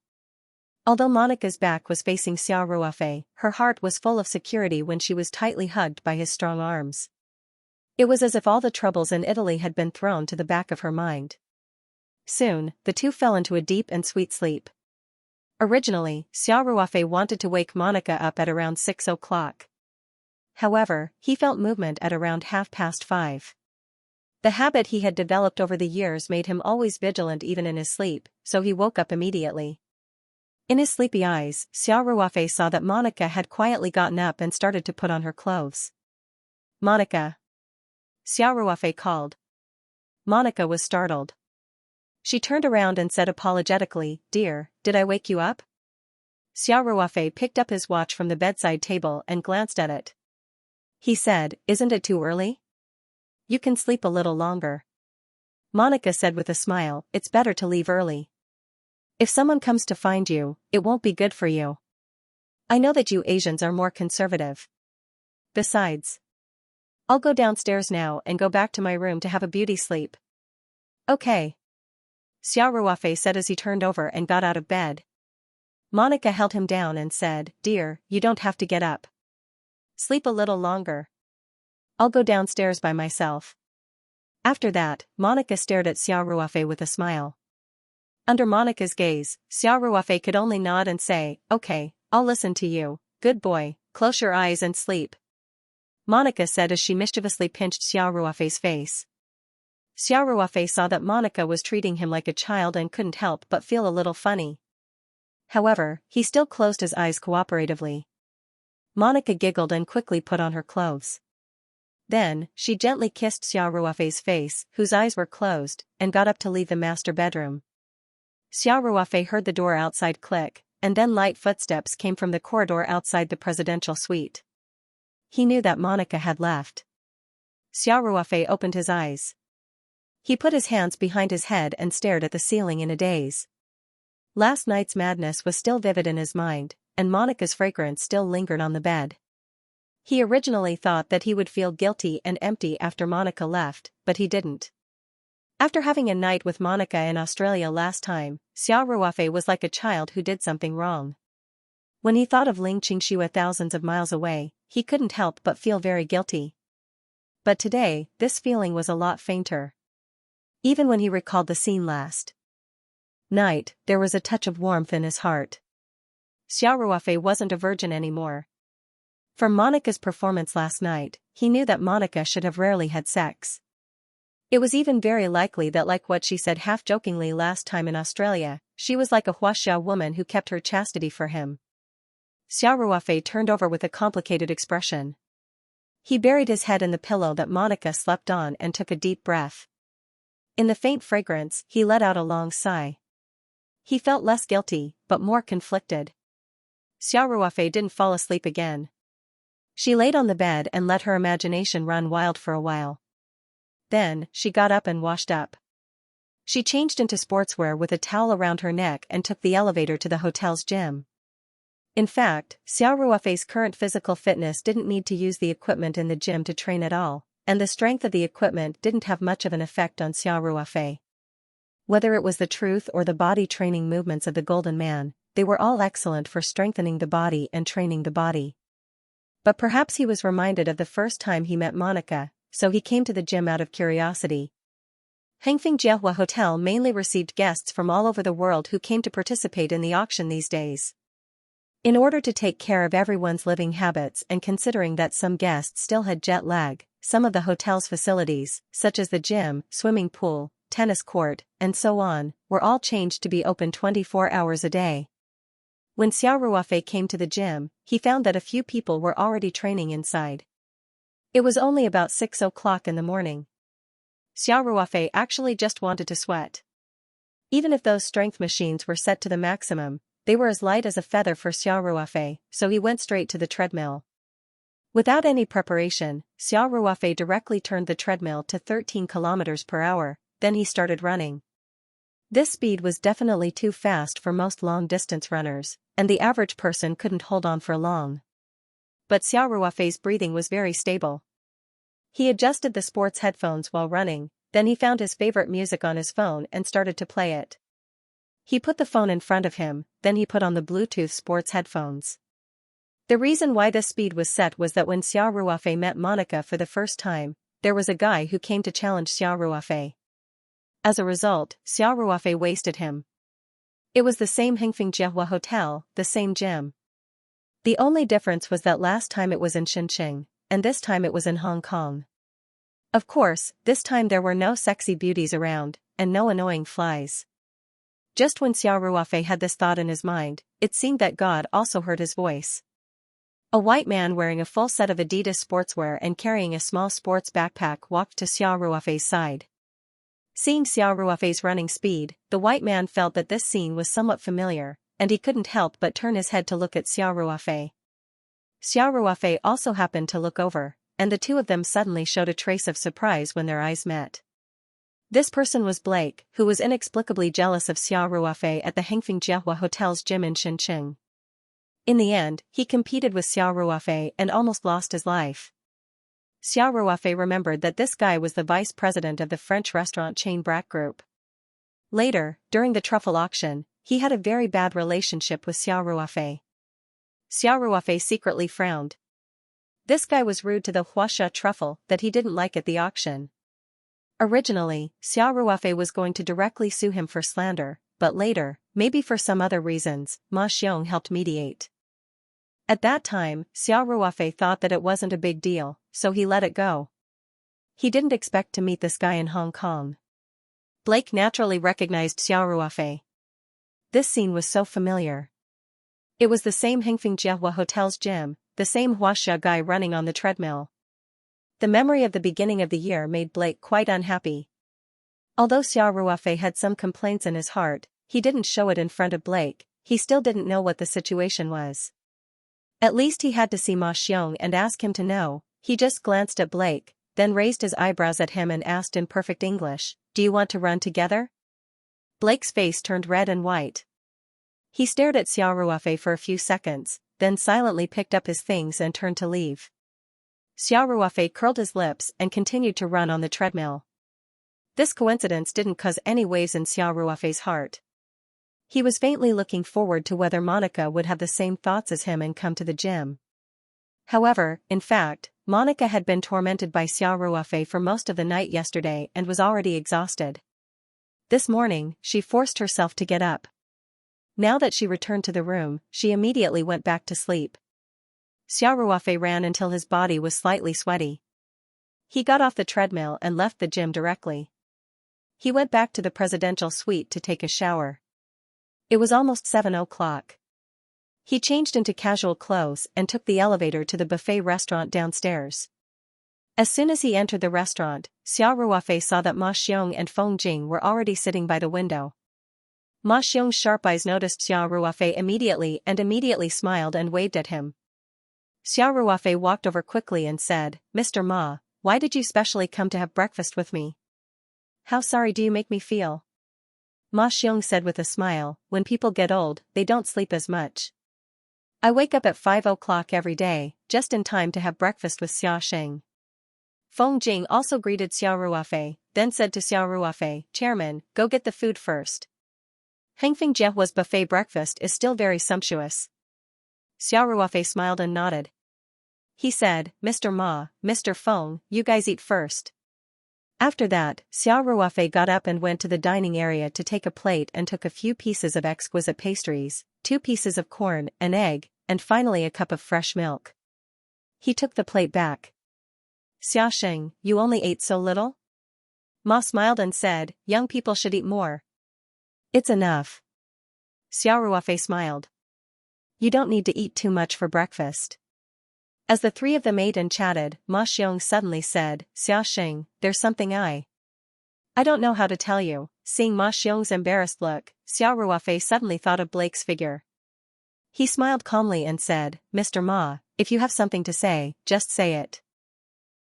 Although Monica's back was facing Xiao Ruofei, her heart was full of security when she was tightly hugged by his strong arms. It was as if all the troubles in Italy had been thrown to the back of her mind. Soon, the two fell into a deep and sweet sleep. Originally, Xiao Ruofei wanted to wake Monica up at around 6 o'clock. However, he felt movement at around 5:30. The habit he had developed over the years made him always vigilant even in his sleep, so he woke up immediately. In his sleepy eyes, Xiao Ruofei saw that Monica had quietly gotten up and started to put on her clothes. Monica. Xiao Ruofei called. Monica was startled. She turned around and said apologetically, Dear, did I wake you up? Xiao Ruofei picked up his watch from the bedside table and glanced at it. He said, Isn't it too early? You can sleep a little longer. Monica said with a smile, It's better to leave early. If someone comes to find you, it won't be good for you. I know that you Asians are more conservative. Besides, I'll go downstairs now and go back to my room to have a beauty sleep. Okay. Xiao Ruofei said as he turned over and got out of bed. Monica held him down and said, Dear, you don't have to get up. Sleep a little longer. I'll go downstairs by myself. After that, Monica stared at Xiao Ruofei with a smile. Under Monica's gaze, Xiao Ruofei could only nod and say, Okay, I'll listen to you, good boy, close your eyes and sleep. Monica said as she mischievously pinched Xiao Ruofei's face. Xiao Ruofei saw that Monica was treating him like a child and couldn't help but feel a little funny. However, he still closed his eyes cooperatively. Monica giggled and quickly put on her clothes. Then, she gently kissed Xiao Ruofei's face, whose eyes were closed, and got up to leave the master bedroom. Xiao Ruofei heard the door outside click, and then light footsteps came from the corridor outside the presidential suite. He knew that Monica had left. Xiao Ruofei opened his eyes. He put his hands behind his head and stared at the ceiling in a daze. Last night's madness was still vivid in his mind, and Monica's fragrance still lingered on the bed. He originally thought that he would feel guilty and empty after Monica left, but he didn't. After having a night with Monica in Australia last time, Xiao Ruofei was like a child who did something wrong. When he thought of Ling Qingxue thousands of miles away, he couldn't help but feel very guilty. But today, this feeling was a lot fainter. Even when he recalled the scene last night, there was a touch of warmth in his heart. Xiao Ruofei wasn't a virgin anymore. From Monica's performance last night, he knew that Monica should have rarely had sex. It was even very likely that, like what she said half-jokingly last time in Australia, she was like a Huaxia woman who kept her chastity for him. Xiao Ruofei turned over with a complicated expression. He buried his head in the pillow that Monica slept on and took a deep breath. In the faint fragrance, he let out a long sigh. He felt less guilty, but more conflicted. Xiao Ruofei didn't fall asleep again. She laid on the bed and let her imagination run wild for a while. Then, she got up and washed up. She changed into sportswear with a towel around her neck and took the elevator to the hotel's gym. In fact, Xiao Ruofei's current physical fitness didn't need to use the equipment in the gym to train at all, and the strength of the equipment didn't have much of an effect on Xiao Ruofei. Whether it was the truth or the body training movements of the Golden Man, they were all excellent for strengthening the body and training the body. But perhaps he was reminded of the first time he met Monica, so he came to the gym out of curiosity. Hengfeng Jiehua Hotel mainly received guests from all over the world who came to participate in the auction these days. In order to take care of everyone's living habits and considering that some guests still had jet lag, some of the hotel's facilities, such as the gym, swimming pool, tennis court, and so on, were all changed to be open 24 hours a day. When Xiao Ruofei came to the gym, he found that a few people were already training inside. It was only about 6 o'clock in the morning. Xiao Ruofei actually just wanted to sweat. Even if those strength machines were set to the maximum, they were as light as a feather for Xiao Ruofei, so he went straight to the treadmill. Without any preparation, Xiao Ruofei directly turned the treadmill to 13 kilometers per hour, then he started running. This speed was definitely too fast for most long-distance runners, and the average person couldn't hold on for long. But Xiao Ruofei's breathing was very stable. He adjusted the sports headphones while running, then he found his favorite music on his phone and started to play it. He put the phone in front of him, then he put on the Bluetooth sports headphones. The reason why this speed was set was that when Xiao Ruofei met Monica for the first time, there was a guy who came to challenge Xiao Ruofei. As a result, Xiao Ruofei wasted him. It was the same Hengfeng Jiehua Hotel, the same gym. The only difference was that last time it was in Shenzhen, and this time it was in Hong Kong. Of course, this time there were no sexy beauties around, and no annoying flies. Just when Xiao Ruofei had this thought in his mind, it seemed that God also heard his voice. A white man wearing a full set of Adidas sportswear and carrying a small sports backpack walked to Xiao Ruofei's side. Seeing Xiao Ruofei's running speed, the white man felt that this scene was somewhat familiar, and he couldn't help but turn his head to look at Xiao Ruofei. Xiao Ruofei also happened to look over, and the two of them suddenly showed a trace of surprise when their eyes met. This person was Blake, who was inexplicably jealous of Xiao Ruofei at the Hengfeng Jiehua Hotel's gym in Shenzhen. In the end, he competed with Xiao Ruofei and almost lost his life. Xiao Ruofei remembered that this guy was the vice president of the French restaurant chain Braque Group. Later, during the truffle auction, he had a very bad relationship with Xiao Ruofei. Xiao Ruofei secretly frowned. This guy was rude to the Huaxia truffle that he didn't like at the auction. Originally, Xiao Ruofei was going to directly sue him for slander, but later, maybe for some other reasons, Ma Xiong helped mediate. At that time, Xiao Ruofei thought that it wasn't a big deal, so he let it go. He didn't expect to meet this guy in Hong Kong. Blake naturally recognized Xiao Ruofei. This scene was so familiar. It was the same Hengfeng Jiehua Hotel's gym, the same Huaxia guy running on the treadmill. The memory of the beginning of the year made Blake quite unhappy. Although Xiao Ruofei had some complaints in his heart, he didn't show it in front of Blake. He still didn't know what the situation was. At least he had to see Ma Xiong and ask him to know. He just glanced at Blake, then raised his eyebrows at him and asked in perfect English, "Do you want to run together?" Blake's face turned red and white. He stared at Xiao Ruofei for a few seconds, then silently picked up his things and turned to leave. Xiao Ruofei curled his lips and continued to run on the treadmill. This coincidence didn't cause any waves in Xiao Ruofei's heart. He was faintly looking forward to whether Monica would have the same thoughts as him and come to the gym. However, in fact, Monica had been tormented by Xiao Ruofei for most of the night yesterday and was already exhausted. This morning, she forced herself to get up. Now that she returned to the room, she immediately went back to sleep. Xiao Ruofei ran until his body was slightly sweaty. He got off the treadmill and left the gym directly. He went back to the presidential suite to take a shower. It was almost 7 o'clock. He changed into casual clothes and took the elevator to the buffet restaurant downstairs. As soon as he entered the restaurant, Xiao Ruofei saw that Ma Xiong and Feng Jing were already sitting by the window. Ma Xiong's sharp eyes noticed Xiao Ruofei immediately smiled and waved at him. Xiao Ruofei walked over quickly and said, "Mr. Ma, why did you specially come to have breakfast with me? How sorry do you make me feel?" Ma Xiong said with a smile, "When people get old, they don't sleep as much. I wake up at 5 o'clock every day, just in time to have breakfast with Xia Sheng." Feng Jing also greeted Xiao Ruofei, then said to Xiao Ruofei, "Chairman, go get the food first. Hengfeng Jiehua's buffet breakfast is still very sumptuous." Xiao Ruofei smiled and nodded. He said, "Mr. Ma, Mr. Feng, you guys eat first." After that, Xiao Ruofei got up and went to the dining area to take a plate and took a few pieces of exquisite pastries, 2 pieces of corn, an egg, and finally a cup of fresh milk. He took the plate back. "Xia Sheng, you only ate so little?" Ma smiled and said, "Young people should eat more." "It's enough." Xiao Ruofei smiled. "You don't need to eat too much for breakfast." As the three of them ate and chatted, Ma Xiong suddenly said, "Xia Sheng, there's something I don't know how to tell you." Seeing Ma Xiong's embarrassed look, Xiao Ruofei suddenly thought of Blake's figure. He smiled calmly and said, "Mr. Ma, if you have something to say, just say it.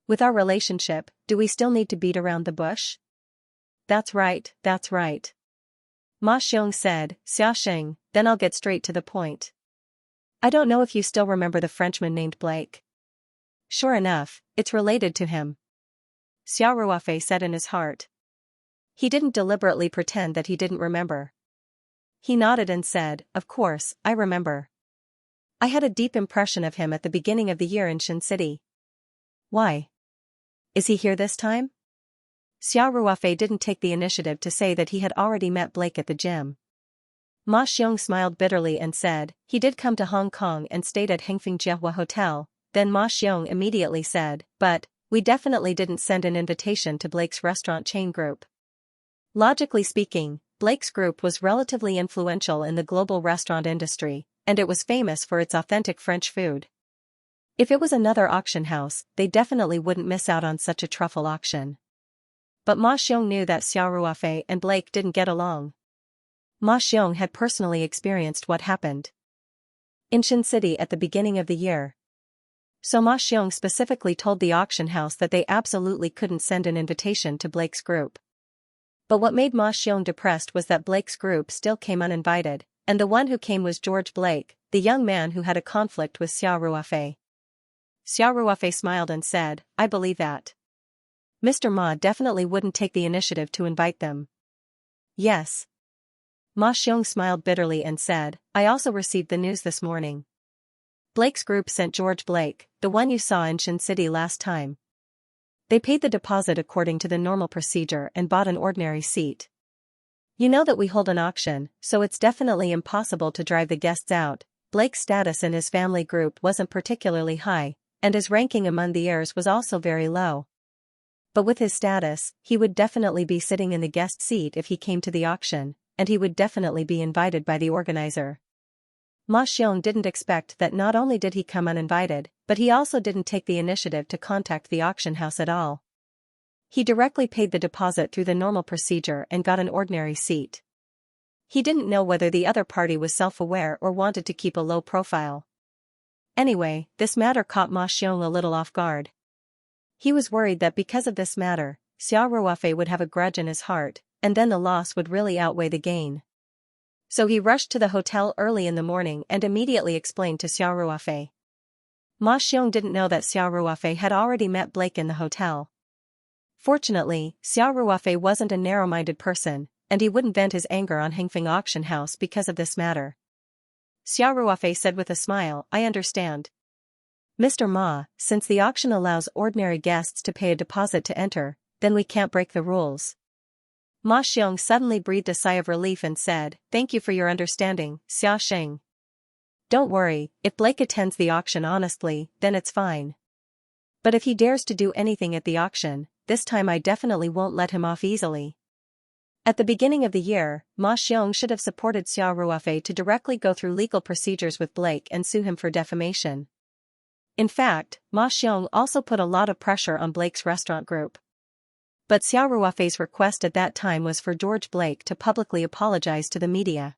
With our relationship, do we still need to beat around the bush?" That's right. Ma Xiong said, "Xia Sheng, then I'll get straight to the point. I don't know if you still remember the Frenchman named Blake." "Sure enough, it's related to him," Xiao Ruofei said in his heart. He didn't deliberately pretend that he didn't remember. He nodded and said, "Of course, I remember. I had a deep impression of him at the beginning of the year in Shin City." "Why? Is he here this time?" Xiao Ruofei didn't take the initiative to say that he had already met Blake at the gym. Ma Xiong smiled bitterly and said, "He did come to Hong Kong and stayed at Hengfeng Jiehua Hotel." Then Ma Xiong immediately said, "But we definitely didn't send an invitation to Blake's restaurant chain group." Logically speaking, Blake's group was relatively influential in the global restaurant industry, and it was famous for its authentic French food. If it was another auction house, they definitely wouldn't miss out on such a truffle auction. But Ma Xiong knew that Xiao Ruofei and Blake didn't get along. Ma Xiong had personally experienced what happened in Shin City at the beginning of the year. So Ma Xiong specifically told the auction house that they absolutely couldn't send an invitation to Blake's group. But what made Ma Xiong depressed was that Blake's group still came uninvited, and the one who came was George Blake, the young man who had a conflict with Xiao Ruofei. Xiao Ruofei smiled and said, "I believe that. Mr. Ma definitely wouldn't take the initiative to invite them." "Yes." Ma Xiong smiled bitterly and said, "I also received the news this morning. Blake's group sent George Blake, the one you saw in Shin City last time. They paid the deposit according to the normal procedure and bought an ordinary seat. You know that we hold an auction, so it's definitely impossible to drive the guests out." Blake's status in his family group wasn't particularly high, and his ranking among the heirs was also very low. But with his status, he would definitely be sitting in the guest seat if he came to the auction, and he would definitely be invited by the organizer. Ma Xiong didn't expect that not only did he come uninvited, but he also didn't take the initiative to contact the auction house at all. He directly paid the deposit through the normal procedure and got an ordinary seat. He didn't know whether the other party was self-aware or wanted to keep a low profile. Anyway, this matter caught Ma Xiong a little off guard. He was worried that because of this matter, Xiao Ruofei would have a grudge in his heart, and then the loss would really outweigh the gain. So he rushed to the hotel early in the morning and immediately explained to Xiao Ruofei. Ma Xiong didn't know that Xiao Ruofei had already met Blake in the hotel. Fortunately, Xiao Ruofei wasn't a narrow-minded person, and he wouldn't vent his anger on Hengfeng Auction House because of this matter. Xiao Ruofei said with a smile, "I understand. Mr. Ma, since the auction allows ordinary guests to pay a deposit to enter, then we can't break the rules. Ma Xiong suddenly breathed a sigh of relief and said, "Thank you for your understanding, Xiaxing. Don't worry, if Blake attends the auction honestly, then it's fine. But if he dares to do anything at the auction, this time I definitely won't let him off easily." At the beginning of the year, Ma Xiong should have supported Xiao Ruofei to directly go through legal procedures with Blake and sue him for defamation. In fact, Ma Xiong also put a lot of pressure on Blake's restaurant group. But Xiao Ruofei's request at that time was for George Blake to publicly apologize to the media.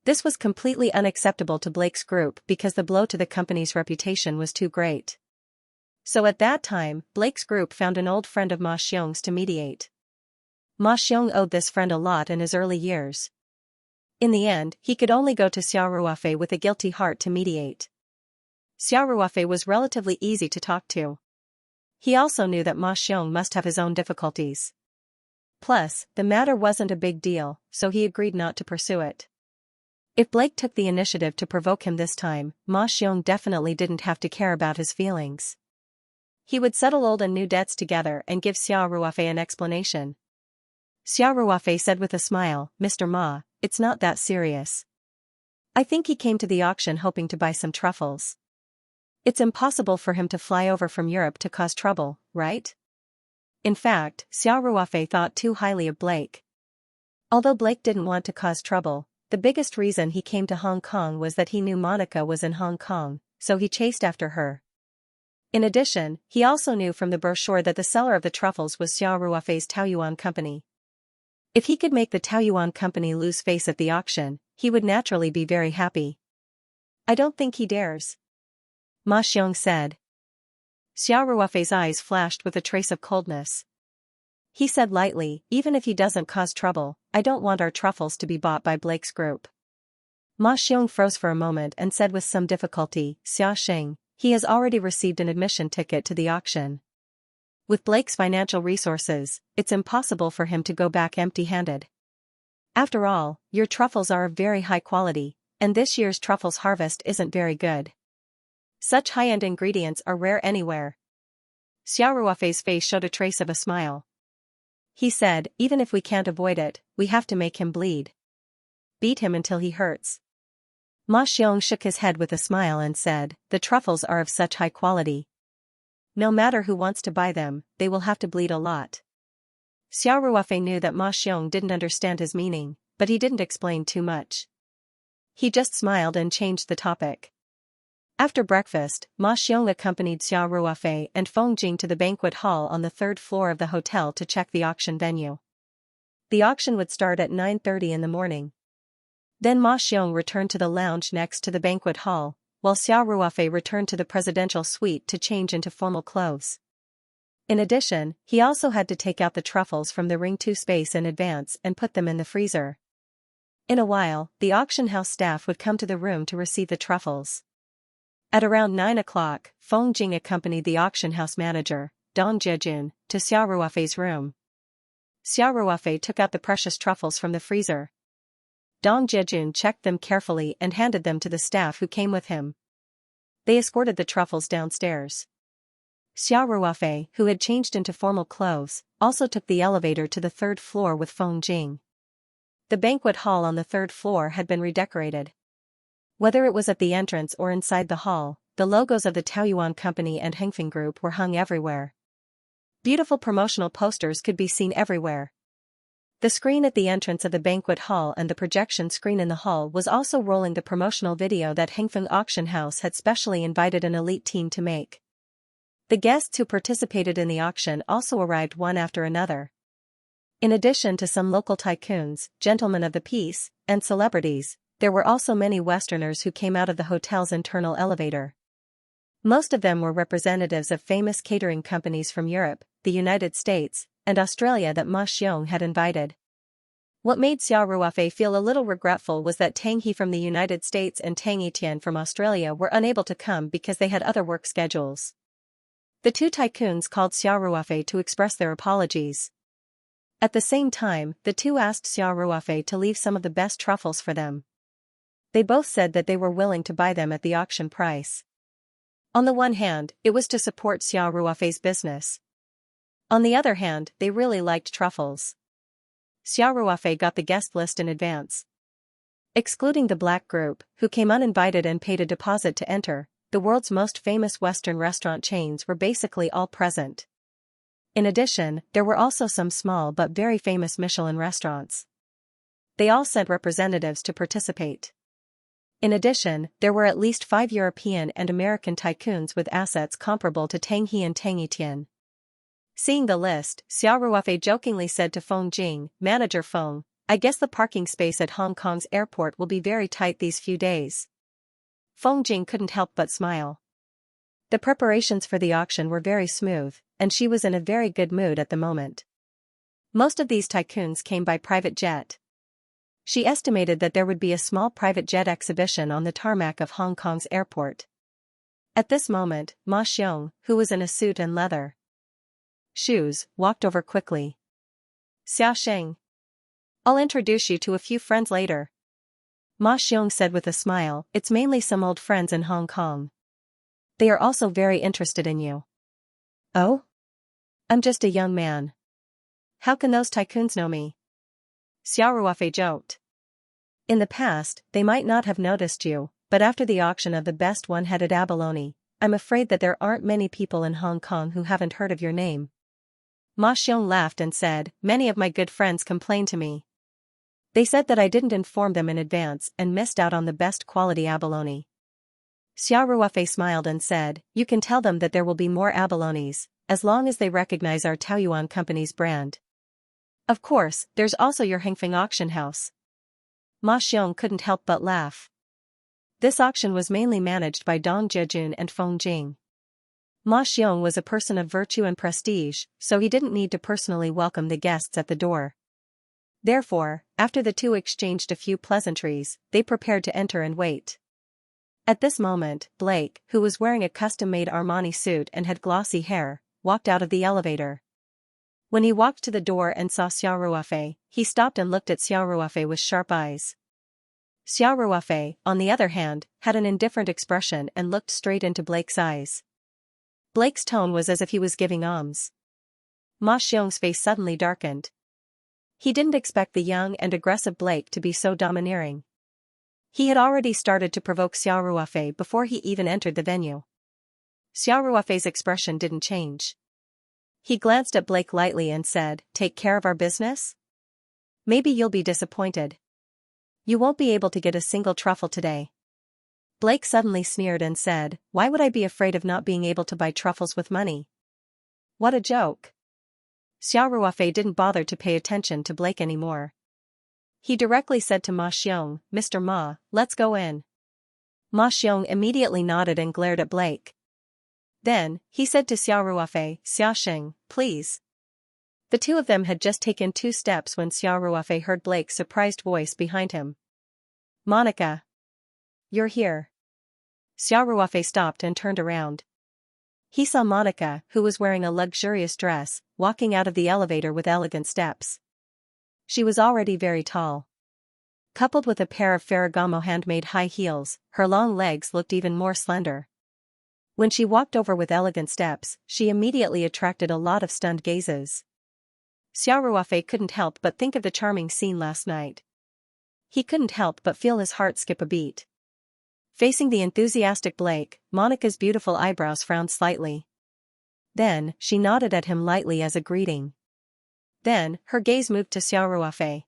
This was completely unacceptable to Blake's group because the blow to the company's reputation was too great. So at that time, Blake's group found an old friend of Ma Xiong's to mediate. Ma Xiong owed this friend a lot in his early years. In the end, he could only go to Xiao Ruofei with a guilty heart to mediate. Xiao Ruofei was relatively easy to talk to. He also knew that Ma Xiong must have his own difficulties. Plus, the matter wasn't a big deal, so he agreed not to pursue it. If Blake took the initiative to provoke him this time, Ma Xiong definitely didn't have to care about his feelings. He would settle old and new debts together and give Xiao Ruofei an explanation. Xiao Ruofei said with a smile, "Mr. Ma, it's not that serious. I think he came to the auction hoping to buy some truffles. It's impossible for him to fly over from Europe to cause trouble, right?" In fact, Xiao Ruofei thought too highly of Blake. Although Blake didn't want to cause trouble, the biggest reason he came to Hong Kong was that he knew Monica was in Hong Kong, so he chased after her. In addition, he also knew from the brochure that the seller of the truffles was Xiao Ruofei's Taoyuan company. If he could make the Taoyuan company lose face at the auction, he would naturally be very happy. "I don't think he dares," Ma Xiong said. Xiao Ruofei's eyes flashed with a trace of coldness. He said lightly, "Even if he doesn't cause trouble, I don't want our truffles to be bought by Blake's group." Ma Xiong froze for a moment and said with some difficulty, "Xiaxing, he has already received an admission ticket to the auction. With Blake's financial resources, it's impossible for him to go back empty-handed. After all, your truffles are of very high quality, and this year's truffles harvest isn't very good. Such high-end ingredients are rare anywhere." Xiao Ruofei's face showed a trace of a smile. He said, "Even if we can't avoid it, we have to make him bleed. Beat him until he hurts." Ma Xiong shook his head with a smile and said, "The truffles are of such high quality. No matter who wants to buy them, they will have to bleed a lot." Xiao Ruofei knew that Ma Xiong didn't understand his meaning, but he didn't explain too much. He just smiled and changed the topic. After breakfast, Ma Xiong accompanied Xiao Ruofei and Feng Jing to the banquet hall on the third floor of the hotel to check the auction venue. The auction would start at 9:30 in the morning. Then Ma Xiong returned to the lounge next to the banquet hall, while Xiao Ruofei returned to the presidential suite to change into formal clothes. In addition, he also had to take out the truffles from the Ring 2 space in advance and put them in the freezer. In a while, the auction house staff would come to the room to receive the truffles. At around 9 o'clock, Feng Jing accompanied the auction house manager, Dong Jiejun, to Xiao Ruofei's room. Xiao Ruofei took out the precious truffles from the freezer. Dong Jiejun checked them carefully and handed them to the staff who came with him. They escorted the truffles downstairs. Xiao Ruofei, who had changed into formal clothes, also took the elevator to the third floor with Feng Jing. The banquet hall on the third floor had been redecorated. Whether it was at the entrance or inside the hall, the logos of the Taoyuan Company and Hengfeng Group were hung everywhere. Beautiful promotional posters could be seen everywhere. The screen at the entrance of the banquet hall and the projection screen in the hall was also rolling the promotional video that Hengfeng Auction House had specially invited an elite team to make. The guests who participated in the auction also arrived one after another. In addition to some local tycoons, gentlemen of the peace, and celebrities, there were also many Westerners who came out of the hotel's internal elevator. Most of them were representatives of famous catering companies from Europe, the United States, and Australia that Ma Xiong had invited. What made Xiao Ruofei feel a little regretful was that Tang He from the United States and Tang Etian from Australia were unable to come because they had other work schedules. The two tycoons called Xiao Ruofei to express their apologies. At the same time, the two asked Xiao Ruofei to leave some of the best truffles for them. They both said that they were willing to buy them at the auction price. On the one hand, it was to support Xiao Ruofei's business. On the other hand, they really liked truffles. Xiao Ruofei got the guest list in advance. Excluding the black group, who came uninvited and paid a deposit to enter, the world's most famous Western restaurant chains were basically all present. In addition, there were also some small but very famous Michelin restaurants. They all sent representatives to participate. In addition, there were at least 5 European and American tycoons with assets comparable to Tang He and Tang Etian. Seeing the list, Xiao Ruofei jokingly said to Feng Jing, "Manager Feng, I guess the parking space at Hong Kong's airport will be very tight these few days." Feng Jing couldn't help but smile. The preparations for the auction were very smooth, and she was in a very good mood at the moment. Most of these tycoons came by private jet. She estimated that there would be a small private jet exhibition on the tarmac of Hong Kong's airport. At this moment, Ma Xiong, who was in a suit and leather shoes, walked over quickly. "Xia Sheng. I'll introduce you to a few friends later." Ma Xiong said with a smile, "It's mainly some old friends in Hong Kong. They are also very interested in you." "Oh? I'm just a young man. How can those tycoons know me?" Xiao Ruofei joked. "In the past, they might not have noticed you, but after the auction of the best one-headed abalone, I'm afraid that there aren't many people in Hong Kong who haven't heard of your name." Ma Xiong laughed and said, "Many of my good friends complained to me. They said that I didn't inform them in advance and missed out on the best quality abalone." Xiao Ruofei smiled and said, "You can tell them that there will be more abalones, as long as they recognize our Taoyuan company's brand. Of course, there's also your Hengfeng auction house." Ma Xiong couldn't help but laugh. This auction was mainly managed by Dong Jiejun and Feng Jing. Ma Xiong was a person of virtue and prestige, so he didn't need to personally welcome the guests at the door. Therefore, after the two exchanged a few pleasantries, they prepared to enter and wait. At this moment, Blake, who was wearing a custom-made Armani suit and had glossy hair, walked out of the elevator. When he walked to the door and saw Xiao Ruofei, he stopped and looked at Xiao Ruofei with sharp eyes. Xiao Ruofei, on the other hand, had an indifferent expression and looked straight into Blake's eyes. Blake's tone was as if he was giving alms. Ma Xiong's face suddenly darkened. He didn't expect the young and aggressive Blake to be so domineering. He had already started to provoke Xiao Ruofei before he even entered the venue. Xiao Ruofei's expression didn't change. He glanced at Blake lightly and said, "Take care of our business? Maybe you'll be disappointed. You won't be able to get a single truffle today." Blake suddenly sneered and said, "Why would I be afraid of not being able to buy truffles with money?" What a joke. Xiao Ruofei didn't bother to pay attention to Blake anymore. He directly said to Ma Xiong, "Mr. Ma, let's go in." Ma Xiong immediately nodded and glared at Blake. Then, he said to Xiao Ruofei, "Xia Sheng, please." The two of them had just taken 2 steps when Xiao Ruofei heard Blake's surprised voice behind him. "Monica. You're here." Xiao Ruofei stopped and turned around. He saw Monica, who was wearing a luxurious dress, walking out of the elevator with elegant steps. She was already very tall. Coupled with a pair of Ferragamo handmade high heels, her long legs looked even more slender. When she walked over with elegant steps, she immediately attracted a lot of stunned gazes. Xiao Ruofei couldn't help but think of the charming scene last night. He couldn't help but feel his heart skip a beat. Facing the enthusiastic Blake, Monica's beautiful eyebrows frowned slightly. Then, she nodded at him lightly as a greeting. Then, her gaze moved to Xiao Ruofei.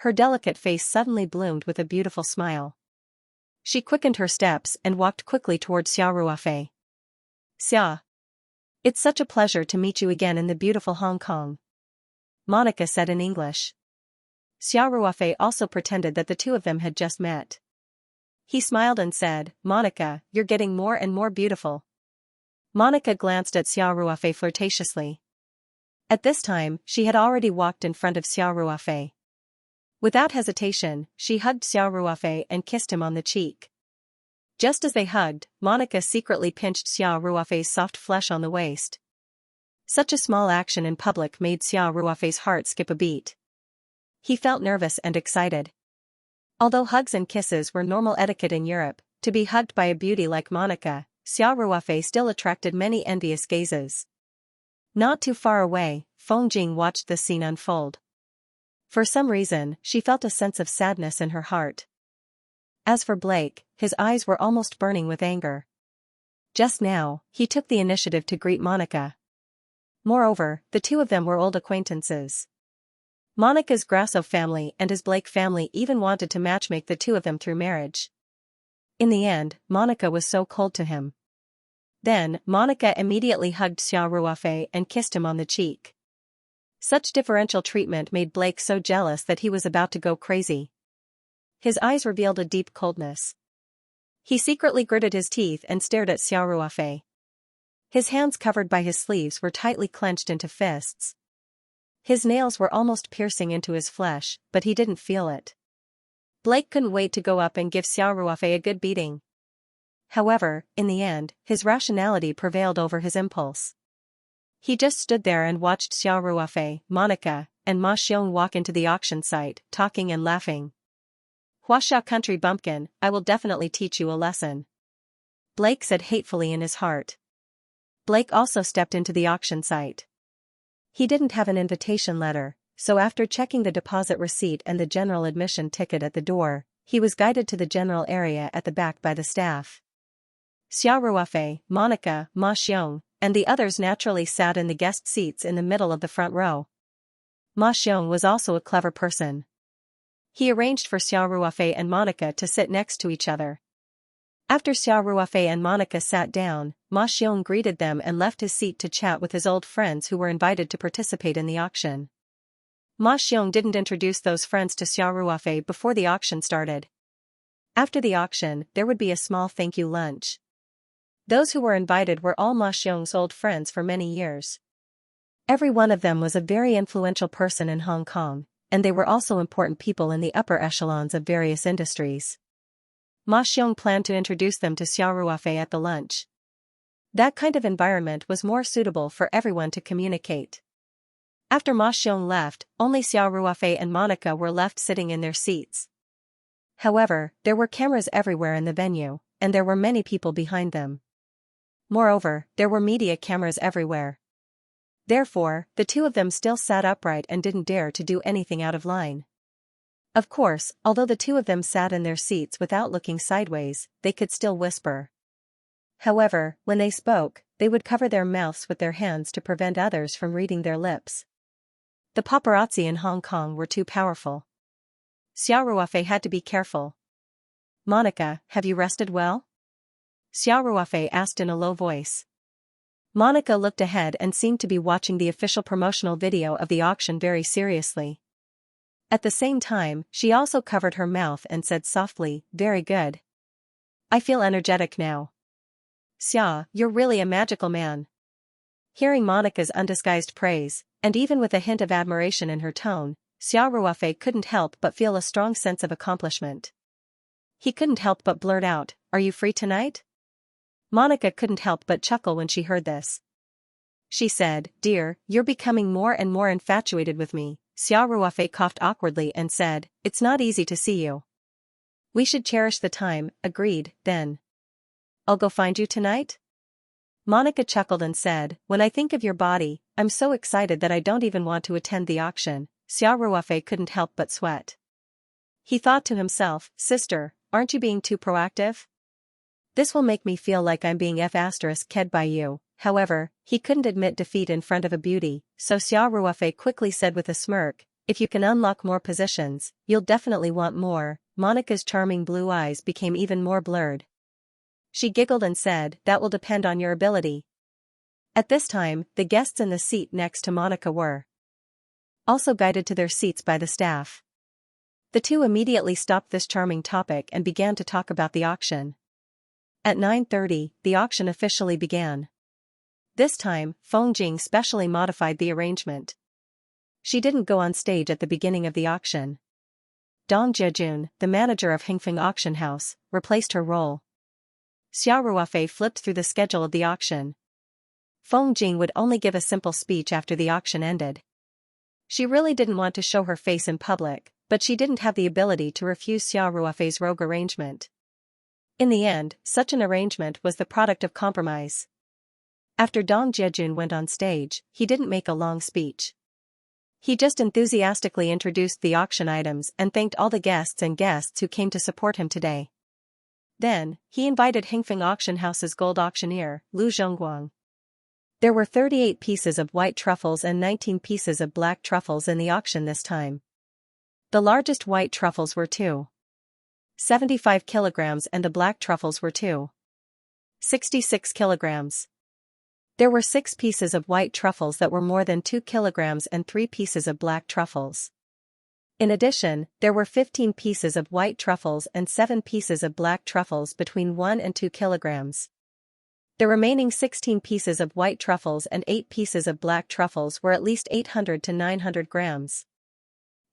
Her delicate face suddenly bloomed with a beautiful smile. She quickened her steps and walked quickly towards Xiao Ruofei. "Xia. It's such a pleasure to meet you again in the beautiful Hong Kong," Monica said in English. Xiao Ruofei also pretended that the two of them had just met. He smiled and said, "Monica, you're getting more and more beautiful." Monica glanced at Xiao Ruofei flirtatiously. At this time, she had already walked in front of Xiao Ruofei. Without hesitation, she hugged Xiao Ruofei and kissed him on the cheek. Just as they hugged, Monica secretly pinched Xiao Ruofei's soft flesh on the waist. Such a small action in public made Xiao Ruofei's heart skip a beat. He felt nervous and excited. Although hugs and kisses were normal etiquette in Europe, to be hugged by a beauty like Monica, Xiao Ruofei still attracted many envious gazes. Not too far away, Feng Jing watched the scene unfold. For some reason, she felt a sense of sadness in her heart. As for Blake, his eyes were almost burning with anger. Just now, he took the initiative to greet Monica. Moreover, the two of them were old acquaintances. Monica's Grasso family and his Blake family even wanted to matchmake the two of them through marriage. In the end, Monica was so cold to him. Then, Monica immediately hugged Xiao Ruofei and kissed him on the cheek. Such differential treatment made Blake so jealous that he was about to go crazy. His eyes revealed a deep coldness. He secretly gritted his teeth and stared at Xiao Ruofei. His hands covered by his sleeves were tightly clenched into fists. His nails were almost piercing into his flesh, but he didn't feel it. Blake couldn't wait to go up and give Xiao Ruofei a good beating. However, in the end, his rationality prevailed over his impulse. He just stood there and watched Xiao Ruofei, Monica, and Ma Xiong walk into the auction site, talking and laughing. Huaxia country bumpkin, I will definitely teach you a lesson. Blake said hatefully in his heart. Blake also stepped into the auction site. He didn't have an invitation letter, so after checking the deposit receipt and the general admission ticket at the door, he was guided to the general area at the back by the staff. Xiao Ruofei, Monica, Ma Xiong, and the others naturally sat in the guest seats in the middle of the front row. Ma Xiong was also a clever person. He arranged for Xiao Ruofei and Monica to sit next to each other. After Xiao Ruofei and Monica sat down, Ma Xiong greeted them and left his seat to chat with his old friends who were invited to participate in the auction. Ma Xiong didn't introduce those friends to Xiao Ruofei before the auction started. After the auction, there would be a small thank you lunch. Those who were invited were all Ma Xiong's old friends for many years. Every one of them was a very influential person in Hong Kong, and they were also important people in the upper echelons of various industries. Ma Xiong planned to introduce them to Xiao Ruofei at the lunch. That kind of environment was more suitable for everyone to communicate. After Ma Xiong left, only Xiao Ruofei and Monica were left sitting in their seats. However, there were cameras everywhere in the venue, and there were many people behind them. Moreover, there were media cameras everywhere. Therefore, the two of them still sat upright and didn't dare to do anything out of line. Of course, although the two of them sat in their seats without looking sideways, they could still whisper. However, when they spoke, they would cover their mouths with their hands to prevent others from reading their lips. The paparazzi in Hong Kong were too powerful. Xiao Ruofei had to be careful. Monica, have you rested well? Xiao Ruofei asked in a low voice. Monica looked ahead and seemed to be watching the official promotional video of the auction very seriously. At the same time, she also covered her mouth and said softly, very good. I feel energetic now. Xia, you're really a magical man. Hearing Monica's undisguised praise, and even with a hint of admiration in her tone, Xiao Ruofei couldn't help but feel a strong sense of accomplishment. He couldn't help but blurt out, are you free tonight? Monica couldn't help but chuckle when she heard this. She said, dear, you're becoming more and more infatuated with me. Xiao Ruofei coughed awkwardly and said, it's not easy to see you. We should cherish the time, agreed, then. I'll go find you tonight? Monica chuckled and said, when I think of your body, I'm so excited that I don't even want to attend the auction. Xiao Ruofei couldn't help but sweat. He thought to himself, sister, aren't you being too proactive? This will make me feel like I'm being ked by you. However, he couldn't admit defeat in front of a beauty, so Xiao Ruofei quickly said with a smirk, if you can unlock more positions, you'll definitely want more. Monica's charming blue eyes became even more blurred. She giggled and said, that will depend on your ability. At this time, the guests in the seat next to Monica were also guided to their seats by the staff. The two immediately stopped this charming topic and began to talk about the auction. At 9:30, the auction officially began. This time, Feng Jing specially modified the arrangement. She didn't go on stage at the beginning of the auction. Dong Jiejun, the manager of Hingfeng Auction House, replaced her role. Xiao Ruofei flipped through the schedule of the auction. Feng Jing would only give a simple speech after the auction ended. She really didn't want to show her face in public, but she didn't have the ability to refuse Xiao Ruofei's rogue arrangement. In the end, such an arrangement was the product of compromise. After Dong Jiejun went on stage, he didn't make a long speech. He just enthusiastically introduced the auction items and thanked all the guests who came to support him today. Then, he invited Hingfeng Auction House's gold auctioneer, Lu Zhongguang. There were 38 pieces of white truffles and 19 pieces of black truffles in the auction this time. The largest white truffles were 2.75 kilograms and the black truffles were 2.66 kilograms. There were 6 pieces of white truffles that were more than 2 kilograms and 3 pieces of black truffles. In addition, there were 15 pieces of white truffles and 7 pieces of black truffles between 1 and 2 kilograms. The remaining 16 pieces of white truffles and 8 pieces of black truffles were at least 800 to 900 grams.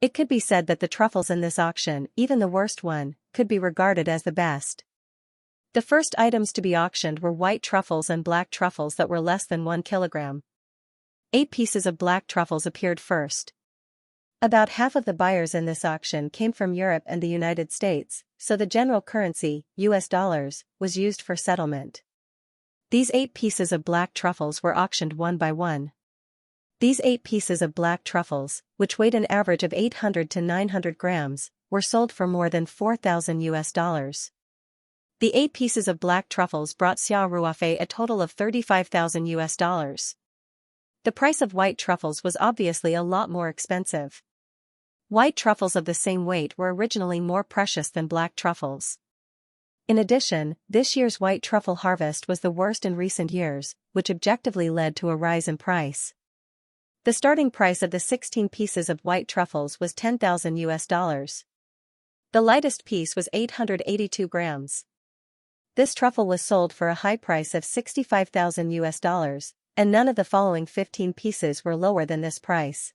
It could be said that the truffles in this auction, even the worst one, could be regarded as the best. The first items to be auctioned were white truffles and black truffles that were less than 1 kilogram. 8 pieces of black truffles appeared first. About half of the buyers in this auction came from Europe and the United States, so the general currency, US dollars, was used for settlement. These 8 pieces of black truffles were auctioned one by one. These 8 pieces of black truffles, which weighed an average of 800 to 900 grams, were sold for more than 4,000 US dollars. The 8 pieces of black truffles brought Xiao Ruofei a total of 35,000 US dollars. The price of white truffles was obviously a lot more expensive. White truffles of the same weight were originally more precious than black truffles. In addition, this year's white truffle harvest was the worst in recent years, which objectively led to a rise in price. The starting price of the 16 pieces of white truffles was 10,000 US dollars. The lightest piece was 882 grams. This truffle was sold for a high price of 65,000 US dollars, and none of the following 15 pieces were lower than this price.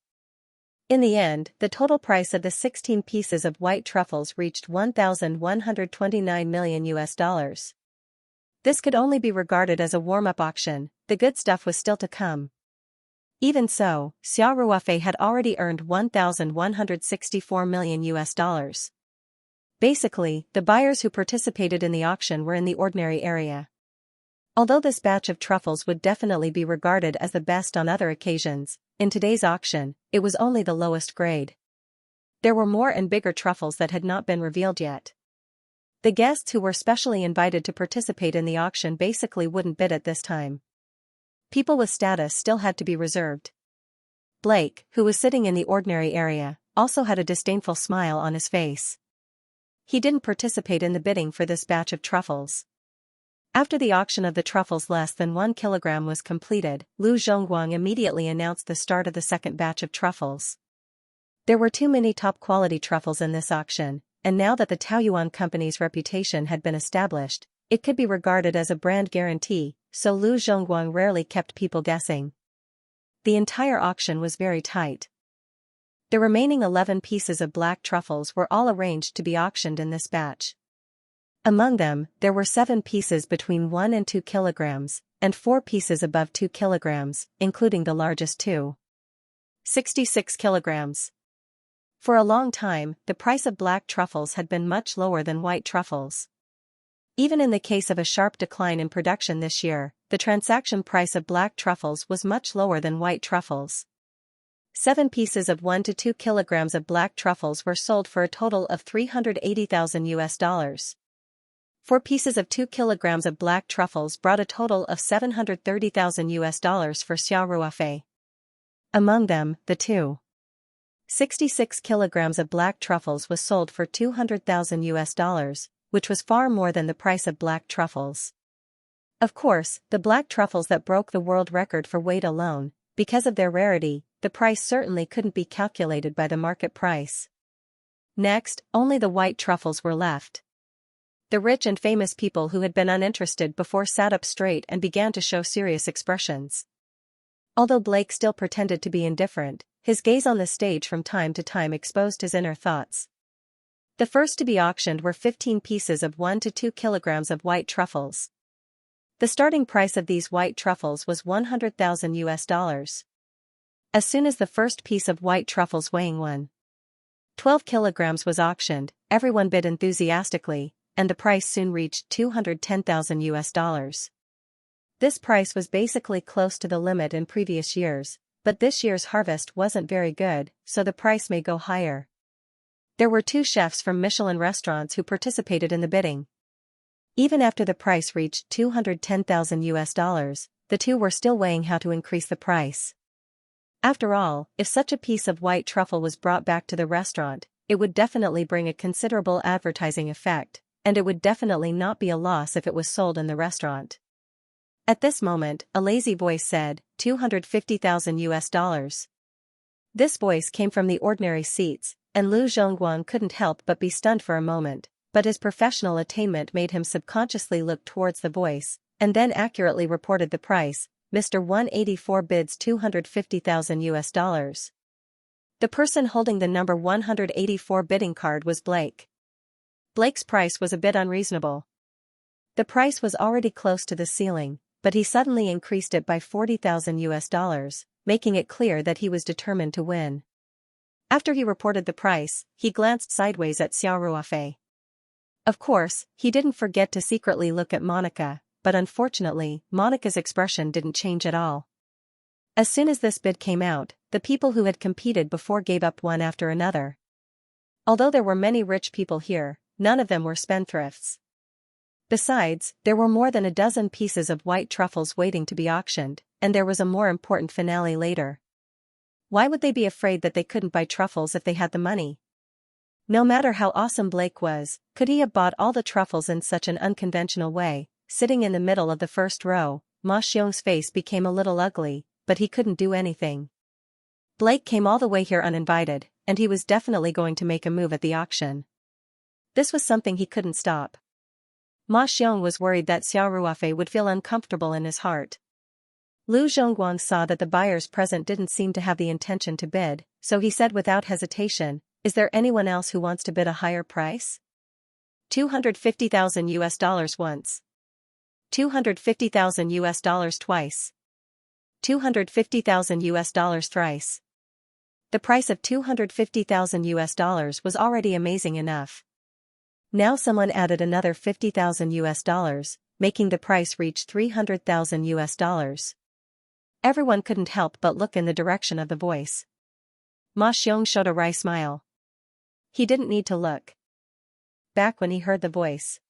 In the end, the total price of the 16 pieces of white truffles reached 1,129 million US dollars. This could only be regarded as a warm-up auction, the good stuff was still to come. Even so, Xiao Ruofei had already earned 1,164 million US dollars. Basically, the buyers who participated in the auction were in the ordinary area. Although this batch of truffles would definitely be regarded as the best on other occasions, in today's auction, it was only the lowest grade. There were more and bigger truffles that had not been revealed yet. The guests who were specially invited to participate in the auction basically wouldn't bid at this time. People with status still had to be reserved. Blake, who was sitting in the ordinary area, also had a disdainful smile on his face. He didn't participate in the bidding for this batch of truffles. After the auction of the truffles less than 1 kilogram was completed, Lu Zhongguang immediately announced the start of the second batch of truffles. There were too many top-quality truffles in this auction, and now that the Taoyuan company's reputation had been established, it could be regarded as a brand guarantee, so Lu Zhongguang rarely kept people guessing. The entire auction was very tight. The remaining 11 pieces of black truffles were all arranged to be auctioned in this batch. Among them, there were 7 pieces between 1 and 2 kilograms, and 4 pieces above 2 kilograms, including the largest 2.66 kilograms. For a long time, the price of black truffles had been much lower than white truffles. Even in the case of a sharp decline in production this year, the transaction price of black truffles was much lower than white truffles. 7 pieces of 1 to 2 kilograms of black truffles were sold for a total of 380,000 US dollars. 4 pieces of 2 kilograms of black truffles brought a total of 730,000 US dollars for Xiao Ruofei. Among them, the 2.66 kilograms of black truffles was sold for 200,000 US dollars, which was far more than the price of black truffles. Of course, the black truffles that broke the world record for weight alone, because of their rarity, the price certainly couldn't be calculated by the market price. Next, only the white truffles were left. The rich and famous people who had been uninterested before sat up straight and began to show serious expressions. Although Blake still pretended to be indifferent, his gaze on the stage from time to time exposed his inner thoughts. The first to be auctioned were 15 pieces of 1 to 2 kilograms of white truffles. The starting price of these white truffles was 100,000 US dollars. As soon as the first piece of white truffles weighing 1.12 kilograms was auctioned, everyone bid enthusiastically, and the price soon reached 210,000 US dollars. This price was basically close to the limit in previous years, But this year's harvest wasn't very good, so the price may go higher. There were 2 chefs from Michelin restaurants who participated in the bidding. Even after the price reached $210,000, the 2 were still weighing how to increase the price. After all, if such a piece of white truffle was brought back to the restaurant, it would definitely bring a considerable advertising effect, and it would definitely not be a loss if it was sold in the restaurant. At this moment, a lazy voice said, $250,000. This voice came from the ordinary seats, and Lu Zhongguang couldn't help but be stunned for a moment, but his professional attainment made him subconsciously look towards the voice, and then accurately reported the price. Mr. 184 bids $250,000. The person holding the number 184 bidding card was Blake. Blake's price was a bit unreasonable. The price was already close to the ceiling, but he suddenly increased it by $40,000, making it clear that he was determined to win. After he reported the price, he glanced sideways at Xiao Ruofei. Of course, he didn't forget to secretly look at Monica, but unfortunately, Monica's expression didn't change at all. As soon as this bid came out, the people who had competed before gave up one after another. Although there were many rich people here, none of them were spendthrifts. Besides, there were more than a dozen pieces of white truffles waiting to be auctioned, and there was a more important finale later. Why would they be afraid that they couldn't buy truffles if they had the money? No matter how awesome Blake was, could he have bought all the truffles in such an unconventional way? Sitting in the middle of the first row, Ma Xiong's face became a little ugly, but he couldn't do anything. Blake came all the way here uninvited, and he was definitely going to make a move at the auction. This was something he couldn't stop. Ma Xiong was worried that Xiao Ruofei would feel uncomfortable in his heart. Lu Zhongguang saw that the buyers present didn't seem to have the intention to bid, so he said without hesitation, "Is there anyone else who wants to bid a higher price?" $250,000 once. $250,000 twice. $250,000 thrice. The price of $250,000 was already amazing enough. Now someone added another $50,000, making the price reach $300,000. Everyone couldn't help but look in the direction of the voice. Ma Xiong showed a wry smile. He didn't need to look back when he heard the voice.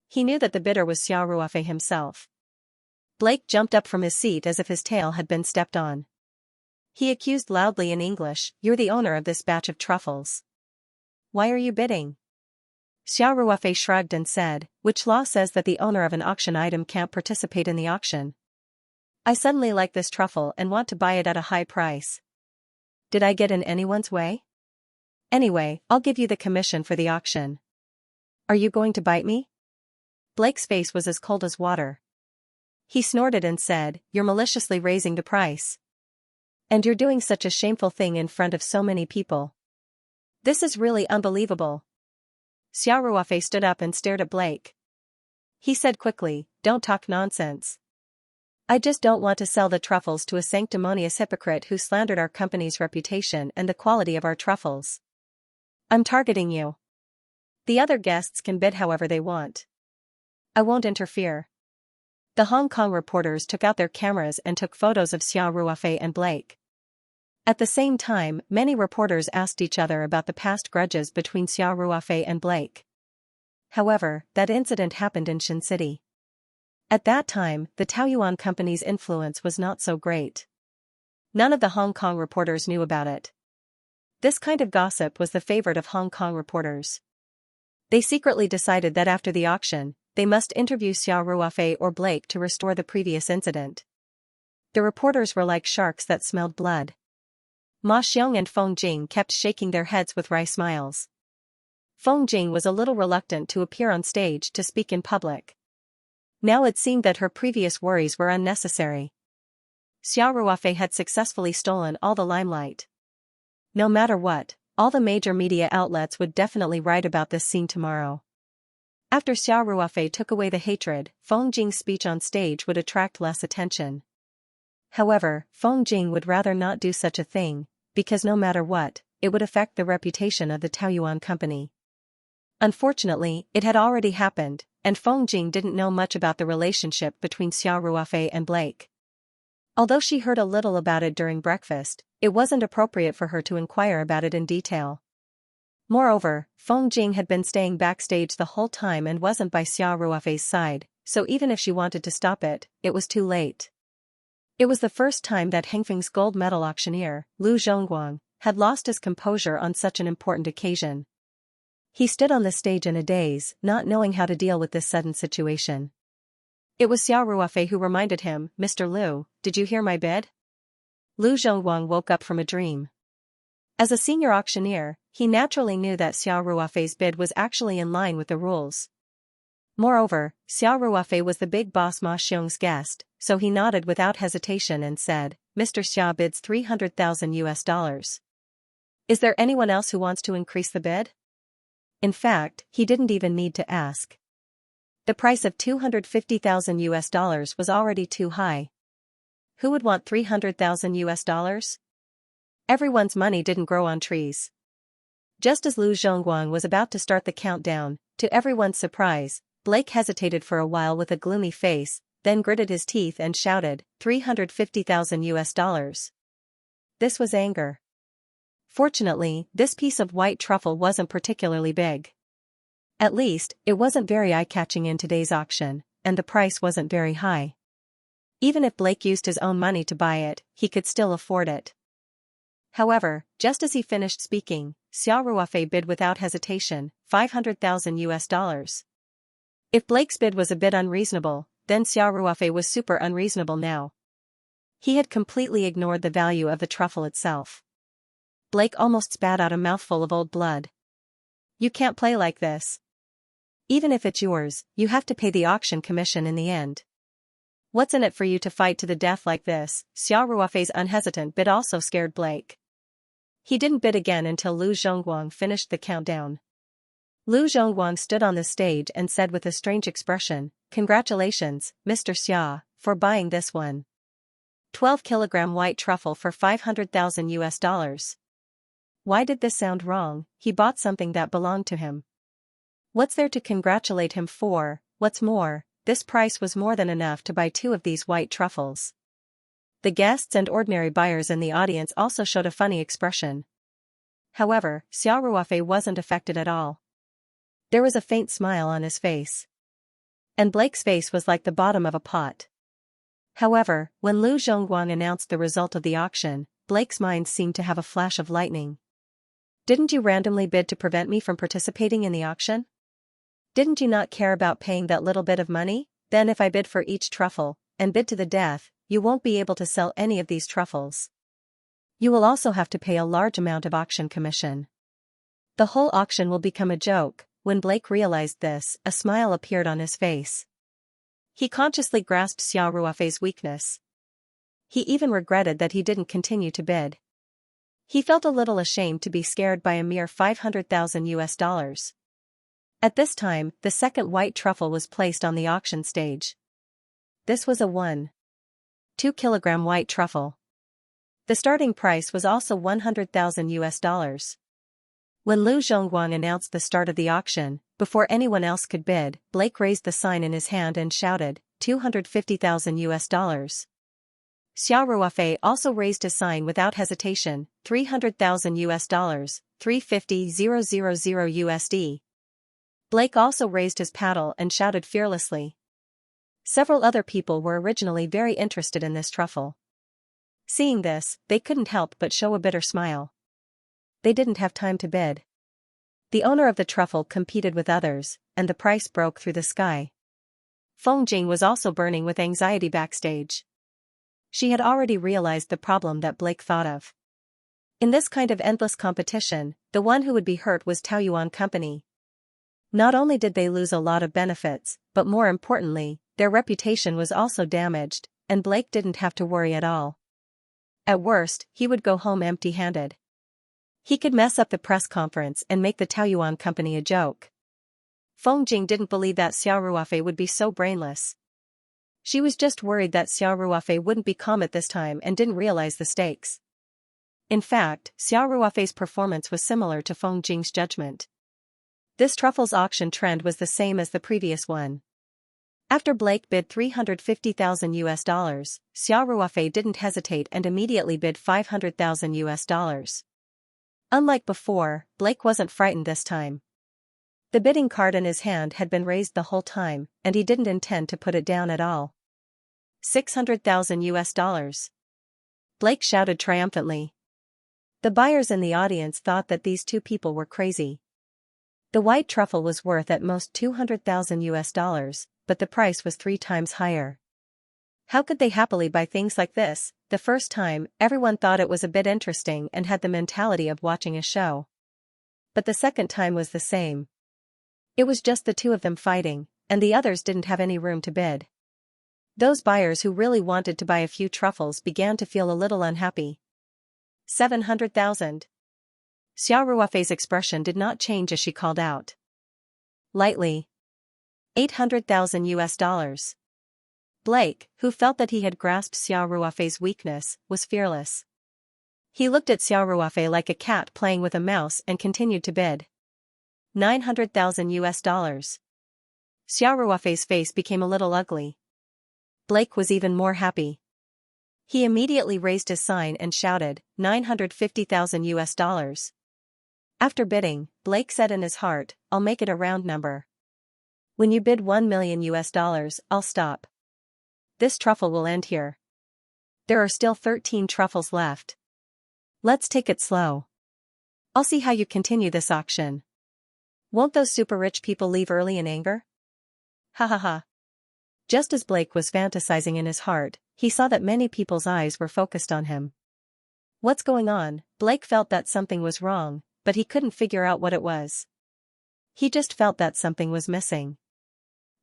He knew that the bidder was Xiao Ruofei himself. Blake jumped up from his seat as if his tail had been stepped on. He accused loudly in English, "You're the owner of this batch of truffles. Why are you bidding?" Xiao Ruofei shrugged and said, "Which law says that the owner of an auction item can't participate in the auction? I suddenly like this truffle and want to buy it at a high price. Did I get in anyone's way? Anyway, I'll give you the commission for the auction. Are you going to bite me?" Blake's face was as cold as water. He snorted and said, "You're maliciously raising the price. And you're doing such a shameful thing in front of so many people. This is really unbelievable." Xiao Ruofei stood up and stared at Blake. He said quickly, "Don't talk nonsense. I just don't want to sell the truffles to a sanctimonious hypocrite who slandered our company's reputation and the quality of our truffles. I'm targeting you. The other guests can bid however they want. I won't interfere." The Hong Kong reporters took out their cameras and took photos of Xiao Ruofei and Blake. At the same time, many reporters asked each other about the past grudges between Xiao Ruofei and Blake. However, that incident happened in Shin City. At that time, the Taoyuan company's influence was not so great. None of the Hong Kong reporters knew about it. This kind of gossip was the favorite of Hong Kong reporters. They secretly decided that after the auction, they must interview Xiao Ruofei or Blake to restore the previous incident. The reporters were like sharks that smelled blood. Ma Xiong and Feng Jing kept shaking their heads with wry smiles. Feng Jing was a little reluctant to appear on stage to speak in public. Now it seemed that her previous worries were unnecessary. Xiao Ruofei had successfully stolen all the limelight. No matter what, all the major media outlets would definitely write about this scene tomorrow. After Xiao Ruofei took away the hatred, Feng Jing's speech on stage would attract less attention. However, Feng Jing would rather not do such a thing, because no matter what, it would affect the reputation of the Taoyuan company. Unfortunately, it had already happened, and Feng Jing didn't know much about the relationship between Xiao Ruofei and Blake. Although she heard a little about it during breakfast, it wasn't appropriate for her to inquire about it in detail. Moreover, Feng Jing had been staying backstage the whole time and wasn't by Xia Ruofei's side, so even if she wanted to stop it, it was too late. It was the first time that Hengfeng's gold medal auctioneer, Lu Zhongguang, had lost his composure on such an important occasion. He stood on the stage in a daze, not knowing how to deal with this sudden situation. It was Xia Ruofei who reminded him, "Mr. Lu, did you hear my bid?" Lu Zhongguang woke up from a dream. As a senior auctioneer, he naturally knew that Xia Ruofei's bid was actually in line with the rules. Moreover, Xia Ruofei was the big boss Ma Xiong's guest, so he nodded without hesitation and said, "Mr. Xia bids $300,000. Is there anyone else who wants to increase the bid?" In fact, he didn't even need to ask. The price of $250,000 was already too high. Who would want $300,000? Everyone's money didn't grow on trees. Just as Lu Zhongguang was about to start the countdown, to everyone's surprise, Blake hesitated for a while with a gloomy face, then gritted his teeth and shouted, $350,000. This was anger. Fortunately, this piece of white truffle wasn't particularly big. At least, it wasn't very eye-catching in today's auction, and the price wasn't very high. Even if Blake used his own money to buy it, he could still afford it. However, just as he finished speaking, Xia Ruofei bid without hesitation, $500,000. If Blake's bid was a bit unreasonable, then Xia Ruofei was super unreasonable now. He had completely ignored the value of the truffle itself. Blake almost spat out a mouthful of old blood. "You can't play like this. Even if it's yours, you have to pay the auction commission in the end. What's in it for you to fight to the death like this?" Xia Ruofei's unhesitant bid also scared Blake. He didn't bid again until Lu Zhongguang finished the countdown. Lu Zhongguang stood on the stage and said with a strange expression, "Congratulations, Mr. Xia, for buying this one. 12-kilogram white truffle for $500,000. Why did this sound wrong? He bought something that belonged to him. What's there to congratulate him for? What's more, this price was more than enough to buy 2 of these white truffles." The guests and ordinary buyers in the audience also showed a funny expression. However, Xia Ruofei wasn't affected at all. There was a faint smile on his face. And Blake's face was like the bottom of a pot. However, when Lu Zhongguang announced the result of the auction, Blake's mind seemed to have a flash of lightning. "Didn't you randomly bid to prevent me from participating in the auction? Didn't you not care about paying that little bit of money? Then if I bid for each truffle, and bid to the death, you won't be able to sell any of these truffles. You will also have to pay a large amount of auction commission. The whole auction will become a joke." When Blake realized this, a smile appeared on his face. He consciously grasped Xia Ruofei's weakness. He even regretted that he didn't continue to bid. He felt a little ashamed to be scared by a mere $500,000. At this time, the second white truffle was placed on the auction stage. This was a 1.2-kilogram white truffle. The starting price was also $100,000. When Lu Zhongguang announced the start of the auction, before anyone else could bid, Blake raised the sign in his hand and shouted, $250,000. Xia Ruofei also raised his sign without hesitation, $300,000, $350,000 USD. Blake also raised his paddle and shouted fearlessly. Several other people were originally very interested in this truffle. Seeing this, they couldn't help but show a bitter smile. They didn't have time to bid. The owner of the truffle competed with others, and the price broke through the sky. Feng Jing was also burning with anxiety backstage. She had already realized the problem that Blake thought of. In this kind of endless competition, the one who would be hurt was Taoyuan Company. Not only did they lose a lot of benefits, but more importantly, their reputation was also damaged, and Blake didn't have to worry at all. At worst, he would go home empty-handed. He could mess up the press conference and make the Taoyuan Company a joke. Feng Jing didn't believe that Xia Ruofei would be so brainless. She was just worried that Xia Ruofei wouldn't be calm at this time and didn't realize the stakes. In fact, Xia Ruofei's performance was similar to Feng Jing's judgment. This truffle's auction trend was the same as the previous one. After Blake bid $350,000, Xiao Ruofei didn't hesitate and immediately bid $500,000. Unlike before, Blake wasn't frightened this time. The bidding card in his hand had been raised the whole time, and he didn't intend to put it down at all. $600,000. Blake shouted triumphantly. The buyers in the audience thought that these two people were crazy. The white truffle was worth at most $200,000, but the price was 3 times higher. How could they happily buy things like this? The first time, everyone thought it was a bit interesting and had the mentality of watching a show. But the second time was the same. It was just the two of them fighting, and the others didn't have any room to bid. Those buyers who really wanted to buy a few truffles began to feel a little unhappy. 700,000. Xiao Ruofei's expression did not change as she called out. Lightly. $800,000. Blake, who felt that he had grasped Xiao Ruofei's weakness, was fearless. He looked at Xiao Ruofei like a cat playing with a mouse and continued to bid. $900,000. Xiao Ruofei's face became a little ugly. Blake was even more happy. He immediately raised his sign and shouted, $950,000. After bidding, Blake said in his heart, I'll make it a round number. When you bid $1 million, I'll stop. This truffle will end here. There are still 13 truffles left. Let's take it slow. I'll see how you continue this auction. Won't those super rich people leave early in anger? Ha ha ha. Just as Blake was fantasizing in his heart, he saw that many people's eyes were focused on him. What's going on? Blake felt that something was wrong, but he couldn't figure out what it was. He just felt that something was missing.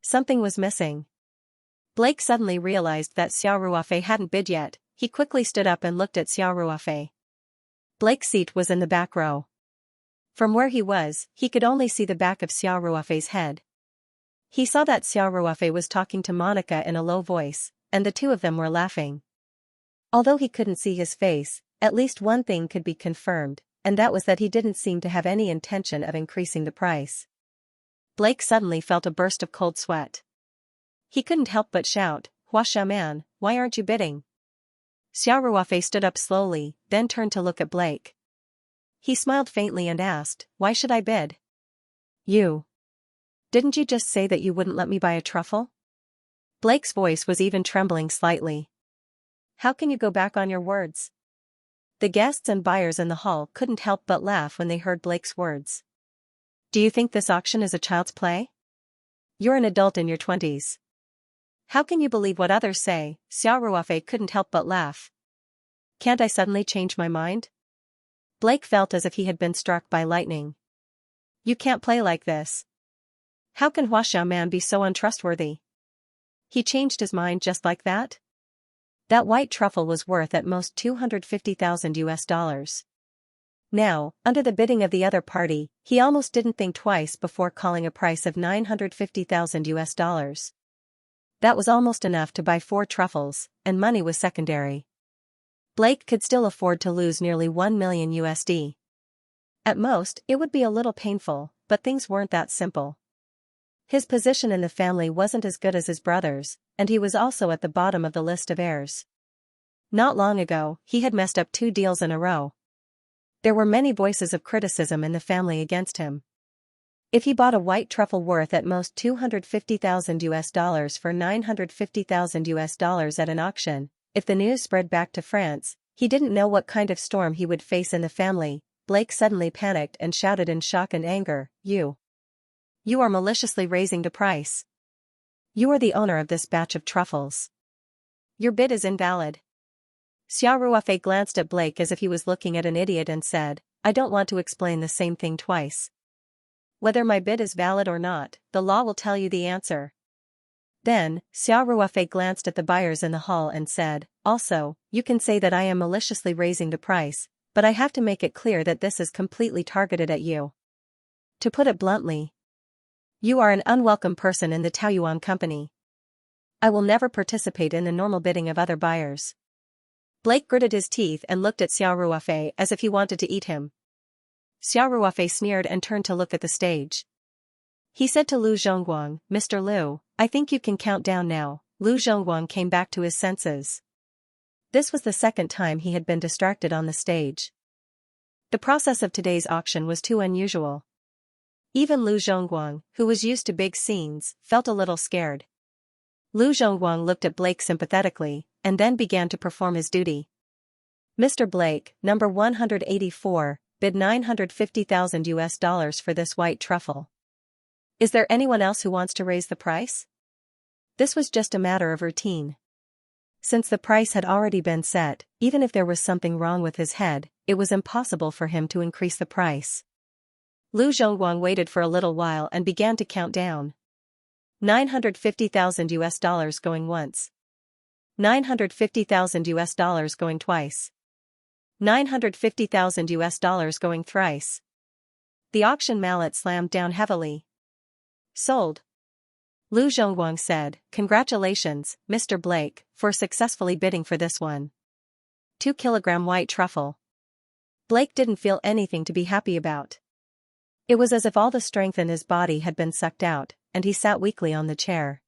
Something was missing. Blake suddenly realized that Xiao Ruofei hadn't bid yet. He quickly stood up and looked at Xiao Ruofei. Blake's seat was in the back row. From where he was, he could only see the back of Xiao Ruofei's head. He saw that Xiao Ruofei was talking to Monica in a low voice, and the two of them were laughing. Although he couldn't see his face, at least one thing could be confirmed, and that was that he didn't seem to have any intention of increasing the price. Blake suddenly felt a burst of cold sweat. He couldn't help but shout, Hua Xiaoman, why aren't you bidding? Xiao Ruofei stood up slowly, then turned to look at Blake. He smiled faintly and asked, why should I bid? You. Didn't you just say that you wouldn't let me buy a truffle? Blake's voice was even trembling slightly. How can you go back on your words? The guests and buyers in the hall couldn't help but laugh when they heard Blake's words. Do you think this auction is a child's play? You're an adult in your 20s. How can you believe what others say? Xiao Ruofei couldn't help but laugh. Can't I suddenly change my mind? Blake felt as if he had been struck by lightning. You can't play like this. How can Hua Xiaoman be so untrustworthy? He changed his mind just like that? That white truffle was worth at most $250,000. Now, under the bidding of the other party, he almost didn't think twice before calling a price of $950,000. That was almost enough to buy 4 truffles, and money was secondary. Blake could still afford to lose nearly $1 million. At most, it would be a little painful, but things weren't that simple. His position in the family wasn't as good as his brother's, and he was also at the bottom of the list of heirs. Not long ago, he had messed up 2 deals in a row. There were many voices of criticism in the family against him. If he bought a white truffle worth at most $250,000 for $950,000 at an auction, if the news spread back to France, he didn't know what kind of storm he would face in the family. Blake suddenly panicked and shouted in shock and anger, You are maliciously raising the price. You are the owner of this batch of truffles. Your bid is invalid. Xiao Ruofei glanced at Blake as if he was looking at an idiot and said, I don't want to explain the same thing twice. Whether my bid is valid or not, the law will tell you the answer. Then, Xiao Ruofei glanced at the buyers in the hall and said, Also, you can say that I am maliciously raising the price, but I have to make it clear that this is completely targeted at you. To put it bluntly, you are an unwelcome person in the Taoyuan company. I will never participate in the normal bidding of other buyers. Blake gritted his teeth and looked at Xiao Ruofei as if he wanted to eat him. Xiao Ruofei sneered and turned to look at the stage. He said to Lu Zhongguang, Mr. Lu, I think you can count down now. Lu Zhongguang came back to his senses. This was the second time he had been distracted on the stage. The process of today's auction was too unusual. Even Lu Zhongguang, who was used to big scenes, felt a little scared. Lu Zhongguang looked at Blake sympathetically, and then began to perform his duty. Mr. Blake, number 184, bid $950,000 for this white truffle. Is there anyone else who wants to raise the price? This was just a matter of routine. Since the price had already been set, even if there was something wrong with his head, it was impossible for him to increase the price. Lu Zhongguang waited for a little while and began to count down. $950,000 going once. $950,000 going twice. $950,000 going thrice. The auction mallet slammed down heavily. Sold. Lu Zhongguang said, "Congratulations, Mr. Blake, for successfully bidding for this one. 2-kilogram white truffle." Blake didn't feel anything to be happy about. It was as if all the strength in his body had been sucked out, and he sat weakly on the chair.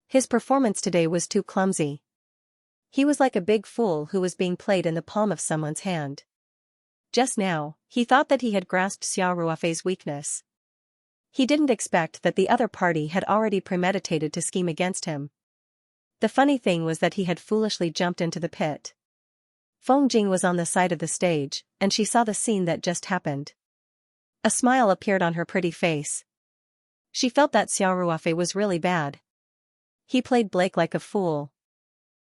His performance today was too clumsy. He was like a big fool who was being played in the palm of someone's hand. Just now, he thought that he had grasped Xiao Ruofei's weakness. He didn't expect that the other party had already premeditated to scheme against him. The funny thing was that he had foolishly jumped into the pit. Feng Jing was on the side of the stage, and she saw the scene that just happened. A smile appeared on her pretty face. She felt that Xiao Ruofei was really bad. He played Blake like a fool.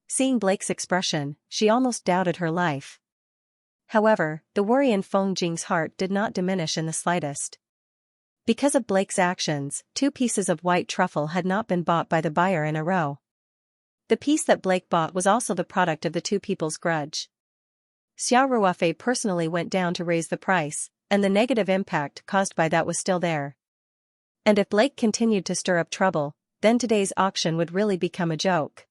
Seeing Blake's expression, she almost doubted her life. However, the worry in Feng Jing's heart did not diminish in the slightest. Because of Blake's actions, 2 pieces of white truffle had not been bought by the buyer in a row. The piece that Blake bought was also the product of the 2 people's grudge. Xiao Ruofei personally went down to raise the price, and the negative impact caused by that was still there. And if Blake continued to stir up trouble, then today's auction would really become a joke.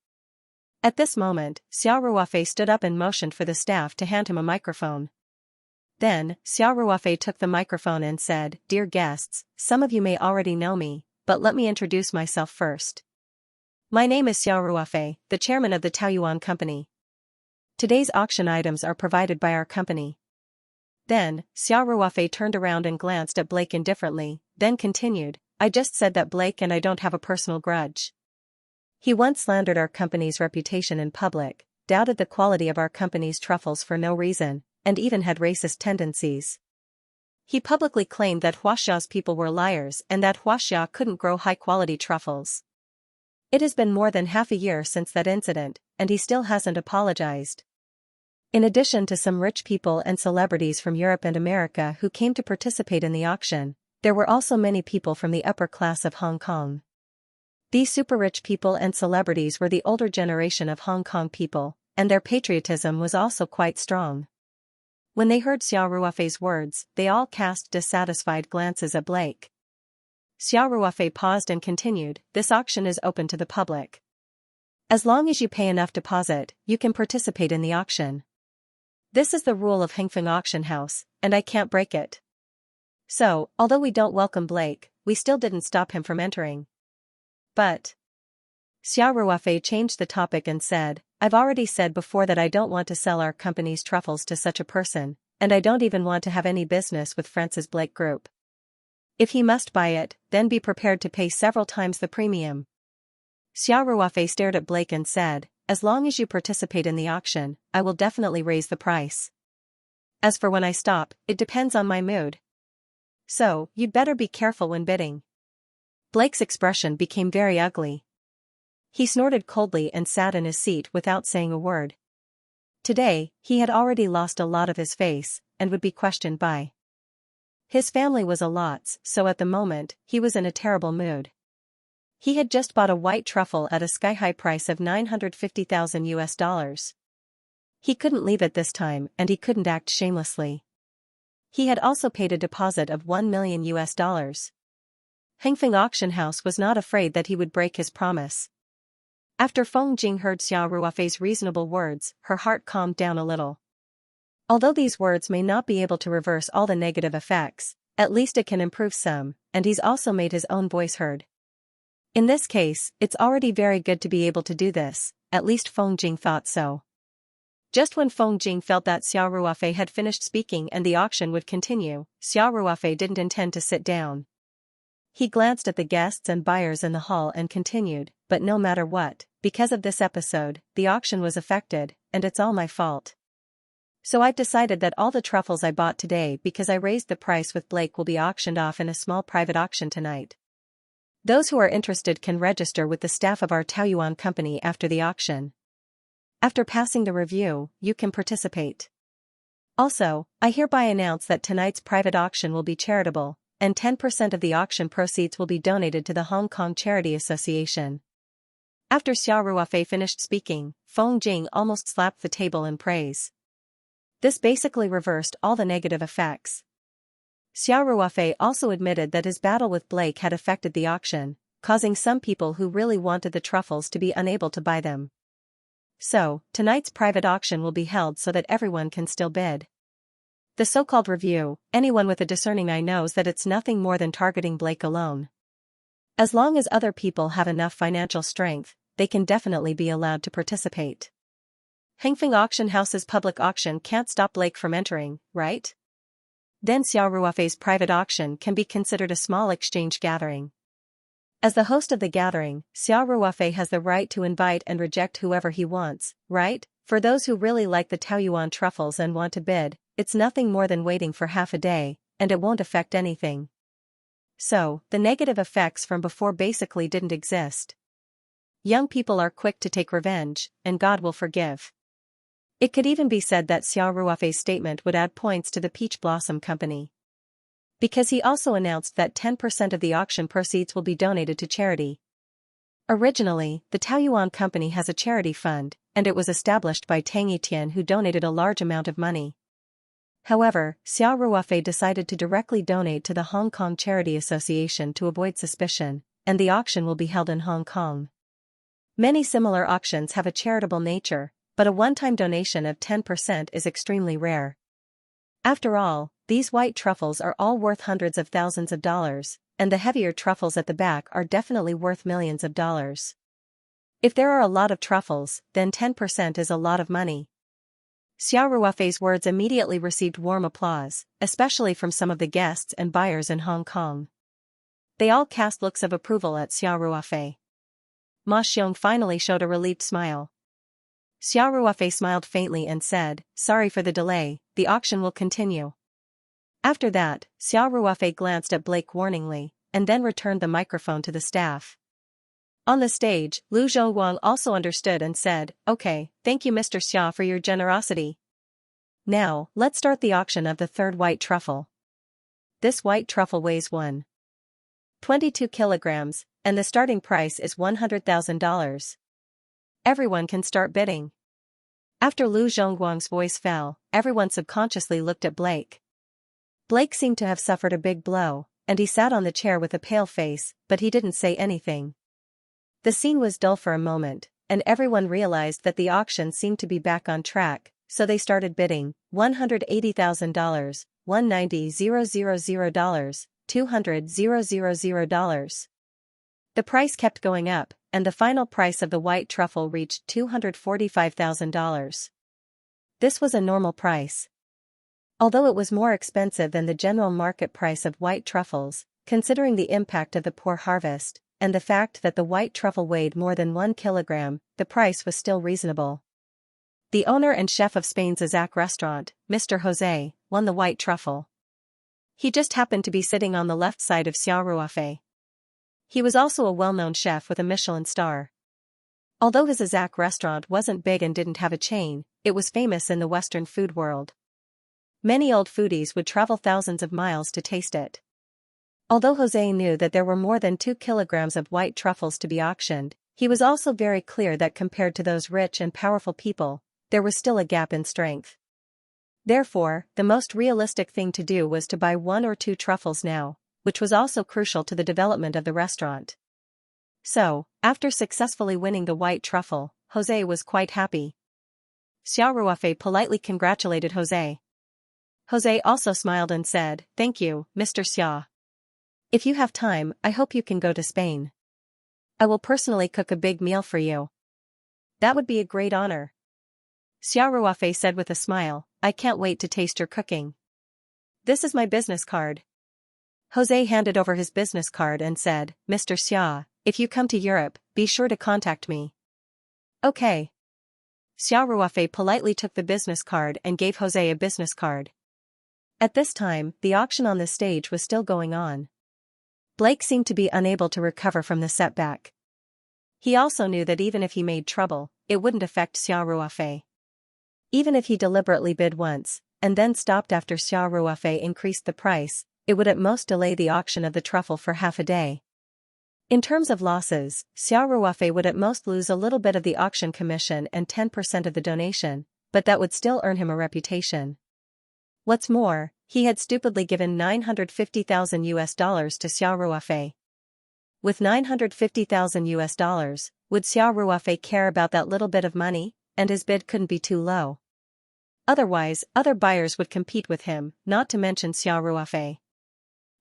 At this moment, Xiao Ruofei stood up and motioned for the staff to hand him a microphone. Then, Xiao Ruofei took the microphone and said, "Dear guests, some of you may already know me, but let me introduce myself first. My name is Xiao Ruofei, the chairman of the Taoyuan Company. Today's auction items are provided by our company." Then, Xiao Ruofei turned around and glanced at Blake indifferently, then continued, "I just said that, Blake, and I don't have a personal grudge. He once slandered our company's reputation in public, doubted the quality of our company's truffles for no reason, and even had racist tendencies. He publicly claimed that Huaxia's people were liars and that Huaxia couldn't grow high-quality truffles. It has been more than half a year since that incident, and he still hasn't apologized. In addition to some rich people and celebrities from Europe and America who came to participate in the auction, there were also many people from the upper class of Hong Kong. These super-rich people and celebrities were the older generation of Hong Kong people, and their patriotism was also quite strong. When they heard Xiao Ruofei's words, they all cast dissatisfied glances at Blake. Xiao Ruofei paused and continued, "This auction is open to the public. As long as you pay enough deposit, you can participate in the auction. This is the rule of Hengfeng Auction House, and I can't break it. So, although we don't welcome Blake, we still didn't stop him from entering." But Xiao Ruofei changed the topic and said, "I've already said before that I don't want to sell our company's truffles to such a person, and I don't even want to have any business with Francis Blake Group. If he must buy it, then be prepared to pay several times the premium." Xiao Ruofei stared at Blake and said, "As long as you participate in the auction, I will definitely raise the price. As for when I stop, it depends on my mood. So, you'd better be careful when bidding." Blake's expression became very ugly. He snorted coldly and sat in his seat without saying a word. Today, he had already lost a lot of his face, and would be questioned by his family was a lot, so at the moment, he was in a terrible mood. He had just bought a white truffle at a sky-high price of $950,000. He couldn't leave it this time, and he couldn't act shamelessly. He had also paid a deposit of $1 million. Hengfeng Auction House was not afraid that he would break his promise. After Feng Jing heard Xiao Ruofei's reasonable words, her heart calmed down a little. Although these words may not be able to reverse all the negative effects, at least it can improve some, and he's also made his own voice heard. In this case, it's already very good to be able to do this, at least Feng Jing thought so. Just when Feng Jing felt that Xiao Ruofei had finished speaking and the auction would continue, Xiao Ruofei didn't intend to sit down. He glanced at the guests and buyers in the hall and continued, but no matter what, because of this episode, the auction was affected, and it's all my fault. So I've decided that all the truffles I bought today because I raised the price with Blake will be auctioned off in a small private auction tonight. Those who are interested can register with the staff of our Taoyuan company after the auction. After passing the review, you can participate. Also, I hereby announce that tonight's private auction will be charitable, and 10% of the auction proceeds will be donated to the Hong Kong Charity Association. After Xiao Ruofei finished speaking, Feng Jing almost slapped the table in praise. This basically reversed all the negative effects. Xiao Ruofei also admitted that his battle with Blake had affected the auction, causing some people who really wanted the truffles to be unable to buy them. So, tonight's private auction will be held so that everyone can still bid. The so-called review, anyone with a discerning eye knows that it's nothing more than targeting Blake alone. As long as other people have enough financial strength, they can definitely be allowed to participate. Hengfeng Auction House's public auction can't stop Blake from entering, right? Then Xiao Ruofei's private auction can be considered a small exchange gathering. As the host of the gathering, Xiao Ruofei has the right to invite and reject whoever he wants, right? For those who really like the Taoyuan truffles and want to bid, it's nothing more than waiting for half a day, and it won't affect anything. So, the negative effects from before basically didn't exist. Young people are quick to take revenge, and God will forgive. It could even be said that Xiao Ruofei's statement would add points to the Peach Blossom Company. Because he also announced that 10% of the auction proceeds will be donated to charity. Originally, the Taoyuan Company has a charity fund, and it was established by Tang Yitian, who donated a large amount of money. However, Xiao Ruofei decided to directly donate to the Hong Kong Charity Association to avoid suspicion, and the auction will be held in Hong Kong. Many similar auctions have a charitable nature, but a one-time donation of 10% is extremely rare. After all, these white truffles are all worth hundreds of thousands of dollars, and the heavier truffles at the back are definitely worth millions of dollars. If there are a lot of truffles, then 10% is a lot of money. Xiao Ruofei's words immediately received warm applause, especially from some of the guests and buyers in Hong Kong. They all cast looks of approval at Xiao Ruofei. Ma Xiong finally showed a relieved smile. Xiao Ruofei smiled faintly and said, "Sorry for the delay, the auction will continue." After that, Xiao Ruofei glanced at Blake warningly, and then returned the microphone to the staff. On the stage, Lu Zhongguang also understood and said, "Okay, thank you Mr. Xia for your generosity. Now, let's start the auction of the third white truffle. This white truffle weighs 1.22 kilograms, and the starting price is $100,000. Everyone can start bidding." After Lu Zhongguang's voice fell, everyone subconsciously looked at Blake. Blake seemed to have suffered a big blow, and he sat on the chair with a pale face, but he didn't say anything. The scene was dull for a moment, and everyone realized that the auction seemed to be back on track, so they started bidding. $180,000, $190,000, $200,000. The price kept going up, and the final price of the white truffle reached $245,000. This was a normal price. Although it was more expensive than the general market price of white truffles, considering the impact of the poor harvest, and the fact that the white truffle weighed more than 1 kilogram, the price was still reasonable. The owner and chef of Spain's Zac restaurant, Mr. Jose, won the white truffle. He just happened to be sitting on the left side of Xiao Ruofei. He was also a well-known chef with a Michelin star. Although his Zac restaurant wasn't big and didn't have a chain, it was famous in the Western food world. Many old foodies would travel thousands of miles to taste it. Although Jose knew that there were more than 2 kilograms of white truffles to be auctioned, he was also very clear that compared to those rich and powerful people, there was still a gap in strength. Therefore, the most realistic thing to do was to buy 1 or 2 truffles now, which was also crucial to the development of the restaurant. So, after successfully winning the white truffle, Jose was quite happy. Xiao Ruofei politely congratulated Jose. Jose also smiled and said, "Thank you, Mr. Xia. If you have time, I hope you can go to Spain." I will personally cook a big meal for you. That would be a great honor. Xiao Ruofei said with a smile, I can't wait to taste your cooking. This is my business card. Jose handed over his business card and said, Mr. Xia, if you come to Europe, be sure to contact me. Okay. Xiao Ruofei politely took the business card and gave Jose a business card. At this time, the auction on the stage was still going on. Blake seemed to be unable to recover from the setback. He also knew that even if he made trouble, it wouldn't affect Xiao Ruofei. Even if he deliberately bid once, and then stopped after Xiao Ruofei increased the price, it would at most delay the auction of the truffle for half a day. In terms of losses, Xiao Ruofei would at most lose a little bit of the auction commission and 10% of the donation, but that would still earn him a reputation. What's more, he had stupidly given $950,000 to Xiao Ruofei. With $950,000, would Xiao Ruofei care about that little bit of money, and his bid couldn't be too low. Otherwise, other buyers would compete with him, not to mention Xiao Ruofei.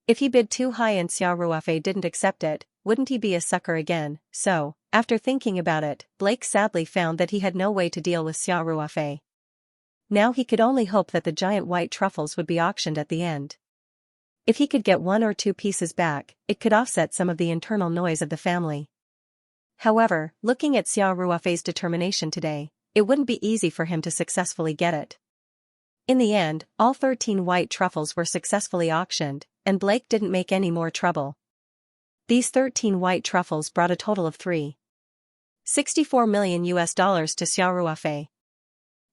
If he bid too high and Xiao Ruofei didn't accept it, wouldn't he be a sucker again? So, after thinking about it, Blake sadly found that he had no way to deal with Xiao Ruofei. Now he could only hope that the giant white truffles would be auctioned at the end. If he could get 1 or 2 pieces back, it could offset some of the internal noise of the family. However, looking at Xiao Ruofei's determination today, it wouldn't be easy for him to successfully get it. In the end, all 13 white truffles were successfully auctioned, and Blake didn't make any more trouble. These 13 white truffles brought a total of $64 million to Xiao Ruofei.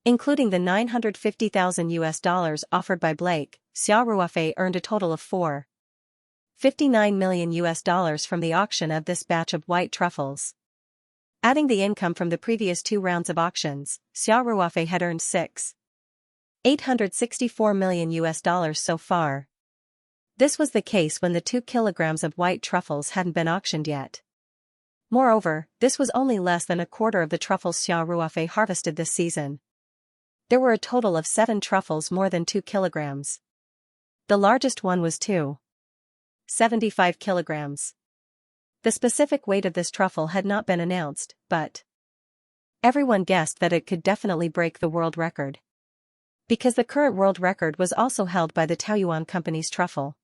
Including the $950,000 offered by Blake, Xiao Ruofei earned a total of $59 million from the auction of this batch of white truffles. Adding the income from the previous 2 rounds of auctions, Xiao Ruofei had earned $864 million so far. This was the case when the 2 kilograms of white truffles hadn't been auctioned yet. Moreover, this was only less than a quarter of the truffles Xiao Ruofei harvested this season. There were a total of 7 truffles more than 2 kilograms. The largest one was 75 kilograms. The specific weight of this truffle had not been announced, but everyone guessed that it could definitely break the world record. Because the current world record was also held by the Taoyuan Company's truffle.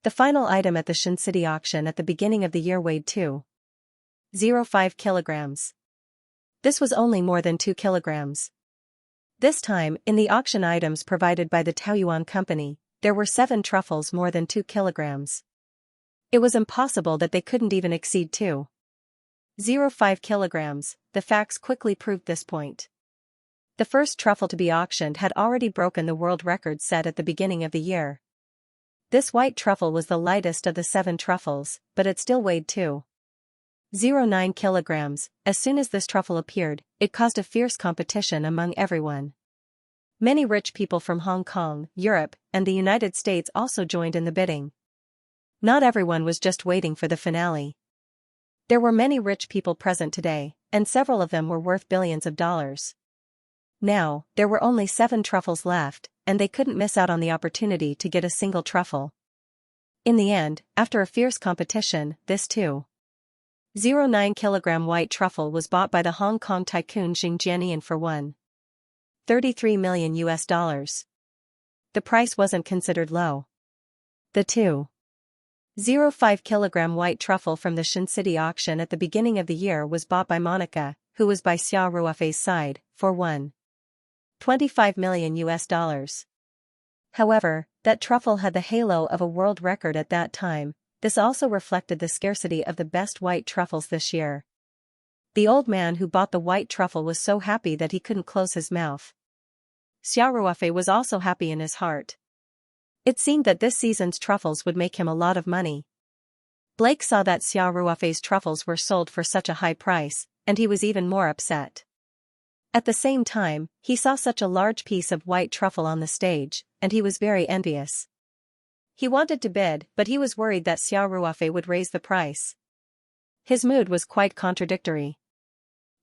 The final item at the Xianxia auction at the beginning of the year weighed 2.05 kilograms. This was only more than 2 kilograms. This time, in the auction items provided by the Taoyuan Company, there were 7 truffles more than 2 kilograms. It was impossible that they couldn't even exceed 2.05 kilograms, the facts quickly proved this point. The first truffle to be auctioned had already broken the world record set at the beginning of the year. This white truffle was the lightest of the 7 truffles, but it still weighed 2.09 kilograms. As soon as this truffle appeared, it caused a fierce competition among everyone. Many rich people from Hong Kong, Europe, and the United States also joined in the bidding. Not everyone was just waiting for the finale. There were many rich people present today, and several of them were worth billions of dollars. Now, there were only 7 truffles left, and they couldn't miss out on the opportunity to get a single truffle. In the end, after a fierce competition, this 2.09 kilogram white truffle was bought by the Hong Kong tycoon Xianxia for $33 million. The price wasn't considered low. The 2.05 kilogram white truffle from the Xianxia auction at the beginning of the year was bought by Monica, who was by Xiao Ruofei's side, for $25 million. However, that truffle had the halo of a world record at that time. This also reflected the scarcity of the best white truffles this year. The old man who bought the white truffle was so happy that he couldn't close his mouth. Xiao Ruofei was also happy in his heart. It seemed that this season's truffles would make him a lot of money. Blake saw that Xiao Ruofei's truffles were sold for such a high price, and he was even more upset. At the same time, he saw such a large piece of white truffle on the stage, and he was very envious. He wanted to bid, but he was worried that Xiao Ruofei would raise the price. His mood was quite contradictory.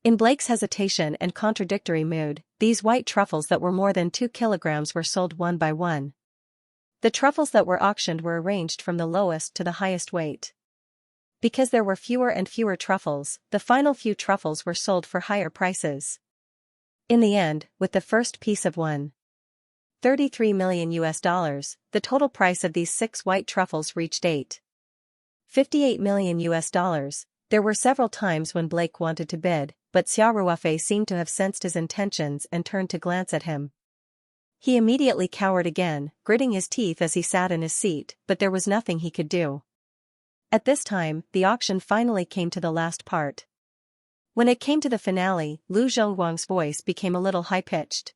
In Blake's hesitation and contradictory mood, these white truffles that were more than 2 kilograms were sold one by one. The truffles that were auctioned were arranged from the lowest to the highest weight. Because there were fewer and fewer truffles, the final few truffles were sold for higher prices. In the end, with the first piece of $1.33 million, the total price of these 6 white truffles reached $8.58 million. There were several times when Blake wanted to bid, but Xiao seemed to have sensed his intentions and turned to glance at him. He immediately cowered again, gritting his teeth as he sat in his seat, but there was nothing he could do. At this time, the auction finally came to the last part. When it came to the finale, Lu Zhongguang's voice became a little high-pitched.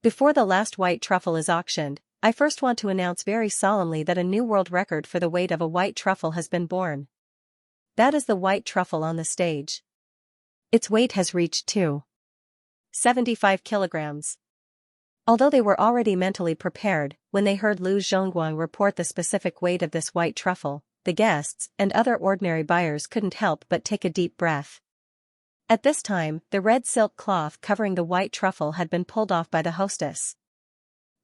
Before the last white truffle is auctioned, I first want to announce very solemnly that a new world record for the weight of a white truffle has been born. That is the white truffle on the stage. Its weight has reached 275 kilograms. Although they were already mentally prepared, when they heard Lu Zhongguang report the specific weight of this white truffle, the guests and other ordinary buyers couldn't help but take a deep breath. At this time, the red silk cloth covering the white truffle had been pulled off by the hostess.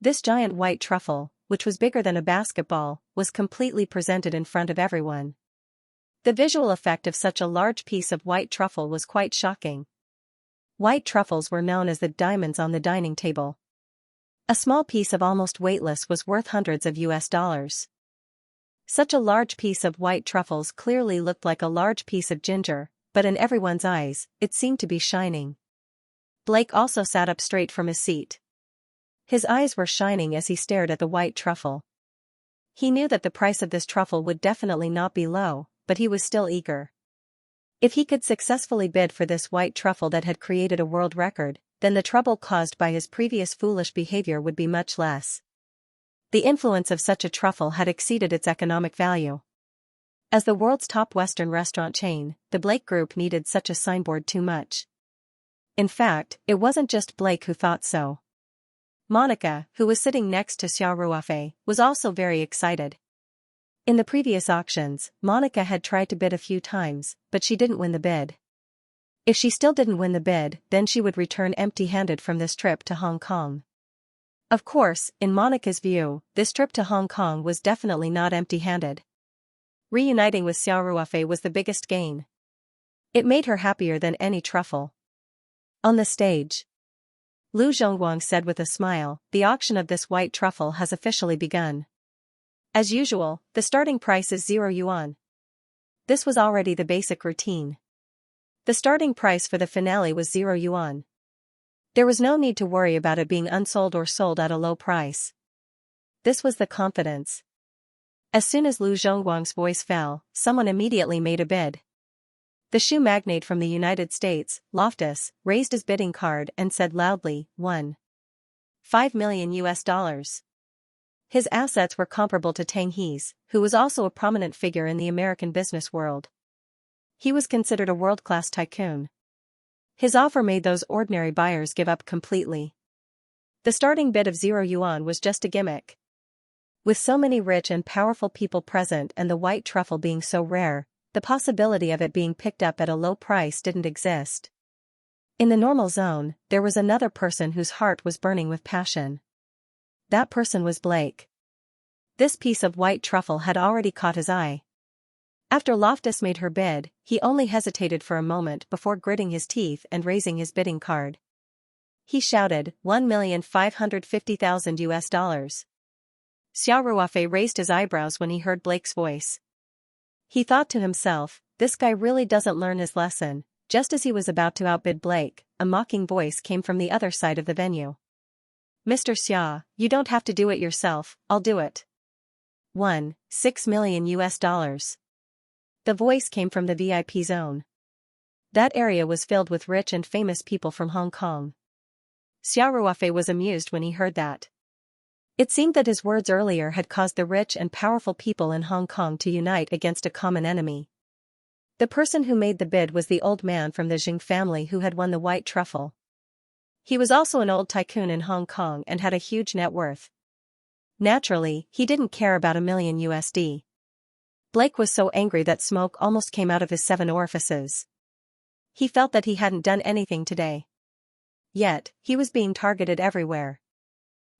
This giant white truffle, which was bigger than a basketball, was completely presented in front of everyone. The visual effect of such a large piece of white truffle was quite shocking. White truffles were known as the diamonds on the dining table. A small piece of almost weightless was worth hundreds of US. Such a large piece of white truffles clearly looked like a large piece of ginger, but in everyone's eyes, it seemed to be shining. Blake also sat up straight from his seat. His eyes were shining as he stared at the white truffle. He knew that the price of this truffle would definitely not be low, but he was still eager. If he could successfully bid for this white truffle that had created a world record, then the trouble caused by his previous foolish behavior would be much less. The influence of such a truffle had exceeded its economic value. As the world's top Western restaurant chain, the Blake Group needed such a signboard too much. In fact, it wasn't just Blake who thought so. Monica, who was sitting next to Xiao Ruofei, was also very excited. In the previous auctions, Monica had tried to bid a few times, but she didn't win the bid. If she still didn't win the bid, then she would return empty-handed from this trip to Hong Kong. Of course, in Monica's view, this trip to Hong Kong was definitely not empty-handed. Reuniting with Xiao Ruofei was the biggest gain. It made her happier than any truffle. On the stage, Lu Zhongguang said with a smile, "The auction of this white truffle has officially begun. As usual, the starting price is 0 yuan. This was already the basic routine. The starting price for the finale was 0 yuan. There was no need to worry about it being unsold or sold at a low price. This was the confidence. As soon as Lu Zhongguang's voice fell, someone immediately made a bid. The shoe magnate from the United States, Loftus, raised his bidding card and said loudly, $1.5 million. His assets were comparable to Tang He's, who was also a prominent figure in the American business world. He was considered a world-class tycoon. His offer made those ordinary buyers give up completely. The starting bid of 0 yuan was just a gimmick. With so many rich and powerful people present and the white truffle being so rare, the possibility of it being picked up at a low price didn't exist. In the normal zone, there was another person whose heart was burning with passion. That person was Blake. This piece of white truffle had already caught his eye. After Loftus made her bid, he only hesitated for a moment before gritting his teeth and raising his bidding card. He shouted, $1,550,000. Xiao Ruofei raised his eyebrows when he heard Blake's voice. He thought to himself, this guy really doesn't learn his lesson. Just as he was about to outbid Blake, a mocking voice came from the other side of the venue. Mr. Xia, you don't have to do it yourself, I'll do it. $6 million. The voice came from the VIP zone. That area was filled with rich and famous people from Hong Kong. Xiao Ruofei was amused when he heard that. It seemed that his words earlier had caused the rich and powerful people in Hong Kong to unite against a common enemy. The person who made the bid was the old man from the Jing family who had won the white truffle. He was also an old tycoon in Hong Kong and had a huge net worth. Naturally, he didn't care about $1 million. Blake was so angry that smoke almost came out of his 7 orifices. He felt that he hadn't done anything today. Yet, he was being targeted everywhere.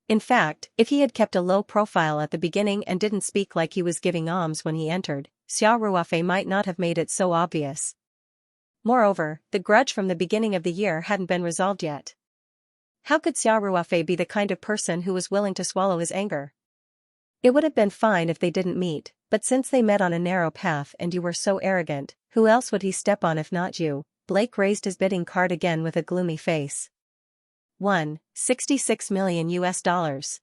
In fact, if he had kept a low profile at the beginning and didn't speak like he was giving alms when he entered, Xiao Ruofei might not have made it so obvious. Moreover, the grudge from the beginning of the year hadn't been resolved yet. How could Xiao Ruofei be the kind of person who was willing to swallow his anger? It would have been fine if they didn't meet, but since they met on a narrow path and you were so arrogant, who else would he step on if not you? Blake raised his bidding card again with a gloomy face. 66 million US dollars.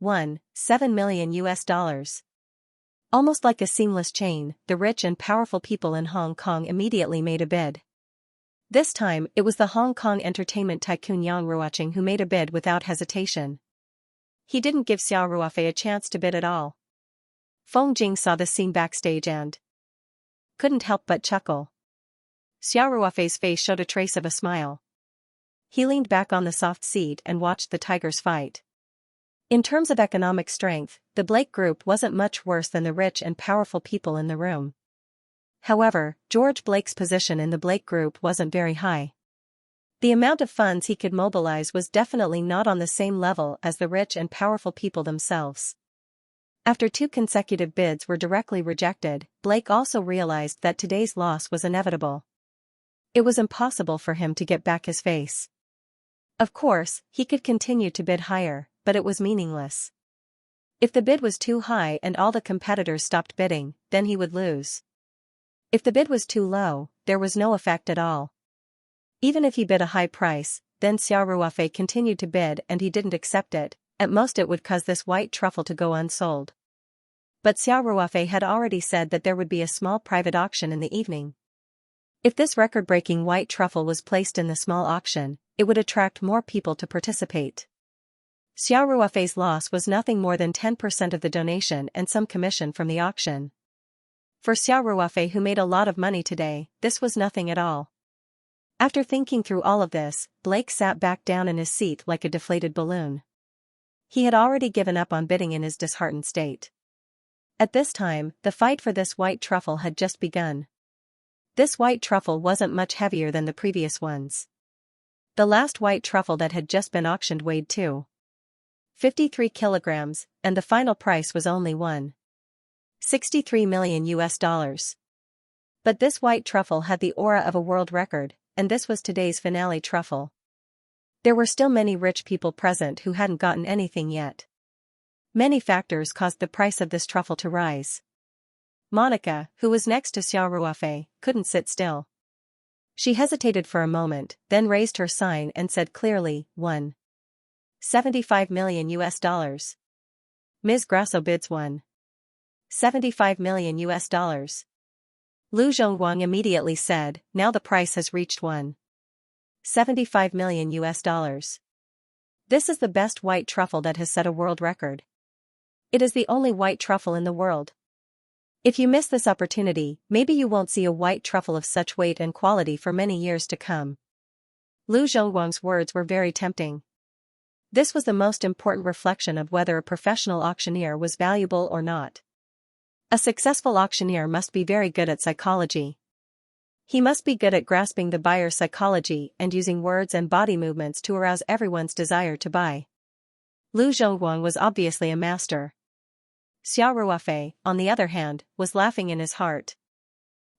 7 million US dollars. Almost like a seamless chain, the rich and powerful people in Hong Kong immediately made a bid. This time, it was the Hong Kong entertainment tycoon Yang Ruoqing who made a bid without hesitation. He didn't give Xiao Ruofei a chance to bid at all. Feng Jing saw the scene backstage and couldn't help but chuckle. Xiao Ruofei's face showed a trace of a smile. He leaned back on the soft seat and watched the tigers fight. In terms of economic strength, the Blake Group wasn't much worse than the rich and powerful people in the room. However, George Blake's position in the Blake Group wasn't very high. The amount of funds he could mobilize was definitely not on the same level as the rich and powerful people themselves. After 2 consecutive bids were directly rejected, Blake also realized that today's loss was inevitable. It was impossible for him to get back his face. Of course, he could continue to bid higher, but it was meaningless. If the bid was too high and all the competitors stopped bidding, then he would lose. If the bid was too low, there was no effect at all. Even if he bid a high price, then Xiao Ruofei continued to bid and he didn't accept it, at most it would cause this white truffle to go unsold. But Xiao Ruofei had already said that there would be a small private auction in the evening. If this record-breaking white truffle was placed in the small auction, it would attract more people to participate. Xiao Ruofei's loss was nothing more than 10% of the donation and some commission from the auction. For Xiao Ruofei, who made a lot of money today, this was nothing at all. After thinking through all of this, Blake sat back down in his seat like a deflated balloon. He had already given up on bidding in his disheartened state. At this time, the fight for this white truffle had just begun. This white truffle wasn't much heavier than the previous ones. The last white truffle that had just been auctioned weighed 2.53 kilograms, and the final price was only 1.63 million US dollars. But this white truffle had the aura of a world record, and this was today's finale truffle. There were still many rich people present who hadn't gotten anything yet. Many factors caused the price of this truffle to rise. Monica, who was next to Xiao Ruofei, couldn't sit still. She hesitated for a moment, then raised her sign and said clearly, 1.75 million US dollars. Ms. Grasso bids 1.75 million US dollars. Lu Zhongguang immediately said, now the price has reached 1.75 million US dollars. This is the best white truffle that has set a world record. It is the only white truffle in the world. If you miss this opportunity, maybe you won't see a white truffle of such weight and quality for many years to come. Lu Zhongguang's words were very tempting. This was the most important reflection of whether a professional auctioneer was valuable or not. A successful auctioneer must be very good at psychology. He must be good at grasping the buyer's psychology and using words and body movements to arouse everyone's desire to buy. Lu Zhongguang was obviously a master. Xiao Ruofei, on the other hand, was laughing in his heart.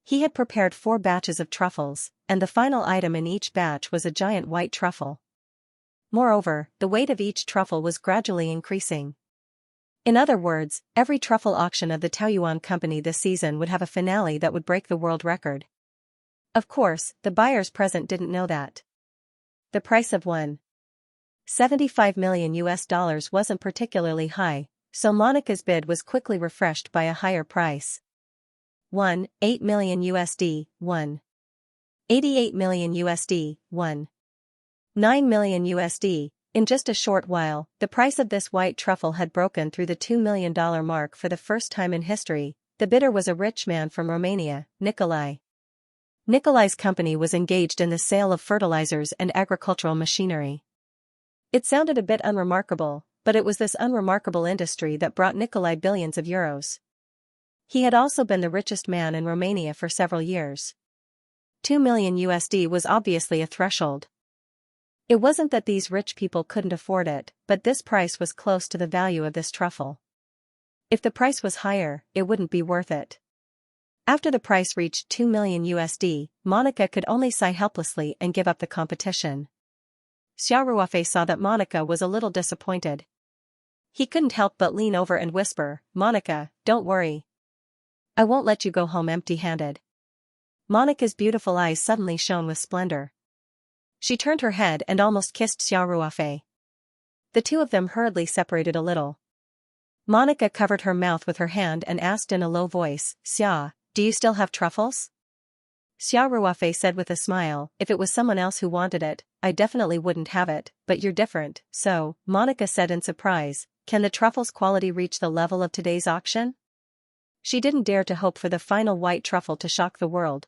He had prepared 4 batches of truffles, and the final item in each batch was a giant white truffle. Moreover, the weight of each truffle was gradually increasing. In other words, every truffle auction of the Taoyuan company this season would have a finale that would break the world record. Of course, the buyers present didn't know that. The price of 1.75 million US dollars wasn't particularly high, so Monica's bid was quickly refreshed by a higher price. 1.8 million USD, 1.88 million USD, 1.9 million USD. In just a short while, the price of this white truffle had broken through the $2 million mark for the first time in history. The bidder was a rich man from Romania, Nicolae. Nicolae's company was engaged in the sale of fertilizers and agricultural machinery. It sounded a bit unremarkable, but it was this unremarkable industry that brought Nicolae billions of euros. He had also been the richest man in Romania for several years. 2 million USD was obviously a threshold. It wasn't that these rich people couldn't afford it, but this price was close to the value of this truffle. If the price was higher, it wouldn't be worth it. After the price reached 2 million USD, Monica could only sigh helplessly and give up the competition. Xiao Ruofei saw that Monica was a little disappointed. He couldn't help but lean over and whisper, "Monica, don't worry. I won't let you go home empty-handed." Monica's beautiful eyes suddenly shone with splendor. She turned her head and almost kissed Xiao Ruofei. The two of them hurriedly separated a little. Monica covered her mouth with her hand and asked in a low voice, "Xia, do you still have truffles?" Xiao Ruofei said with a smile, "If it was someone else who wanted it, I definitely wouldn't have it, but you're different, so," Monica said in surprise, "can the truffles' quality reach the level of today's auction?" She didn't dare to hope for the final white truffle to shock the world.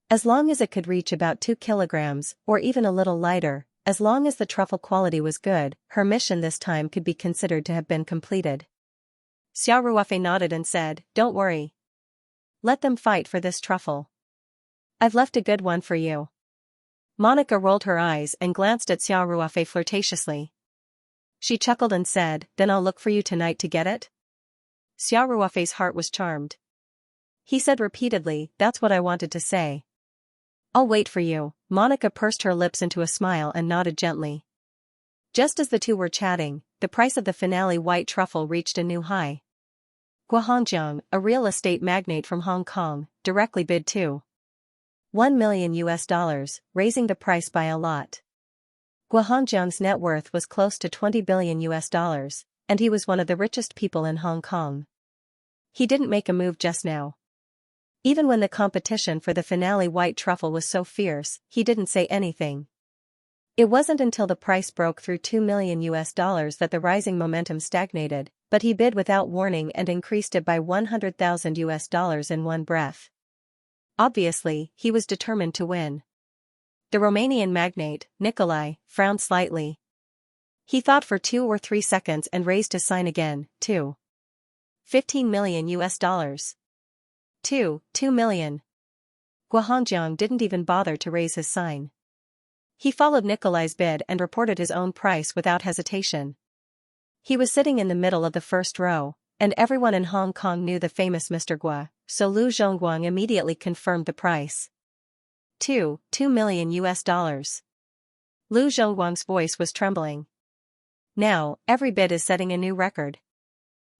As long as it could reach about 2 kilograms, or even a little lighter, as long as the truffle quality was good, her mission this time could be considered to have been completed. Xiao Ruofei nodded and said, "Don't worry. Let them fight for this truffle. I've left a good one for you." Monica rolled her eyes and glanced at Xiao Ruofei flirtatiously. She chuckled and said, "Then I'll look for you tonight to get it?" Xiao Ruofei's heart was charmed. He said repeatedly, "That's what I wanted to say." "I'll wait for you." Monica pursed her lips into a smile and nodded gently. Just as the two were chatting, the price of the finale white truffle reached a new high. Guohongjiang, a real estate magnate from Hong Kong, directly bid $1 million, raising the price by a lot. Guohongjiang's net worth was close to $20 billion, and he was one of the richest people in Hong Kong. He didn't make a move just now. Even when the competition for the finale white truffle was so fierce, he didn't say anything. It wasn't until the price broke through $2 million that the rising momentum stagnated, but he bid without warning and increased it by $100,000 in one breath. Obviously, he was determined to win. The Romanian magnate, Nicolae, frowned slightly. He thought for 2 or 3 seconds and raised his sign again, $15 million. $2 million. Guohongjiang didn't even bother to raise his sign. He followed Nicolae's bid and reported his own price without hesitation. He was sitting in the middle of the first row, and everyone in Hong Kong knew the famous Mr. Guo, so Lu Zhongguang immediately confirmed the price. $2 million. Lu Zhongguang's voice was trembling. Now, every bid is setting a new record.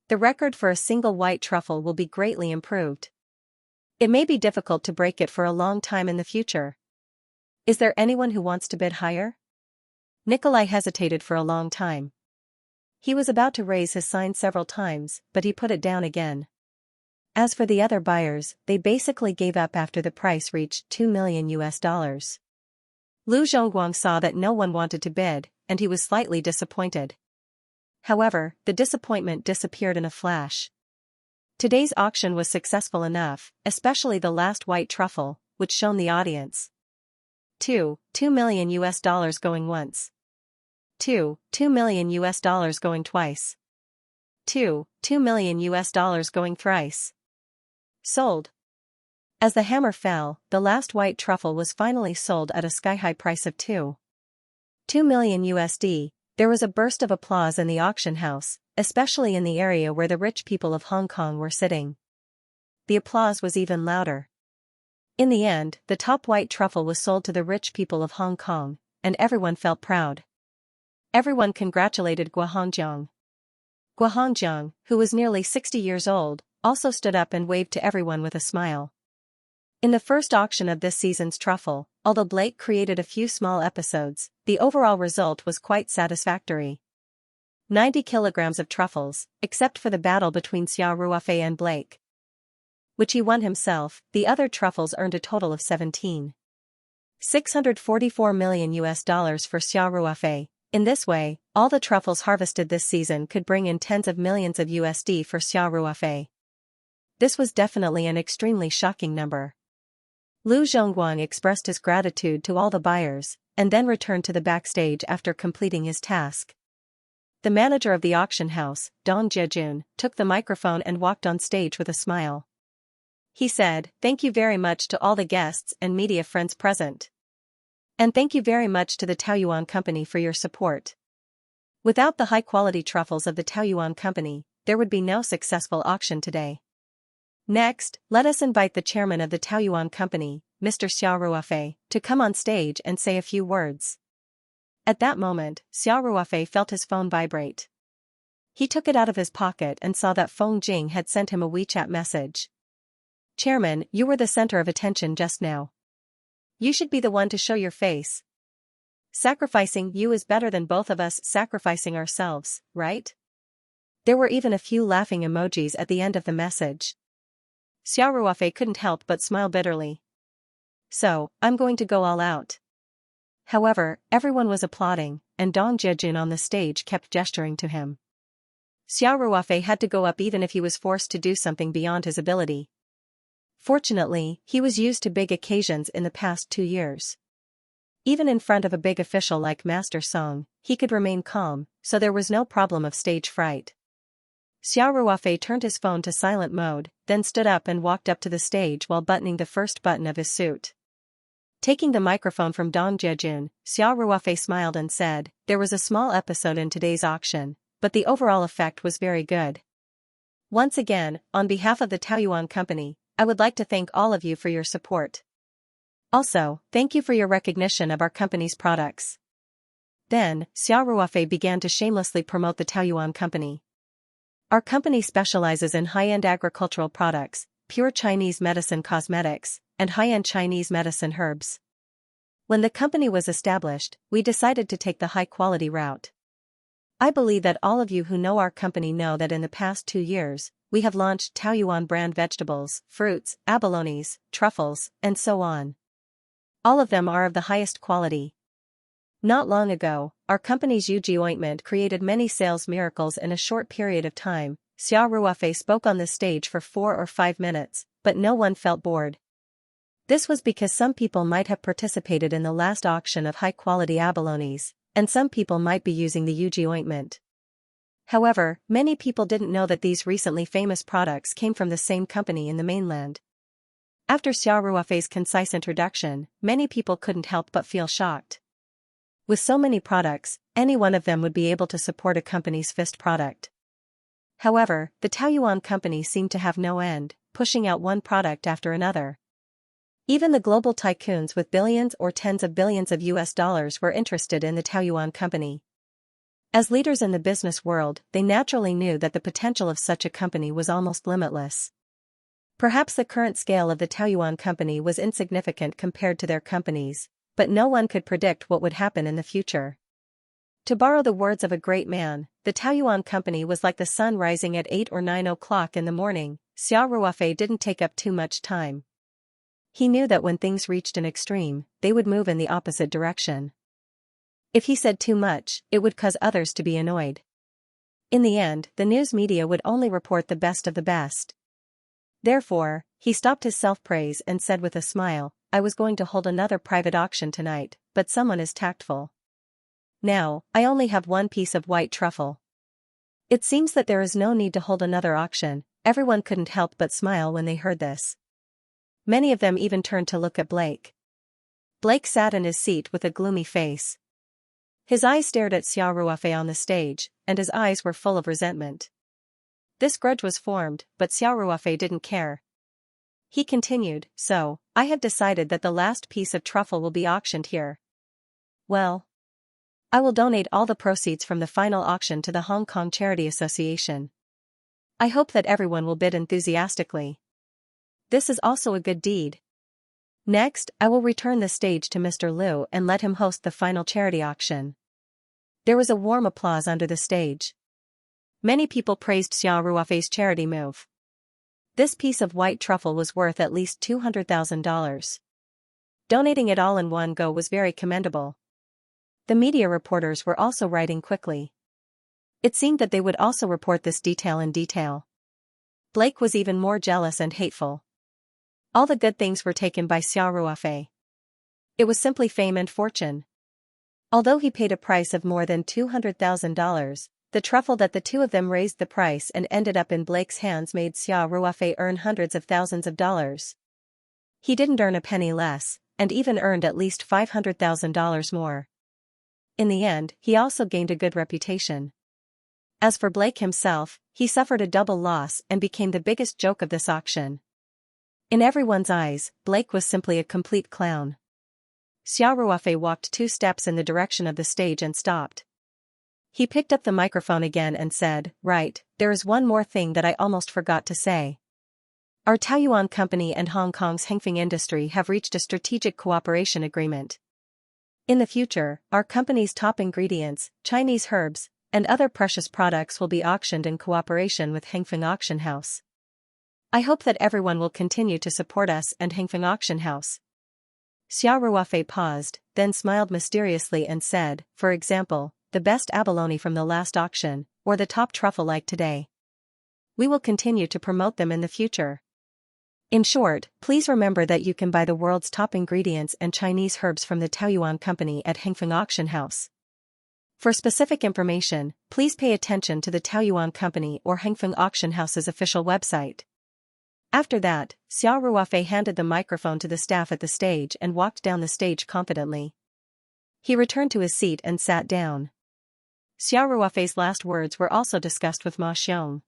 The record for a single white truffle will be greatly improved. It may be difficult to break it for a long time in the future. Is there anyone who wants to bid higher? Nicolae hesitated for a long time. He was about to raise his sign several times, but he put it down again. As for the other buyers, they basically gave up after the price reached $2 million. Lu Zhongguang saw that no one wanted to bid, and he was slightly disappointed. However, the disappointment disappeared in a flash. Today's auction was successful enough, especially the last white truffle, which shone the audience. $2 million going once. $2 million going twice. $2 million going thrice. Sold. As the hammer fell, the last white truffle was finally sold at a sky-high price of $2 million. There was a burst of applause in the auction house, especially in the area where the rich people of Hong Kong were sitting. The applause was even louder. In the end, the top white truffle was sold to the rich people of Hong Kong, and everyone felt proud. Everyone congratulated Guohongjiang. Guohongjiang, who was nearly 60 years old, also stood up and waved to everyone with a smile. In the first auction of this season's truffle, although Blake created a few small episodes, the overall result was quite satisfactory. 90 kilograms of truffles, except for the battle between Xiao Ruofei and Blake, which he won himself. The other truffles earned a total of $17.644 million for Xiao Ruofei. In this way, all the truffles harvested this season could bring in tens of millions of USD for Xiao Ruofei. This was definitely an extremely shocking number. Lu Zhongguang expressed his gratitude to all the buyers, and then returned to the backstage after completing his task. The manager of the auction house, Dong Jiejun, took the microphone and walked on stage with a smile. He said, "Thank you very much to all the guests and media friends present. And thank you very much to the Taoyuan Company for your support. Without the high-quality truffles of the Taoyuan Company, there would be no successful auction today. Next, let us invite the chairman of the Taoyuan company, Mr. Xiao Ruofei, to come on stage and say a few words. At that moment, Xiao Ruofei felt his phone vibrate. He took it out of his pocket and saw that Feng Jing had sent him a WeChat message. Chairman, you were the center of attention just now. You should be the one to show your face. Sacrificing you is better than both of us sacrificing ourselves, right? There were even a few laughing emojis at the end of the message. Xiao Ruofei couldn't help but smile bitterly. So, I'm going to go all out. However, everyone was applauding, and Dong Jiejun on the stage kept gesturing to him. Xiao Ruofei had to go up even if he was forced to do something beyond his ability. Fortunately, he was used to big occasions in the past 2 years. Even in front of a big official like Master Song, he could remain calm, so there was no problem of stage fright. Xiao Ruofei turned his phone to silent mode, then stood up and walked up to the stage while buttoning the first button of his suit. Taking the microphone from Dong Jiejun, Xiao Ruofei smiled and said, "There was a small episode in today's auction, but the overall effect was very good. Once again, on behalf of the Taoyuan company, I would like to thank all of you for your support. Also, thank you for your recognition of our company's products." Then, Xiao Ruofei began to shamelessly promote the Taoyuan company. Our company specializes in high-end agricultural products, pure Chinese medicine cosmetics, and high-end Chinese medicine herbs. When the company was established, we decided to take the high-quality route. I believe that all of you who know our company know that in the past 2 years, we have launched Taoyuan brand vegetables, fruits, abalones, truffles, and so on. All of them are of the highest quality. Not long ago, our company's Yuji ointment created many sales miracles in a short period of time. Xiao Ruofei spoke on the stage for 4 or 5 minutes, but no one felt bored. This was because some people might have participated in the last auction of high-quality abalones, and some people might be using the Yuji ointment. However, many people didn't know that these recently famous products came from the same company in the mainland. After Xiao Ruofei's concise introduction, many people couldn't help but feel shocked. With so many products, any one of them would be able to support a company's fist product. However, the Taoyuan company seemed to have no end, pushing out one product after another. Even the global tycoons with billions or tens of billions of US dollars were interested in the Taoyuan company. As leaders in the business world, they naturally knew that the potential of such a company was almost limitless. Perhaps the current scale of the Taoyuan company was insignificant compared to their companies, but no one could predict what would happen in the future. To borrow the words of a great man, the Taoyuan company was like the sun rising at 8 or 9 o'clock in the morning. Xiao Ruofei didn't take up too much time. He knew that when things reached an extreme, they would move in the opposite direction. If he said too much, it would cause others to be annoyed. In the end, the news media would only report the best of the best. Therefore, he stopped his self-praise and said with a smile, "I was going to hold another private auction tonight, but someone is tactful. Now, I only have one piece of white truffle. It seems that there is no need to hold another auction." Everyone couldn't help but smile when they heard this. Many of them even turned to look at Blake. Blake sat in his seat with a gloomy face. His eyes stared at Xiao Ruofei on the stage, and his eyes were full of resentment. This grudge was formed, but Xiao Ruofei didn't care. He continued, "So, I have decided that the last piece of truffle will be auctioned here. Well, I will donate all the proceeds from the final auction to the Hong Kong Charity Association. I hope that everyone will bid enthusiastically. This is also a good deed. Next, I will return the stage to Mr. Liu and let him host the final charity auction." There was a warm applause under the stage. Many people praised Xiao Ruofei's charity move. This piece of white truffle was worth at least $200,000. Donating it all in one go was very commendable. The media reporters were also writing quickly. It seemed that they would also report this detail in detail. Blake was even more jealous and hateful. All the good things were taken by Xiao Ruofei. It was simply fame and fortune. Although he paid a price of more than $200,000, the truffle that the two of them raised the price and ended up in Blake's hands made Xiao Ruofei earn hundreds of thousands of dollars. He didn't earn a penny less, and even earned at least $500,000 more. In the end, he also gained a good reputation. As for Blake himself, he suffered a double loss and became the biggest joke of this auction. In everyone's eyes, Blake was simply a complete clown. Xiao Ruofei walked 2 steps in the direction of the stage and stopped. He picked up the microphone again and said, "Right, there is one more thing that I almost forgot to say. Our Taoyuan company and Hong Kong's Hengfeng industry have reached a strategic cooperation agreement. In the future, our company's top ingredients, Chinese herbs, and other precious products will be auctioned in cooperation with Hengfeng Auction House. I hope that everyone will continue to support us and Hengfeng Auction House." Xiao Ruofei paused, then smiled mysteriously and said, "For example, the best abalone from the last auction, or the top truffle like today. We will continue to promote them in the future. In short, please remember that you can buy the world's top ingredients and Chinese herbs from the Taoyuan company at Hengfeng Auction House. For specific information, please pay attention to the Taoyuan company or Hengfeng Auction House's official website." After that, Xiao Ruofei handed the microphone to the staff at the stage and walked down the stage confidently. He returned to his seat and sat down. Xiao Ruofei's last words were also discussed with Ma Xiong.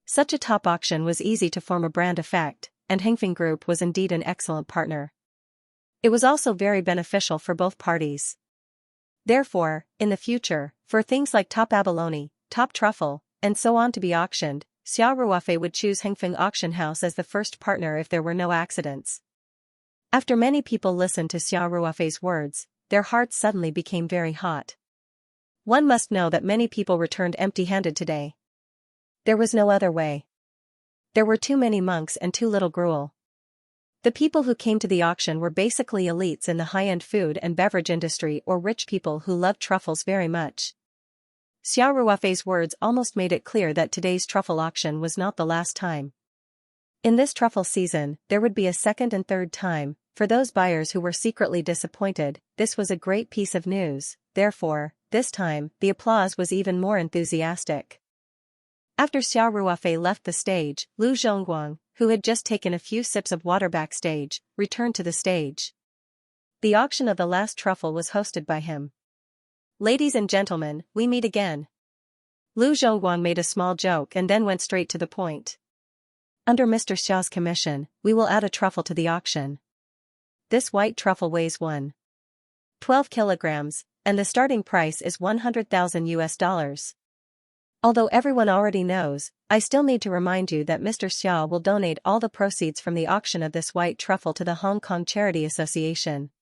Such a top auction was easy to form a brand effect, and Hengfeng Group was indeed an excellent partner. It was also very beneficial for both parties. Therefore, in the future, for things like top abalone, top truffle, and so on to be auctioned, Xiao Ruofei would choose Hengfeng Auction House as the first partner if there were no accidents. After many people listened to Xiao Ruofei's words, their hearts suddenly became very hot. One must know that many people returned empty-handed today. There was no other way. There were too many monks and too little gruel. The people who came to the auction were basically elites in the high-end food and beverage industry or rich people who loved truffles very much. Xiao Ruofei's words almost made it clear that today's truffle auction was not the last time. In this truffle season, there would be a second and third time. For those buyers who were secretly disappointed, this was a great piece of news. Therefore, this time, the applause was even more enthusiastic. After Xiao Ruofei left the stage, Lu Zhongguang, who had just taken a few sips of water backstage, returned to the stage. The auction of the last truffle was hosted by him. "Ladies and gentlemen, we meet again." Lu Zhongguang made a small joke and then went straight to the point. "Under Mr. Xiao's commission, we will add a truffle to the auction. This white truffle weighs 1.12 kilograms, and the starting price is $100,000. Although everyone already knows, I still need to remind you that Mr. Xiao will donate all the proceeds from the auction of this white truffle to the Hong Kong Charity Association.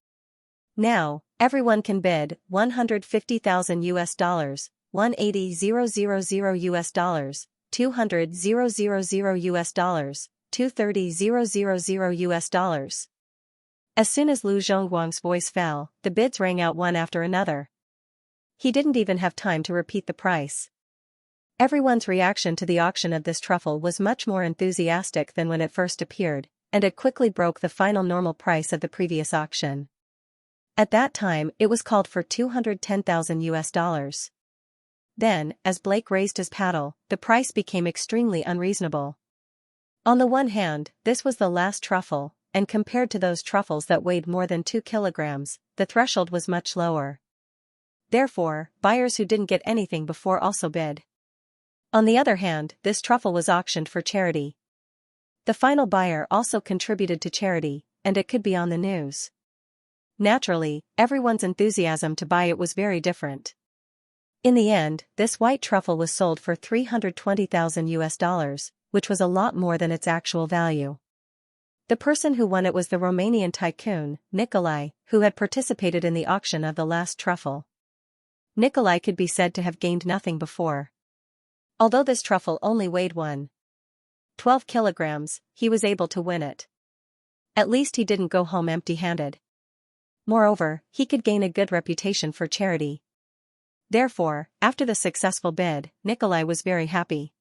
Now, everyone can bid $150,000, $180,000, $200,000, $230,000. As soon as Lu Zhongguang's voice fell, the bids rang out one after another. He didn't even have time to repeat the price. Everyone's reaction to the auction of this truffle was much more enthusiastic than when it first appeared, and it quickly broke the final normal price of the previous auction. At that time, it was called for $210,000. Then, as Blake raised his paddle, the price became extremely unreasonable. On the one hand, this was the last truffle, and compared to those truffles that weighed more than 2 kilograms, the threshold was much lower. Therefore, buyers who didn't get anything before also bid. On the other hand, this truffle was auctioned for charity. The final buyer also contributed to charity, and it could be on the news. Naturally, everyone's enthusiasm to buy it was very different. In the end, this white truffle was sold for $320,000, which was a lot more than its actual value. The person who won it was the Romanian tycoon, Nicolae, who had participated in the auction of the last truffle. Nicolae could be said to have gained nothing before. Although this truffle only weighed 1.12 kilograms, he was able to win it. At least he didn't go home empty-handed. Moreover, he could gain a good reputation for charity. Therefore, after the successful bid, Nicolae was very happy.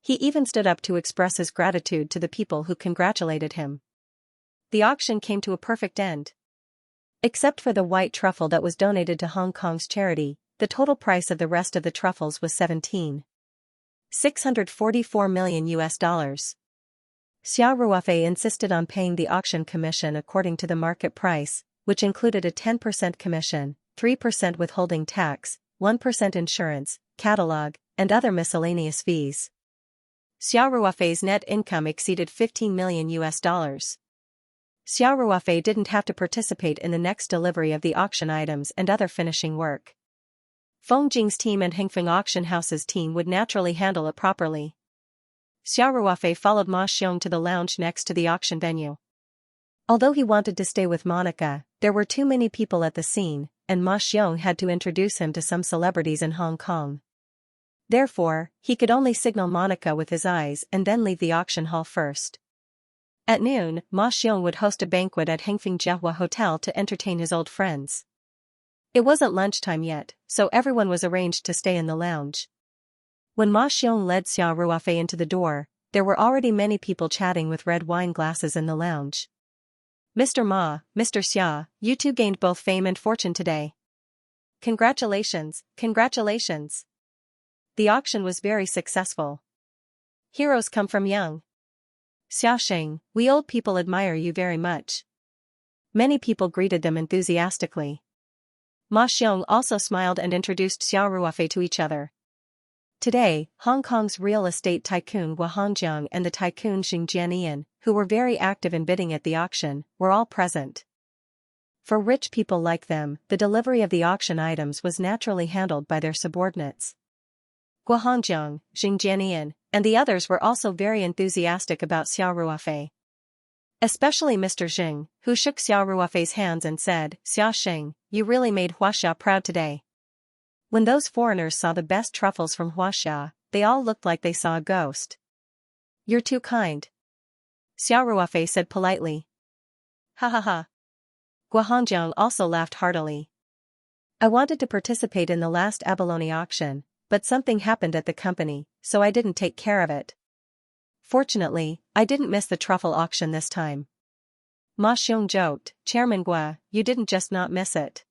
He even stood up to express his gratitude to the people who congratulated him. The auction came to a perfect end. Except for the white truffle that was donated to Hong Kong's charity, the total price of the rest of the truffles was $17.644 million. Xiao Ruofei insisted on paying the auction commission according to the market price, which included a 10% commission, 3% withholding tax, 1% insurance, catalog, and other miscellaneous fees. Xiao Ruofei's net income exceeded $15 million. Xiao Ruofei didn't have to participate in the next delivery of the auction items and other finishing work. Feng Jing's team and Hengfeng Auction House's team would naturally handle it properly. Xiao Ruofei followed Ma Xiong to the lounge next to the auction venue. Although he wanted to stay with Monica, there were too many people at the scene, and Ma Xiong had to introduce him to some celebrities in Hong Kong. Therefore, he could only signal Monica with his eyes and then leave the auction hall first. At noon, Ma Xiong would host a banquet at Hengfeng Jiahua Hotel to entertain his old friends. It wasn't lunchtime yet, so everyone was arranged to stay in the lounge. When Ma Xiong led Xiao Ruofei into the door, there were already many people chatting with red wine glasses in the lounge. Mr. Ma, Mr. Xia, you two gained both fame and fortune today. Congratulations, congratulations. The auction was very successful. Heroes come from young. Xiaoxing, we old people admire you very much. Many people greeted them enthusiastically. Ma Xiong also smiled and introduced Xiao Ruofei to each other. Today, Hong Kong's real estate tycoon Hua Hongjiang and the tycoon Xianxia, who were very active in bidding at the auction, were all present. For rich people like them, the delivery of the auction items was naturally handled by their subordinates. Hua Hongjiang, Xianxia, and the others were also very enthusiastic about Xiao Ruofei. Especially Mr. Xing, who shook Xiao Ruofei's hands and said, Xiaoxing, you really made Huaxia proud today. When those foreigners saw the best truffles from Huaxia, they all looked like they saw a ghost. You're too kind. Xiao Ruofei said politely. Ha ha ha. Hua Hongjiang also laughed heartily. I wanted to participate in the last abalone auction, but something happened at the company, so I didn't take care of it. Fortunately, I didn't miss the truffle auction this time. Ma Xiong joked, Chairman Gua, you didn't just not miss it.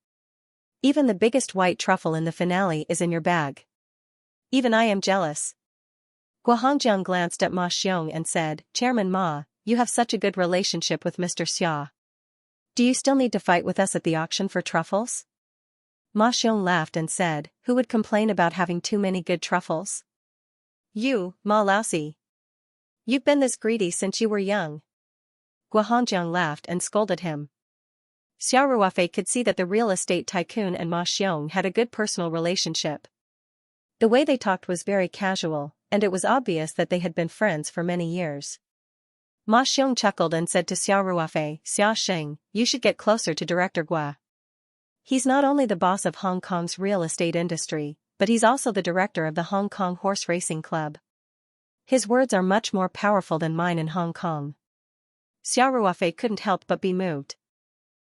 Even the biggest white truffle in the finale is in your bag. Even I am jealous. Hua Hongjiang glanced at Ma Xiong and said, Chairman Ma, you have such a good relationship with Mr. Xia. Do you still need to fight with us at the auction for truffles? Ma Xiong laughed and said, who would complain about having too many good truffles? You, Ma Laosi. You've been this greedy since you were young. Hua Hongjiang laughed and scolded him. Xiao Ruofei could see that the real estate tycoon and Ma Xiong had a good personal relationship. The way they talked was very casual, and it was obvious that they had been friends for many years. Ma Xiong chuckled and said to Xiao Ruofei, Xiaoxing, you should get closer to Director Gua. He's not only the boss of Hong Kong's real estate industry, but he's also the director of the Hong Kong Horse Racing Club. His words are much more powerful than mine in Hong Kong. Xiao Ruofei couldn't help but be moved.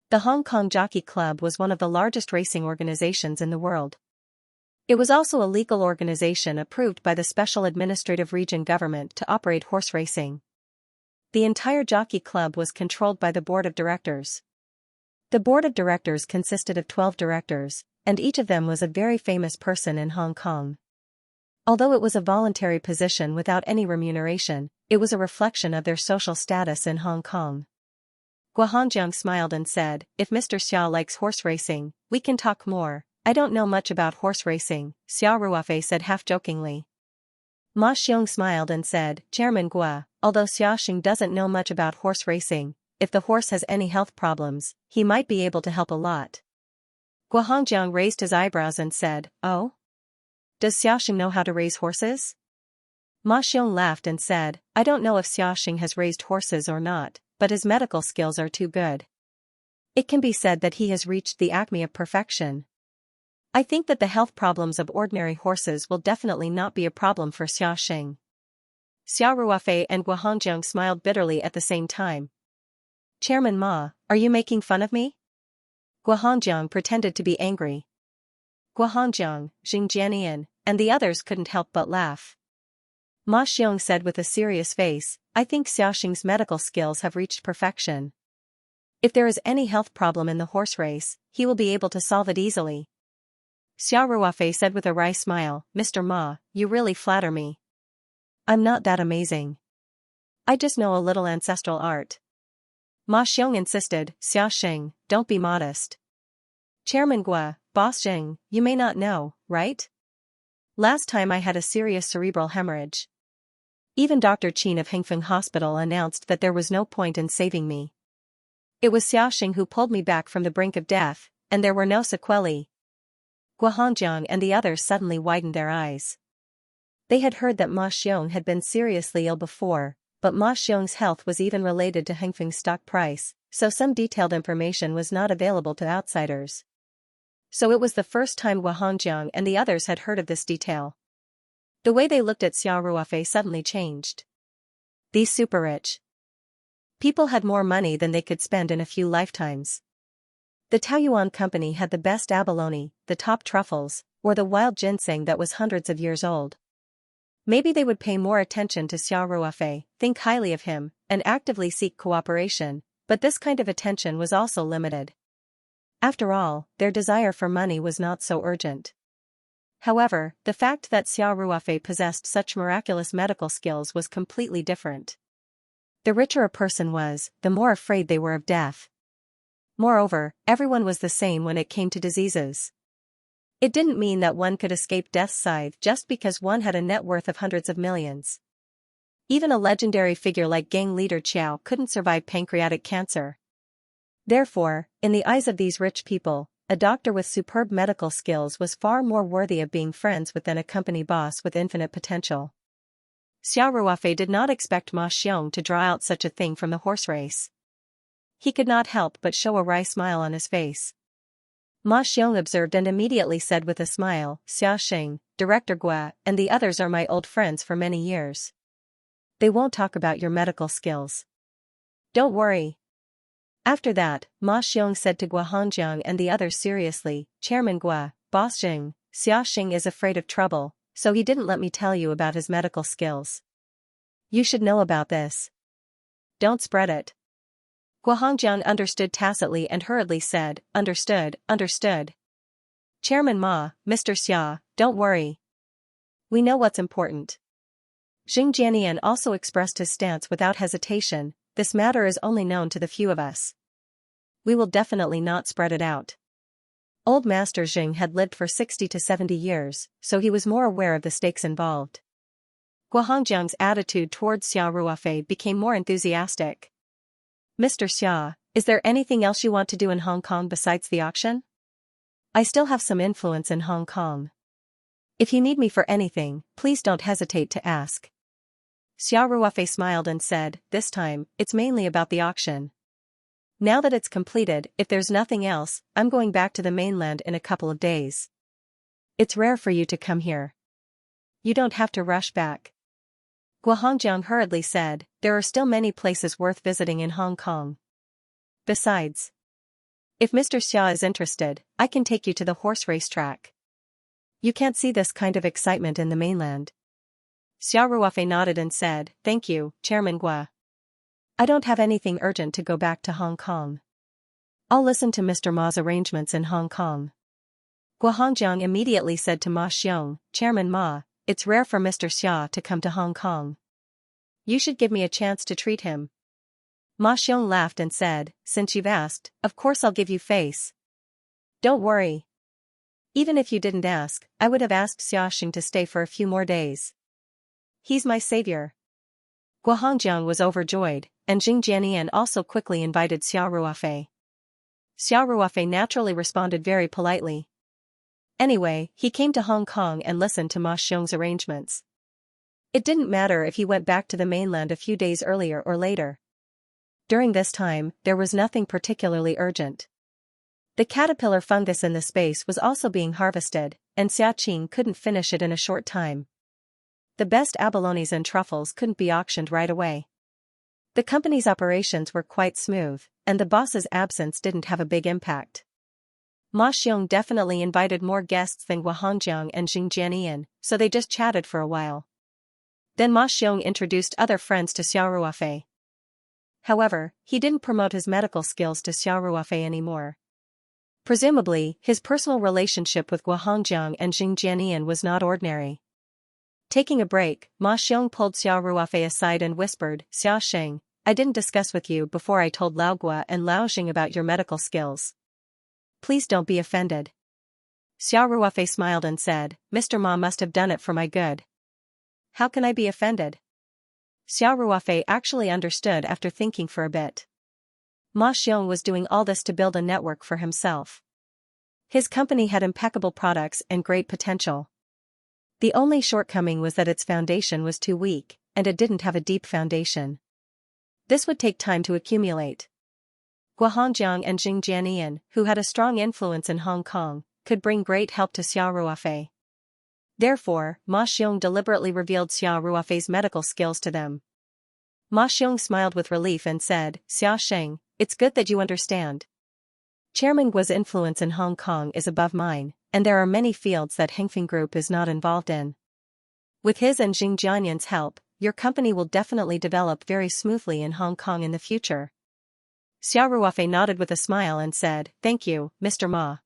The Hong Kong Jockey Club was one of the largest racing organizations in the world. It was also a legal organization approved by the Special Administrative Region government to operate horse racing. The entire Jockey Club was controlled by the board of directors. The board of directors consisted of 12 directors, and each of them was a very famous person in Hong Kong. Although it was a voluntary position without any remuneration, it was a reflection of their social status in Hong Kong. Hua Hongjiang smiled and said, if Mr. Xiao likes horse racing, we can talk more. I don't know much about horse racing, Xiao Ruofei said half-jokingly. Ma Xiong smiled and said, Chairman Gua, although Xiaoxing doesn't know much about horse racing, if the horse has any health problems, he might be able to help a lot. Hua Hongjiang raised his eyebrows and said, oh? Does Xiaoxing know how to raise horses? Ma Xiong laughed and said, I don't know if Xiaoxing has raised horses or not, but his medical skills are too good. It can be said that he has reached the acme of perfection. I think that the health problems of ordinary horses will definitely not be a problem for Xiaoxing. Xiao Ruofei and Hua Hongjiang smiled bitterly at the same time. Chairman Ma, are you making fun of me? Hua Hongjiang pretended to be angry. Hua Hongjiang, Xianxia, and the others couldn't help but laugh. Ma Xiong said with a serious face, I think Xiaoxing's medical skills have reached perfection. If there is any health problem in the horse race, he will be able to solve it easily. Xiao Ruofei said with a wry smile, Mr. Ma, you really flatter me. I'm not that amazing. I just know a little ancestral art. Ma Xiong insisted, Xiaoxing, don't be modest. Chairman Gua, Boss Xing, you may not know, right? Last time I had a serious cerebral hemorrhage. Even Dr. Qin of Hengfeng Hospital announced that there was no point in saving me. It was Xiaoxing who pulled me back from the brink of death, and there were no sequelae. Guohongjiang and the others suddenly widened their eyes. They had heard that Ma Xiong had been seriously ill before, but Ma Xiong's health was even related to Hengfeng's stock price, so some detailed information was not available to outsiders. So it was the first time Guohongjiang and the others had heard of this detail. The way they looked at Xiao Ruofei suddenly changed. These super-rich people had more money than they could spend in a few lifetimes. The Taoyuan company had the best abalone, the top truffles, or the wild ginseng that was hundreds of years old. Maybe they would pay more attention to Xiao Ruofei, think highly of him, and actively seek cooperation, but this kind of attention was also limited. After all, their desire for money was not so urgent. However, the fact that Xiao Ruofei possessed such miraculous medical skills was completely different. The richer a person was, the more afraid they were of death. Moreover, everyone was the same when it came to diseases. It didn't mean that one could escape death's scythe just because one had a net worth of hundreds of millions. Even a legendary figure like gang leader Qiao couldn't survive pancreatic cancer. Therefore, in the eyes of these rich people, a doctor with superb medical skills was far more worthy of being friends with than a company boss with infinite potential. Xiao Ruofei did not expect Ma Xiong to draw out such a thing from the horse race. He could not help but show a wry smile on his face. Ma Xiong observed and immediately said with a smile, Xiaoxing, Director Gua, and the others are my old friends for many years. They won't talk about your medical skills. Don't worry. After that, Ma Xiong said to Guohongjiang and the others seriously, Chairman Gua, Boss Xing, Xiaoxing is afraid of trouble, so he didn't let me tell you about his medical skills. You should know about this. Don't spread it. Guohongjiang understood tacitly and hurriedly said, Understood, understood. Chairman Ma, Mr. Xia, don't worry. We know what's important. Xing Jianian also expressed his stance without hesitation. This matter is only known to the few of us. We will definitely not spread it out. Old Master Xing had lived for 60 to 70 years, so he was more aware of the stakes involved. Guohongjiang's attitude towards Xiao Ruofei became more enthusiastic. Mr. Xia, is there anything else you want to do in Hong Kong besides the auction? I still have some influence in Hong Kong. If you need me for anything, please don't hesitate to ask. Xiao Ruofei smiled and said, This time, it's mainly about the auction. Now that it's completed, if there's nothing else, I'm going back to the mainland in a couple of days. It's rare for you to come here. You don't have to rush back. Guohongjiang hurriedly said, There are still many places worth visiting in Hong Kong. Besides, if Mr. Xia is interested, I can take you to the horse race track. You can't see this kind of excitement in the mainland. Xiao Ruofei nodded and said, Thank you, Chairman Gua. I don't have anything urgent to go back to Hong Kong. I'll listen to Mr. Ma's arrangements in Hong Kong. Guohongjiang immediately said to Ma Xiong, Chairman Ma, it's rare for Mr. Xia to come to Hong Kong. You should give me a chance to treat him. Ma Xiong laughed and said, Since you've asked, of course I'll give you face. Don't worry. Even if you didn't ask, I would have asked Xiaoxing to stay for a few more days. He's my savior. Guohongjiang was overjoyed, and Xing Jianian also quickly invited Xiao Ruofei. Xiao Ruofei naturally responded very politely. Anyway, he came to Hong Kong and listened to Ma Xiong's arrangements. It didn't matter if he went back to the mainland a few days earlier or later. During this time, there was nothing particularly urgent. The caterpillar fungus in the space was also being harvested, and Xiaqing couldn't finish it in a short time. The best abalones and truffles couldn't be auctioned right away. The company's operations were quite smooth, and the boss's absence didn't have a big impact. Ma Xiong definitely invited more guests than Guohongjiang and Xing Jianian, so they just chatted for a while. Then Ma Xiong introduced other friends to Xiao Ruofei. However, he didn't promote his medical skills to Xiao Ruofei anymore. Presumably, his personal relationship with Guohongjiang and Xing Jianian was not ordinary. Taking a break, Ma Xiong pulled Xiao Ruofei aside and whispered, Xiaoxing, I didn't discuss with you before I told Lao Gua and Lao Xing about your medical skills. Please don't be offended. Xiao Ruofei smiled and said, Mr. Ma must have done it for my good. How can I be offended? Xiao Ruofei actually understood after thinking for a bit. Ma Xiong was doing all this to build a network for himself. His company had impeccable products and great potential. The only shortcoming was that its foundation was too weak, and it didn't have a deep foundation. This would take time to accumulate. Guohongjiang and Jing Jianian, who had a strong influence in Hong Kong, could bring great help to Xiao Ruofei. Therefore, Ma Xiong deliberately revealed Xiao Ruofei's medical skills to them. Ma Xiong smiled with relief and said, Xia Sheng, it's good that you understand. Chairman Guo's influence in Hong Kong is above mine, and there are many fields that Hengfeng Group is not involved in. With his and Jing Jianian's help, your company will definitely develop very smoothly in Hong Kong in the future. Xiao Ruofei nodded with a smile and said, Thank you, Mr. Ma.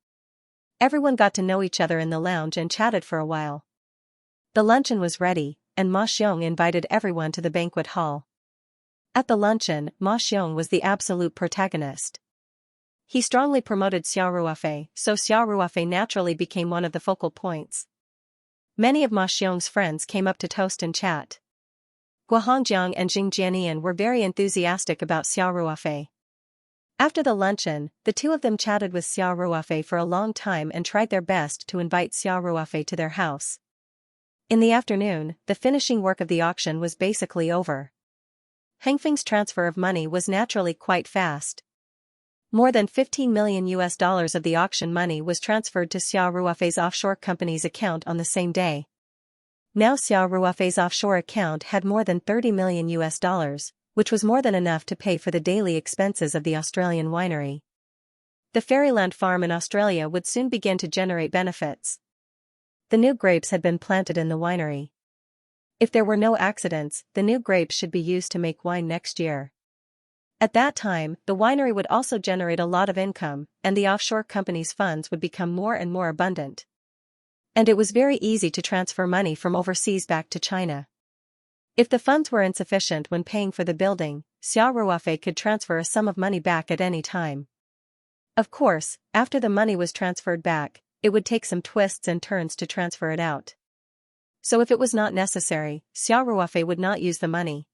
Everyone got to know each other in the lounge and chatted for a while. The luncheon was ready, and Ma Xiong invited everyone to the banquet hall. At the luncheon, Ma Xiong was the absolute protagonist. He strongly promoted Xiao Ruofei, so Xiao Ruofei naturally became one of the focal points. Many of Ma Xiong's friends came up to toast and chat. Guohongjiang and Jing Jianian were very enthusiastic about Xiao Ruofei. After the luncheon, the two of them chatted with Xiao Ruofei for a long time and tried their best to invite Xiao Ruofei to their house. In the afternoon, the finishing work of the auction was basically over. Hengfeng's transfer of money was naturally quite fast. More than $15 million of the auction money was transferred to Xiao Ruofei's offshore company's account on the same day. Now Xiao Ruofei's offshore account had more than $30 million, which was more than enough to pay for the daily expenses of the Australian winery. The Fairyland farm in Australia would soon begin to generate benefits. The new grapes had been planted in the winery. If there were no accidents, the new grapes should be used to make wine next year. At that time, the winery would also generate a lot of income, and the offshore company's funds would become more and more abundant. And it was very easy to transfer money from overseas back to China. If the funds were insufficient when paying for the building, Xiao Ruofei could transfer a sum of money back at any time. Of course, after the money was transferred back, it would take some twists and turns to transfer it out. So if it was not necessary, Xiao Ruofei would not use the money.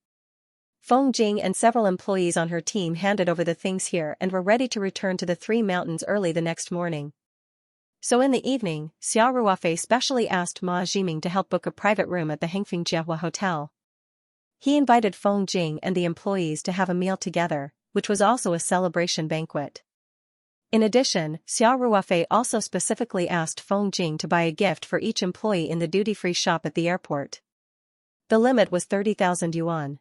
Feng Jing and several employees on her team handed over the things here and were ready to return to the Three Mountains early the next morning. So in the evening, Xiao Ruofei specially asked Ma Jiming to help book a private room at the Hengfeng Jiehua Hotel. He invited Feng Jing and the employees to have a meal together, which was also a celebration banquet. In addition, Xiao Ruofei also specifically asked Feng Jing to buy a gift for each employee in the duty-free shop at the airport. The limit was 30,000 yuan.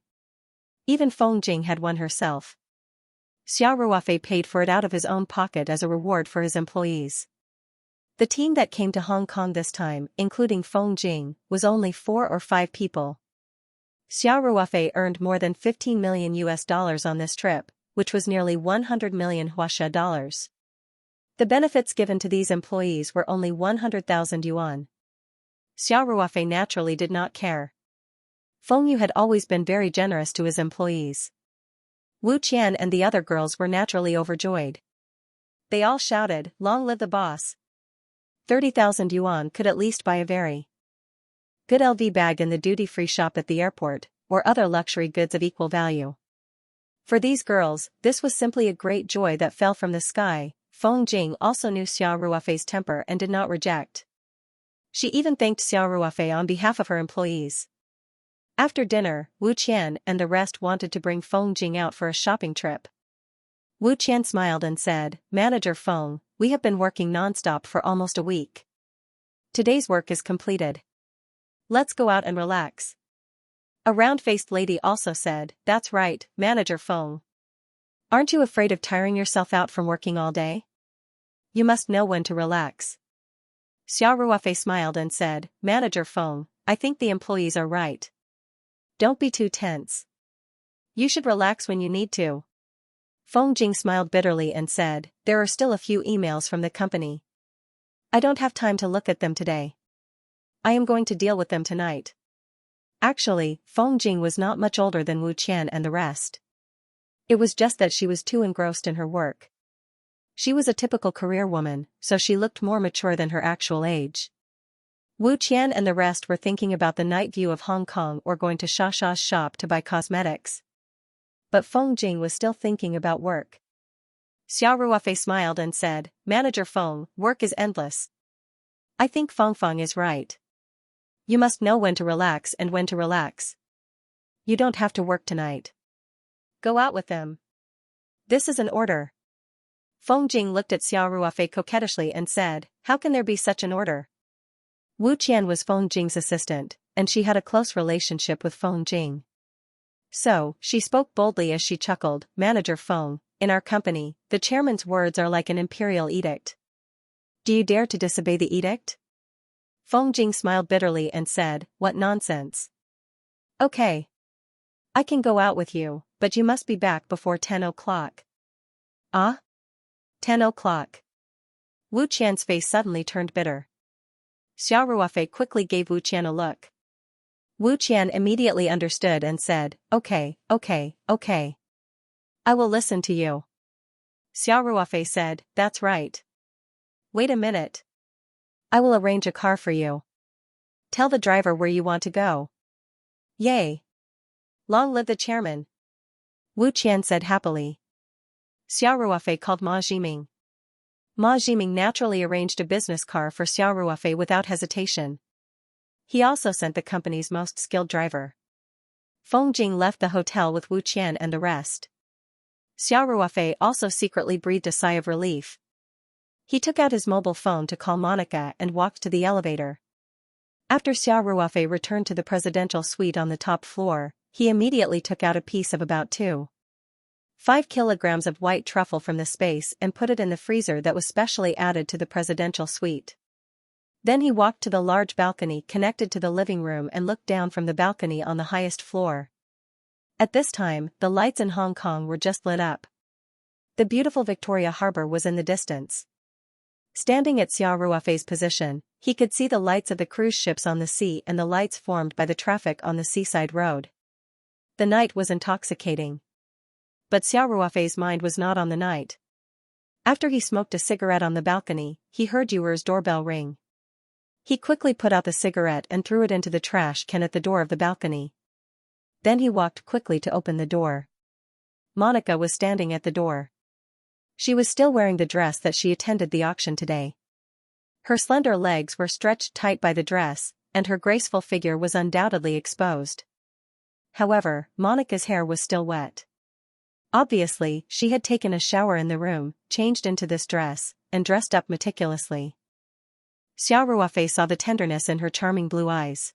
Even Feng Jing had one herself. Xiao Ruofei paid for it out of his own pocket as a reward for his employees. The team that came to Hong Kong this time, including Feng Jing, was only 4 or 5 people. Xiao Ruofei earned more than $15 million on this trip, which was nearly 100 million Huaxia dollars. The benefits given to these employees were only 100,000 yuan. Xiao Ruofei naturally did not care. Feng Yu had always been very generous to his employees. Wu Qian and the other girls were naturally overjoyed. They all shouted, "Long live the boss!" 30,000 yuan could at least buy a very good LV bag in the duty-free shop at the airport, or other luxury goods of equal value. For these girls, this was simply a great joy that fell from the sky. Feng Jing also knew Xiao Ruofei's temper and did not reject. She even thanked Xiao Ruofei on behalf of her employees. After dinner, Wu Qian and the rest wanted to bring Feng Jing out for a shopping trip. Wu Qian smiled and said, "Manager Feng, we have been working non-stop for almost a week. Today's work is completed. Let's go out and relax." A round-faced lady also said, "That's right, Manager Feng. Aren't you afraid of tiring yourself out from working all day? You must know when to relax." Xiao Ruofei smiled and said, "Manager Feng, I think the employees are right. Don't be too tense. You should relax when you need to." Feng Jing smiled bitterly and said, "There are still a few emails from the company. I don't have time to look at them today. I am going to deal with them tonight." Actually, Feng Jing was not much older than Wu Qian and the rest. It was just that she was too engrossed in her work. She was a typical career woman, so she looked more mature than her actual age. Wu Qian and the rest were thinking about the night view of Hong Kong or going to Xiaxia's shop to buy cosmetics. But Feng Jing was still thinking about work. Xiao Ruofei smiled and said, Manager Feng, work is endless. I think Feng Feng is right. You must know when to relax and when to relax. You don't have to work tonight. Go out with them. This is an order. Feng Jing looked at Xiao Ruofei coquettishly and said, How can there be such an order? Wu Qian was Feng Jing's assistant, and she had a close relationship with Feng Jing. So, she spoke boldly as she chuckled, Manager Feng, in our company, the chairman's words are like an imperial edict. Do you dare to disobey the edict? Feng Jing smiled bitterly and said, What nonsense. Okay. I can go out with you, but you must be back before 10 o'clock. Ah? 10 o'clock. Wu Qian's face suddenly turned bitter. Xiao Ruofei quickly gave Wu Qian a look. Wu Qian immediately understood and said, Okay. I will listen to you. Xiao Ruofei said, That's right. Wait a minute. I will arrange a car for you. Tell the driver where you want to go. Yay. Long live the chairman. Wu Qian said happily. Xiao Ruofei called Ma Jiming. Ma Jiming naturally arranged a business car for Xiao Ruofei without hesitation. He also sent the company's most skilled driver. Feng Jing left the hotel with Wu Qian and the rest. Xiao Ruofei also secretly breathed a sigh of relief. He took out his mobile phone to call Monica and walked to the elevator. After Xiao Ruofei returned to the presidential suite on the top floor, he immediately took out a piece of about 2.5 kilograms of white truffle from the space and put it in the freezer that was specially added to the presidential suite. Then he walked to the large balcony connected to the living room and looked down from the balcony on the highest floor. At this time, the lights in Hong Kong were just lit up. The beautiful Victoria Harbour was in the distance. Standing at Xiao Ruofei's position, he could see the lights of the cruise ships on the sea and the lights formed by the traffic on the seaside road. The night was intoxicating. But Xiao Ruofei's mind was not on the night. After he smoked a cigarette on the balcony, he heard Yuer's doorbell ring. He quickly put out the cigarette and threw it into the trash can at the door of the balcony. Then he walked quickly to open the door. Monica was standing at the door. She was still wearing the dress that she attended the auction today. Her slender legs were stretched tight by the dress, and her graceful figure was undoubtedly exposed. However, Monica's hair was still wet. Obviously, she had taken a shower in the room, changed into this dress, and dressed up meticulously. Xiao Ruofei saw the tenderness in her charming blue eyes.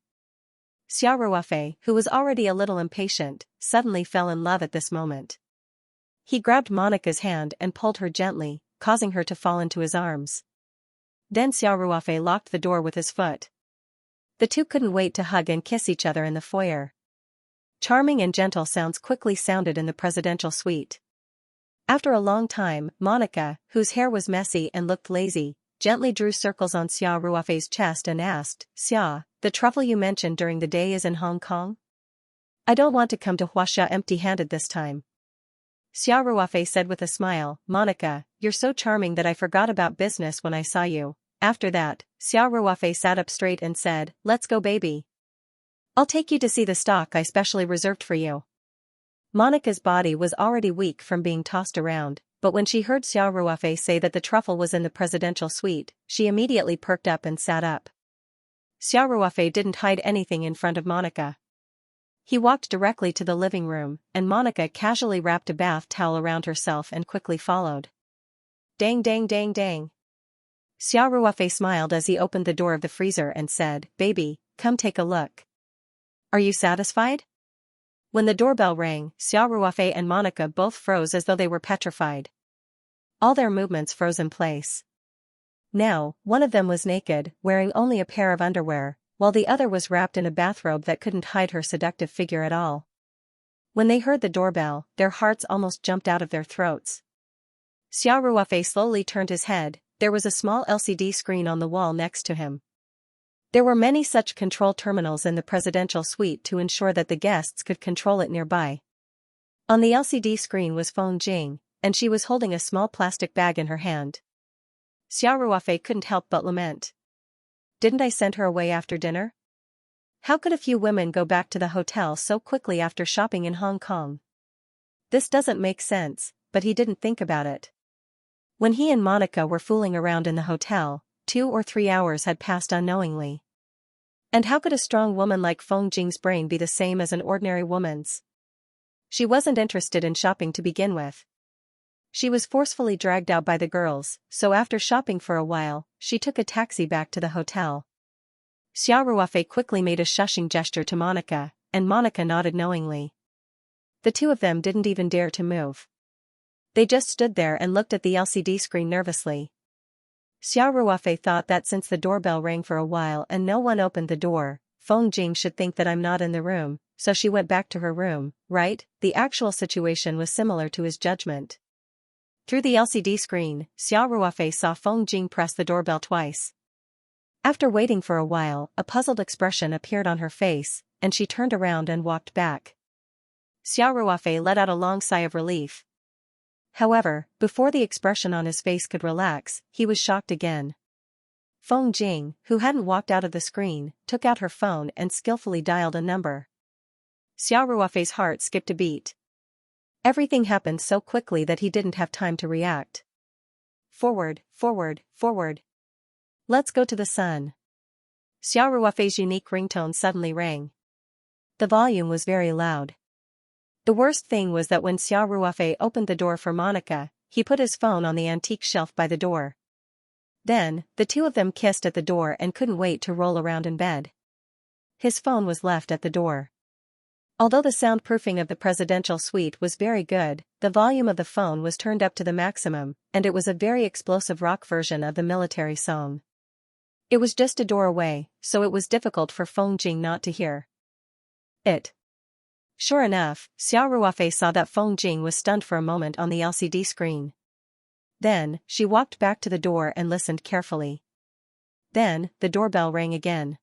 Xiao Ruofei, who was already a little impatient, suddenly fell in love at this moment. He grabbed Monica's hand and pulled her gently, causing her to fall into his arms. Then Xiao Ruofei locked the door with his foot. The two couldn't wait to hug and kiss each other in the foyer. Charming and gentle sounds quickly sounded in the presidential suite. After a long time, Monica, whose hair was messy and looked lazy, gently drew circles on Xiao Ruofei's chest and asked, Xia, the truffle you mentioned during the day is in Hong Kong? I don't want to come to Huaxia empty-handed this time. Xiao Ruofei said with a smile, Monica, you're so charming that I forgot about business when I saw you. After that, Xiao Ruofei sat up straight and said, Let's go baby. I'll take you to see the stock I specially reserved for you. Monica's body was already weak from being tossed around, but when she heard Xiao Ruofei say that the truffle was in the presidential suite, she immediately perked up and sat up. Xiao Ruofei didn't hide anything in front of Monica. He walked directly to the living room, and Monica casually wrapped a bath towel around herself and quickly followed. Dang dang dang dang. Xiao Ruofei smiled as he opened the door of the freezer and said, Baby, come take a look. Are you satisfied? When the doorbell rang, Xiao Ruofei and Monica both froze as though they were petrified. All their movements froze in place. Now, one of them was naked, wearing only a pair of underwear, while the other was wrapped in a bathrobe that couldn't hide her seductive figure at all. When they heard the doorbell, their hearts almost jumped out of their throats. Xiao Ruofei slowly turned his head. There was a small LCD screen on the wall next to him. There were many such control terminals in the presidential suite to ensure that the guests could control it nearby. On the LCD screen was Feng Jing, and she was holding a small plastic bag in her hand. Xiao Ruofei couldn't help but lament. Didn't I send her away after dinner? How could a few women go back to the hotel so quickly after shopping in Hong Kong? This doesn't make sense, but he didn't think about it. When he and Monica were fooling around in the hotel, 2 or 3 hours had passed unknowingly. And how could a strong woman like Feng Jing's brain be the same as an ordinary woman's? She wasn't interested in shopping to begin with. She was forcefully dragged out by the girls, so after shopping for a while, she took a taxi back to the hotel. Xiao Ruofei quickly made a shushing gesture to Monica, and Monica nodded knowingly. The two of them didn't even dare to move. They just stood there and looked at the LCD screen nervously. Xiao Ruofei thought that since the doorbell rang for a while and no one opened the door, Feng Jing should think that I'm not in the room, so she went back to her room, right? The actual situation was similar to his judgment. Through the LCD screen, Xiao Ruofei saw Feng Jing press the doorbell twice. After waiting for a while, a puzzled expression appeared on her face, and she turned around and walked back. Xiao Ruofei let out a long sigh of relief. However, before the expression on his face could relax, he was shocked again. Feng Jing, who hadn't walked out of the screen, took out her phone and skillfully dialed a number. Xiao Ruofei's heart skipped a beat. Everything happened so quickly that he didn't have time to react. Forward, forward, forward. Let's go to the sun. Xiao Ruofei's unique ringtone suddenly rang. The volume was very loud. The worst thing was that when Xiao Ruofei opened the door for Monica, he put his phone on the antique shelf by the door. Then, the two of them kissed at the door and couldn't wait to roll around in bed. His phone was left at the door. Although the soundproofing of the presidential suite was very good, the volume of the phone was turned up to the maximum, and it was a very explosive rock version of the military song. It was just a door away, so it was difficult for Feng Jing not to hear it. Sure enough, Xiao Ruofei saw that Feng Jing was stunned for a moment on the LCD screen. Then, she walked back to the door and listened carefully. Then, the doorbell rang again.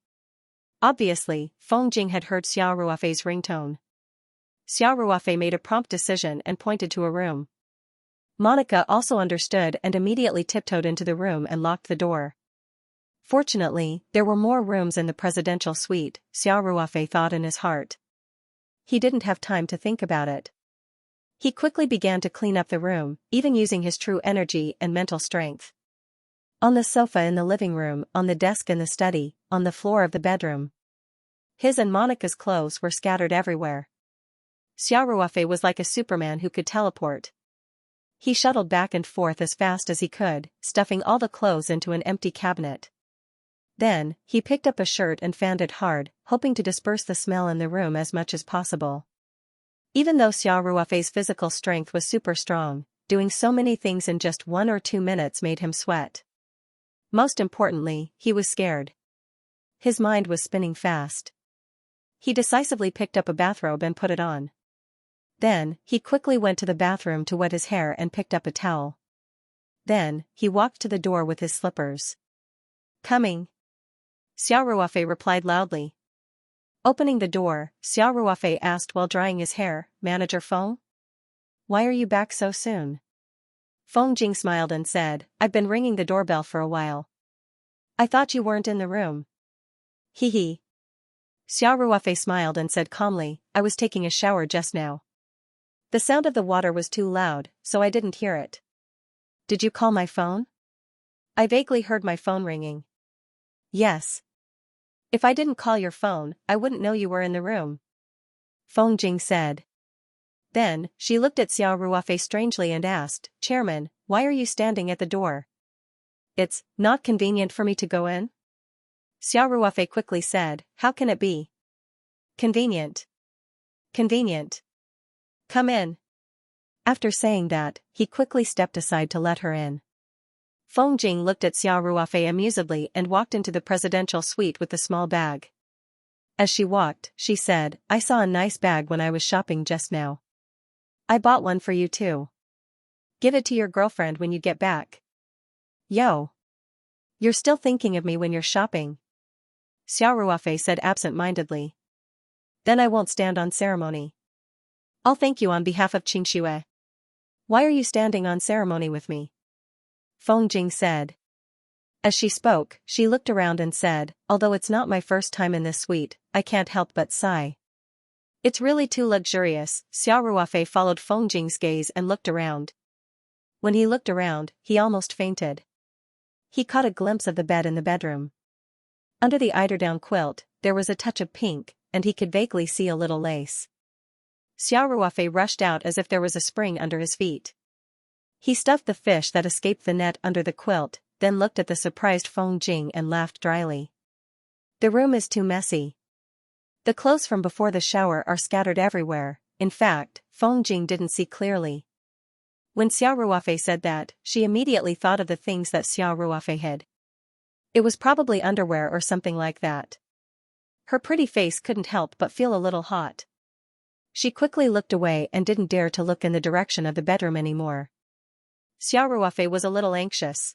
Obviously, Feng Jing had heard Xiao Ruofei's ringtone. Xiao Ruofei made a prompt decision and pointed to a room. Monica also understood and immediately tiptoed into the room and locked the door. Fortunately, there were more rooms in the presidential suite, Xiao Ruofei thought in his heart. He didn't have time to think about it. He quickly began to clean up the room, even using his true energy and mental strength. On the sofa in the living room, on the desk in the study, on the floor of the bedroom. His and Monica's clothes were scattered everywhere. Xiao Ruofei was like a Superman who could teleport. He shuttled back and forth as fast as he could, stuffing all the clothes into an empty cabinet. Then, he picked up a shirt and fanned it hard, hoping to disperse the smell in the room as much as possible. Even though Xiao Ruofei's physical strength was super strong, doing so many things in just 1 or 2 minutes made him sweat. Most importantly, he was scared. His mind was spinning fast. He decisively picked up a bathrobe and put it on. Then, he quickly went to the bathroom to wet his hair and picked up a towel. Then, he walked to the door with his slippers. Coming. Xiao Ruofei replied loudly. Opening the door, Xiao Ruofei asked while drying his hair, Manager Feng? Why are you back so soon? Feng Jing smiled and said, I've been ringing the doorbell for a while. I thought you weren't in the room. Hee hee. Xiao Ruofei smiled and said calmly, I was taking a shower just now. The sound of the water was too loud, so I didn't hear it. Did you call my phone? I vaguely heard my phone ringing. Yes. If I didn't call your phone, I wouldn't know you were in the room. Feng Jing said. Then, she looked at Xiao Ruofei strangely and asked, Chairman, why are you standing at the door? It's not convenient for me to go in? Xiao Ruofei quickly said, How can it be? Convenient. Convenient. Come in. After saying that, he quickly stepped aside to let her in. Feng Jing looked at Xiao Ruofei amusedly and walked into the presidential suite with the small bag. As she walked, she said, I saw a nice bag when I was shopping just now. I bought one for you too. Give it to your girlfriend when you get back. Yo. You're still thinking of me when you're shopping. Xiao Ruofei said absent-mindedly. Then I won't stand on ceremony. I'll thank you on behalf of Xianxia. Why are you standing on ceremony with me? Feng Jing said. As she spoke, she looked around and said, although it's not my first time in this suite, I can't help but sigh. It's really too luxurious. Xiao Ruofei followed Feng Jing's gaze and looked around. When he looked around, he almost fainted. He caught a glimpse of the bed in the bedroom. Under the eiderdown quilt, there was a touch of pink, and he could vaguely see a little lace. Xiao Ruofei rushed out as if there was a spring under his feet. He stuffed the fish that escaped the net under the quilt, then looked at the surprised Feng Jing and laughed dryly. The room is too messy. The clothes from before the shower are scattered everywhere. In fact, Feng Jing didn't see clearly. When Xiao Ruofei said that, she immediately thought of the things that Xiao Ruofei hid. It was probably underwear or something like that. Her pretty face couldn't help but feel a little hot. She quickly looked away and didn't dare to look in the direction of the bedroom anymore. Xiao Ruofei was a little anxious.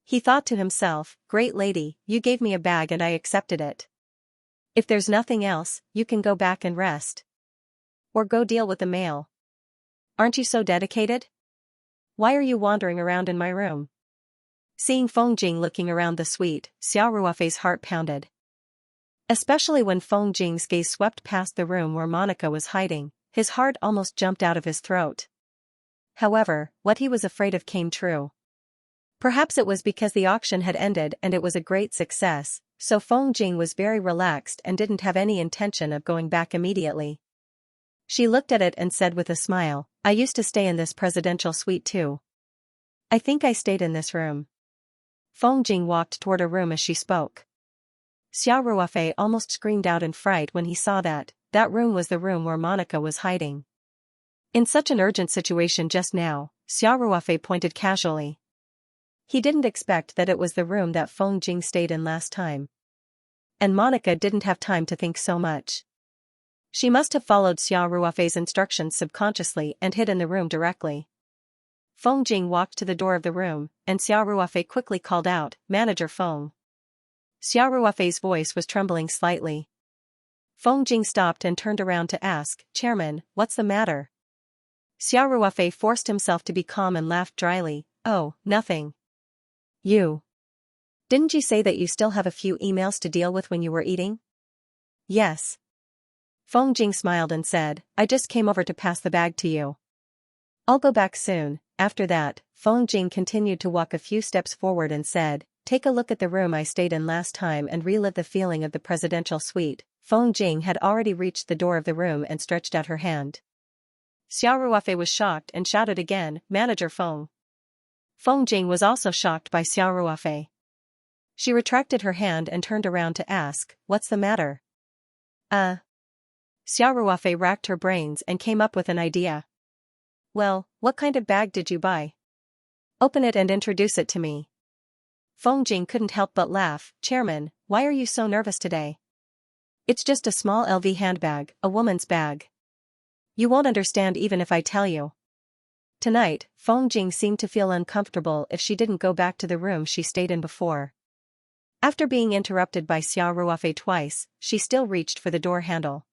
He thought to himself, great lady, you gave me a bag and I accepted it. If there's nothing else, you can go back and rest. Or go deal with the mail. Aren't you so dedicated? Why are you wandering around in my room? Seeing Feng Jing looking around the suite, Xiao Ruofei's heart pounded. Especially when Feng Jing's gaze swept past the room where Monica was hiding, his heart almost jumped out of his throat. However, what he was afraid of came true. Perhaps it was because the auction had ended and it was a great success, so Feng Jing was very relaxed and didn't have any intention of going back immediately. She looked at it and said with a smile, I used to stay in this presidential suite too. I think I stayed in this room. Feng Jing walked toward a room as she spoke. Xiao Ruofei almost screamed out in fright when he saw that room was the room where Monica was hiding. In such an urgent situation just now, Xiao Ruofei pointed casually. He didn't expect that it was the room that Feng Jing stayed in last time. And Monica didn't have time to think so much. She must have followed Xiao Ruofei's instructions subconsciously and hid in the room directly. Feng Jing walked to the door of the room, and Xiao Ruofei quickly called out, Manager Feng. Xiao Ruofei's voice was trembling slightly. Feng Jing stopped and turned around to ask, Chairman, what's the matter? Xiao Ruofei forced himself to be calm and laughed dryly, oh, nothing. You. Didn't you say that you still have a few emails to deal with when you were eating? Yes. Feng Jing smiled and said, I just came over to pass the bag to you. I'll go back soon. After that, Feng Jing continued to walk a few steps forward and said, Take a look at the room I stayed in last time and relive the feeling of the presidential suite. Feng Jing had already reached the door of the room and stretched out her hand. Xiao Ruofei was shocked and shouted again, Manager Feng. Feng Jing was also shocked by Xiao Ruofei. She retracted her hand and turned around to ask, What's the matter? Xiao Ruofei racked her brains and came up with an idea. Well, what kind of bag did you buy? Open it and introduce it to me. Feng Jing couldn't help but laugh, Chairman, why are you so nervous today? It's just a small LV handbag, a woman's bag. You won't understand even if I tell you. Tonight, Feng Jing seemed to feel uncomfortable if she didn't go back to the room she stayed in before. After being interrupted by Xiao Ruofei twice, she still reached for the door handle.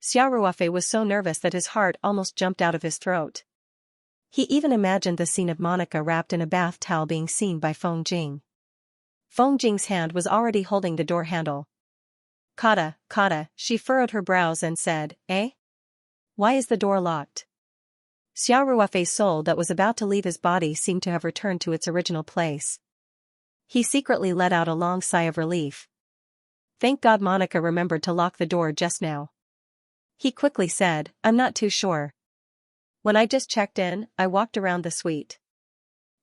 Xiao Ruofei was so nervous that his heart almost jumped out of his throat. He even imagined the scene of Monica wrapped in a bath towel being seen by Feng Jing. Feng Jing's hand was already holding the door handle. Kata, she furrowed her brows and said, Eh? Why is the door locked? Xiao Ruofei's soul that was about to leave his body seemed to have returned to its original place. He secretly let out a long sigh of relief. Thank God Monica remembered to lock the door just now. He quickly said, I'm not too sure. When I just checked in, I walked around the suite.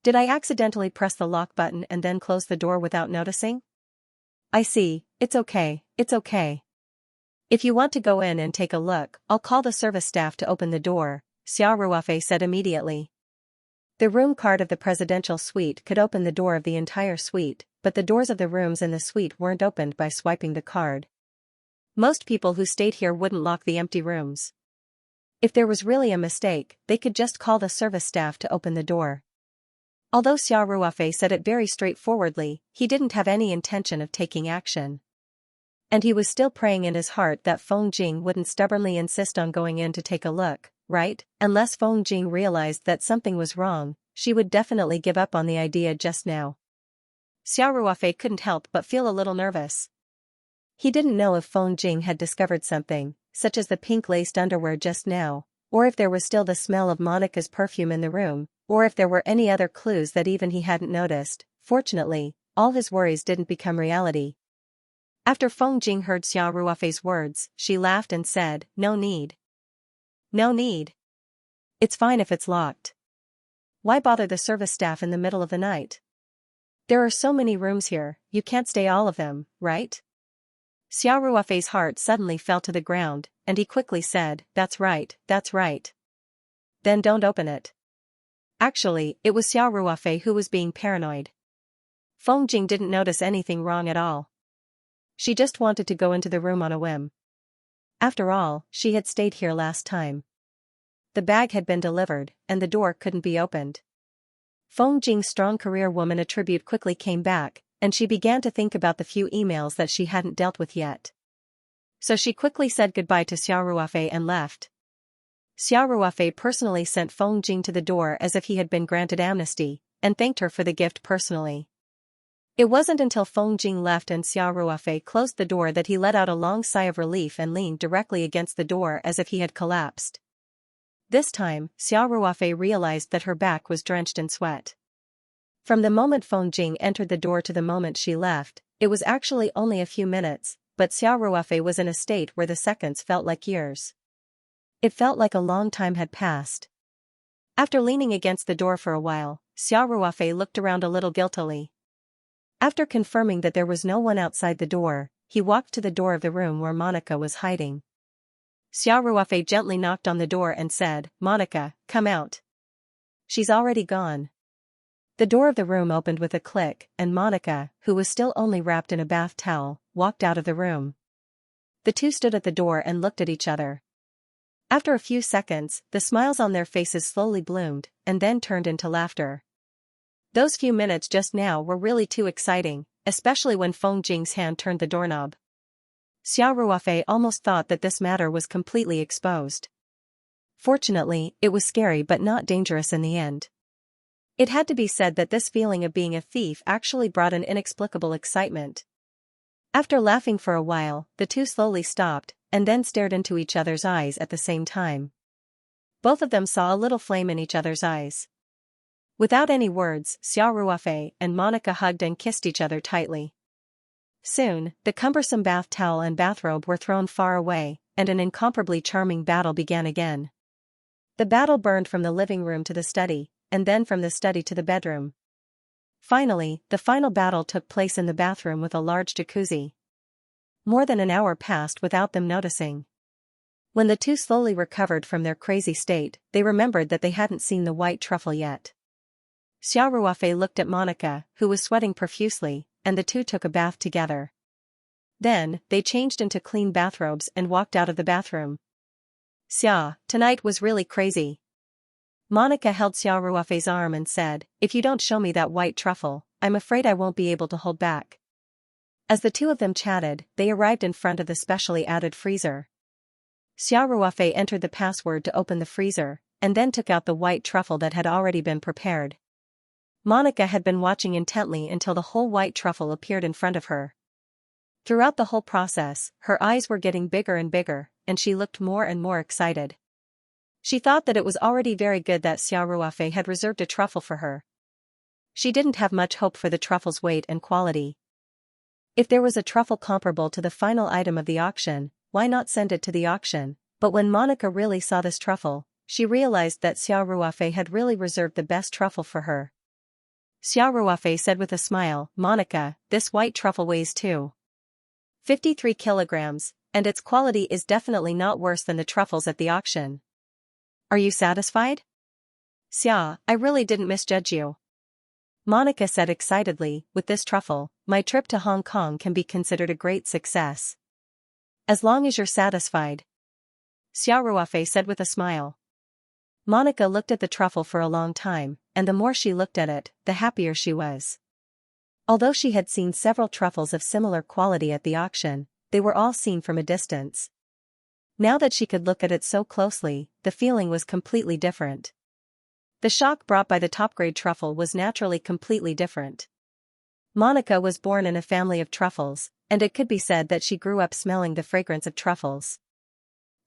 Did I accidentally press the lock button and then close the door without noticing? I see, it's okay. If you want to go in and take a look, I'll call the service staff to open the door, Xiao Ruofei said immediately. The room card of the presidential suite could open the door of the entire suite, but the doors of the rooms in the suite weren't opened by swiping the card. Most people who stayed here wouldn't lock the empty rooms. If there was really a mistake, they could just call the service staff to open the door. Although Xiao Ruofei said it very straightforwardly, he didn't have any intention of taking action. And he was still praying in his heart that Feng Jing wouldn't stubbornly insist on going in to take a look, right? Unless Feng Jing realized that something was wrong, she would definitely give up on the idea just now. Xiao Ruofei couldn't help but feel a little nervous. He didn't know if Feng Jing had discovered something, such as the pink-laced underwear just now, or if there was still the smell of Monica's perfume in the room, or if there were any other clues that even he hadn't noticed. Fortunately, all his worries didn't become reality. After Feng Jing heard Xiao Ruofei's words, she laughed and said, "No need. No need. It's fine if it's locked. Why bother the service staff in the middle of the night? There are so many rooms here, you can't stay all of them, right?" Xiao Ruofei's heart suddenly fell to the ground, and he quickly said, "That's right, that's right. Then don't open it." Actually, it was Xiao Ruofei who was being paranoid. Feng Jing didn't notice anything wrong at all. She just wanted to go into the room on a whim. After all, she had stayed here last time. The bag had been delivered, and the door couldn't be opened. Feng Jing's strong career woman attribute quickly came back, and she began to think about the few emails that she hadn't dealt with yet. So she quickly said goodbye to Xiao Ruofei and left. Xiao Ruofei personally sent Feng Jing to the door as if he had been granted amnesty, and thanked her for the gift personally. It wasn't until Feng Jing left and Xiao Ruofei closed the door that he let out a long sigh of relief and leaned directly against the door as if he had collapsed. This time, Xiao Ruofei realized that her back was drenched in sweat. From the moment Feng Jing entered the door to the moment she left, it was actually only a few minutes, but Xiao Ruofei was in a state where the seconds felt like years. It felt like a long time had passed. After leaning against the door for a while, Xiao Ruofei looked around a little guiltily. After confirming that there was no one outside the door, he walked to the door of the room where Monica was hiding. Xiao Ruofei gently knocked on the door and said, "Monica, come out. She's already gone." The door of the room opened with a click, and Monica, who was still only wrapped in a bath towel, walked out of the room. The two stood at the door and looked at each other. After a few seconds, the smiles on their faces slowly bloomed, and then turned into laughter. Those few minutes just now were really too exciting, especially when Feng Jing's hand turned the doorknob. Xiao Ruofei almost thought that this matter was completely exposed. Fortunately, it was scary but not dangerous in the end. It had to be said that this feeling of being a thief actually brought an inexplicable excitement. After laughing for a while, the two slowly stopped, and then stared into each other's eyes at the same time. Both of them saw a little flame in each other's eyes. Without any words, Xiao Ruofei and Monica hugged and kissed each other tightly. Soon, the cumbersome bath towel and bathrobe were thrown far away, and an incomparably charming battle began again. The battle burned from the living room to the study, and then from the study to the bedroom. Finally, the final battle took place in the bathroom with a large jacuzzi. More than an hour passed without them noticing. When the two slowly recovered from their crazy state, they remembered that they hadn't seen the white truffle yet. Xiao Ruofei looked at Monica, who was sweating profusely, and the two took a bath together. Then, they changed into clean bathrobes and walked out of the bathroom. "Xia, tonight was really crazy." Monica held Xiao Ruofei's arm and said, "If you don't show me that white truffle, I'm afraid I won't be able to hold back." As the two of them chatted, they arrived in front of the specially added freezer. Xiao Ruofei entered the password to open the freezer, and then took out the white truffle that had already been prepared. Monica had been watching intently until the whole white truffle appeared in front of her. Throughout the whole process, her eyes were getting bigger and bigger, and she looked more and more excited. She thought that it was already very good that Xiao Ruofei had reserved a truffle for her. She didn't have much hope for the truffle's weight and quality. If there was a truffle comparable to the final item of the auction, why not send it to the auction? But when Monica really saw this truffle, she realized that Xiao Ruofei had really reserved the best truffle for her. Xiao Ruofei said with a smile, "Monica, this white truffle weighs 2.53 kilograms, and its quality is definitely not worse than the truffles at the auction. Are you satisfied?" "Xia, I really didn't misjudge you," Monica said excitedly. "With this truffle, my trip to Hong Kong can be considered a great success. As long as you're satisfied," Xiao Ruofei said with a smile. Monica looked at the truffle for a long time, and the more she looked at it, the happier she was. Although she had seen several truffles of similar quality at the auction, they were all seen from a distance. Now that she could look at it so closely, the feeling was completely different. The shock brought by the top-grade truffle was naturally completely different. Monica was born in a family of truffles, and it could be said that she grew up smelling the fragrance of truffles.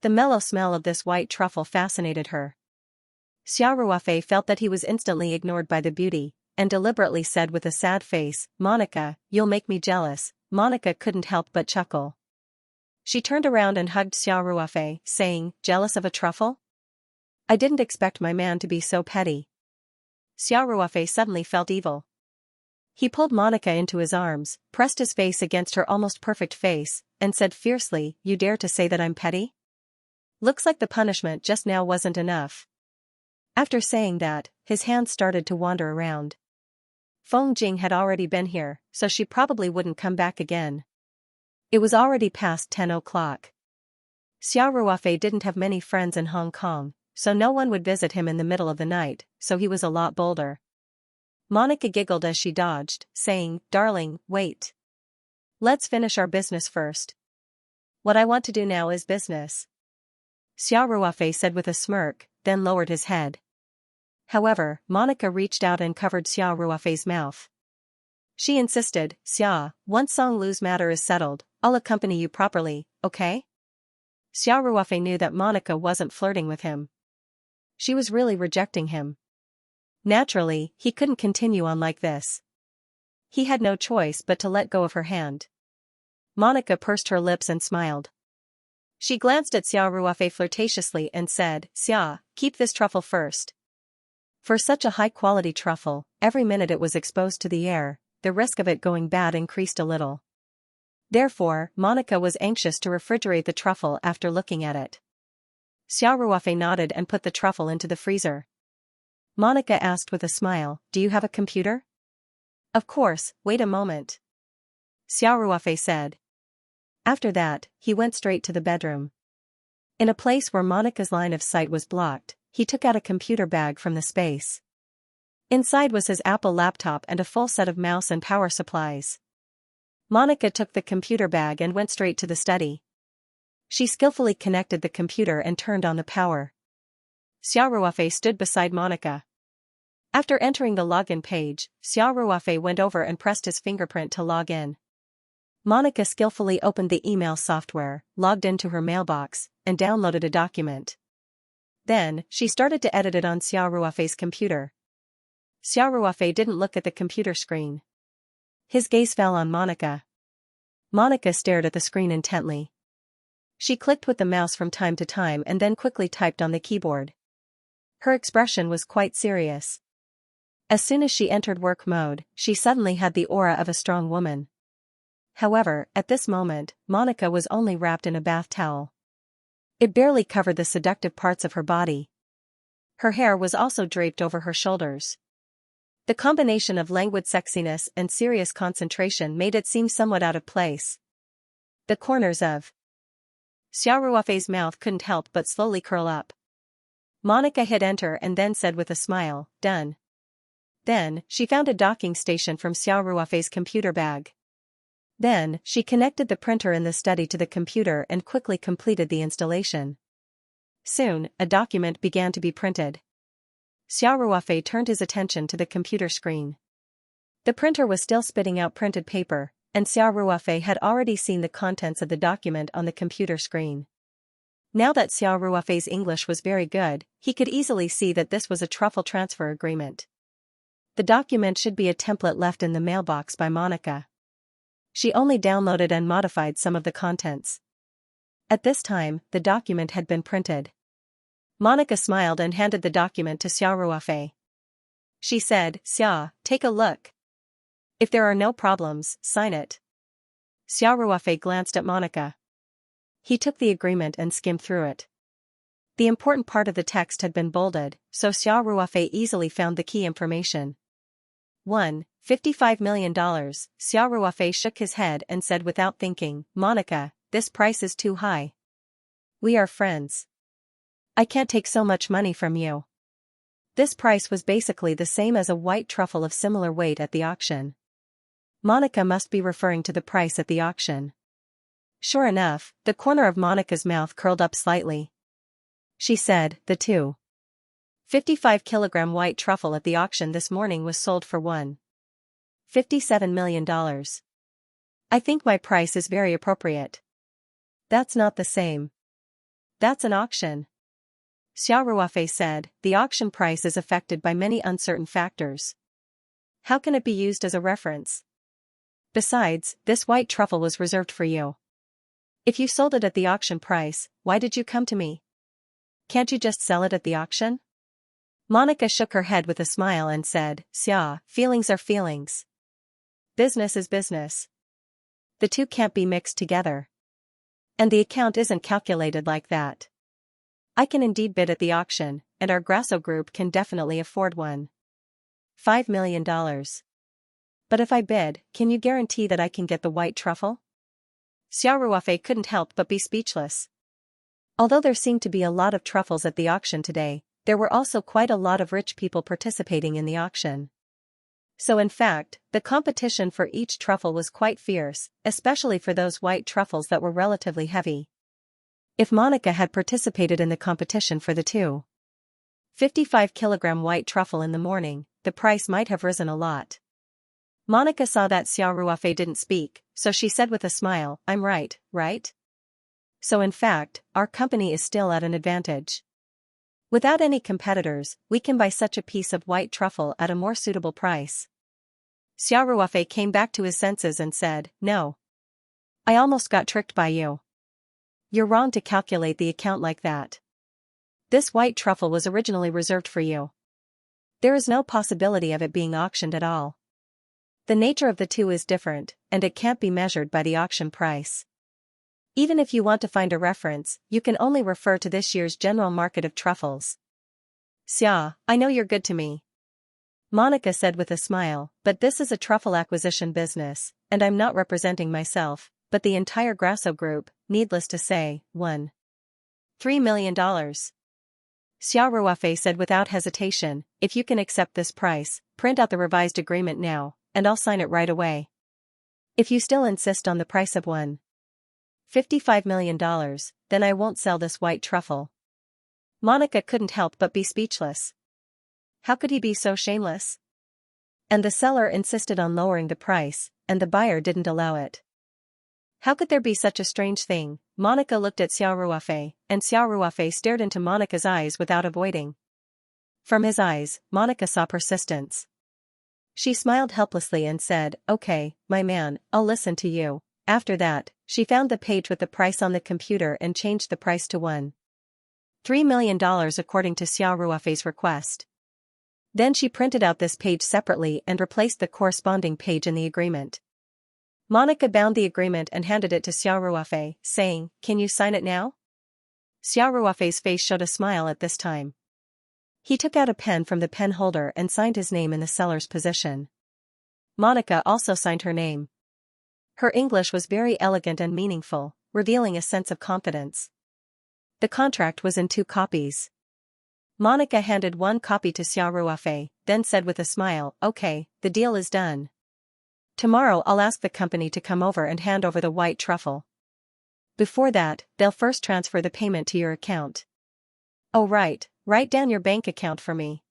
The mellow smell of this white truffle fascinated her. Xiao Ruofei felt that he was instantly ignored by the beauty, and deliberately said with a sad face, "Monica, you'll make me jealous." Monica couldn't help but chuckle. She turned around and hugged Xiao Ruofei, saying, "Jealous of a truffle? I didn't expect my man to be so petty." Xiao Ruofei suddenly felt evil. He pulled Monica into his arms, pressed his face against her almost perfect face, and said fiercely, "You dare to say that I'm petty? Looks like the punishment just now wasn't enough." After saying that, his hands started to wander around. Feng Jing had already been here, so she probably wouldn't come back again. It was already past 10 o'clock. Xiao Ruofei didn't have many friends in Hong Kong, so no one would visit him in the middle of the night, so he was a lot bolder. Monica giggled as she dodged, saying, "Darling, wait. Let's finish our business first. What I want to do now is business." Xiao Ruofei said with a smirk, then lowered his head. However, Monica reached out and covered Xiao Ruofei's mouth. She insisted, "Xia, once Song Lu's matter is settled, I'll accompany you properly, okay?" Xiao Ruofei knew that Monica wasn't flirting with him. She was really rejecting him. Naturally, he couldn't continue on like this. He had no choice but to let go of her hand. Monica pursed her lips and smiled. She glanced at Xiao Ruofei flirtatiously and said, "Xia, keep this truffle first." For such a high-quality truffle, every minute it was exposed to the air, the risk of it going bad increased a little. Therefore, Monica was anxious to refrigerate the truffle after looking at it. Xiao Ruofei nodded and put the truffle into the freezer. Monica asked with a smile, "Do you have a computer?" "Of course, wait a moment," Xiao Ruofei said. After that, he went straight to the bedroom. In a place where Monica's line of sight was blocked, he took out a computer bag from the space. Inside was his Apple laptop and a full set of mouse and power supplies. Monica took the computer bag and went straight to the study. She skillfully connected the computer and turned on the power. Xiao Ruofei stood beside Monica. After entering the login page, Xiao Ruofei went over and pressed his fingerprint to log in. Monica skillfully opened the email software, logged into her mailbox, and downloaded a document. Then, she started to edit it on Xiao Ruofei's computer. Xiao Ruofei didn't look at the computer screen. His gaze fell on Monica. Monica stared at the screen intently. She clicked with the mouse from time to time and then quickly typed on the keyboard. Her expression was quite serious. As soon as she entered work mode, she suddenly had the aura of a strong woman. However, at this moment, Monica was only wrapped in a bath towel. It barely covered the seductive parts of her body. Her hair was also draped over her shoulders. The combination of languid sexiness and serious concentration made it seem somewhat out of place. The corners of Xiao Ruofei's mouth couldn't help but slowly curl up. Monica hit enter and then said with a smile, "Done." Then, she found a docking station from Xiao Ruofei's computer bag. Then, she connected the printer in the study to the computer and quickly completed the installation. Soon, a document began to be printed. Xiao Ruofei turned his attention to the computer screen. The printer was still spitting out printed paper, and Xiao Ruofei had already seen the contents of the document on the computer screen. Now that Xiao Ruofei's English was very good, he could easily see that this was a truffle transfer agreement. The document should be a template left in the mailbox by Monica. She only downloaded and modified some of the contents. At this time, the document had been printed. Monica smiled and handed the document to Xiao Ruofei. She said, "Xia, take a look. If there are no problems, sign it." Xiao Ruofei glanced at Monica. He took the agreement and skimmed through it. The important part of the text had been bolded, so Xiao Ruofei easily found the key information. $55 million. Xiao Ruofei shook his head and said without thinking, "Monica, this price is too high. We are friends. I can't take so much money from you." This price was basically the same as a white truffle of similar weight at the auction. Monica must be referring to the price at the auction. Sure enough, the corner of Monica's mouth curled up slightly. She said, the 2.55-kilogram white truffle at the auction this morning was sold for $1.57 million. I think my price is very appropriate. That's not the same. That's an auction. Xiao Ruofei said, the auction price is affected by many uncertain factors. How can it be used as a reference? Besides, this white truffle was reserved for you. If you sold it at the auction price, why did you come to me? Can't you just sell it at the auction? Monica shook her head with a smile and said, Xia, feelings are feelings. Business is business. The two can't be mixed together. And the account isn't calculated like that. I can indeed bid at the auction, and our Grasso group can definitely afford $1.5 million. But if I bid, can you guarantee that I can get the white truffle? Xiao Ruofei couldn't help but be speechless. Although there seemed to be a lot of truffles at the auction today, there were also quite a lot of rich people participating in the auction. So in fact, the competition for each truffle was quite fierce, especially for those white truffles that were relatively heavy. If Monica had participated in the competition for the 2.55-kilogram white truffle in the morning, the price might have risen a lot. Monica saw that Xiao Ruofei didn't speak, so she said with a smile, I'm right, right? So in fact, our company is still at an advantage. Without any competitors, we can buy such a piece of white truffle at a more suitable price. Xiao Ruofei came back to his senses and said, no. I almost got tricked by you. You're wrong to calculate the account like that. This white truffle was originally reserved for you. There is no possibility of it being auctioned at all. The nature of the two is different, and it can't be measured by the auction price. Even if you want to find a reference, you can only refer to this year's general market of truffles. Xia, I know you're good to me. Monica said with a smile, but this is a truffle acquisition business, and I'm not representing myself, but the entire Grasso group, needless to say, $1.3 million. Xiao Ruofei said without hesitation, if you can accept this price, print out the revised agreement now, and I'll sign it right away. If you still insist on the price of $1.55 million, then I won't sell this white truffle. Monica couldn't help but be speechless. How could he be so shameless? And the seller insisted on lowering the price, and the buyer didn't allow it. How could there be such a strange thing? Monica looked at Xiao Ruofei, and Xiao Ruofei stared into Monica's eyes without avoiding. From his eyes, Monica saw persistence. She smiled helplessly and said, okay, my man, I'll listen to you. After that, she found the page with the price on the computer and changed the price to $1.3 million according to Xiao Ruofei's request. Then she printed out this page separately and replaced the corresponding page in the agreement. Monica bound the agreement and handed it to Xiao Ruofei, saying, can you sign it now? Xiao Ruofei's face showed a smile at this time. He took out a pen from the pen holder and signed his name in the seller's position. Monica also signed her name. Her English was very elegant and meaningful, revealing a sense of confidence. The contract was in 2 copies. Monica handed 1 copy to Xiao Ruofei, then said with a smile, okay, the deal is done. Tomorrow I'll ask the company to come over and hand over the white truffle. Before that, they'll first transfer the payment to your account. Oh right, write down your bank account for me.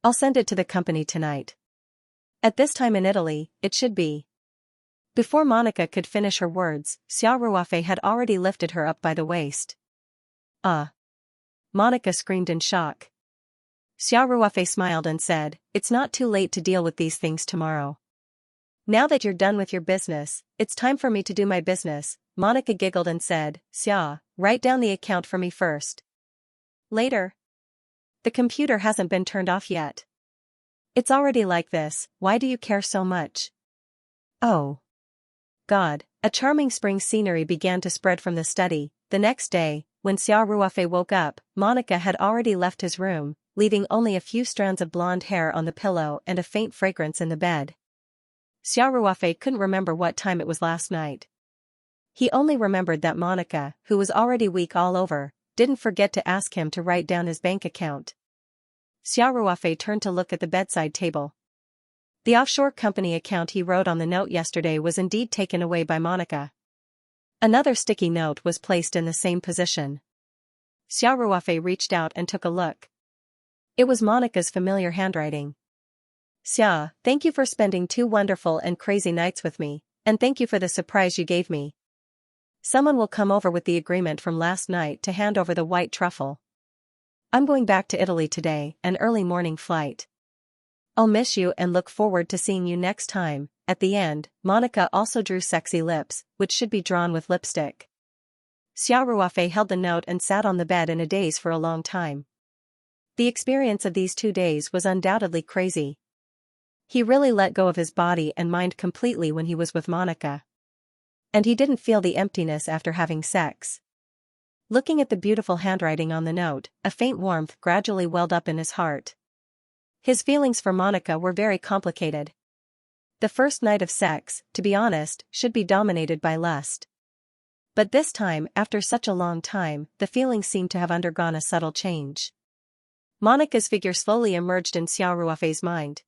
I'll send it to the company tonight. At this time in Italy, it should be. Before Monica could finish her words, Xiao Ruofei had already lifted her up by the waist. Monica screamed in shock. Xiao Ruofei smiled and said, it's not too late to deal with these things tomorrow. Now that you're done with your business, it's time for me to do my business. Monica giggled and said, Xia, write down the account for me first. Later. The computer hasn't been turned off yet. It's already like this, why do you care so much? Oh. God, a charming spring scenery began to spread from the study. The next day, when Xiao Ruofei woke up, Monica had already left his room, leaving only a few strands of blonde hair on the pillow and a faint fragrance in the bed. Xiao Ruofei couldn't remember what time it was last night. He only remembered that Monica, who was already weak all over, didn't forget to ask him to write down his bank account. Xiao Ruofei turned to look at the bedside table. The offshore company account he wrote on the note yesterday was indeed taken away by Monica. Another sticky note was placed in the same position. Xiao Ruofei reached out and took a look. It was Monica's familiar handwriting. Xia, thank you for spending 2 wonderful and crazy nights with me, and thank you for the surprise you gave me. Someone will come over with the agreement from last night to hand over the white truffle. I'm going back to Italy today, an early morning flight. I'll miss you and look forward to seeing you next time. At the end, Monica also drew sexy lips, which should be drawn with lipstick. Xiao Ruofei held the note and sat on the bed in a daze for a long time. The experience of these 2 days was undoubtedly crazy. He really let go of his body and mind completely when he was with Monica. And he didn't feel the emptiness after having sex. Looking at the beautiful handwriting on the note, a faint warmth gradually welled up in his heart. His feelings for Monica were very complicated. The first night of sex, to be honest, should be dominated by lust. But this time, after such a long time, the feelings seemed to have undergone a subtle change. Monica's figure slowly emerged in Xiao Ruofei's mind.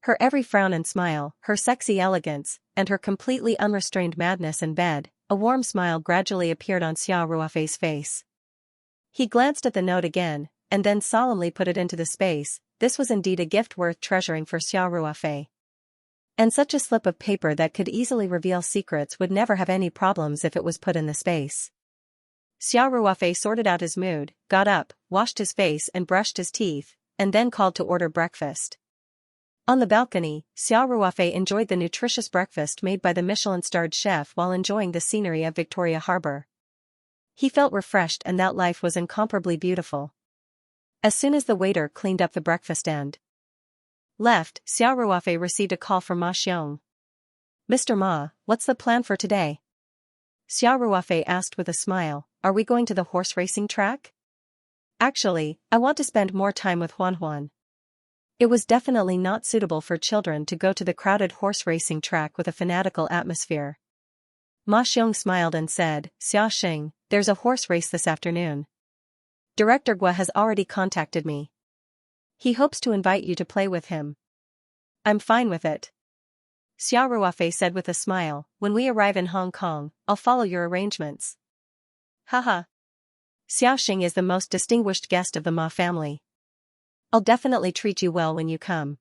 Her every frown and smile, her sexy elegance, and her completely unrestrained madness in bed, a warm smile gradually appeared on Xiao Ruofei's face. He glanced at the note again, and then solemnly put it into the space. This was indeed a gift worth treasuring for Xiao Ruofei. And such a slip of paper that could easily reveal secrets would never have any problems if it was put in the space. Xiao Ruofei sorted out his mood, got up, washed his face and brushed his teeth, and then called to order breakfast. On the balcony, Xiao Ruofei enjoyed the nutritious breakfast made by the Michelin-starred chef while enjoying the scenery of Victoria Harbour. He felt refreshed and that life was incomparably beautiful. As soon as the waiter cleaned up the breakfast and left, Xiao Ruofei received a call from Ma Xiong. Mr. Ma, what's the plan for today? Xiao Ruofei asked with a smile, are we going to the horse racing track? Actually, I want to spend more time with Huan Huan. It was definitely not suitable for children to go to the crowded horse racing track with a fanatical atmosphere. Ma Xiong smiled and said, Xia Xing, there's a horse race this afternoon. Director Gua has already contacted me. He hopes to invite you to play with him. I'm fine with it. Xiao Ruofei said with a smile, when we arrive in Hong Kong, I'll follow your arrangements. Haha. Xiao Xing is the most distinguished guest of the Ma family. I'll definitely treat you well when you come.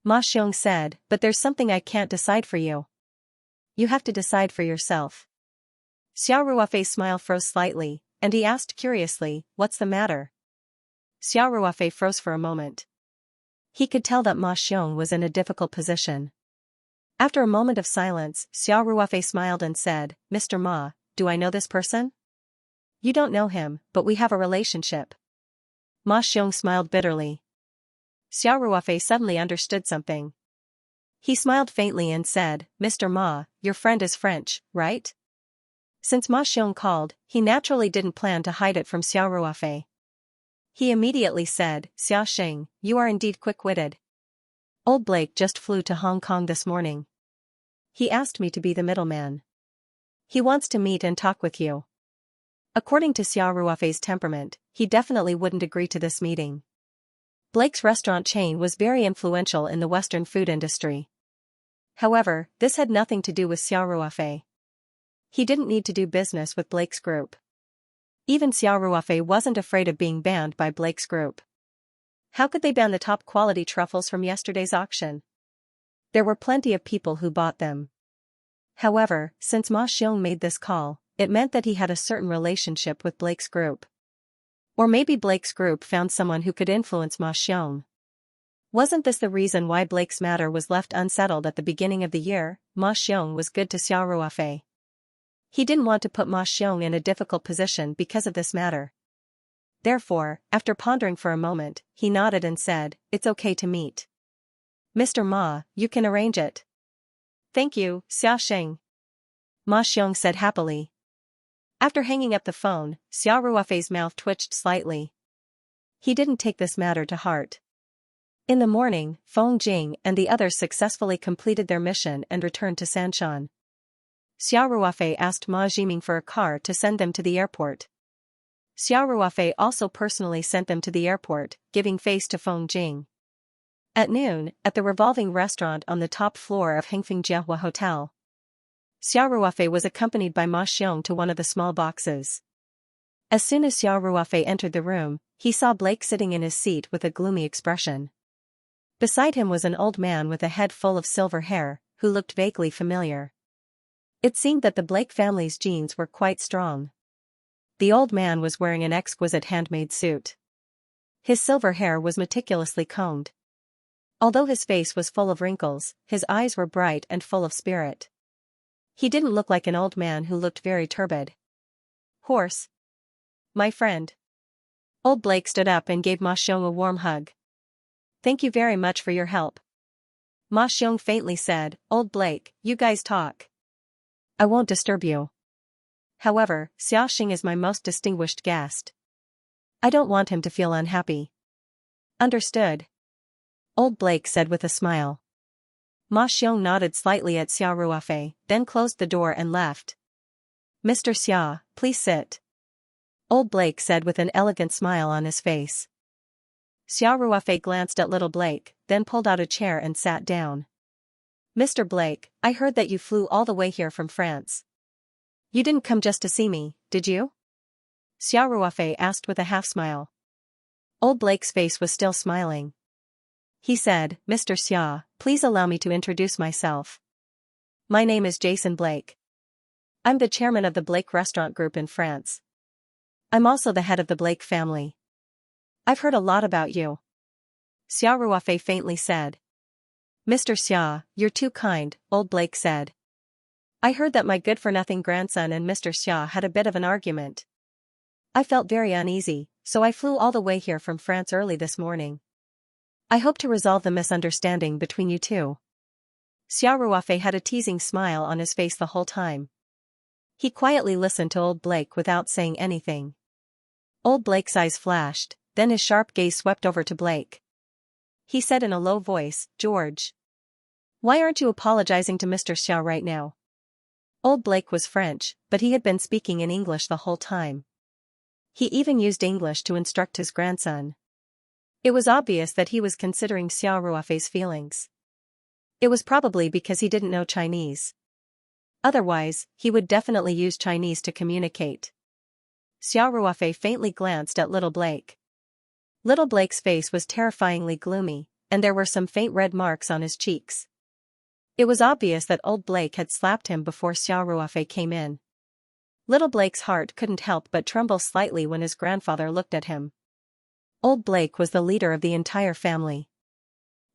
Ma Xiong said, but there's something I can't decide for you. You have to decide for yourself. Xiao Ruofei's smile froze slightly, and he asked curiously, what's the matter? Xiao Ruofei froze for a moment. He could tell that Ma Xiong was in a difficult position. After a moment of silence, Xiao Ruofei smiled and said, Mr. Ma, do I know this person? You don't know him, but we have a relationship. Ma Xiong smiled bitterly. Xiao Ruofei suddenly understood something. He smiled faintly and said, Mr. Ma, your friend is French, right? Since Ma Xiong called, he naturally didn't plan to hide it from Xiao Ruofei. He immediately said, Xia Xing, you are indeed quick-witted. Old Blake just flew to Hong Kong this morning. He asked me to be the middleman. He wants to meet and talk with you. According to Xiao Ruofei's temperament, he definitely wouldn't agree to this meeting. Blake's restaurant chain was very influential in the Western food industry. However, this had nothing to do with Xiao Ruofei. He didn't need to do business with Blake's group. Even Xiao Ruofei wasn't afraid of being banned by Blake's group. How could they ban the top-quality truffles from yesterday's auction? There were plenty of people who bought them. However, since Ma Xiong made this call, it meant that he had a certain relationship with Blake's group. Or maybe Blake's group found someone who could influence Ma Xiong. Wasn't this the reason why Blake's matter was left unsettled at the beginning of the year? Ma Xiong was good to Xiao Ruofei. He didn't want to put Ma Xiong in a difficult position because of this matter. Therefore, after pondering for a moment, he nodded and said, it's okay to meet. Mr. Ma, you can arrange it. Thank you, Xia Xing. Ma Xiong said happily. After hanging up the phone, Xiao Ruofei's mouth twitched slightly. He didn't take this matter to heart. In the morning, Feng Jing and the others successfully completed their mission and returned to Sanshan. Xiao Ruofei asked Ma Jiming for a car to send them to the airport. Xiao Ruofei also personally sent them to the airport, giving face to Feng Jing. At noon, at the revolving restaurant on the top floor of Hengfeng Jiehua Hotel, Xiao Ruofei was accompanied by Ma Xiong to one of the small boxes. As soon as Xiao Ruofei entered the room, he saw Blake sitting in his seat with a gloomy expression. Beside him was an old man with a head full of silver hair, who looked vaguely familiar. It seemed that the Blake family's genes were quite strong. The old man was wearing an exquisite handmade suit. His silver hair was meticulously combed. Although his face was full of wrinkles, his eyes were bright and full of spirit. He didn't look like an old man who looked very turbid. Horse. My friend. Old Blake stood up and gave Ma Xiong a warm hug. Thank you very much for your help. Ma Xiong faintly said, Old Blake, you guys talk. I won't disturb you. However, Xiaoxing is my most distinguished guest. I don't want him to feel unhappy. Understood. Old Blake said with a smile. Ma Xiong nodded slightly at Xiao Ruofei, then closed the door and left. Mr. Xia, please sit. Old Blake said with an elegant smile on his face. Xiao Ruofei glanced at little Blake, then pulled out a chair and sat down. Mr. Blake, I heard that you flew all the way here from France. You didn't come just to see me, did you? Xiao Ruofei asked with a half-smile. Old Blake's face was still smiling. He said, Mr. Xia, please allow me to introduce myself. My name is Jason Blake. I'm the chairman of the Blake Restaurant Group in France. I'm also the head of the Blake family. I've heard a lot about you. Xiao Ruofei faintly said. Mr. Xia, you're too kind, Old Blake said. I heard that my good-for-nothing grandson and Mr. Xia had a bit of an argument. I felt very uneasy, so I flew all the way here from France early this morning. I hope to resolve the misunderstanding between you two. Xiao Ruofei had a teasing smile on his face the whole time. He quietly listened to Old Blake without saying anything. Old Blake's eyes flashed, then his sharp gaze swept over to Blake. He said in a low voice, George. Why aren't you apologizing to Mr. Xiao right now? Old Blake was French, but he had been speaking in English the whole time. He even used English to instruct his grandson. It was obvious that he was considering Xiao Ruofei's feelings. It was probably because he didn't know Chinese. Otherwise, he would definitely use Chinese to communicate. Xiao Ruofei faintly glanced at little Blake. Little Blake's face was terrifyingly gloomy, and there were some faint red marks on his cheeks. It was obvious that Old Blake had slapped him before Xiao Ruofei came in. Little Blake's heart couldn't help but tremble slightly when his grandfather looked at him. Old Blake was the leader of the entire family.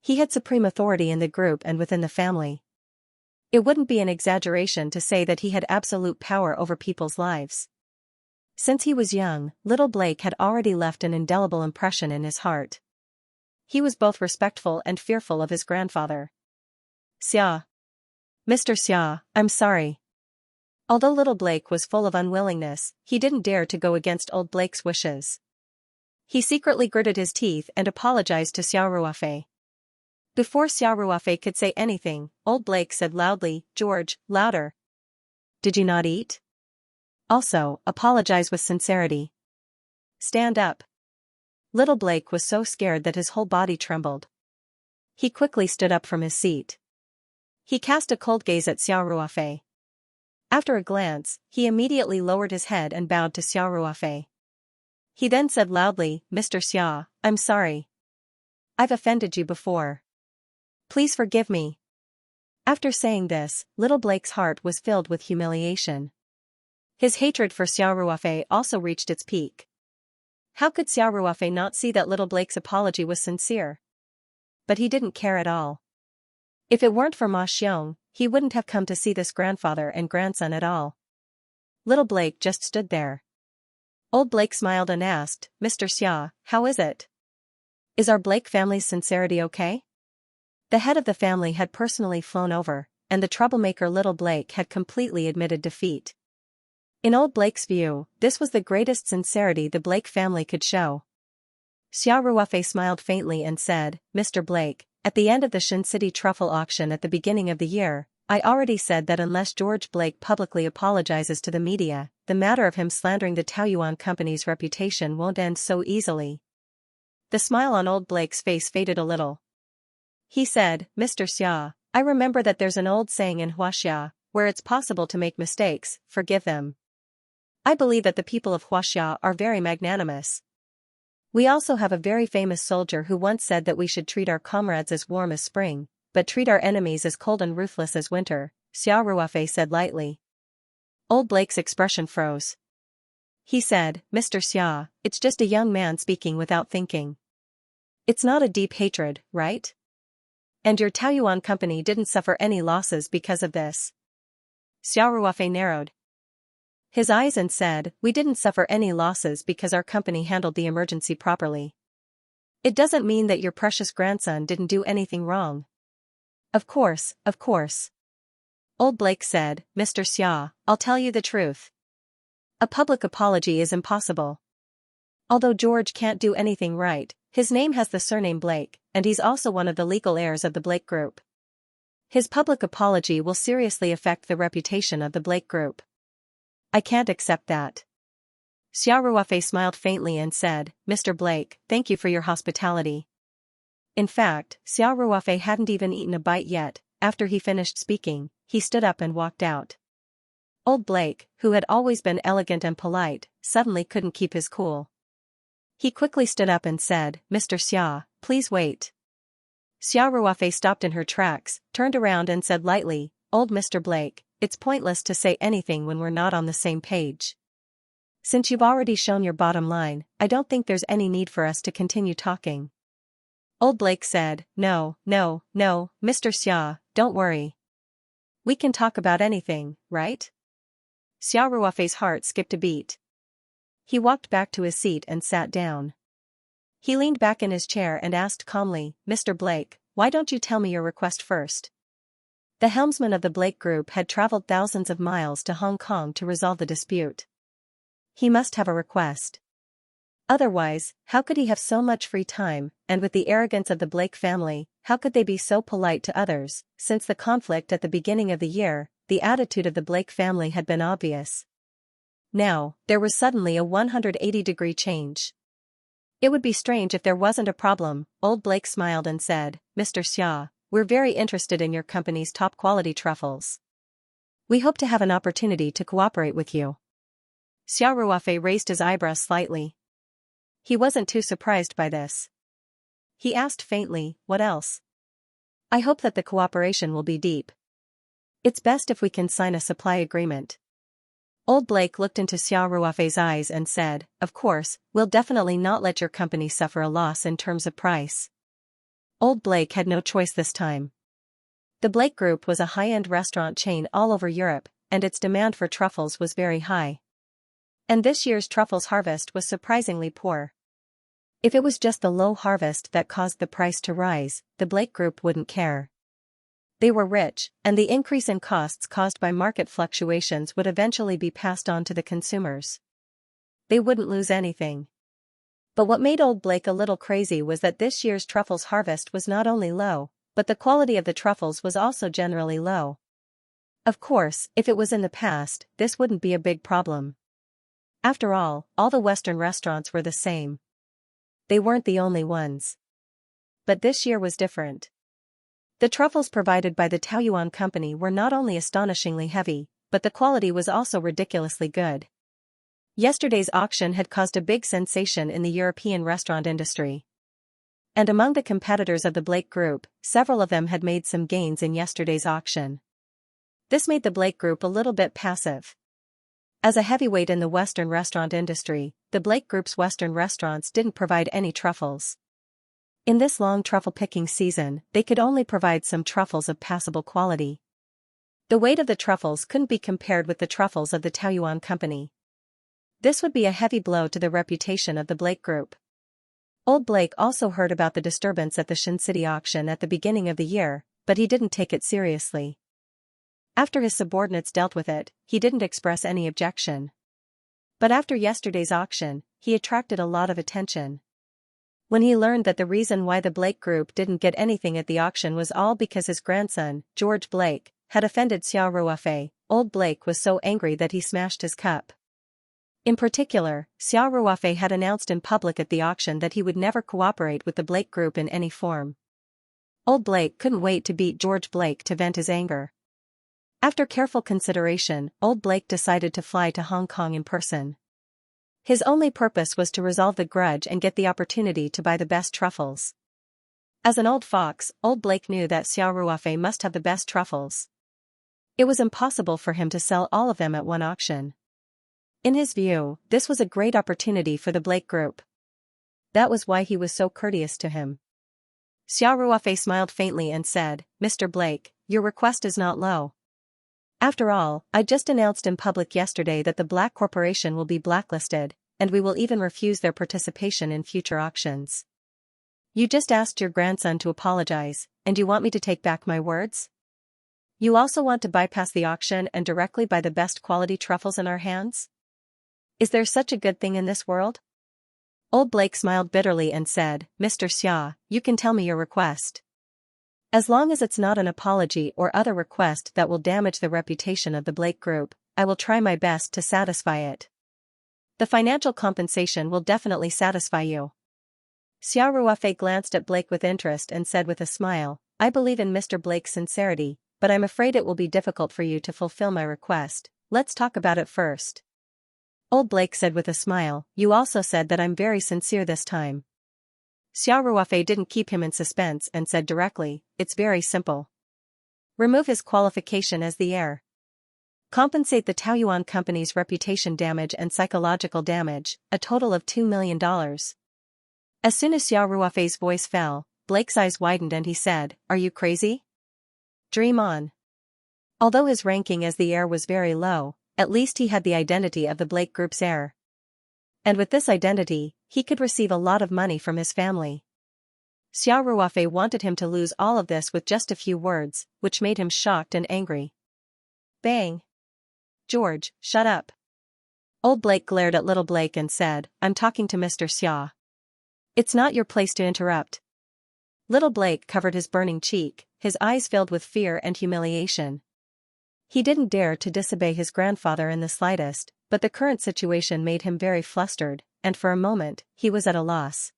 He had supreme authority in the group and within the family. It wouldn't be an exaggeration to say that he had absolute power over people's lives. Since he was young, little Blake had already left an indelible impression in his heart. He was both respectful and fearful of his grandfather. Xia. Mr. Xia, I'm sorry. Although little Blake was full of unwillingness, he didn't dare to go against Old Blake's wishes. He secretly gritted his teeth and apologized to Xiao Ruofei. Before Xiao Ruofei could say anything, Old Blake said loudly, George, louder. Did you not eat? Also, apologize with sincerity. Stand up. Little Blake was so scared that his whole body trembled. He quickly stood up from his seat. He cast a cold gaze at Xiao Ruofei. After a glance, he immediately lowered his head and bowed to Xiao Ruofei. He then said loudly, Mr. Xia, I'm sorry. I've offended you before. Please forgive me. After saying this, little Blake's heart was filled with humiliation. His hatred for Xiao Ruofei also reached its peak. How could Xiao Ruofei not see that little Blake's apology was sincere? But he didn't care at all. If it weren't for Ma Xiong, he wouldn't have come to see this grandfather and grandson at all. Little Blake just stood there. Old Blake smiled and asked, Mr. Xia, how is it? Is our Blake family's sincerity okay? The head of the family had personally flown over, and the troublemaker little Blake had completely admitted defeat. In Old Blake's view, this was the greatest sincerity the Blake family could show. Xiao Ruofei smiled faintly and said, Mr. Blake, at the end of the Shin City truffle auction at the beginning of the year, I already said that unless George Blake publicly apologizes to the media, the matter of him slandering the Taoyuan company's reputation won't end so easily. The smile on Old Blake's face faded a little. He said, Mr. Xia, I remember that there's an old saying in Huaxia, where it's possible to make mistakes, forgive them. I believe that the people of Xianxia are very magnanimous. We also have a very famous soldier who once said that we should treat our comrades as warm as spring, but treat our enemies as cold and ruthless as winter, Xiao Ruofei said lightly. Old Blake's expression froze. He said, Mr. Xia, it's just a young man speaking without thinking. It's not a deep hatred, right? And your Taoyuan company didn't suffer any losses because of this. Xiao Ruofei narrowed his eyes and said, we didn't suffer any losses because our company handled the emergency properly. It doesn't mean that your precious grandson didn't do anything wrong. Of course, of course. Old Blake said, Mr. Xia, I'll tell you the truth. A public apology is impossible. Although George can't do anything right, his name has the surname Blake, and he's also one of the legal heirs of the Blake Group. His public apology will seriously affect the reputation of the Blake Group. I can't accept that. Xiao Ruofei smiled faintly and said, Mr. Blake, thank you for your hospitality. In fact, Xiao Ruofei hadn't even eaten a bite yet. After he finished speaking, he stood up and walked out. Old Blake, who had always been elegant and polite, suddenly couldn't keep his cool. He quickly stood up and said, Mr. Xia, please wait. Xiao Ruofei stopped in her tracks, turned around and said lightly, Old Mr. Blake, it's pointless to say anything when we're not on the same page. Since you've already shown your bottom line, I don't think there's any need for us to continue talking. Old Blake said, No, Mr. Xia, don't worry. We can talk about anything, right? Xiao Ruofei's heart skipped a beat. He walked back to his seat and sat down. He leaned back in his chair and asked calmly, Mr. Blake, why don't you tell me your request first? The helmsman of the Blake Group had traveled thousands of miles to Hong Kong to resolve the dispute. He must have a request. Otherwise, how could he have so much free time, and with the arrogance of the Blake family, how could they be so polite to others? Since the conflict at the beginning of the year, the attitude of the Blake family had been obvious. Now, there was suddenly a 180-degree change. It would be strange if there wasn't a problem, Old Blake smiled and said, Mr. Xia, we're very interested in your company's top-quality truffles. We hope to have an opportunity to cooperate with you. Xiao Ruofei raised his eyebrows slightly. He wasn't too surprised by this. He asked faintly, what else? I hope that the cooperation will be deep. It's best if we can sign a supply agreement. Old Blake looked into Xiao Ruofei's eyes and said, Of course, we'll definitely not let your company suffer a loss in terms of price. Old Blake had no choice this time. The Blake Group was a high-end restaurant chain all over Europe, and its demand for truffles was very high. And this year's truffles harvest was surprisingly poor. If it was just the low harvest that caused the price to rise, the Blake Group wouldn't care. They were rich, and the increase in costs caused by market fluctuations would eventually be passed on to the consumers. They wouldn't lose anything. But what made Old Blake a little crazy was that this year's truffles harvest was not only low, but the quality of the truffles was also generally low. Of course, if it was in the past, this wouldn't be a big problem. After all the Western restaurants were the same. They weren't the only ones. But this year was different. The truffles provided by the Taoyuan company were not only astonishingly heavy, but the quality was also ridiculously good. Yesterday's auction had caused a big sensation in the European restaurant industry. And among the competitors of the Blake Group, several of them had made some gains in yesterday's auction. This made the Blake Group a little bit passive. As a heavyweight in the Western restaurant industry, the Blake Group's Western restaurants didn't provide any truffles. In this long truffle picking season, they could only provide some truffles of passable quality. The weight of the truffles couldn't be compared with the truffles of the Taoyuan company. This would be a heavy blow to the reputation of the Blake Group. Old Blake also heard about the disturbance at the Xianxia auction at the beginning of the year, but he didn't take it seriously. After his subordinates dealt with it, he didn't express any objection. But after yesterday's auction, he attracted a lot of attention. When he learned that the reason why the Blake Group didn't get anything at the auction was all because his grandson, George Blake, had offended Xiao Ruofei, Old Blake was so angry that he smashed his cup. In particular, Xiao Ruofei had announced in public at the auction that he would never cooperate with the Blake Group in any form. Old Blake couldn't wait to beat George Blake to vent his anger. After careful consideration, old Blake decided to fly to Hong Kong in person. His only purpose was to resolve the grudge and get the opportunity to buy the best truffles. As an old fox, old Blake knew that Xiao Ruofei must have the best truffles. It was impossible for him to sell all of them at one auction. In his view, this was a great opportunity for the Blake group. That was why he was so courteous to him. Xiao Ruofei smiled faintly and said, "Mr. Blake, your request is not low. After all, I just announced in public yesterday that the Black Corporation will be blacklisted, and we will even refuse their participation in future auctions. You just asked your grandson to apologize, and you want me to take back my words? You also want to bypass the auction and directly buy the best quality truffles in our hands? Is there such a good thing in this world?" Old Blake smiled bitterly and said, "Mr. Xia, you can tell me your request. As long as it's not an apology or other request that will damage the reputation of the Blake Group, I will try my best to satisfy it. The financial compensation will definitely satisfy you." Xiao Ruofei glanced at Blake with interest and said with a smile, "I believe in Mr. Blake's sincerity, but I'm afraid it will be difficult for you to fulfill my request. Let's talk about it first." Old Blake said with a smile, "You also said that I'm very sincere this time." Xiao Ruofei didn't keep him in suspense and said directly, "It's very simple. Remove his qualification as the heir. Compensate the Taoyuan company's reputation damage and psychological damage, a total of $2 million. As soon as Xiao Ruofei's voice fell, Blake's eyes widened and he said, "Are you crazy? Dream on." Although his ranking as the heir was very low, at least he had the identity of the Blake Group's heir. And with this identity, he could receive a lot of money from his family. Xiao Ruofei wanted him to lose all of this with just a few words, which made him shocked and angry. Bang! "George, shut up." Old Blake glared at little Blake and said, "I'm talking to Mr. Xia. It's not your place to interrupt." Little Blake covered his burning cheek, his eyes filled with fear and humiliation. He didn't dare to disobey his grandfather in the slightest, but the current situation made him very flustered, and for a moment, he was at a loss.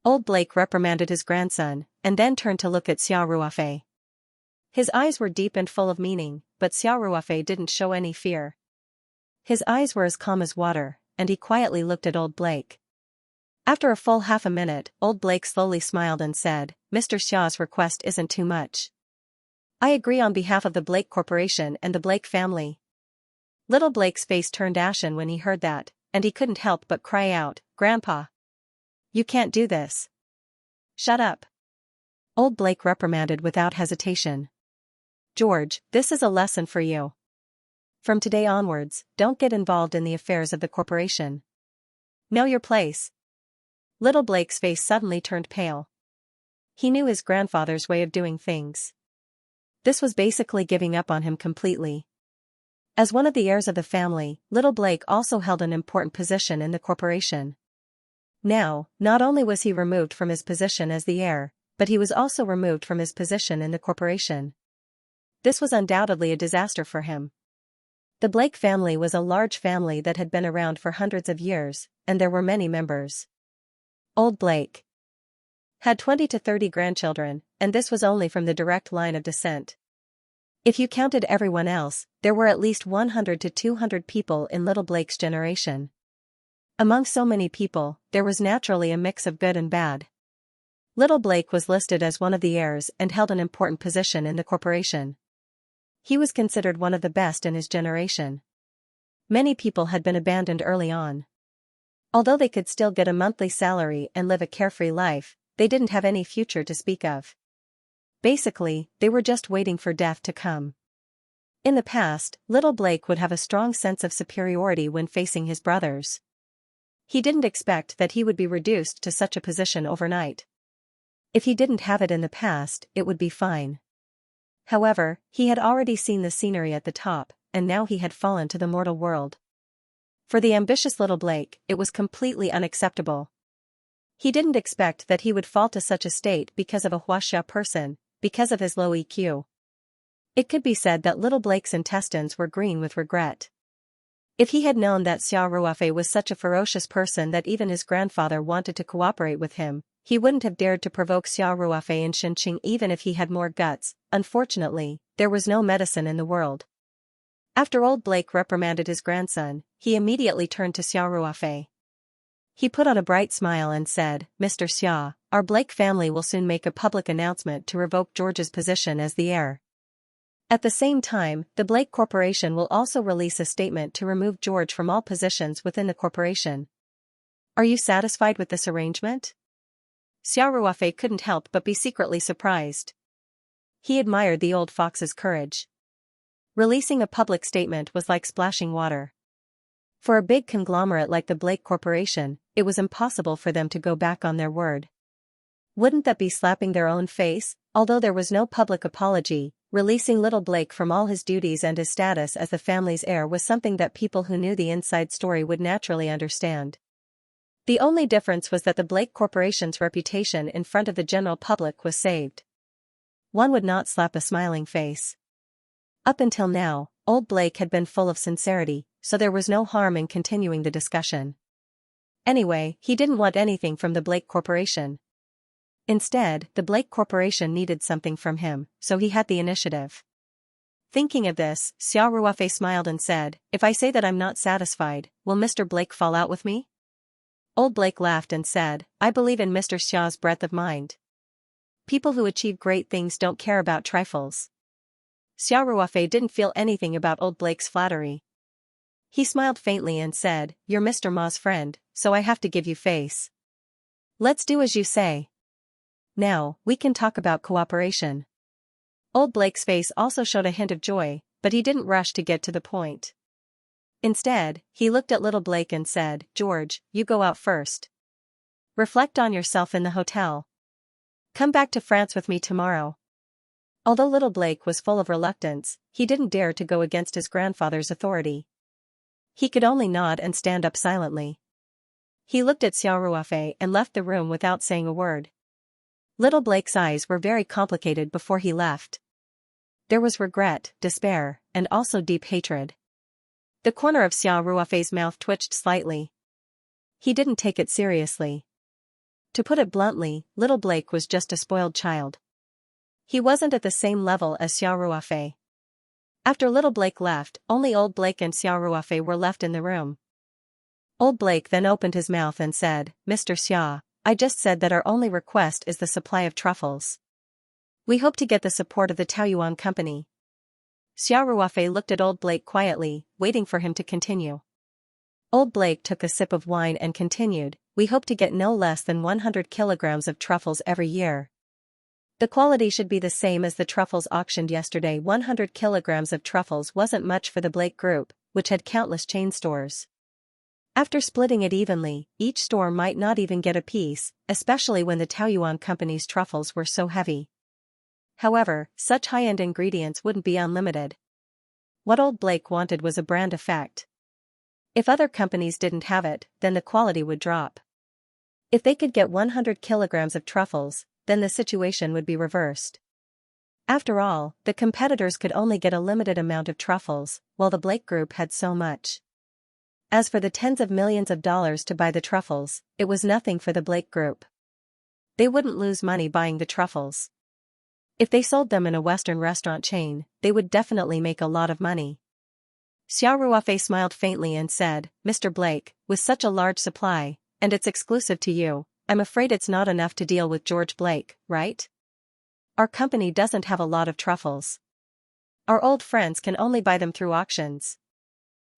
Old Blake reprimanded his grandson, and then turned to look at Xiao Ruofei. His eyes were deep and full of meaning, but Xiao Ruofei didn't show any fear. His eyes were as calm as water, and he quietly looked at Old Blake. After a full half a minute, Old Blake slowly smiled and said, "Mr. Xia's request isn't too much. I agree on behalf of the Blake Corporation and the Blake family." Little Blake's face turned ashen when he heard that, and he couldn't help but cry out, "Grandpa! You can't do this." "Shut up!" Old Blake reprimanded without hesitation. "George, this is a lesson for you. From today onwards, don't get involved in the affairs of the corporation. Know your place." Little Blake's face suddenly turned pale. He knew his grandfather's way of doing things. This was basically giving up on him completely. As one of the heirs of the family, little Blake also held an important position in the corporation. Now, not only was he removed from his position as the heir, but he was also removed from his position in the corporation. This was undoubtedly a disaster for him. The Blake family was a large family that had been around for hundreds of years, and there were many members. Old Blake had 20 to 30 grandchildren, and this was only from the direct line of descent. If you counted everyone else, there were at least 100 to 200 people in little Blake's generation. Among so many people, there was naturally a mix of good and bad. Little Blake was listed as one of the heirs and held an important position in the corporation. He was considered one of the best in his generation. Many people had been abandoned early on. Although they could still get a monthly salary and live a carefree life, they didn't have any future to speak of. Basically, they were just waiting for death to come. In the past, little Blake would have a strong sense of superiority when facing his brothers. He didn't expect that he would be reduced to such a position overnight. If he didn't have it in the past, it would be fine. However, he had already seen the scenery at the top, and now he had fallen to the mortal world. For the ambitious little Blake, it was completely unacceptable. He didn't expect that he would fall to such a state because of a Huaxia person, because of his low EQ. It could be said that little Blake's intestines were green with regret. If he had known that Xiao Ruofei was such a ferocious person that even his grandfather wanted to cooperate with him, he wouldn't have dared to provoke Xiao Ruofei in Xianxia even if he had more guts. Unfortunately, there was no medicine in the world. After old Blake reprimanded his grandson, he immediately turned to Xiao Ruofei. He put on a bright smile and said, Mr. Xia, our Blake family will soon make a public announcement to revoke George's position as the heir. At the same time, the Blake Corporation will also release a statement to remove George from all positions within the corporation. Are you satisfied with this arrangement? Xiao Ruofei couldn't help but be secretly surprised. He admired the old fox's courage. Releasing a public statement was like splashing water. For a big conglomerate like the Blake Corporation, it was impossible for them to go back on their word. Wouldn't that be slapping their own face? Although there was no public apology, releasing little Blake from all his duties and his status as the family's heir was something that people who knew the inside story would naturally understand. The only difference was that the Blake Corporation's reputation in front of the general public was saved. One would not slap a smiling face. Up until now, old Blake had been full of sincerity, so there was no harm in continuing the discussion. Anyway, he didn't want anything from the Blake Corporation. Instead, the Blake Corporation needed something from him, so he had the initiative. Thinking of this, Xiao Ruofei smiled and said, If I say that I'm not satisfied, will Mr. Blake fall out with me? Old Blake laughed and said, I believe in Mr. Xiao's breadth of mind. People who achieve great things don't care about trifles. Xiao Ruofei didn't feel anything about old Blake's flattery. He smiled faintly and said, You're Mr. Ma's friend, so I have to give you face. Let's do as you say. Now, we can talk about cooperation. Old Blake's face also showed a hint of joy, but he didn't rush to get to the point. Instead, he looked at little Blake and said, George, you go out first. Reflect on yourself in the hotel. Come back to France with me tomorrow. Although little Blake was full of reluctance, he didn't dare to go against his grandfather's authority. He could only nod and stand up silently. He looked at Xiao Ruofei and left the room without saying a word. Little Blake's eyes were very complicated before he left. There was regret, despair, and also deep hatred. The corner of Xiao Ruofei's mouth twitched slightly. He didn't take it seriously. To put it bluntly, little Blake was just a spoiled child. He wasn't at the same level as Xiao Ruofei. After little Blake left, only old Blake and Xiao Ruofei were left in the room. Old Blake then opened his mouth and said, Mr. Xia, I just said that our only request is the supply of truffles. We hope to get the support of the Taoyuan company. Xiao Ruofei looked at old Blake quietly, waiting for him to continue. Old Blake took a sip of wine and continued, We hope to get no less than 100 kilograms of truffles every year. The quality should be the same as the truffles auctioned yesterday. 100 kilograms of truffles wasn't much for the Blake Group, which had countless chain stores. After splitting it evenly, each store might not even get a piece, especially when the Taoyuan company's truffles were so heavy. However, such high-end ingredients wouldn't be unlimited. What old Blake wanted was a brand effect. If other companies didn't have it, then the quality would drop. If they could get 100 kilograms of truffles, then the situation would be reversed. After all, the competitors could only get a limited amount of truffles, while the Blake Group had so much. As for the tens of millions of dollars to buy the truffles, it was nothing for the Blake Group. They wouldn't lose money buying the truffles. If they sold them in a Western restaurant chain, they would definitely make a lot of money. Xiao Ruofei smiled faintly and said, Mr. Blake, with such a large supply, and it's exclusive to you, I'm afraid it's not enough to deal with George Blake, right? Our company doesn't have a lot of truffles. Our old friends can only buy them through auctions.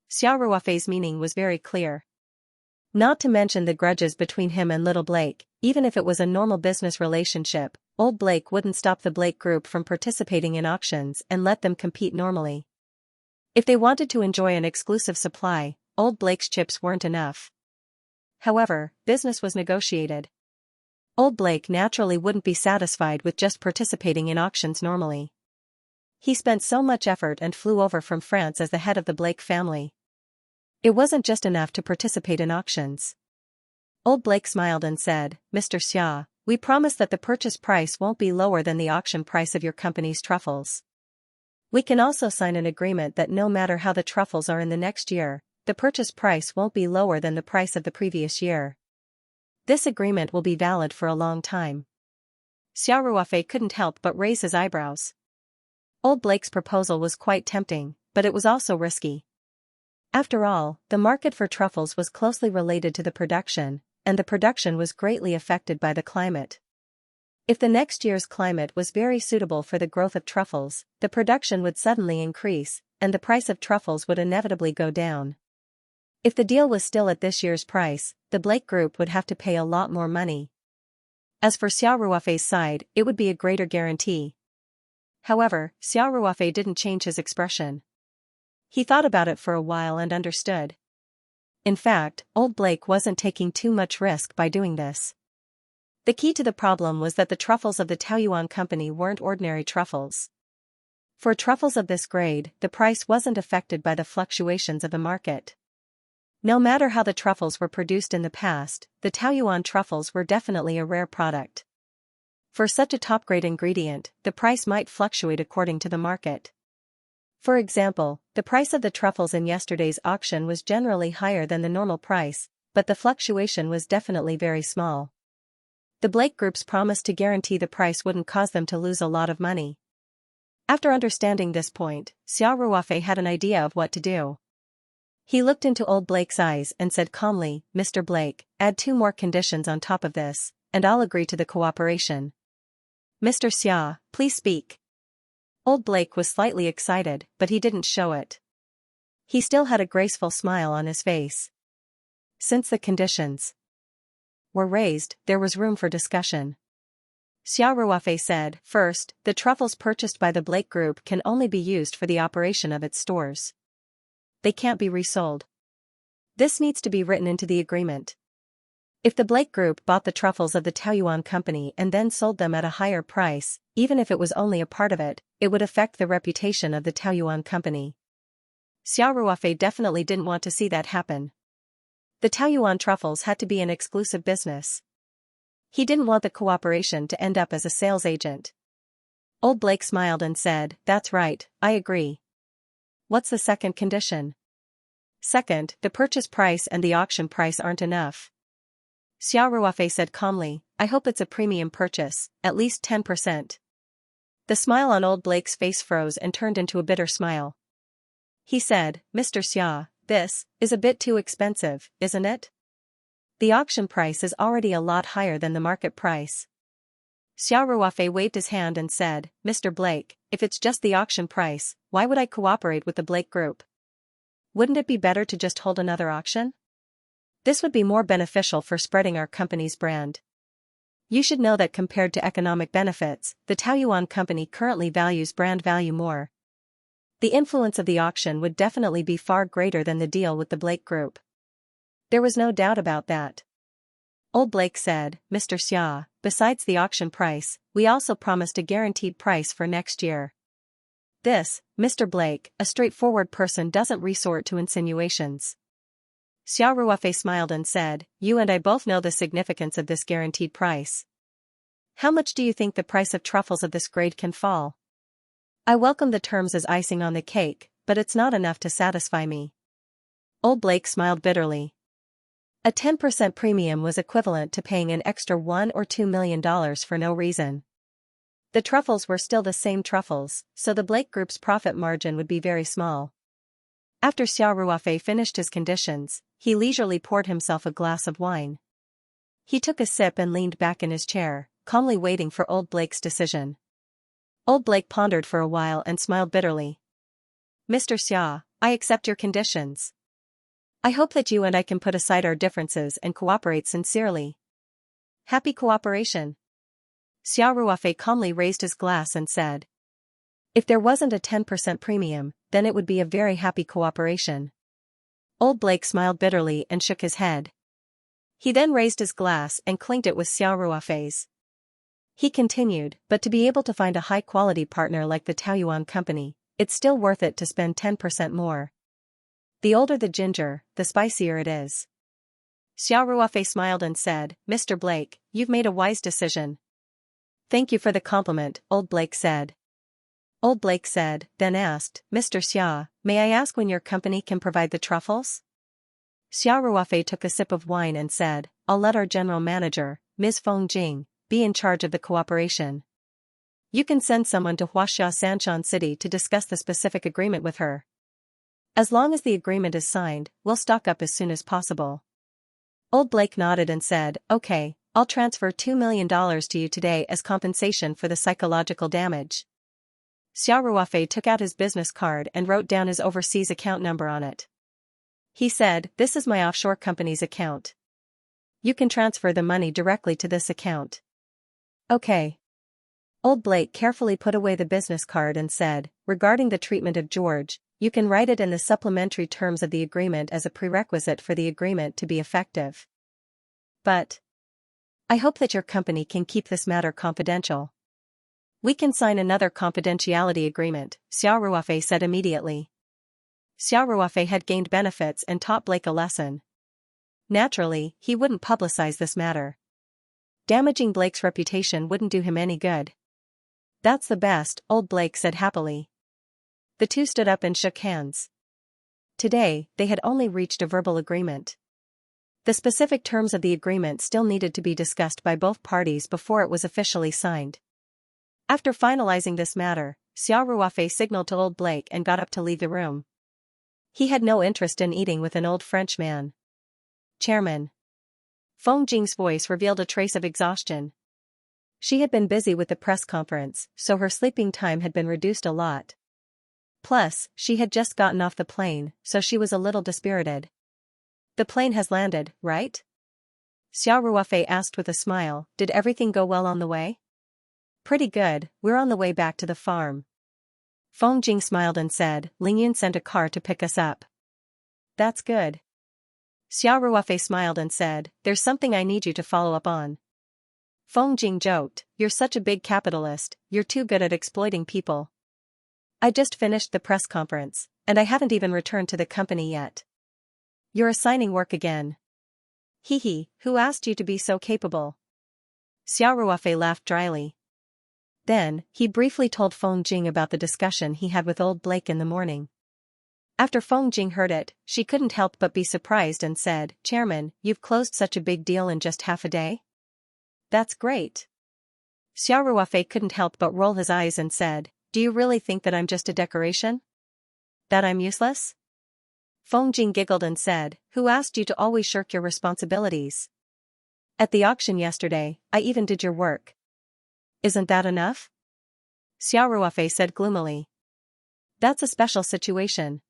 Xiao Ruofei's meaning was very clear. Not to mention the grudges between him and little Blake, even if it was a normal business relationship, old Blake wouldn't stop the Blake Group from participating in auctions and let them compete normally. If they wanted to enjoy an exclusive supply, old Blake's chips weren't enough. However, business was negotiated. Old Blake naturally wouldn't be satisfied with just participating in auctions normally. He spent so much effort and flew over from France as the head of the Blake family. It wasn't just enough to participate in auctions. Old Blake smiled and said, Mr. Xia, we promise that the purchase price won't be lower than the auction price of your company's truffles. We can also sign an agreement that no matter how the truffles are in the next year, the purchase price won't be lower than the price of the previous year. This agreement will be valid for a long time. Xiao Ruofei couldn't help but raise his eyebrows. Old Blake's proposal was quite tempting, but it was also risky. After all, the market for truffles was closely related to the production, and the production was greatly affected by the climate. If the next year's climate was very suitable for the growth of truffles, the production would suddenly increase, and the price of truffles would inevitably go down. If the deal was still at this year's price, the Blake Group would have to pay a lot more money. As for Xiao Ruofei's side, it would be a greater guarantee. However, Xiao Ruofei didn't change his expression. He thought about it for a while and understood. In fact, old Blake wasn't taking too much risk by doing this. The key to the problem was that the truffles of the Taoyuan company weren't ordinary truffles. For truffles of this grade, the price wasn't affected by the fluctuations of the market. No matter how the truffles were produced in the past, the Taoyuan truffles were definitely a rare product. For such a top-grade ingredient, the price might fluctuate according to the market. For example, the price of the truffles in yesterday's auction was generally higher than the normal price, but the fluctuation was definitely very small. The Blake Group's promise to guarantee the price wouldn't cause them to lose a lot of money. After understanding this point, Xiao Ruofei had an idea of what to do. He looked into old Blake's eyes and said calmly, "Mr. Blake, add 2 more conditions on top of this, and I'll agree to the cooperation." "Mr. Xia, please speak." Old Blake was slightly excited, but he didn't show it. He still had a graceful smile on his face. Since the conditions were raised, there was room for discussion. Xiao Ruofei said, "First, the truffles purchased by the Blake Group can only be used for the operation of its stores. They can't be resold. This needs to be written into the agreement. If the Blake Group bought the truffles of the Taoyuan company and then sold them at a higher price, even if it was only a part of it, it would affect the reputation of the Taoyuan company." Xiao Ruofei definitely didn't want to see that happen. The Taoyuan truffles had to be an exclusive business. He didn't want the cooperation to end up as a sales agent. Old Blake smiled and said, "That's right, I agree. What's the second condition?" "Second, the purchase price and the auction price aren't enough." Xiao Ruofei said calmly, "I hope it's a premium purchase, at least 10%. The smile on old Blake's face froze and turned into a bitter smile. He said, "Mr. Xia, this is a bit too expensive, isn't it? The auction price is already a lot higher than the market price." Xiao Ruofei waved his hand and said, "Mr. Blake, if it's just the auction price, why would I cooperate with the Blake Group? Wouldn't it be better to just hold another auction? This would be more beneficial for spreading our company's brand. You should know that compared to economic benefits, the Taoyuan company currently values brand value more. The influence of the auction would definitely be far greater than the deal with the Blake Group." There was no doubt about that. Old Blake said, "Mr. Xia, besides the auction price, we also promised a guaranteed price for next year." This, Mr. Blake, a straightforward person, doesn't resort to insinuations. Xiao Ruofei smiled and said, "You and I both know the significance of this guaranteed price. How much do you think the price of truffles of this grade can fall? I welcome the terms as icing on the cake, but it's not enough to satisfy me." Old Blake smiled bitterly. A 10% premium was equivalent to paying an extra $1 or $2 million for no reason. The truffles were still the same truffles, so the Blake Group's profit margin would be very small. After Xiao Ruofei finished his conditions, he leisurely poured himself a glass of wine. He took a sip and leaned back in his chair, calmly waiting for old Blake's decision. Old Blake pondered for a while and smiled bitterly. "Mr. Xia, I accept your conditions. I hope that you and I can put aside our differences and cooperate sincerely." "Happy cooperation." Xiao Ruofei calmly raised his glass and said. If there wasn't a 10% premium, then it would be a very happy cooperation. Old Blake smiled bitterly and shook his head. He then raised his glass and clinked it with Xiao Ruofei's. He continued, "But to be able to find a high-quality partner like the Taoyuan company, it's still worth it to spend 10% more. The older the ginger, the spicier it is." Xiao Ruofei smiled and said, "Mr. Blake, you've made a wise decision." "Thank you for the compliment," Old Blake said. Old Blake said, then asked, "Mr. Xia, may I ask when your company can provide the truffles?" Xiao Ruofei took a sip of wine and said, "I'll let our general manager, Ms. Feng Jing, be in charge of the cooperation." You can send someone to Huaxia Sanshan City to discuss the specific agreement with her. As long as the agreement is signed, we'll stock up as soon as possible. Old Blake nodded and said, okay, I'll transfer $2 million to you today as compensation for the psychological damage. Xiao Ruofei took out his business card and wrote down his overseas account number on it. He said, this is my offshore company's account. You can transfer the money directly to this account. Okay. Old Blake carefully put away the business card and said, regarding the treatment of George, you can write it in the supplementary terms of the agreement as a prerequisite for the agreement to be effective. But I hope that your company can keep this matter confidential. We can sign another confidentiality agreement, Xiao Ruofei said immediately. Xiao Ruofei had gained benefits and taught Blake a lesson. Naturally, he wouldn't publicize this matter. Damaging Blake's reputation wouldn't do him any good. That's the best, Old Blake said happily. The two stood up and shook hands. Today, they had only reached a verbal agreement. The specific terms of the agreement still needed to be discussed by both parties before it was officially signed. After finalizing this matter, Xiao Ruofei signaled to Old Blake and got up to leave the room. He had no interest in eating with an old French man. Chairman. Feng Jing's voice revealed a trace of exhaustion. She had been busy with the press conference, so her sleeping time had been reduced a lot. Plus, she had just gotten off the plane, so she was a little dispirited. The plane has landed, right? Xiao Ruofei asked with a smile, did everything go well on the way? Pretty good, we're on the way back to the farm. Feng Jing smiled and said, Lingyun sent a car to pick us up. That's good. Xiao Ruofei smiled and said, there's something I need you to follow up on. Feng Jing joked, you're such a big capitalist, you're too good at exploiting people. I just finished the press conference, and I haven't even returned to the company yet. You're assigning work again. Hee, who asked you to be so capable? Xiao Ruofei laughed dryly. Then, he briefly told Feng Jing about the discussion he had with Old Blake in the morning. After Feng Jing heard it, she couldn't help but be surprised and said, Chairman, you've closed such a big deal in just half a day? That's great. Xiao Ruofei couldn't help but roll his eyes and said, do you really think that I'm just a decoration? That I'm useless? Feng Jing giggled and said, who asked you to always shirk your responsibilities? At the auction yesterday, I even did your work. Isn't that enough? Xiao Ruofei said gloomily. That's a special situation.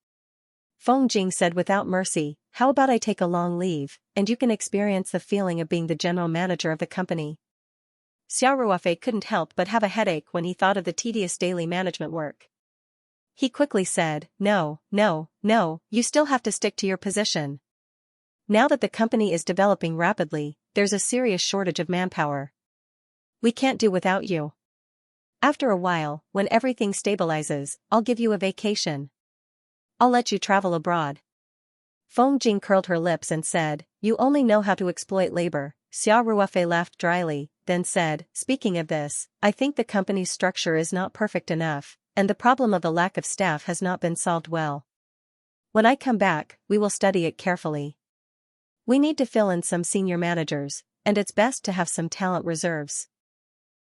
Feng Jing said without mercy, how about I take a long leave, and you can experience the feeling of being the general manager of the company. Xiao Ruofei couldn't help but have a headache when he thought of the tedious daily management work. He quickly said, no, you still have to stick to your position. Now that the company is developing rapidly, there's a serious shortage of manpower. We can't do without you. After a while, when everything stabilizes, I'll give you a vacation. I'll let you travel abroad. Feng Jing curled her lips and said, you only know how to exploit labor. Xiao Ruofei laughed dryly, then said, speaking of this, I think the company's structure is not perfect enough, and the problem of the lack of staff has not been solved well. When I come back, we will study it carefully. We need to fill in some senior managers, and it's best to have some talent reserves.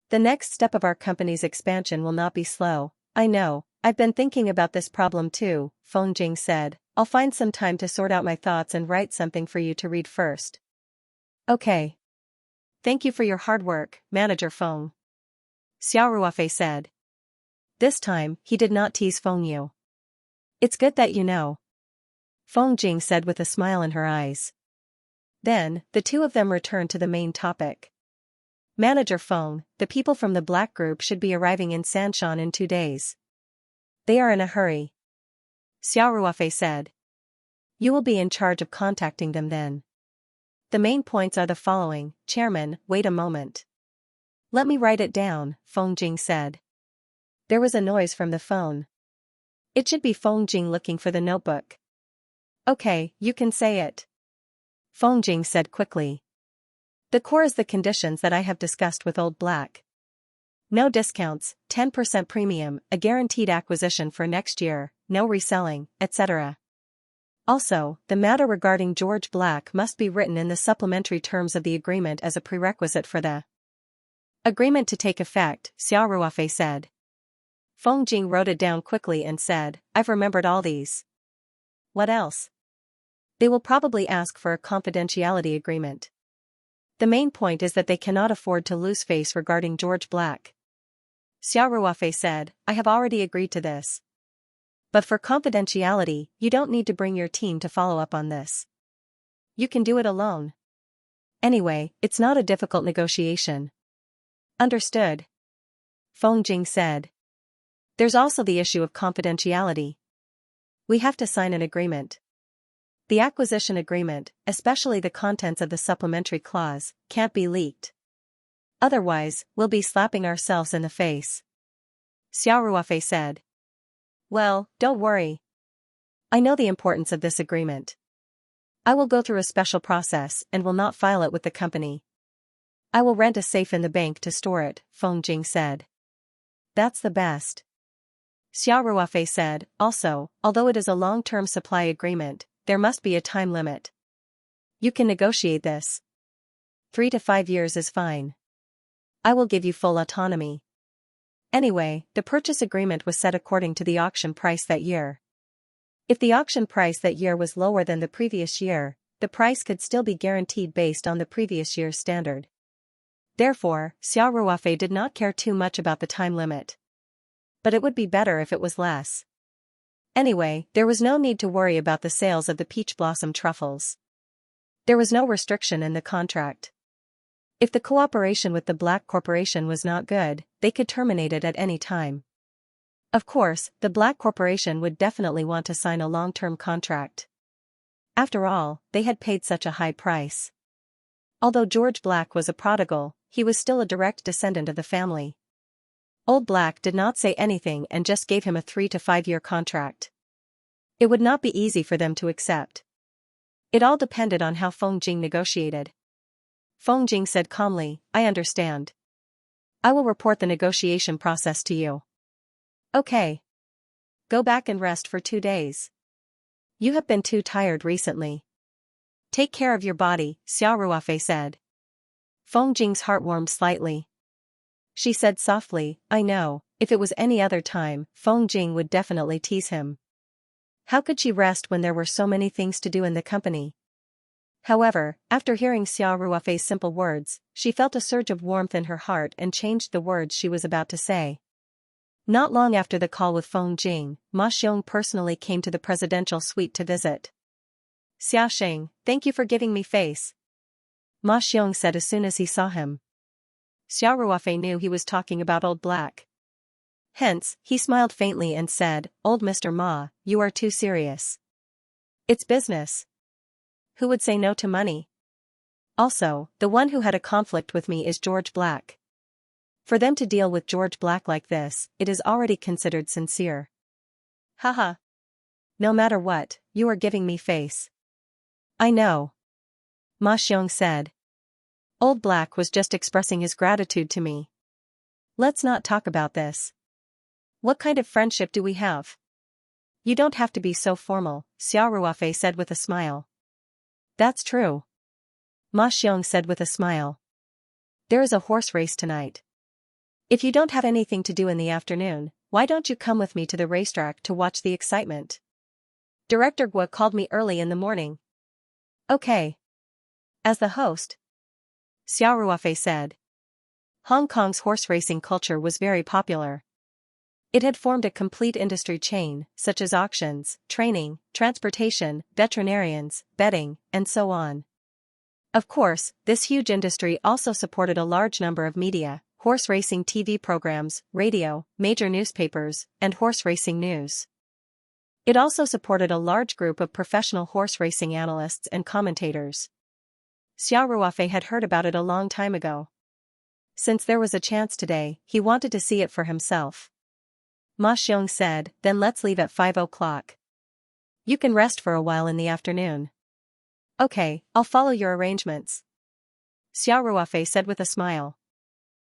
The next step of our company's expansion will not be slow. I know, I've been thinking about this problem too, Feng Jing said. I'll find some time to sort out my thoughts and write something for you to read first. Okay. Thank you for your hard work, Manager Feng. Xiao Ruofei said. This time, he did not tease Feng Yu. It's good that you know. Feng Jing said with a smile in her eyes. Then, the two of them returned to the main topic. Manager Feng, the people from the Black Group should be arriving in Sanshan in 2 days. They are in a hurry. Xiao Ruofei said. You will be in charge of contacting them then. The main points are the following, Chairman, wait a moment. Let me write it down, Feng Jing said. There was a noise from the phone. It should be Feng Jing looking for the notebook. Okay, you can say it. Feng Jing said quickly. The core is the conditions that I have discussed with Old Black. No discounts, 10% premium, a guaranteed acquisition for next year, no reselling, etc. Also, the matter regarding George Black must be written in the supplementary terms of the agreement as a prerequisite for the Agreement to take effect, Xiao Ruofei said. Feng Jing wrote it down quickly and said, I've remembered all these. What else? They will probably ask for a confidentiality agreement. The main point is that they cannot afford to lose face regarding George Black. Xiao Ruofei said, I have already agreed to this. But for confidentiality, you don't need to bring your team to follow up on this. You can do it alone. Anyway, it's not a difficult negotiation. Understood. Feng Jing said. There's also the issue of confidentiality. We have to sign an agreement. The acquisition agreement, especially the contents of the supplementary clause, can't be leaked. Otherwise, we'll be slapping ourselves in the face. Xiao Ruofei said. Well, don't worry. I know the importance of this agreement. I will go through a special process and will not file it with the company. I will rent a safe in the bank to store it, Feng Jing said. That's the best. Xiao Ruofei said, also, although it is a long-term supply agreement, there must be a time limit. You can negotiate this. 3 to 5 years is fine. I will give you full autonomy. Anyway, the purchase agreement was set according to the auction price that year. If the auction price that year was lower than the previous year, the price could still be guaranteed based on the previous year's standard. Therefore, Xiao Ruofei did not care too much about the time limit. But it would be better if it was less. Anyway, there was no need to worry about the sales of the peach blossom truffles. There was no restriction in the contract. If the cooperation with the Black Corporation was not good, they could terminate it at any time. Of course, the Black Corporation would definitely want to sign a long-term contract. After all, they had paid such a high price. Although George Black was a prodigal, he was still a direct descendant of the family. Old Black did not say anything and just gave him a 3 to 5 year contract. It would not be easy for them to accept. It all depended on how Feng Jing negotiated. Feng Jing said calmly, I understand. I will report the negotiation process to you. Okay. Go back and rest for 2 days. You have been too tired recently. Take care of your body, Xiao Ruofei said. Feng Jing's heart warmed slightly. She said softly, I know, if it was any other time, Feng Jing would definitely tease him. How could she rest when there were so many things to do in the company? However, after hearing Xiao Ruofei's simple words, she felt a surge of warmth in her heart and changed the words she was about to say. Not long after the call with Feng Jing, Ma Xiong personally came to the presidential suite to visit. Xia Xing, thank you for giving me face. Ma Xiong said as soon as he saw him. Xiao Ruofei knew he was talking about Old Black. Hence, he smiled faintly and said, Old Mr. Ma, you are too serious. It's business. Who would say no to money? Also, the one who had a conflict with me is George Black. For them to deal with George Black like this, it is already considered sincere. Haha. No matter what, you are giving me face. I know. Ma Xiong said. Old Black was just expressing his gratitude to me. Let's not talk about this. What kind of friendship do we have? You don't have to be so formal, Xiao Ruofei said with a smile. That's true. Ma Xiong said with a smile. There is a horse race tonight. If you don't have anything to do in the afternoon, why don't you come with me to the racetrack to watch the excitement? Director Guo called me early in the morning. Okay. As the host, Xiao Ruofei said. Hong Kong's horse racing culture was very popular. It had formed a complete industry chain, such as auctions, training, transportation, veterinarians, betting, and so on. Of course, this huge industry also supported a large number of media, horse racing TV programs, radio, major newspapers, and horse racing news. It also supported a large group of professional horse racing analysts and commentators. Xiao Ruofei had heard about it a long time ago. Since there was a chance today, he wanted to see it for himself. Ma Xiong said, then let's leave at 5 o'clock. You can rest for a while in the afternoon. Okay, I'll follow your arrangements. Xiao Ruofei said with a smile.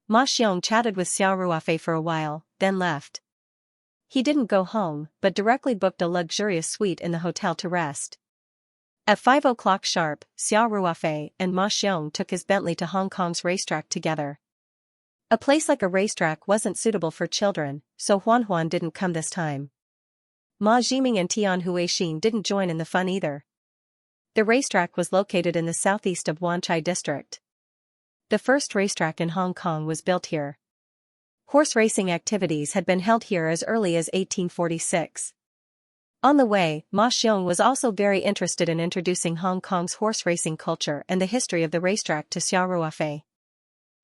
Ma Xiong chatted with Xiao Ruofei for a while, then left. He didn't go home, but directly booked a luxurious suite in the hotel to rest. At 5 o'clock sharp, Xiao Ruofei and Ma Xiong took his Bentley to Hong Kong's racetrack together. A place like a racetrack wasn't suitable for children, so Huan Huan didn't come this time. Ma Jiming and Tian Huixin didn't join in the fun either. The racetrack was located in the southeast of Wanchai district. The first racetrack in Hong Kong was built here. Horse racing activities had been held here as early as 1846. On the way, Ma Xiong was also very interested in introducing Hong Kong's horse racing culture and the history of the racetrack to Xiao Ruofei.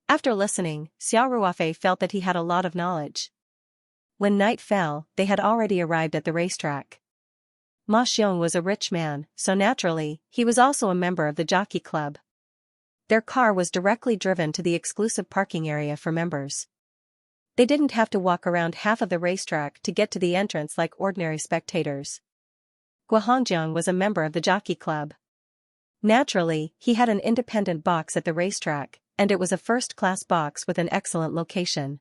After listening, Xiao Ruofei felt that he had a lot of knowledge. When night fell, they had already arrived at the racetrack. Ma Xiong was a rich man, so naturally, he was also a member of the jockey club. Their car was directly driven to the exclusive parking area for members. They didn't have to walk around half of the racetrack to get to the entrance like ordinary spectators. Guo Hongjiang was a member of the jockey club. Naturally, he had an independent box at the racetrack, and it was a first-class box with an excellent location.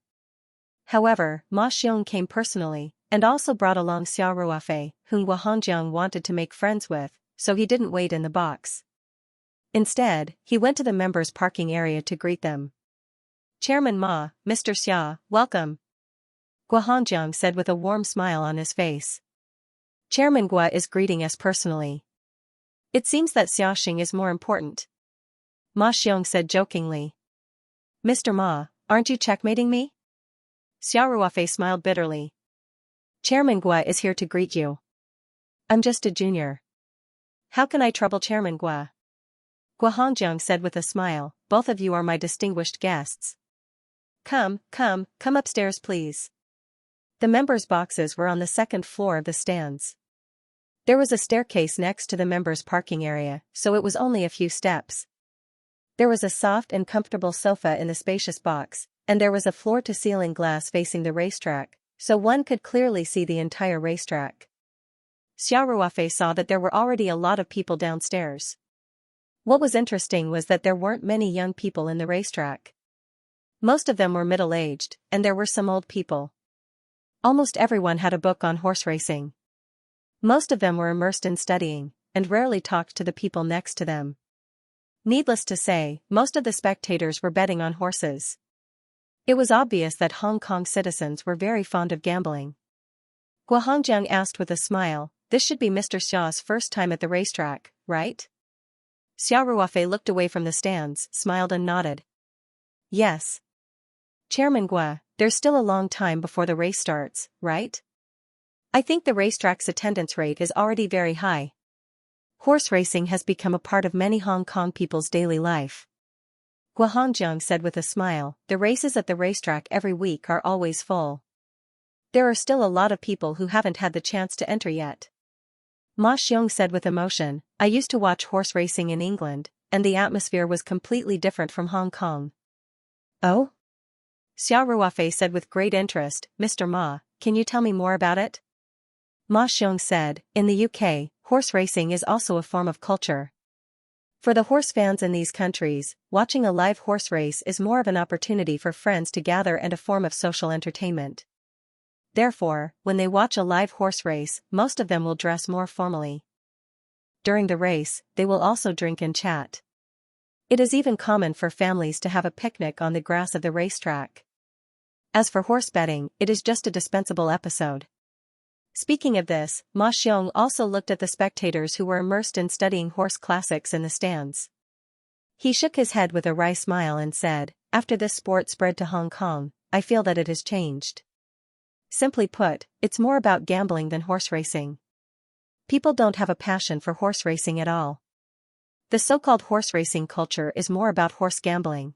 However, Ma Xiong came personally, and also brought along Xiao Ruofei, whom Guo Hongjiang wanted to make friends with, so he didn't wait in the box. Instead, he went to the members' parking area to greet them. "Chairman Ma, Mr. Xia, welcome," Guo Hongjiang said with a warm smile on his face. "Chairman Guo is greeting us personally. It seems that Xiaoxing is more important," Ma Xiong said jokingly. "Mr. Ma, aren't you checkmating me?" Xiao Ruofei smiled bitterly. "Chairman Guo is here to greet you. I'm just a junior. How can I trouble Chairman Guo?" Guo Hongjiang said with a smile, "Both of you are my distinguished guests. Come upstairs please." The members' boxes were on the second floor of the stands. There was a staircase next to the members' parking area, so it was only a few steps. There was a soft and comfortable sofa in the spacious box, and there was a floor-to-ceiling glass facing the racetrack, so one could clearly see the entire racetrack. Xiao Ruofei saw that there were already a lot of people downstairs. What was interesting was that there weren't many young people in the racetrack. Most of them were middle-aged, and there were some old people. Almost everyone had a book on horse racing. Most of them were immersed in studying, and rarely talked to the people next to them. Needless to say, most of the spectators were betting on horses. It was obvious that Hong Kong citizens were very fond of gambling. Guo Hongjiang asked with a smile, "This should be Mr. Xiao's first time at the racetrack, right?" Xiao Ruofei looked away from the stands, smiled and nodded. "Yes. Chairman Guo, there's still a long time before the race starts, right? I think the racetrack's attendance rate is already very high. Horse racing has become a part of many Hong Kong people's daily life." Guo Hongjiang said with a smile, "The races at the racetrack every week are always full. There are still a lot of people who haven't had the chance to enter yet." Ma Xiong said with emotion, "I used to watch horse racing in England, and the atmosphere was completely different from Hong Kong." "Oh?" Xiao Ruofei said with great interest, "Mr. Ma, can you tell me more about it?" Ma Xiong said, "In the UK, horse racing is also a form of culture. For the horse fans in these countries, watching a live horse race is more of an opportunity for friends to gather and a form of social entertainment. Therefore, when they watch a live horse race, most of them will dress more formally. During the race, they will also drink and chat. It is even common for families to have a picnic on the grass of the racetrack. As for horse betting, it is just a dispensable episode." Speaking of this, Ma Xiong also looked at the spectators who were immersed in studying horse classics in the stands. He shook his head with a wry smile and said, "After this sport spread to Hong Kong, I feel that it has changed. Simply put, it's more about gambling than horse racing. People don't have a passion for horse racing at all. The so-called horse racing culture is more about horse gambling.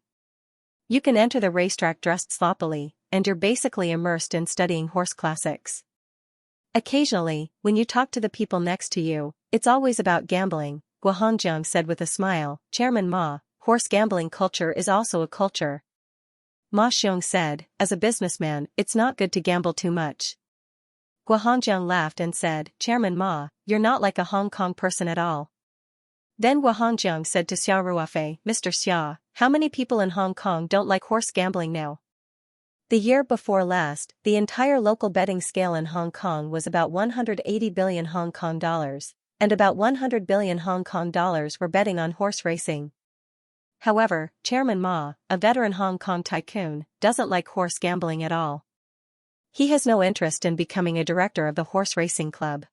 You can enter the racetrack dressed sloppily, and you're basically immersed in studying horse classics. Occasionally, when you talk to the people next to you, it's always about gambling," Guo Hongjiang said with a smile. "Chairman Ma, horse gambling culture is also a culture." Ma Xiong said, "As a businessman, it's not good to gamble too much." Guo Hongjiang laughed and said, "Chairman Ma, you're not like a Hong Kong person at all." Then Guo Hongjiang said to Xiao Ruofei, "Mr. Xia, how many people in Hong Kong don't like horse gambling now?" The year before last, the entire local betting scale in Hong Kong was about 180 billion Hong Kong dollars, and about 100 billion Hong Kong dollars were betting on horse racing. However, Chairman Ma, a veteran Hong Kong tycoon, doesn't like horse gambling at all. He has no interest in becoming a director of the horse racing club.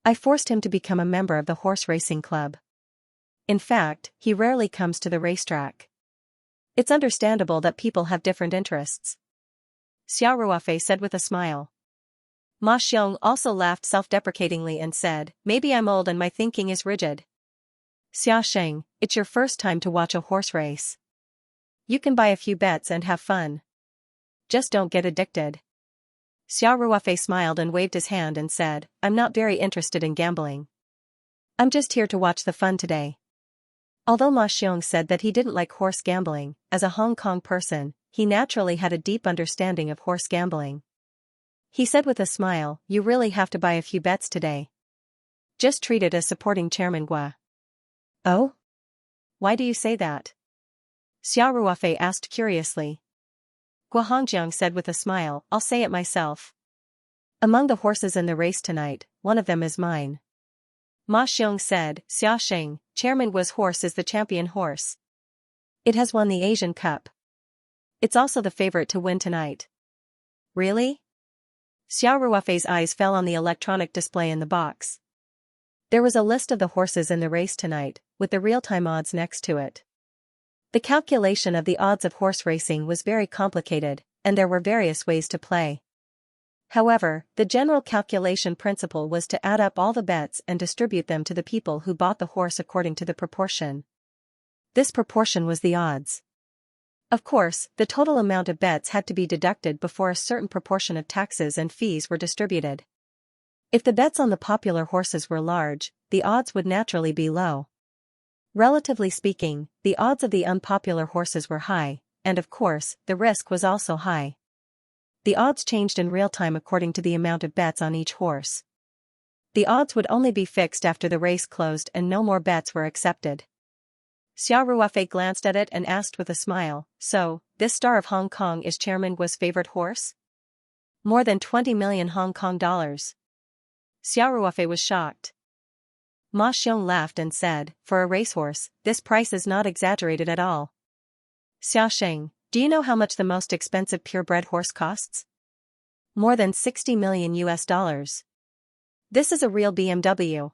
I forced him to become a member of the horse racing club. In fact, he rarely comes to the racetrack. It's understandable that people have different interests, Xiao Ruofei said with a smile. Ma Xiong also laughed self-deprecatingly and said, maybe I'm old and my thinking is rigid. Xia Sheng, it's your first time to watch a horse race. You can buy a few bets and have fun. Just don't get addicted. Xiao Ruofei smiled and waved his hand and said, I'm not very interested in gambling. I'm just here to watch the fun today. Although Ma Xiong said that he didn't like horse gambling, as a Hong Kong person, he naturally had a deep understanding of horse gambling. He said with a smile, you really have to buy a few bets today. Just treat it as supporting Chairman Gua. Oh? Why do you say that? Xiao Ruofei asked curiously. Gua Hongjiang said with a smile, I'll say it myself. Among the horses in the race tonight, one of them is mine. Ma Xiong said, Xia Sheng, Chairman Gua's horse is the champion horse. It has won the Asian Cup. It's also the favorite to win tonight. Really? Xiao Ruofei's eyes fell on the electronic display in the box. There was a list of the horses in the race tonight, with the real-time odds next to it. The calculation of the odds of horse racing was very complicated, and there were various ways to play. However, the general calculation principle was to add up all the bets and distribute them to the people who bought the horse according to the proportion. This proportion was the odds. Of course, the total amount of bets had to be deducted before a certain proportion of taxes and fees were distributed. If the bets on the popular horses were large, the odds would naturally be low. Relatively speaking, the odds of the unpopular horses were high, and of course, the risk was also high. The odds changed in real time according to the amount of bets on each horse. The odds would only be fixed after the race closed and no more bets were accepted. Xiao Ruofei glanced at it and asked with a smile, so, this Star of Hong Kong is Chairman Gua's favorite horse? More than 20 million Hong Kong dollars. Xiao Ruofei was shocked. Ma Xiong laughed and said, for a racehorse, this price is not exaggerated at all. Xia Sheng, do you know how much the most expensive purebred horse costs? More than 60 million US dollars. This is a real BMW.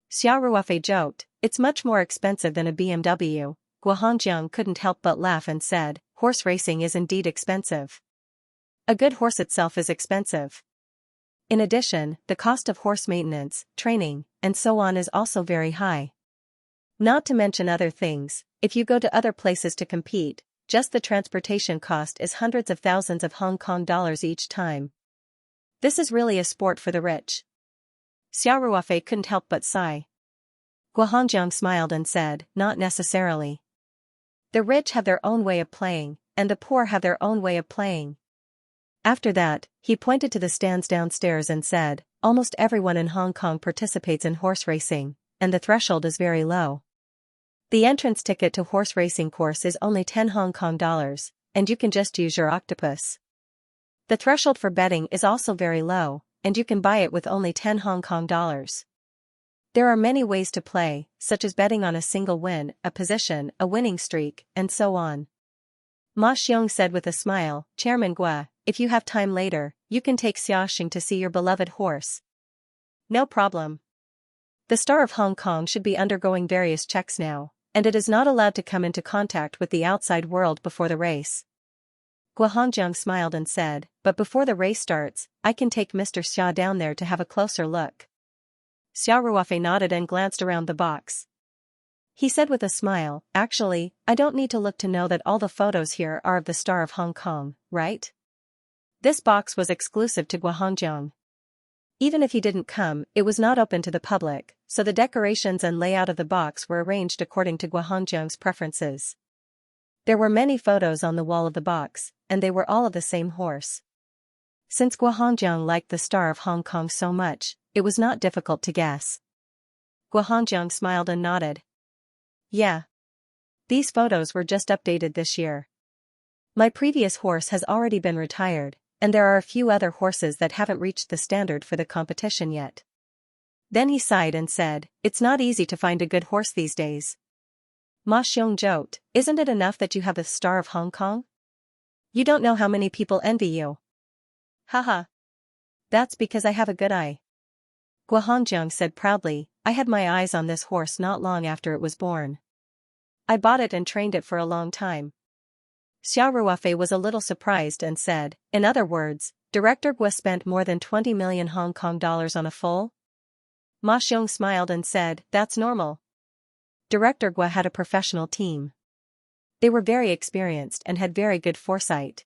Xiao Ruofei joked, it's much more expensive than a BMW. Gua Hongjiang couldn't help but laugh and said, horse racing is indeed expensive. A good horse itself is expensive. In addition, the cost of horse maintenance, training, and so on is also very high. Not to mention other things, if you go to other places to compete, just the transportation cost is hundreds of thousands of Hong Kong dollars each time. This is really a sport for the rich. Xiao Ruofei couldn't help but sigh. Gua Hongjiang smiled and said, not necessarily. The rich have their own way of playing, and the poor have their own way of playing. After that, he pointed to the stands downstairs and said, almost everyone in Hong Kong participates in horse racing, and the threshold is very low. The entrance ticket to horse racing course is only 10 Hong Kong dollars, and you can just use your octopus. The threshold for betting is also very low, and you can buy it with only 10 Hong Kong dollars. There are many ways to play, such as betting on a single win, a position, a winning streak, and so on. Ma Xiong said with a smile, Chairman Gua, if you have time later, you can take Xia Sheng to see your beloved horse. No problem. The Star of Hong Kong should be undergoing various checks now, and it is not allowed to come into contact with the outside world before the race. Gua Hongjiang smiled and said, but before the race starts, I can take Mr. Xia down there to have a closer look. Xiao Ruofei nodded and glanced around the box. He said with a smile, actually, I don't need to look to know that all the photos here are of the Star of Hong Kong, right? This box was exclusive to Gua Hongjiang. Even if he didn't come, it was not open to the public, so the decorations and layout of the box were arranged according to Gua Hongjiang's preferences. There were many photos on the wall of the box, and they were all of the same horse. Since Gua Hongjiang liked the Star of Hong Kong so much, it was not difficult to guess. Gua Hongjiang smiled and nodded. Yeah. These photos were just updated this year. My previous horse has already been retired, and there are a few other horses that haven't reached the standard for the competition yet. Then he sighed and said, it's not easy to find a good horse these days. Ma Xiong joked, isn't it enough that you have the star of Hong Kong? You don't know how many people envy you. Haha. That's because I have a good eye. Guohongjiang said proudly, I had my eyes on this horse not long after it was born. I bought it and trained it for a long time. Xiao Ruofei was a little surprised and said, in other words, Director Gua spent more than 20 million Hong Kong dollars on a foal? Ma Xiong smiled and said, that's normal. Director Gua had a professional team. They were very experienced and had very good foresight.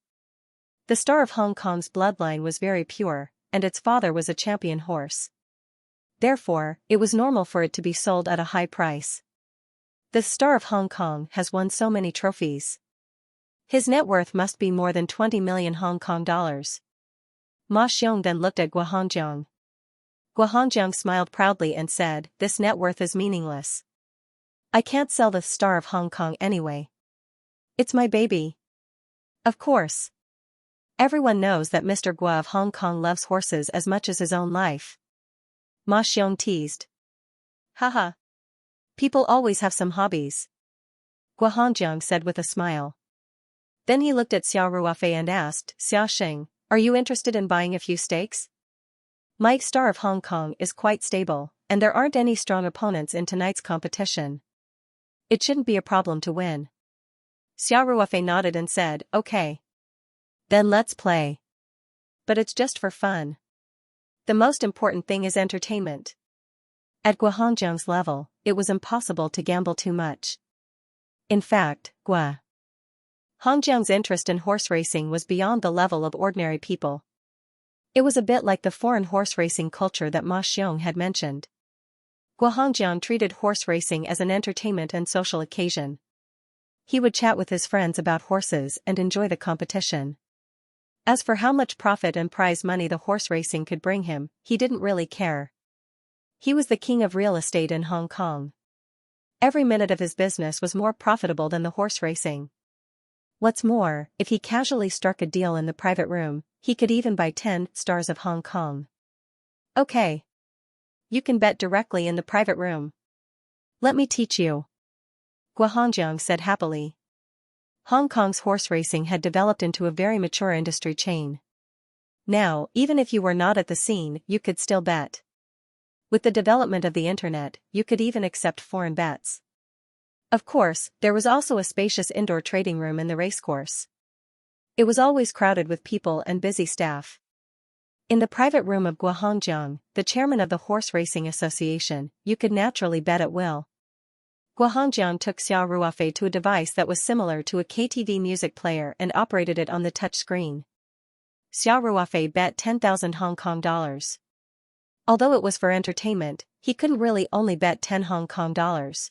The star of Hong Kong's bloodline was very pure, and its father was a champion horse. Therefore, it was normal for it to be sold at a high price. The star of Hong Kong has won so many trophies. His net worth must be more than 20 million Hong Kong dollars. Ma Xiong then looked at Guohongjiang. Guohongjiang smiled proudly and said, this net worth is meaningless. I can't sell the star of Hong Kong anyway. It's my baby. Of course. Everyone knows that Mr. Gua of Hong Kong loves horses as much as his own life. Ma Xiong teased. Haha. People always have some hobbies. Guohongjiang said with a smile. Then he looked at Xiao Ruofei and asked, Xiaoxing, are you interested in buying a few stakes? My star of Hong Kong is quite stable, and there aren't any strong opponents in tonight's competition. It shouldn't be a problem to win. Xiao Ruofei nodded and said, okay. Then let's play. But it's just for fun. The most important thing is entertainment. At Guohongjiang's level, it was impossible to gamble too much. In fact, Hongjiang's interest in horse racing was beyond the level of ordinary people. It was a bit like the foreign horse racing culture that Ma Xiong had mentioned. Guohongjiang treated horse racing as an entertainment and social occasion. He would chat with his friends about horses and enjoy the competition. As for how much profit and prize money the horse racing could bring him, he didn't really care. He was the king of real estate in Hong Kong. Every minute of his business was more profitable than the horse racing. What's more, if he casually struck a deal in the private room, he could even buy 10 stars of Hong Kong. Okay. You can bet directly in the private room. Let me teach you. Guohongjiang said happily. Hong Kong's horse racing had developed into a very mature industry chain. Now, even if you were not at the scene, you could still bet. With the development of the internet, you could even accept foreign bets. Of course, there was also a spacious indoor trading room in the racecourse. It was always crowded with people and busy staff. In the private room of Guohongjiang, the chairman of the Horse Racing Association, you could naturally bet at will. Guohongjiang took Xiao Ruofei to a device that was similar to a KTV music player and operated it on the touch screen. Xiao Ruofei bet 10,000 Hong Kong dollars. Although it was for entertainment, he couldn't really only bet 10 Hong Kong dollars.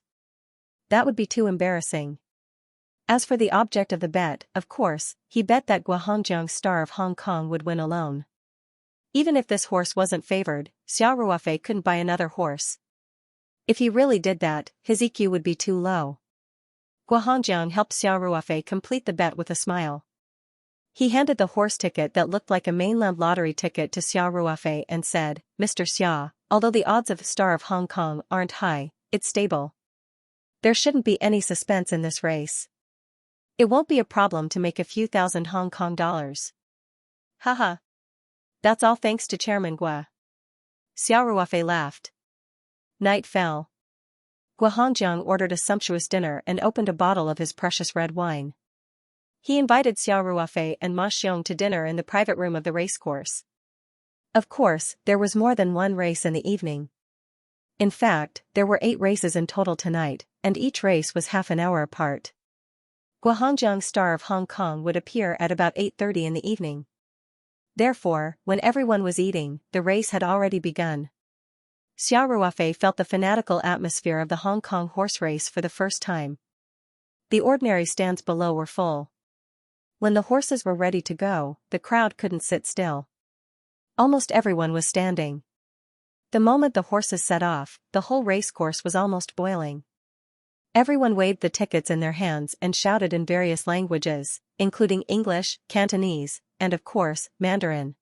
That would be too embarrassing. As for the object of the bet, of course, he bet that Guohongjiang's star of Hong Kong would win alone. Even if this horse wasn't favored, Xiao Ruofei couldn't buy another horse. If he really did that, his EQ would be too low. Guohongjiang helped Xiao Ruofei complete the bet with a smile. He handed the horse ticket that looked like a mainland lottery ticket to Xiao Ruofei and said, Mr. Xia, although the odds of the star of Hong Kong aren't high, it's stable. There shouldn't be any suspense in this race. It won't be a problem to make a few thousand Hong Kong dollars. Haha. That's all thanks to Chairman Gua. Xiao Ruofei laughed. Night fell. Guohongjiang ordered a sumptuous dinner and opened a bottle of his precious red wine. He invited Xiao Ruofei and Ma Xiong to dinner in the private room of the racecourse. Of course, there was more than one race in the evening. In fact, there were 8 races in total tonight, and each race was half an hour apart. Guohongjiang's star of Hong Kong would appear at about 8:30 in the evening. Therefore, when everyone was eating, the race had already begun. Xiao Ruofei felt the fanatical atmosphere of the Hong Kong horse race for the first time. The ordinary stands below were full. When the horses were ready to go, the crowd couldn't sit still. Almost everyone was standing. The moment the horses set off, the whole racecourse was almost boiling. Everyone waved the tickets in their hands and shouted in various languages, including English, Cantonese, and of course, Mandarin.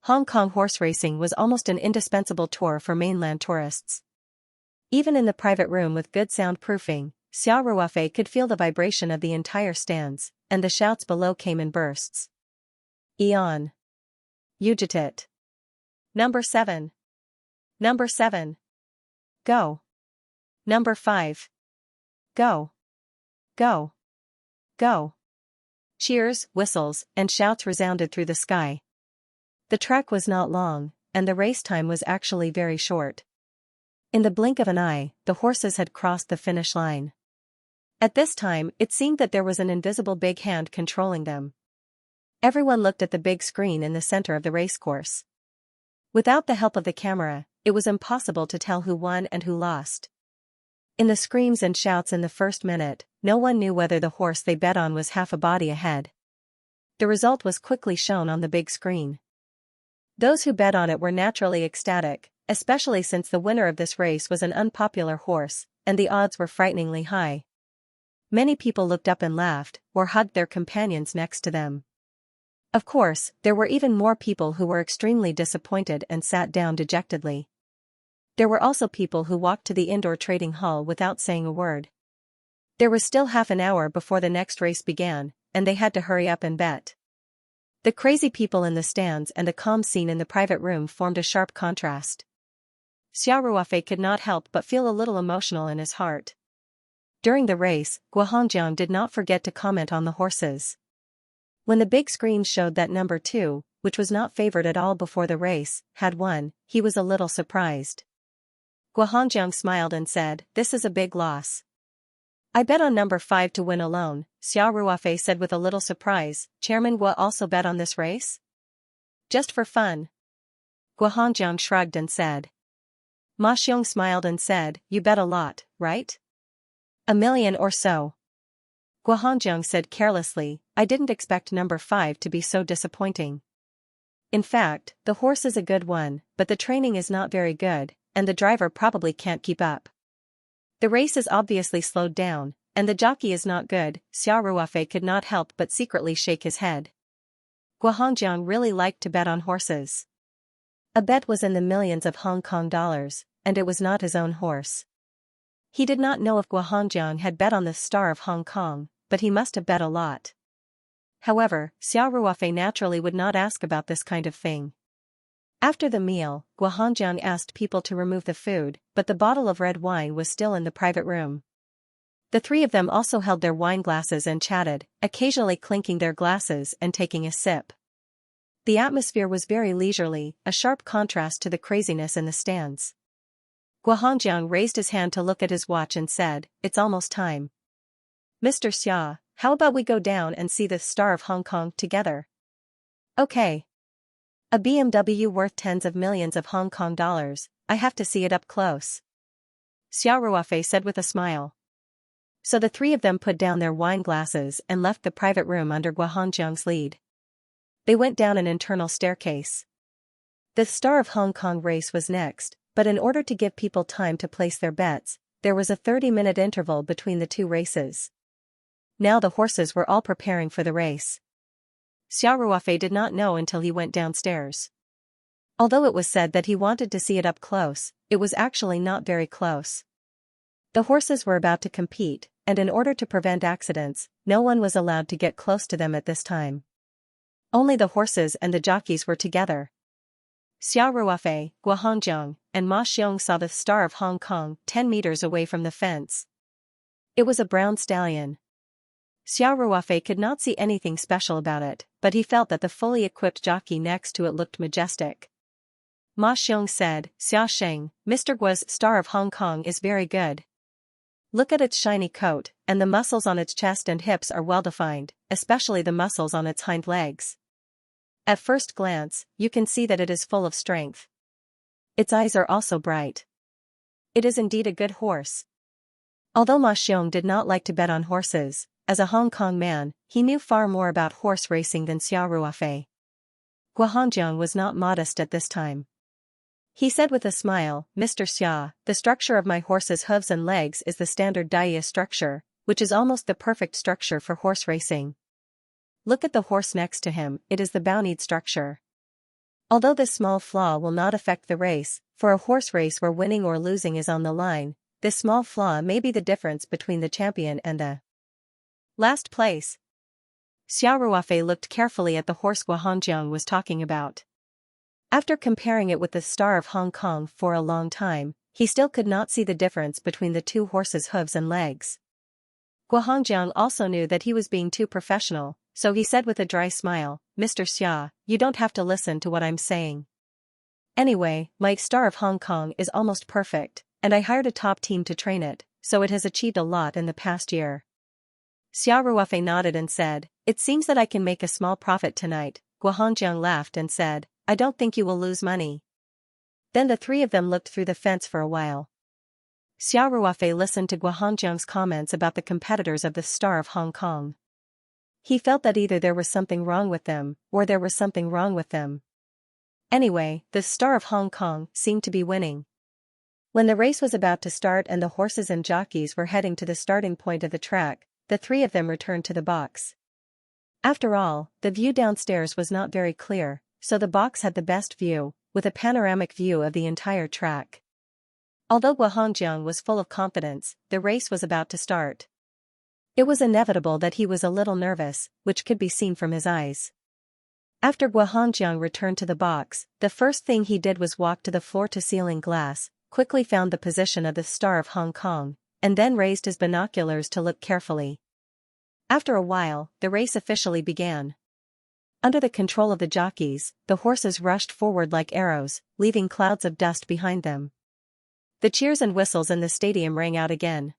Hong Kong horse racing was almost an indispensable tour for mainland tourists. Even in the private room with good soundproofing, Xiao Ruofei could feel the vibration of the entire stands, and the shouts below came in bursts. Eon. Yujitit. Number 7. Number 7. Go. Number 5. Go. Go. Go. Cheers, whistles, and shouts resounded through the sky. The track was not long, and the race time was actually very short. In the blink of an eye, the horses had crossed the finish line. At this time, it seemed that there was an invisible big hand controlling them. Everyone looked at the big screen in the center of the racecourse. Without the help of the camera, it was impossible to tell who won and who lost. In the screams and shouts in the first minute, no one knew whether the horse they bet on was half a body ahead. The result was quickly shown on the big screen. Those who bet on it were naturally ecstatic, especially since the winner of this race was an unpopular horse, and the odds were frighteningly high. Many people looked up and laughed, or hugged their companions next to them. Of course, there were even more people who were extremely disappointed and sat down dejectedly. There were also people who walked to the indoor trading hall without saying a word. There was still half an hour before the next race began, and they had to hurry up and bet. The crazy people in the stands and the calm scene in the private room formed a sharp contrast. Xiao Ruofei could not help but feel a little emotional in his heart. During the race, Guohongjiang did not forget to comment on the horses. When the big screen showed that number 2, which was not favored at all before the race, had won, he was a little surprised. Guohongjiang smiled and said, "This is a big loss." "I bet on number 5 to win alone," Xiao Ruofei said with a little surprise. "Chairman Guo also bet on this race?" "Just for fun." Guohongjiang shrugged and said. Ma Xiong smiled and said, "You bet a lot, right?" "1 million or so." Guohongjiang said carelessly, "I didn't expect number 5 to be so disappointing. In fact, the horse is a good one, but the training is not very good, and the driver probably can't keep up. The race is obviously slowed down, and the jockey is not good." Xiao Ruofei could not help but secretly shake his head. Guohongjiang really liked to bet on horses. A bet was in the millions of Hong Kong dollars, and it was not his own horse. He did not know if Guohongjiang had bet on the Star of Hong Kong, but he must have bet a lot. However, Xiao Ruofei naturally would not ask about this kind of thing. After the meal, Guohongjiang asked people to remove the food, but the bottle of red wine was still in the private room. The three of them also held their wine glasses and chatted, occasionally clinking their glasses and taking a sip. The atmosphere was very leisurely, a sharp contrast to the craziness in the stands. Guohongjiang raised his hand to look at his watch and said, "It's almost time. Mr. Xia, how about we go down and see the Star of Hong Kong together?" "Okay. A BMW worth tens of millions of Hong Kong dollars, I have to see it up close," Xiao Ruofei said with a smile. So the three of them put down their wine glasses and left the private room under Guohongjiang's lead. They went down an internal staircase. The Star of Hong Kong race was next, but in order to give people time to place their bets, there was a 30-minute interval between the two races. Now the horses were all preparing for the race. Xiao Ruofei did not know until he went downstairs. Although it was said that he wanted to see it up close, it was actually not very close. The horses were about to compete, and in order to prevent accidents, no one was allowed to get close to them at this time. Only the horses and the jockeys were together. Xiao Ruofei, Guohongjiang, and Ma Xiong saw the Star of Hong Kong 10 meters away from the fence. It was a brown stallion. Xiao Ruofei could not see anything special about it, but he felt that the fully equipped jockey next to it looked majestic. Ma Xiong said, "Xia Sheng, Mr. Guo's Star of Hong Kong is very good. Look at its shiny coat, and the muscles on its chest and hips are well defined, especially the muscles on its hind legs. At first glance, you can see that it is full of strength. Its eyes are also bright. It is indeed a good horse." Although Ma Xiong did not like to bet on horses, as a Hong Kong man, he knew far more about horse racing than Xiao Ruofei. Guohongjiang was not modest at this time. He said with a smile, "Mr. Xia, the structure of my horse's hooves and legs is the standard Daya structure, which is almost the perfect structure for horse racing. Look at the horse next to him, it is the Baoneed structure. Although this small flaw will not affect the race, for a horse race where winning or losing is on the line, this small flaw may be the difference between the champion and the last place. Xiao Ruofei looked carefully at the horse Guohongjiang was talking about. After comparing it with the Star of Hong Kong for a long time, he still could not see the difference between the two horses' hooves and legs. Guohongjiang also knew that he was being too professional, so he said with a dry smile, "Mr. Xia, you don't have to listen to what I'm saying. Anyway, my Star of Hong Kong is almost perfect, and I hired a top team to train it, so it has achieved a lot in the past year." Xiao Ruofei nodded and said, "It seems that I can make a small profit tonight." Guohongjiang laughed and said, "I don't think you will lose money." Then the three of them looked through the fence for a while. Xiao Ruofei listened to Guohongjiang's comments about the competitors of the Star of Hong Kong. He felt that either there was something wrong with them, or there was something wrong with them. Anyway, the Star of Hong Kong seemed to be winning. When the race was about to start and the horses and jockeys were heading to the starting point of the track, the three of them returned to the box. After all, the view downstairs was not very clear, so the box had the best view, with a panoramic view of the entire track. Although Guohongjiang was full of confidence, the race was about to start. It was inevitable that he was a little nervous, which could be seen from his eyes. After Guohongjiang returned to the box, the first thing he did was walk to the floor-to-ceiling glass, quickly found the position of the Star of Hong Kong, and then raised his binoculars to look carefully. After a while, the race officially began. Under the control of the jockeys, the horses rushed forward like arrows, leaving clouds of dust behind them. The cheers and whistles in the stadium rang out again.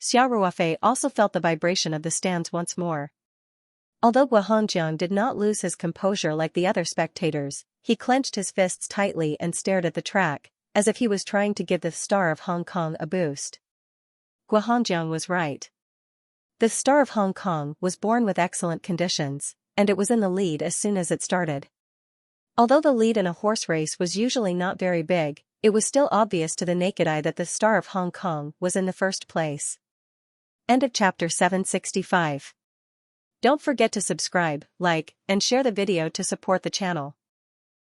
Xiao Ruofei also felt the vibration of the stands once more. Although Guohongjiang did not lose his composure like the other spectators, he clenched his fists tightly and stared at the track, as if he was trying to give the Star of Hong Kong a boost. Guohongjiang was right. The Star of Hong Kong was born with excellent conditions, and it was in the lead as soon as it started. Although the lead in a horse race was usually not very big, it was still obvious to the naked eye that the Star of Hong Kong was in the first place. End of chapter 765. Don't forget to subscribe, like, and share the video to support the channel.